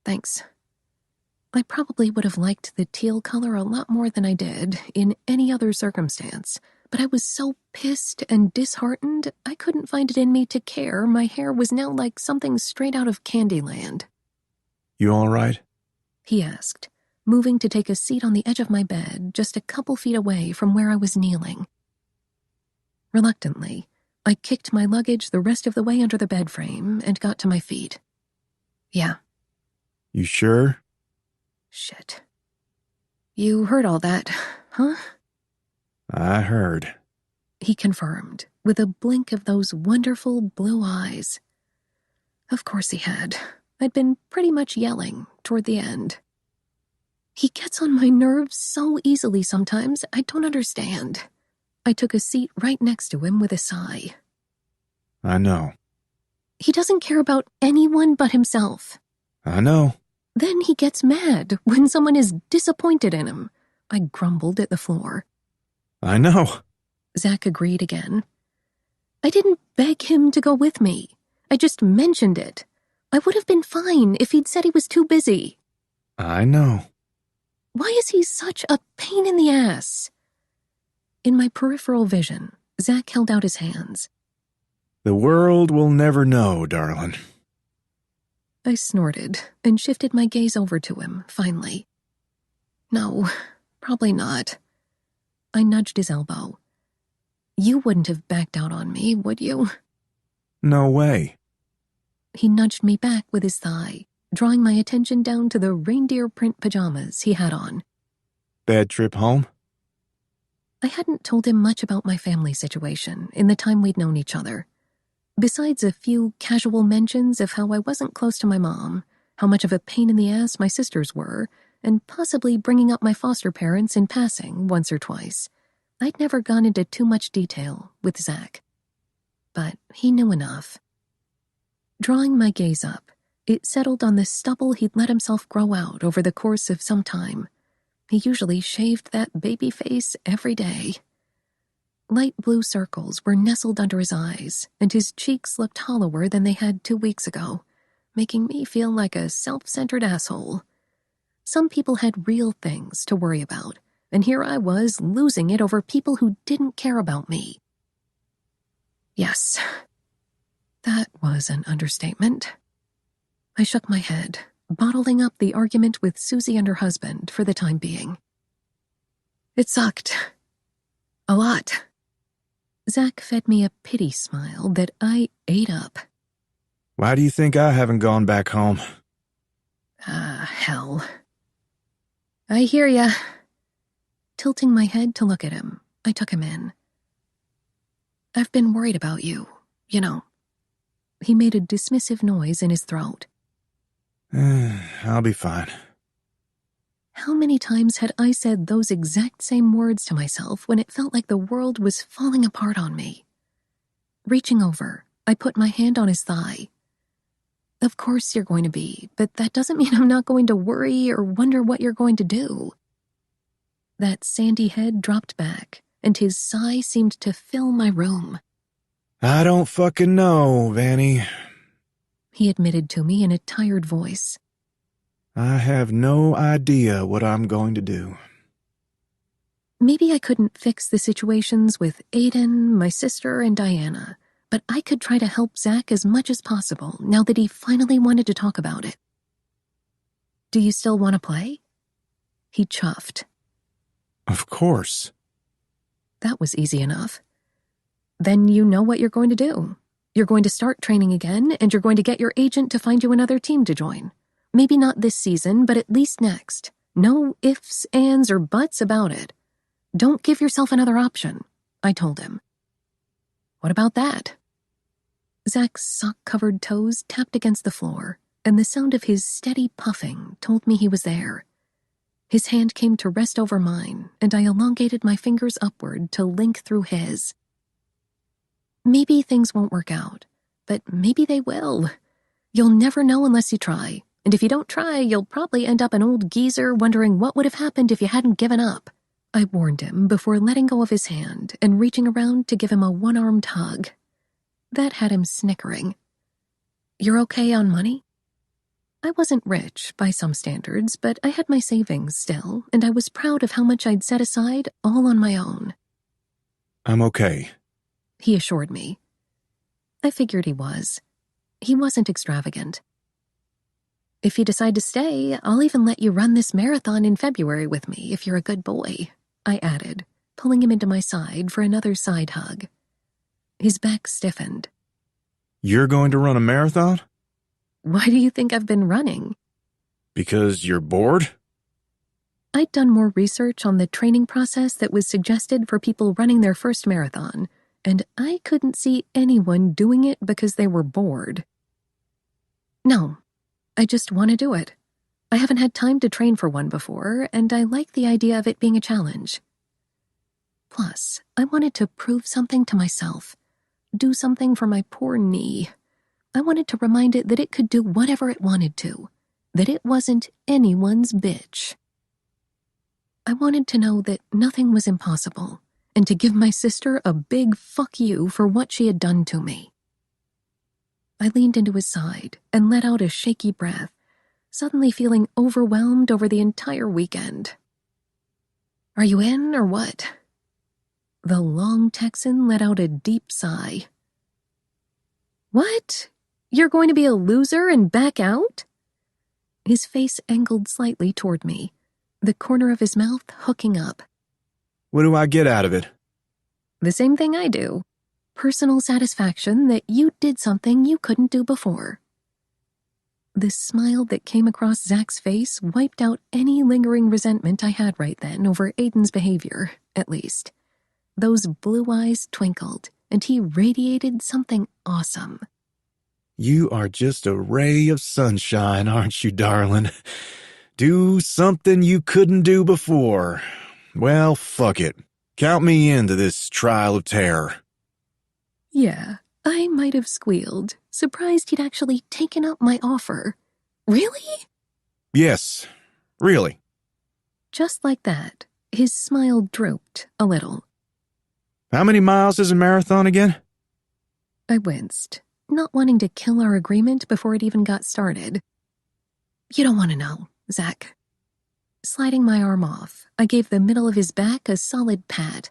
"Thanks." I probably would have liked the teal color a lot more than I did in any other circumstance, but I was so pissed and disheartened, I couldn't find it in me to care my hair was now like something straight out of Candyland. You all right? He asked, moving to take a seat on the edge of my bed just a couple feet away from where I was kneeling. Reluctantly, I kicked my luggage the rest of the way under the bed frame and got to my feet. Yeah. You sure? Shit. You heard all that, huh? I heard. He confirmed, with a blink of those wonderful blue eyes. Of course he had. I'd been pretty much yelling toward the end. He gets on my nerves so easily sometimes, I don't understand. I took a seat right next to him with a sigh. I know. He doesn't care about anyone but himself. I know. Then he gets mad when someone is disappointed in him. I grumbled at the floor. I know. Zach agreed again. I didn't beg him to go with me. I just mentioned it. I would have been fine if he'd said he was too busy. I know. Why is he such a pain in the ass? In my peripheral vision, Zach held out his hands. The world will never know, darling. I snorted and shifted my gaze over to him, finally. No, probably not. I nudged his elbow. You wouldn't have backed out on me, would you? No way. He nudged me back with his thigh, drawing my attention down to the reindeer print pajamas he had on. Bad trip home? I hadn't told him much about my family situation in the time we'd known each other. Besides a few casual mentions of how I wasn't close to my mom, how much of a pain in the ass my sisters were, and possibly bringing up my foster parents in passing once or twice, I'd never gone into too much detail with Zach. But he knew enough. Drawing my gaze up, it settled on the stubble he'd let himself grow out over the course of some time. He usually shaved that baby face every day. Light blue circles were nestled under his eyes, and his cheeks looked hollower than they had 2 weeks ago, making me feel like a self-centered asshole. Some people had real things to worry about, and here I was losing it over people who didn't care about me. Yes, that was an understatement. I shook my head, bottling up the argument with Susie and her husband for the time being. It sucked. A lot. Zach fed me a pity smile that I ate up. Why do you think I haven't gone back home? Hell. I hear ya. Tilting my head to look at him, I took him in. I've been worried about you, you know. He made a dismissive noise in his throat. I'll be fine. How many times had I said those exact same words to myself when it felt like the world was falling apart on me? Reaching over, I put my hand on his thigh. Of course you're going to be, but that doesn't mean I'm not going to worry or wonder what you're going to do. That sandy head dropped back, and his sigh seemed to fill my room. I don't fucking know, Vanny. He admitted to me in a tired voice. I have no idea what I'm going to do. Maybe I couldn't fix the situations with Aiden, my sister, and Diana, but I could try to help Zach as much as possible now that he finally wanted to talk about it. Do you still want to play? He chuffed. Of course. That was easy enough. Then you know what you're going to do. You're going to start training again, and you're going to get your agent to find you another team to join. Maybe not this season, but at least next. No ifs, ands, or buts about it. Don't give yourself another option, I told him. What about that? Zach's sock-covered toes tapped against the floor, and the sound of his steady puffing told me he was there. His hand came to rest over mine, and I elongated my fingers upward to link through his. Maybe things won't work out, but maybe they will. You'll never know unless you try. And if you don't try, you'll probably end up an old geezer wondering what would have happened if you hadn't given up. I warned him before letting go of his hand and reaching around to give him a one-armed hug. That had him snickering. You're okay on money? I wasn't rich by some standards, but I had my savings still, and I was proud of how much I'd set aside all on my own. I'm okay. he assured me. I figured he was. He wasn't extravagant. If you decide to stay, I'll even let you run this marathon in February with me if you're a good boy, I added, pulling him into my side for another side hug. His back stiffened. You're going to run a marathon? Why do you think I've been running? Because you're bored? I'd done more research on the training process that was suggested for people running their first marathon, and I couldn't see anyone doing it because they were bored. No, I just want to do it. I haven't had time to train for one before, and I like the idea of it being a challenge. Plus, I wanted to prove something to myself, do something for my poor knee. I wanted to remind it that it could do whatever it wanted to, that it wasn't anyone's bitch. I wanted to know that nothing was impossible, and to give my sister a big fuck you for what she had done to me. I leaned into his side and let out a shaky breath, suddenly feeling overwhelmed over the entire weekend. Are you in or what? The long Texan let out a deep sigh. What? You're going to be a loser and back out? His face angled slightly toward me, the corner of his mouth hooking up. What do I get out of it? The same thing I do. Personal satisfaction that you did something you couldn't do before. The smile that came across Zach's face wiped out any lingering resentment I had right then over Aiden's behavior, at least. Those blue eyes twinkled, and he radiated something awesome. You are just a ray of sunshine, aren't you, darling? Do something you couldn't do before. Well, fuck it. Count me into this trial of terror. Yeah, I might have squealed, surprised he'd actually taken up my offer. Really? Yes, really. Just like that, his smile drooped a little. How many miles is a marathon again? I winced, not wanting to kill our agreement before it even got started. You don't want to know, Zach. Sliding my arm off, I gave the middle of his back a solid pat.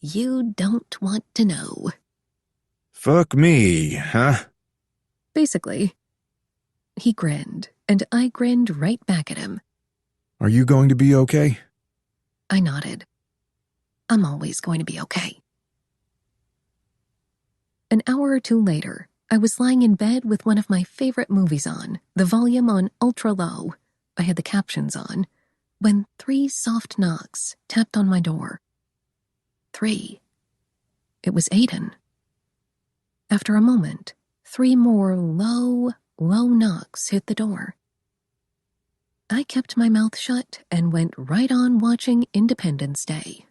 You don't want to know. Fuck me, huh? Basically. He grinned, and I grinned right back at him. Are you going to be okay? I nodded. I'm always going to be okay. An hour or two later, I was lying in bed with one of my favorite movies on, the volume on ultra low. I had the captions on, when 3 soft knocks tapped on my door. 3. It was Aiden. After a moment, 3 more low knocks hit the door. I kept my mouth shut and went right on watching Independence Day.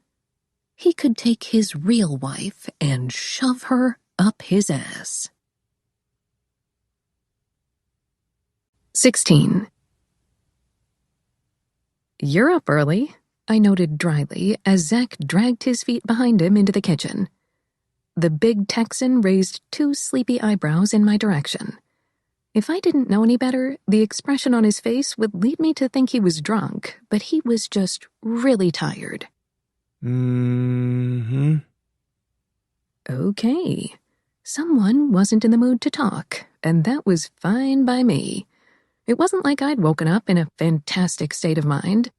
He could take his real wife and shove her up his ass. 16. You're up early, I noted dryly as Zach dragged his feet behind him into the kitchen. The big Texan raised 2 sleepy eyebrows in my direction. If I didn't know any better, the expression on his face would lead me to think he was drunk, but he was just really tired. Mm-hmm. Okay. Someone wasn't in the mood to talk, and that was fine by me. It wasn't like I'd woken up in a fantastic state of mind.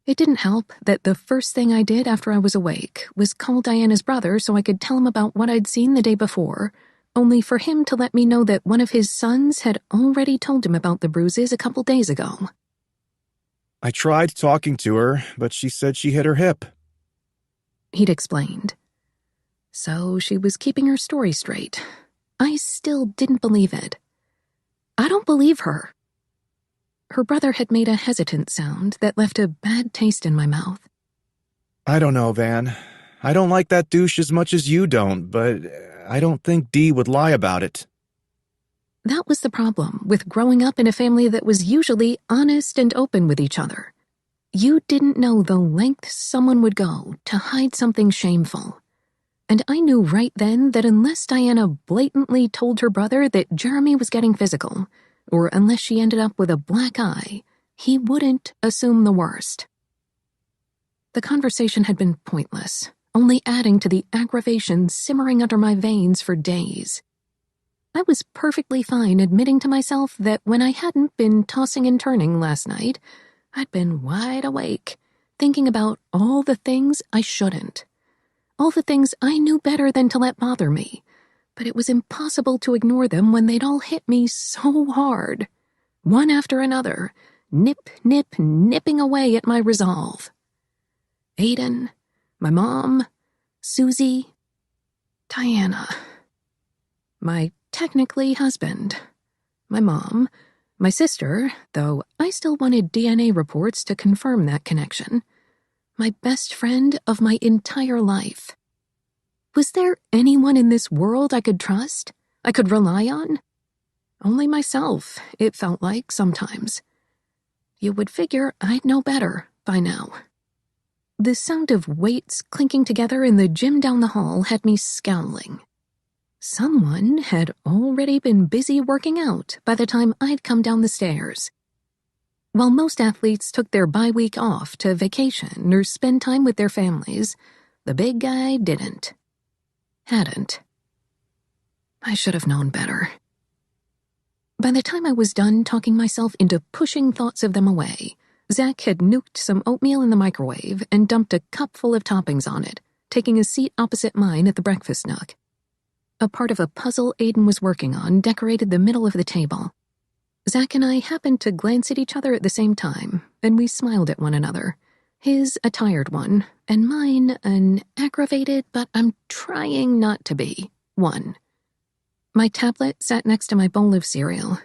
It didn't help that the first thing I did after I was awake was call Diana's brother so I could tell him about what I'd seen the day before, only for him to let me know that one of his sons had already told him about the bruises a couple days ago. I tried talking to her, but she said she hit her hip. He'd explained. So she was keeping her story straight. I still didn't believe it. I don't believe her. Her brother had made a hesitant sound that left a bad taste in my mouth. I don't know, Van. I don't like that douche as much as you don't, but I don't think Dee would lie about it. That was the problem with growing up in a family that was usually honest and open with each other. You didn't know the lengths someone would go to hide something shameful. And I knew right then that unless Diana blatantly told her brother that Jeremy was getting physical, or unless she ended up with a black eye, he wouldn't assume the worst. The conversation had been pointless, only adding to the aggravation simmering under my veins for days. I was perfectly fine admitting to myself that when I hadn't been tossing and turning last night, I'd been wide awake, thinking about all the things I shouldn't. All the things I knew better than to let bother me, but it was impossible to ignore them when they'd all hit me so hard. One after another, nipping away at my resolve. Aiden, my mom, Susie, Diana. My technically husband, my mom, my sister, though I still wanted DNA reports to confirm that connection, my best friend of my entire life. Was there anyone in this world I could trust, I could rely on? Only myself, it felt like sometimes. You would figure I'd know better by now. The sound of weights clinking together in the gym down the hall had me scowling. Someone had already been busy working out by the time I'd come down the stairs. While most athletes took their bye-week off to vacation or spend time with their families, the big guy didn't. Hadn't. I should have known better. By the time I was done talking myself into pushing thoughts of them away, Zach had nuked some oatmeal in the microwave and dumped a cup full of toppings on it, taking a seat opposite mine at the breakfast nook. A part of a puzzle Aiden was working on decorated the middle of the table. Zach and I happened to glance at each other at the same time, and we smiled at one another. His a tired one, and mine an aggravated but I'm trying not to be one. My tablet sat next to my bowl of cereal.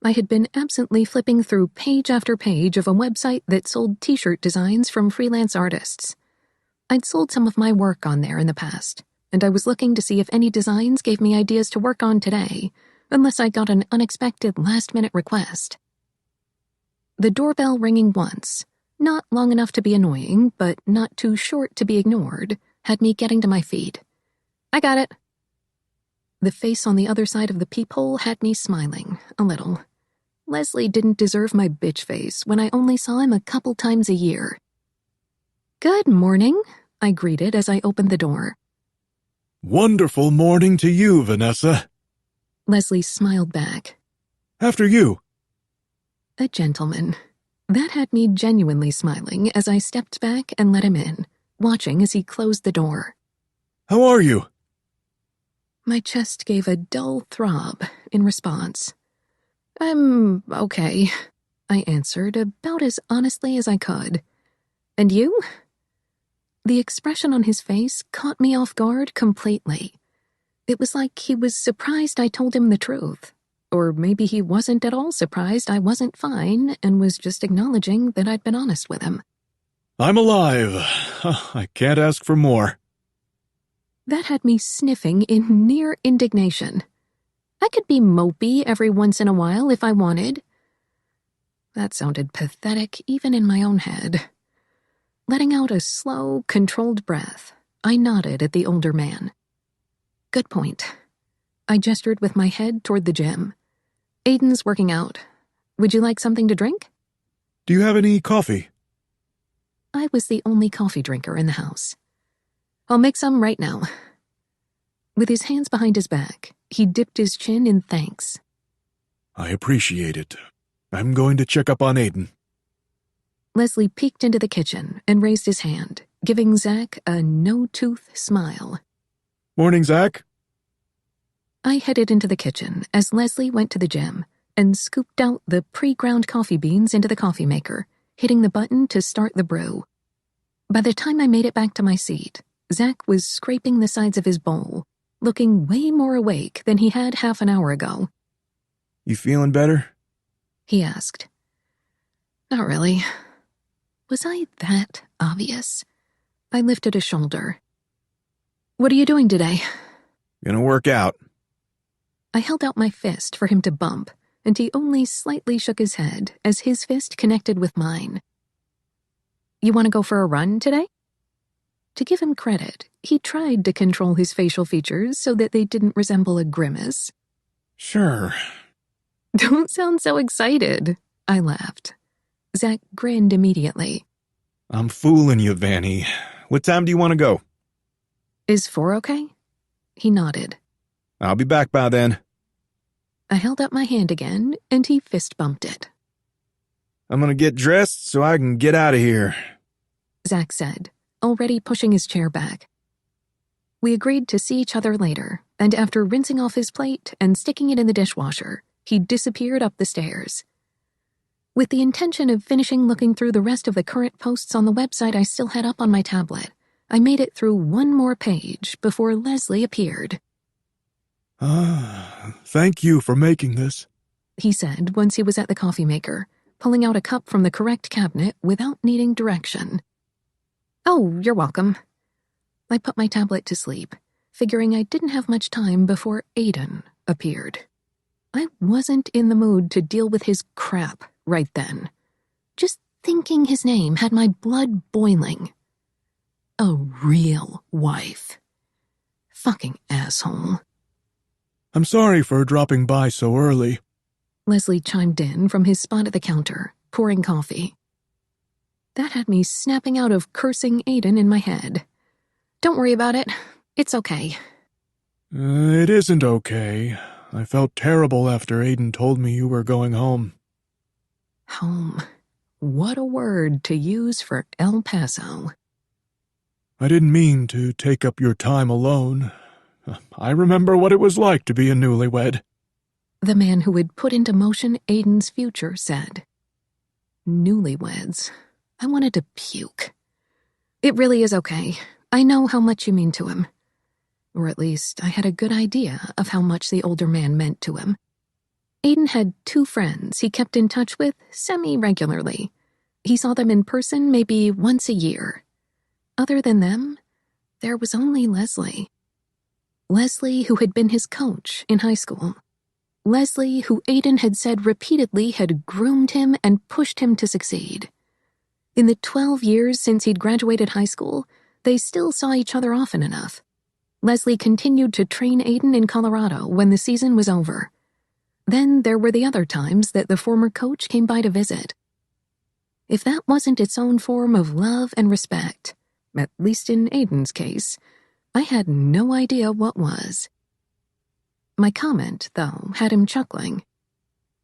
I had been absently flipping through page after page of a website that sold t-shirt designs from freelance artists. I'd sold some of my work on there in the past, and I was looking to see if any designs gave me ideas to work on today, unless I got an unexpected last-minute request. The doorbell ringing once, not long enough to be annoying, but not too short to be ignored, had me getting to my feet. I got it. The face on the other side of the peephole had me smiling, a little. Leslie didn't deserve my bitch face when I only saw him a couple times a year. Good morning, I greeted as I opened the door. Wonderful morning to you, Vanessa. Leslie smiled back. After you. A gentleman. That had me genuinely smiling as I stepped back and let him in, watching as he closed the door. How are you? My chest gave a dull throb in response. I'm okay, I answered about as honestly as I could. And you? The expression on his face caught me off guard completely. It was like he was surprised I told him the truth. Or maybe he wasn't at all surprised I wasn't fine and was just acknowledging that I'd been honest with him. I'm alive. I can't ask for more. That had me sniffing in near indignation. I could be mopey every once in a while if I wanted. That sounded pathetic even in my own head. Letting out a slow, controlled breath, I nodded at the older man. Good point. I gestured with my head toward the gym. Aiden's working out. Would you like something to drink? Do you have any coffee? I was the only coffee drinker in the house. I'll make some right now. With his hands behind his back, he dipped his chin in thanks. I appreciate it. I'm going to check up on Aiden. Leslie peeked into the kitchen and raised his hand, giving Zach a no-tooth smile. Morning, Zach. I headed into the kitchen as Leslie went to the gym and scooped out the pre-ground coffee beans into the coffee maker, hitting the button to start the brew. By the time I made it back to my seat, Zach was scraping the sides of his bowl, looking way more awake than he had half an hour ago. You feeling better? He asked. Not really. Was I that obvious? I lifted a shoulder. What are you doing today? Gonna work out. I held out my fist for him to bump, and he only slightly shook his head as his fist connected with mine. You want to go for a run today? To give him credit, he tried to control his facial features so that they didn't resemble a grimace. Sure. Don't sound so excited, I laughed. Zach grinned immediately. I'm fooling you, Vanny. What time do you want to go? Is 4 okay? He nodded. I'll be back by then. I held up my hand again, and he fist-bumped it. I'm gonna get dressed so I can get out of here, Zach said, already pushing his chair back. We agreed to see each other later, and after rinsing off his plate and sticking it in the dishwasher, he disappeared up the stairs. With the intention of finishing looking through the rest of the current posts on the website I still had up on my tablet, I made it through one more page before Leslie appeared. Thank you for making this, He said once he was at the coffee maker, pulling out a cup from the correct cabinet without needing direction. Oh, you're welcome. I put my tablet to sleep, figuring I didn't have much time before Aiden appeared. I wasn't in the mood to deal with his crap right then. Just thinking his name had my blood boiling. A real wife. Fucking asshole. I'm sorry for dropping by so early. Leslie chimed in from his spot at the counter, pouring coffee. That had me snapping out of cursing Aiden in my head. Don't worry about it. It's okay. It isn't okay. I felt terrible after Aiden told me you were going home. Home. What a word to use for El Paso. I didn't mean to take up your time alone. I remember what it was like to be a newlywed. The man who had put into motion Aiden's future said. Newlyweds. I wanted to puke. It really is okay. I know how much you mean to him. Or at least I had a good idea of how much the older man meant to him. Aiden had 2 friends he kept in touch with semi-regularly. He saw them in person maybe once a year. Other than them, there was only Leslie. Leslie, who had been his coach in high school. Leslie, who Aiden had said repeatedly had groomed him and pushed him to succeed. In the 12 years since he'd graduated high school, they still saw each other often enough. Leslie continued to train Aiden in Colorado when the season was over. Then there were the other times that the former coach came by to visit. If that wasn't its own form of love and respect, at least in Aiden's case, I had no idea what was. My comment, though, had him chuckling.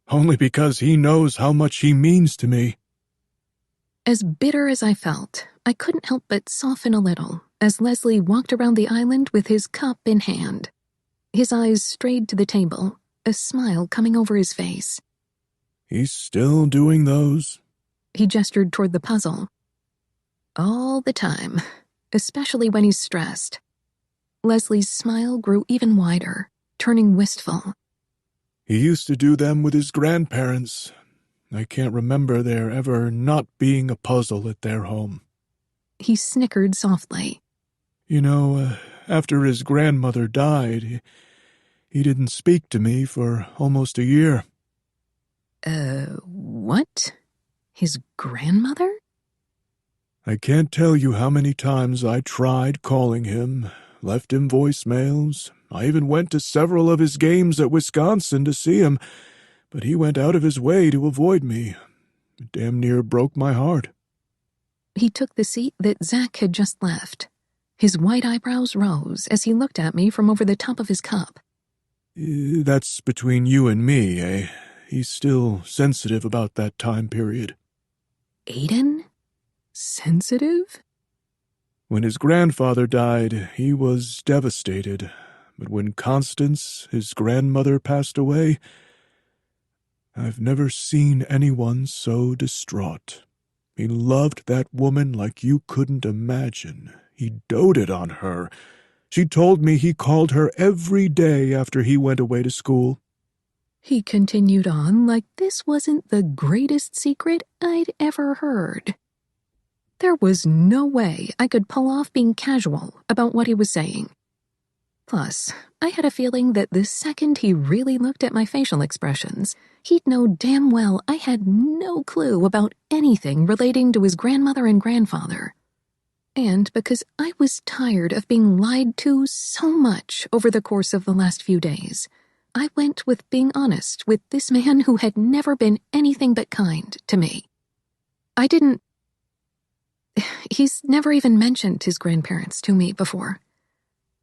Only because he knows how much he means to me. As bitter as I felt, I couldn't help but soften a little as Leslie walked around the island with his cup in hand. His eyes strayed to the table, a smile coming over his face. He's still doing those? He gestured toward the puzzle. All the time, especially when he's stressed. Leslie's smile grew even wider, turning wistful. He used to do them with his grandparents. I can't remember there ever not being a puzzle at their home. He snickered softly. You know, after his grandmother died, he didn't speak to me for almost a year. What? His grandmother? I can't tell you how many times I tried calling him, left him voicemails. I even went to several of his games at Wisconsin to see him, but he went out of his way to avoid me. It damn near broke my heart. He took the seat that Zach had just left. His white eyebrows rose as he looked at me from over the top of his cup. That's between you and me, eh? He's still sensitive about that time period. Aiden? Sensitive? When his grandfather died, he was devastated. But when Constance, his grandmother, passed away, I've never seen anyone so distraught. He loved that woman like you couldn't imagine. He doted on her. She told me he called her every day after he went away to school. He continued on like this wasn't the greatest secret I'd ever heard. There was no way I could pull off being casual about what he was saying. Plus, I had a feeling that the second he really looked at my facial expressions, he'd know damn well I had no clue about anything relating to his grandmother and grandfather. And because I was tired of being lied to so much over the course of the last few days, I went with being honest with this man who had never been anything but kind to me. He's never even mentioned his grandparents to me before.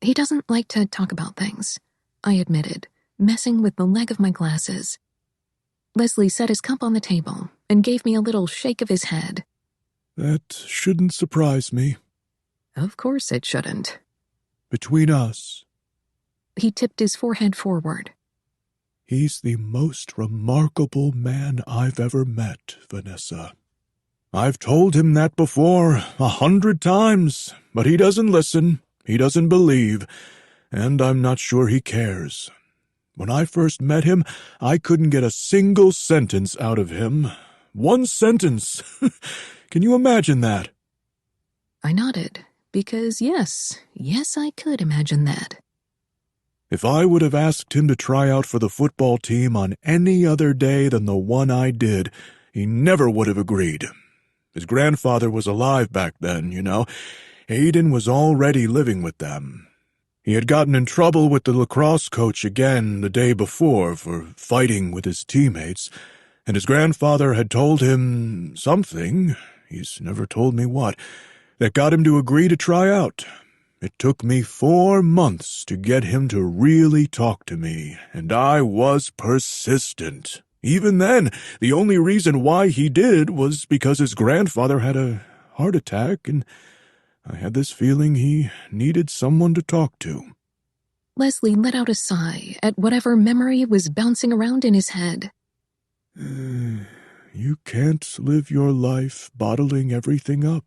He doesn't like to talk about things, I admitted, messing with the leg of my glasses. Leslie set his cup on the table and gave me a little shake of his head. That shouldn't surprise me. Of course it shouldn't. Between us. He tipped his forehead forward. He's the most remarkable man I've ever met, Vanessa. I've told him that before 100 times, but he doesn't listen, he doesn't believe, and I'm not sure he cares. When I first met him, I couldn't get a single sentence out of him. One sentence. Can you imagine that? I nodded, because yes, I could imagine that. If I would have asked him to try out for the football team on any other day than the one I did, he never would have agreed. His grandfather was alive back then, you know. Aiden was already living with them. He had gotten in trouble with the lacrosse coach again the day before for fighting with his teammates, and his grandfather had told him something, he's never told me what, that got him to agree to try out. It took me 4 months to get him to really talk to me, and I was persistent. Even then, the only reason why he did was because his grandfather had a heart attack, and I had this feeling he needed someone to talk to. Leslie let out a sigh at whatever memory was bouncing around in his head. You can't live your life bottling everything up.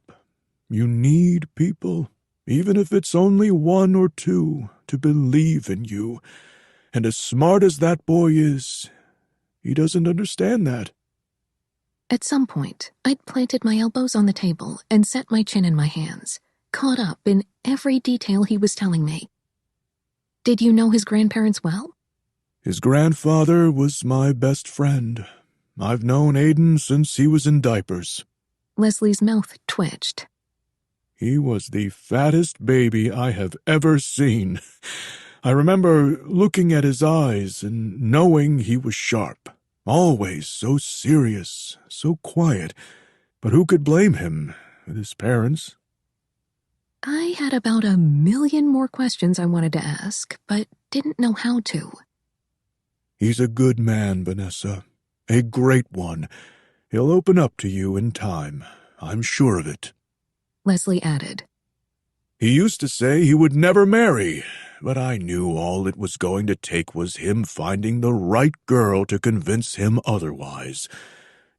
You need people, even if it's only 1 or 2, to believe in you. And as smart as that boy is, he doesn't understand that. At some point, I'd planted my elbows on the table and set my chin in my hands, caught up in every detail he was telling me. Did you know his grandparents well? His grandfather was my best friend. I've known Aiden since he was in diapers. Leslie's mouth twitched. He was the fattest baby I have ever seen. I remember looking at his eyes and knowing he was sharp. Always so serious, so quiet. But who could blame him with his parents? I had about 1,000,000 more questions I wanted to ask, but didn't know how to. He's a good man, Vanessa. A great one. He'll open up to you in time. I'm sure of it. Leslie added. He used to say he would never marry, but I knew all it was going to take was him finding the right girl to convince him otherwise.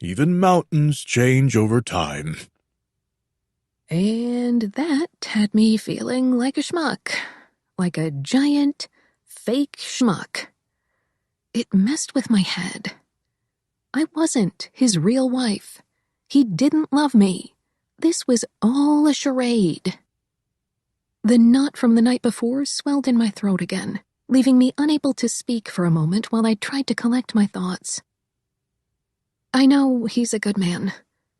Even mountains change over time. And that had me feeling like a schmuck. Like a giant, fake schmuck. It messed with my head. I wasn't his real wife. He didn't love me. This was all a charade. The knot from the night before swelled in my throat again, leaving me unable to speak for a moment while I tried to collect my thoughts. I know he's a good man,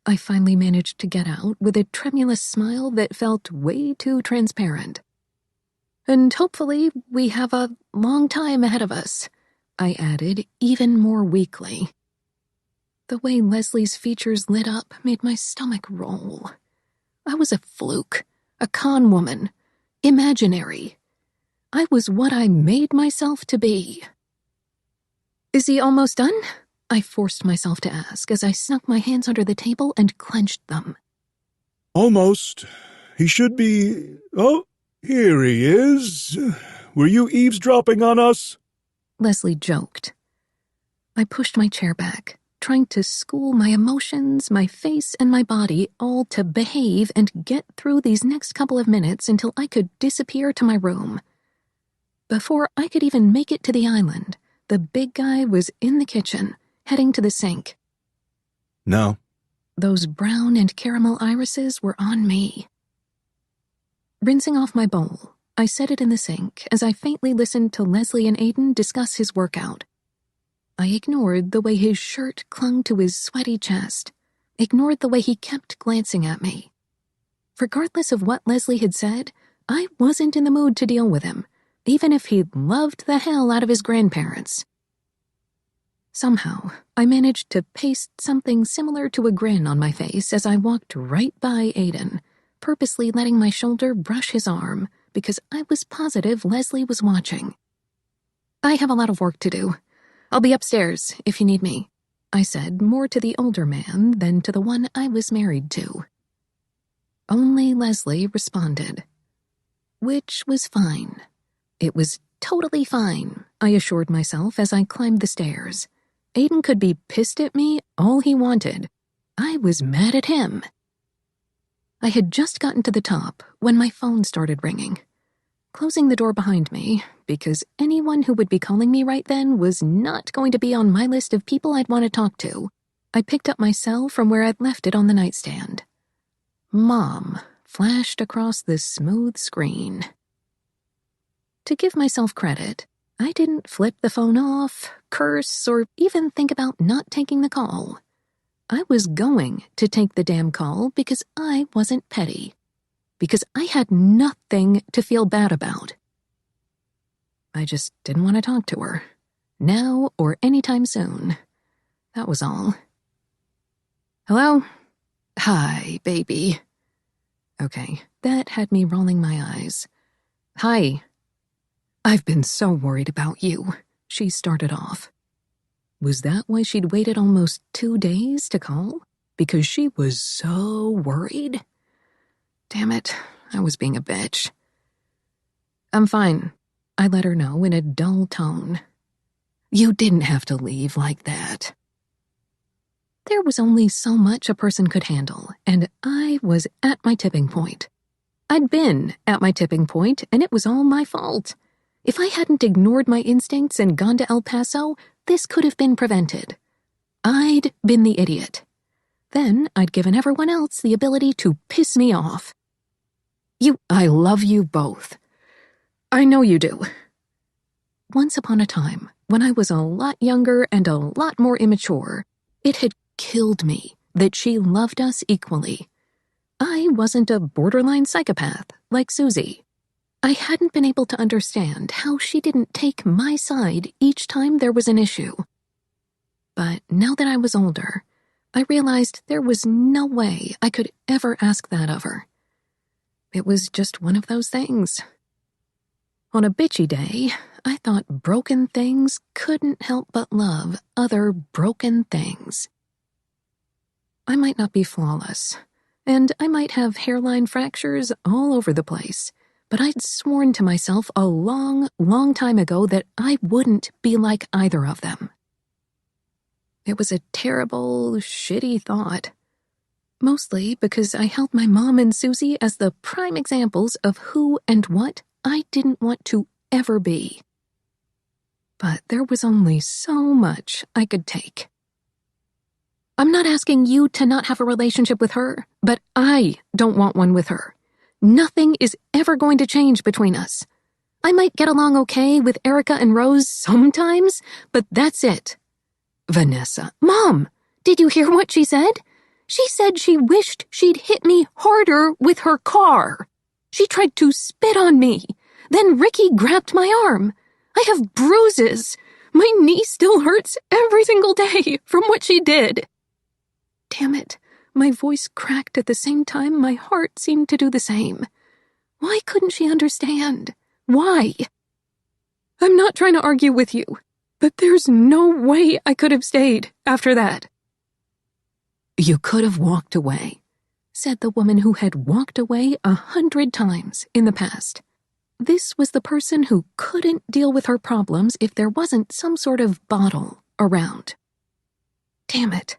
I finally managed to get out with a tremulous smile that felt way too transparent. And hopefully we have a long time ahead of us, I added even more weakly. The way Leslie's features lit up made my stomach roll. I was a fluke, a con woman, imaginary. I was what I made myself to be. Is he almost done? I forced myself to ask as I snuck my hands under the table and clenched them. Almost. He should be... Oh, here he is. Were you eavesdropping on us? Leslie joked. I pushed my chair back, trying to school my emotions, my face, and my body all to behave and get through these next couple of minutes until I could disappear to my room. Before I could even make it to the island, the big guy was in the kitchen, heading to the sink. No. Those brown and caramel irises were on me. Rinsing off my bowl, I set it in the sink as I faintly listened to Leslie and Aiden discuss his workout. I ignored the way his shirt clung to his sweaty chest, ignored the way he kept glancing at me. Regardless of what Leslie had said, I wasn't in the mood to deal with him, even if he'd loved the hell out of his grandparents. Somehow, I managed to paste something similar to a grin on my face as I walked right by Aiden, purposely letting my shoulder brush his arm, because I was positive Leslie was watching. "I have a lot of work to do. I'll be upstairs if you need me," I said, more to the older man than to the one I was married to. Only Leslie responded. Which was fine. It was totally fine, I assured myself as I climbed the stairs. Aiden could be pissed at me all he wanted. I was mad at him. I had just gotten to the top when my phone started ringing. Closing the door behind me, because anyone who would be calling me right then was not going to be on my list of people I'd want to talk to, I picked up my cell from where I'd left it on the nightstand. Mom flashed across the smooth screen. To give myself credit, I didn't flip the phone off, curse, or even think about not taking the call. I was going to take the damn call because I wasn't petty. Because I had nothing to feel bad about. I just didn't want to talk to her. Now or anytime soon. That was all. "Hello? Hi, baby." Okay, that had me rolling my eyes. "Hi. I've been so worried about you," she started off. Was that why she'd waited almost 2 days to call? Because she was so worried? Damn it, I was being a bitch. "I'm fine," I let her know in a dull tone. "You didn't have to leave like that." There was only so much a person could handle, and I was at my tipping point. I'd been at my tipping point, and it was all my fault. If I hadn't ignored my instincts and gone to El Paso, this could have been prevented. I'd been the idiot. Then I'd given everyone else the ability to piss me off. I love you both. I know you do." Once upon a time, when I was a lot younger and a lot more immature, it had killed me that she loved us equally. I wasn't a borderline psychopath like Susie. I hadn't been able to understand how she didn't take my side each time there was an issue. But now that I was older, I realized there was no way I could ever ask that of her. It was just one of those things. On a bitchy day, I thought broken things couldn't help but love other broken things. I might not be flawless, and I might have hairline fractures all over the place, but I'd sworn to myself a long, long time ago that I wouldn't be like either of them. It was a terrible, shitty thought. Mostly because I held my mom and Susie as the prime examples of who and what I didn't want to ever be. But there was only so much I could take. I'm not asking you to not have a relationship with her, but I don't want one with her. Nothing is ever going to change between us. I might get along okay with Erica and Rose sometimes, but that's it. Vanessa. Mom, did you hear what she said? She said she wished she'd hit me harder with her car. She tried to spit on me. Then Ricky grabbed my arm. I have bruises. My knee still hurts every single day from what she did. Damn it, my voice cracked at the same time my heart seemed to do the same. Why couldn't she understand? Why? I'm not trying to argue with you, but there's no way I could have stayed after that. You could have walked away, said the woman who had walked away 100 times in the past. This was the person who couldn't deal with her problems if there wasn't some sort of bottle around. Damn it.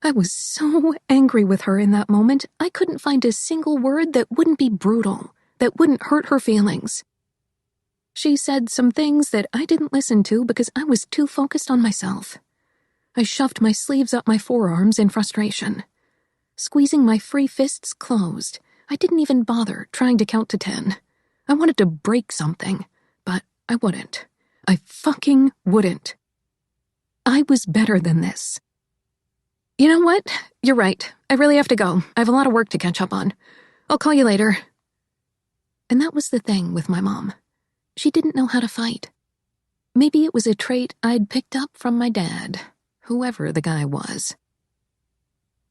I was so angry with her in that moment, I couldn't find a single word that wouldn't be brutal, that wouldn't hurt her feelings. She said some things that I didn't listen to because I was too focused on myself. I shoved my sleeves up my forearms in frustration. Squeezing my free fists closed, I didn't even bother trying to count to 10. I wanted to break something, but I wouldn't. I fucking wouldn't. I was better than this. You know what? You're right. I really have to go. I have a lot of work to catch up on. I'll call you later. And that was the thing with my mom. She didn't know how to fight. Maybe it was a trait I'd picked up from my dad, whoever the guy was.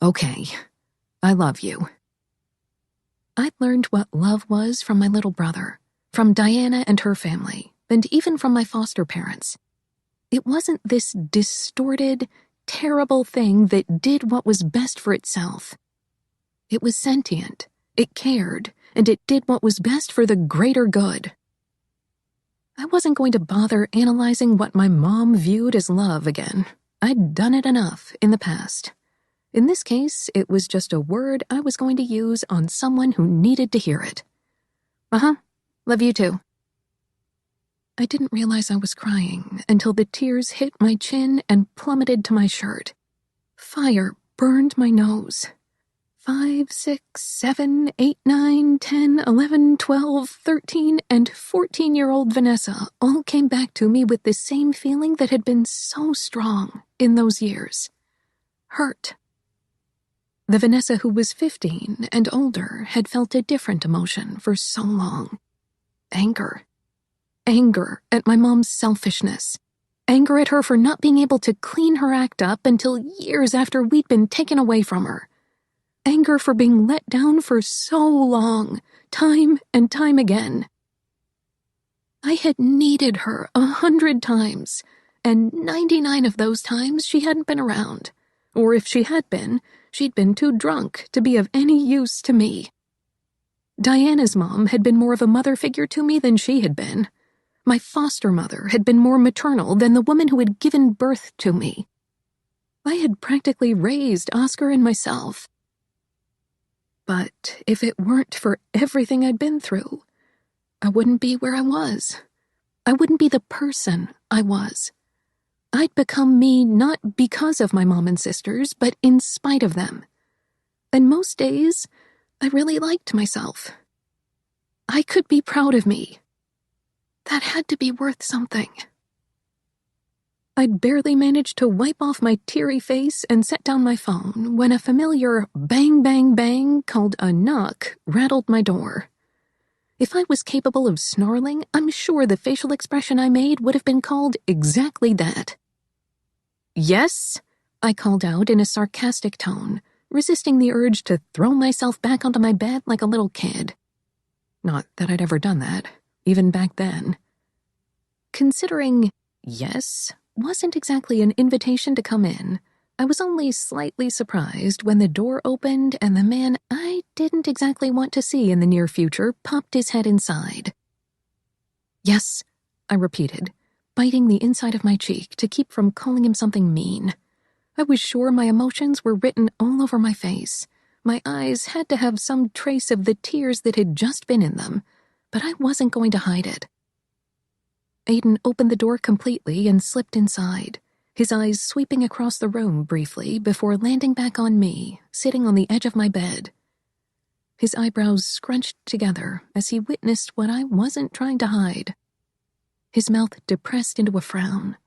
Okay, I love you. I'd learned what love was from my little brother, from Diana and her family, and even from my foster parents. It wasn't this distorted, terrible thing that did what was best for itself. It was sentient, it cared, and it did what was best for the greater good. I wasn't going to bother analyzing what my mom viewed as love again. I'd done it enough in the past. In this case, it was just a word I was going to use on someone who needed to hear it. Love you too. I didn't realize I was crying until the tears hit my chin and plummeted to my shirt. Fire burned my nose. 5, 6, 7, 8, 9, 10, 11, 12, 13, and 14-year-old Vanessa all came back to me with the same feeling that had been so strong in those years. Hurt. The Vanessa who was 15 and older had felt a different emotion for so long. Anger. Anger at my mom's selfishness. Anger at her for not being able to clean her act up until years after we'd been taken away from her. Anger for being let down for so long, time and time again. I had needed her 100 times, and 99 of those times she hadn't been around. Or if she had been, she'd been too drunk to be of any use to me. Diana's mom had been more of a mother figure to me than she had been. My foster mother had been more maternal than the woman who had given birth to me. I had practically raised Oscar and myself. But if it weren't for everything I'd been through, I wouldn't be where I was. I wouldn't be the person I was. I'd become me not because of my mom and sisters, but in spite of them. And most days, I really liked myself. I could be proud of me. That had to be worth something. I'd barely managed to wipe off my teary face and set down my phone when a familiar bang, bang, bang called a knock rattled my door. If I was capable of snarling, I'm sure the facial expression I made would have been called exactly that. Yes, I called out in a sarcastic tone, resisting the urge to throw myself back onto my bed like a little kid. Not that I'd ever done that, even back then. Considering yes wasn't exactly an invitation to come in, I was only slightly surprised when the door opened and the man I didn't exactly want to see in the near future popped his head inside. Yes, I repeated, biting the inside of my cheek to keep from calling him something mean. I was sure my emotions were written all over my face. My eyes had to have some trace of the tears that had just been in them, but I wasn't going to hide it. Aiden opened the door completely and slipped inside, his eyes sweeping across the room briefly before landing back on me, sitting on the edge of my bed. His eyebrows scrunched together as he witnessed what I wasn't trying to hide. His mouth depressed into a frown.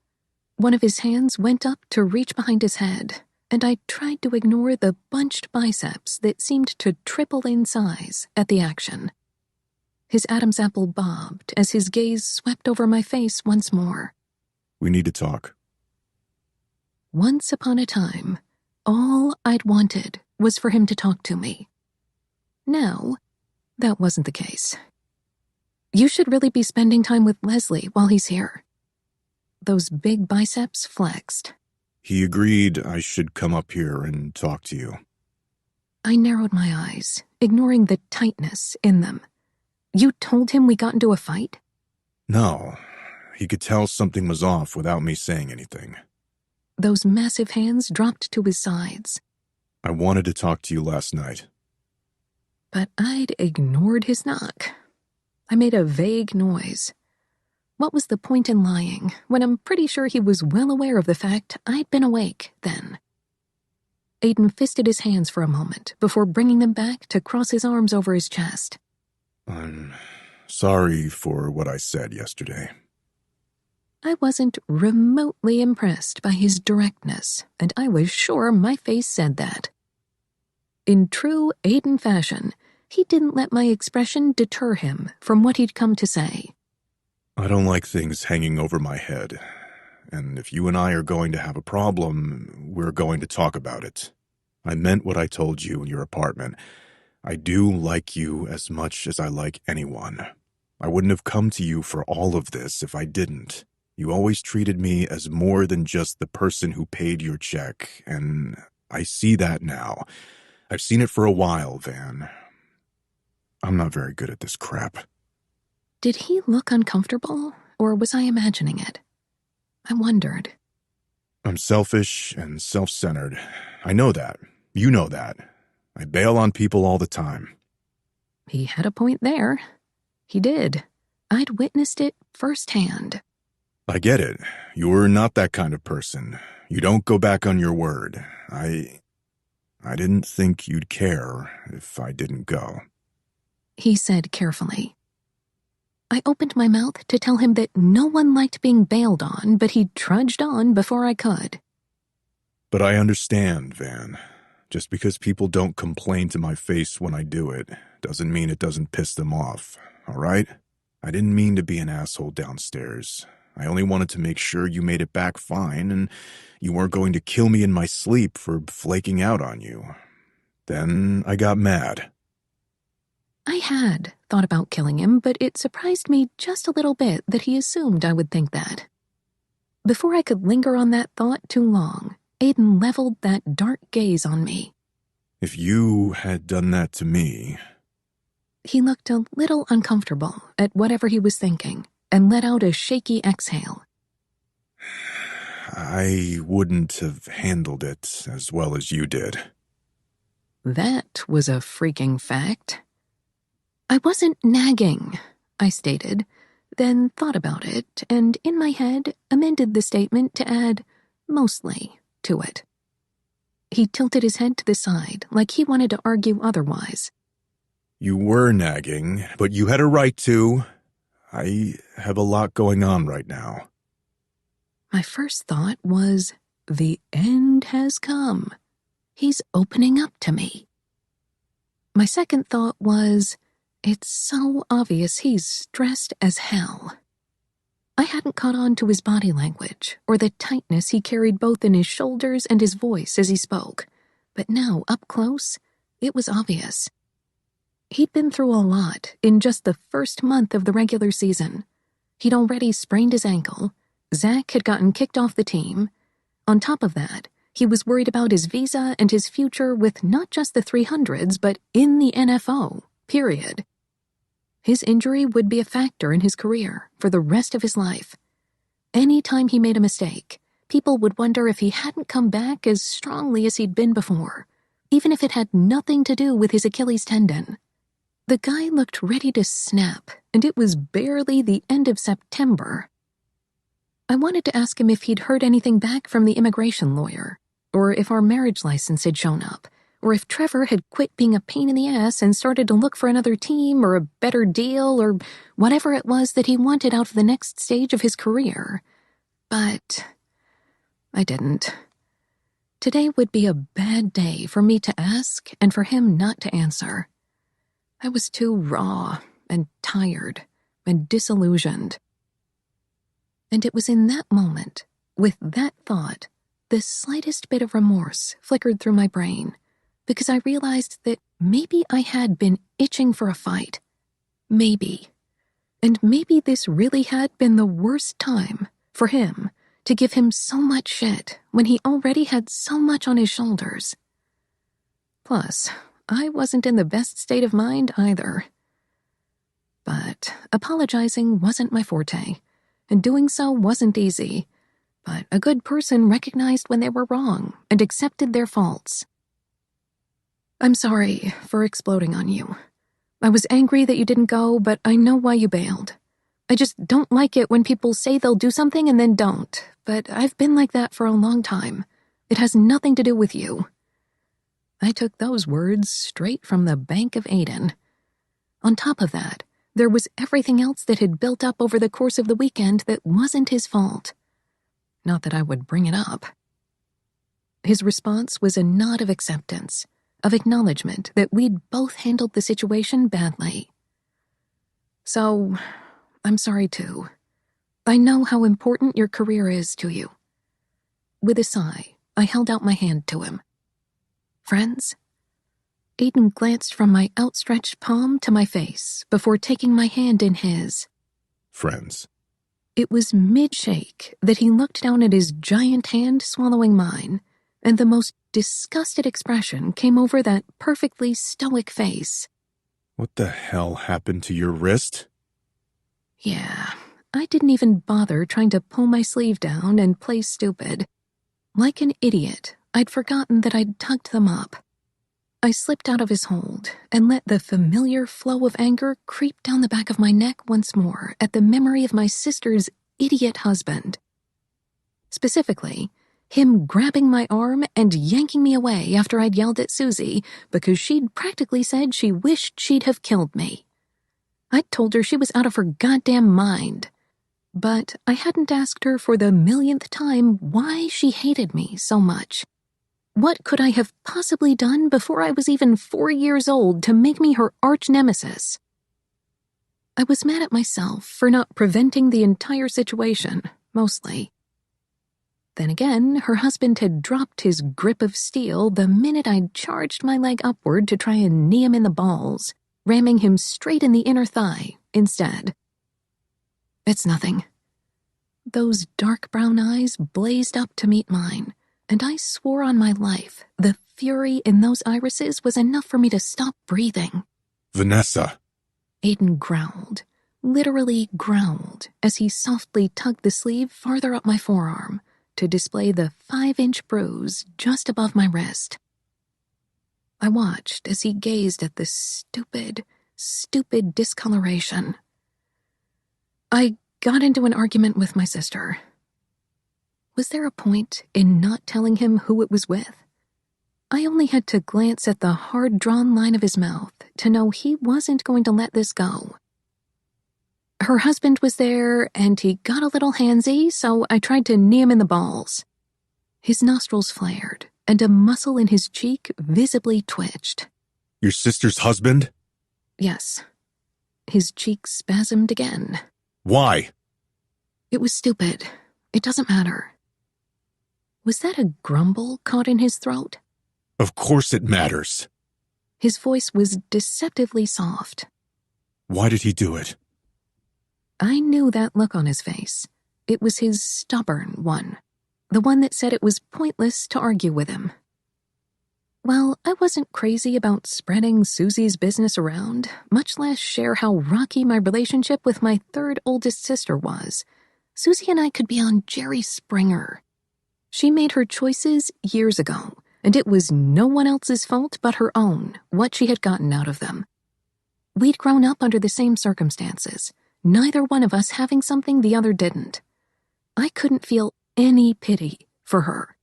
One of his hands went up to reach behind his head, and I tried to ignore the bunched biceps that seemed to triple in size at the action. His Adam's apple bobbed as his gaze swept over my face once more. We need to talk. Once upon a time, all I'd wanted was for him to talk to me. Now, that wasn't the case. You should really be spending time with Leslie while he's here. Those big biceps flexed. He agreed I should come up here and talk to you. I narrowed my eyes, ignoring the tightness in them. You told him we got into a fight? No, he could tell something was off without me saying anything. Those massive hands dropped to his sides. I wanted to talk to you last night. But I'd ignored his knock. I made a vague noise. What was the point in lying when I'm pretty sure he was well aware of the fact I'd been awake then? Aiden fisted his hands for a moment before bringing them back to cross his arms over his chest. I'm sorry for what I said yesterday. I wasn't remotely impressed by his directness, and I was sure my face said that. In true Aiden fashion, he didn't let my expression deter him from what he'd come to say. I don't like things hanging over my head, and if you and I are going to have a problem, we're going to talk about it. I meant what I told you in your apartment. I do like you as much as I like anyone. I wouldn't have come to you for all of this if I didn't. You always treated me as more than just the person who paid your check, and I see that now. I've seen it for a while, Van. I'm not very good at this crap. Did he look uncomfortable, or was I imagining it? I wondered. I'm selfish and self-centered. I know that. You know that. I bail on people all the time. He had a point there. He did. I'd witnessed it firsthand. I get it. You're not that kind of person. You don't go back on your word. I didn't think you'd care if I didn't go. He said carefully. I opened my mouth to tell him that no one liked being bailed on, but he trudged on before I could. But I understand, Van. Just because people don't complain to my face when I do it doesn't mean it doesn't piss them off, all right? I didn't mean to be an asshole downstairs. I only wanted to make sure you made it back fine and you weren't going to kill me in my sleep for flaking out on you. Then I got mad. I had thought about killing him, but it surprised me just a little bit that he assumed I would think that. Before I could linger on that thought too long, Aiden leveled that dark gaze on me. If you had done that to me... He looked a little uncomfortable at whatever he was thinking and let out a shaky exhale. I wouldn't have handled it as well as you did. That was a freaking fact. I wasn't nagging, I stated, then thought about it, and in my head amended the statement to add mostly to it. He tilted his head to the side like he wanted to argue otherwise. You were nagging, but you had a right to. I have a lot going on right now. My first thought was, the end has come. He's opening up to me. My second thought was, it's so obvious he's stressed as hell. I hadn't caught on to his body language or the tightness he carried both in his shoulders and his voice as he spoke, but now, up close, it was obvious. He'd been through a lot in just the first month of the regular season. He'd already sprained his ankle. Zach had gotten kicked off the team. On top of that, he was worried about his visa and his future with not just the 300s, but in the NFO, period. His injury would be a factor in his career for the rest of his life. Any time he made a mistake, people would wonder if he hadn't come back as strongly as he'd been before, even if it had nothing to do with his Achilles tendon. The guy looked ready to snap, and it was barely the end of September. I wanted to ask him if he'd heard anything back from the immigration lawyer, or if our marriage license had shown up, or if Trevor had quit being a pain in the ass and started to look for another team or a better deal or whatever it was that he wanted out of the next stage of his career. But I didn't. Today would be a bad day for me to ask and for him not to answer. I was too raw and tired and disillusioned. And it was in that moment, with that thought, the slightest bit of remorse flickered through my brain, because I realized that maybe I had been itching for a fight. Maybe. And maybe this really had been the worst time for him to give him so much shit when he already had so much on his shoulders. Plus, I wasn't in the best state of mind either. But apologizing wasn't my forte, and doing so wasn't easy. But a good person recognized when they were wrong and accepted their faults. I'm sorry for exploding on you. I was angry that you didn't go, but I know why you bailed. I just don't like it when people say they'll do something and then don't, but I've been like that for a long time. It has nothing to do with you. I took those words straight from the bank of Aiden. On top of that, there was everything else that had built up over the course of the weekend that wasn't his fault. Not that I would bring it up. His response was a nod of acceptance, of acknowledgement that we'd both handled the situation badly. So, I'm sorry too. I know how important your career is to you. With a sigh, I held out my hand to him. Friends? Aiden glanced from my outstretched palm to my face before taking my hand in his. Friends. It was mid-shake that he looked down at his giant hand swallowing mine, and the most disgusted expression came over that perfectly stoic face. What the hell happened to your wrist? Yeah, I didn't even bother trying to pull my sleeve down and play stupid. Like an idiot, I'd forgotten that I'd tugged them up. I slipped out of his hold and let the familiar flow of anger creep down the back of my neck once more at the memory of my sister's idiot husband. Specifically, him grabbing my arm and yanking me away after I'd yelled at Susie because she'd practically said she wished she'd have killed me. I'd told her she was out of her goddamn mind, but I hadn't asked her for the millionth time why she hated me so much. What could I have possibly done before I was even 4 years old to make me her arch-nemesis? I was mad at myself for not preventing the entire situation, mostly. Then again, her husband had dropped his grip of steel the minute I'd charged my leg upward to try and knee him in the balls, ramming him straight in the inner thigh instead. It's nothing. Those dark brown eyes blazed up to meet mine, and I swore on my life the fury in those irises was enough for me to stop breathing. Vanessa. Aiden growled, literally growled, as he softly tugged the sleeve farther up my forearm to display the 5-inch bruise just above my wrist. I watched as he gazed at the stupid discoloration. I got into an argument with my sister. Was there a point in not telling him who it was with? I only had to glance at the hard-drawn line of his mouth to know he wasn't going to let this go. Her husband was there, and he got a little handsy, so I tried to knee him in the balls. His nostrils flared, and a muscle in his cheek visibly twitched. Your sister's husband? Yes. His cheek spasmed again. Why? It was stupid. It doesn't matter. Was that a grumble caught in his throat? Of course it matters. His voice was deceptively soft. Why did he do it? I knew that look on his face. It was his stubborn one. The one that said it was pointless to argue with him. Well, I wasn't crazy about spreading Susie's business around, much less share how rocky my relationship with my third oldest sister was. Susie and I could be on Jerry Springer. She made her choices years ago, and it was no one else's fault but her own, what she had gotten out of them. We'd grown up under the same circumstances, neither one of us having something the other didn't. I couldn't feel any pity for her.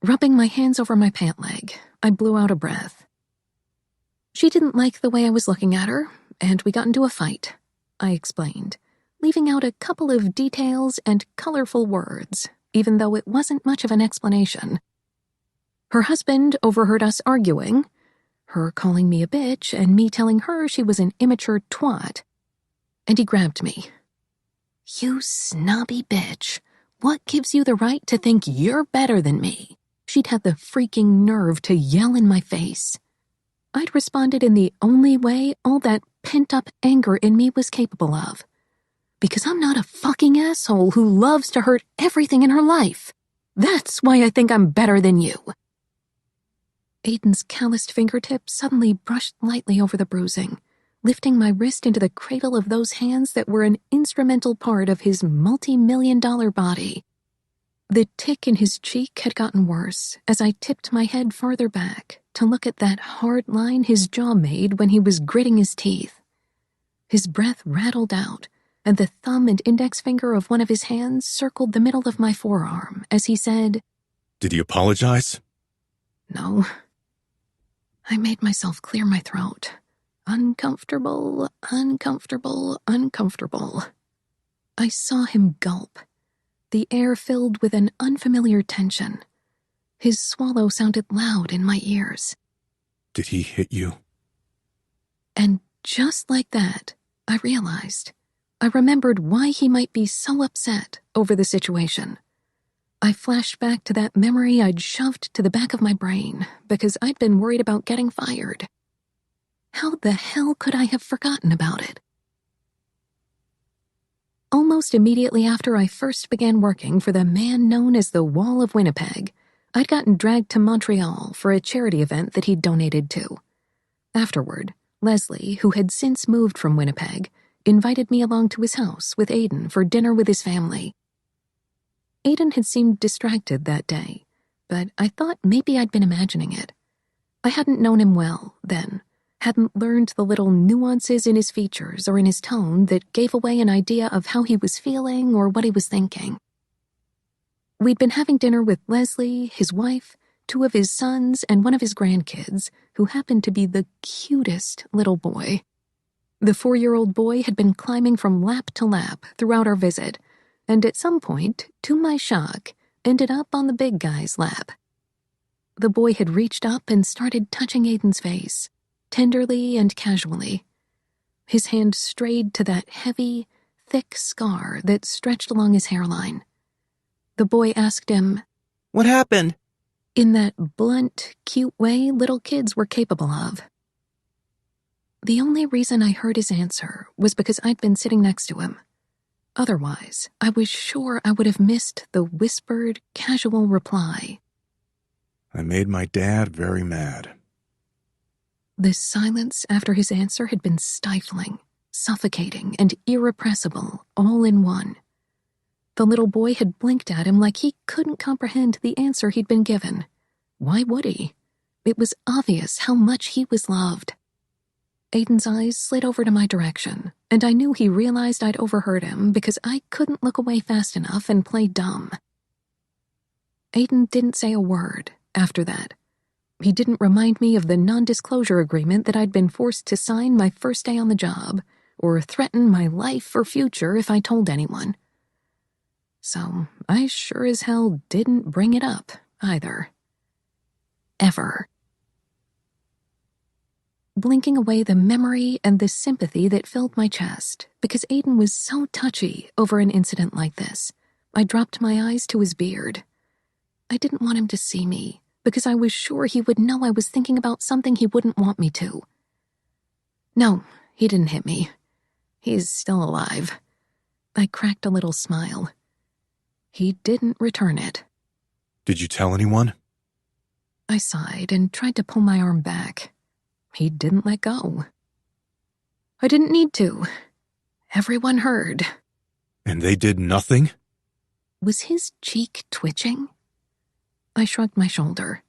Rubbing my hands over my pant leg, I blew out a breath. She didn't like the way I was looking at her, and we got into a fight, I explained, leaving out a couple of details and colorful words, even though it wasn't much of an explanation. Her husband overheard us arguing, her calling me a bitch and me telling her she was an immature twat, and he grabbed me. You snobby bitch. What gives you the right to think you're better than me? She'd had the freaking nerve to yell in my face. I'd responded in the only way all that pent-up anger in me was capable of. Because I'm not a fucking asshole who loves to hurt everything in her life. That's why I think I'm better than you. Aiden's calloused fingertips suddenly brushed lightly over the bruising, lifting my wrist into the cradle of those hands that were an instrumental part of his multi-million-dollar body. The tick in his cheek had gotten worse as I tipped my head farther back to look at that hard line his jaw made when he was gritting his teeth. His breath rattled out, and the thumb and index finger of one of his hands circled the middle of my forearm as he said, Did he apologize? No. I made myself clear my throat. Uncomfortable, uncomfortable, uncomfortable. I saw him gulp, the air filled with an unfamiliar tension. His swallow sounded loud in my ears. Did he hit you? And just like that, I realized. I remembered why he might be so upset over the situation. I flashed back to that memory I'd shoved to the back of my brain because I'd been worried about getting fired. How the hell could I have forgotten about it? Almost immediately after I first began working for the man known as the Wall of Winnipeg, I'd gotten dragged to Montreal for a charity event that he'd donated to. Afterward, Leslie, who had since moved from Winnipeg, invited me along to his house with Aiden for dinner with his family. Aiden had seemed distracted that day, but I thought maybe I'd been imagining it. I hadn't known him well then, hadn't learned the little nuances in his features or in his tone that gave away an idea of how he was feeling or what he was thinking. We'd been having dinner with Leslie, his wife, 2 of his sons, and 1 of his grandkids, who happened to be the cutest little boy. The 4-year-old boy had been climbing from lap to lap throughout our visit, and at some point, to my shock, ended up on the big guy's lap. The boy had reached up and started touching Aiden's face, tenderly and casually. His hand strayed to that heavy, thick scar that stretched along his hairline. The boy asked him, What happened? in that blunt, cute way little kids were capable of. The only reason I heard his answer was because I'd been sitting next to him. Otherwise, I was sure I would have missed the whispered, casual reply. I made my dad very mad. The silence after his answer had been stifling, suffocating, and irrepressible all in one. The little boy had blinked at him like he couldn't comprehend the answer he'd been given. Why would he? It was obvious how much he was loved. Aiden's eyes slid over to my direction, and I knew he realized I'd overheard him because I couldn't look away fast enough and play dumb. Aiden didn't say a word after that. He didn't remind me of the non-disclosure agreement that I'd been forced to sign my first day on the job, or threaten my life or future if I told anyone. So I sure as hell didn't bring it up, either. Ever. Blinking away the memory and the sympathy that filled my chest, because Aiden was so touchy over an incident like this, I dropped my eyes to his beard. I didn't want him to see me, because I was sure he would know I was thinking about something he wouldn't want me to. No, he didn't hit me. He's still alive. I cracked a little smile. He didn't return it. Did you tell anyone? I sighed and tried to pull my arm back. He didn't let go. I didn't need to. Everyone heard. And they did nothing? Was his cheek twitching? I shrugged my shoulder.